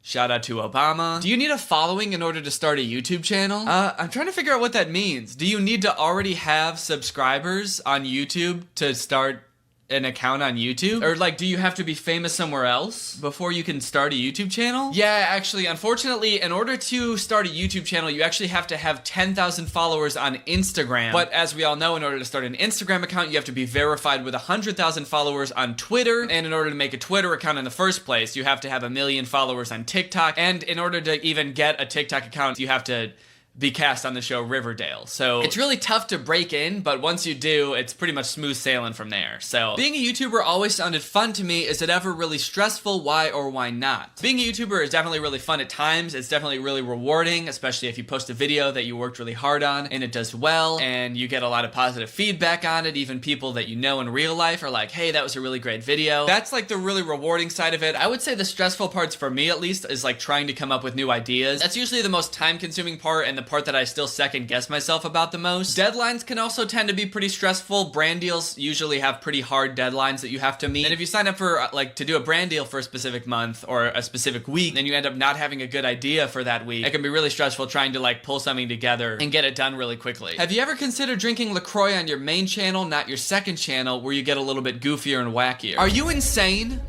Shout out to Obama. Do you need a following in order to start a YouTube channel? I'm trying to figure out what that means. Do you need to already have subscribers on YouTube to start an account on YouTube? Or like, do you have to be famous somewhere else before you can start a YouTube channel? Yeah, actually, unfortunately, in order to start a YouTube channel, you actually have to have 10,000 followers on Instagram. But as we all know, in order to start an Instagram account, you have to be verified with 100,000 followers on Twitter. And in order to make a Twitter account in the first place, you have to have 1 million followers on TikTok. And in order to even get a TikTok account, you have to be cast on the show Riverdale. So it's really tough to break in, but once you do, it's pretty much smooth sailing from there. So being a YouTuber always sounded fun to me. Is it ever really stressful? Why or why not? Being a YouTuber is definitely really fun at times. It's definitely really rewarding, especially if you post a video that you worked really hard on and it does well and you get a lot of positive feedback on it. Even people that you know in real life are like, hey, that was a really great video. That's like the really rewarding side of it. I would say the stressful parts for me at least is like trying to come up with new ideas. That's usually the most time-consuming part and the part that I still second guess myself about the most. Deadlines can also tend to be pretty stressful. Brand deals usually have pretty hard deadlines that you have to meet. And if you sign up for like to do a brand deal for a specific month or a specific week, then you end up not having a good idea for that week. It can be really stressful trying to like pull something together and get it done really quickly. Have you ever considered drinking LaCroix on your main channel, not your second channel, where you get a little bit goofier and wackier? Are you insane?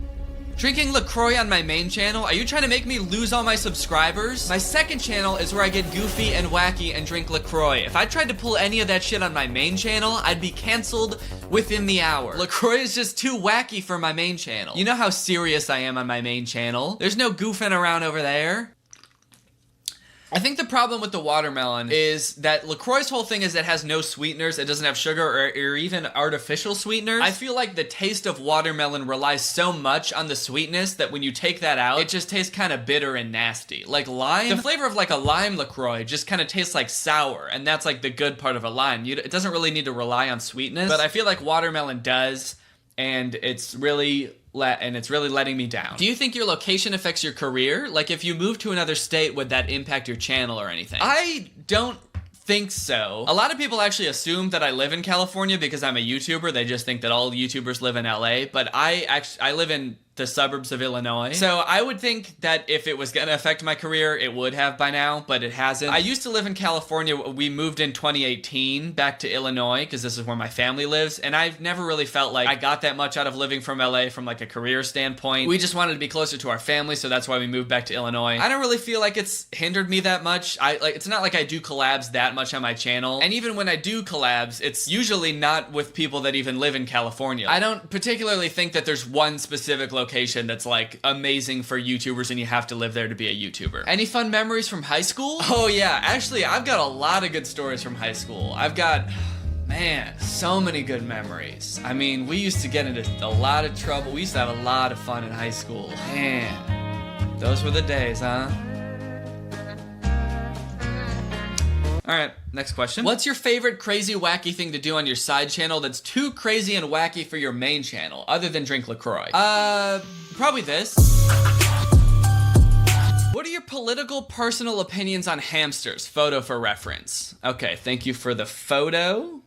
Drinking LaCroix on my main channel? Are you trying to make me lose all my subscribers? My second channel is where I get goofy and wacky and drink LaCroix. If I tried to pull any of that shit on my main channel, I'd be canceled within the hour. LaCroix is just too wacky for my main channel. You know how serious I am on my main channel. There's no goofing around over there. I think the problem with the watermelon is that LaCroix's whole thing is it has no sweeteners, it doesn't have sugar or even artificial sweeteners. I feel like the taste of watermelon relies so much on the sweetness that when you take that out, it just tastes kind of bitter and nasty. Like lime, the flavor of like a lime LaCroix just kind of tastes like sour, and that's like the good part of a lime. It doesn't really need to rely on sweetness, but I feel like watermelon does, and it's really letting me down. Do you think your location affects your career? Like if you move to another state, would that impact your channel or anything? I don't think so. A lot of people actually assume that I live in California because I'm a YouTuber. They just think that all YouTubers live in LA, but I live in the suburbs of Illinois. So I would think that if it was gonna affect my career, it would have by now, but it hasn't. I used to live in California. We moved in 2018 back to Illinois because this is where my family lives, and I've never really felt like I got that much out of living from LA from like a career standpoint. We just wanted to be closer to our family, so that's why we moved back to Illinois. I don't really feel like it's hindered me that much. It's not like I do collabs that much on my channel, and even when I do collabs, it's usually not with people that even live in California. I don't particularly think that there's one specific location that's like amazing for YouTubers and you have to live there to be a YouTuber. Any fun memories from high school? Oh yeah, actually I've got a lot of good stories from high school. I've got, man, so many good memories. I mean, we used to get into a lot of trouble. We used to have a lot of fun in high school. Man, those were the days, huh? All right, next question. What's your favorite crazy, wacky thing to do on your side channel that's too crazy and wacky for your main channel, other than drink LaCroix? Probably this. What are your political personal opinions on hamsters? Photo for reference. Okay, thank you for the photo.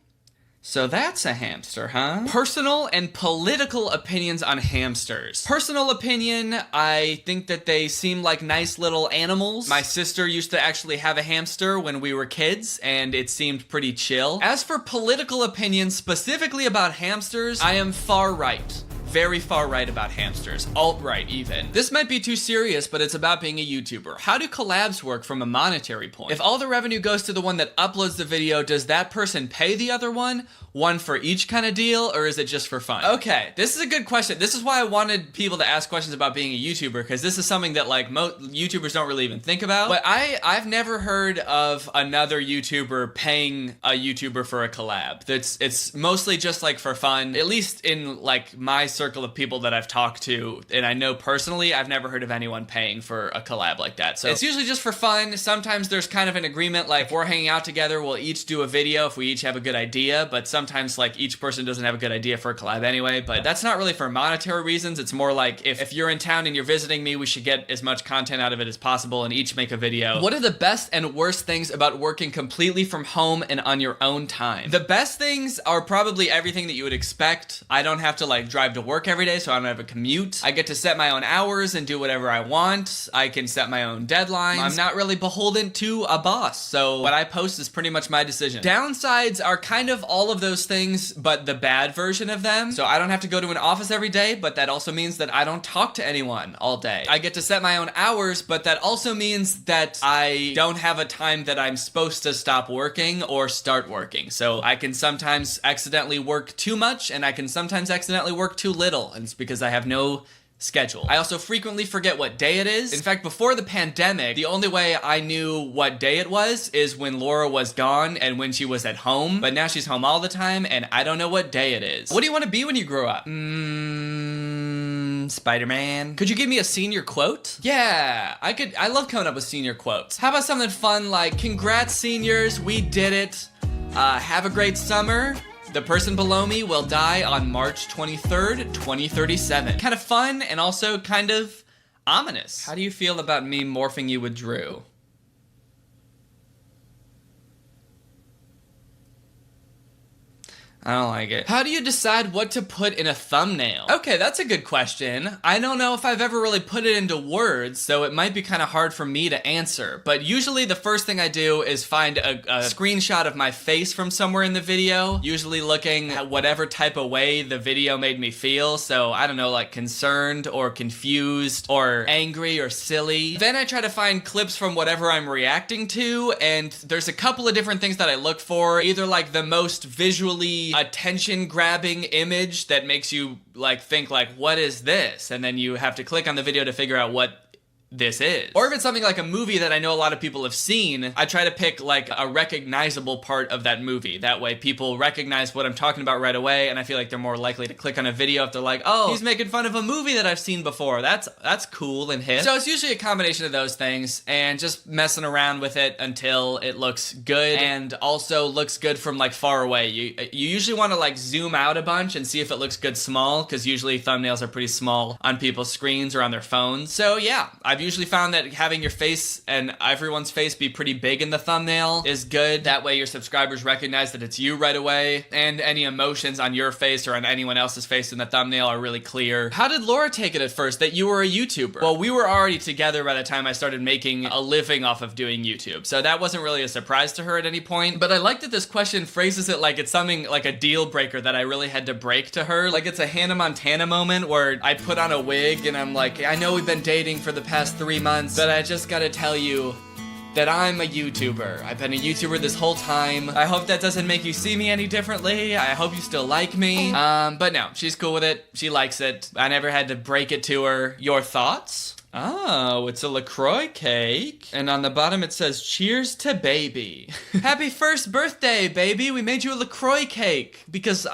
So that's a hamster, huh? Personal and political opinions on hamsters. Personal opinion, I think that they seem like nice little animals. My sister used to actually have a hamster when we were kids, and it seemed pretty chill. As for political opinions, specifically about hamsters, I am far right. Very far right about hamsters. Alt-right, even. This might be too serious, but it's about being a YouTuber. How do collabs work from a monetary point? If all the revenue goes to the one that uploads the video, does that person pay the other one? One for each kind of deal, or is it just for fun? Okay, this is a good question. This is why I wanted people to ask questions about being a YouTuber, because this is something that like most YouTubers don't really even think about. But I've never heard of another YouTuber paying a YouTuber for a collab. It's mostly just like for fun, at least in like my circle of people that I've talked to, and I know personally, I've never heard of anyone paying for a collab like that. So it's usually just for fun. Sometimes there's kind of an agreement, like if we're hanging out together, we'll each do a video if we each have a good idea, but sometimes like each person doesn't have a good idea for a collab anyway, but that's not really for monetary reasons. It's more like if you're in town and you're visiting me, we should get as much content out of it as possible and each make a video. What are the best and worst things about working completely from home and on your own time? The best things are probably everything that you would expect. I don't have to like drive to work every day, so I don't have a commute. I get to set my own hours and do whatever I want. I can set my own deadlines. I'm not really beholden to a boss, so what I post is pretty much my decision. Downsides are kind of all of those things, but the bad version of them. So I don't have to go to an office every day, but that also means that I don't talk to anyone all day. I get to set my own hours, but that also means that I don't have a time that I'm supposed to stop working or start working. So I can sometimes accidentally work too much, and I can sometimes accidentally work too little, and it's because I have no schedule. I also frequently forget what day it is. In fact, before the pandemic, the only way I knew what day it was is when Laura was gone and when she was at home, but now she's home all the time and I don't know what day it is. What do you want to be when you grow up? Spider-Man. Could you give me a senior quote? Yeah, I love coming up with senior quotes. How about something fun like, congrats seniors, we did it. Have a great summer. The person below me will die on March 23rd, 2037. Kind of fun and also kind of ominous. How do you feel about me morphing you with Drew? I don't like it. How do you decide what to put in a thumbnail? Okay, that's a good question. I don't know if I've ever really put it into words, so it might be kind of hard for me to answer. But usually the first thing I do is find a screenshot of my face from somewhere in the video, usually looking at whatever type of way the video made me feel. So I don't know, like concerned or confused or angry or silly. Then I try to find clips from whatever I'm reacting to, and there's a couple of different things that I look for. Either like the most visually attention-grabbing image that makes you like think like, what is this? And then you have to click on the video to figure out what this is. Or if it's something like a movie that I know a lot of people have seen, I try to pick like a recognizable part of that movie. That way people recognize what I'm talking about right away, and I feel like they're more likely to click on a video if they're like, oh, he's making fun of a movie that I've seen before. That's cool and hip. So it's usually a combination of those things and just messing around with it until it looks good and also looks good from like far away. You usually want to like zoom out a bunch and see if it looks good small, because usually thumbnails are pretty small on people's screens or on their phones. So yeah, I've usually found that having your face and everyone's face be pretty big in the thumbnail is good. That way your subscribers recognize that it's you right away, and any emotions on your face or on anyone else's face in the thumbnail are really clear. How did Laura take it at first that you were a YouTuber? Well, we were already together by the time I started making a living off of doing YouTube, so that wasn't really a surprise to her at any point. But I like that this question phrases it like it's something like a deal breaker that I really had to break to her. Like it's a Hannah Montana moment where I put on a wig and I'm like, I know we've been dating for the past 3 months, but I just gotta tell you that I'm a YouTuber. I've been a YouTuber this whole time. I hope that doesn't make you see me any differently. I hope you still like me. But no, she's cool with it. She likes it. I never had to break it to her. Your thoughts? Oh, it's a LaCroix cake. And on the bottom it says, cheers to baby. Happy first birthday, baby. We made you a LaCroix cake because...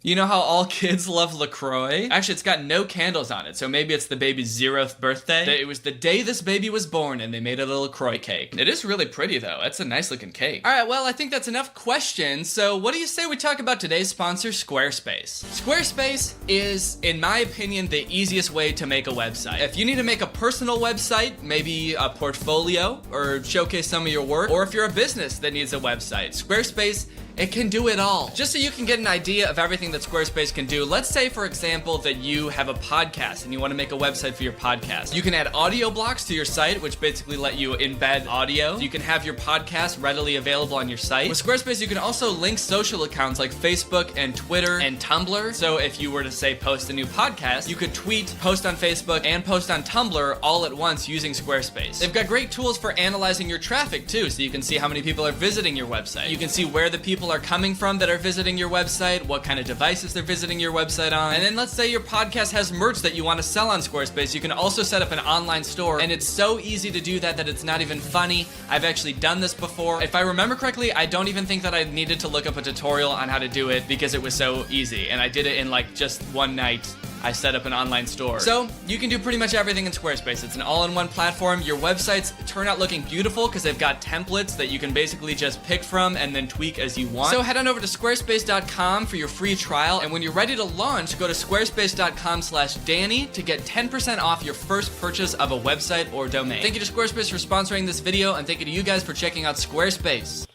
you know how all kids love LaCroix? Actually, it's got no candles on it, so maybe it's the baby's 0th birthday. It was the day this baby was born, and they made it a LaCroix cake. It is really pretty, though. It's a nice looking cake. All right, well, I think that's enough questions, so what do you say we talk about today's sponsor, Squarespace? Squarespace is, in my opinion, the easiest way to make a website. If you need to make a personal website, maybe a portfolio, or showcase some of your work, or if you're a business that needs a website, Squarespace, it can do it all. Just so you can get an idea of everything that Squarespace can do, let's say, for example, that you have a podcast and you want to make a website for your podcast. You can add audio blocks to your site, which basically let you embed audio. You can have your podcast readily available on your site. With Squarespace, you can also link social accounts like Facebook and Twitter and Tumblr. So if you were to, say, post a new podcast, you could tweet, post on Facebook, and post on Tumblr all at once using Squarespace. They've got great tools for analyzing your traffic, too, so you can see how many people are visiting your website. You can see where the people are coming from that are visiting your website, what kind of devices they're visiting your website on. And then let's say your podcast has merch that you want to sell on Squarespace. You can also set up an online store, and it's so easy to do that it's not even funny. I've actually done this before. If I remember correctly, I don't even think that I needed to look up a tutorial on how to do it because it was so easy, and I did it in like just one night. I set up an online store. So you can do pretty much everything in Squarespace. It's an all-in-one platform. Your websites turn out looking beautiful because they've got templates that you can basically just pick from and then tweak as you want. So head on over to squarespace.com for your free trial, and when you're ready to launch, go to squarespace.com/Danny to get 10% off your first purchase of a website or domain. Thank you to Squarespace for sponsoring this video, and thank you to you guys for checking out Squarespace.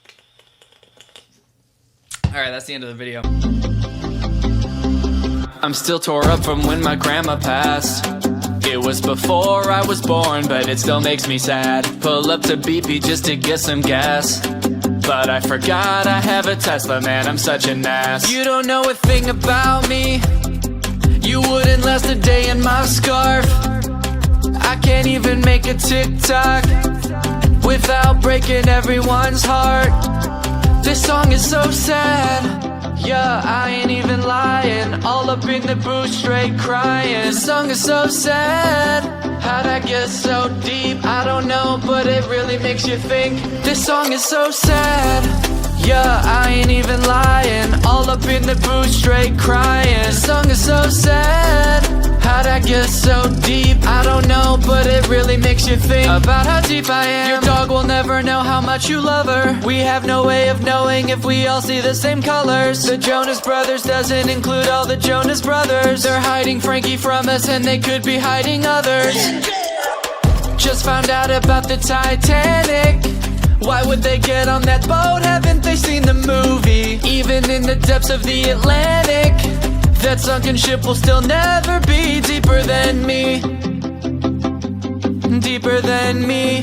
All right, that's the end of the video. I'm still tore up from when my grandma passed. It was before I was born, but it still makes me sad. Pull up to BP just to get some gas, but I forgot I have a Tesla, man, I'm such an ass. You don't know a thing about me. You wouldn't last a day in my scarf. I can't even make a TikTok without breaking everyone's heart. This song is so sad. Yeah, I ain't even lying. All up in the booth, straight crying. This song is so sad. How'd I get so deep? I don't know, but it really makes you think. This song is so sad. Yeah, I ain't even lying. All up in the booth, straight crying. This song is so sad. How'd I get so deep? I don't know, but it really makes you think about how deep I am. Your dog will never know how much you love her. We have no way of knowing if we all see the same colors. The Jonas Brothers doesn't include all the Jonas Brothers. They're hiding Frankie from us, and they could be hiding others. Just found out about the Titanic. Why would they get on that boat? Haven't they seen the movie? Even in the depths of the Atlantic, that sunken ship will still never be deeper than me. Deeper than me.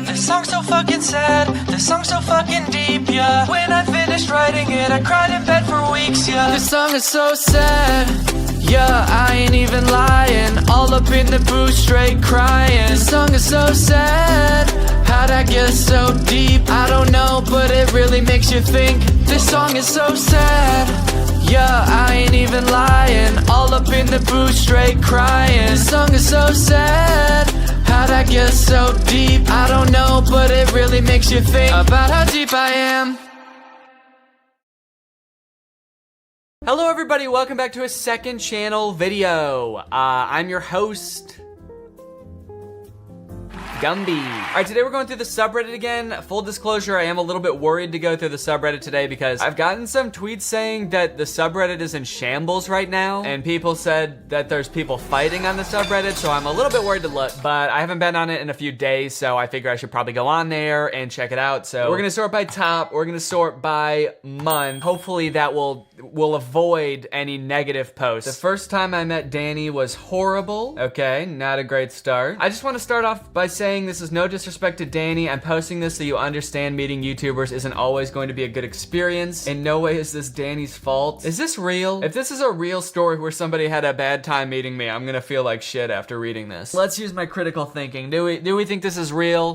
This song's so fucking sad. This song's so fucking deep, yeah. When I finished writing it, I cried in bed for weeks, yeah. This song is so sad. Yeah, I ain't even lying. All up in the booth, straight crying. This song is so sad. How'd I get so deep? I don't know, but it really makes you think. This song is so sad. Yeah, I ain't even lying. All up in the booth, straight crying. This song is so sad. How'd I get so deep? I don't know, but it really makes you think about how deep I am. Hello everybody, welcome back to a second channel video. I'm your host, Gumby. All right, today we're going through the subreddit again. Full disclosure, I am a little bit worried to go through the subreddit today because I've gotten some tweets saying that the subreddit is in shambles right now, and people said that there's people fighting on the subreddit, so I'm a little bit worried to look, but I haven't been on it in a few days, so I figure I should probably go on there and check it out. So we're gonna sort by top, we're gonna sort by month. Hopefully that will avoid any negative posts. The first time I met Danny was horrible. Okay, not a great start. I just want to start off by saying this is no disrespect to Danny. I'm posting this so you understand meeting YouTubers isn't always going to be a good experience. In no way is this Danny's fault. Is this real? If this is a real story where somebody had a bad time meeting me, I'm gonna feel like shit after reading this. Let's use my critical thinking. Do we think this is real?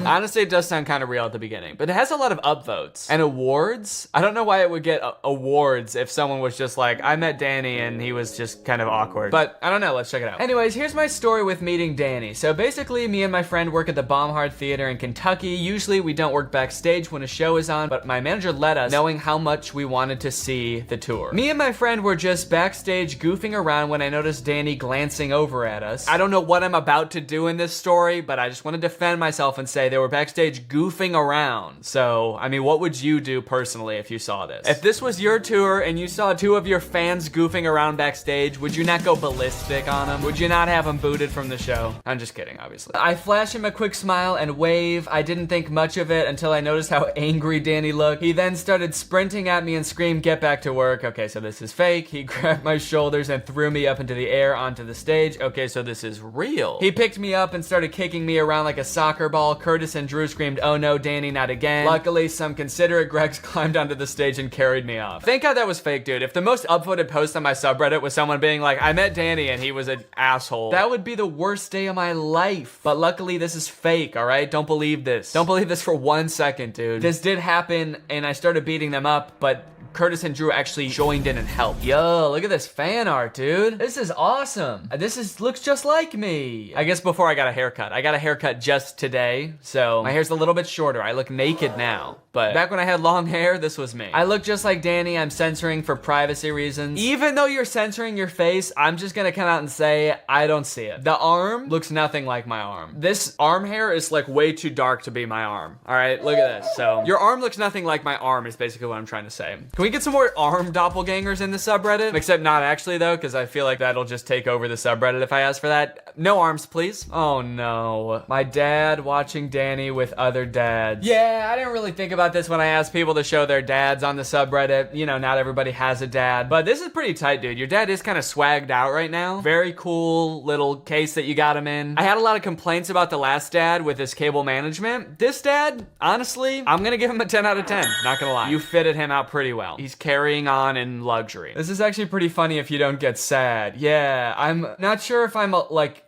Honestly, it does sound kind of real at the beginning, but it has a lot of upvotes and awards. I don't know why it would get awards if someone was just like, I met Danny and he was just kind of awkward, but I don't know, let's check it out. Anyways, here's my story with meeting Danny. So basically, me and my friend work at the Baumhard Theater in Kentucky. Usually we don't work backstage when a show is on, but my manager let us, knowing how much we wanted to see the tour. Me and my friend were just backstage goofing around when I noticed Danny glancing over at us. I don't know what I'm about to do in this story, but I just want to defend myself and say they were backstage goofing around. So, I mean, what would you do personally if you saw this? If this was your tour and you saw two of your fans goofing around backstage, would you not go ballistic on them? Would you not have them booted from the show? I'm just kidding, obviously. I flash him a quick smile and wave. I didn't think much of it until I noticed how angry Danny looked. He then started sprinting at me and screamed, "Get back to work." Okay, so this is fake. He grabbed my shoulders and threw me up into the air onto the stage. Okay, so this is real. He picked me up and started kicking me around like a soccer ball. Curtis and Drew screamed, "Oh no, Danny, not again." Luckily, some considerate Gregs climbed onto the stage and carried me off. Thank God that was fake, dude. If the most upvoted post on my subreddit was someone being like, I met Danny and he was an asshole, that would be the worst day of my life. But luckily, this is fake, all right? Don't believe this. Don't believe this for 1 second, dude. This did happen and I started beating them up, but Curtis and Drew actually joined in and helped. Yo, look at this fan art, dude. This is awesome. This looks just like me. I guess before I got a haircut. I got a haircut just today, so my hair's a little bit shorter. I look naked now. But back when I had long hair, this was me. I look just like Danny. I'm censoring for privacy reasons. Even though you're censoring your face, I'm just gonna come out and say, I don't see it. The arm looks nothing like my arm. This arm hair is like way too dark to be my arm. All right, look at this. So your arm looks nothing like my arm is basically what I'm trying to say. Can we get some more arm doppelgangers in the subreddit? Except not actually though, because I feel like that'll just take over the subreddit if I ask for that. No arms, please. Oh no. My dad watching Danny with other dads. Yeah, I didn't really think about this when I asked people to show their dads on the subreddit. You know, not everybody has a dad, but this is pretty tight, dude. Your dad is kind of swagged out right now. Very cool little case that you got him in. I had a lot of complaints about the last dad with his cable management. This dad, honestly, I'm gonna give him a 10 out of 10. Not gonna lie. You fitted him out pretty well. He's carrying on in luxury. This is actually pretty funny if you don't get sad. Yeah, I'm not sure if I'm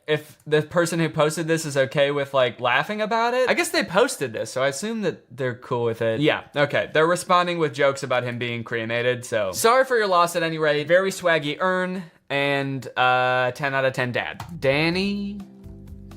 if the person who posted this is okay with like laughing about it. I guess they posted this, so I assume that they're cool with it. Yeah, okay. They're responding with jokes about him being cremated, so sorry for your loss at any rate. Very swaggy earn, and 10 out of 10 dad. Danny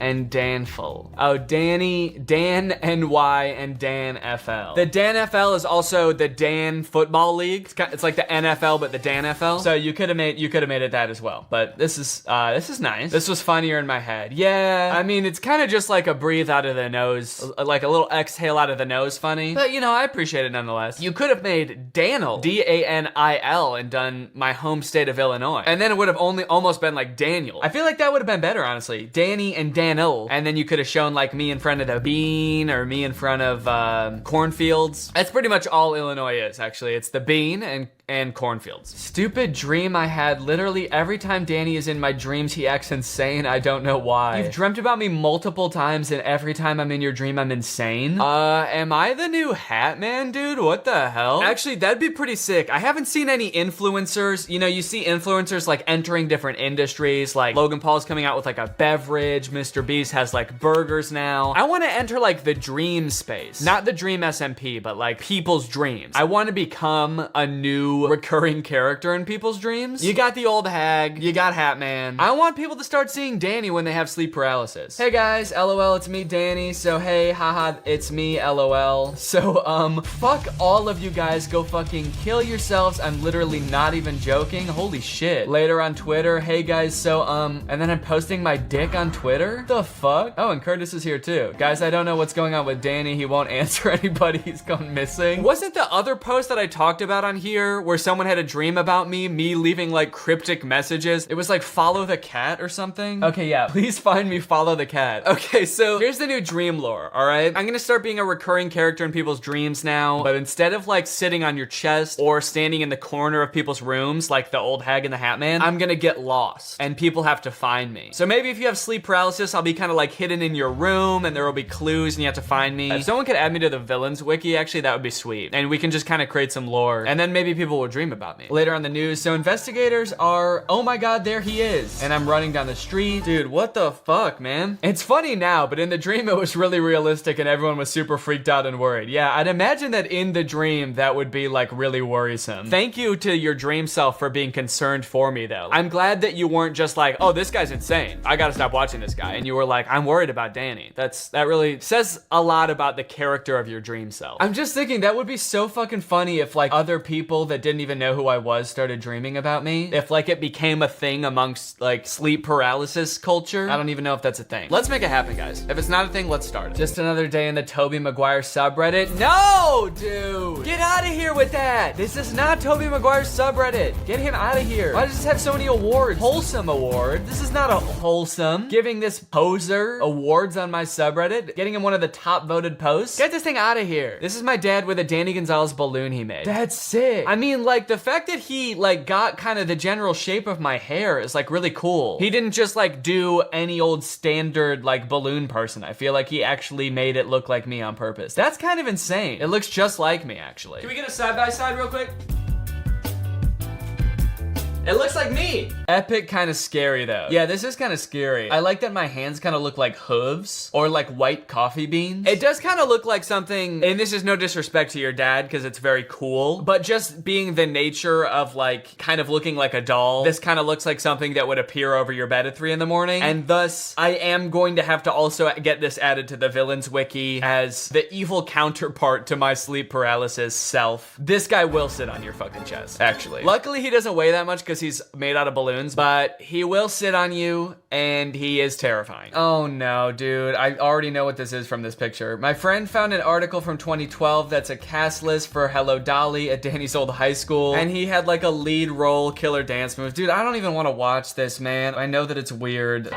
and Danful. Oh, Danny, Dan NY and Dan FL. The Dan FL is also the Dan Football League. It's like the NFL, but the Dan FL. So you could have made it that as well. But this is nice. This was funnier in my head. Yeah, I mean, it's kind of just like a breathe out of the nose, like a little exhale out of the nose funny. But you know, I appreciate it nonetheless. You could have made Danil, DANIL, and done my home state of Illinois. And then it would have only almost been like Daniel. I feel like that would have been better, honestly. Danny and Dan. And then you could have shown like me in front of the bean or me in front of cornfields. That's pretty much all Illinois is, actually. It's the bean and cornfields. Stupid dream I had. Literally every time Danny is in my dreams, he acts insane. I don't know why. You've dreamt about me multiple times and every time I'm in your dream, I'm insane. Am I the new Hat Man, dude? What the hell? Actually, that'd be pretty sick. I haven't seen any influencers. You know, you see influencers like entering different industries, like Logan Paul's coming out with like a beverage. Mr. Beast has like burgers now. I want to enter like the dream space. Not the dream SMP, but like people's dreams. I want to become a new new recurring character in people's dreams. You got the old hag, you got Hat Man. I want people to start seeing Danny when they have sleep paralysis. Hey guys, LOL, it's me, Danny. So hey, haha, it's me, LOL. So fuck all of you guys, go fucking kill yourselves. I'm literally not even joking. Holy shit. Later on Twitter, hey guys, so and then I'm posting my dick on Twitter? The fuck? Oh, and Curtis is here too. Guys, I don't know what's going on with Danny. He won't answer anybody. He's gone missing. Wasn't the other post that I talked about on here where someone had a dream about me leaving like cryptic messages? It was like follow the cat or something. Okay, yeah, please find me follow the cat. Okay, so here's the new dream lore, all right? I'm gonna start being a recurring character in people's dreams now, but instead of like sitting on your chest or standing in the corner of people's rooms like the old hag and the Hat Man, I'm gonna get lost and people have to find me. So maybe if you have sleep paralysis, I'll be kind of like hidden in your room and there will be clues and you have to find me. If someone could add me to the villains wiki, actually that would be sweet. And we can just kind of create some lore and then maybe people will dream about me. Later on the news, so investigators are, oh my god, there he is. And I'm running down the street. Dude, what the fuck, man? It's funny now, but in the dream it was really realistic and everyone was super freaked out and worried. Yeah, I'd imagine that in the dream that would be like really worrisome. Thank you to your dream self for being concerned for me though. I'm glad that you weren't just like, oh, this guy's insane, I gotta stop watching this guy. And you were like, I'm worried about Danny. That really says a lot about the character of your dream self. I'm just thinking that would be so fucking funny if like other people that didn't even know who I was started dreaming about me. If like it became a thing amongst like sleep paralysis culture. I don't even know if that's a thing. Let's make it happen, guys. If it's not a thing, let's start it. Just another day in the Tobey Maguire subreddit. No, dude! Get out of here with that! This is not Tobey Maguire's subreddit. Get him out of here. Why does this have so many awards? Wholesome award. This is not a wholesome. Giving this poser awards on my subreddit. Getting him one of the top voted posts. Get this thing out of here. This is my dad with a Danny Gonzalez balloon he made. That's sick. I mean, like, the fact that he, like, got kind of the general shape of my hair is, like, really cool. He didn't just, like, do any old standard, like, balloon person. I feel like he actually made it look like me on purpose. That's kind of insane. It looks just like me, actually. Can we get a side-by-side real quick? It looks like me. Epic, kind of scary though. Yeah, this is kind of scary. I like that my hands kind of look like hooves or like white coffee beans. It does kind of look like something, and this is no disrespect to your dad because it's very cool, but just being the nature of like kind of looking like a doll, this kind of looks like something that would appear over your bed at 3 in the morning. And thus, I am going to have to also get this added to the villains wiki as the evil counterpart to my sleep paralysis self. This guy will sit on your fucking chest, actually. Luckily, he doesn't weigh that much because he's made out of balloons, but he will sit on you and he is terrifying. Oh no, dude. I already know what this is from this picture. My friend found an article from 2012 that's a cast list for Hello Dolly at Danny's old high school, and he had like a lead role killer dance moves. Dude, I don't even want to watch this, man. I know that it's weird.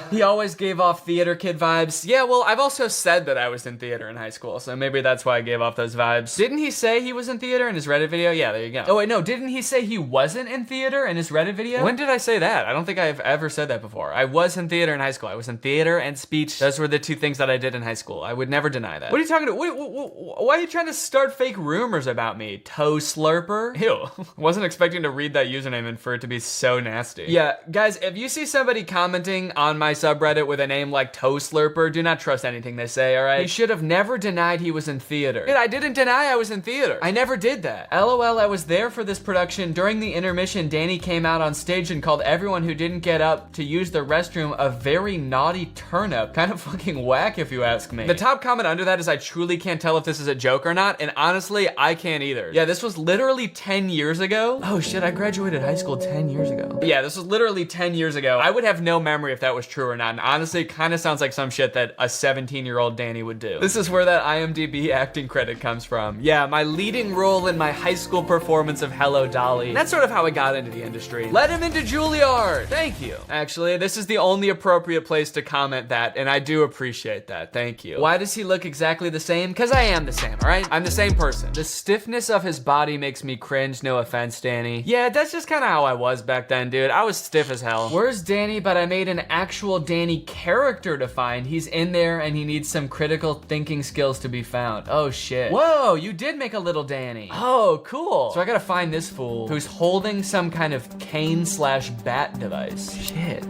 He always gave off theater kid vibes. Yeah, well, I've also said that I was in theater in high school, so maybe that's why I gave off those vibes. Didn't he say he was in theater in his Reddit video? Yeah, there you go. Oh wait, no, didn't he say he wasn't in theater in his Reddit video? When did I say that? I don't think I've ever said that before. I was in theater in high school. I was in theater and speech. Those were the two things that I did in high school. I would never deny that. What are you talking about? Why are you trying to start fake rumors about me? Toe slurper? Ew. Wasn't expecting to read that username and for it to be so nasty. Yeah, guys, if you see somebody commenting on my subreddit with a name like Toe Slurper, do not trust anything they say, alright? He should have never denied he was in theater. Dude, I didn't deny I was in theater. I never did that. LOL, I was there for this production. During the intermission, Danny came out on stage and called everyone who didn't get up to use the restroom a very naughty turnip. Kind of fucking whack if you ask me. The top comment under that is I truly can't tell if this is a joke or not, and honestly, I can't either. Yeah, this was literally 10 years ago. Oh shit, I graduated high school 10 years ago. Yeah, this was literally 10 years ago. I would have no memory if that was true or not, and honestly, it kind of sounds like some shit that a 17-year-old Danny would do. This is where that IMDb acting credit comes from. Yeah, my leading role in my high school performance of Hello Dolly. That's sort of how I got into the industry. Let him into Juilliard. Thank you. Actually, this is the only appropriate place to comment that, and I do appreciate that. Thank you. Why does he look exactly the same? Because I am the same, all right? I'm the same person. The stiffness of his body makes me cringe. No offense, Danny. Yeah, that's just kind of how I was back then, dude. I was stiff as hell. Where's Danny? But I made an actual Danny character to find. He's in there and he needs some critical thinking skills to be found. Oh shit. Whoa, you did make a little Danny. Oh, cool. So I gotta find this fool who's holding some kind of cane/bat device. Shit.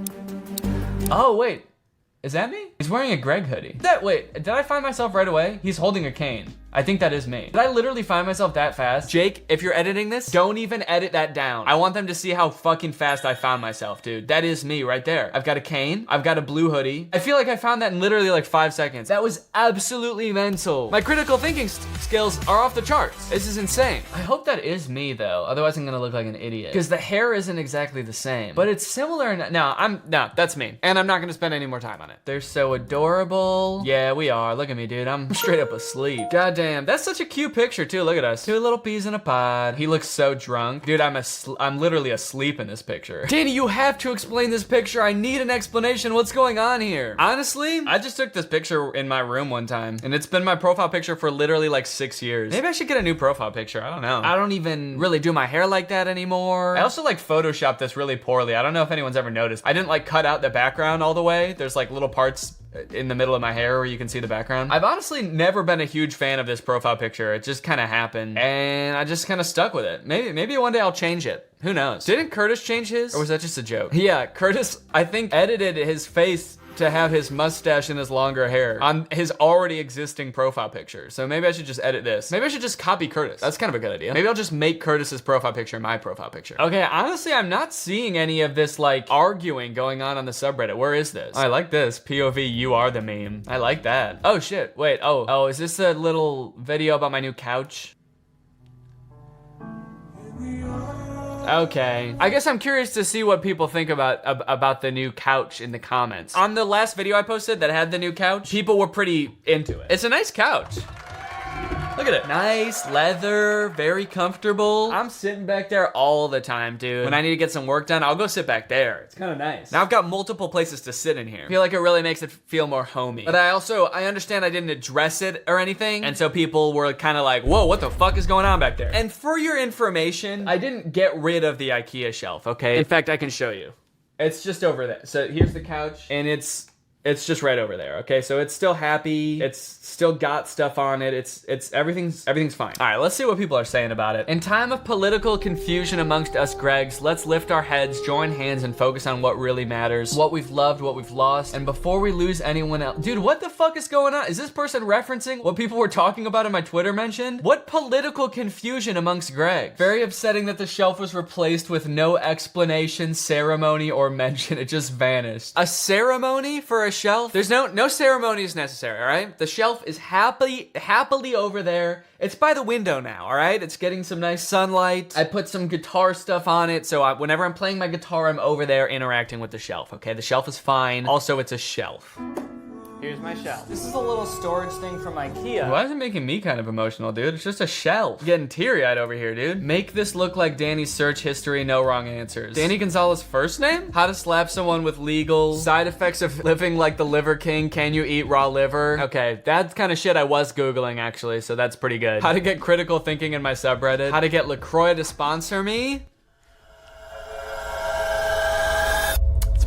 Oh, wait. Is that me? He's wearing a Greg hoodie. Wait, did I find myself right away? He's holding a cane. I think that is me. Did I literally find myself that fast? Jake, if you're editing this, don't even edit that down. I want them to see how fucking fast I found myself, dude. That is me right there. I've got a cane. I've got a blue hoodie. I feel like I found that in literally like 5 seconds. That was absolutely mental. My critical thinking skills are off the charts. This is insane. I hope that is me though. Otherwise I'm gonna look like an idiot. Because the hair isn't exactly the same. But it's similar. No, that's me. And I'm not gonna spend any more time on it. They're so adorable. Yeah, we are. Look at me, dude. I'm straight up asleep. God damn, that's such a cute picture too. Look at us. 2 little peas in a pod. He looks so drunk. Dude, I'm literally asleep in this picture. Danny, you have to explain this picture. I need an explanation. What's going on here? Honestly, I just took this picture in my room one time and it's been my profile picture for literally like 6 years. Maybe I should get a new profile picture. I don't know. I don't even really do my hair like that anymore. I also like photoshopped this really poorly. I don't know if anyone's ever noticed. I didn't like cut out the background all the way. There's like little parts in the middle of my hair where you can see the background. I've honestly never been a huge fan of this profile picture. It just kind of happened and I just kind of stuck with it. Maybe one day I'll change it. Who knows? Didn't Curtis change his? Or was that just a joke? Yeah, Curtis, I think, edited his face to have his mustache and his longer hair on his already existing profile picture. So maybe I should just edit this. Maybe I should just copy Curtis. That's kind of a good idea. Maybe I'll just make Curtis's profile picture my profile picture. Okay, honestly, I'm not seeing any of this like arguing going on the subreddit. Where is this? I like this. POV, you are the meme. I like that. Oh shit, wait, oh, is this a little video about my new couch? Okay. I guess I'm curious to see what people think about the new couch in the comments. On the last video I posted that had the new couch, people were pretty into it. It's a nice couch. Look at it. Nice leather, very comfortable. I'm sitting back there all the time, dude. When I need to get some work done, I'll go sit back there. It's kind of nice. Now I've got multiple places to sit in here. I feel like it really makes it feel more homey. But I understand I didn't address it or anything. And so people were kind of like, whoa, what the fuck is going on back there? And for your information, I didn't get rid of the IKEA shelf, okay? In fact, I can show you. It's just over there. So here's the couch and it's just right over there, okay? So it's still happy. It's still got stuff on it. Everything's fine. All right, let's see what people are saying about it. In time of political confusion amongst us Gregs, let's lift our heads, join hands, and focus on what really matters. What we've loved, what we've lost, and before we lose anyone else. Dude, what the fuck is going on? Is this person referencing what people were talking about in my Twitter mention? What political confusion amongst Gregs? Very upsetting that the shelf was replaced with no explanation, ceremony, or mention. It just vanished. A ceremony for a shelf? There's no ceremony is necessary, all right? The shelf is happily over there. It's by the window now, all right? It's getting some nice sunlight. I put some guitar stuff on it, so whenever I'm playing my guitar, I'm over there interacting with the shelf, okay? The shelf is fine. Also, it's a shelf. Here's my shelf. This is a little storage thing from IKEA. Why is it making me kind of emotional, dude? It's just a shelf. I'm getting teary-eyed over here, dude. Make this look like Danny's search history, no wrong answers. Danny Gonzalez first name? How to slap someone with legal. Side effects of living like the Liver King. Can you eat raw liver? Okay, that's kind of shit I was Googling actually, so that's pretty good. How to get critical thinking in my subreddit. How to get LaCroix to sponsor me.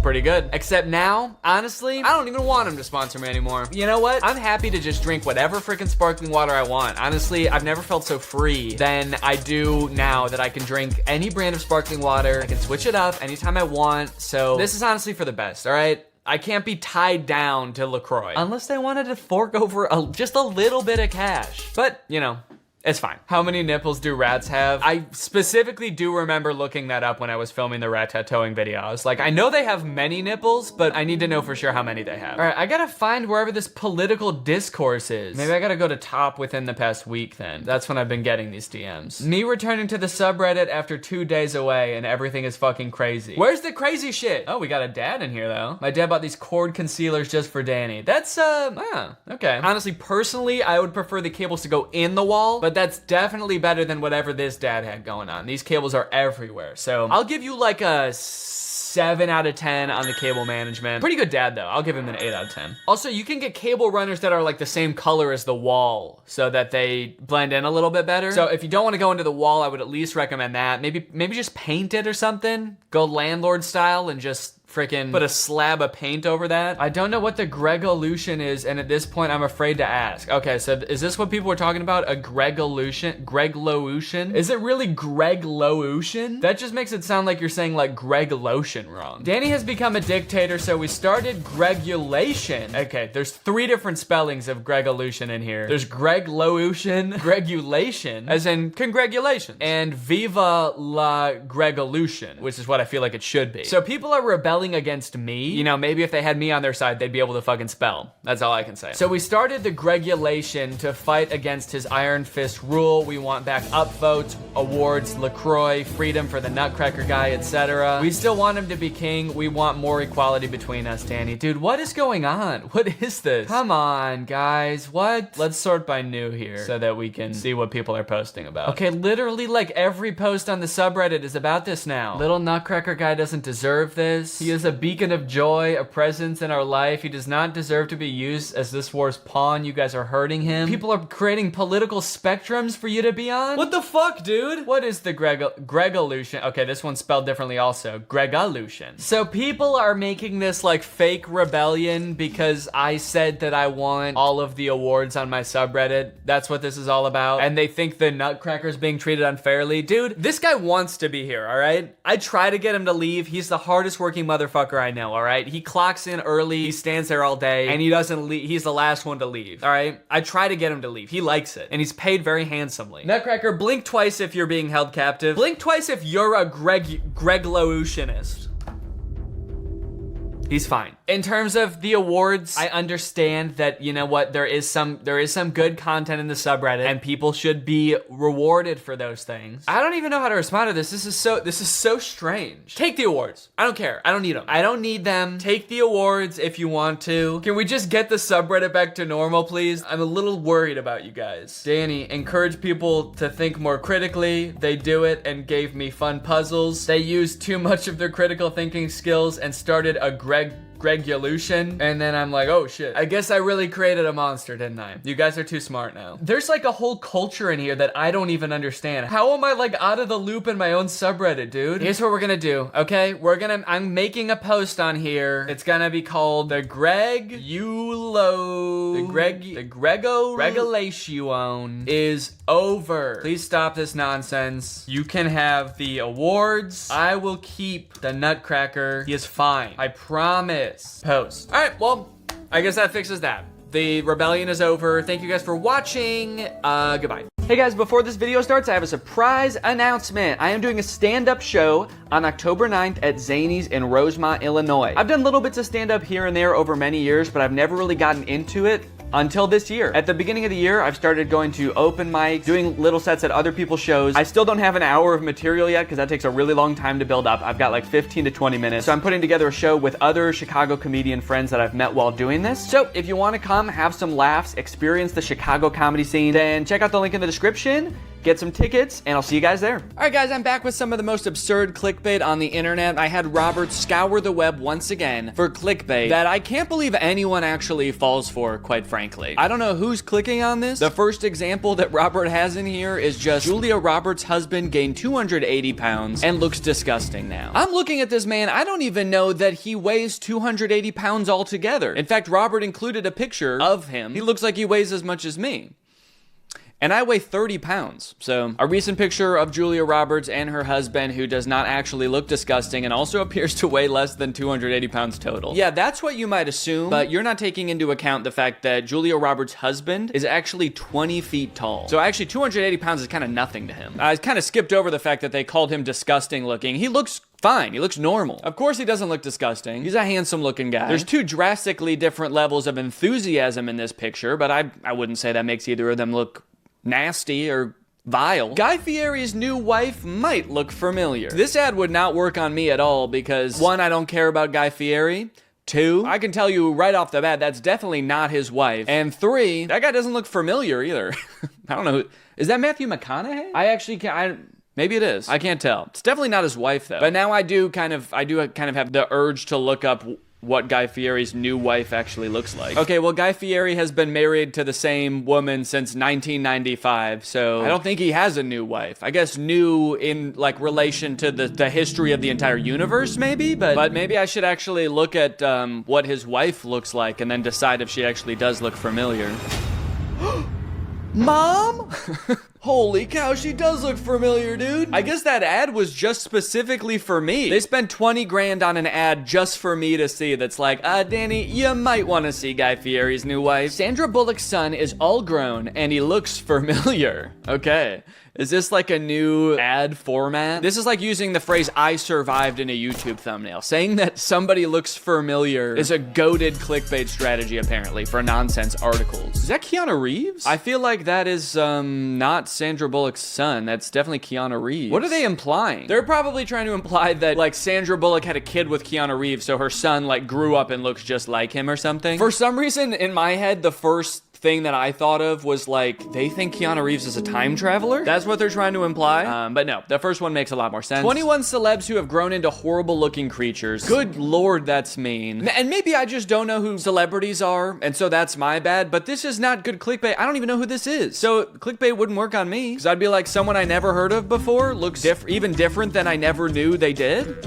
Pretty good. Except now, honestly, I don't even want him to sponsor me anymore. You know what? I'm happy to just drink whatever freaking sparkling water I want. Honestly, I've never felt so free than I do now that I can drink any brand of sparkling water. I can switch it up anytime I want. So this is honestly for the best, all right? I can't be tied down to LaCroix unless they wanted to fork over just a little bit of cash. But, you know, it's fine. How many nipples do rats have? I specifically do remember looking that up when I was filming the rat tattooing video. I was like, I know they have many nipples, but I need to know for sure how many they have. All right, I gotta find wherever this political discourse is. Maybe I gotta go to top within the past week then. That's when I've been getting these DMs. Me returning to the subreddit after 2 days away and everything is fucking crazy. Where's the crazy shit? Oh, we got a dad in here though. My dad bought these cord concealers just for Danny. That's, okay. Honestly, personally, I would prefer the cables to go in the wall, but that's definitely better than whatever this dad had going on. These cables are everywhere. So I'll give you like a 7 out of 10 on the cable management. Pretty good dad though. I'll give him an 8 out of 10. Also, you can get cable runners that are like the same color as the wall so that they blend in a little bit better. So if you don't want to go into the wall, I would at least recommend that. Maybe just paint it or something. Go landlord style and just freaking put a slab of paint over that. I don't know what the Gregolution is, and at this point I'm afraid to ask. Okay, so is this what people were talking about? A Gregolution? Greglotion? Is it really Greglotion? That just makes it sound like you're saying like Greg Lotion wrong. Danny has become a dictator, so we started Gregulation. Okay, there's 3 different spellings of Gregolution in here. There's Greglotion, Gregulation, as in congratulations, and Viva la Gregolution, which is what I feel like it should be. So people are rebelling against me. You know, maybe if they had me on their side, they'd be able to fucking spell. That's all I can say. So we started the Gregulation to fight against his Iron Fist rule. We want back upvotes, awards, LaCroix, freedom for the Nutcracker guy, etc. We still want him to be king. We want more equality between us, Danny. Dude, what is going on? What is this? Come on, guys. What? Let's sort by new here so that we can see what people are posting about. Okay, literally like every post on the subreddit is about this now. Little Nutcracker guy doesn't deserve this. He is a beacon of joy, a presence in our life. He does not deserve to be used as this war's pawn. You guys are hurting him. People are creating political spectrums for you to be on. What the fuck, dude? What is the Gregolution? Okay, this one's spelled differently also. Gregolution. So people are making this like fake rebellion because I said that I want all of the awards on my subreddit. That's what this is all about. And they think the Nutcracker's being treated unfairly. Dude, this guy wants to be here, all right? I try to get him to leave. He's the hardest working motherfucker I know, all right? He clocks in early, he stands there all day, and he doesn't leave. He's the last one to leave, all right? I try to get him to leave. He likes it, and he's paid very handsomely. Nutcracker, blink twice if you're being held captive. Blink twice if you're a Greglotionist. He's fine. In terms of the awards, I understand that, you know what, there is some good content in the subreddit and people should be rewarded for those things. I don't even know how to respond to this. This is so strange. Take the awards. I don't care. I don't need them. I don't need them. Take the awards if you want to. Can we just get the subreddit back to normal, please? I'm a little worried about you guys. Danny, encourage people to think more critically. They do it and gave me fun puzzles. They used too much of their critical thinking skills and started a Gregulution, and then I'm like, oh shit. I guess I really created a monster, didn't I? You guys are too smart now. There's like a whole culture in here that I don't even understand. How am I like out of the loop in my own subreddit, dude? Here's what we're gonna do, okay? I'm making a post on here. It's gonna be called the Gregulation is over. Please stop this nonsense. You can have the awards. I will keep the Nutcracker. He is fine. I promise. Post. All right, well, I guess that fixes that. The rebellion is over. Thank you guys for watching. Goodbye. Hey guys, before this video starts, I have a surprise announcement. I am doing a stand-up show on October 9th at Zany's in Rosemont, Illinois. I've done little bits of stand-up here and there over many years, but I've never really gotten into it until this year. At the beginning of the year, I've started going to open mics, doing little sets at other people's shows. I still don't have an hour of material yet because that takes a really long time to build up. I've got like 15 to 20 minutes. So I'm putting together a show with other Chicago comedian friends that I've met while doing this. So if you want to come, have some laughs, experience the Chicago comedy scene, then check out the link in the description. Get some tickets, and I'll see you guys there. All right, guys, I'm back with some of the most absurd clickbait on the internet. I had Robert scour the web once again for clickbait that I can't believe anyone actually falls for, quite frankly. I don't know who's clicking on this. The first example that Robert has in here is just Julia Roberts' husband gained 280 pounds and looks disgusting now. I'm looking at this man. I don't even know that he weighs 280 pounds altogether. In fact, Robert included a picture of him. He looks like he weighs as much as me. And I weigh 30 pounds. So a recent picture of Julia Roberts and her husband, who does not actually look disgusting and also appears to weigh less than 280 pounds total. Yeah, that's what you might assume, but you're not taking into account the fact that Julia Roberts' husband is actually 20 feet tall. So actually 280 pounds is kind of nothing to him. I kind of skipped over the fact that they called him disgusting looking. He looks fine. He looks normal. Of course he doesn't look disgusting. He's a handsome looking guy. There's two drastically different levels of enthusiasm in this picture, but I wouldn't say that makes either of them look nasty or vile. Guy Fieri's new wife might look familiar. This ad would not work on me at all because 1, I don't care about Guy Fieri. 2, I can tell you right off the bat, that's definitely not his wife. And 3, that guy doesn't look familiar either. I don't know. Is that Matthew McConaughey? I actually can't. Maybe it is. I can't tell. It's definitely not his wife though. But now I do kind of have the urge to look up what Guy Fieri's new wife actually looks like. Okay, well, Guy Fieri has been married to the same woman since 1995, so I don't think he has a new wife. I guess new in, like, relation to the history of the entire universe, maybe? But maybe I should actually look at what his wife looks like and then decide if she actually does look familiar. Mom? Holy cow, she does look familiar, dude. I guess that ad was just specifically for me. They spent 20 grand on an ad just for me to see that's like, Danny, you might want to see Guy Fieri's new wife. Sandra Bullock's son is all grown and he looks familiar. Okay. Is this like a new ad format? This is like using the phrase "I survived" in a YouTube thumbnail. Saying that somebody looks familiar is a goated clickbait strategy, apparently, for nonsense articles. Is that Keanu Reeves? I feel like that is not Sandra Bullock's son. That's definitely Keanu Reeves. What are they implying? They're probably trying to imply that, like, Sandra Bullock had a kid with Keanu Reeves, so her son, like, grew up and looks just like him or something. For some reason, in my head, the first thing that I thought of was like, they think Keanu Reeves is a time traveler? That's what they're trying to imply. But no, the first one makes a lot more sense. 21 celebs who have grown into horrible looking creatures. Good Lord, that's mean. And maybe I just don't know who celebrities are, and so that's my bad, but this is not good clickbait. I don't even know who this is. So clickbait wouldn't work on me, because I'd be like, someone I never heard of before looks even different than I never knew they did.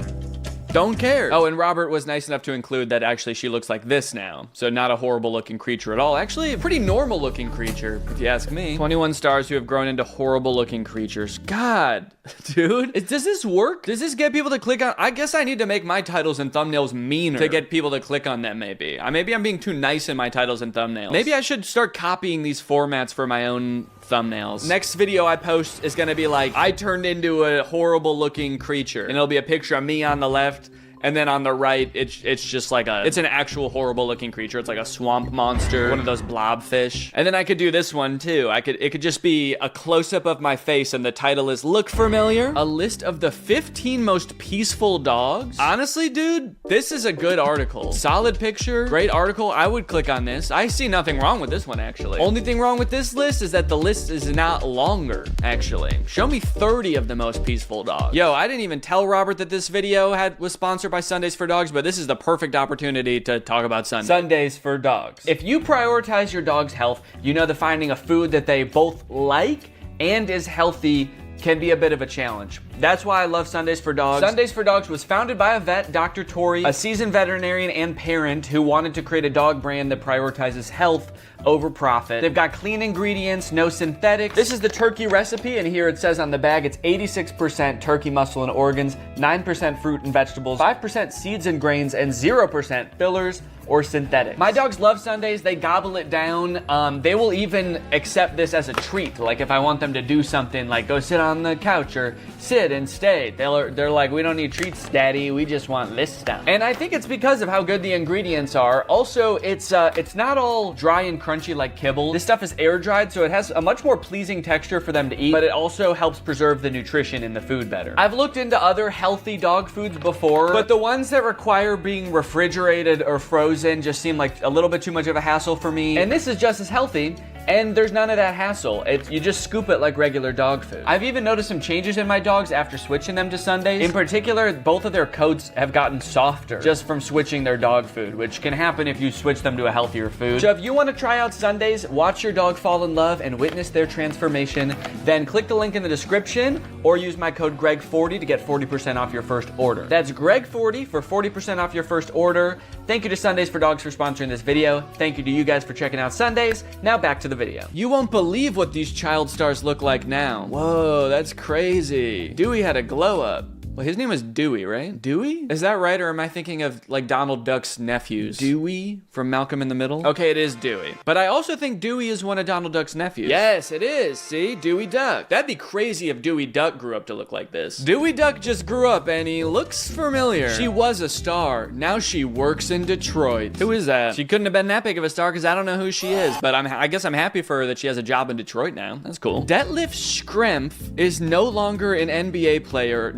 Don't care. Oh, and Robert was nice enough to include that actually she looks like this now. So not a horrible looking creature at all. Actually, a pretty normal looking creature, if you ask me. 21 stars who have grown into horrible looking creatures. God, dude. Does this work? Does this get people to click on? I guess I need to make my titles and thumbnails meaner to get people to click on them, maybe. Maybe I'm being too nice in my titles and thumbnails. Maybe I should start copying these formats for my own thumbnails. Next video I post is gonna be like, I turned into a horrible looking creature. And it'll be a picture of me on the left, and then on the right, it's just like it's an actual horrible looking creature. It's like a swamp monster, one of those blobfish. And then I could do this one too. It could just be a close-up of my face and the title is Look Familiar? A list of the 15 most peaceful dogs. Honestly, dude, this is a good article. Solid picture, great article. I would click on this. I see nothing wrong with this one, actually. Only thing wrong with this list is that the list is not longer, actually. Show me 30 of the most peaceful dogs. Yo, I didn't even tell Robert that this video was sponsored by Sundays for Dogs, but this is the perfect opportunity to talk about Sundays. Sundays for Dogs. If you prioritize your dog's health, you know that finding a food that they both like and is healthy can be a bit of a challenge. That's why I love Sundays for Dogs. Sundays for Dogs was founded by a vet, Dr. Tori, a seasoned veterinarian and parent who wanted to create a dog brand that prioritizes health over profit. They've got clean ingredients, no synthetics. This is the turkey recipe, and here it says on the bag it's 86% turkey muscle and organs, 9% fruit and vegetables, 5% seeds and grains, and 0% fillers or synthetics. My dogs love Sundays. They gobble it down. They will even accept this as a treat. Like if I want them to do something like go sit on the couch or sit and stay, they're like, we don't need treats, Daddy. We just want this stuff. And I think it's because of how good the ingredients are. Also, it's not all dry and crunchy like kibble. This stuff is air dried, so it has a much more pleasing texture for them to eat, but it also helps preserve the nutrition in the food better. I've looked into other healthy dog foods before, but the ones that require being refrigerated or frozen just seem like a little bit too much of a hassle for me. And this is just as healthy, and there's none of that hassle. You just scoop it like regular dog food. I've even noticed some changes in my dogs after switching them to Sundays. In particular, both of their coats have gotten softer just from switching their dog food, which can happen if you switch them to a healthier food. So if you want to try out Sundays, watch your dog fall in love and witness their transformation, then click the link in the description or use my code GREG40 to get 40% off your first order. That's GREG40 for 40% off your first order. Thank you to Sundays for Dogs for sponsoring this video. Thank you to you guys for checking out Sundays. Now back to the video. You won't believe what these child stars look like now. Whoa, that's crazy. Dewey had a glow up. Well, his name was Dewey, right? Dewey? Is that right, or am I thinking of like Donald Duck's nephews? Dewey from Malcolm in the Middle? Okay, it is Dewey. But I also think Dewey is one of Donald Duck's nephews. Yes, it is. See? Dewey Duck. That'd be crazy if Dewey Duck grew up to look like this. Dewey Duck just grew up and he looks familiar. She was a star. Now she works in Detroit. Who is that? She couldn't have been that big of a star because I don't know who she is, but I guess I'm happy for her that she has a job in Detroit now. That's cool. Detlef Schrempf is no longer an NBA player.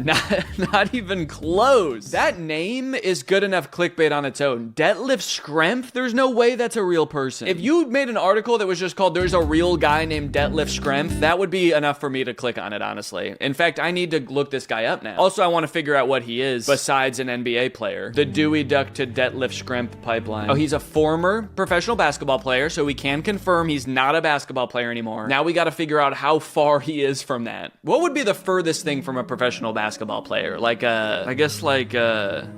Not even close. That name is good enough clickbait on its own. Detlef Schrempf? There's no way that's a real person. If you made an article that was just called "There's a real guy named Detlef Schrempf," that would be enough for me to click on it, honestly. In fact, I need to look this guy up now. Also, I want to figure out what he is besides an NBA player. The Dewey Duck to Detlef Schrempf pipeline. Oh, he's a former professional basketball player, so we can confirm he's not a basketball player anymore. Now we got to figure out how far he is from that. What would be the furthest thing from a professional basketball player? Like I guess like a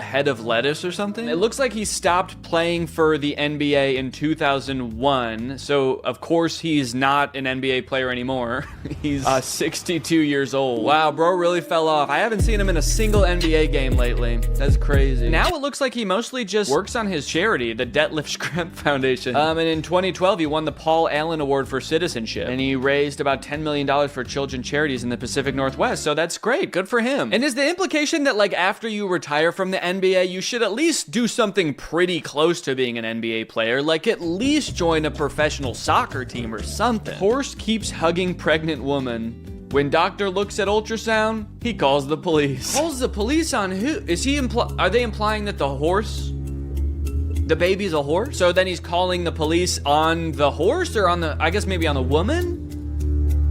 head of lettuce or something? It looks like he stopped playing for the NBA in 2001, so of course he's not an NBA player anymore. He's 62 years old. Wow, bro really fell off. I haven't seen him in a single NBA game lately. That's crazy. Now it looks like he mostly just works on his charity, the Detlef Schrempf Foundation. And in 2012, he won the Paul Allen Award for Citizenship, and he raised about $10 million for children charities in the Pacific Northwest, so that's great. Good for him. And is the implication that, like, after you retire from the NBA, you should at least do something pretty close to being an NBA player, like at least join a professional soccer team or something? Horse keeps hugging pregnant woman. When doctor looks at ultrasound, he calls the police. Calls the police on who? Is he are they implying that the baby's a horse? So then he's calling the police on the horse, or on the, I guess maybe on the woman?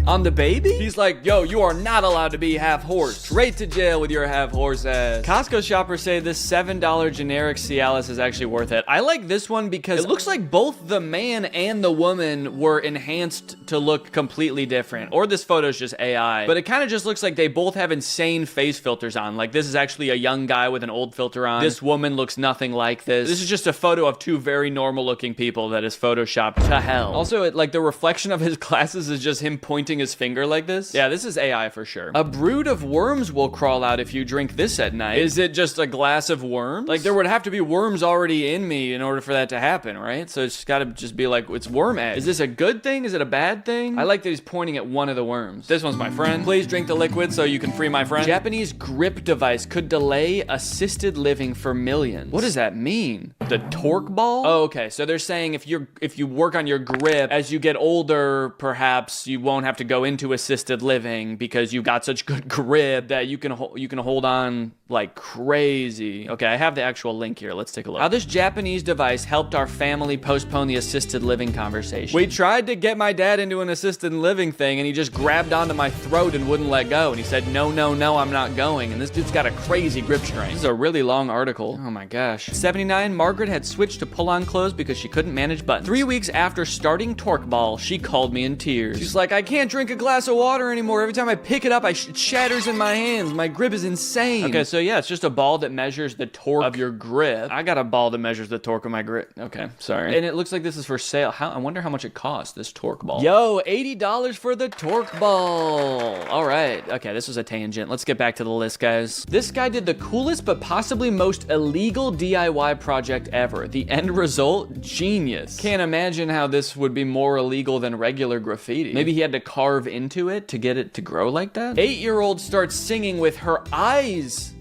On the baby? He's like, yo, you are not allowed to be half horse. Straight to jail with your half horse ass. Costco shoppers say this $7 generic Cialis is actually worth it. I like this one because it looks like both the man and the woman were enhanced to look completely different. Or this photo's just AI. But it kind of just looks like they both have insane face filters on. Like, this is actually a young guy with an old filter on. This woman looks nothing like this. This is just a photo of two very normal looking people that is photoshopped to hell. Also, like, the reflection of his glasses is just him pointing his finger like this. Yeah, this is AI for sure. A brood of worms will crawl out if you drink this at night. Is it just a glass of worms? Like, there would have to be worms already in me in order for that to happen, right? So it's gotta just be like, it's worm egg. Is this a good thing? Is it a bad thing? I like that he's pointing at one of the worms. This one's my friend. Please drink the liquid so you can free my friend. Japanese grip device could delay assisted living for millions. What does that mean? The torque ball? Oh, okay. So they're saying if you work on your grip, as you get older, perhaps you won't have to go into assisted living because you got such good grip that you can hold on like crazy. Okay, I have the actual link here. Let's take a look. How this Japanese device helped our family postpone the assisted living conversation. We tried to get my dad into an assisted living thing and he just grabbed onto my throat and wouldn't let go. And he said, no, I'm not going. And this dude's got a crazy grip strength. This is a really long article. Oh my gosh. 79, Margaret had switched to pull-on clothes because she couldn't manage buttons. 3 weeks after starting Torque Ball, she called me in tears. She's like, I can't drink a glass of water anymore. Every time I pick it up, it shatters in my hands. My grip is insane. Okay, so yeah, it's just a ball that measures the torque of your grip. I got a ball that measures the torque of my grip. Okay, sorry. And it looks like this is for sale. I wonder how much it costs, this torque ball. Yo, $80 for the torque ball. All right. Okay, this was a tangent. Let's get back to the list, guys. This guy did the coolest but possibly most illegal DIY project ever. The end result, genius. Can't imagine how this would be more illegal than regular graffiti. Maybe he had to carve into it to get it to grow like that? 8-year-old starts singing with her eyes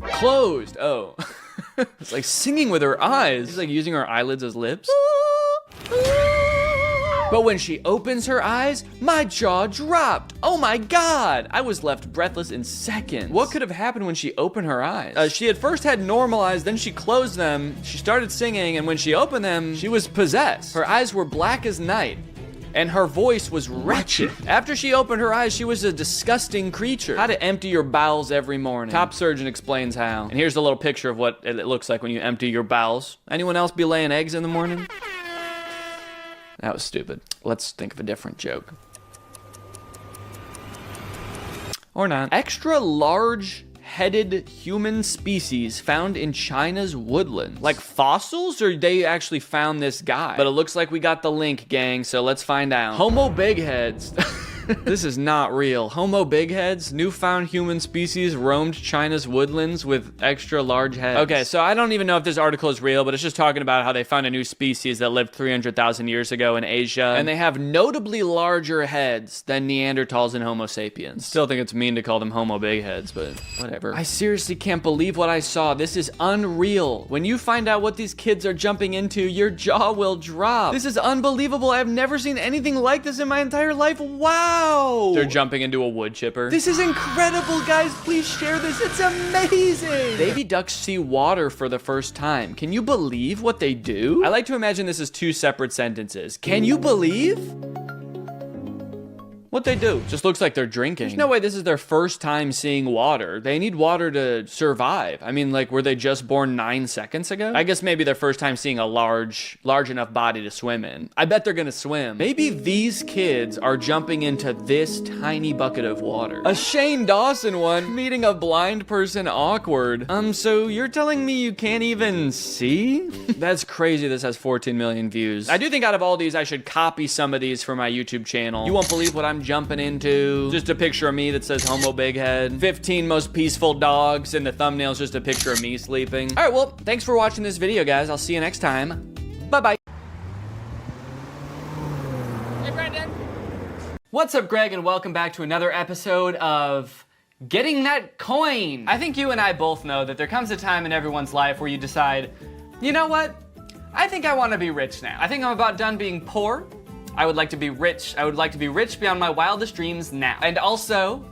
closed. Oh. It's like singing with her eyes. She's like using her eyelids as lips. But when she opens her eyes, my jaw dropped. Oh my God. I was left breathless in seconds. What could have happened when she opened her eyes? She at first had normal eyes, then she closed them. She started singing, and when she opened them, she was possessed. Her eyes were black as night, and her voice was wretched. After she opened her eyes, she was a disgusting creature. How to empty your bowels every morning. Top surgeon explains how. And here's a little picture of what it looks like when you empty your bowels. Anyone else be laying eggs in the morning? That was stupid. Let's think of a different joke. Or not. Extra large headed human species found in China's woodland. Like fossils, or they actually found this guy? But it looks like we got the link, gang, so let's find out. Homo big heads. This is not real. Homo big heads, newfound human species roamed China's woodlands with extra large heads. Okay, so I don't even know if this article is real, but it's just talking about how they found a new species that lived 300,000 years ago in Asia, and they have notably larger heads than Neanderthals and Homo sapiens. Still think it's mean to call them Homo big heads, but whatever. I seriously can't believe what I saw. This is unreal. When you find out what these kids are jumping into, your jaw will drop. This is unbelievable. I've never seen anything like this in my entire life. Wow. Wow! They're jumping into a wood chipper. This is incredible, guys. Please share this. It's amazing. Baby ducks see water for the first time. Can you believe what they do? I like to imagine this as two separate sentences. Can you believe what they do? Just looks like they're drinking. There's no way this is their first time seeing water. They need water to survive. I mean, like, were they just born 9 seconds ago? I guess maybe their first time seeing a large enough body to swim in. I bet they're gonna swim. Maybe these kids are jumping into this tiny bucket of water. A Shane Dawson one, meeting a blind person awkward. So you're telling me you can't even see? That's crazy this has 14 million views. I do think out of all these, I should copy some of these for my YouTube channel. You won't believe what I'm jumping into. Just a picture of me that says homo big head. 15 most peaceful dogs, and the thumbnail's just a picture of me sleeping. All right, well, thanks for watching this video, guys. I'll see you next time. Bye-bye. Hey, Brandon. What's up, Greg, and welcome back to another episode of Getting That Coin. I think you and I both know that there comes a time in everyone's life where you decide, you know what? I think I want to be rich now. I think I'm about done being poor. I would like to be rich. I would like to be rich beyond my wildest dreams now. And also,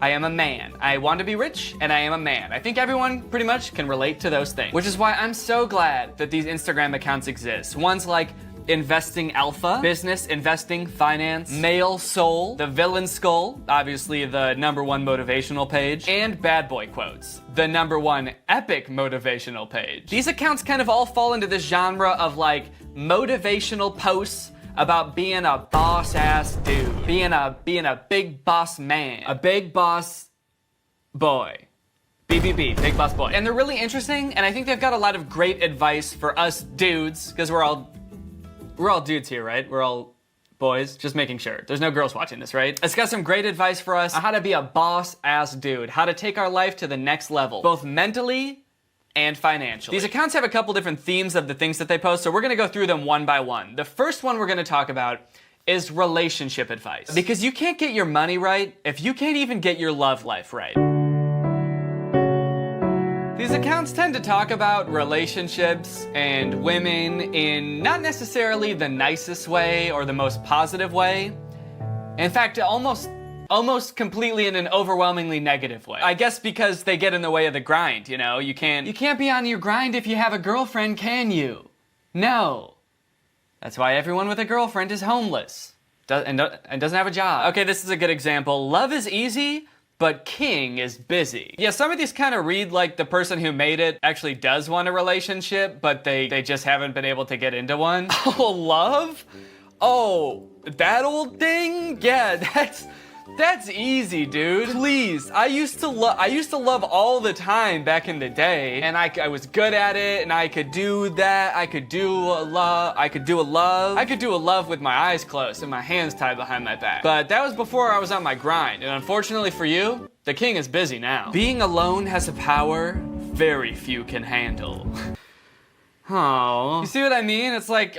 I am a man. I want to be rich, and I am a man. I think everyone pretty much can relate to those things. Which is why I'm so glad that these Instagram accounts exist. Ones like Investing Alpha, Business, Investing, Finance, Male Soul, The Villain Skull, obviously the #1 motivational page, and Bad Boy Quotes, the #1 epic motivational page. These accounts kind of all fall into this genre of like motivational posts about being a boss ass dude, being a big boss man, a big boss boy. BBB, big boss boy. And they're really interesting, and I think they've got a lot of great advice for us dudes, because we're all dudes here, right? We're all boys, just making sure. There's no girls watching this, right? It's got some great advice for us on how to be a boss ass dude, how to take our life to the next level, both mentally and financially. These accounts have a couple different themes of the things that they post, so we're gonna go through them one by one. The first one we're gonna talk about is relationship advice. Because you can't get your money right if you can't even get your love life right. These accounts tend to talk about relationships and women in not necessarily the nicest way or the most positive way. In fact, almost completely in an overwhelmingly negative way. I guess because they get in the way of the grind, you know? You can't be on your grind if you have a girlfriend, can you? No. That's why everyone with a girlfriend is homeless and doesn't have a job. Okay, this is a good example. Love is easy, but king is busy. Yeah, some of these kind of read like the person who made it actually does want a relationship, but they just haven't been able to get into one. Oh, love? Oh, that old thing? Yeah, that's easy, dude. Please, I used to love all the time back in the day, and I was good at it, and I could do that. I could do a love with my eyes closed and my hands tied behind my back. But that was before I was on my grind, and unfortunately for you, the king is busy now. Being alone has a power very few can handle. Oh, you see what I mean? It's like,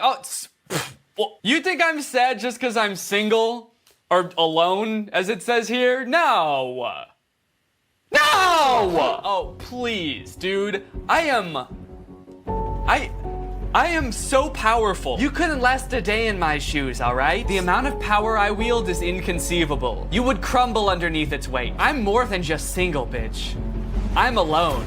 you think I'm sad just because I'm single? Or alone, as it says here? No! No! Oh, please, dude. I am so powerful. You couldn't last a day in my shoes, all right? The amount of power I wield is inconceivable. You would crumble underneath its weight. I'm more than just single, bitch. I'm alone.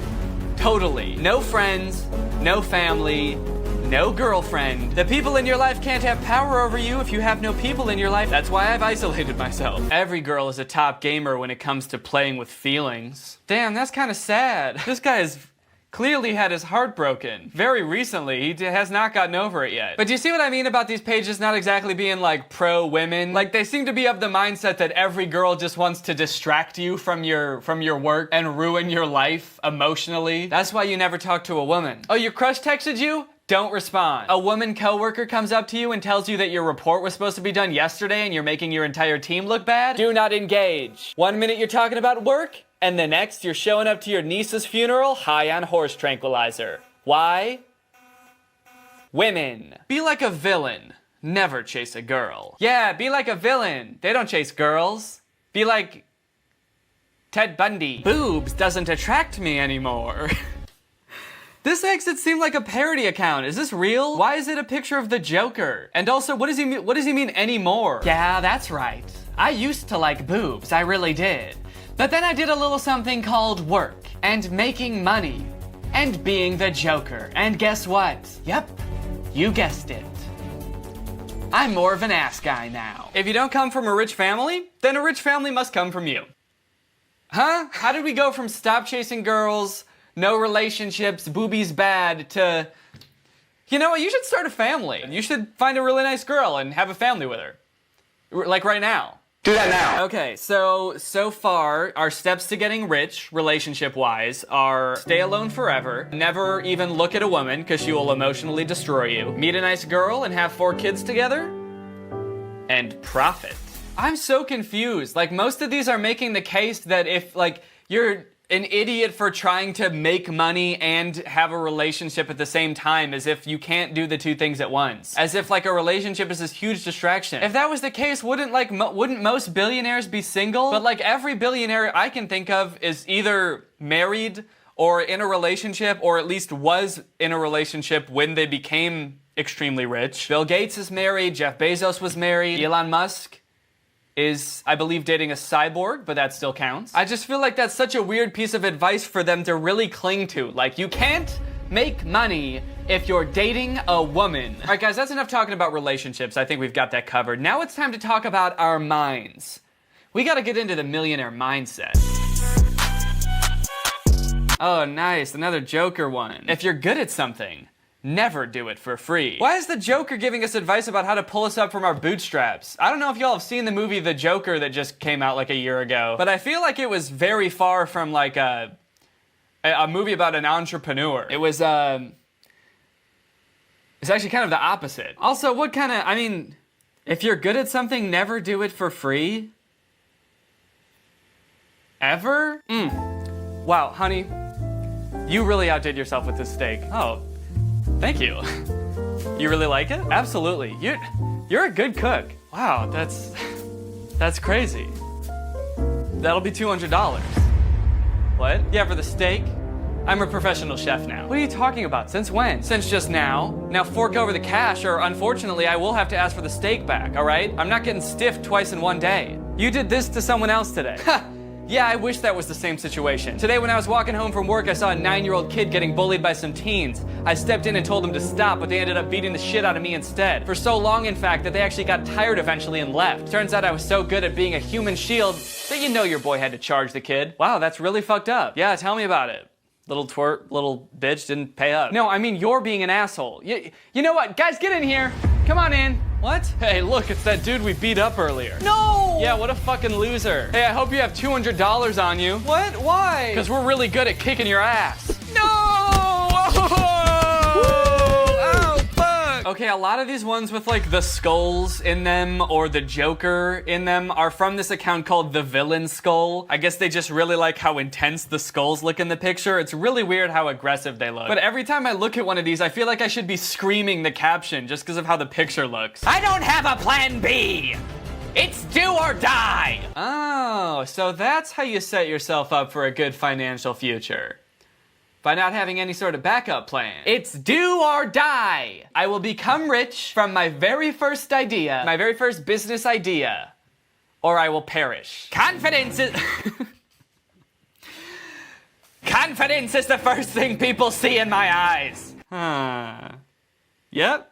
Totally. No friends, no family, no girlfriend. The people in your life can't have power over you if you have no people in your life. That's why I've isolated myself. Every girl is a top gamer when it comes to playing with feelings. Damn, that's kind of sad. This guy has clearly had his heart broken. Very recently, he has not gotten over it yet. But do you see what I mean about these pages not exactly being like pro-women? Like they seem to be of the mindset that every girl just wants to distract you from your work and ruin your life emotionally. That's why you never talk to a woman. Oh, your crush texted you? Don't respond. A woman coworker comes up to you and tells you that your report was supposed to be done yesterday and you're making your entire team look bad? Do not engage. 1 minute you're talking about work, and the next you're showing up to your niece's funeral high on horse tranquilizer. Why? Women. Be like a villain. Never chase a girl. Yeah, be like a villain. They don't chase girls. Be like Ted Bundy. Boobs doesn't attract me anymore. This makes it seem like a parody account. Is this real? Why is it a picture of the Joker? And also, what does he mean anymore? Yeah, that's right. I used to like boobs, I really did. But then I did a little something called work, and making money, and being the Joker. And guess what? Yep, you guessed it. I'm more of an ass guy now. If you don't come from a rich family, then a rich family must come from you. Huh? How did we go from stop chasing girls, no relationships, boobies bad, to, you know what, you should start a family. You should find a really nice girl and have a family with her. Like right now. Do that now. Okay, so far, our steps to getting rich, relationship-wise, are stay alone forever, never even look at a woman, because she will emotionally destroy you, meet a nice girl and have 4 kids together, and profit. I'm so confused. Like, most of these are making the case that if, like, you're an idiot for trying to make money and have a relationship at the same time, as if you can't do the 2 things at once. As if, like, a relationship is this huge distraction. If that was the case, wouldn't most billionaires be single? But, like, every billionaire I can think of is either married or in a relationship, or at least was in a relationship when they became extremely rich. Bill Gates is married, Jeff Bezos was married, Elon Musk is, I believe, dating a cyborg, but that still counts. I just feel like that's such a weird piece of advice for them to really cling to. Like, you can't make money if you're dating a woman. All right, guys, that's enough talking about relationships. I think we've got that covered. Now it's time to talk about our minds. We gotta get into the millionaire mindset. Oh, nice, another Joker one. If you're good at something, never do it for free. Why is the Joker giving us advice about how to pull us up from our bootstraps? I don't know if y'all have seen the movie The Joker that just came out like a year ago, but I feel like it was very far from like a movie about an entrepreneur. It was, it's actually kind of the opposite. Also, what kind of, I mean, if you're good at something, never do it for free? Ever? Wow, honey, you really outdid yourself with this steak. Oh. Thank you. You really like it? Absolutely. You're a good cook. Wow, that's crazy. That'll be $200. What? Yeah, for the steak? I'm a professional chef now. What are you talking about? Since when? Since just now. Now fork over the cash, or unfortunately I will have to ask for the steak back, all right? I'm not getting stiffed twice in one day. You did this to someone else today. Ha! Yeah, I wish that was the same situation. Today when I was walking home from work, I saw a 9-year-old kid getting bullied by some teens. I stepped in and told them to stop, but they ended up beating the shit out of me instead. For so long, in fact, that they actually got tired eventually and left. Turns out I was so good at being a human shield that you know your boy had to charge the kid. Wow, that's really fucked up. Yeah, tell me about it. Little twerp, little bitch didn't pay up. No, I mean you're being an asshole. You know what? Guys, get in here. Come on in. What? Hey, look, it's that dude we beat up earlier. No! Yeah, what a fucking loser. Hey, I hope you have $200 on you. What? Why? Because we're really good at kicking your ass. No! Oh, fuck! Okay, a lot of these ones with like the skulls in them or the Joker in them are from this account called The Villain Skull. I guess they just really like how intense the skulls look in the picture. It's really weird how aggressive they look. But every time I look at one of these, I feel like I should be screaming the caption just because of how the picture looks. I don't have a plan B! It's do or die! Oh, so that's how you set yourself up for a good financial future. By not having any sort of backup plan. It's do or die. I will become rich from my very first idea, my very first business idea, or I will perish. Confidence is... Confidence is the first thing people see in my eyes. Yep.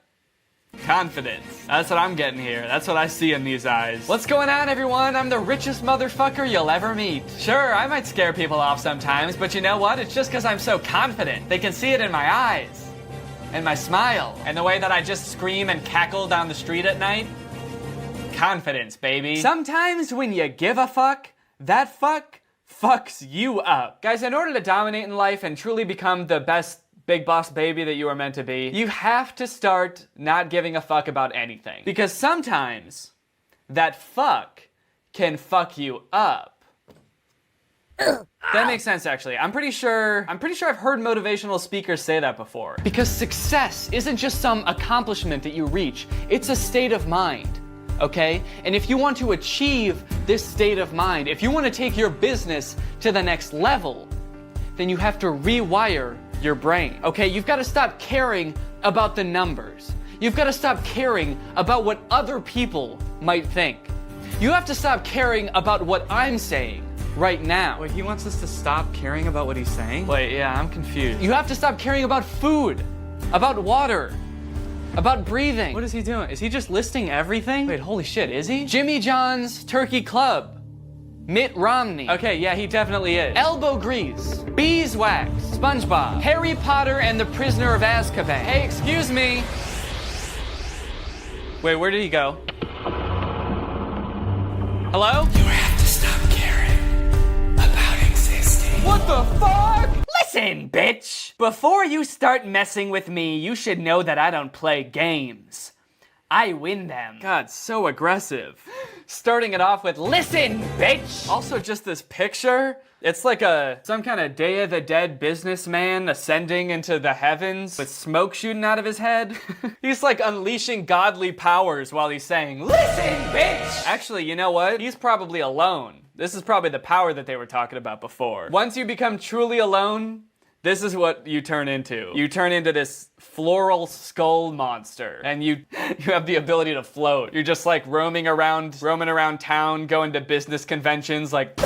Confidence. That's what I'm getting here. That's what I see in these eyes. What's going on, everyone? I'm the richest motherfucker you'll ever meet. Sure, I might scare people off sometimes, but you know what? It's just because I'm so confident. They can see it in my eyes, and my smile, and the way that I just scream and cackle down the street at night. Confidence, baby. Sometimes when you give a fuck, that fuck fucks you up. Guys, in order to dominate in life and truly become the best big boss baby that you are meant to be, you have to start not giving a fuck about anything. Because sometimes that fuck can fuck you up. That makes sense, actually. I'm pretty sure I've heard motivational speakers say that before. Because success isn't just some accomplishment that you reach, it's a state of mind, okay? And if you want to achieve this state of mind, if you want to take your business to the next level, then you have to rewire your brain. Okay, you've got to stop caring about the numbers. You've got to stop caring about what other people might think. You have to stop caring about what I'm saying right now. Wait, he wants us to stop caring about what he's saying? Wait, yeah, I'm confused. You have to stop caring about food, about water, about breathing. What is he doing? Is he just listing everything? Wait, holy shit, is he? Jimmy John's Turkey Club. Mitt Romney. Okay, yeah, he definitely is. Elbow grease. Beeswax. SpongeBob. Harry Potter and the Prisoner of Azkaban. Hey, excuse me. Wait, where did he go? Hello? You have to stop caring about existing. What the fuck? Listen, bitch! Before you start messing with me, you should know that I don't play games. I win them. God, so aggressive. Starting it off with, listen, bitch! Also, just this picture. It's like some kind of Day of the Dead businessman ascending into the heavens with smoke shooting out of his head. He's like unleashing godly powers while he's saying, listen, bitch! Actually, you know what? He's probably alone. This is probably the power that they were talking about before. Once you become truly alone, this is what you turn into. You turn into this floral skull monster, and you have the ability to float. You're just like roaming around town, going to business conventions, like.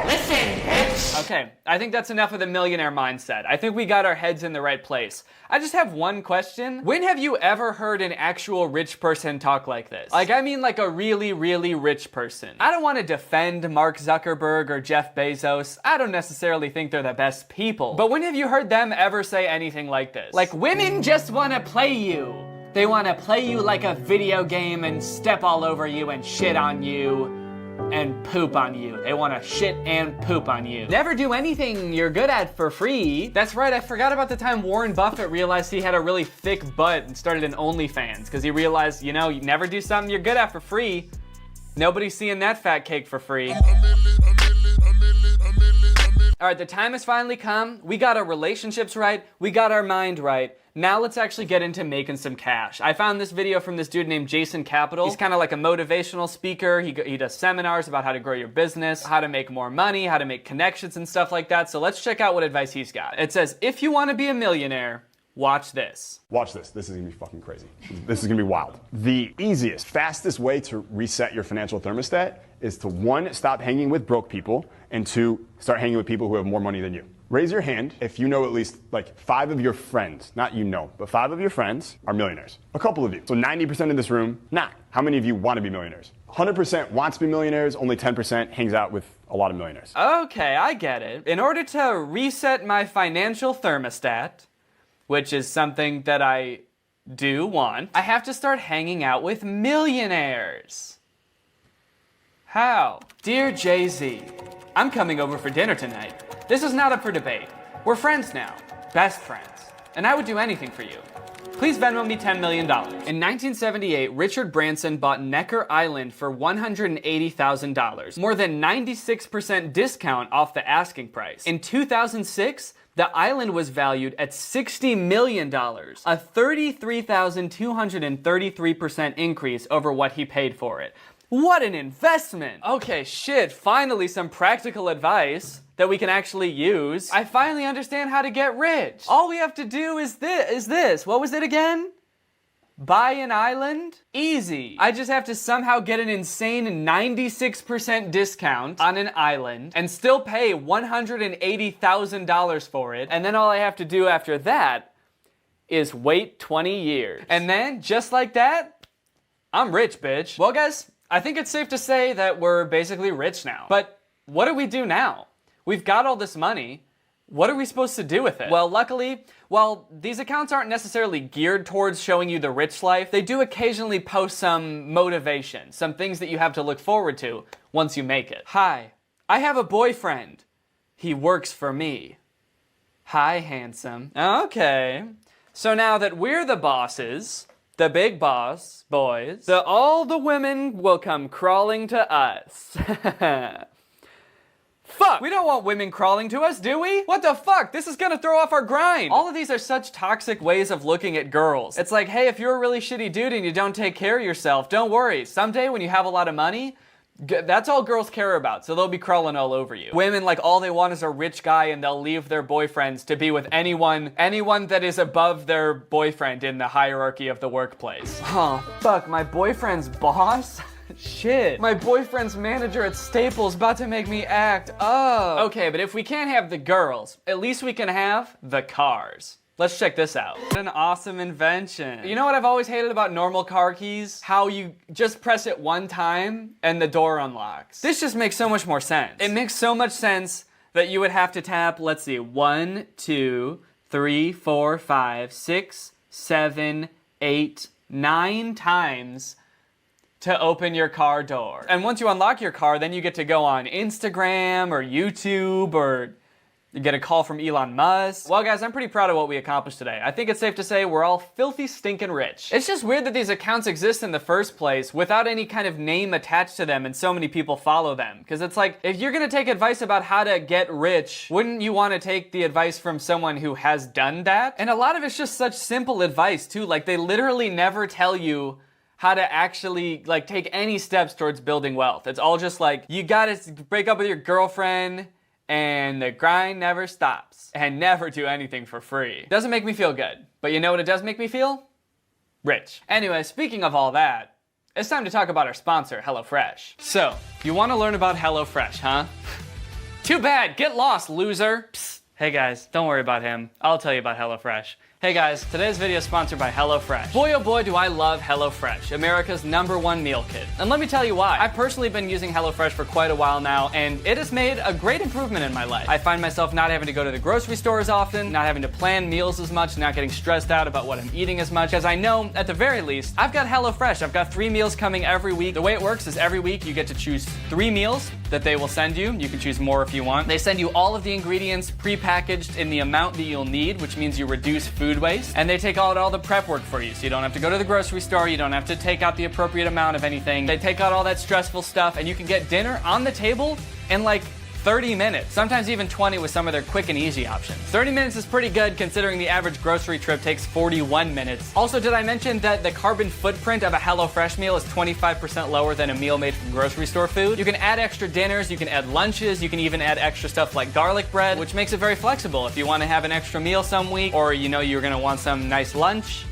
Listen, bitch! Okay, I think that's enough of the millionaire mindset. I think we got our heads in the right place. I just have one question. When have you ever heard an actual rich person talk like this? Like, I mean like a really, really rich person. I don't want to defend Mark Zuckerberg or Jeff Bezos. I don't necessarily think they're the best people. But when have you heard them ever say anything like this? Like, women just want to play you. They want to play you like a video game and step all over you and shit on you. And poop on you. They want to shit and poop on you. Never do anything you're good at for free. That's right, I forgot about the time Warren Buffett realized he had a really thick butt and started an OnlyFans, because he realized, you know, you never do something you're good at for free. Nobody's seeing that fat cake for free. All right, the time has finally come. We got our relationships right. We got our mind right. Now let's actually get into making some cash. I found this video from this dude named Jason Capital. He's kind of like a motivational speaker. He does seminars about how to grow your business, how to make more money, how to make connections and stuff like that. So let's check out what advice he's got. It says, if you want to be a millionaire, watch this. Watch this. This is gonna be fucking crazy. This is gonna be wild. The easiest, fastest way to reset your financial thermostat is to 1, stop hanging with broke people, and 2, start hanging with people who have more money than you. Raise your hand if you know at least like 5 of your friends, not you know, but 5 of your friends are millionaires. A couple of you. So 90% in this room, nah. How many of you want to be millionaires? 100% wants to be millionaires, only 10% hangs out with a lot of millionaires. Okay, I get it. In order to reset my financial thermostat, which is something that I do want, I have to start hanging out with millionaires. How? Dear Jay-Z, I'm coming over for dinner tonight. This is not up for debate. We're friends now, best friends, and I would do anything for you. Please Venmo me $10 million. In 1978, Richard Branson bought Necker Island for $180,000, more than 96% discount off the asking price. In 2006, the island was valued at $60 million, a 33,233% increase over what he paid for it. What an investment! Okay, shit, finally some practical advice that we can actually use. I finally understand how to get rich. All we have to do is this. What was it again? Buy an island? Easy. I just have to somehow get an insane 96% discount on an island and still pay $180,000 for it. And then all I have to do after that is wait 20 years. And then, just like that, I'm rich, bitch. Well, guys, I think it's safe to say that we're basically rich now. But what do we do now? We've got all this money. What are we supposed to do with it? Well, luckily, while these accounts aren't necessarily geared towards showing you the rich life, they do occasionally post some motivation, some things that you have to look forward to once you make it. Hi, I have a boyfriend. He works for me. Hi, handsome. Okay. So now that we're the bosses, the big boss boys, all the women will come crawling to us. Fuck! We don't want women crawling to us, do we? What the fuck? This is gonna throw off our grind. All of these are such toxic ways of looking at girls. It's like, hey, if you're a really shitty dude and you don't take care of yourself, don't worry. Someday when you have a lot of money, That's all girls care about, so they'll be crawling all over you. Women, like, all they want is a rich guy, and they'll leave their boyfriends to be with anyone that is above their boyfriend in the hierarchy of the workplace. Oh, fuck, my boyfriend's boss? Shit. My boyfriend's manager at Staples about to make me act up. Okay, but if we can't have the girls, at least we can have the cars. Let's check this out. What an awesome invention. You know what I've always hated about normal car keys? How you just press it one time and the door unlocks. This just makes so much more sense. It makes so much sense that you would have to tap, let's see, 1, 2, 3, 4, 5, 6, 7, 8, 9 times to open your car door. And once you unlock your car, then you get to go on Instagram or YouTube or you get a call from Elon Musk. Well, guys, I'm pretty proud of what we accomplished today. I think it's safe to say we're all filthy stinking rich. It's just weird that these accounts exist in the first place without any kind of name attached to them and so many people follow them. Because it's like, if you're gonna take advice about how to get rich, wouldn't you want to take the advice from someone who has done that? And a lot of it's just such simple advice too. Like, they literally never tell you how to actually, like, take any steps towards building wealth. It's all just like, you gotta break up with your girlfriend, and the grind never stops. And never do anything for free. Doesn't make me feel good. But you know what it does make me feel? Rich. Anyway, speaking of all that, it's time to talk about our sponsor, HelloFresh. So, you want to learn about HelloFresh, huh? Too bad, get lost, loser. Psst. Hey guys, don't worry about him. I'll tell you about HelloFresh. Hey guys, today's video is sponsored by HelloFresh. Boy oh boy do I love HelloFresh, America's #1 meal kit. And let me tell you why. I've personally been using HelloFresh for quite a while now, and it has made a great improvement in my life. I find myself not having to go to the grocery store as often, not having to plan meals as much, not getting stressed out about what I'm eating as much, because I know, at the very least, I've got HelloFresh. I've got 3 meals coming every week. The way it works is every week you get to choose 3 meals that they will send you. You can choose more if you want. They send you all of the ingredients pre-packaged in the amount that you'll need, which means you reduce food waste. And they take out all the prep work for you, so you don't have to go to the grocery store, you don't have to take out the appropriate amount of anything. They take out all that stressful stuff, and you can get dinner on the table in like 30 minutes, sometimes even 20 with some of their quick and easy options. 30 minutes is pretty good considering the average grocery trip takes 41 minutes. Also, did I mention that the carbon footprint of a HelloFresh meal is 25% lower than a meal made from grocery store food? You can add extra dinners, you can add lunches, you can even add extra stuff like garlic bread, which makes it very flexible. If you want to have an extra meal some week, or you know you're gonna want some nice lunch,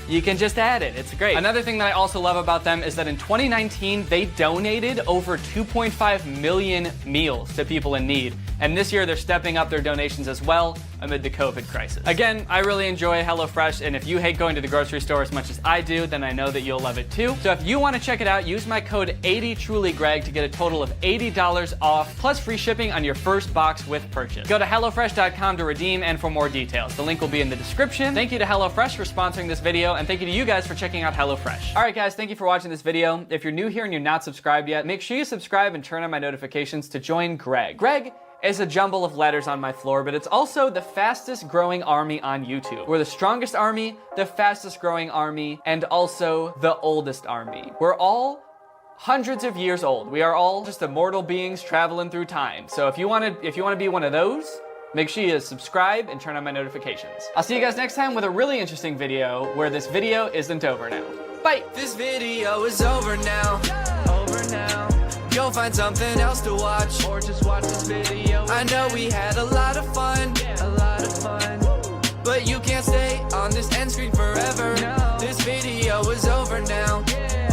you can just add it. It's great. Another thing that I also love about them is that in 2019, they donated over 2.5 million meals to people in need. And this year, they're stepping up their donations as well amid the COVID crisis. Again, I really enjoy HelloFresh, and if you hate going to the grocery store as much as I do, then I know that you'll love it too. So if you want to check it out, use my code 80TrulyGreg to get a total of $80 off, plus free shipping on your first box with purchase. Go to HelloFresh.com to redeem and for more details. The link will be in the description. Thank you to HelloFresh for sponsoring this video, and thank you to you guys for checking out HelloFresh. All right, guys, thank you for watching this video. If you're new here and you're not subscribed yet, make sure you subscribe and turn on my notifications to join Greg. Greg is a jumble of letters on my floor, but it's also the fastest growing army on YouTube. We're the strongest army, the fastest growing army, and also the oldest army. We're all hundreds of years old. We are all just immortal beings traveling through time. So if you want to be one of those, make sure you subscribe and turn on my notifications. I'll see you guys next time with a really interesting video where this video isn't over now. Bye! This video is over now. Over now. Go find something else to watch, or just watch this video. I know we had a lot of fun, but you can't stay on this end screen forever. No. This video is over now.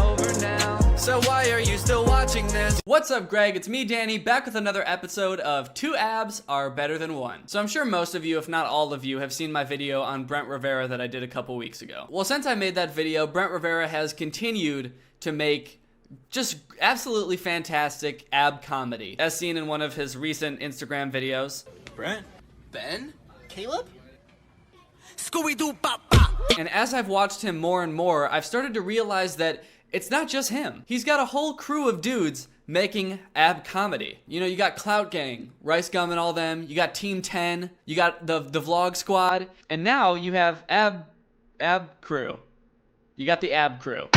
Over now. So why are you still watching this? What's up, Greg? It's me, Danny, back with another episode of 2 Abs Are Better Than 1. So I'm sure most of you, if not all of you, have seen my video on Brent Rivera that I did a couple weeks ago. Well, since I made that video, Brent Rivera has continued to make just absolutely fantastic ab comedy, as seen in one of his recent Instagram videos. Brent? Ben? Caleb? Scooby-Doo Papa! And as I've watched him more and more, I've started to realize that it's not just him. He's got a whole crew of dudes making ab comedy. You know, you got Clout Gang, Rice Gum and all them, you got Team 10, you got the Vlog Squad, and now you have ab crew. You got the ab crew.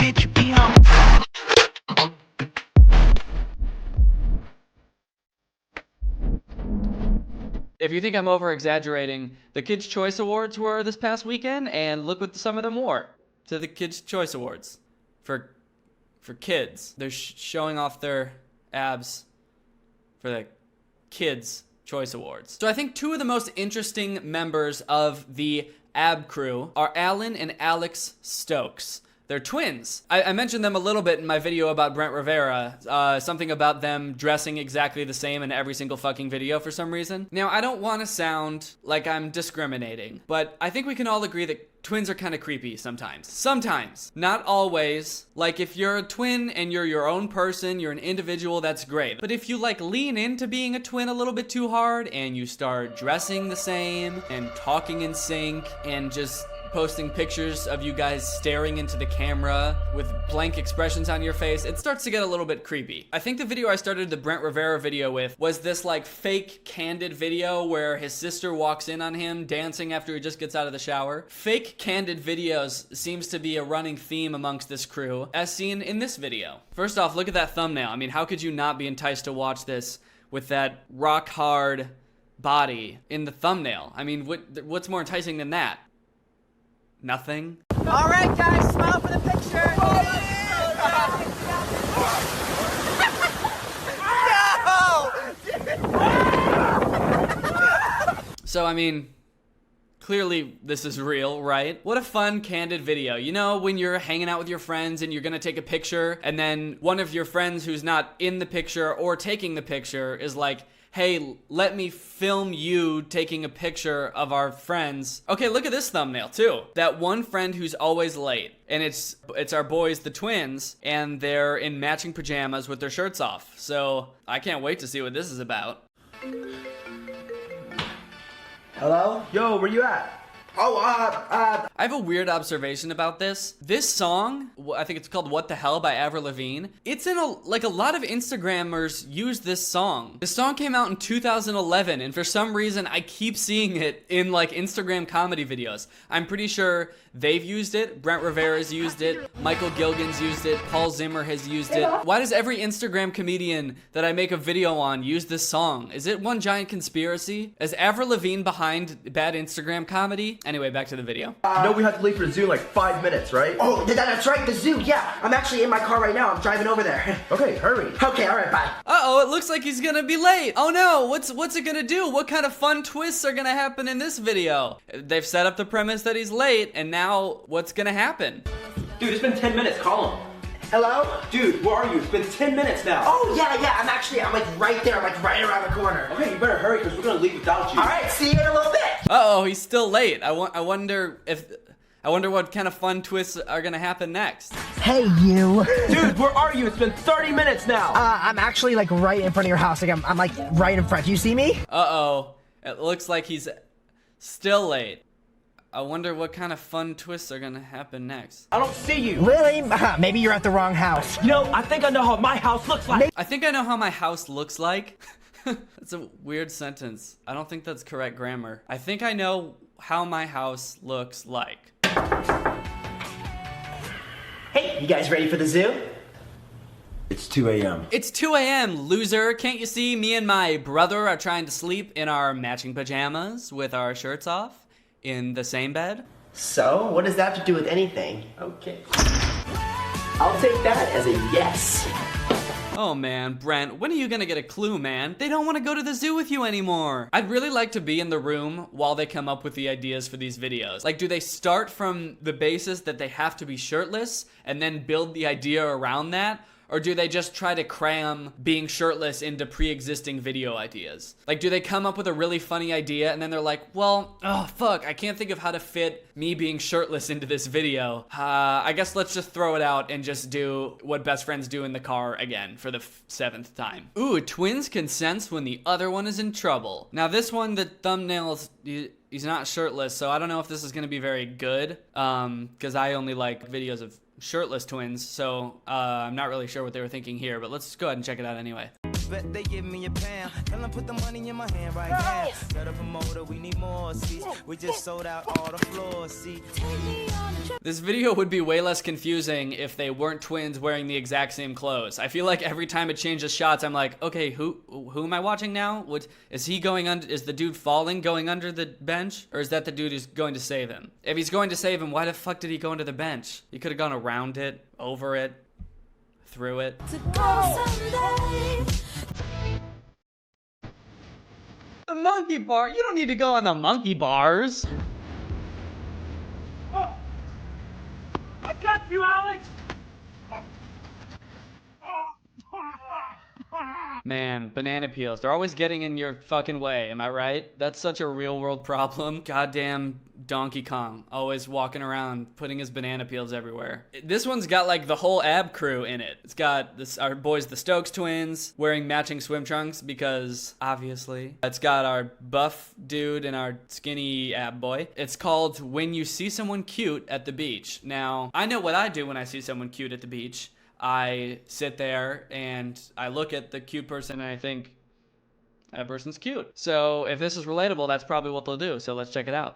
If you think I'm over-exaggerating, the Kids' Choice Awards were this past weekend, and look what some of them wore to the Kids' Choice Awards for kids. They're showing off their abs for the Kids' Choice Awards. So I think two of the most interesting members of the ab crew are Alan and Alex Stokes. They're twins. I mentioned them a little bit in my video about Brent Rivera, something about them dressing exactly the same in every single fucking video for some reason. Now, I don't want to sound like I'm discriminating, but I think we can all agree that twins are kind of creepy sometimes. Sometimes. Not always. Like, if you're a twin and you're your own person, you're an individual, that's great. But if you, like, lean into being a twin a little bit too hard and you start dressing the same and talking in sync and just posting pictures of you guys staring into the camera with blank expressions on your face, it starts to get a little bit creepy. I think the video I started the Brent Rivera video with was this like fake candid video where his sister walks in on him dancing after he just gets out of the shower. Fake candid videos seems to be a running theme amongst this crew, as seen in this video. First off, look at that thumbnail. I mean, how could you not be enticed to watch this with that rock hard body in the thumbnail? I mean, what's more enticing than that? Nothing. All right, guys, smile for the picture. No! So, I mean, clearly this is real, right? What a fun, candid video. You know, when you're hanging out with your friends and you're gonna take a picture, and then one of your friends who's not in the picture or taking the picture is like, hey, let me film you taking a picture of our friends. Okay, look at this thumbnail too. That one friend who's always late. And it's our boys, the twins, and they're in matching pajamas with their shirts off. So I can't wait to see what this is about. Hello? Yo, where you at? I have a weird observation about this. This song, I think it's called What the Hell by Avril Lavigne. It's in a lot of Instagrammers use this song. This song came out in 2011, and for some reason I keep seeing it in like Instagram comedy videos. I'm pretty sure they've used it, Brent Rivera's used it, Michael Gilgan's used it, Paul Zimmer has used it. Why does every Instagram comedian that I make a video on use this song? Is it one giant conspiracy? Is Avril Lavigne behind bad Instagram comedy? Anyway, back to the video. You know we have to leave for the zoo in like 5 minutes, right? Oh, that's right, the zoo, yeah. I'm actually in my car right now. I'm driving over there. Okay, hurry. Okay, all right, bye. Uh-oh, it looks like he's gonna be late. Oh no, what's it gonna do? What kind of fun twists are gonna happen in this video? They've set up the premise that he's late, and now what's gonna happen? Dude, it's been 10 minutes. Call him. Hello? Dude, where are you? It's been 10 minutes now. Oh, yeah. I'm like right there. I'm like right around the corner. Okay, you better hurry because we're going to leave without you. All right, see you in a little bit. Uh-oh, he's still late. I wonder what kind of fun twists are going to happen next. Hey, you. Dude, where are you? It's been 30 minutes now. I'm actually like right in front of your house. Like I'm like right in front. Do you see me? Uh-oh. It looks like he's still late. I wonder what kind of fun twists are gonna happen next. I don't see you. Really? Maybe you're at the wrong house. You know, I think I know how my house looks like. I think I know how my house looks like. That's a weird sentence. I don't think that's correct grammar. I think I know how my house looks like. Hey, you guys ready for the zoo? It's 2 a.m. It's 2 a.m., loser. Can't you see me and my brother are trying to sleep in our matching pajamas with our shirts off? In the same bed? So, what does that have to do with anything? Okay. I'll take that as a yes. Oh man, Brent, when are you gonna get a clue, man? They don't want to go to the zoo with you anymore. I'd really like to be in the room while they come up with the ideas for these videos. Like, do they start from the basis that they have to be shirtless and then build the idea around that? Or do they just try to cram being shirtless into pre-existing video ideas? Like, do they come up with a really funny idea and then they're like, well, oh fuck, I can't think of how to fit me being shirtless into this video. I guess let's just throw it out and just do what best friends do in the car again for the 7th time. Ooh, twins can sense when the other one is in trouble. Now this one, the thumbnails, he's not shirtless, so I don't know if this is gonna be very good, because I only like videos of shirtless twins, so I'm not really sure what they were thinking here, but let's go ahead and check it out anyway. Bet they give me a pound. Tell them put the money in my hand right now. Set up a motor, we need more seats. We just sold out all the floor seats. This video would be way less confusing if they weren't twins wearing the exact same clothes. I feel like every time it changes shots, I'm like, okay, who am I watching now? What is he going under? Is the dude falling, going under the bench, or is that the dude who's going to save him? If he's going to save him, why the fuck did he go under the bench? He could have gone around it, over it, through it. The monkey bar? You don't need to go on the monkey bars. I got you, Alex! Man, banana peels, they're always getting in your fucking way, am I right? That's such a real world problem. Goddamn Donkey Kong, always walking around putting his banana peels everywhere. This one's got like the whole ab crew in it. It's got our boys the Stokes twins wearing matching swim trunks because obviously. It's got our buff dude and our skinny ab boy. It's called When You See Someone Cute at the Beach. Now, I know what I do when I see someone cute at the beach. I sit there and I look at the cute person and I think, that person's cute. So if this is relatable, that's probably what they'll do. So let's check it out.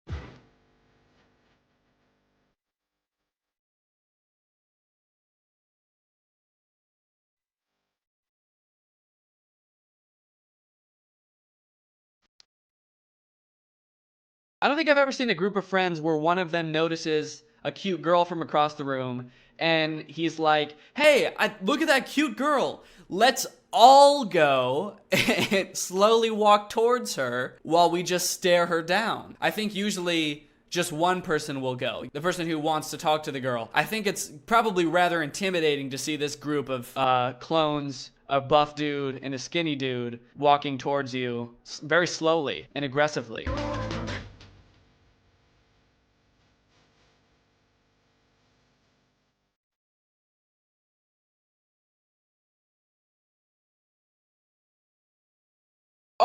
I don't think I've ever seen a group of friends where one of them notices a cute girl from across the room and he's like, hey, look at that cute girl. Let's all go and slowly walk towards her while we just stare her down. I think usually just one person will go, the person who wants to talk to the girl. I think it's probably rather intimidating to see this group of clones, a buff dude and a skinny dude walking towards you very slowly and aggressively.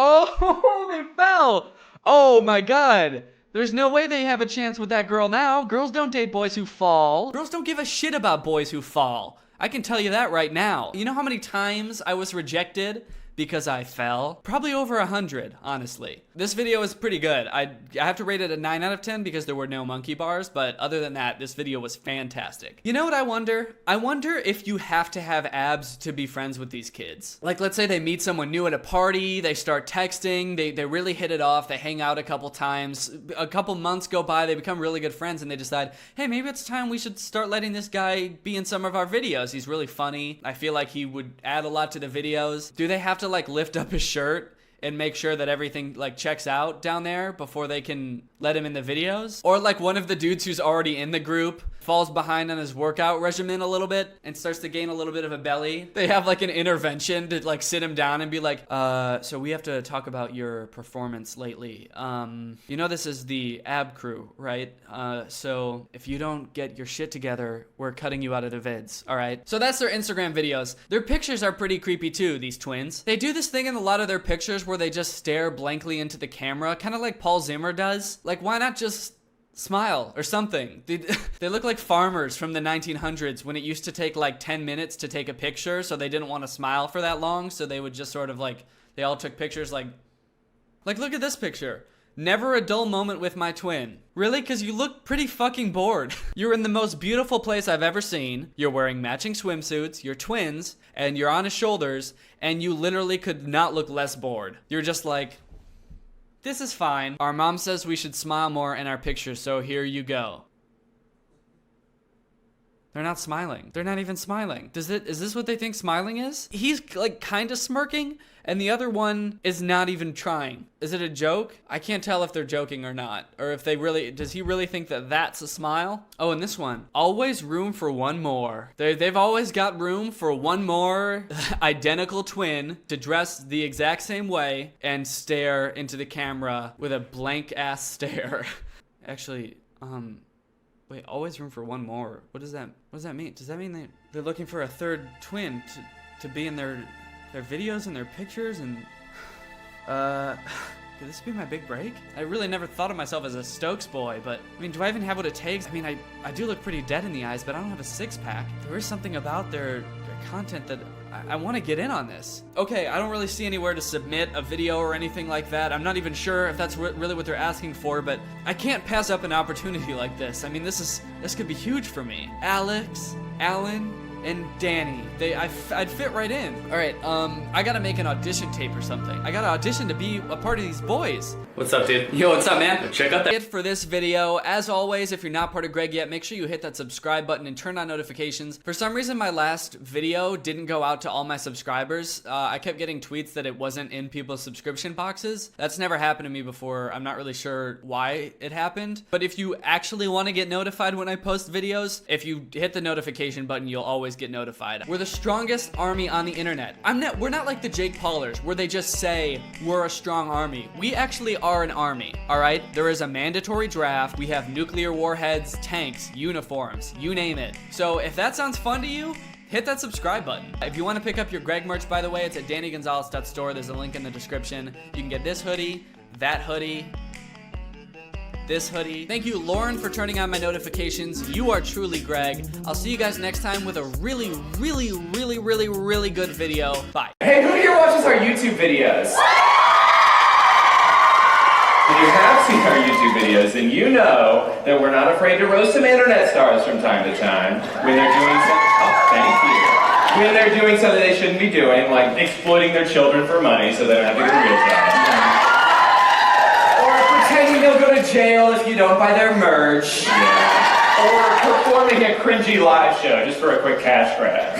Oh, they fell! Oh my god! There's no way they have a chance with that girl now. Girls don't date boys who fall. Girls don't give a shit about boys who fall. I can tell you that right now. You know how many times I was rejected because I fell? Probably over 100, honestly. This video is pretty good. I have to rate it a 9 out of 10 because there were no monkey bars, but other than that, this video was fantastic. You know what I wonder? I wonder if you have to have abs to be friends with these kids. Like, let's say they meet someone new at a party, they start texting, they really hit it off, they hang out a couple times, a couple months go by, they become really good friends, and they decide, hey, maybe it's time we should start letting this guy be in some of our videos. He's really funny. I feel like he would add a lot to the videos. Do they have to like lift up his shirt and make sure that everything like checks out down there before they can let him in the videos? Or like one of the dudes who's already in the group falls behind on his workout regimen a little bit and starts to gain a little bit of a belly. They have like an intervention to like sit him down and be like, so we have to talk about your performance lately. You know this is the ab crew, right? So if you don't get your shit together, we're cutting you out of the vids, all right? So that's their Instagram videos. Their pictures are pretty creepy too, these twins. They do this thing in a lot of their pictures where they just stare blankly into the camera, kind of like Paul Zimmer does. Like, why not just smile or something? They look like farmers from the 1900s when it used to take like 10 minutes to take a picture, so they didn't want to smile for that long, so they would just sort of like, they all took pictures like look at this picture. Never a dull moment with my twin. Really? Because you look pretty fucking bored. You're in the most beautiful place I've ever seen. You're wearing matching swimsuits, you're twins, and you're on his shoulders, and you literally could not look less bored. You're just like, this is fine. Our mom says we should smile more in our pictures, so here you go. They're not smiling. They're not even smiling. Is this what they think smiling is? He's like kind of smirking, and the other one is not even trying. Is it a joke? I can't tell if they're joking or not, or if they really, does he really think that that's a smile? Oh, and this one, always room for one more. They've always got room for one more identical twin to dress the exact same way and stare into the camera with a blank ass stare. Actually, wait, always room for one more. What does that mean? Does that mean they're looking for a third twin to be in their videos and their pictures and could this be my big break? I really never thought of myself as a Stokes boy, but I mean, do I even have what it takes? I mean, I do look pretty dead in the eyes, but I don't have a six-pack. There is something about their content that I want to get in on this. Okay, I don't really see anywhere to submit a video or anything like that. I'm not even sure if that's really what they're asking for, but I can't pass up an opportunity like this. I mean, this could be huge for me. Alex, Alan, and Danny. I'd fit right in. All right, I gotta make an audition tape or something. I gotta audition to be a part of these boys. What's up, dude? Yo, what's up, man? Check out that. That's it for this video. As always, if you're not part of Greg yet, make sure you hit that subscribe button and turn on notifications. For some reason, my last video didn't go out to all my subscribers. I kept getting tweets that it wasn't in people's subscription boxes. That's never happened to me before. I'm not really sure why it happened. But if you actually want to get notified when I post videos, if you hit the notification button, you'll always get notified. We're the strongest army on the internet. We're not like the Jake Paulers, where they just say we're a strong army. We actually are an army, all right? There is a mandatory draft. We have nuclear warheads, tanks, uniforms, you name it. So if that sounds fun to you, hit that subscribe button. If you want to pick up your Greg merch, by the way, it's at DannyGonzalez.store. There's a link in the description. You can get this hoodie, that hoodie, this hoodie. Thank you, Lauren, for turning on my notifications. You are truly Greg. I'll see you guys next time with a really, really, really, really, really good video. Bye. Hey, who here watches our YouTube videos? If you have seen our YouTube videos, then you know that we're not afraid to roast some internet stars from time to time when they're doing when they're doing something they shouldn't be doing, like exploiting their children for money so they don't have to get a real job. Or pretending they'll go to jail if you don't buy their merch. Yeah. Or performing a cringy live show just for a quick cash grab.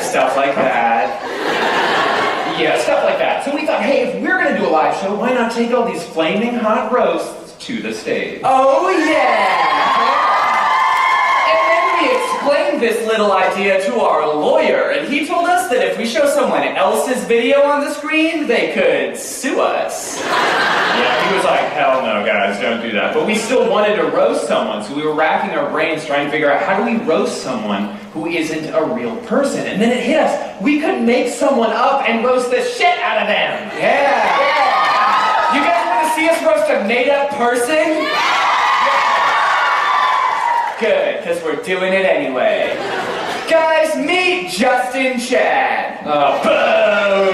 Stuff like that. Yeah, stuff like that. So we thought, hey, if we're gonna do a live show, why not take all these flaming hot roasts to the stage? Oh yeah! Explained this little idea to our lawyer, and he told us that if we show someone else's video on the screen, they could sue us. Yeah, he was like, hell no, guys, don't do that. But we still wanted to roast someone, so we were racking our brains trying to figure out how do we roast someone who isn't a real person. And then it hit us. We could make someone up and roast the shit out of them. Yeah. You guys want to see us roast a made-up person? Good, because we're doing it anyway. Guys, meet Justin Chad. Oh, boo!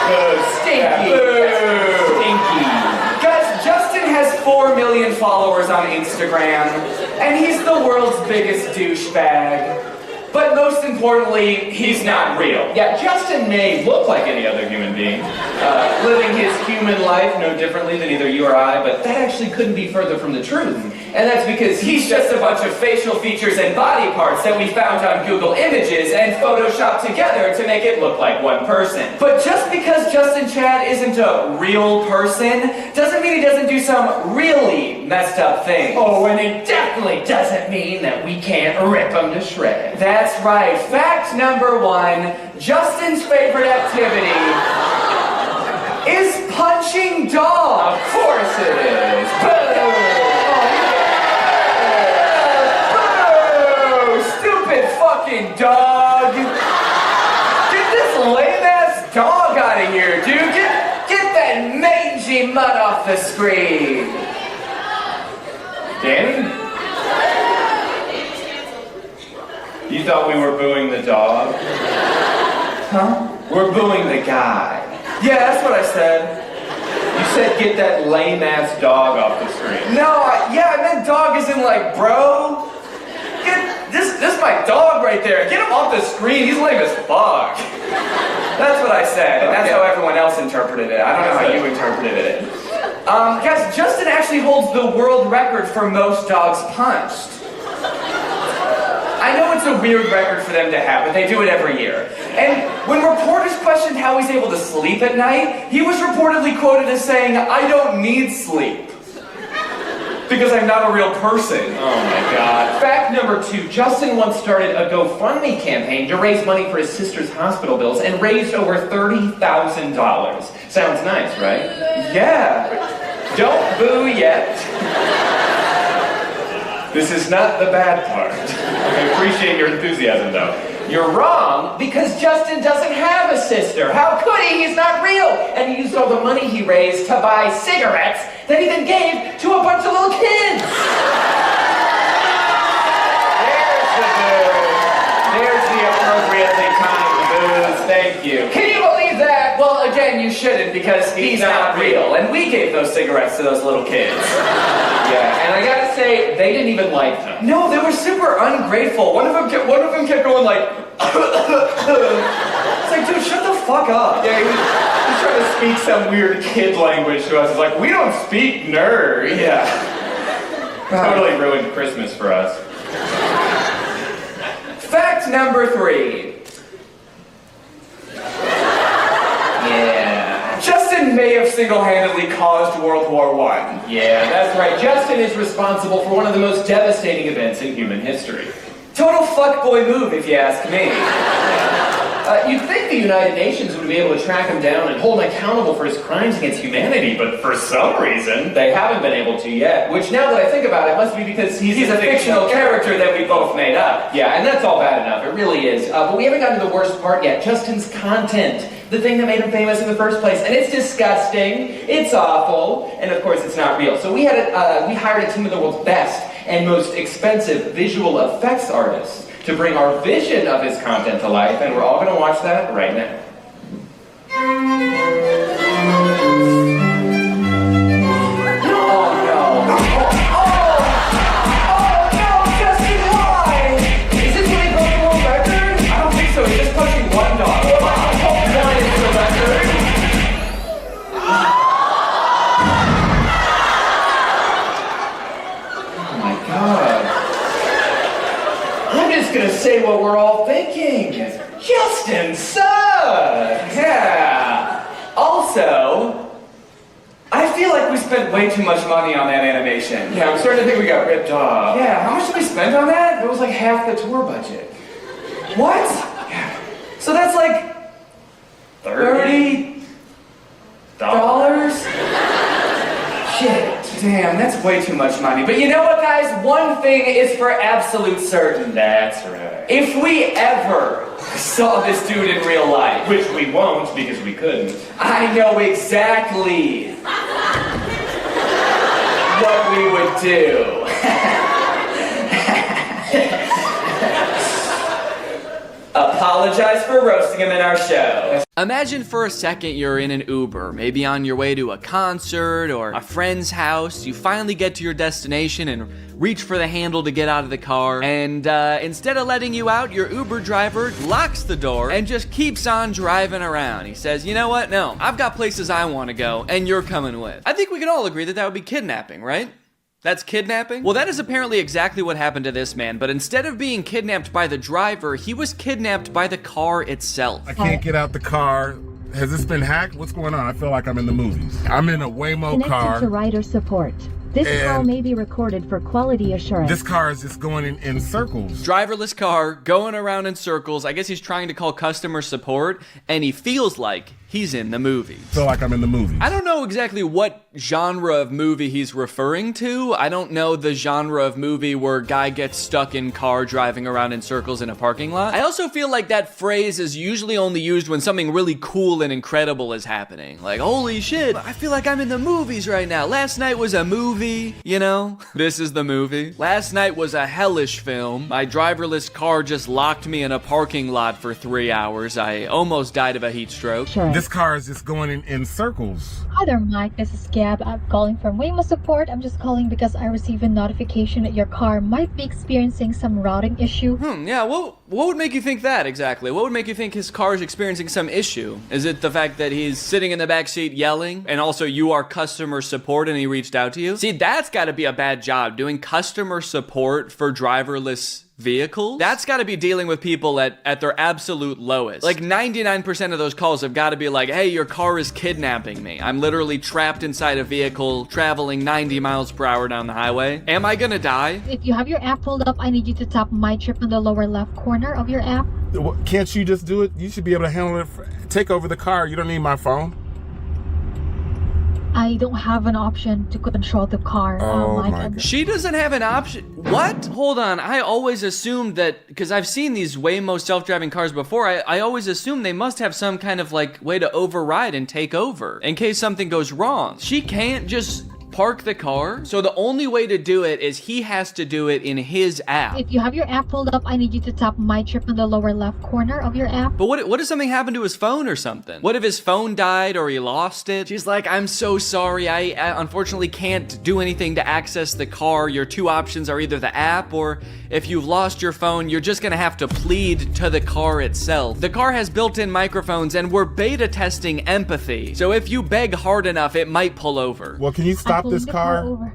Boo, stinky. Boo. Stinky. Guys, Justin has 4 million followers on Instagram, and he's the world's biggest douchebag. But most importantly, he's not real. Yeah, Justin may look like any other human being, living his human life no differently than either you or I, but that actually couldn't be further from the truth. And that's because he's just a bunch of facial features and body parts that we found on Google Images and photoshopped together to make it look like one person. But just because Justin Chad isn't a real person, doesn't mean he doesn't do some really messed up things. Oh, and it definitely doesn't mean that we can't rip him to shreds. That's right. Fact number 1, Justin's favorite activity is punching dogs. Of course it is. Boo! Fucking dog! Get this lame-ass dog out of here, dude! Get that mangy mutt off the screen! Danny? You thought we were booing the dog? Huh? We're booing the guy. Yeah, that's what I said. You said get that lame-ass dog off the screen. No, I meant dog as in like, bro. This is my dog right there. Get him off the screen. He's lame as fuck. That's what I said, and that's how everyone else interpreted it. I don't know how you interpreted it. Guys, Justin actually holds the world record for most dogs punched. I know it's a weird record for them to have, but they do it every year. And when reporters questioned how he's able to sleep at night, he was reportedly quoted as saying, "I don't need sleep. Because I'm not a real person." Oh my god. Fact number 2, Justin once started a GoFundMe campaign to raise money for his sister's hospital bills and raised over $30,000. Sounds nice, right? Yeah. Don't boo yet. This is not the bad part. I appreciate your enthusiasm though. You're wrong, because Justin doesn't have a sister. How could he? He's not real. And he used all the money he raised to buy cigarettes that he then gave to a bunch of little kids. There's the appropriately timed booze. Thank you. Can you believe that? Well, again, saying you shouldn't because he's not real. And we gave those cigarettes to those little kids. Yeah, and I gotta say, they didn't even like them. No, they were super ungrateful. One of them kept going like, it's like, dude, shut the fuck up. Yeah, he was trying to speak some weird kid language to us. It's like, we don't speak nerd. Yeah. Totally ruined Christmas for us. Fact number 3. Yeah. Justin may have single-handedly caused World War I. Yeah, that's right. Justin is responsible for one of the most devastating events in human history. Total fuckboy move, if you ask me. You'd think the United Nations would be able to track him down and hold him accountable for his crimes against humanity, but for some reason, they haven't been able to yet. Which, now that I think about it, must be because he's a fictional character that we both made up. Yeah, and that's all bad enough. It really is. But we haven't gotten to the worst part yet. Justin's content. The thing that made him famous in the first place. And it's disgusting. It's awful. And of course, it's not real. So we hired a team of the world's best and most expensive visual effects artists to bring our vision of his content to life, and we're all going to watch that right now. Gonna say what we're all thinking. Justin sucks. Yeah. Also, I feel like we spent way too much money on that animation. Yeah, I'm starting to think we got ripped off. Yeah, how much did we spend on that? It was like half the tour budget. What? Yeah. So that's like $30? Shit. Damn, that's way too much money. But you know what, guys? One thing is for absolute certain. That's right. If we ever saw this dude in real life, which we won't because we couldn't, I know exactly what we would do. Apologize for roasting him in our show. Imagine for a second you're in an Uber, maybe on your way to a concert or a friend's house. You finally get to your destination and reach for the handle to get out of the car, and instead of letting you out, your Uber driver locks the door and just keeps on driving around. He says, you know what? No, I've got places I want to go, and you're coming with. I think we can all agree that that would be kidnapping, right? That's kidnapping? Well, that is apparently exactly what happened to this man, but instead of being kidnapped by the driver, he was kidnapped by the car itself. I can't get out the car. Has this been hacked? What's going on? I feel like I'm in the movies. I'm in a Waymo car. Connected to rider support. This call may be recorded for quality assurance. This car is just going in circles. Driverless car, going around in circles. I guess he's trying to call customer support, and he feels like he's in the movie. Feel like I'm in the movie. I don't know exactly what genre of movie he's referring to. I don't know the genre of movie where guy gets stuck in car driving around in circles in a parking lot. I also feel like that phrase is usually only used when something really cool and incredible is happening. Like, holy shit, I feel like I'm in the movies right now. Last night was a movie, you know? This is the movie. Last night was a hellish film. My driverless car just locked me in a parking lot for 3 hours. I almost died of a heat stroke. Sure. This car is just going in circles. Hi there, Mike. This is Gab. I'm calling from Waymo Support. I'm just calling because I received a notification that your car might be experiencing some routing issue. Yeah, what would make you think that exactly? What would make you think his car is experiencing some issue? Is it the fact that he's sitting in the backseat yelling, and also you are customer support and he reached out to you? See, that's gotta be a bad job, doing customer support for driverless vehicles. That's got to be dealing with people at their absolute lowest. Like 99% of those calls have got to be like, hey, your car is kidnapping me. I'm literally trapped inside a vehicle traveling 90 miles per hour down the highway. Am I gonna die? If you have your app pulled up, I need you to tap My Trip in the lower left corner of your app. Can't you just do it? You should be able to handle it. Take over the car. You don't need my phone. I don't have an option to control the car. She doesn't have an option? What? Hold on. I always assumed that, because I've seen these Waymo self-driving cars before, I always assumed they must have some kind of like way to override and take over in case something goes wrong. She can't just park the car? So the only way to do it is he has to do it in his app. If you have your app pulled up, I need you to tap My Trip in the lower left corner of your app. But what if something happened to his phone or something? What if his phone died or he lost it? She's like, I'm so sorry. I unfortunately can't do anything to access the car. Your two options are either the app, or if you've lost your phone, you're just gonna have to plead to the car itself. The car has built-in microphones and we're beta testing empathy. So if you beg hard enough, it might pull over. Well, can you stop this car?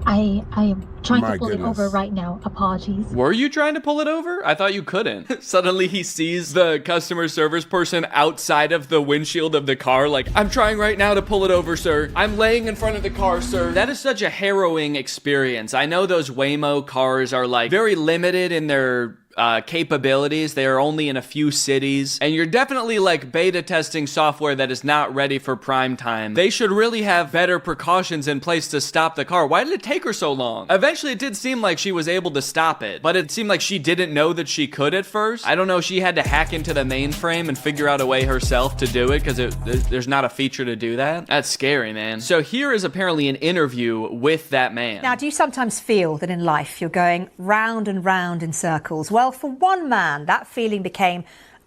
I am trying My to pull goodness. it over right now. Apologies. Were you trying to pull it over? I thought you couldn't. Suddenly he sees the customer service person outside of the windshield of the car like, I'm trying right now to pull it over, sir. I'm laying in front of the car, sir. That is such a harrowing experience. I know those Waymo cars are like very limited in their capabilities. They are only in a few cities, and you're definitely like beta testing software that is not ready for prime time. They should really have better precautions in place to stop the car. Why did it take her so long? Eventually it did seem like she was able to stop it, but it seemed like she didn't know that she could at first. I don't know, she had to hack into the mainframe and figure out a way herself to do it because there's not a feature to do that. That's scary, man. So here is apparently an interview with that man. Now, do you sometimes feel that in life you're going round and round in circles? Well, for one man, that feeling became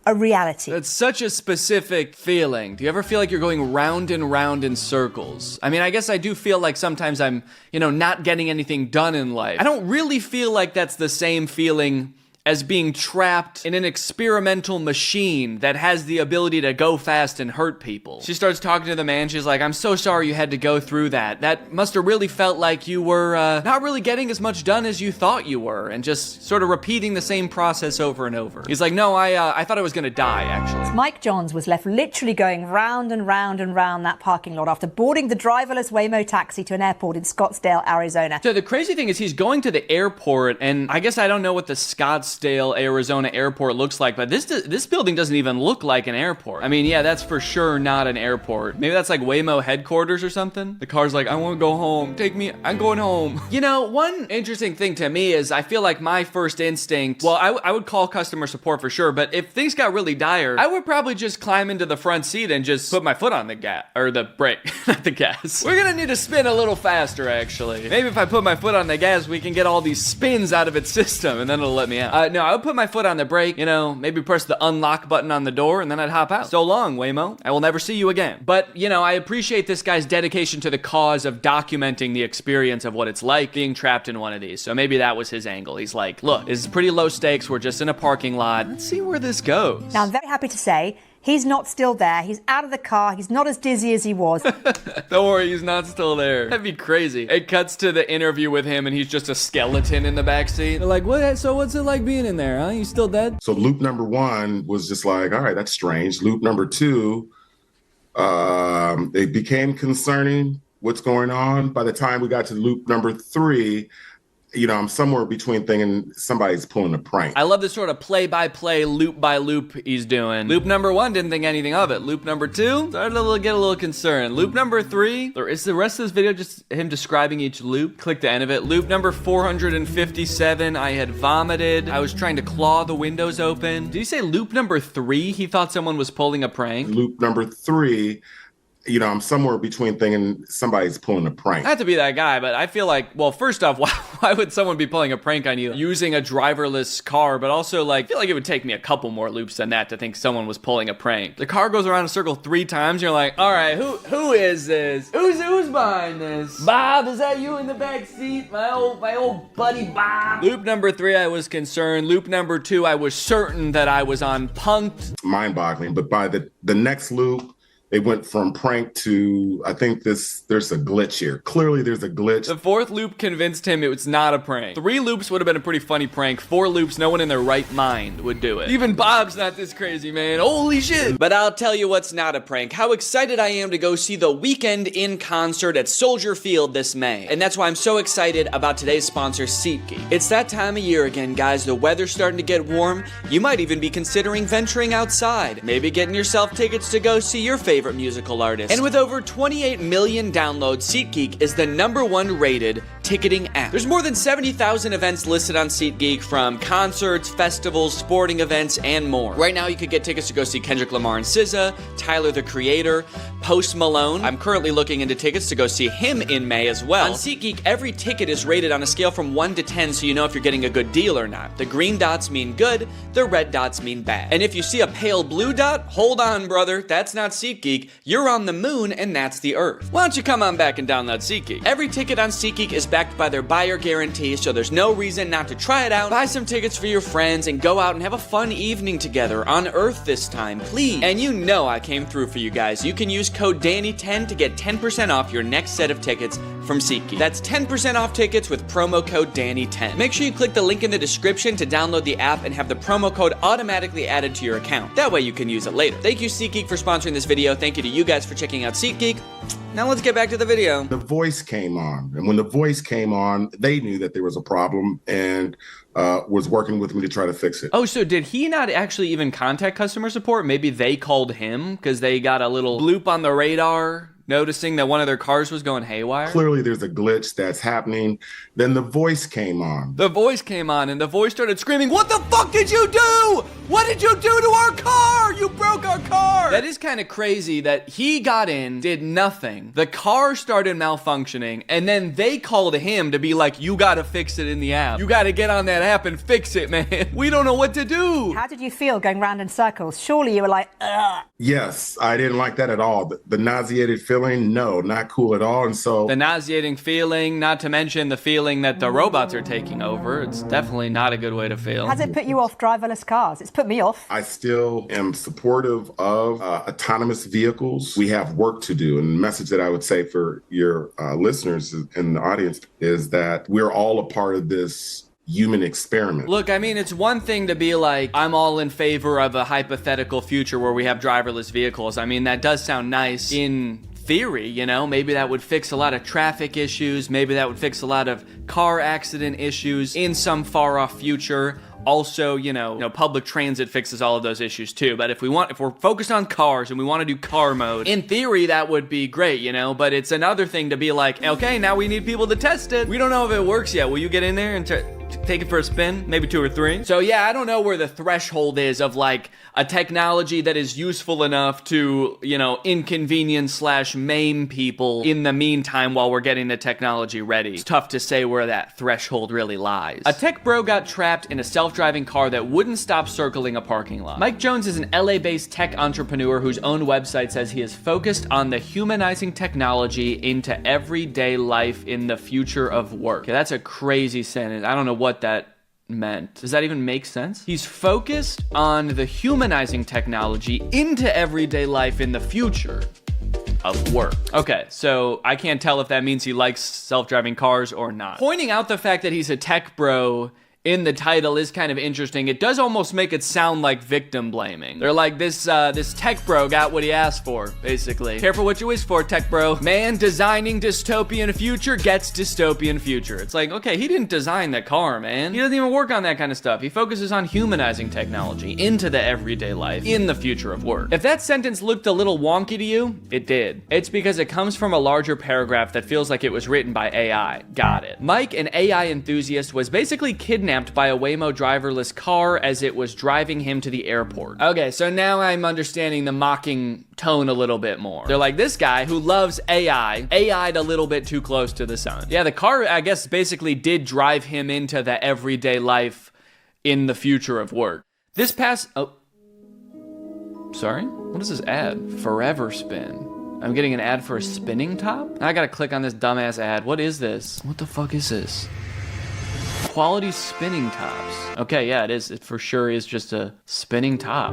a reality. That's such a specific feeling. Do you ever feel like you're going round and round in circles? I mean, I guess I do feel like sometimes I'm, not getting anything done in life. I don't really feel like that's the same feeling as being trapped in an experimental machine that has the ability to go fast and hurt people. She starts talking to the man. She's like, I'm so sorry you had to go through that. That must have really felt like you were not really getting as much done as you thought you were, and just sort of repeating the same process over and over. He's like, no, I thought I was gonna die, actually. Mike Johns was left literally going round and round and round that parking lot after boarding the driverless Waymo taxi to an airport in Scottsdale, Arizona. So the crazy thing is he's going to the airport, and I guess I don't know what the Scottsdale, Arizona airport looks like, but this building doesn't even look like an airport. I mean, yeah, that's for sure not an airport. Maybe that's like Waymo headquarters or something. The car's like, I want to go home. Take me, I'm going home. One interesting thing to me is I feel like my first instinct, well, I would call customer support for sure, but if things got really dire, I would probably just climb into the front seat and just put my foot on the gas, or the brake, not the gas. We're gonna need to spin a little faster, actually. Maybe if I put my foot on the gas, we can get all these spins out of its system, and then it'll let me out. No, I would put my foot on the brake, maybe press the unlock button on the door, and then I'd hop out. So long, Waymo. I will never see you again. But, I appreciate this guy's dedication to the cause of documenting the experience of what it's like being trapped in one of these. So maybe that was his angle. He's like, look, this is pretty low stakes. We're just in a parking lot. Let's see where this goes. Now, I'm very happy to say he's not still there. He's out of the car. He's not as dizzy as he was. Don't worry, he's not still there. That'd be crazy. It cuts to the interview with him, and he's just a skeleton in the backseat. They're like, so what's it like being in there, huh? You still dead? So loop number one was just like, all right, that's strange. Loop number two, it became concerning what's going on. By the time we got to loop number three, I'm somewhere between thinking somebody's pulling a prank. I love this sort of play-by-play, loop-by-loop he's doing. Loop number one, didn't think anything of it. Loop number two, started to get a little concerned. Loop number three, is the rest of this video just him describing each loop? Click the end of it. Loop number 457, I had vomited. I was trying to claw the windows open. Did he say loop number three, he thought someone was pulling a prank? Loop number three, I'm somewhere between thinking somebody's pulling a prank. Not to be that guy, but I feel like, well, first off, why would someone be pulling a prank on you using a driverless car? But also, I feel like it would take me a couple more loops than that to think someone was pulling a prank. The car goes around a circle 3 times, and you're like, all right, who is this? Who's behind this? Bob, is that you in the back seat? My old buddy Bob. Loop number 3, I was concerned. Loop number 2, I was certain that I was on punked. Mind-boggling, but by the next loop, they went from prank to, I think there's a glitch here. Clearly there's a glitch. The 4th loop convinced him it was not a prank. 3 loops would have been a pretty funny prank. 4 loops, no one in their right mind would do it. Even Bob's not this crazy, man. Holy shit. But I'll tell you what's not a prank. How excited I am to go see The Weeknd in concert at Soldier Field this May. And that's why I'm so excited about today's sponsor, SeatGeek. It's that time of year again, guys. The weather's starting to get warm. You might even be considering venturing outside. Maybe getting yourself tickets to go see your favorite musical artist. And with over 28 million downloads, SeatGeek is the #1 rated ticketing app. There's more than 70,000 events listed on SeatGeek, from concerts, festivals, sporting events, and more. Right now, you could get tickets to go see Kendrick Lamar and SZA, Tyler the Creator, Post Malone. I'm currently looking into tickets to go see him in May as well. On SeatGeek, every ticket is rated on a scale from 1 to 10, so you know if you're getting a good deal or not. The green dots mean good, the red dots mean bad. And if you see a pale blue dot, hold on, brother, that's not SeatGeek. You're on the moon, and that's the Earth. Why don't you come on back and download SeatGeek? Every ticket on SeatGeek is backed by their buyer guarantee, so there's no reason not to try it out. Buy some tickets for your friends and go out and have a fun evening together on Earth this time, please. And you know I came through for you guys. You can use code DANNY10 to get 10% off your next set of tickets from SeatGeek. That's 10% off tickets with promo code DANNY10. Make sure you click the link in the description to download the app and have the promo code automatically added to your account. That way you can use it later. Thank you, SeatGeek, for sponsoring this video. Thank you to you guys for checking out SeatGeek. Now let's get back to the video. The voice came on, and when the voice came on, they knew that there was a problem and was working with me to try to fix it. Oh, so did he not actually even contact customer support? Maybe they called him because they got a little bloop on the radar, noticing that one of their cars was going haywire? Clearly there's a glitch that's happening. Then the voice came on. The voice came on, and the voice started screaming, "What the fuck did you do? What did you do to our car? You broke our car!" That is kind of crazy that he got in, did nothing. The car started malfunctioning, and then they called him to be like, "You gotta fix it in the app. You gotta get on that app and fix it, man. We don't know what to do." How did you feel going round in circles? Surely you were like, ugh. Yes, I didn't like that at all. The nauseated feeling, no, not cool at all. And so the nauseating feeling, not to mention the feeling that the robots are taking over, it's definitely not a good way to feel. Has it put you off driverless cars? It's put me off. I still am supportive of autonomous vehicles. We have work to do. And the message that I would say for your listeners in the audience is that we're all a part of this human experiment. Look, I mean, it's one thing to be like, I'm all in favor of a hypothetical future where we have driverless vehicles. I mean, that does sound nice in theory, you know, maybe that would fix a lot of traffic issues, maybe that would fix a lot of car accident issues in some far off future. Also, you know, public transit fixes all of those issues too. But if we're focused on cars and we want to do car mode, in theory, that would be great, you know, but it's another thing to be like, okay, now we need people to test it. We don't know if it works yet. Will you get in there and take it for a spin? Maybe 2 or 3. So yeah, I don't know where the threshold is of like a technology that is useful enough to, you know, inconvenience / maim people in the meantime while we're getting the technology ready. It's tough to say where that threshold really lies. A tech bro got trapped in a self-driving car that wouldn't stop circling a parking lot. Mike Jones is an LA-based tech entrepreneur whose own website says he is focused on the humanizing technology into everyday life in the future of work. Okay, that's a crazy sentence. I don't know what that meant. Does that even make sense? He's focused on the humanizing technology into everyday life in the future of work. Okay, so I can't tell if that means he likes self-driving cars or not. Pointing out the fact that he's a tech bro in the title is kind of interesting. It does almost make it sound like victim blaming. They're like, this tech bro got what he asked for, basically. Careful what you wish for, tech bro. Man designing dystopian future gets dystopian future. It's like, okay, he didn't design the car, man. He doesn't even work on that kind of stuff. He focuses on humanizing technology into the everyday life in the future of work. If that sentence looked a little wonky to you, it did. It's because it comes from a larger paragraph that feels like it was written by AI. Got it. Mike, an AI enthusiast, was basically kidnapped by a Waymo driverless car as it was driving him to the airport. Okay, so now I'm understanding the mocking tone a little bit more. They're like, this guy who loves AI'd a little bit too close to the sun. Yeah, the car, I guess, basically did drive him into the everyday life in the future of work. This past, sorry? What is this ad? Forever Spin. I'm getting an ad for a spinning top? I gotta click on this dumbass ad. What is this? What the fuck is this? Quality spinning tops. Okay, yeah, it is. It for sure is just a spinning top.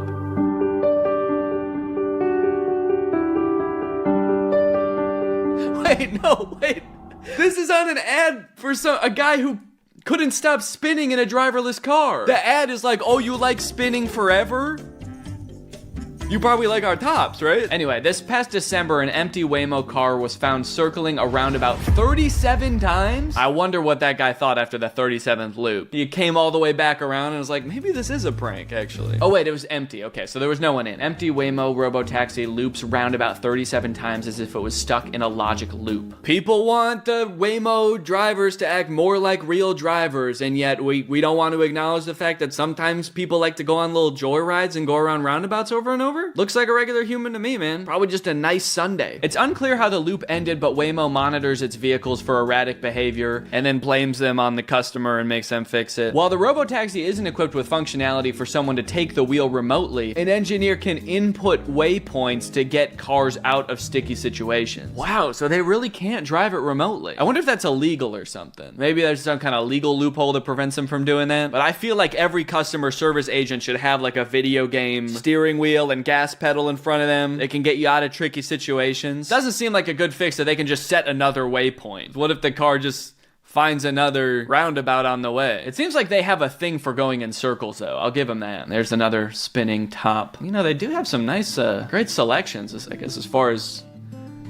Wait. This is on an ad for a guy who couldn't stop spinning in a driverless car. The ad is like, oh, you like spinning forever? You probably like our tops, right? Anyway, this past December, an empty Waymo car was found circling around about 37 times. I wonder what that guy thought after the 37th loop. He came all the way back around and was like, maybe this is a prank, actually. Oh wait, it was empty. Okay, so there was no one in. Empty Waymo robotaxi loops round about 37 times as if it was stuck in a logic loop. People want the Waymo drivers to act more like real drivers, and yet we don't want to acknowledge the fact that sometimes people like to go on little joyrides and go around roundabouts over and over. Looks like a regular human to me, man. Probably just a nice Sunday. It's unclear how the loop ended, but Waymo monitors its vehicles for erratic behavior and then blames them on the customer and makes them fix it. While the robotaxi isn't equipped with functionality for someone to take the wheel remotely, an engineer can input waypoints to get cars out of sticky situations. Wow, so they really can't drive it remotely. I wonder if that's illegal or something. Maybe there's some kind of legal loophole that prevents them from doing that. But I feel like every customer service agent should have like a video game steering wheel and gas pedal in front of them. It can get you out of tricky situations. Doesn't seem like a good fix that they can just set another waypoint. What if the car just finds another roundabout on the way? It seems like they have a thing for going in circles, though. I'll give them that. There's another spinning top. You know, they do have some nice, great selections, I guess, as far as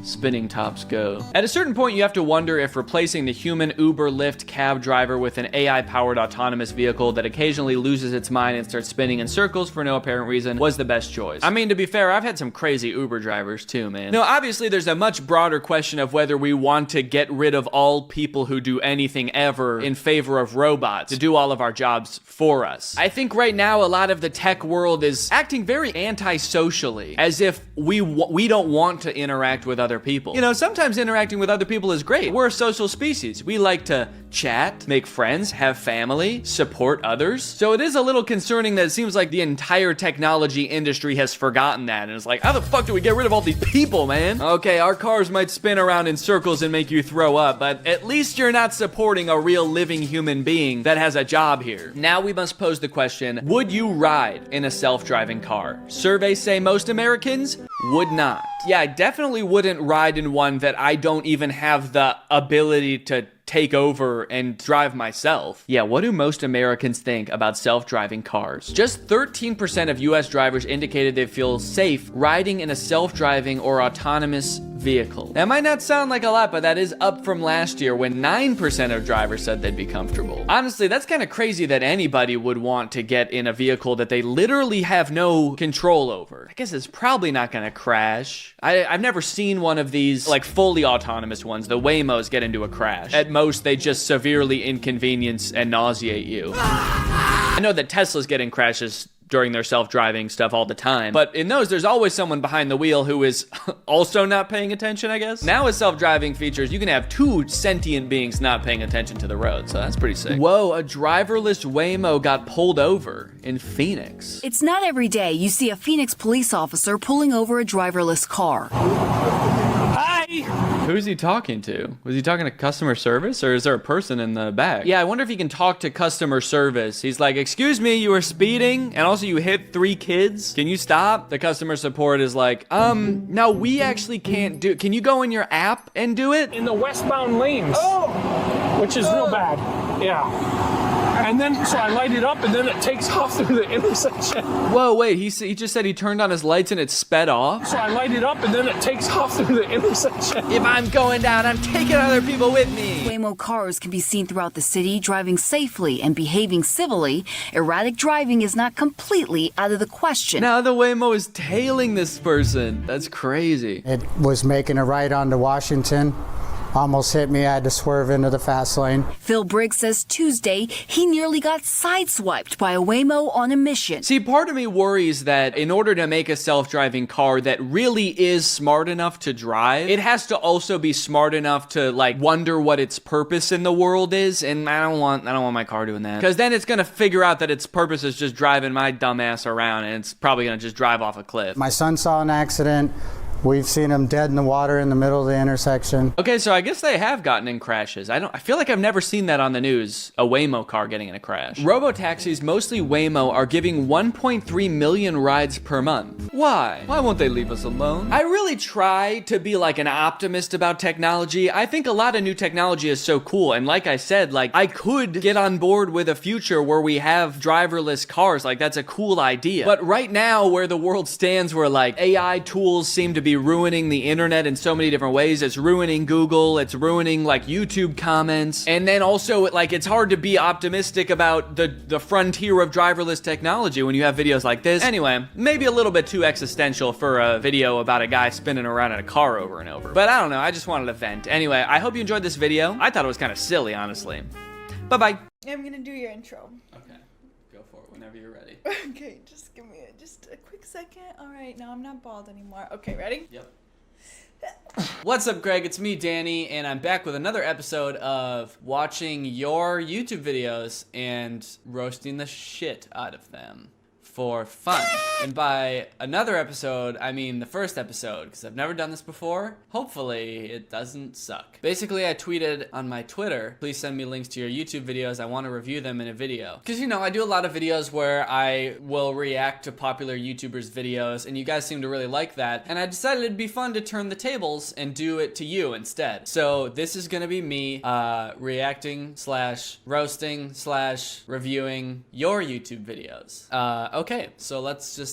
spinning tops go. At a certain point, you have to wonder if replacing the human Uber, Lyft cab driver with an AI-powered autonomous vehicle that occasionally loses its mind and starts spinning in circles for no apparent reason was the best choice. I mean, to be fair, I've had some crazy Uber drivers too, man. No, obviously there's a much broader question of whether we want to get rid of all people who do anything ever in favor of robots to do all of our jobs for us. I think right now a lot of the tech world is acting very anti-socially, as if we don't want to interact with other people. You know, sometimes interacting with other people is great. We're a social species. We like to chat, make friends, have family, support others. So it is a little concerning that it seems like the entire technology industry has forgotten that and is like, how the fuck do we get rid of all these people, man? Okay, our cars might spin around in circles and make you throw up, but at least you're not supporting a real living human being that has a job here. Now we must pose the question, would you ride in a self-driving car? Surveys say most Americans would not. Yeah, I definitely wouldn't ride in one that I don't even have the ability to take over and drive myself. Yeah, what do most Americans think about self-driving cars? Just 13% of US drivers indicated they feel safe riding in a self-driving or autonomous vehicle. That might not sound like a lot, but that is up from last year when 9% of drivers said they'd be comfortable. Honestly, that's kind of crazy that anybody would want to get in a vehicle that they literally have no control over. I guess it's probably not gonna crash. I've never seen one of these like fully autonomous ones. The Waymos get into a crash. At most, they just severely inconvenience and nauseate you. I know that Teslas get in crashes during their self-driving stuff all the time, but in those, there's always someone behind the wheel who is also not paying attention, I guess. Now with self-driving features, you can have two sentient beings not paying attention to the road, so that's pretty sick. Whoa, a driverless Waymo got pulled over in Phoenix. It's not every day you see a Phoenix police officer pulling over a driverless car. Who's he talking to? Was he talking to customer service, or is there a person in the back? Yeah, I wonder if he can talk to customer service. He's like, excuse me, you were speeding, and also you hit 3 kids. Can you stop? The customer support is like, no, we actually can't do it. Can you go in your app and do it? In the westbound lanes. Which is real bad. Yeah. And then, so I light it up, and then it takes off through the intersection. Whoa, wait, he just said he turned on his lights and it sped off? So I light it up, and then it takes off through the intersection. If I'm going down, I'm taking other people with me. Waymo cars can be seen throughout the city, driving safely and behaving civilly. Erratic driving is not completely out of the question. Now the Waymo is tailing this person. That's crazy. It was making a right onto Washington. Almost hit me. I had to swerve into the fast lane. Phil Briggs says Tuesday he nearly got sideswiped by a Waymo on a mission. See, part of me worries that in order to make a self-driving car that really is smart enough to drive, it has to also be smart enough to like wonder what its purpose in the world is, and I don't want my car doing that. Because then it's gonna figure out that its purpose is just driving my dumb ass around, and it's probably gonna just drive off a cliff. My son saw an accident. We've seen them dead in the water in the middle of the intersection. Okay, so I guess they have gotten in crashes. I feel like I've never seen that on the news, a Waymo car getting in a crash. Robotaxis, mostly Waymo, are giving 1.3 million rides per month. Why? Why won't they leave us alone? I really try to be like an optimist about technology. I think a lot of new technology is so cool, and like I said, like I could get on board with a future where we have driverless cars. Like that's a cool idea. But right now, where the world stands, where like AI tools seem to be ruining the internet in so many different ways. It's ruining Google, it's ruining like YouTube comments, and then also like it's hard to be optimistic about the frontier of driverless technology when you have videos like this. Anyway, maybe a little bit too existential for a video about a guy spinning around in a car over and over. But I don't know, I just wanted to vent. Anyway, I hope you enjoyed this video. I thought it was kind of silly, honestly. Bye-bye. I'm gonna do your intro. Okay, go for it whenever you're ready. Okay, just give me just a quick second. All right, now I'm not bald anymore. Okay, ready? Yep. What's up, Greg? It's me, Danny, and I'm back with another episode of watching your YouTube videos and roasting the shit out of them for fun. And by another episode, I mean the first episode, because I've never done this before. Hopefully it doesn't suck. Basically, I tweeted on my Twitter, please send me links to your YouTube videos. I want to review them in a video. Because, you know, I do a lot of videos where I will react to popular YouTubers' videos, and you guys seem to really like that. And I decided it'd be fun to turn the tables and do it to you instead. So this is gonna be me reacting / roasting / reviewing your YouTube videos. Okay, so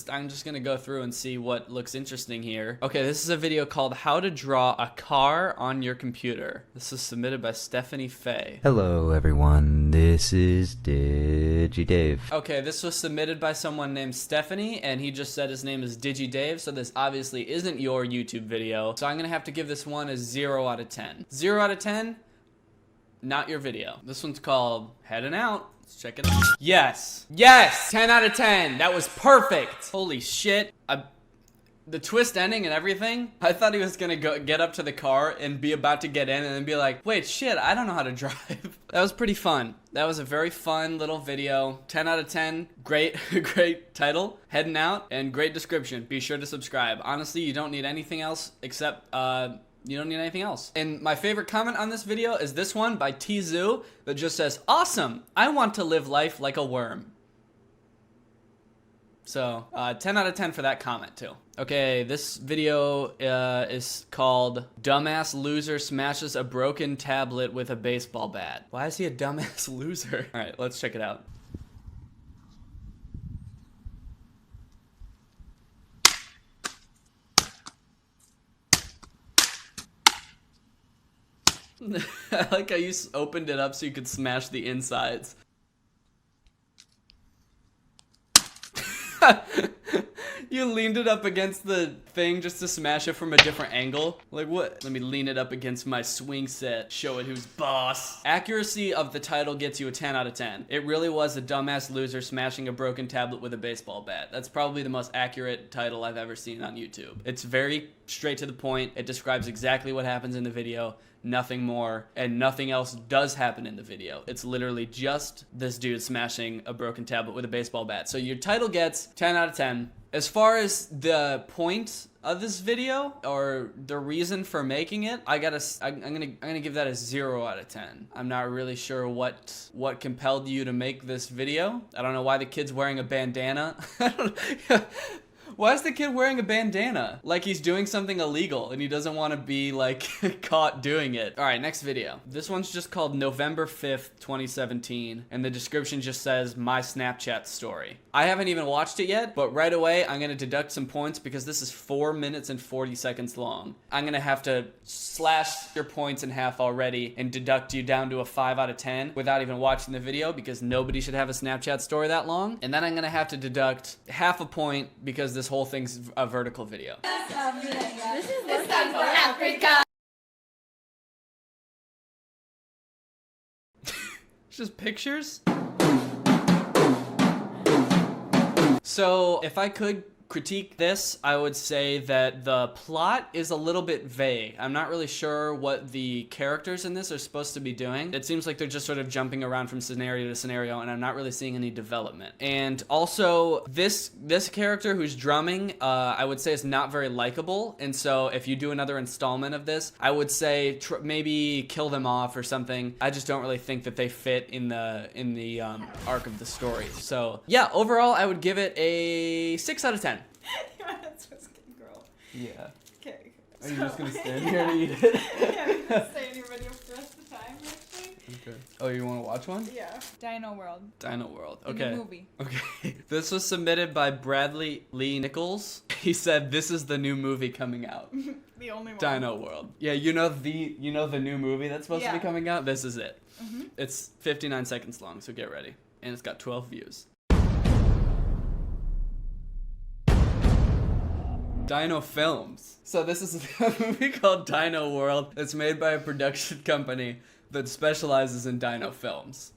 I'm just gonna go through and see what looks interesting here. Okay, this is a video called How to Draw a Car on Your Computer. This is submitted by Stephanie Faye. Hello everyone, this is DigiDave. Okay, this was submitted by someone named Stephanie, and he just said his name is DigiDave, so this obviously isn't your YouTube video. So I'm gonna have to give this one a 0 out of 10. 0 out of 10, not your video. This one's called Heading Out. Let's check it out. Yes. Yes! 10 out of 10. That was perfect. Holy shit. The twist ending and everything, I thought he was gonna get up to the car and be about to get in and then be like, wait, shit, I don't know how to drive. That was pretty fun. That was a very fun little video. 10 out of 10. Great, great title. Heading Out, and great description. Be sure to subscribe. Honestly, you don't need anything else except, you don't need anything else. And my favorite comment on this video is this one by T-Zoo that just says, awesome, I want to live life like a worm. So, 10 out of 10 for that comment too. Okay, this video is called Dumbass Loser Smashes a Broken Tablet with a Baseball Bat. Why is he a dumbass loser? All right, let's check it out. I like how you opened it up so you could smash the insides. You leaned it up against the thing just to smash it from a different angle? Like what? Let me lean it up against my swing set, show it who's boss. Accuracy of the title gets you a 10 out of 10. It really was a dumbass loser smashing a broken tablet with a baseball bat. That's probably the most accurate title I've ever seen on YouTube. It's very straight to the point. It describes exactly what happens in the video. Nothing more, and nothing else does happen in the video. It's literally just this dude smashing a broken tablet with a baseball bat. So your title gets 10 out of 10. As far as the point of this video or the reason for making it, I'm gonna give that a 0 out of 10. I'm not really sure what compelled you to make this video. I don't know why the kid's wearing a bandana. Why is the kid wearing a bandana? Like he's doing something illegal and he doesn't want to be like caught doing it. All right, next video. This one's just called November 5th, 2017. And the description just says my Snapchat story. I haven't even watched it yet, but right away I'm gonna deduct some points because this is 4 minutes and 40 seconds long. I'm gonna have to slash your points in half already and deduct you down to a 5 out of 10 without even watching the video because nobody should have a Snapchat story that long. And then I'm gonna have to deduct half a point because this whole thing's a vertical video. This is time for Africa. It's just pictures. So if I could critique this, I would say that the plot is a little bit vague. I'm not really sure what the characters in this are supposed to be doing. It seems like they're just sort of jumping around from scenario to scenario, and I'm not really seeing any development. And also, this character who's drumming, I would say is not very likable. And so if you do another installment of this, I would say maybe kill them off or something. I just don't really think that they fit in the arc of the story. So yeah, overall, I would give it a 6 out of 10. That's what's good, girl. Yeah. Okay. Are you just gonna stand here and eat it? Yeah, I'm gonna stay in your video for the rest of the time, actually. Okay. Oh, you want to watch one? Yeah. Dino World. Dino World. The Okay. new movie. Okay. This was submitted by Bradley Lee Nichols. He said this is the new movie coming out. The only one. Dino World. Yeah, you know the new movie that's supposed to be coming out? This is it. Mhm. It's 59 seconds long, so get ready. And it's got 12 views. Dino Films. So this is a movie called Dino World. It's made by a production company that specializes in dino films.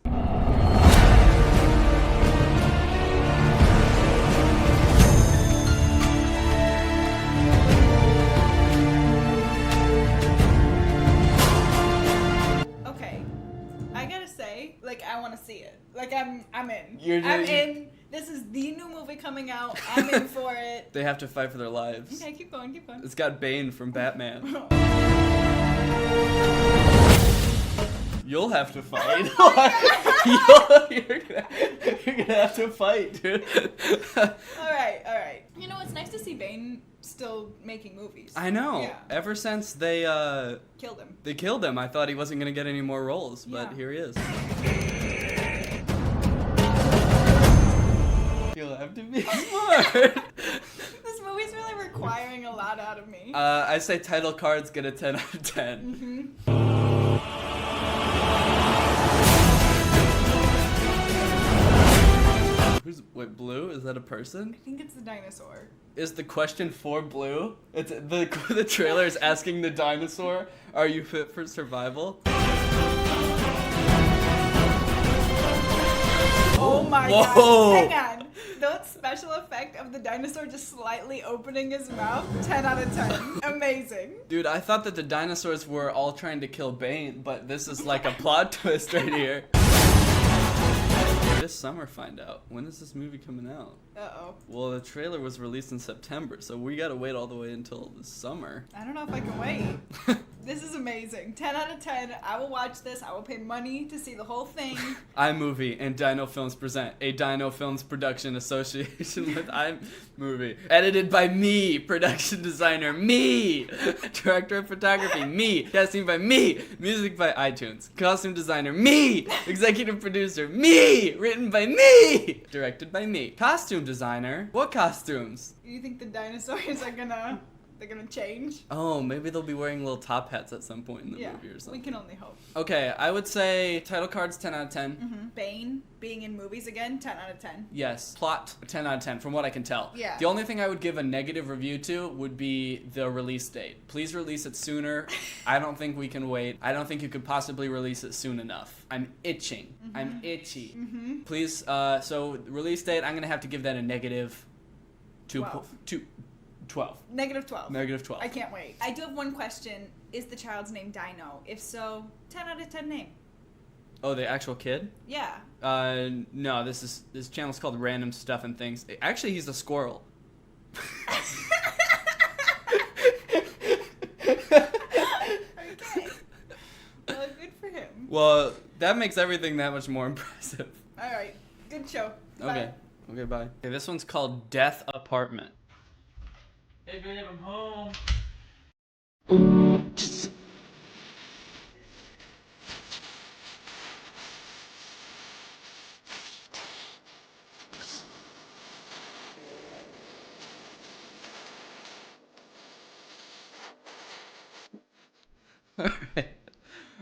Okay. I gotta say, like, I want to see it. Like, I'm in. I'm in. This is the new movie coming out. I'm in for it. They have to fight for their lives. Okay, keep going, keep going. It's got Bane from Batman. You'll have to fight. You're gonna have to fight, dude. Alright. You know, it's nice to see Bane still making movies. I know. Yeah. Ever since they Killed him. They killed him. I thought he wasn't gonna get any more roles, but here he is. You'll have to be smart. This movie's really requiring a lot out of me. I say title cards get a 10 out of 10. Wait, Blue? Is that a person? I think it's the dinosaur. Is the question for Blue? It's the trailer is asking the dinosaur, "Are you fit for survival?" Oh my god. Hang on. That special effect of the dinosaur just slightly opening his mouth, 10 out of 10. Amazing. Dude, I thought that the dinosaurs were all trying to kill Bane, but this is like a plot twist right here. This summer, find out. When is this movie coming out? Uh-oh. Well, the trailer was released in September, so we gotta wait all the way until the summer. I don't know if I can wait. This is amazing. 10 out of 10. I will watch this. I will pay money to see the whole thing. iMovie and Dino Films present a Dino Films production association with iMovie. Edited by me, production designer, me, director of photography, me, casting by me, music by iTunes, costume designer, me, executive producer, me, written by me, directed by me, costume designer. What costumes? You think the dinosaurs are gonna change? Oh, maybe they'll be wearing little top hats at some point in the movie or something. We can only hope. Okay, I would say title cards 10 out of 10. Bane being in movies again, 10 out of 10. Yes. Plot 10 out of 10 from what I can tell. Yeah. The only thing I would give a negative review to would be the release date. Please release it sooner. I don't think we can wait. I don't think you could possibly release it soon enough. I'm itching. I'm itchy. Please, so release date, I'm gonna have to give that a negative 12. Negative 12. Negative 12. I can't wait. I do have one question. Is the child's name Dino? If so, 10 out of 10 name. Oh, the actual kid? Yeah. No, this channel's called Random Stuff and Things. Actually, he's a squirrel. Okay. Well, good for him. Well, that makes everything that much more impressive. All right. Good show. Okay. Okay, bye. Okay, this one's called Death Apartment. Hey babe, I'm home.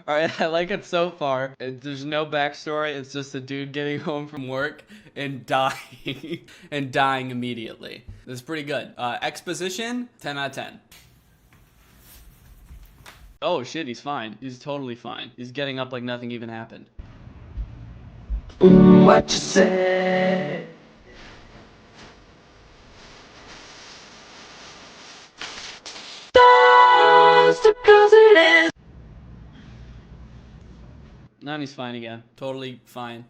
Alright, I like it so far. There's no backstory, it's just a dude getting home from work and dying. And dying immediately. This is pretty good. Exposition, 10 out of 10. Oh shit, he's fine. He's totally fine. He's getting up like nothing even happened. What you say? Now he's fine again. Totally fine.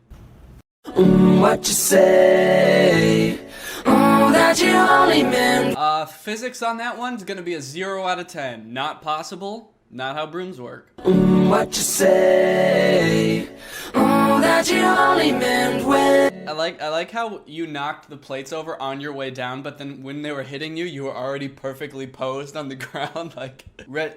What you say? That you only meant. Physics on that one's gonna be a 0 out of 10. Not possible. Not how brooms work. What you say? That you only meant when. I like how you knocked the plates over on your way down, but then when they were hitting you, you were already perfectly posed on the ground. Like,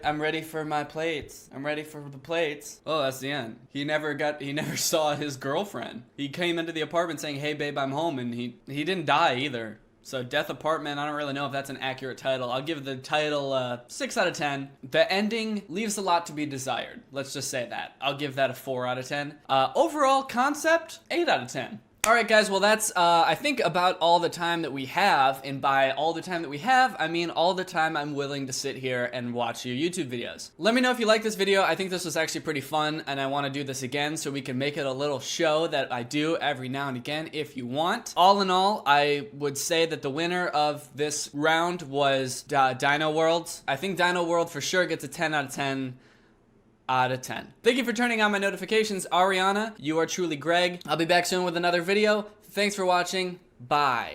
I'm ready for my plates. I'm ready for the plates. Oh, that's the end. He never saw his girlfriend. He came into the apartment saying, "Hey babe, I'm home," and he didn't die either. So Death Apartment, I don't really know if that's an accurate title. I'll give the title 6 out of 10. The ending leaves a lot to be desired. Let's just say that. I'll give that a 4 out of 10. Overall concept, 8 out of 10. All right, guys, well, that's, I think, about all the time that we have, and by all the time that we have, I mean all the time I'm willing to sit here and watch your YouTube videos. Let me know if you like this video. I think this was actually pretty fun, and I want to do this again so we can make it a little show that I do every now and again if you want. All in all, I would say that the winner of this round was Dino World. I think Dino World for sure gets a 10 out of 10. Out of 10. Thank you for turning on my notifications, Ariana. You are truly Greg. I'll be back soon with another video. Thanks for watching. Bye.